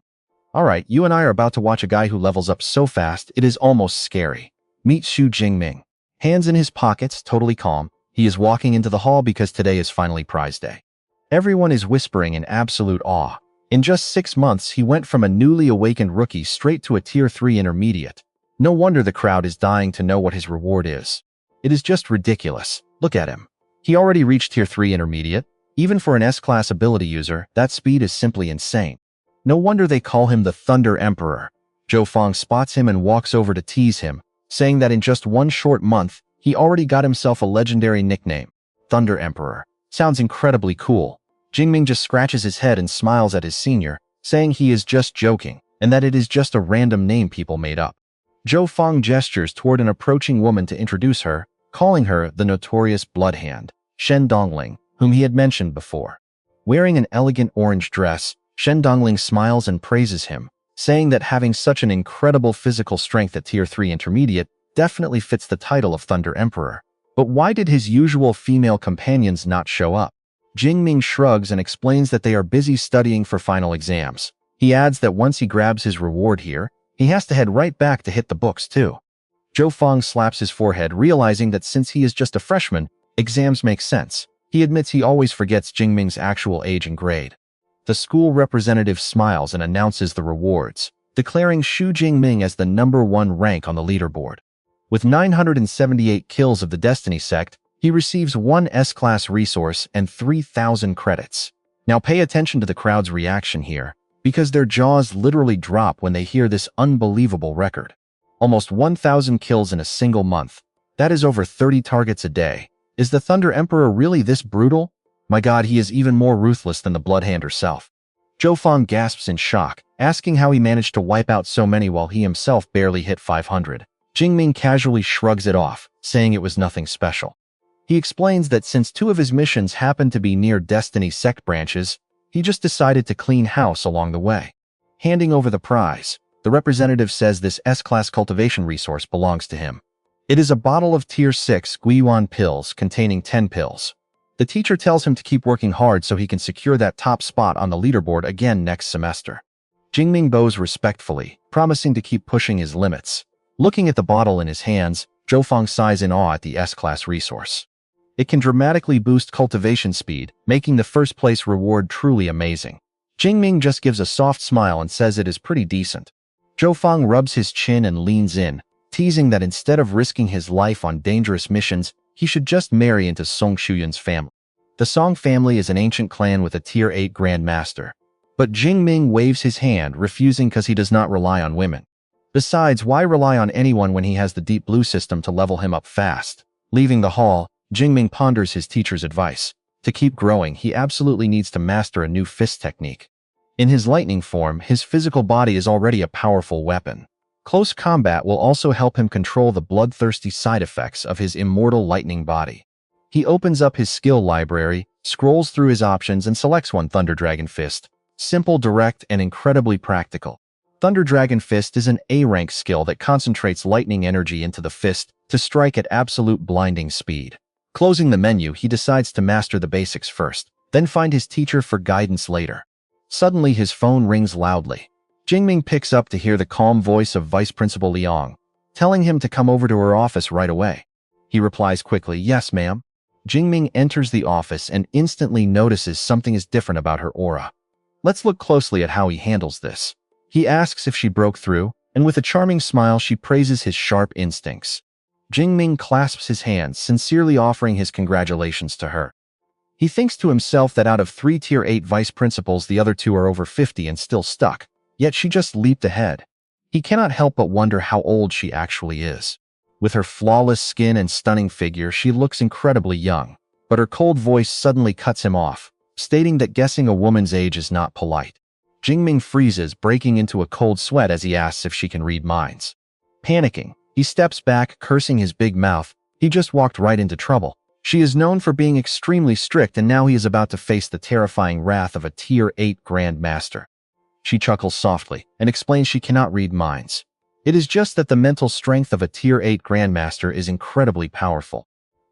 Alright, you and I are about to watch a guy who levels up so fast it is almost scary. Meet Xu Jingming. Hands in his pockets, totally calm, he is walking into the hall because today is finally prize day. Everyone is whispering in absolute awe. In just 6 months, he went from a newly awakened rookie straight to a Tier 3 intermediate. No wonder the crowd is dying to know what his reward is. It is just ridiculous. Look at him. He already reached Tier 3 intermediate. Even for an S-class ability user, that speed is simply insane. No wonder they call him the Thunder Emperor. Zhou Feng spots him and walks over to tease him, saying that in just 1 short month, he already got himself a legendary nickname, Thunder Emperor. Sounds incredibly cool. Jingming just scratches his head and smiles at his senior, saying he is just joking, and that it is just a random name people made up. Zhou Feng gestures toward an approaching woman to introduce her, calling her the notorious Bloodhand, Shen Dongling, whom he had mentioned before. Wearing an elegant orange dress, Shen Dongling smiles and praises him, saying that having such an incredible physical strength at Tier 3 Intermediate definitely fits the title of Thunder Emperor. But why did his usual female companions not show up? Jingming shrugs and explains that they are busy studying for final exams. He adds that once he grabs his reward here, he has to head right back to hit the books too. Zhou Feng slaps his forehead, realizing that since he is just a freshman, exams make sense. He admits he always forgets Jingming's actual age and grade. The school representative smiles and announces the rewards, declaring Xu Jingming as the #1 rank on the leaderboard. With 978 kills of the Destiny Sect, he receives 1 S-class resource and 3,000 credits. Now pay attention to the crowd's reaction here. because their jaws literally drop when they hear this unbelievable record. Almost 1,000 kills in a single month. That is over 30 targets a day. Is the Thunder Emperor really this brutal? My god, he is even more ruthless than the Bloodhand herself. Zhou Fang gasps in shock, asking how he managed to wipe out so many while he himself barely hit 500. Jingming casually shrugs it off, saying it was nothing special. He explains that since 2 of his missions happened to be near Destiny sect branches, he just decided to clean house along the way. Handing over the prize, the representative says this S-class cultivation resource belongs to him. It is a bottle of Tier 6 Guiyuan pills containing 10 pills. The teacher tells him to keep working hard so he can secure that top spot on the leaderboard again next semester. Jingming bows respectfully, promising to keep pushing his limits. Looking at the bottle in his hands, Zhou Fang sighs in awe at the S-class resource. It can dramatically boost cultivation speed, making the first place reward truly amazing. Jingming just gives a soft smile and says it is pretty decent. Zhou Fang rubs his chin and leans in, teasing that instead of risking his life on dangerous missions, he should just marry into Song Shuyun's family. The Song family is an ancient clan with a Tier 8 Grand Master. But Jingming waves his hand, refusing because he does not rely on women. Besides, why rely on anyone when he has the Deep Blue system to level him up fast? Leaving the hall, Jingming ponders his teacher's advice. To keep growing, he absolutely needs to master a new fist technique. In his lightning form, his physical body is already a powerful weapon. Close combat will also help him control the bloodthirsty side effects of his immortal lightning body. He opens up his skill library, scrolls through his options and selects one Thunder Dragon Fist. Simple, direct, and incredibly practical. Thunder Dragon Fist is an A-rank skill that concentrates lightning energy into the fist to strike at absolute blinding speed. Closing the menu, he decides to master the basics first, then find his teacher for guidance later. Suddenly, his phone rings loudly. Jingming picks up to hear the calm voice of Vice Principal Liang, telling him to come over to her office right away. He replies quickly, "Yes, ma'am." Jingming enters the office and instantly notices something is different about her aura. Let's look closely at how he handles this. He asks if she broke through, and with a charming smile, she praises his sharp instincts. Jingming clasps his hands, sincerely offering his congratulations to her. He thinks to himself that out of 3 Tier 8 vice principals, the other 2 are over 50 and still stuck, yet she just leaped ahead. He cannot help but wonder how old she actually is. With her flawless skin and stunning figure, she looks incredibly young, but her cold voice suddenly cuts him off, stating that guessing a woman's age is not polite. Jingming freezes, breaking into a cold sweat as he asks if she can read minds. Panicking, he steps back, cursing his big mouth. He just walked right into trouble. She is known for being extremely strict, and now he is about to face the terrifying wrath of a Tier 8 Grand Master. She chuckles softly and explains she cannot read minds. It is just that the mental strength of a Tier 8 Grandmaster is incredibly powerful.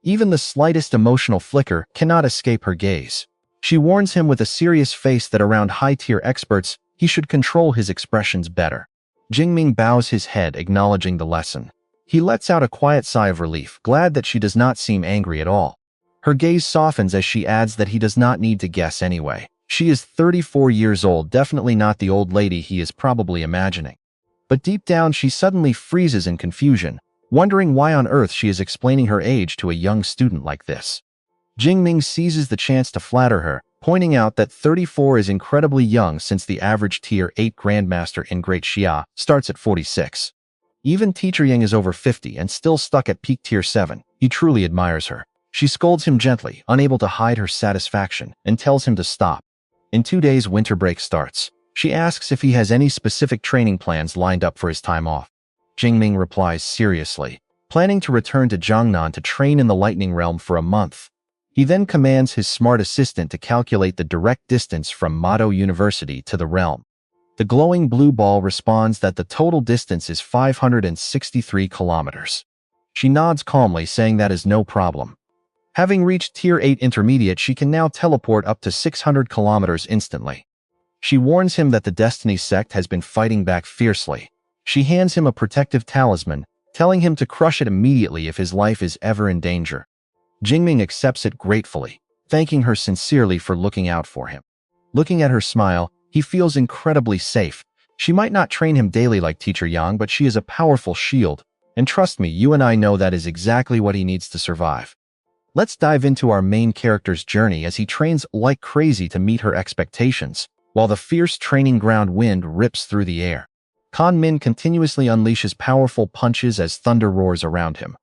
Even the slightest emotional flicker cannot escape her gaze. She warns him with a serious face that around high-tier experts, he should control his expressions better. Jingming bows his head, acknowledging the lesson. He lets out a quiet sigh of relief, glad that she does not seem angry at all. Her gaze softens as she adds that he does not need to guess anyway. She is 34 years old, definitely not the old lady he is probably imagining. But deep down, she suddenly freezes in confusion, wondering why on earth she is explaining her age to a young student like this. Jingming seizes the chance to flatter her, pointing out that 34 is incredibly young since the average Tier 8 Grandmaster in Great Xia starts at 46. Even Teacher Yang is over 50 and still stuck at peak Tier 7. He truly admires her. She scolds him gently, unable to hide her satisfaction, and tells him to stop. In 2 days, winter break starts. She asks if he has any specific training plans lined up for his time off. Jingming replies seriously, planning to return to Jiangnan to train in the Lightning Realm for a month. He then commands his smart assistant to calculate the direct distance from Mado University to the realm. The glowing blue ball responds that the total distance is 563 kilometers. She nods calmly, saying that is no problem. Having reached Tier 8 Intermediate, she can now teleport up to 600 kilometers instantly. She warns him that the Destiny sect has been fighting back fiercely. She hands him a protective talisman, telling him to crush it immediately if his life is ever in danger. Jingming accepts it gratefully, thanking her sincerely for looking out for him. Looking at her smile, he feels incredibly safe. She might not train him daily like Teacher Yang, but she is a powerful shield. And trust me, you and I know that is exactly what he needs to survive. Let's dive into our main character's journey as he trains like crazy to meet her expectations. while the fierce training ground wind rips through the air. Kan Min continuously unleashes powerful punches as thunder roars around him.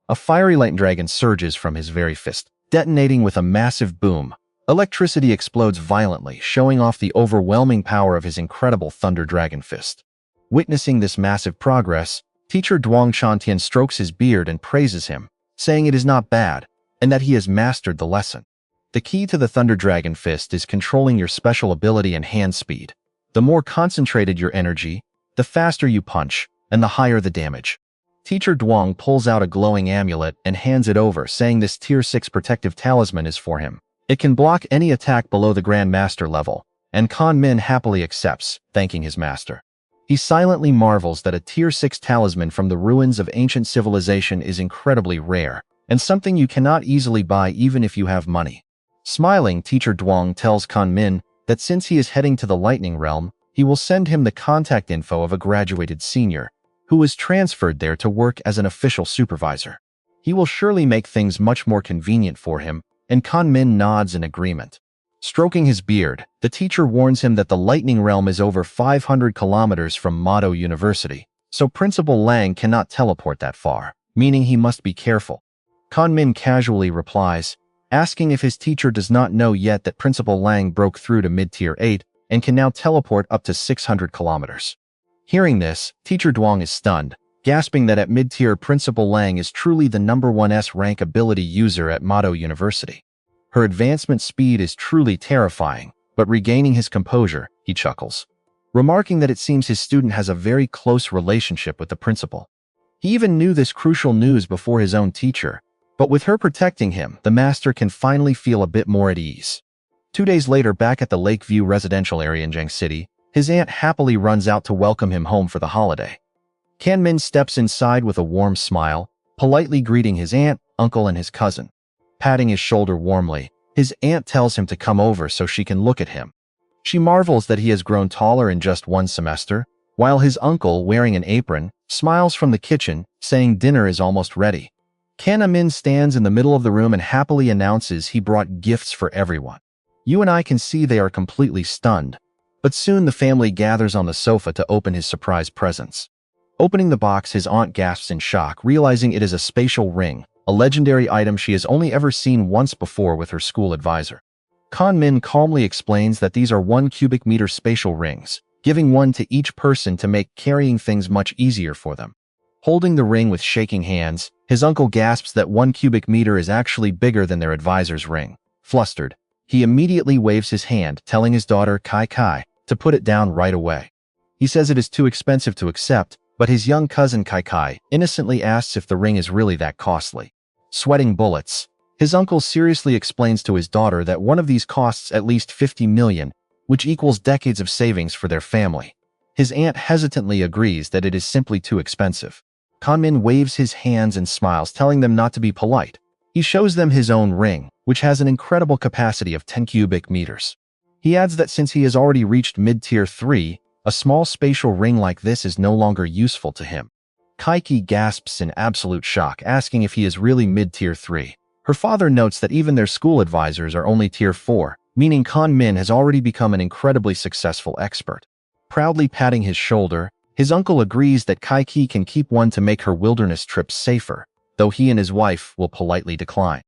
A fiery light dragon surges from his very fist, detonating with a massive boom. Electricity explodes violently, showing off the overwhelming power of his incredible Thunder Dragon Fist. Witnessing this massive progress, teacher Duang Shantian strokes his beard and praises him, saying it is not bad, and that he has mastered the lesson. The key to the Thunder Dragon Fist is controlling your special ability and hand speed. The more concentrated your energy, the faster you punch, and the higher the damage. Teacher Duang pulls out a glowing amulet and hands it over, saying this Tier 6 protective talisman is for him. It can block any attack below the Grand Master level, and Kan Min happily accepts, thanking his master. He silently marvels that a Tier 6 talisman from the ruins of ancient civilization is incredibly rare, and something you cannot easily buy even if you have money. Smiling, Teacher Duang tells Kan Min that since he is heading to the Lightning Realm, he will send him the contact info of a graduated senior, who is transferred there to work as an official supervisor. He will surely make things much more convenient for him, and Kan Min nods in agreement. Stroking his beard, the teacher warns him that the Lightning Realm is over 500 kilometers from Mado University, so Principal Lang cannot teleport that far, meaning he must be careful. Kan Min casually replies, asking if his teacher does not know yet that Principal Lang broke through to mid-tier 8 and can now teleport up to 600 kilometers. Hearing this, Teacher Duang is stunned, gasping that at mid-tier Principal Lang is truly the #1 S-rank ability user at Mado University. Her advancement speed is truly terrifying, but regaining his composure, he chuckles, remarking that it seems his student has a very close relationship with the principal. He even knew this crucial news before his own teacher, but with her protecting him, the master can finally feel a bit more at ease. 2 days later, back at the Lakeview residential area in Jiang City, his aunt happily runs out to welcome him home for the holiday. Kan Min steps inside with a warm smile, politely greeting his aunt, uncle, and his cousin. Patting his shoulder warmly, his aunt tells him to come over so she can look at him. She marvels that he has grown taller in just 1 semester, while his uncle, wearing an apron, smiles from the kitchen, saying dinner is almost ready. Kan Min stands in the middle of the room and happily announces he brought gifts for everyone. You and I can see they are completely stunned, but soon the family gathers on the sofa to open his surprise presents. Opening the box, his aunt gasps in shock, realizing it is a spatial ring, a legendary item she has only ever seen once before with her school advisor. Kan Min calmly explains that these are 1 cubic meter spatial rings, giving one to each person to make carrying things much easier for them. Holding the ring with shaking hands, his uncle gasps that 1 cubic meter is actually bigger than their advisor's ring. Flustered, he immediately waves his hand, telling his daughter Kai to put it down right away. He says it is too expensive to accept, but his young cousin Kai innocently asks if the ring is really that costly. Sweating bullets, his uncle seriously explains to his daughter that one of these costs at least 50 million, which equals decades of savings for their family. His aunt hesitantly agrees that it is simply too expensive. Kan Min waves his hands and smiles, telling them not to be polite. He shows them his own ring, which has an incredible capacity of 10 cubic meters. He adds that since he has already reached mid-tier 3, a small spatial ring like this is no longer useful to him. Kaiki gasps in absolute shock, asking if he is really mid-tier 3. Her father notes that even their school advisors are only tier 4, meaning Kan Min has already become an incredibly successful expert. Proudly patting his shoulder, his uncle agrees that Kaiki can keep one to make her wilderness trips safer, though he and his wife will politely decline.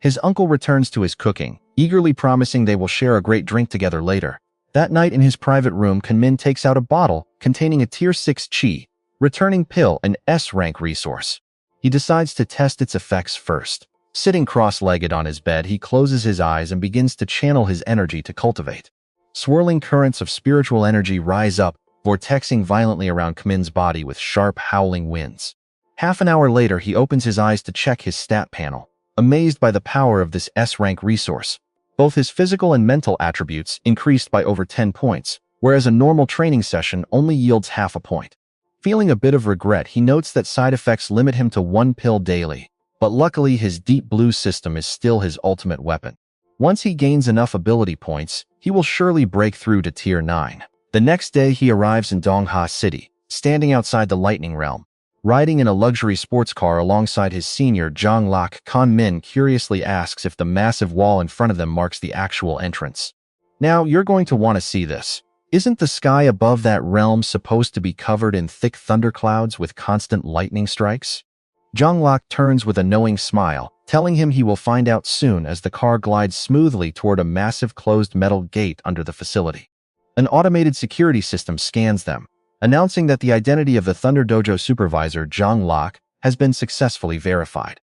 His uncle returns to his cooking, eagerly promising they will share a great drink together later. That night in his private room, Kan Min takes out a bottle containing a tier 6 chi, returning pill, an S-rank resource. He decides to test its effects first. Sitting cross-legged on his bed, he closes his eyes and begins to channel his energy to cultivate. Swirling currents of spiritual energy rise up, vortexing violently around Kan Min's body with sharp, howling winds. Half an hour later, he opens his eyes to check his stat panel, amazed by the power of this S-rank resource. Both his physical and mental attributes increased by over 10 points, whereas a normal training session only yields half a point. Feeling a bit of regret, he notes that side effects limit him to 1 pill daily, but luckily his deep blue system is still his ultimate weapon. Once he gains enough ability points, he will surely break through to tier 9. The next day, he arrives in Dongha City, standing outside the Lightning Realm. Riding in a luxury sports car alongside his senior Zhang Lak, Kan Min curiously asks if the massive wall in front of them marks the actual entrance. Now, you're going to want to see this. Isn't the sky above that realm supposed to be covered in thick thunderclouds with constant lightning strikes? Zhang turns with a knowing smile, telling him he will find out soon as the car glides smoothly toward a massive closed metal gate under the facility. An automated security system scans them, announcing that the identity of the Thunder Dojo supervisor, Zhang has been successfully verified.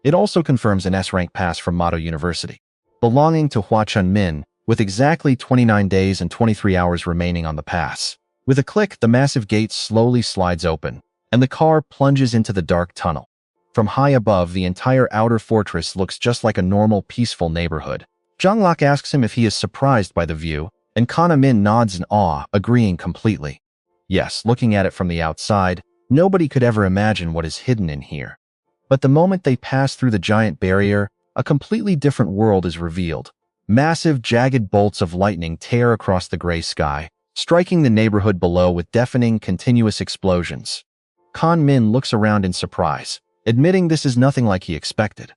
It also confirms an S-Rank pass from Mado University, belonging to Hua Chunmin, with exactly 29 days and 23 hours remaining on the pass. With a click, the massive gate slowly slides open, and the car plunges into the dark tunnel. From high above, the entire outer fortress looks just like a normal, peaceful neighborhood. Zhang asks him if he is surprised by the view, and Kana Min nods in awe, agreeing completely. Yes, looking at it from the outside, nobody could ever imagine what is hidden in here. But the moment they pass through the giant barrier, a completely different world is revealed. Massive, jagged bolts of lightning tear across the gray sky, striking the neighborhood below with deafening, continuous explosions. Kan Min looks around in surprise, admitting this is nothing like he expected.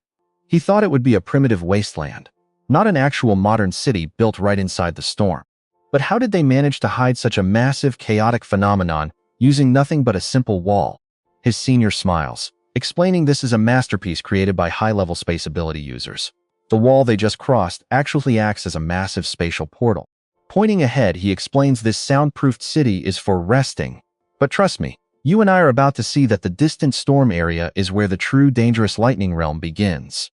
He thought it would be a primitive wasteland, not an actual modern city built right inside the storm. But how did they manage to hide such a massive, chaotic phenomenon using nothing but a simple wall? His senior smiles, explaining this is a masterpiece created by high-level space ability users. The wall they just crossed actually acts as a massive spatial portal. Pointing ahead, he explains this soundproofed city is for resting. But trust me, you and I are about to see that the distant storm area is where the true dangerous lightning realm begins.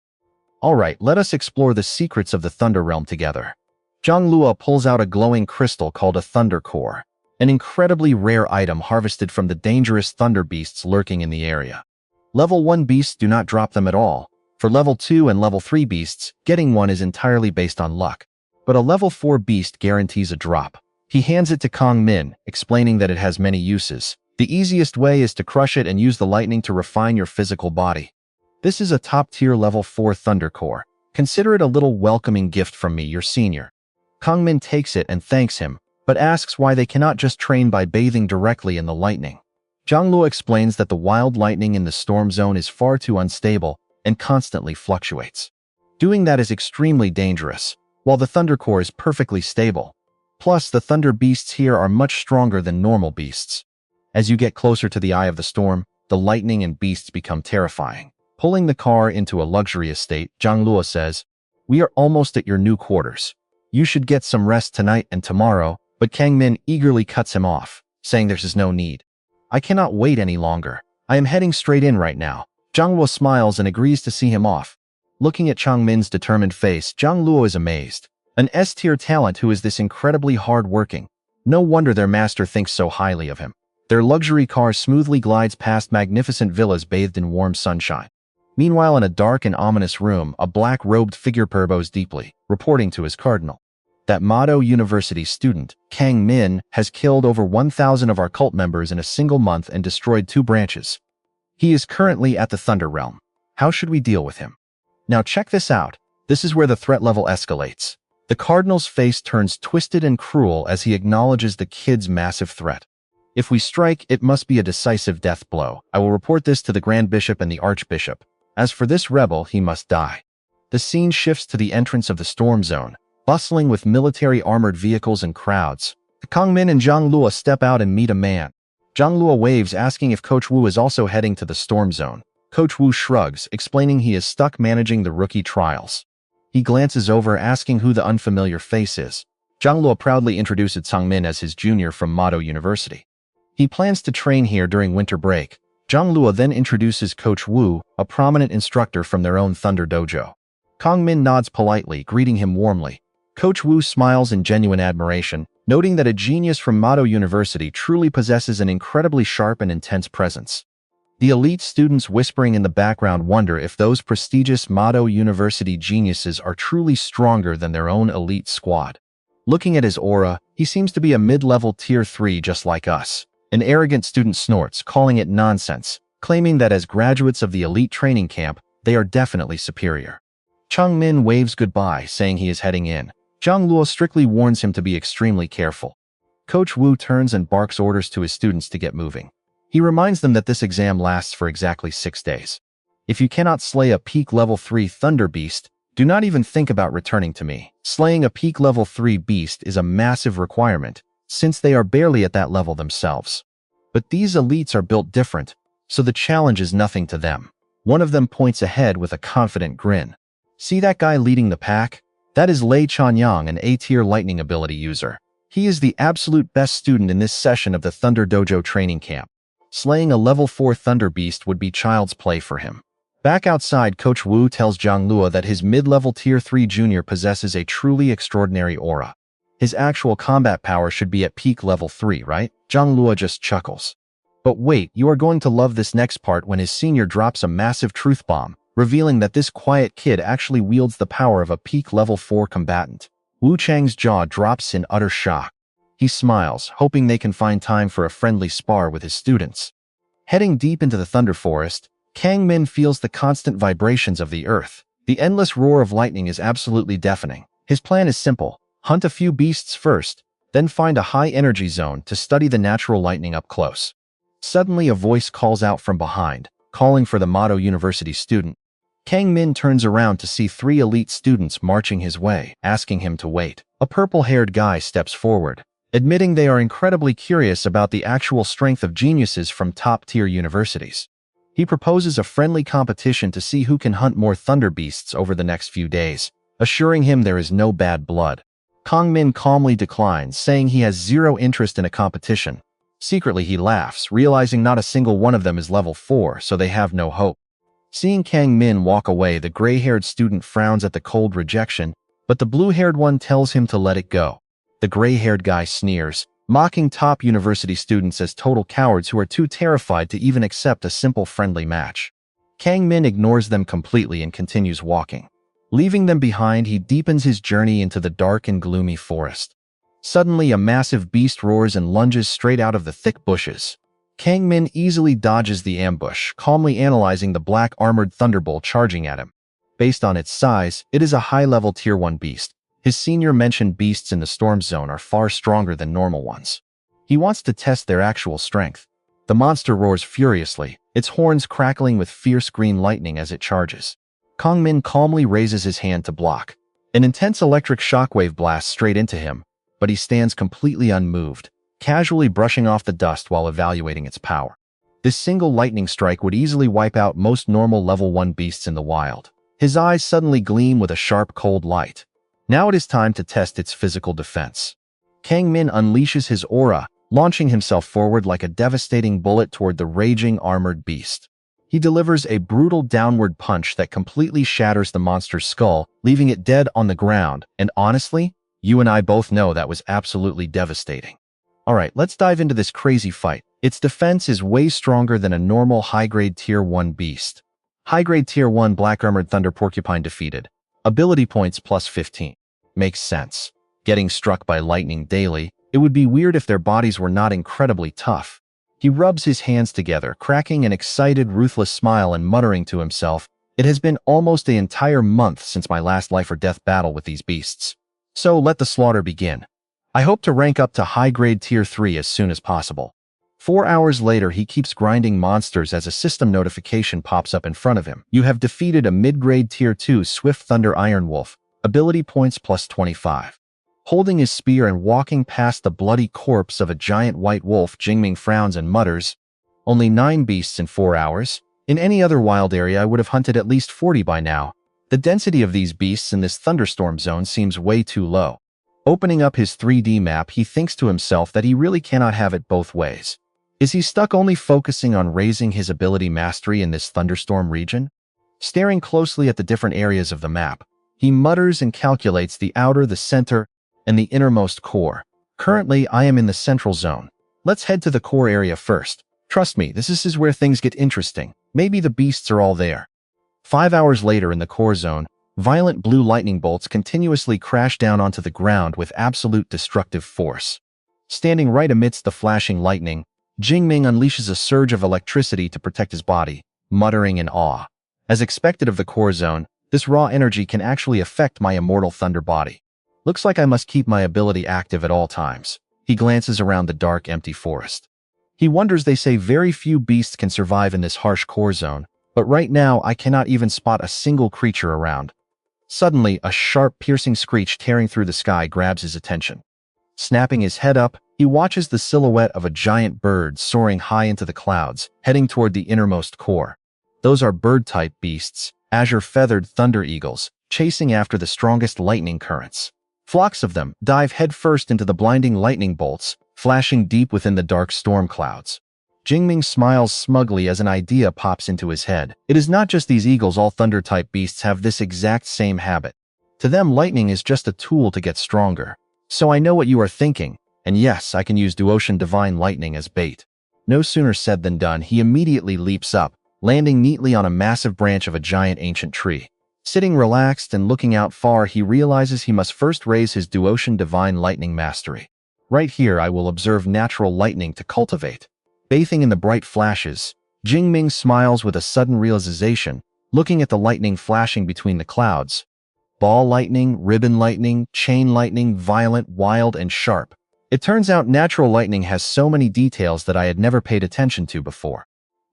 Alright, let us explore the secrets of the Thunder Realm together. Zhang Luo pulls out a glowing crystal called a Thunder Core, an incredibly rare item harvested from the dangerous thunder beasts lurking in the area. Level 1 beasts do not drop them at all. For level 2 and level 3 beasts, getting one is entirely based on luck. But a level 4 beast guarantees a drop. He hands it to Kang Min, explaining that it has many uses. The easiest way is to crush it and use the lightning to refine your physical body. This is a top-tier level 4 Thunder Core. Consider it a little welcoming gift from me, your senior. Kang Min takes it and thanks him, but asks why they cannot just train by bathing directly in the lightning. Zhang Luo explains that the wild lightning in the storm zone is far too unstable and constantly fluctuates. Doing that is extremely dangerous, while the Thunder Core is perfectly stable. Plus, the Thunder Beasts here are much stronger than normal beasts. As you get closer to the eye of the storm, the lightning and beasts become terrifying. Pulling the car into a luxury estate, Zhang Luo says, "We are almost at your new quarters. You should get some rest tonight and tomorrow," but Kang Min eagerly cuts him off, saying there is no need. "I cannot wait any longer. I am heading straight in right now." Zhang Luo smiles and agrees to see him off. Looking at Chang Min's determined face, Zhang Luo is amazed. An S-tier talent who is this incredibly hard-working. No wonder their master thinks so highly of him. Their luxury car smoothly glides past magnificent villas bathed in warm sunshine. Meanwhile, in a dark and ominous room, a black-robed figure purrs deeply, reporting to his cardinal that Mado University student, Kang Min, has killed over 1,000 of our cult members in a single month and destroyed 2 branches. He is currently at the Thunder Realm. How should we deal with him? Now check this out. This is where the threat level escalates. The cardinal's face turns twisted and cruel as he acknowledges the kid's massive threat. "If we strike, it must be a decisive death blow. I will report this to the Grand Bishop and the Archbishop. As for this rebel, he must die." The scene shifts to the entrance of the storm zone, bustling with military armored vehicles and crowds. Kang Min and Zhang Luo step out and meet a man. Zhang Luo waves, asking if Coach Wu is also heading to the storm zone. Coach Wu shrugs, explaining he is stuck managing the rookie trials. He glances over, asking who the unfamiliar face is. Zhang Luo proudly introduces Kang Min as his junior from Mado University. He plans to train here during winter break. Zhang Luo then introduces Coach Wu, a prominent instructor from their own Thunder Dojo. Kang Min nods politely, greeting him warmly. Coach Wu smiles in genuine admiration, noting that a genius from Mado University truly possesses an incredibly sharp and intense presence. The elite students whispering in the background wonder if those prestigious Mado University geniuses are truly stronger than their own elite squad. Looking at his aura, he seems to be a mid-level tier 3 just like us. An arrogant student snorts, calling it nonsense, claiming that as graduates of the elite training camp, they are definitely superior. Chang Min waves goodbye, saying he is heading in. Zhang Luo strictly warns him to be extremely careful. Coach Wu turns and barks orders to his students to get moving. He reminds them that this exam lasts for exactly 6 days. If you cannot slay a peak level 3 Thunder Beast, Do not even think about returning to me. Slaying a peak level 3 beast is a massive requirement, since they are barely at that level themselves. But these elites are built different, so the challenge is nothing to them. One of them points ahead with a confident grin. See that guy leading the pack? That is Lei Chanyang, an A-tier lightning ability user. He is the absolute best student in this session of the Thunder Dojo training camp. Slaying a level 4 Thunder Beast would be child's play for him. Back outside, Coach Wu tells Zhang Luo that his mid-level Tier 3 junior possesses a truly extraordinary aura. His actual combat power should be at peak level 3, right? Zhang Luo just chuckles. But wait, you are going to love this next part when his senior drops a massive truth bomb, revealing that this quiet kid actually wields the power of a peak level 4 combatant. Wu Chang's jaw drops in utter shock. He smiles, hoping they can find time for a friendly spar with his students. Heading deep into the Thunder Forest, Kang Min feels the constant vibrations of the earth. The endless roar of lightning is absolutely deafening. His plan is simple: hunt a few beasts first, then find a high-energy zone to study the natural lightning up close. Suddenly a voice calls out from behind, calling for the Mado University student. Kang Min turns around to see 3 elite students marching his way, asking him to wait. A purple-haired guy steps forward, admitting they are incredibly curious about the actual strength of geniuses from top-tier universities. He proposes a friendly competition to see who can hunt more thunder beasts over the next few days, assuring him there is no bad blood. Kang Min calmly declines, saying he has zero interest in a competition. Secretly, he laughs, realizing not a single one of them is level 4, so they have no hope. Seeing Kang Min walk away, the gray-haired student frowns at the cold rejection, but the blue-haired one tells him to let it go. The gray-haired guy sneers, mocking top university students as total cowards who are too terrified to even accept a simple friendly match. Kang Min ignores them completely and continues walking. Leaving them behind, he deepens his journey into the dark and gloomy forest. Suddenly, a massive beast roars and lunges straight out of the thick bushes. Kang Min easily dodges the ambush, calmly analyzing the black armored thunderbolt charging at him. Based on its size, it is a high-level Tier 1 beast. His senior mentioned beasts in the storm zone are far stronger than normal ones. He wants to test their actual strength. The monster roars furiously, its horns crackling with fierce green lightning as it charges. Kang Min calmly raises his hand to block. An intense electric shockwave blasts straight into him, but he stands completely unmoved, casually brushing off the dust while evaluating its power. This single lightning strike would easily wipe out most normal level 1 beasts in the wild. His eyes suddenly gleam with a sharp, cold light. Now it is time to test its physical defense. Kang Min unleashes his aura, launching himself forward like a devastating bullet toward the raging armored beast. He delivers a brutal downward punch that completely shatters the monster's skull, leaving it dead on the ground, and honestly, you and I both know that was absolutely devastating. Alright, let's dive into this crazy fight. Its defense is way stronger than a normal high-grade Tier 1 beast. High-grade Tier 1 Black Armored Thunder Porcupine defeated. Ability points plus 15. Makes sense. Getting struck by lightning daily, it would be weird if their bodies were not incredibly tough. He rubs his hands together, cracking an excited, ruthless smile and muttering to himself, "It has been almost an entire month since my last life-or-death battle with these beasts. So let the slaughter begin. I hope to rank up to high-grade Tier 3 as soon as possible." 4 hours later, he keeps grinding monsters as a system notification pops up in front of him. You have defeated a mid-grade Tier 2 Swift Thunder Iron Wolf. Ability points plus 25. Holding his spear and walking past the bloody corpse of a giant white wolf, Jingming frowns and mutters, "Only 9 beasts in 4 hours? In any other wild area, I would have hunted at least 40 by now. The density of these beasts in this thunderstorm zone seems way too low." Opening up his 3D map, he thinks to himself that he really cannot have it both ways. Is he stuck only focusing on raising his ability mastery in this thunderstorm region? Staring closely at the different areas of the map, he mutters and calculates the outer, the center, and the innermost core. Currently, I am in the central zone. Let's head to the core area first. Trust me, this is where things get interesting. Maybe the beasts are all there. 5 hours later in the core zone, violent blue lightning bolts continuously crash down onto the ground with absolute destructive force. Standing right amidst the flashing lightning, Jingming unleashes a surge of electricity to protect his body, muttering in awe. As expected of the core zone, this raw energy can actually affect my immortal thunder body. Looks like I must keep my ability active at all times. He glances around the dark, empty forest. He wonders, they say very few beasts can survive in this harsh core zone, but right now I cannot even spot a single creature around. Suddenly, a sharp, piercing screech tearing through the sky grabs his attention. Snapping his head up, he watches the silhouette of a giant bird soaring high into the clouds, heading toward the innermost core. Those are bird-type beasts, azure-feathered thunder eagles, chasing after the strongest lightning currents. Flocks of them dive headfirst into the blinding lightning bolts, flashing deep within the dark storm clouds. Jingming smiles smugly as an idea pops into his head. It is not just these eagles, all thunder-type beasts have this exact same habit. To them, lightning is just a tool to get stronger. So I know what you are thinking, and yes, I can use Duotian Divine Lightning as bait. No sooner said than done, he immediately leaps up, landing neatly on a massive branch of a giant ancient tree. Sitting relaxed and looking out far, he realizes he must first raise his Duotian Divine Lightning mastery. Right here, I will observe natural lightning to cultivate. Bathing in the bright flashes, Jingming smiles with a sudden realization, looking at the lightning flashing between the clouds. Ball lightning, ribbon lightning, chain lightning, violent, wild, and sharp. It turns out natural lightning has so many details that I had never paid attention to before.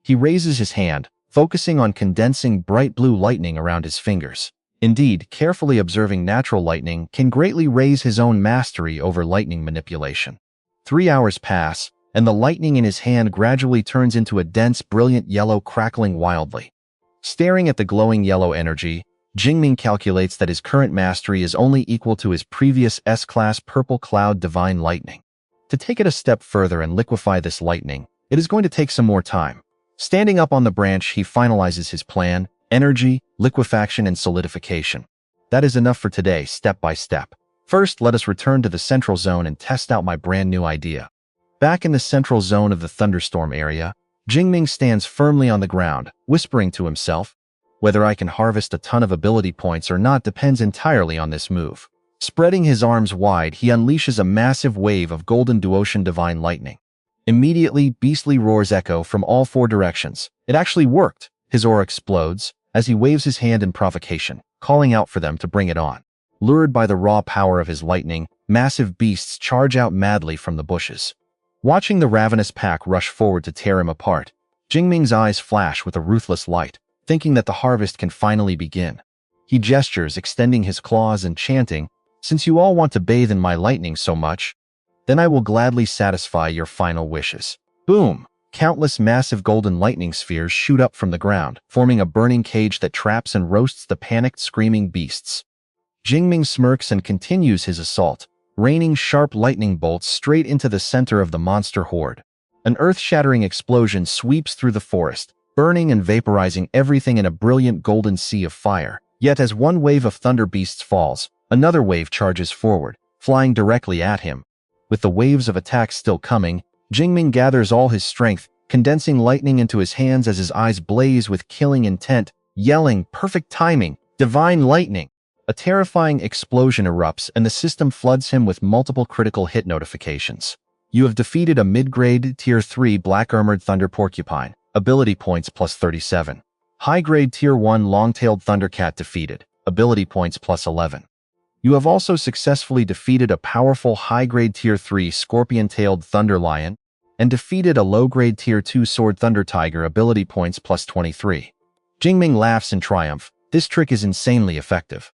He raises his hand, focusing on condensing bright blue lightning around his fingers. Indeed, carefully observing natural lightning can greatly raise his own mastery over lightning manipulation. 3 hours pass, and the lightning in his hand gradually turns into a dense, brilliant yellow crackling wildly. Staring at the glowing yellow energy, Jingming calculates that his current mastery is only equal to his previous S-Class Purple Cloud Divine Lightning. To take it a step further and liquefy this lightning, it is going to take some more time. Standing up on the branch, he finalizes his plan: energy, liquefaction, and solidification. That is enough for today, step by step. First, let us return to the central zone and test out my brand new idea. Back in the central zone of the thunderstorm area, Jingming stands firmly on the ground, whispering to himself. Whether I can harvest a ton of ability points or not depends entirely on this move. Spreading his arms wide, he unleashes a massive wave of golden Duotian Divine Lightning. Immediately, beastly roars echo from all 4 directions. It actually worked. His aura explodes as he waves his hand in provocation, calling out for them to bring it on. Lured by the raw power of his lightning, massive beasts charge out madly from the bushes. Watching the ravenous pack rush forward to tear him apart, Jingming's eyes flash with a ruthless light, thinking that the harvest can finally begin. He gestures, extending his claws and chanting, "Since you all want to bathe in my lightning so much, then I will gladly satisfy your final wishes." Boom! Countless massive golden lightning spheres shoot up from the ground, forming a burning cage that traps and roasts the panicked, screaming beasts. Jingming smirks and continues his assault, raining sharp lightning bolts straight into the center of the monster horde. An earth-shattering explosion sweeps through the forest, burning and vaporizing everything in a brilliant golden sea of fire. Yet as one wave of thunder beasts falls, another wave charges forward, flying directly at him. With the waves of attacks still coming, Jingming gathers all his strength, condensing lightning into his hands as his eyes blaze with killing intent, yelling, "Perfect timing! Divine lightning!" A terrifying explosion erupts and the system floods him with multiple critical hit notifications. You have defeated a mid-grade Tier 3 Black Armored Thunder Porcupine. Ability points plus 37. High-grade Tier 1 Long-tailed Thundercat defeated. Ability points plus 11. You have also successfully defeated a powerful high-grade Tier 3 Scorpion-tailed Thunder Lion and defeated a low-grade Tier 2 Sword Thunder Tiger. Ability points plus 23. Jingming laughs in triumph. This trick is insanely effective.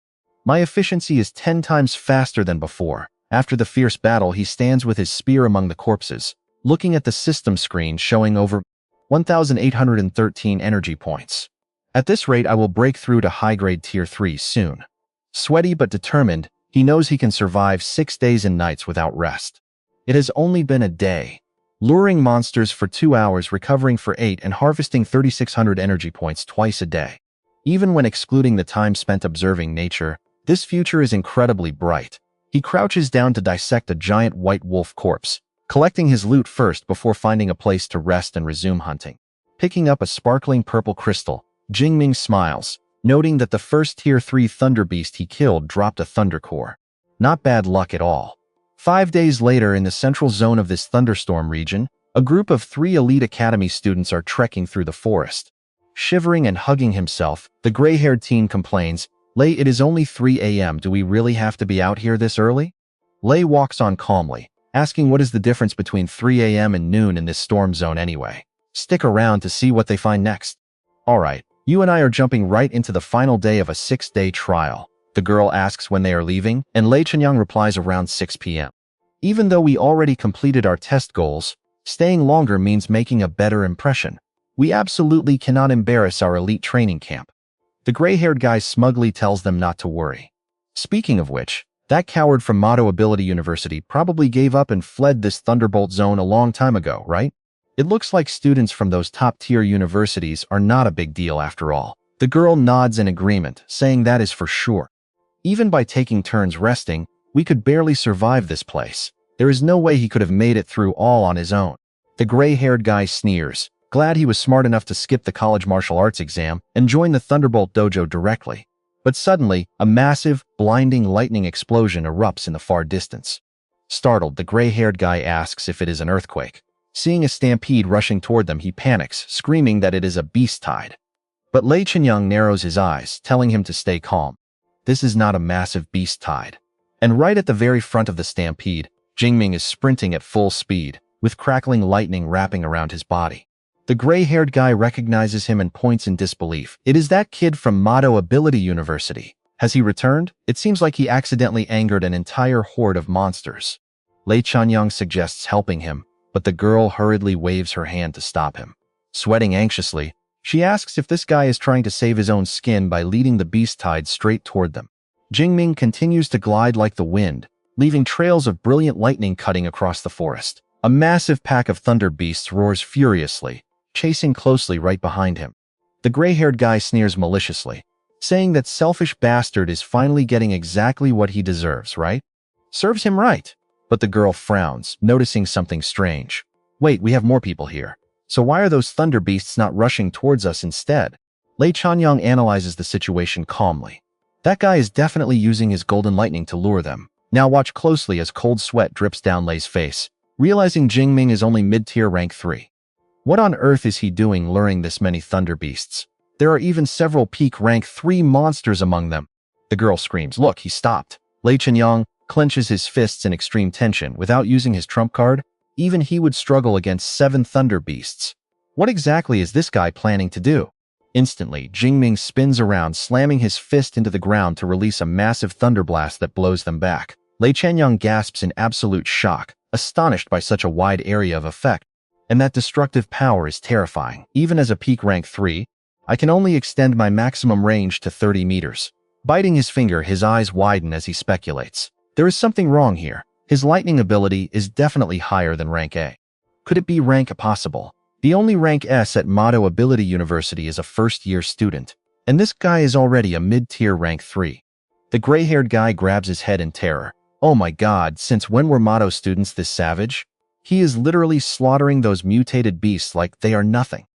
My efficiency is 10 times faster than before. After the fierce battle, he stands with his spear among the corpses, looking at the system screen showing over 1,813 energy points. At this rate, I will break through to high-grade Tier 3 soon. Sweaty but determined, he knows he can survive 6 days and nights without rest. It has only been a day. Luring monsters for 2 hours, recovering for 8, and harvesting 3,600 energy points twice a day. Even when excluding the time spent observing nature, this future is incredibly bright. He crouches down to dissect a giant white wolf corpse, collecting his loot first before finding a place to rest and resume hunting. Picking up a sparkling purple crystal, Jingming smiles, noting that the first Tier 3 Thunder Beast he killed dropped a Thunder Core. Not bad luck at all. 5 days later, in the central zone of this thunderstorm region, a group of 3 elite academy students are trekking through the forest. Shivering and hugging himself, the gray-haired teen complains, "Lei, it is only 3 a.m. Do we really have to be out here this early?" Lei walks on calmly, asking what is the difference between 3 a.m. and noon in this storm zone anyway. Stick around to see what they find next. Alright, you and I are jumping right into the final day of a 6-day trial. The girl asks when they are leaving, and Lei Chenyang replies around 6 p.m. Even though we already completed our test goals, staying longer means making a better impression. We absolutely cannot embarrass our elite training camp. The gray-haired guy smugly tells them not to worry. Speaking of which, that coward from Mado Ability University probably gave up and fled this Thunderbolt zone a long time ago, right? It looks like students from those top-tier universities are not a big deal after all. The girl nods in agreement, saying that is for sure. Even by taking turns resting, we could barely survive this place. There is no way he could have made it through all on his own. The gray-haired guy sneers, glad he was smart enough to skip the college martial arts exam and join the Thunderbolt dojo directly. But suddenly, a massive, blinding lightning explosion erupts in the far distance. Startled, the gray-haired guy asks if it is an earthquake. Seeing a stampede rushing toward them, he panics, screaming that it is a beast tide. But Lei Chenyang narrows his eyes, telling him to stay calm. This is not a massive beast tide. And right at the very front of the stampede, Jingming is sprinting at full speed, with crackling lightning wrapping around his body. The gray-haired guy recognizes him and points in disbelief. It is that kid from Mado Ability University. Has he returned? It seems like he accidentally angered an entire horde of monsters. Lei Chenyang suggests helping him, but the girl hurriedly waves her hand to stop him. Sweating anxiously, she asks if this guy is trying to save his own skin by leading the beast tide straight toward them. Jingming continues to glide like the wind, leaving trails of brilliant lightning cutting across the forest. A massive pack of thunder beasts roars furiously, chasing closely right behind him. The gray-haired guy sneers maliciously, saying that selfish bastard is finally getting exactly what he deserves, right? Serves him right. But the girl frowns, noticing something strange. Wait, we have more people here. So why are those thunder beasts not rushing towards us instead? Lei Chenyang analyzes the situation calmly. That guy is definitely using his golden lightning to lure them. Now watch closely as cold sweat drips down Lei's face, realizing Jingming is only mid-tier rank 3. What on earth is he doing luring this many thunder beasts? There are even several peak rank 3 monsters among them. The girl screams, "Look, he stopped." Lei Chenyang clenches his fists in extreme tension. Without using his trump card, even he would struggle against 7 thunder beasts. What exactly is this guy planning to do? Instantly, Jingming spins around, slamming his fist into the ground to release a massive thunder blast that blows them back. Lei Chenyang gasps in absolute shock, astonished by such a wide area of effect. And that destructive power is terrifying. Even as a peak rank 3, I can only extend my maximum range to 30 meters. Biting his finger, his eyes widen as he speculates. There is something wrong here. His lightning ability is definitely higher than rank A. Could it be rank possible? The only rank S at Mado Ability University is a first-year student, and this guy is already a mid-tier rank 3. The gray-haired guy grabs his head in terror. Oh my god, since when were Mado students this savage? He is literally slaughtering those mutated beasts like they are nothing.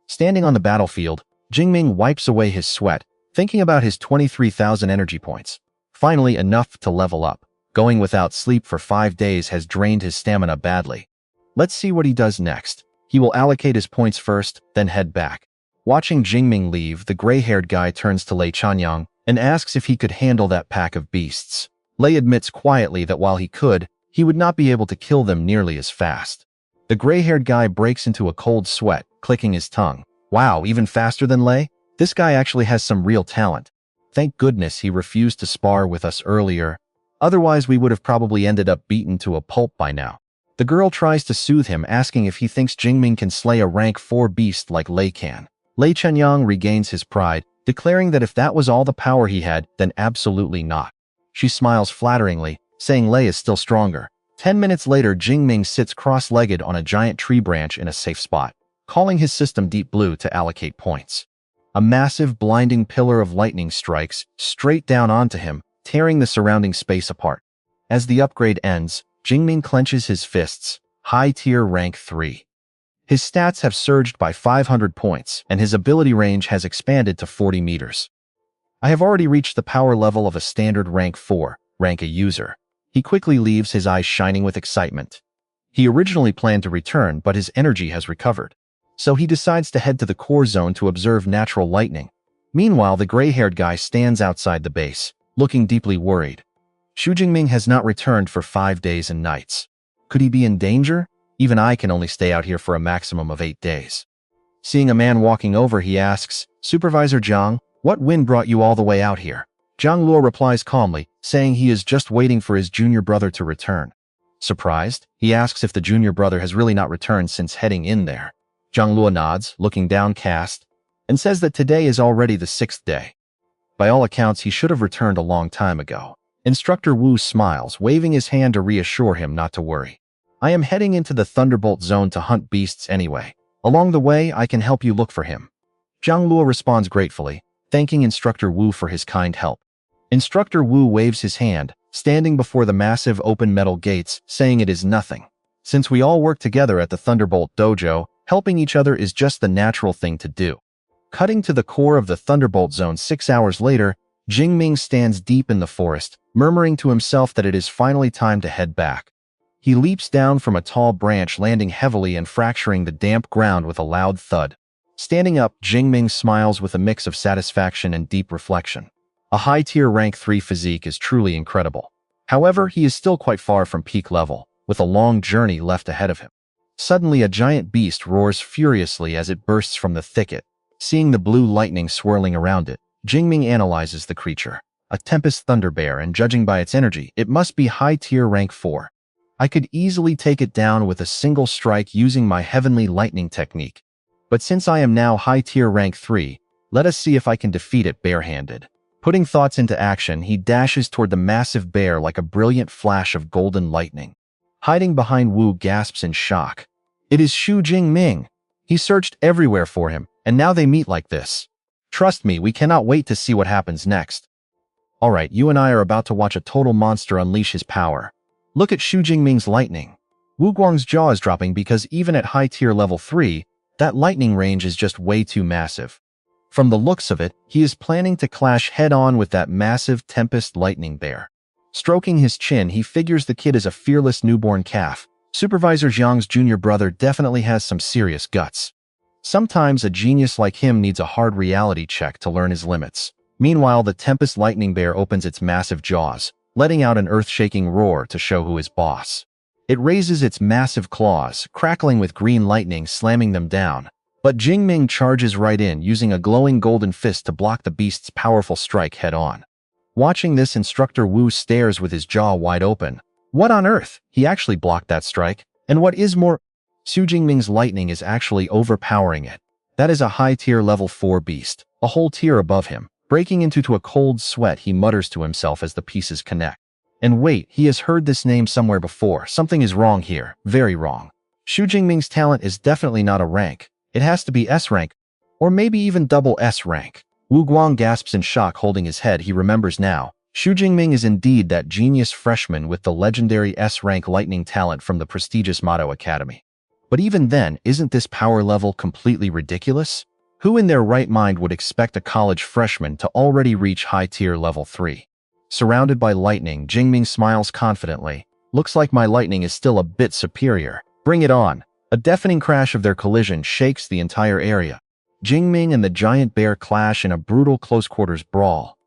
Standing on the battlefield, Jingming wipes away his sweat, thinking about his 23,000 energy points. Finally, enough to level up. Going without sleep for 5 days has drained his stamina badly. Let's see what he does next. He will allocate his points first, then head back. Watching Jingming leave, the gray-haired guy turns to Lei Chenyang and asks if he could handle that pack of beasts. Lei admits quietly that while he could, he would not be able to kill them nearly as fast. The gray-haired guy breaks into a cold sweat, clicking his tongue. Wow, even faster than Lei? This guy actually has some real talent. Thank goodness he refused to spar with us earlier. Otherwise, we would have probably ended up beaten to a pulp by now. The girl tries to soothe him, asking if he thinks Jingming can slay a rank 4 beast like Lei can. Lei Chenyang regains his pride, declaring that if that was all the power he had, then absolutely not. She smiles flatteringly, saying Lei is still stronger. 10 minutes later, Jingming sits cross-legged on a giant tree branch in a safe spot, calling his system Deep Blue to allocate points. A massive, blinding pillar of lightning strikes straight down onto him, tearing the surrounding space apart. As the upgrade ends, Jingming clenches his fists, high-tier rank 3. His stats have surged by 500 points, and his ability range has expanded to 40 meters. I have already reached the power level of a standard rank 4, rank A user. He quickly leaves, his eyes shining with excitement. He originally planned to return, but his energy has recovered. So he decides to head to the core zone to observe natural lightning. Meanwhile, the gray-haired guy stands outside the base, looking deeply worried. Xu Jingming has not returned for 5 days and nights. Could he be in danger? Even I can only stay out here for a maximum of 8 days. Seeing a man walking over, he asks, "Supervisor Zhang, what wind brought you all the way out here?" Zhang Luo replies calmly, saying he is just waiting for his junior brother to return. Surprised, he asks if the junior brother has really not returned since heading in there. Zhang Luo nods, looking downcast, and says that today is already the 6th day. By all accounts, he should have returned a long time ago. Instructor Wu smiles, waving his hand to reassure him not to worry. I am heading into the Thunderbolt Zone to hunt beasts anyway. Along the way, I can help you look for him. Zhang Luo responds gratefully, thanking Instructor Wu for his kind help. Instructor Wu waves his hand, standing before the massive open metal gates, saying it is nothing. Since we all work together at the Thunderbolt Dojo, helping each other is just the natural thing to do. Cutting to the core of the Thunderbolt Zone 6 hours later, Jingming stands deep in the forest, murmuring to himself that it is finally time to head back. He leaps down from a tall branch, landing heavily and fracturing the damp ground with a loud thud. Standing up, Jingming smiles with a mix of satisfaction and deep reflection. A high-tier rank 3 physique is truly incredible. However, he is still quite far from peak level, with a long journey left ahead of him. Suddenly, a giant beast roars furiously as it bursts from the thicket. Seeing the blue lightning swirling around it, Jingming analyzes the creature. A Tempest Thunder Bear, and judging by its energy, it must be high-tier rank 4. I could easily take it down with a single strike using my Heavenly Lightning technique. But since I am now high-tier rank 3, let us see if I can defeat it barehanded. Putting thoughts into action, he dashes toward the massive bear like a brilliant flash of golden lightning. Hiding behind Wu gasps in shock. It is Xu Jingming. He searched everywhere for him, and now they meet like this. Trust me, we cannot wait to see what happens next. Alright, you and I are about to watch a total monster unleash his power. Look at Xu Jingming's lightning. Wu Guang's jaw is dropping because even at high-tier level 3, that lightning range is just way too massive. From the looks of it, he is planning to clash head-on with that massive Tempest Lightning Bear. Stroking his chin, he figures the kid is a fearless newborn calf. Supervisor Zhang's junior brother definitely has some serious guts. Sometimes a genius like him needs a hard reality check to learn his limits. Meanwhile, the Tempest Lightning Bear opens its massive jaws, letting out an earth-shaking roar to show who is boss. It raises its massive claws, crackling with green lightning, slamming them down. But Jingming charges right in, using a glowing golden fist to block the beast's powerful strike head-on. Watching this, Instructor Wu stares with his jaw wide open. What on earth? He actually blocked that strike. And what is more, Xu Jingming's lightning is actually overpowering it. That is a high-tier level 4 beast, a whole tier above him. Breaking into a cold sweat, he mutters to himself as the pieces connect. And wait, he has heard this name somewhere before. Something is wrong here, very wrong. Xu Jingming's talent is definitely not a rank. It has to be S rank, or maybe even double S rank. Wu Guang gasps in shock, holding his head. He remembers now. Xu Jingming is indeed that genius freshman with the legendary S rank lightning talent from the prestigious Mado Academy. But even then, isn't this power level completely ridiculous? Who in their right mind would expect a college freshman to already reach high-tier level 3? Surrounded by lightning, Jingming smiles confidently. Looks like my lightning is still a bit superior. Bring it on. A deafening crash of their collision shakes the entire area. Jingming and the giant bear clash in a brutal close-quarters brawl.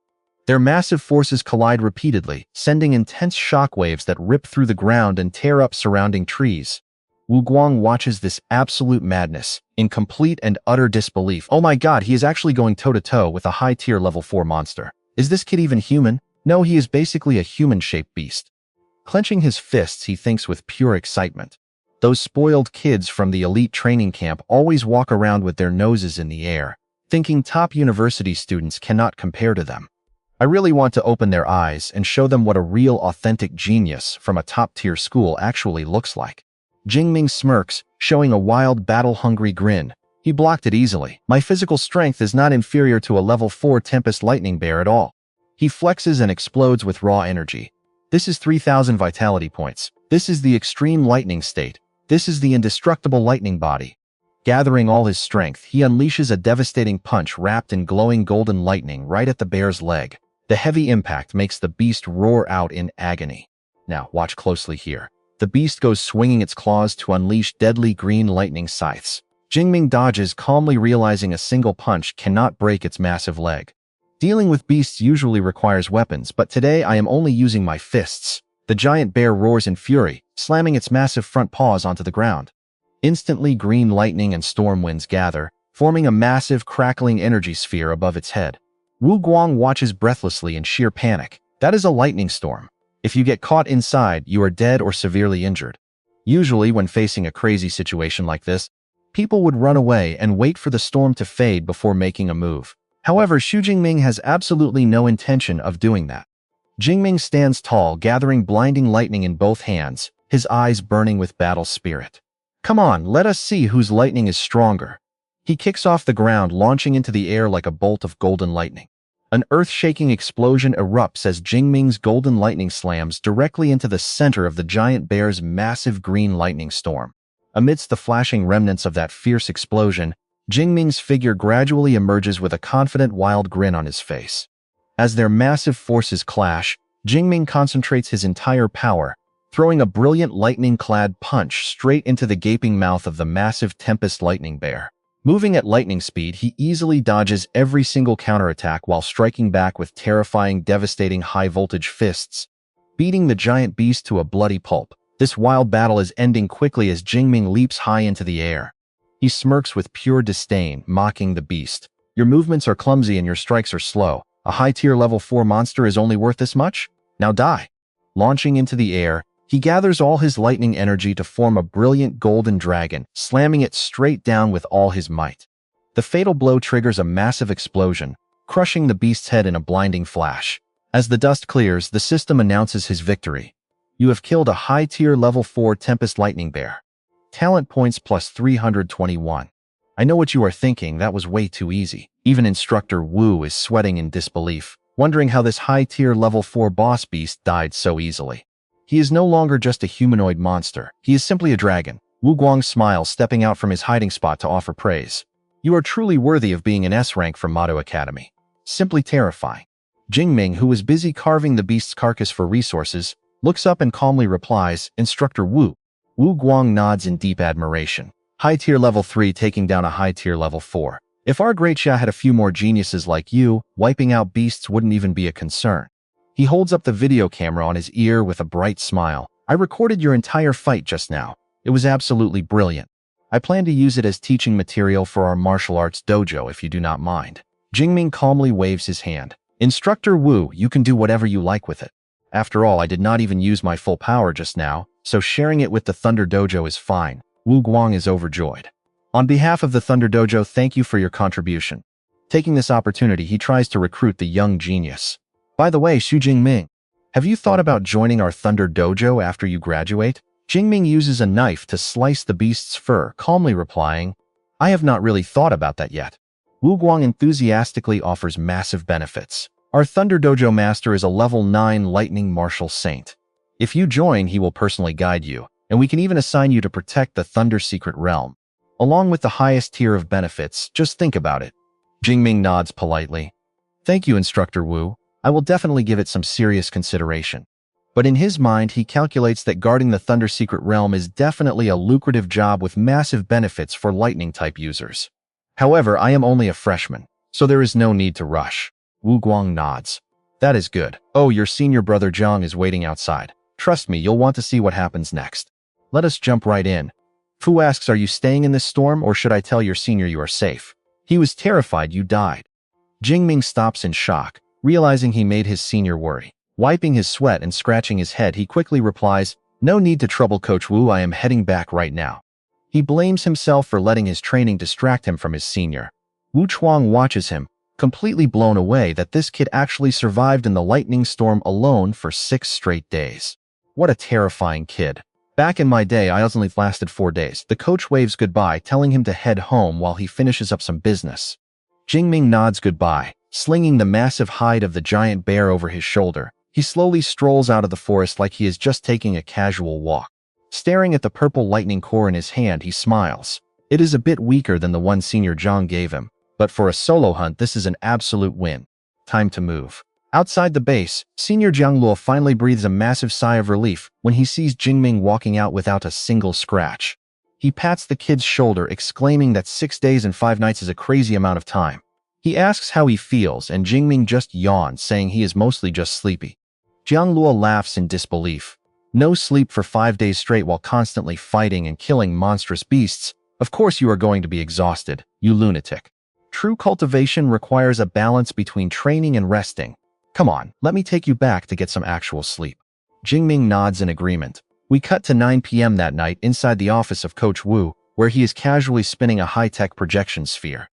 Their massive forces collide repeatedly, sending intense shockwaves that rip through the ground and tear up surrounding trees. Wu Guang watches this absolute madness, in complete and utter disbelief. Oh my god, he is actually going toe-to-toe with a high-tier level 4 monster. Is this kid even human? No, he is basically a human-shaped beast. Clenching his fists, he thinks with pure excitement. Those spoiled kids from the elite training camp always walk around with their noses in the air, thinking top university students cannot compare to them. I really want to open their eyes and show them what a real authentic genius from a top-tier school actually looks like. Jingming smirks, showing a wild battle-hungry grin. He blocked it easily. My physical strength is not inferior to a level 4 Tempest Lightning Bear at all. He flexes and explodes with raw energy. This is 3,000 vitality points. This is the extreme lightning state. This is the indestructible lightning body. Gathering all his strength, he unleashes a devastating punch wrapped in glowing golden lightning right at the bear's leg. The heavy impact makes the beast roar out in agony. Now, watch closely here. The beast goes swinging its claws to unleash deadly green lightning scythes. Jingming dodges, calmly realizing a single punch cannot break its massive leg. Dealing with beasts usually requires weapons, but today I am only using my fists. The giant bear roars in fury, slamming its massive front paws onto the ground. Instantly, green lightning and storm winds gather, forming a massive, crackling energy sphere above its head. Wu Guang watches breathlessly in sheer panic. That is a lightning storm. If you get caught inside, you are dead or severely injured. Usually, when facing a crazy situation like this, people would run away and wait for the storm to fade before making a move. However, Xu Jingming has absolutely no intention of doing that. Jingming stands tall, gathering blinding lightning in both hands, his eyes burning with battle spirit. Come on, let us see whose lightning is stronger. He kicks off the ground, launching into the air like a bolt of golden lightning. An earth-shaking explosion erupts as Jingming's golden lightning slams directly into the center of the giant bear's massive green lightning storm. Amidst the flashing remnants of that fierce explosion, Jingming's figure gradually emerges with a confident, wild grin on his face. As their massive forces clash, Jingming concentrates his entire power, throwing a brilliant lightning-clad punch straight into the gaping mouth of the massive Tempest Lightning Bear. Moving at lightning speed, he easily dodges every single counterattack while striking back with terrifying, devastating high-voltage fists, beating the giant beast to a bloody pulp. This wild battle is ending quickly as Jingming leaps high into the air. He smirks with pure disdain, mocking the beast. Your movements are clumsy and your strikes are slow. A high-tier level 4 monster is only worth this much? Now die. Launching into the air, he gathers all his lightning energy to form a brilliant golden dragon, slamming it straight down with all his might. The fatal blow triggers a massive explosion, crushing the beast's head in a blinding flash. As the dust clears, the system announces his victory. You have killed a high-tier level 4 Tempest Lightning Bear. Talent points plus 321. I know what you are thinking, that was way too easy. Even Instructor Wu is sweating in disbelief, wondering how this high-tier level 4 boss beast died so easily. He is no longer just a humanoid monster. He is simply a dragon. Wu Guang smiles, stepping out from his hiding spot to offer praise. You are truly worthy of being an S-rank from Mado Academy. Simply terrifying. Jingming, who was busy carving the beast's carcass for resources, looks up and calmly replies, Instructor Wu. Wu Guang nods in deep admiration. High-tier level 3 taking down a high-tier level 4. If our great Xia had a few more geniuses like you, wiping out beasts wouldn't even be a concern. He holds up the video camera on his ear with a bright smile. I recorded your entire fight just now. It was absolutely brilliant. I plan to use it as teaching material for our martial arts dojo if you do not mind. Jingming calmly waves his hand. Instructor Wu, you can do whatever you like with it. After all, I did not even use my full power just now, so sharing it with the Thunder Dojo is fine. Wu Guang is overjoyed. On behalf of the Thunder Dojo, thank you for your contribution. Taking this opportunity, he tries to recruit the young genius. By the way, Xu Jingming, have you thought about joining our Thunder Dojo after you graduate? Jingming uses a knife to slice the beast's fur, calmly replying, I have not really thought about that yet. Wu Guang enthusiastically offers massive benefits. Our Thunder Dojo master is a level 9 lightning martial saint. If you join, he will personally guide you, and we can even assign you to protect the Thunder Secret Realm. Along with the highest tier of benefits, just think about it. Jingming nods politely. Thank you, Instructor Wu. I will definitely give it some serious consideration. But in his mind, he calculates that guarding the Thunder Secret Realm is definitely a lucrative job with massive benefits for lightning-type users. However, I am only a freshman, so there is no need to rush. Wu Guang nods. That is good. Oh, your senior brother Zhang is waiting outside. Trust me, you'll want to see what happens next. Let us jump right in. Fu asks, are you staying in this storm, or should I tell your senior you are safe? He was terrified you died. Jingming stops in shock, realizing he made his senior worry. Wiping his sweat and scratching his head, he quickly replies, no need to trouble Coach Wu, I am heading back right now. He blames himself for letting his training distract him from his senior. Wu Chuang watches him, completely blown away that this kid actually survived in the lightning storm alone for 6 straight days. What a terrifying kid. Back in my day, I only lasted 4 days. The coach waves goodbye, telling him to head home while he finishes up some business. Jingming nods goodbye, slinging the massive hide of the giant bear over his shoulder. He slowly strolls out of the forest like he is just taking a casual walk. Staring at the purple lightning core in his hand, he smiles. It is a bit weaker than the one Senior Zhang gave him, but for a solo hunt, this is an absolute win. Time to move. Outside the base, Senior Jiang Luo finally breathes a massive sigh of relief when he sees Jingming walking out without a single scratch. He pats the kid's shoulder, exclaiming that 6 days and 5 nights is a crazy amount of time. He asks how he feels, and Jingming just yawns, saying he is mostly just sleepy. Jiang Luo laughs in disbelief. No sleep for 5 days straight while constantly fighting and killing monstrous beasts. Of course you are going to be exhausted, you lunatic. True cultivation requires a balance between training and resting. Come on, let me take you back to get some actual sleep. Jingming nods in agreement. We cut to 9 p.m. that night inside the office of Coach Wu, where he is casually spinning a high-tech projection sphere.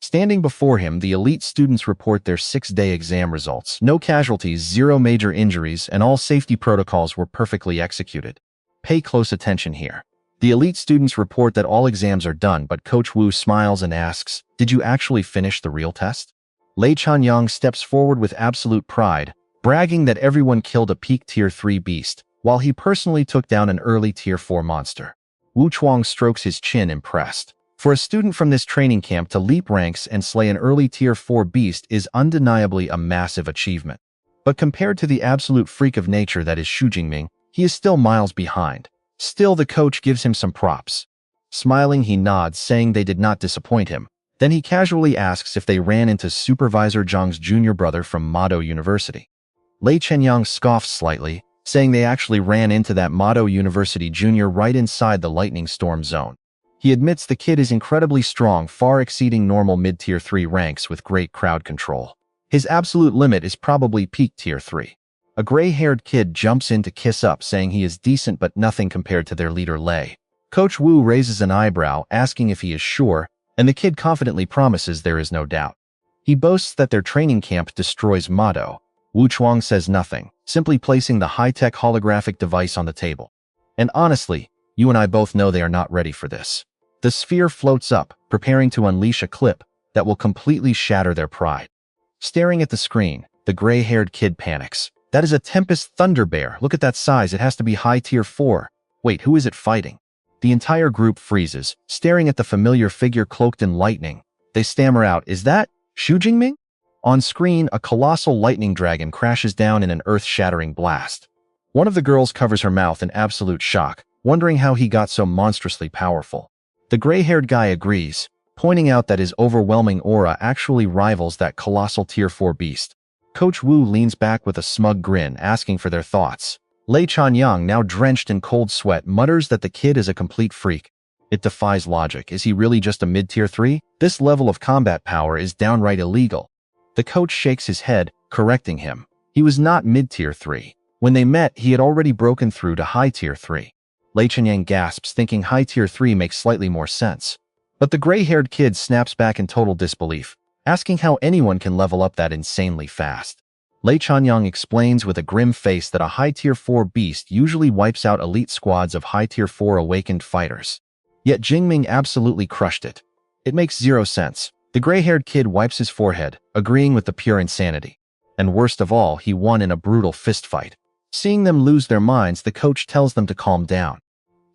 Standing before him, the elite students report their 6-day exam results. No casualties, 0 major injuries, and all safety protocols were perfectly executed. Pay close attention here. The elite students report that all exams are done, but Coach Wu smiles and asks, "Did you actually finish the real test?" Lei Chanyang steps forward with absolute pride, bragging that everyone killed a peak Tier 3 beast, while he personally took down an early Tier 4 monster. Wu Chuang strokes his chin, impressed. For a student from this training camp to leap ranks and slay an early Tier 4 beast is undeniably a massive achievement. But compared to the absolute freak of nature that is Xu Jingming, he is still miles behind. Still, the coach gives him some props. Smiling, he nods, saying they did not disappoint him. Then he casually asks if they ran into Supervisor Zhang's junior brother from Mado University. Lei Chenyang scoffs slightly, saying they actually ran into that Mado University junior right inside the lightning storm zone. He admits the kid is incredibly strong, far exceeding normal mid-tier 3 ranks with great crowd control. His absolute limit is probably peak tier 3. A gray-haired kid jumps in to kiss up, saying he is decent but nothing compared to their leader Lei. Coach Wu raises an eyebrow, asking if he is sure, and the kid confidently promises there is no doubt. He boasts that their training camp destroys Mado. Wu Chuang says nothing, simply placing the high-tech holographic device on the table. And honestly, you and I both know they are not ready for this. The sphere floats up, preparing to unleash a clip that will completely shatter their pride. Staring at the screen, the gray-haired kid panics. That is a Tempest Thunder Bear. Look at that size. It has to be high tier 4. Wait, who is it fighting? The entire group freezes, staring at the familiar figure cloaked in lightning. They stammer out, "Is that Xu Jingming?" On screen, a colossal lightning dragon crashes down in an earth-shattering blast. One of the girls covers her mouth in absolute shock, wondering how he got so monstrously powerful. The gray-haired guy agrees, pointing out that his overwhelming aura actually rivals that colossal tier 4 beast. Coach Wu leans back with a smug grin, asking for their thoughts. Lei Chanyang, now drenched in cold sweat, mutters that the kid is a complete freak. It defies logic. Is he really just a mid-tier 3? This level of combat power is downright illegal. The coach shakes his head, correcting him. He was not mid-tier 3. When they met, he had already broken through to high-tier 3. Lei Chanyang gasps, thinking high-tier 3 makes slightly more sense. But the gray-haired kid snaps back in total disbelief, asking how anyone can level up that insanely fast. Lei Chanyang explains with a grim face that a high-tier 4 beast usually wipes out elite squads of high-tier 4 awakened fighters. Yet Jingming absolutely crushed it. It makes zero sense. The gray-haired kid wipes his forehead, agreeing with the pure insanity. And worst of all, he won in a brutal fistfight. Seeing them lose their minds, the coach tells them to calm down.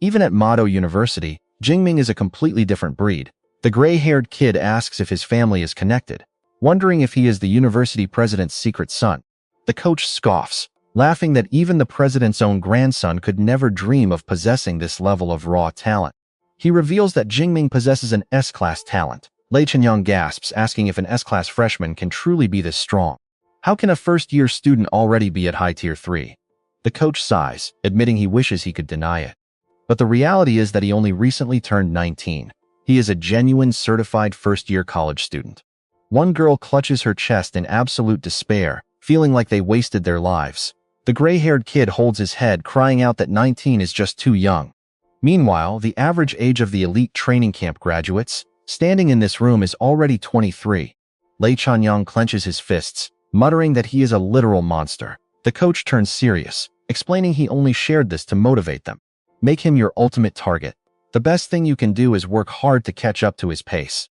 Even at Mado University, Jingming is a completely different breed. The gray-haired kid asks if his family is connected, wondering if he is the university president's secret son. The coach scoffs, laughing that even the president's own grandson could never dream of possessing this level of raw talent. He reveals that Jingming possesses an S-class talent. Lei Chenyang gasps, asking if an S-class freshman can truly be this strong. How can a first-year student already be at high tier 3? The coach sighs, admitting he wishes he could deny it. But the reality is that he only recently turned 19. He is a genuine certified first-year college student. One girl clutches her chest in absolute despair, feeling like they wasted their lives. The gray-haired kid holds his head, crying out that 19 is just too young. Meanwhile, the average age of the elite training camp graduates, standing in this room, is already 23. Lei Chanyang clenches his fists, muttering that he is a literal monster. The coach turns serious, explaining he only shared this to motivate them. Make him your ultimate target. The best thing you can do is work hard to catch up to his pace.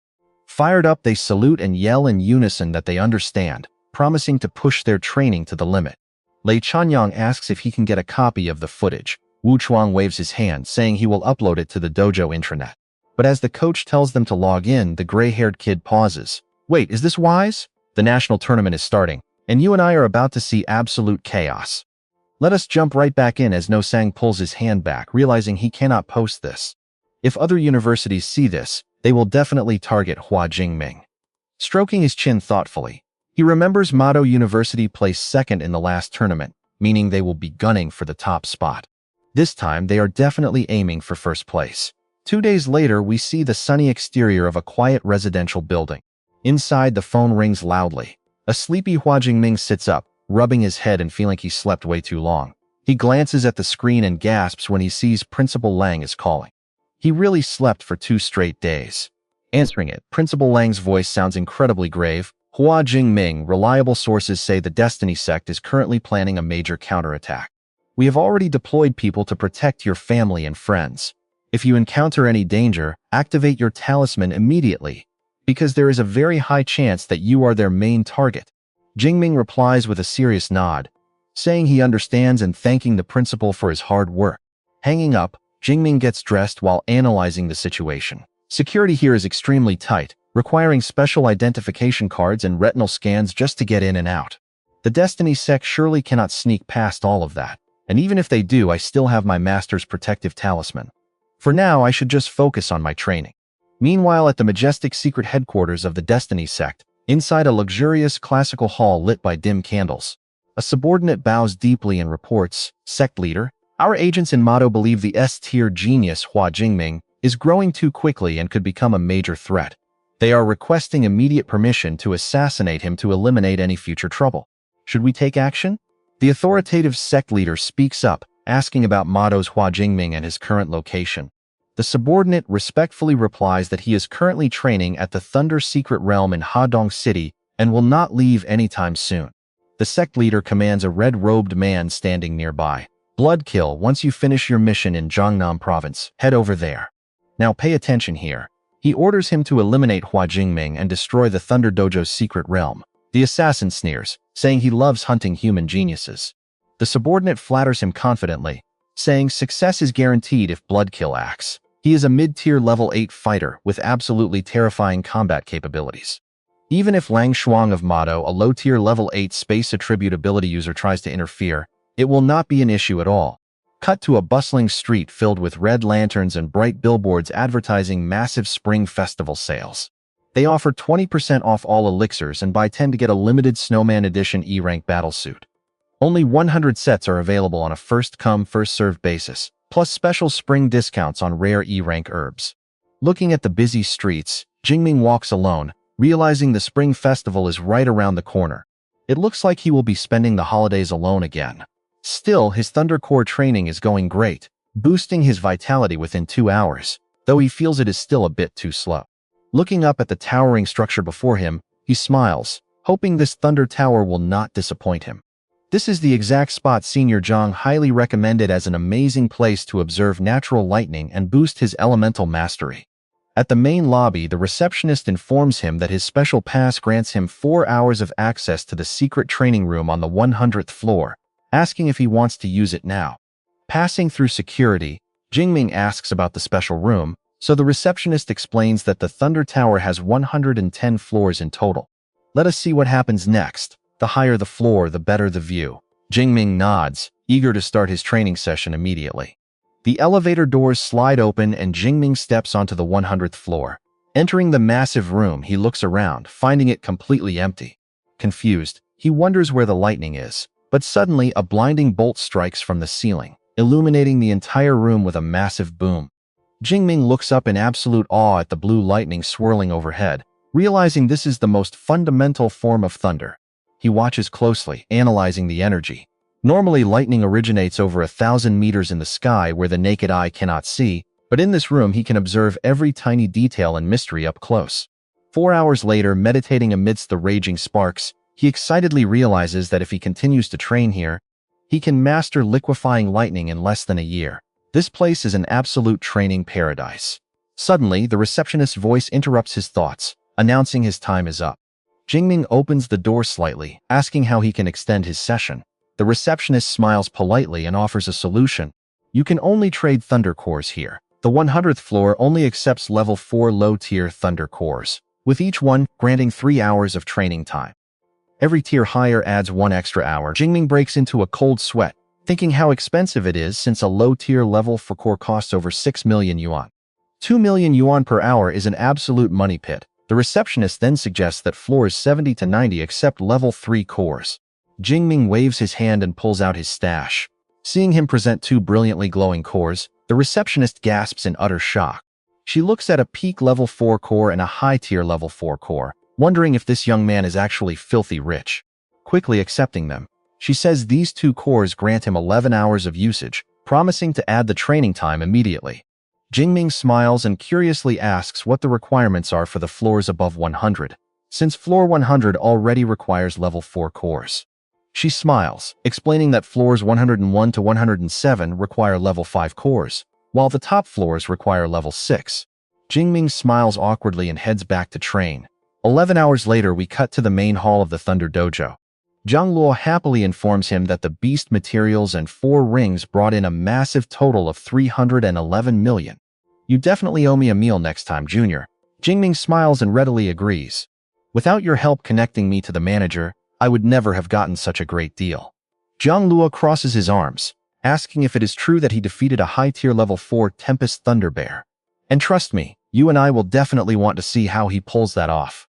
Fired up, they salute and yell in unison that they understand, promising to push their training to the limit. Lei Chanyang asks if he can get a copy of the footage. Wu Chuang waves his hand, saying he will upload it to the dojo intranet. But as the coach tells them to log in, the gray-haired kid pauses. Wait, is this wise? The national tournament is starting, and you and I are about to see absolute chaos. Let us jump right back in as No Sang pulls his hand back, realizing he cannot post this. If other universities see this, they will definitely target Hua Jingming. Stroking his chin thoughtfully, he remembers Mado University placed second in the last tournament, meaning they will be gunning for the top spot. This time, they are definitely aiming for first place. 2 days later, we see the sunny exterior of a quiet residential building. Inside, the phone rings loudly. A sleepy Hua Jingming sits up, rubbing his head and feeling he slept way too long. He glances at the screen and gasps when he sees Principal Lang is calling. He really slept for 2 straight days. Answering it, Principal Lang's voice sounds incredibly grave. Hua Jingming, reliable sources say the Destiny sect is currently planning a major counterattack. We have already deployed people to protect your family and friends. If you encounter any danger, activate your talisman immediately, because there is a very high chance that you are their main target. Jingming replies with a serious nod, saying he understands and thanking the principal for his hard work. Hanging up, Jingming gets dressed while analyzing the situation. Security here is extremely tight, requiring special identification cards and retinal scans just to get in and out. The Destiny sect surely cannot sneak past all of that, and even if they do, I still have my master's protective talisman. For now, I should just focus on my training. Meanwhile, at the majestic secret headquarters of the Destiny sect, inside a luxurious classical hall lit by dim candles, a subordinate bows deeply and reports, "Sect leader, our agents in Mado believe the S-tier genius Hua Jingming is growing too quickly and could become a major threat. They are requesting immediate permission to assassinate him to eliminate any future trouble. Should we take action?" The authoritative sect leader speaks up, asking about Mado's Hua Jingming and his current location. The subordinate respectfully replies that he is currently training at the Thunder Secret Realm in Hadong City and will not leave anytime soon. The sect leader commands a red-robed man standing nearby. "Bloodkill, once you finish your mission in Jiangnam province, head over there. Now pay attention here." He orders him to eliminate Hua Jingming and destroy the Thunder Dojo's secret realm. The assassin sneers, saying he loves hunting human geniuses. The subordinate flatters him confidently, saying success is guaranteed if Bloodkill acts. He is a mid-tier level 8 fighter with absolutely terrifying combat capabilities. Even if Lang Shuang of Mado, a low-tier level 8 space attribute ability user, tries to interfere, it will not be an issue at all. Cut to a bustling street filled with red lanterns and bright billboards advertising massive spring festival sales. They offer 20% off all elixirs and buy 10 to get a limited Snowman Edition E-Rank battlesuit. Only 100 sets are available on a first-come, first-served basis, plus special spring discounts on rare E-Rank herbs. Looking at the busy streets, Jingming walks alone, realizing the spring festival is right around the corner. It looks like he will be spending the holidays alone again. Still, his Thunder Core training is going great, boosting his vitality within 2 hours, though he feels it is still a bit too slow. Looking up at the towering structure before him, he smiles, hoping this Thunder Tower will not disappoint him. This is the exact spot Senior Zhang highly recommended as an amazing place to observe natural lightning and boost his elemental mastery. At the main lobby, the receptionist informs him that his special pass grants him 4 hours of access to the secret training room on the 100th floor, asking if he wants to use it now. Passing through security, Jingming asks about the special room, so the receptionist explains that the Thunder Tower has 110 floors in total. Let us see what happens next. The higher the floor, the better the view. Jingming nods, eager to start his training session immediately. The elevator doors slide open and Jingming steps onto the 100th floor. Entering the massive room, he looks around, finding it completely empty. Confused, he wonders where the lightning is, but suddenly a blinding bolt strikes from the ceiling, illuminating the entire room with a massive boom. Jingming looks up in absolute awe at the blue lightning swirling overhead, realizing this is the most fundamental form of thunder. He watches closely, analyzing the energy. Normally, lightning originates over 1,000 meters in the sky where the naked eye cannot see, but in this room he can observe every tiny detail and mystery up close. 4 hours later, meditating amidst the raging sparks, he excitedly realizes that if he continues to train here, he can master liquefying lightning in less than a year. This place is an absolute training paradise. Suddenly, the receptionist's voice interrupts his thoughts, announcing his time is up. Jingming opens the door slightly, asking how he can extend his session. The receptionist smiles politely and offers a solution. You can only trade Thunder Cores here. The 100th floor only accepts level 4 low-tier Thunder Cores, with each one granting 3 hours of training time. Every tier higher adds 1 extra hour. Jingming breaks into a cold sweat, thinking how expensive it is since a low-tier level for core costs over 6 million yuan. 2 million yuan per hour is an absolute money pit. The receptionist then suggests that floors 70 to 90 accept level 3 cores. Jingming waves his hand and pulls out his stash. Seeing him present 2 brilliantly glowing cores, the receptionist gasps in utter shock. She looks at a peak level 4 core and a high-tier level 4 core, wondering if this young man is actually filthy rich. Quickly accepting them, she says these 2 cores grant him 11 hours of usage, promising to add the training time immediately. Jingming smiles and curiously asks what the requirements are for the floors above 100, since floor 100 already requires level 4 cores. She smiles, explaining that floors 101 to 107 require level 5 cores, while the top floors require level 6. Jingming smiles awkwardly and heads back to train. 11 hours later, we cut to the main hall of the Thunder Dojo. Zhang Luo happily informs him that the beast materials and 4 rings brought in a massive total of 311 million. You definitely owe me a meal next time, Junior. Jingming smiles and readily agrees. Without your help connecting me to the manager, I would never have gotten such a great deal. Zhang Luo crosses his arms, asking if it is true that he defeated a high-tier level 4 Tempest Thunder Bear. And trust me, you and I will definitely want to see how he pulls that off.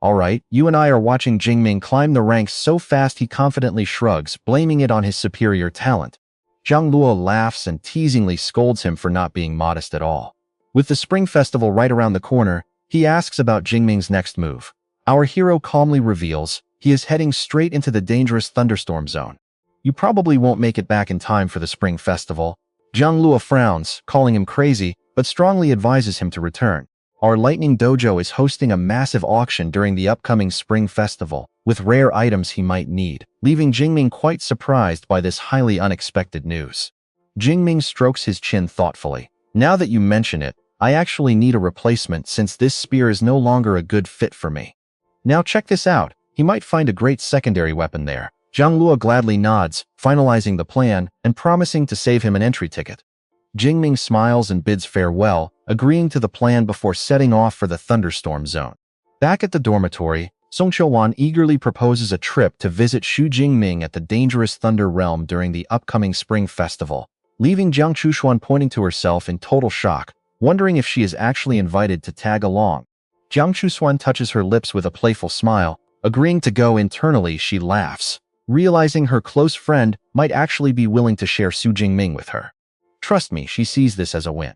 Alright, you and I are watching Jingming climb the ranks so fast he confidently shrugs, blaming it on his superior talent. Zhang Luo laughs and teasingly scolds him for not being modest at all. With the Spring Festival right around the corner, he asks about Jingming's next move. Our hero calmly reveals he is heading straight into the dangerous thunderstorm zone. You probably won't make it back in time for the Spring Festival. Zhang Luo frowns, calling him crazy, but strongly advises him to return. Our Lightning Dojo is hosting a massive auction during the upcoming Spring Festival, with rare items he might need, leaving Jingming quite surprised by this highly unexpected news. Jingming strokes his chin thoughtfully. Now that you mention it, I actually need a replacement since this spear is no longer a good fit for me. Now check this out, he might find a great secondary weapon there. Zhang Luo gladly nods, finalizing the plan and promising to save him an entry ticket. Jingming smiles and bids farewell, agreeing to the plan before setting off for the thunderstorm zone. Back at the dormitory, Song Qiuwan eagerly proposes a trip to visit Xu Jingming at the dangerous Thunder Realm during the upcoming Spring Festival, leaving Jiang Chushuan pointing to herself in total shock, wondering if she is actually invited to tag along. Jiang Chushuan touches her lips with a playful smile, agreeing to go. Internally, she laughs, realizing her close friend might actually be willing to share Xu Jingming with her. Trust me, she sees this as a win.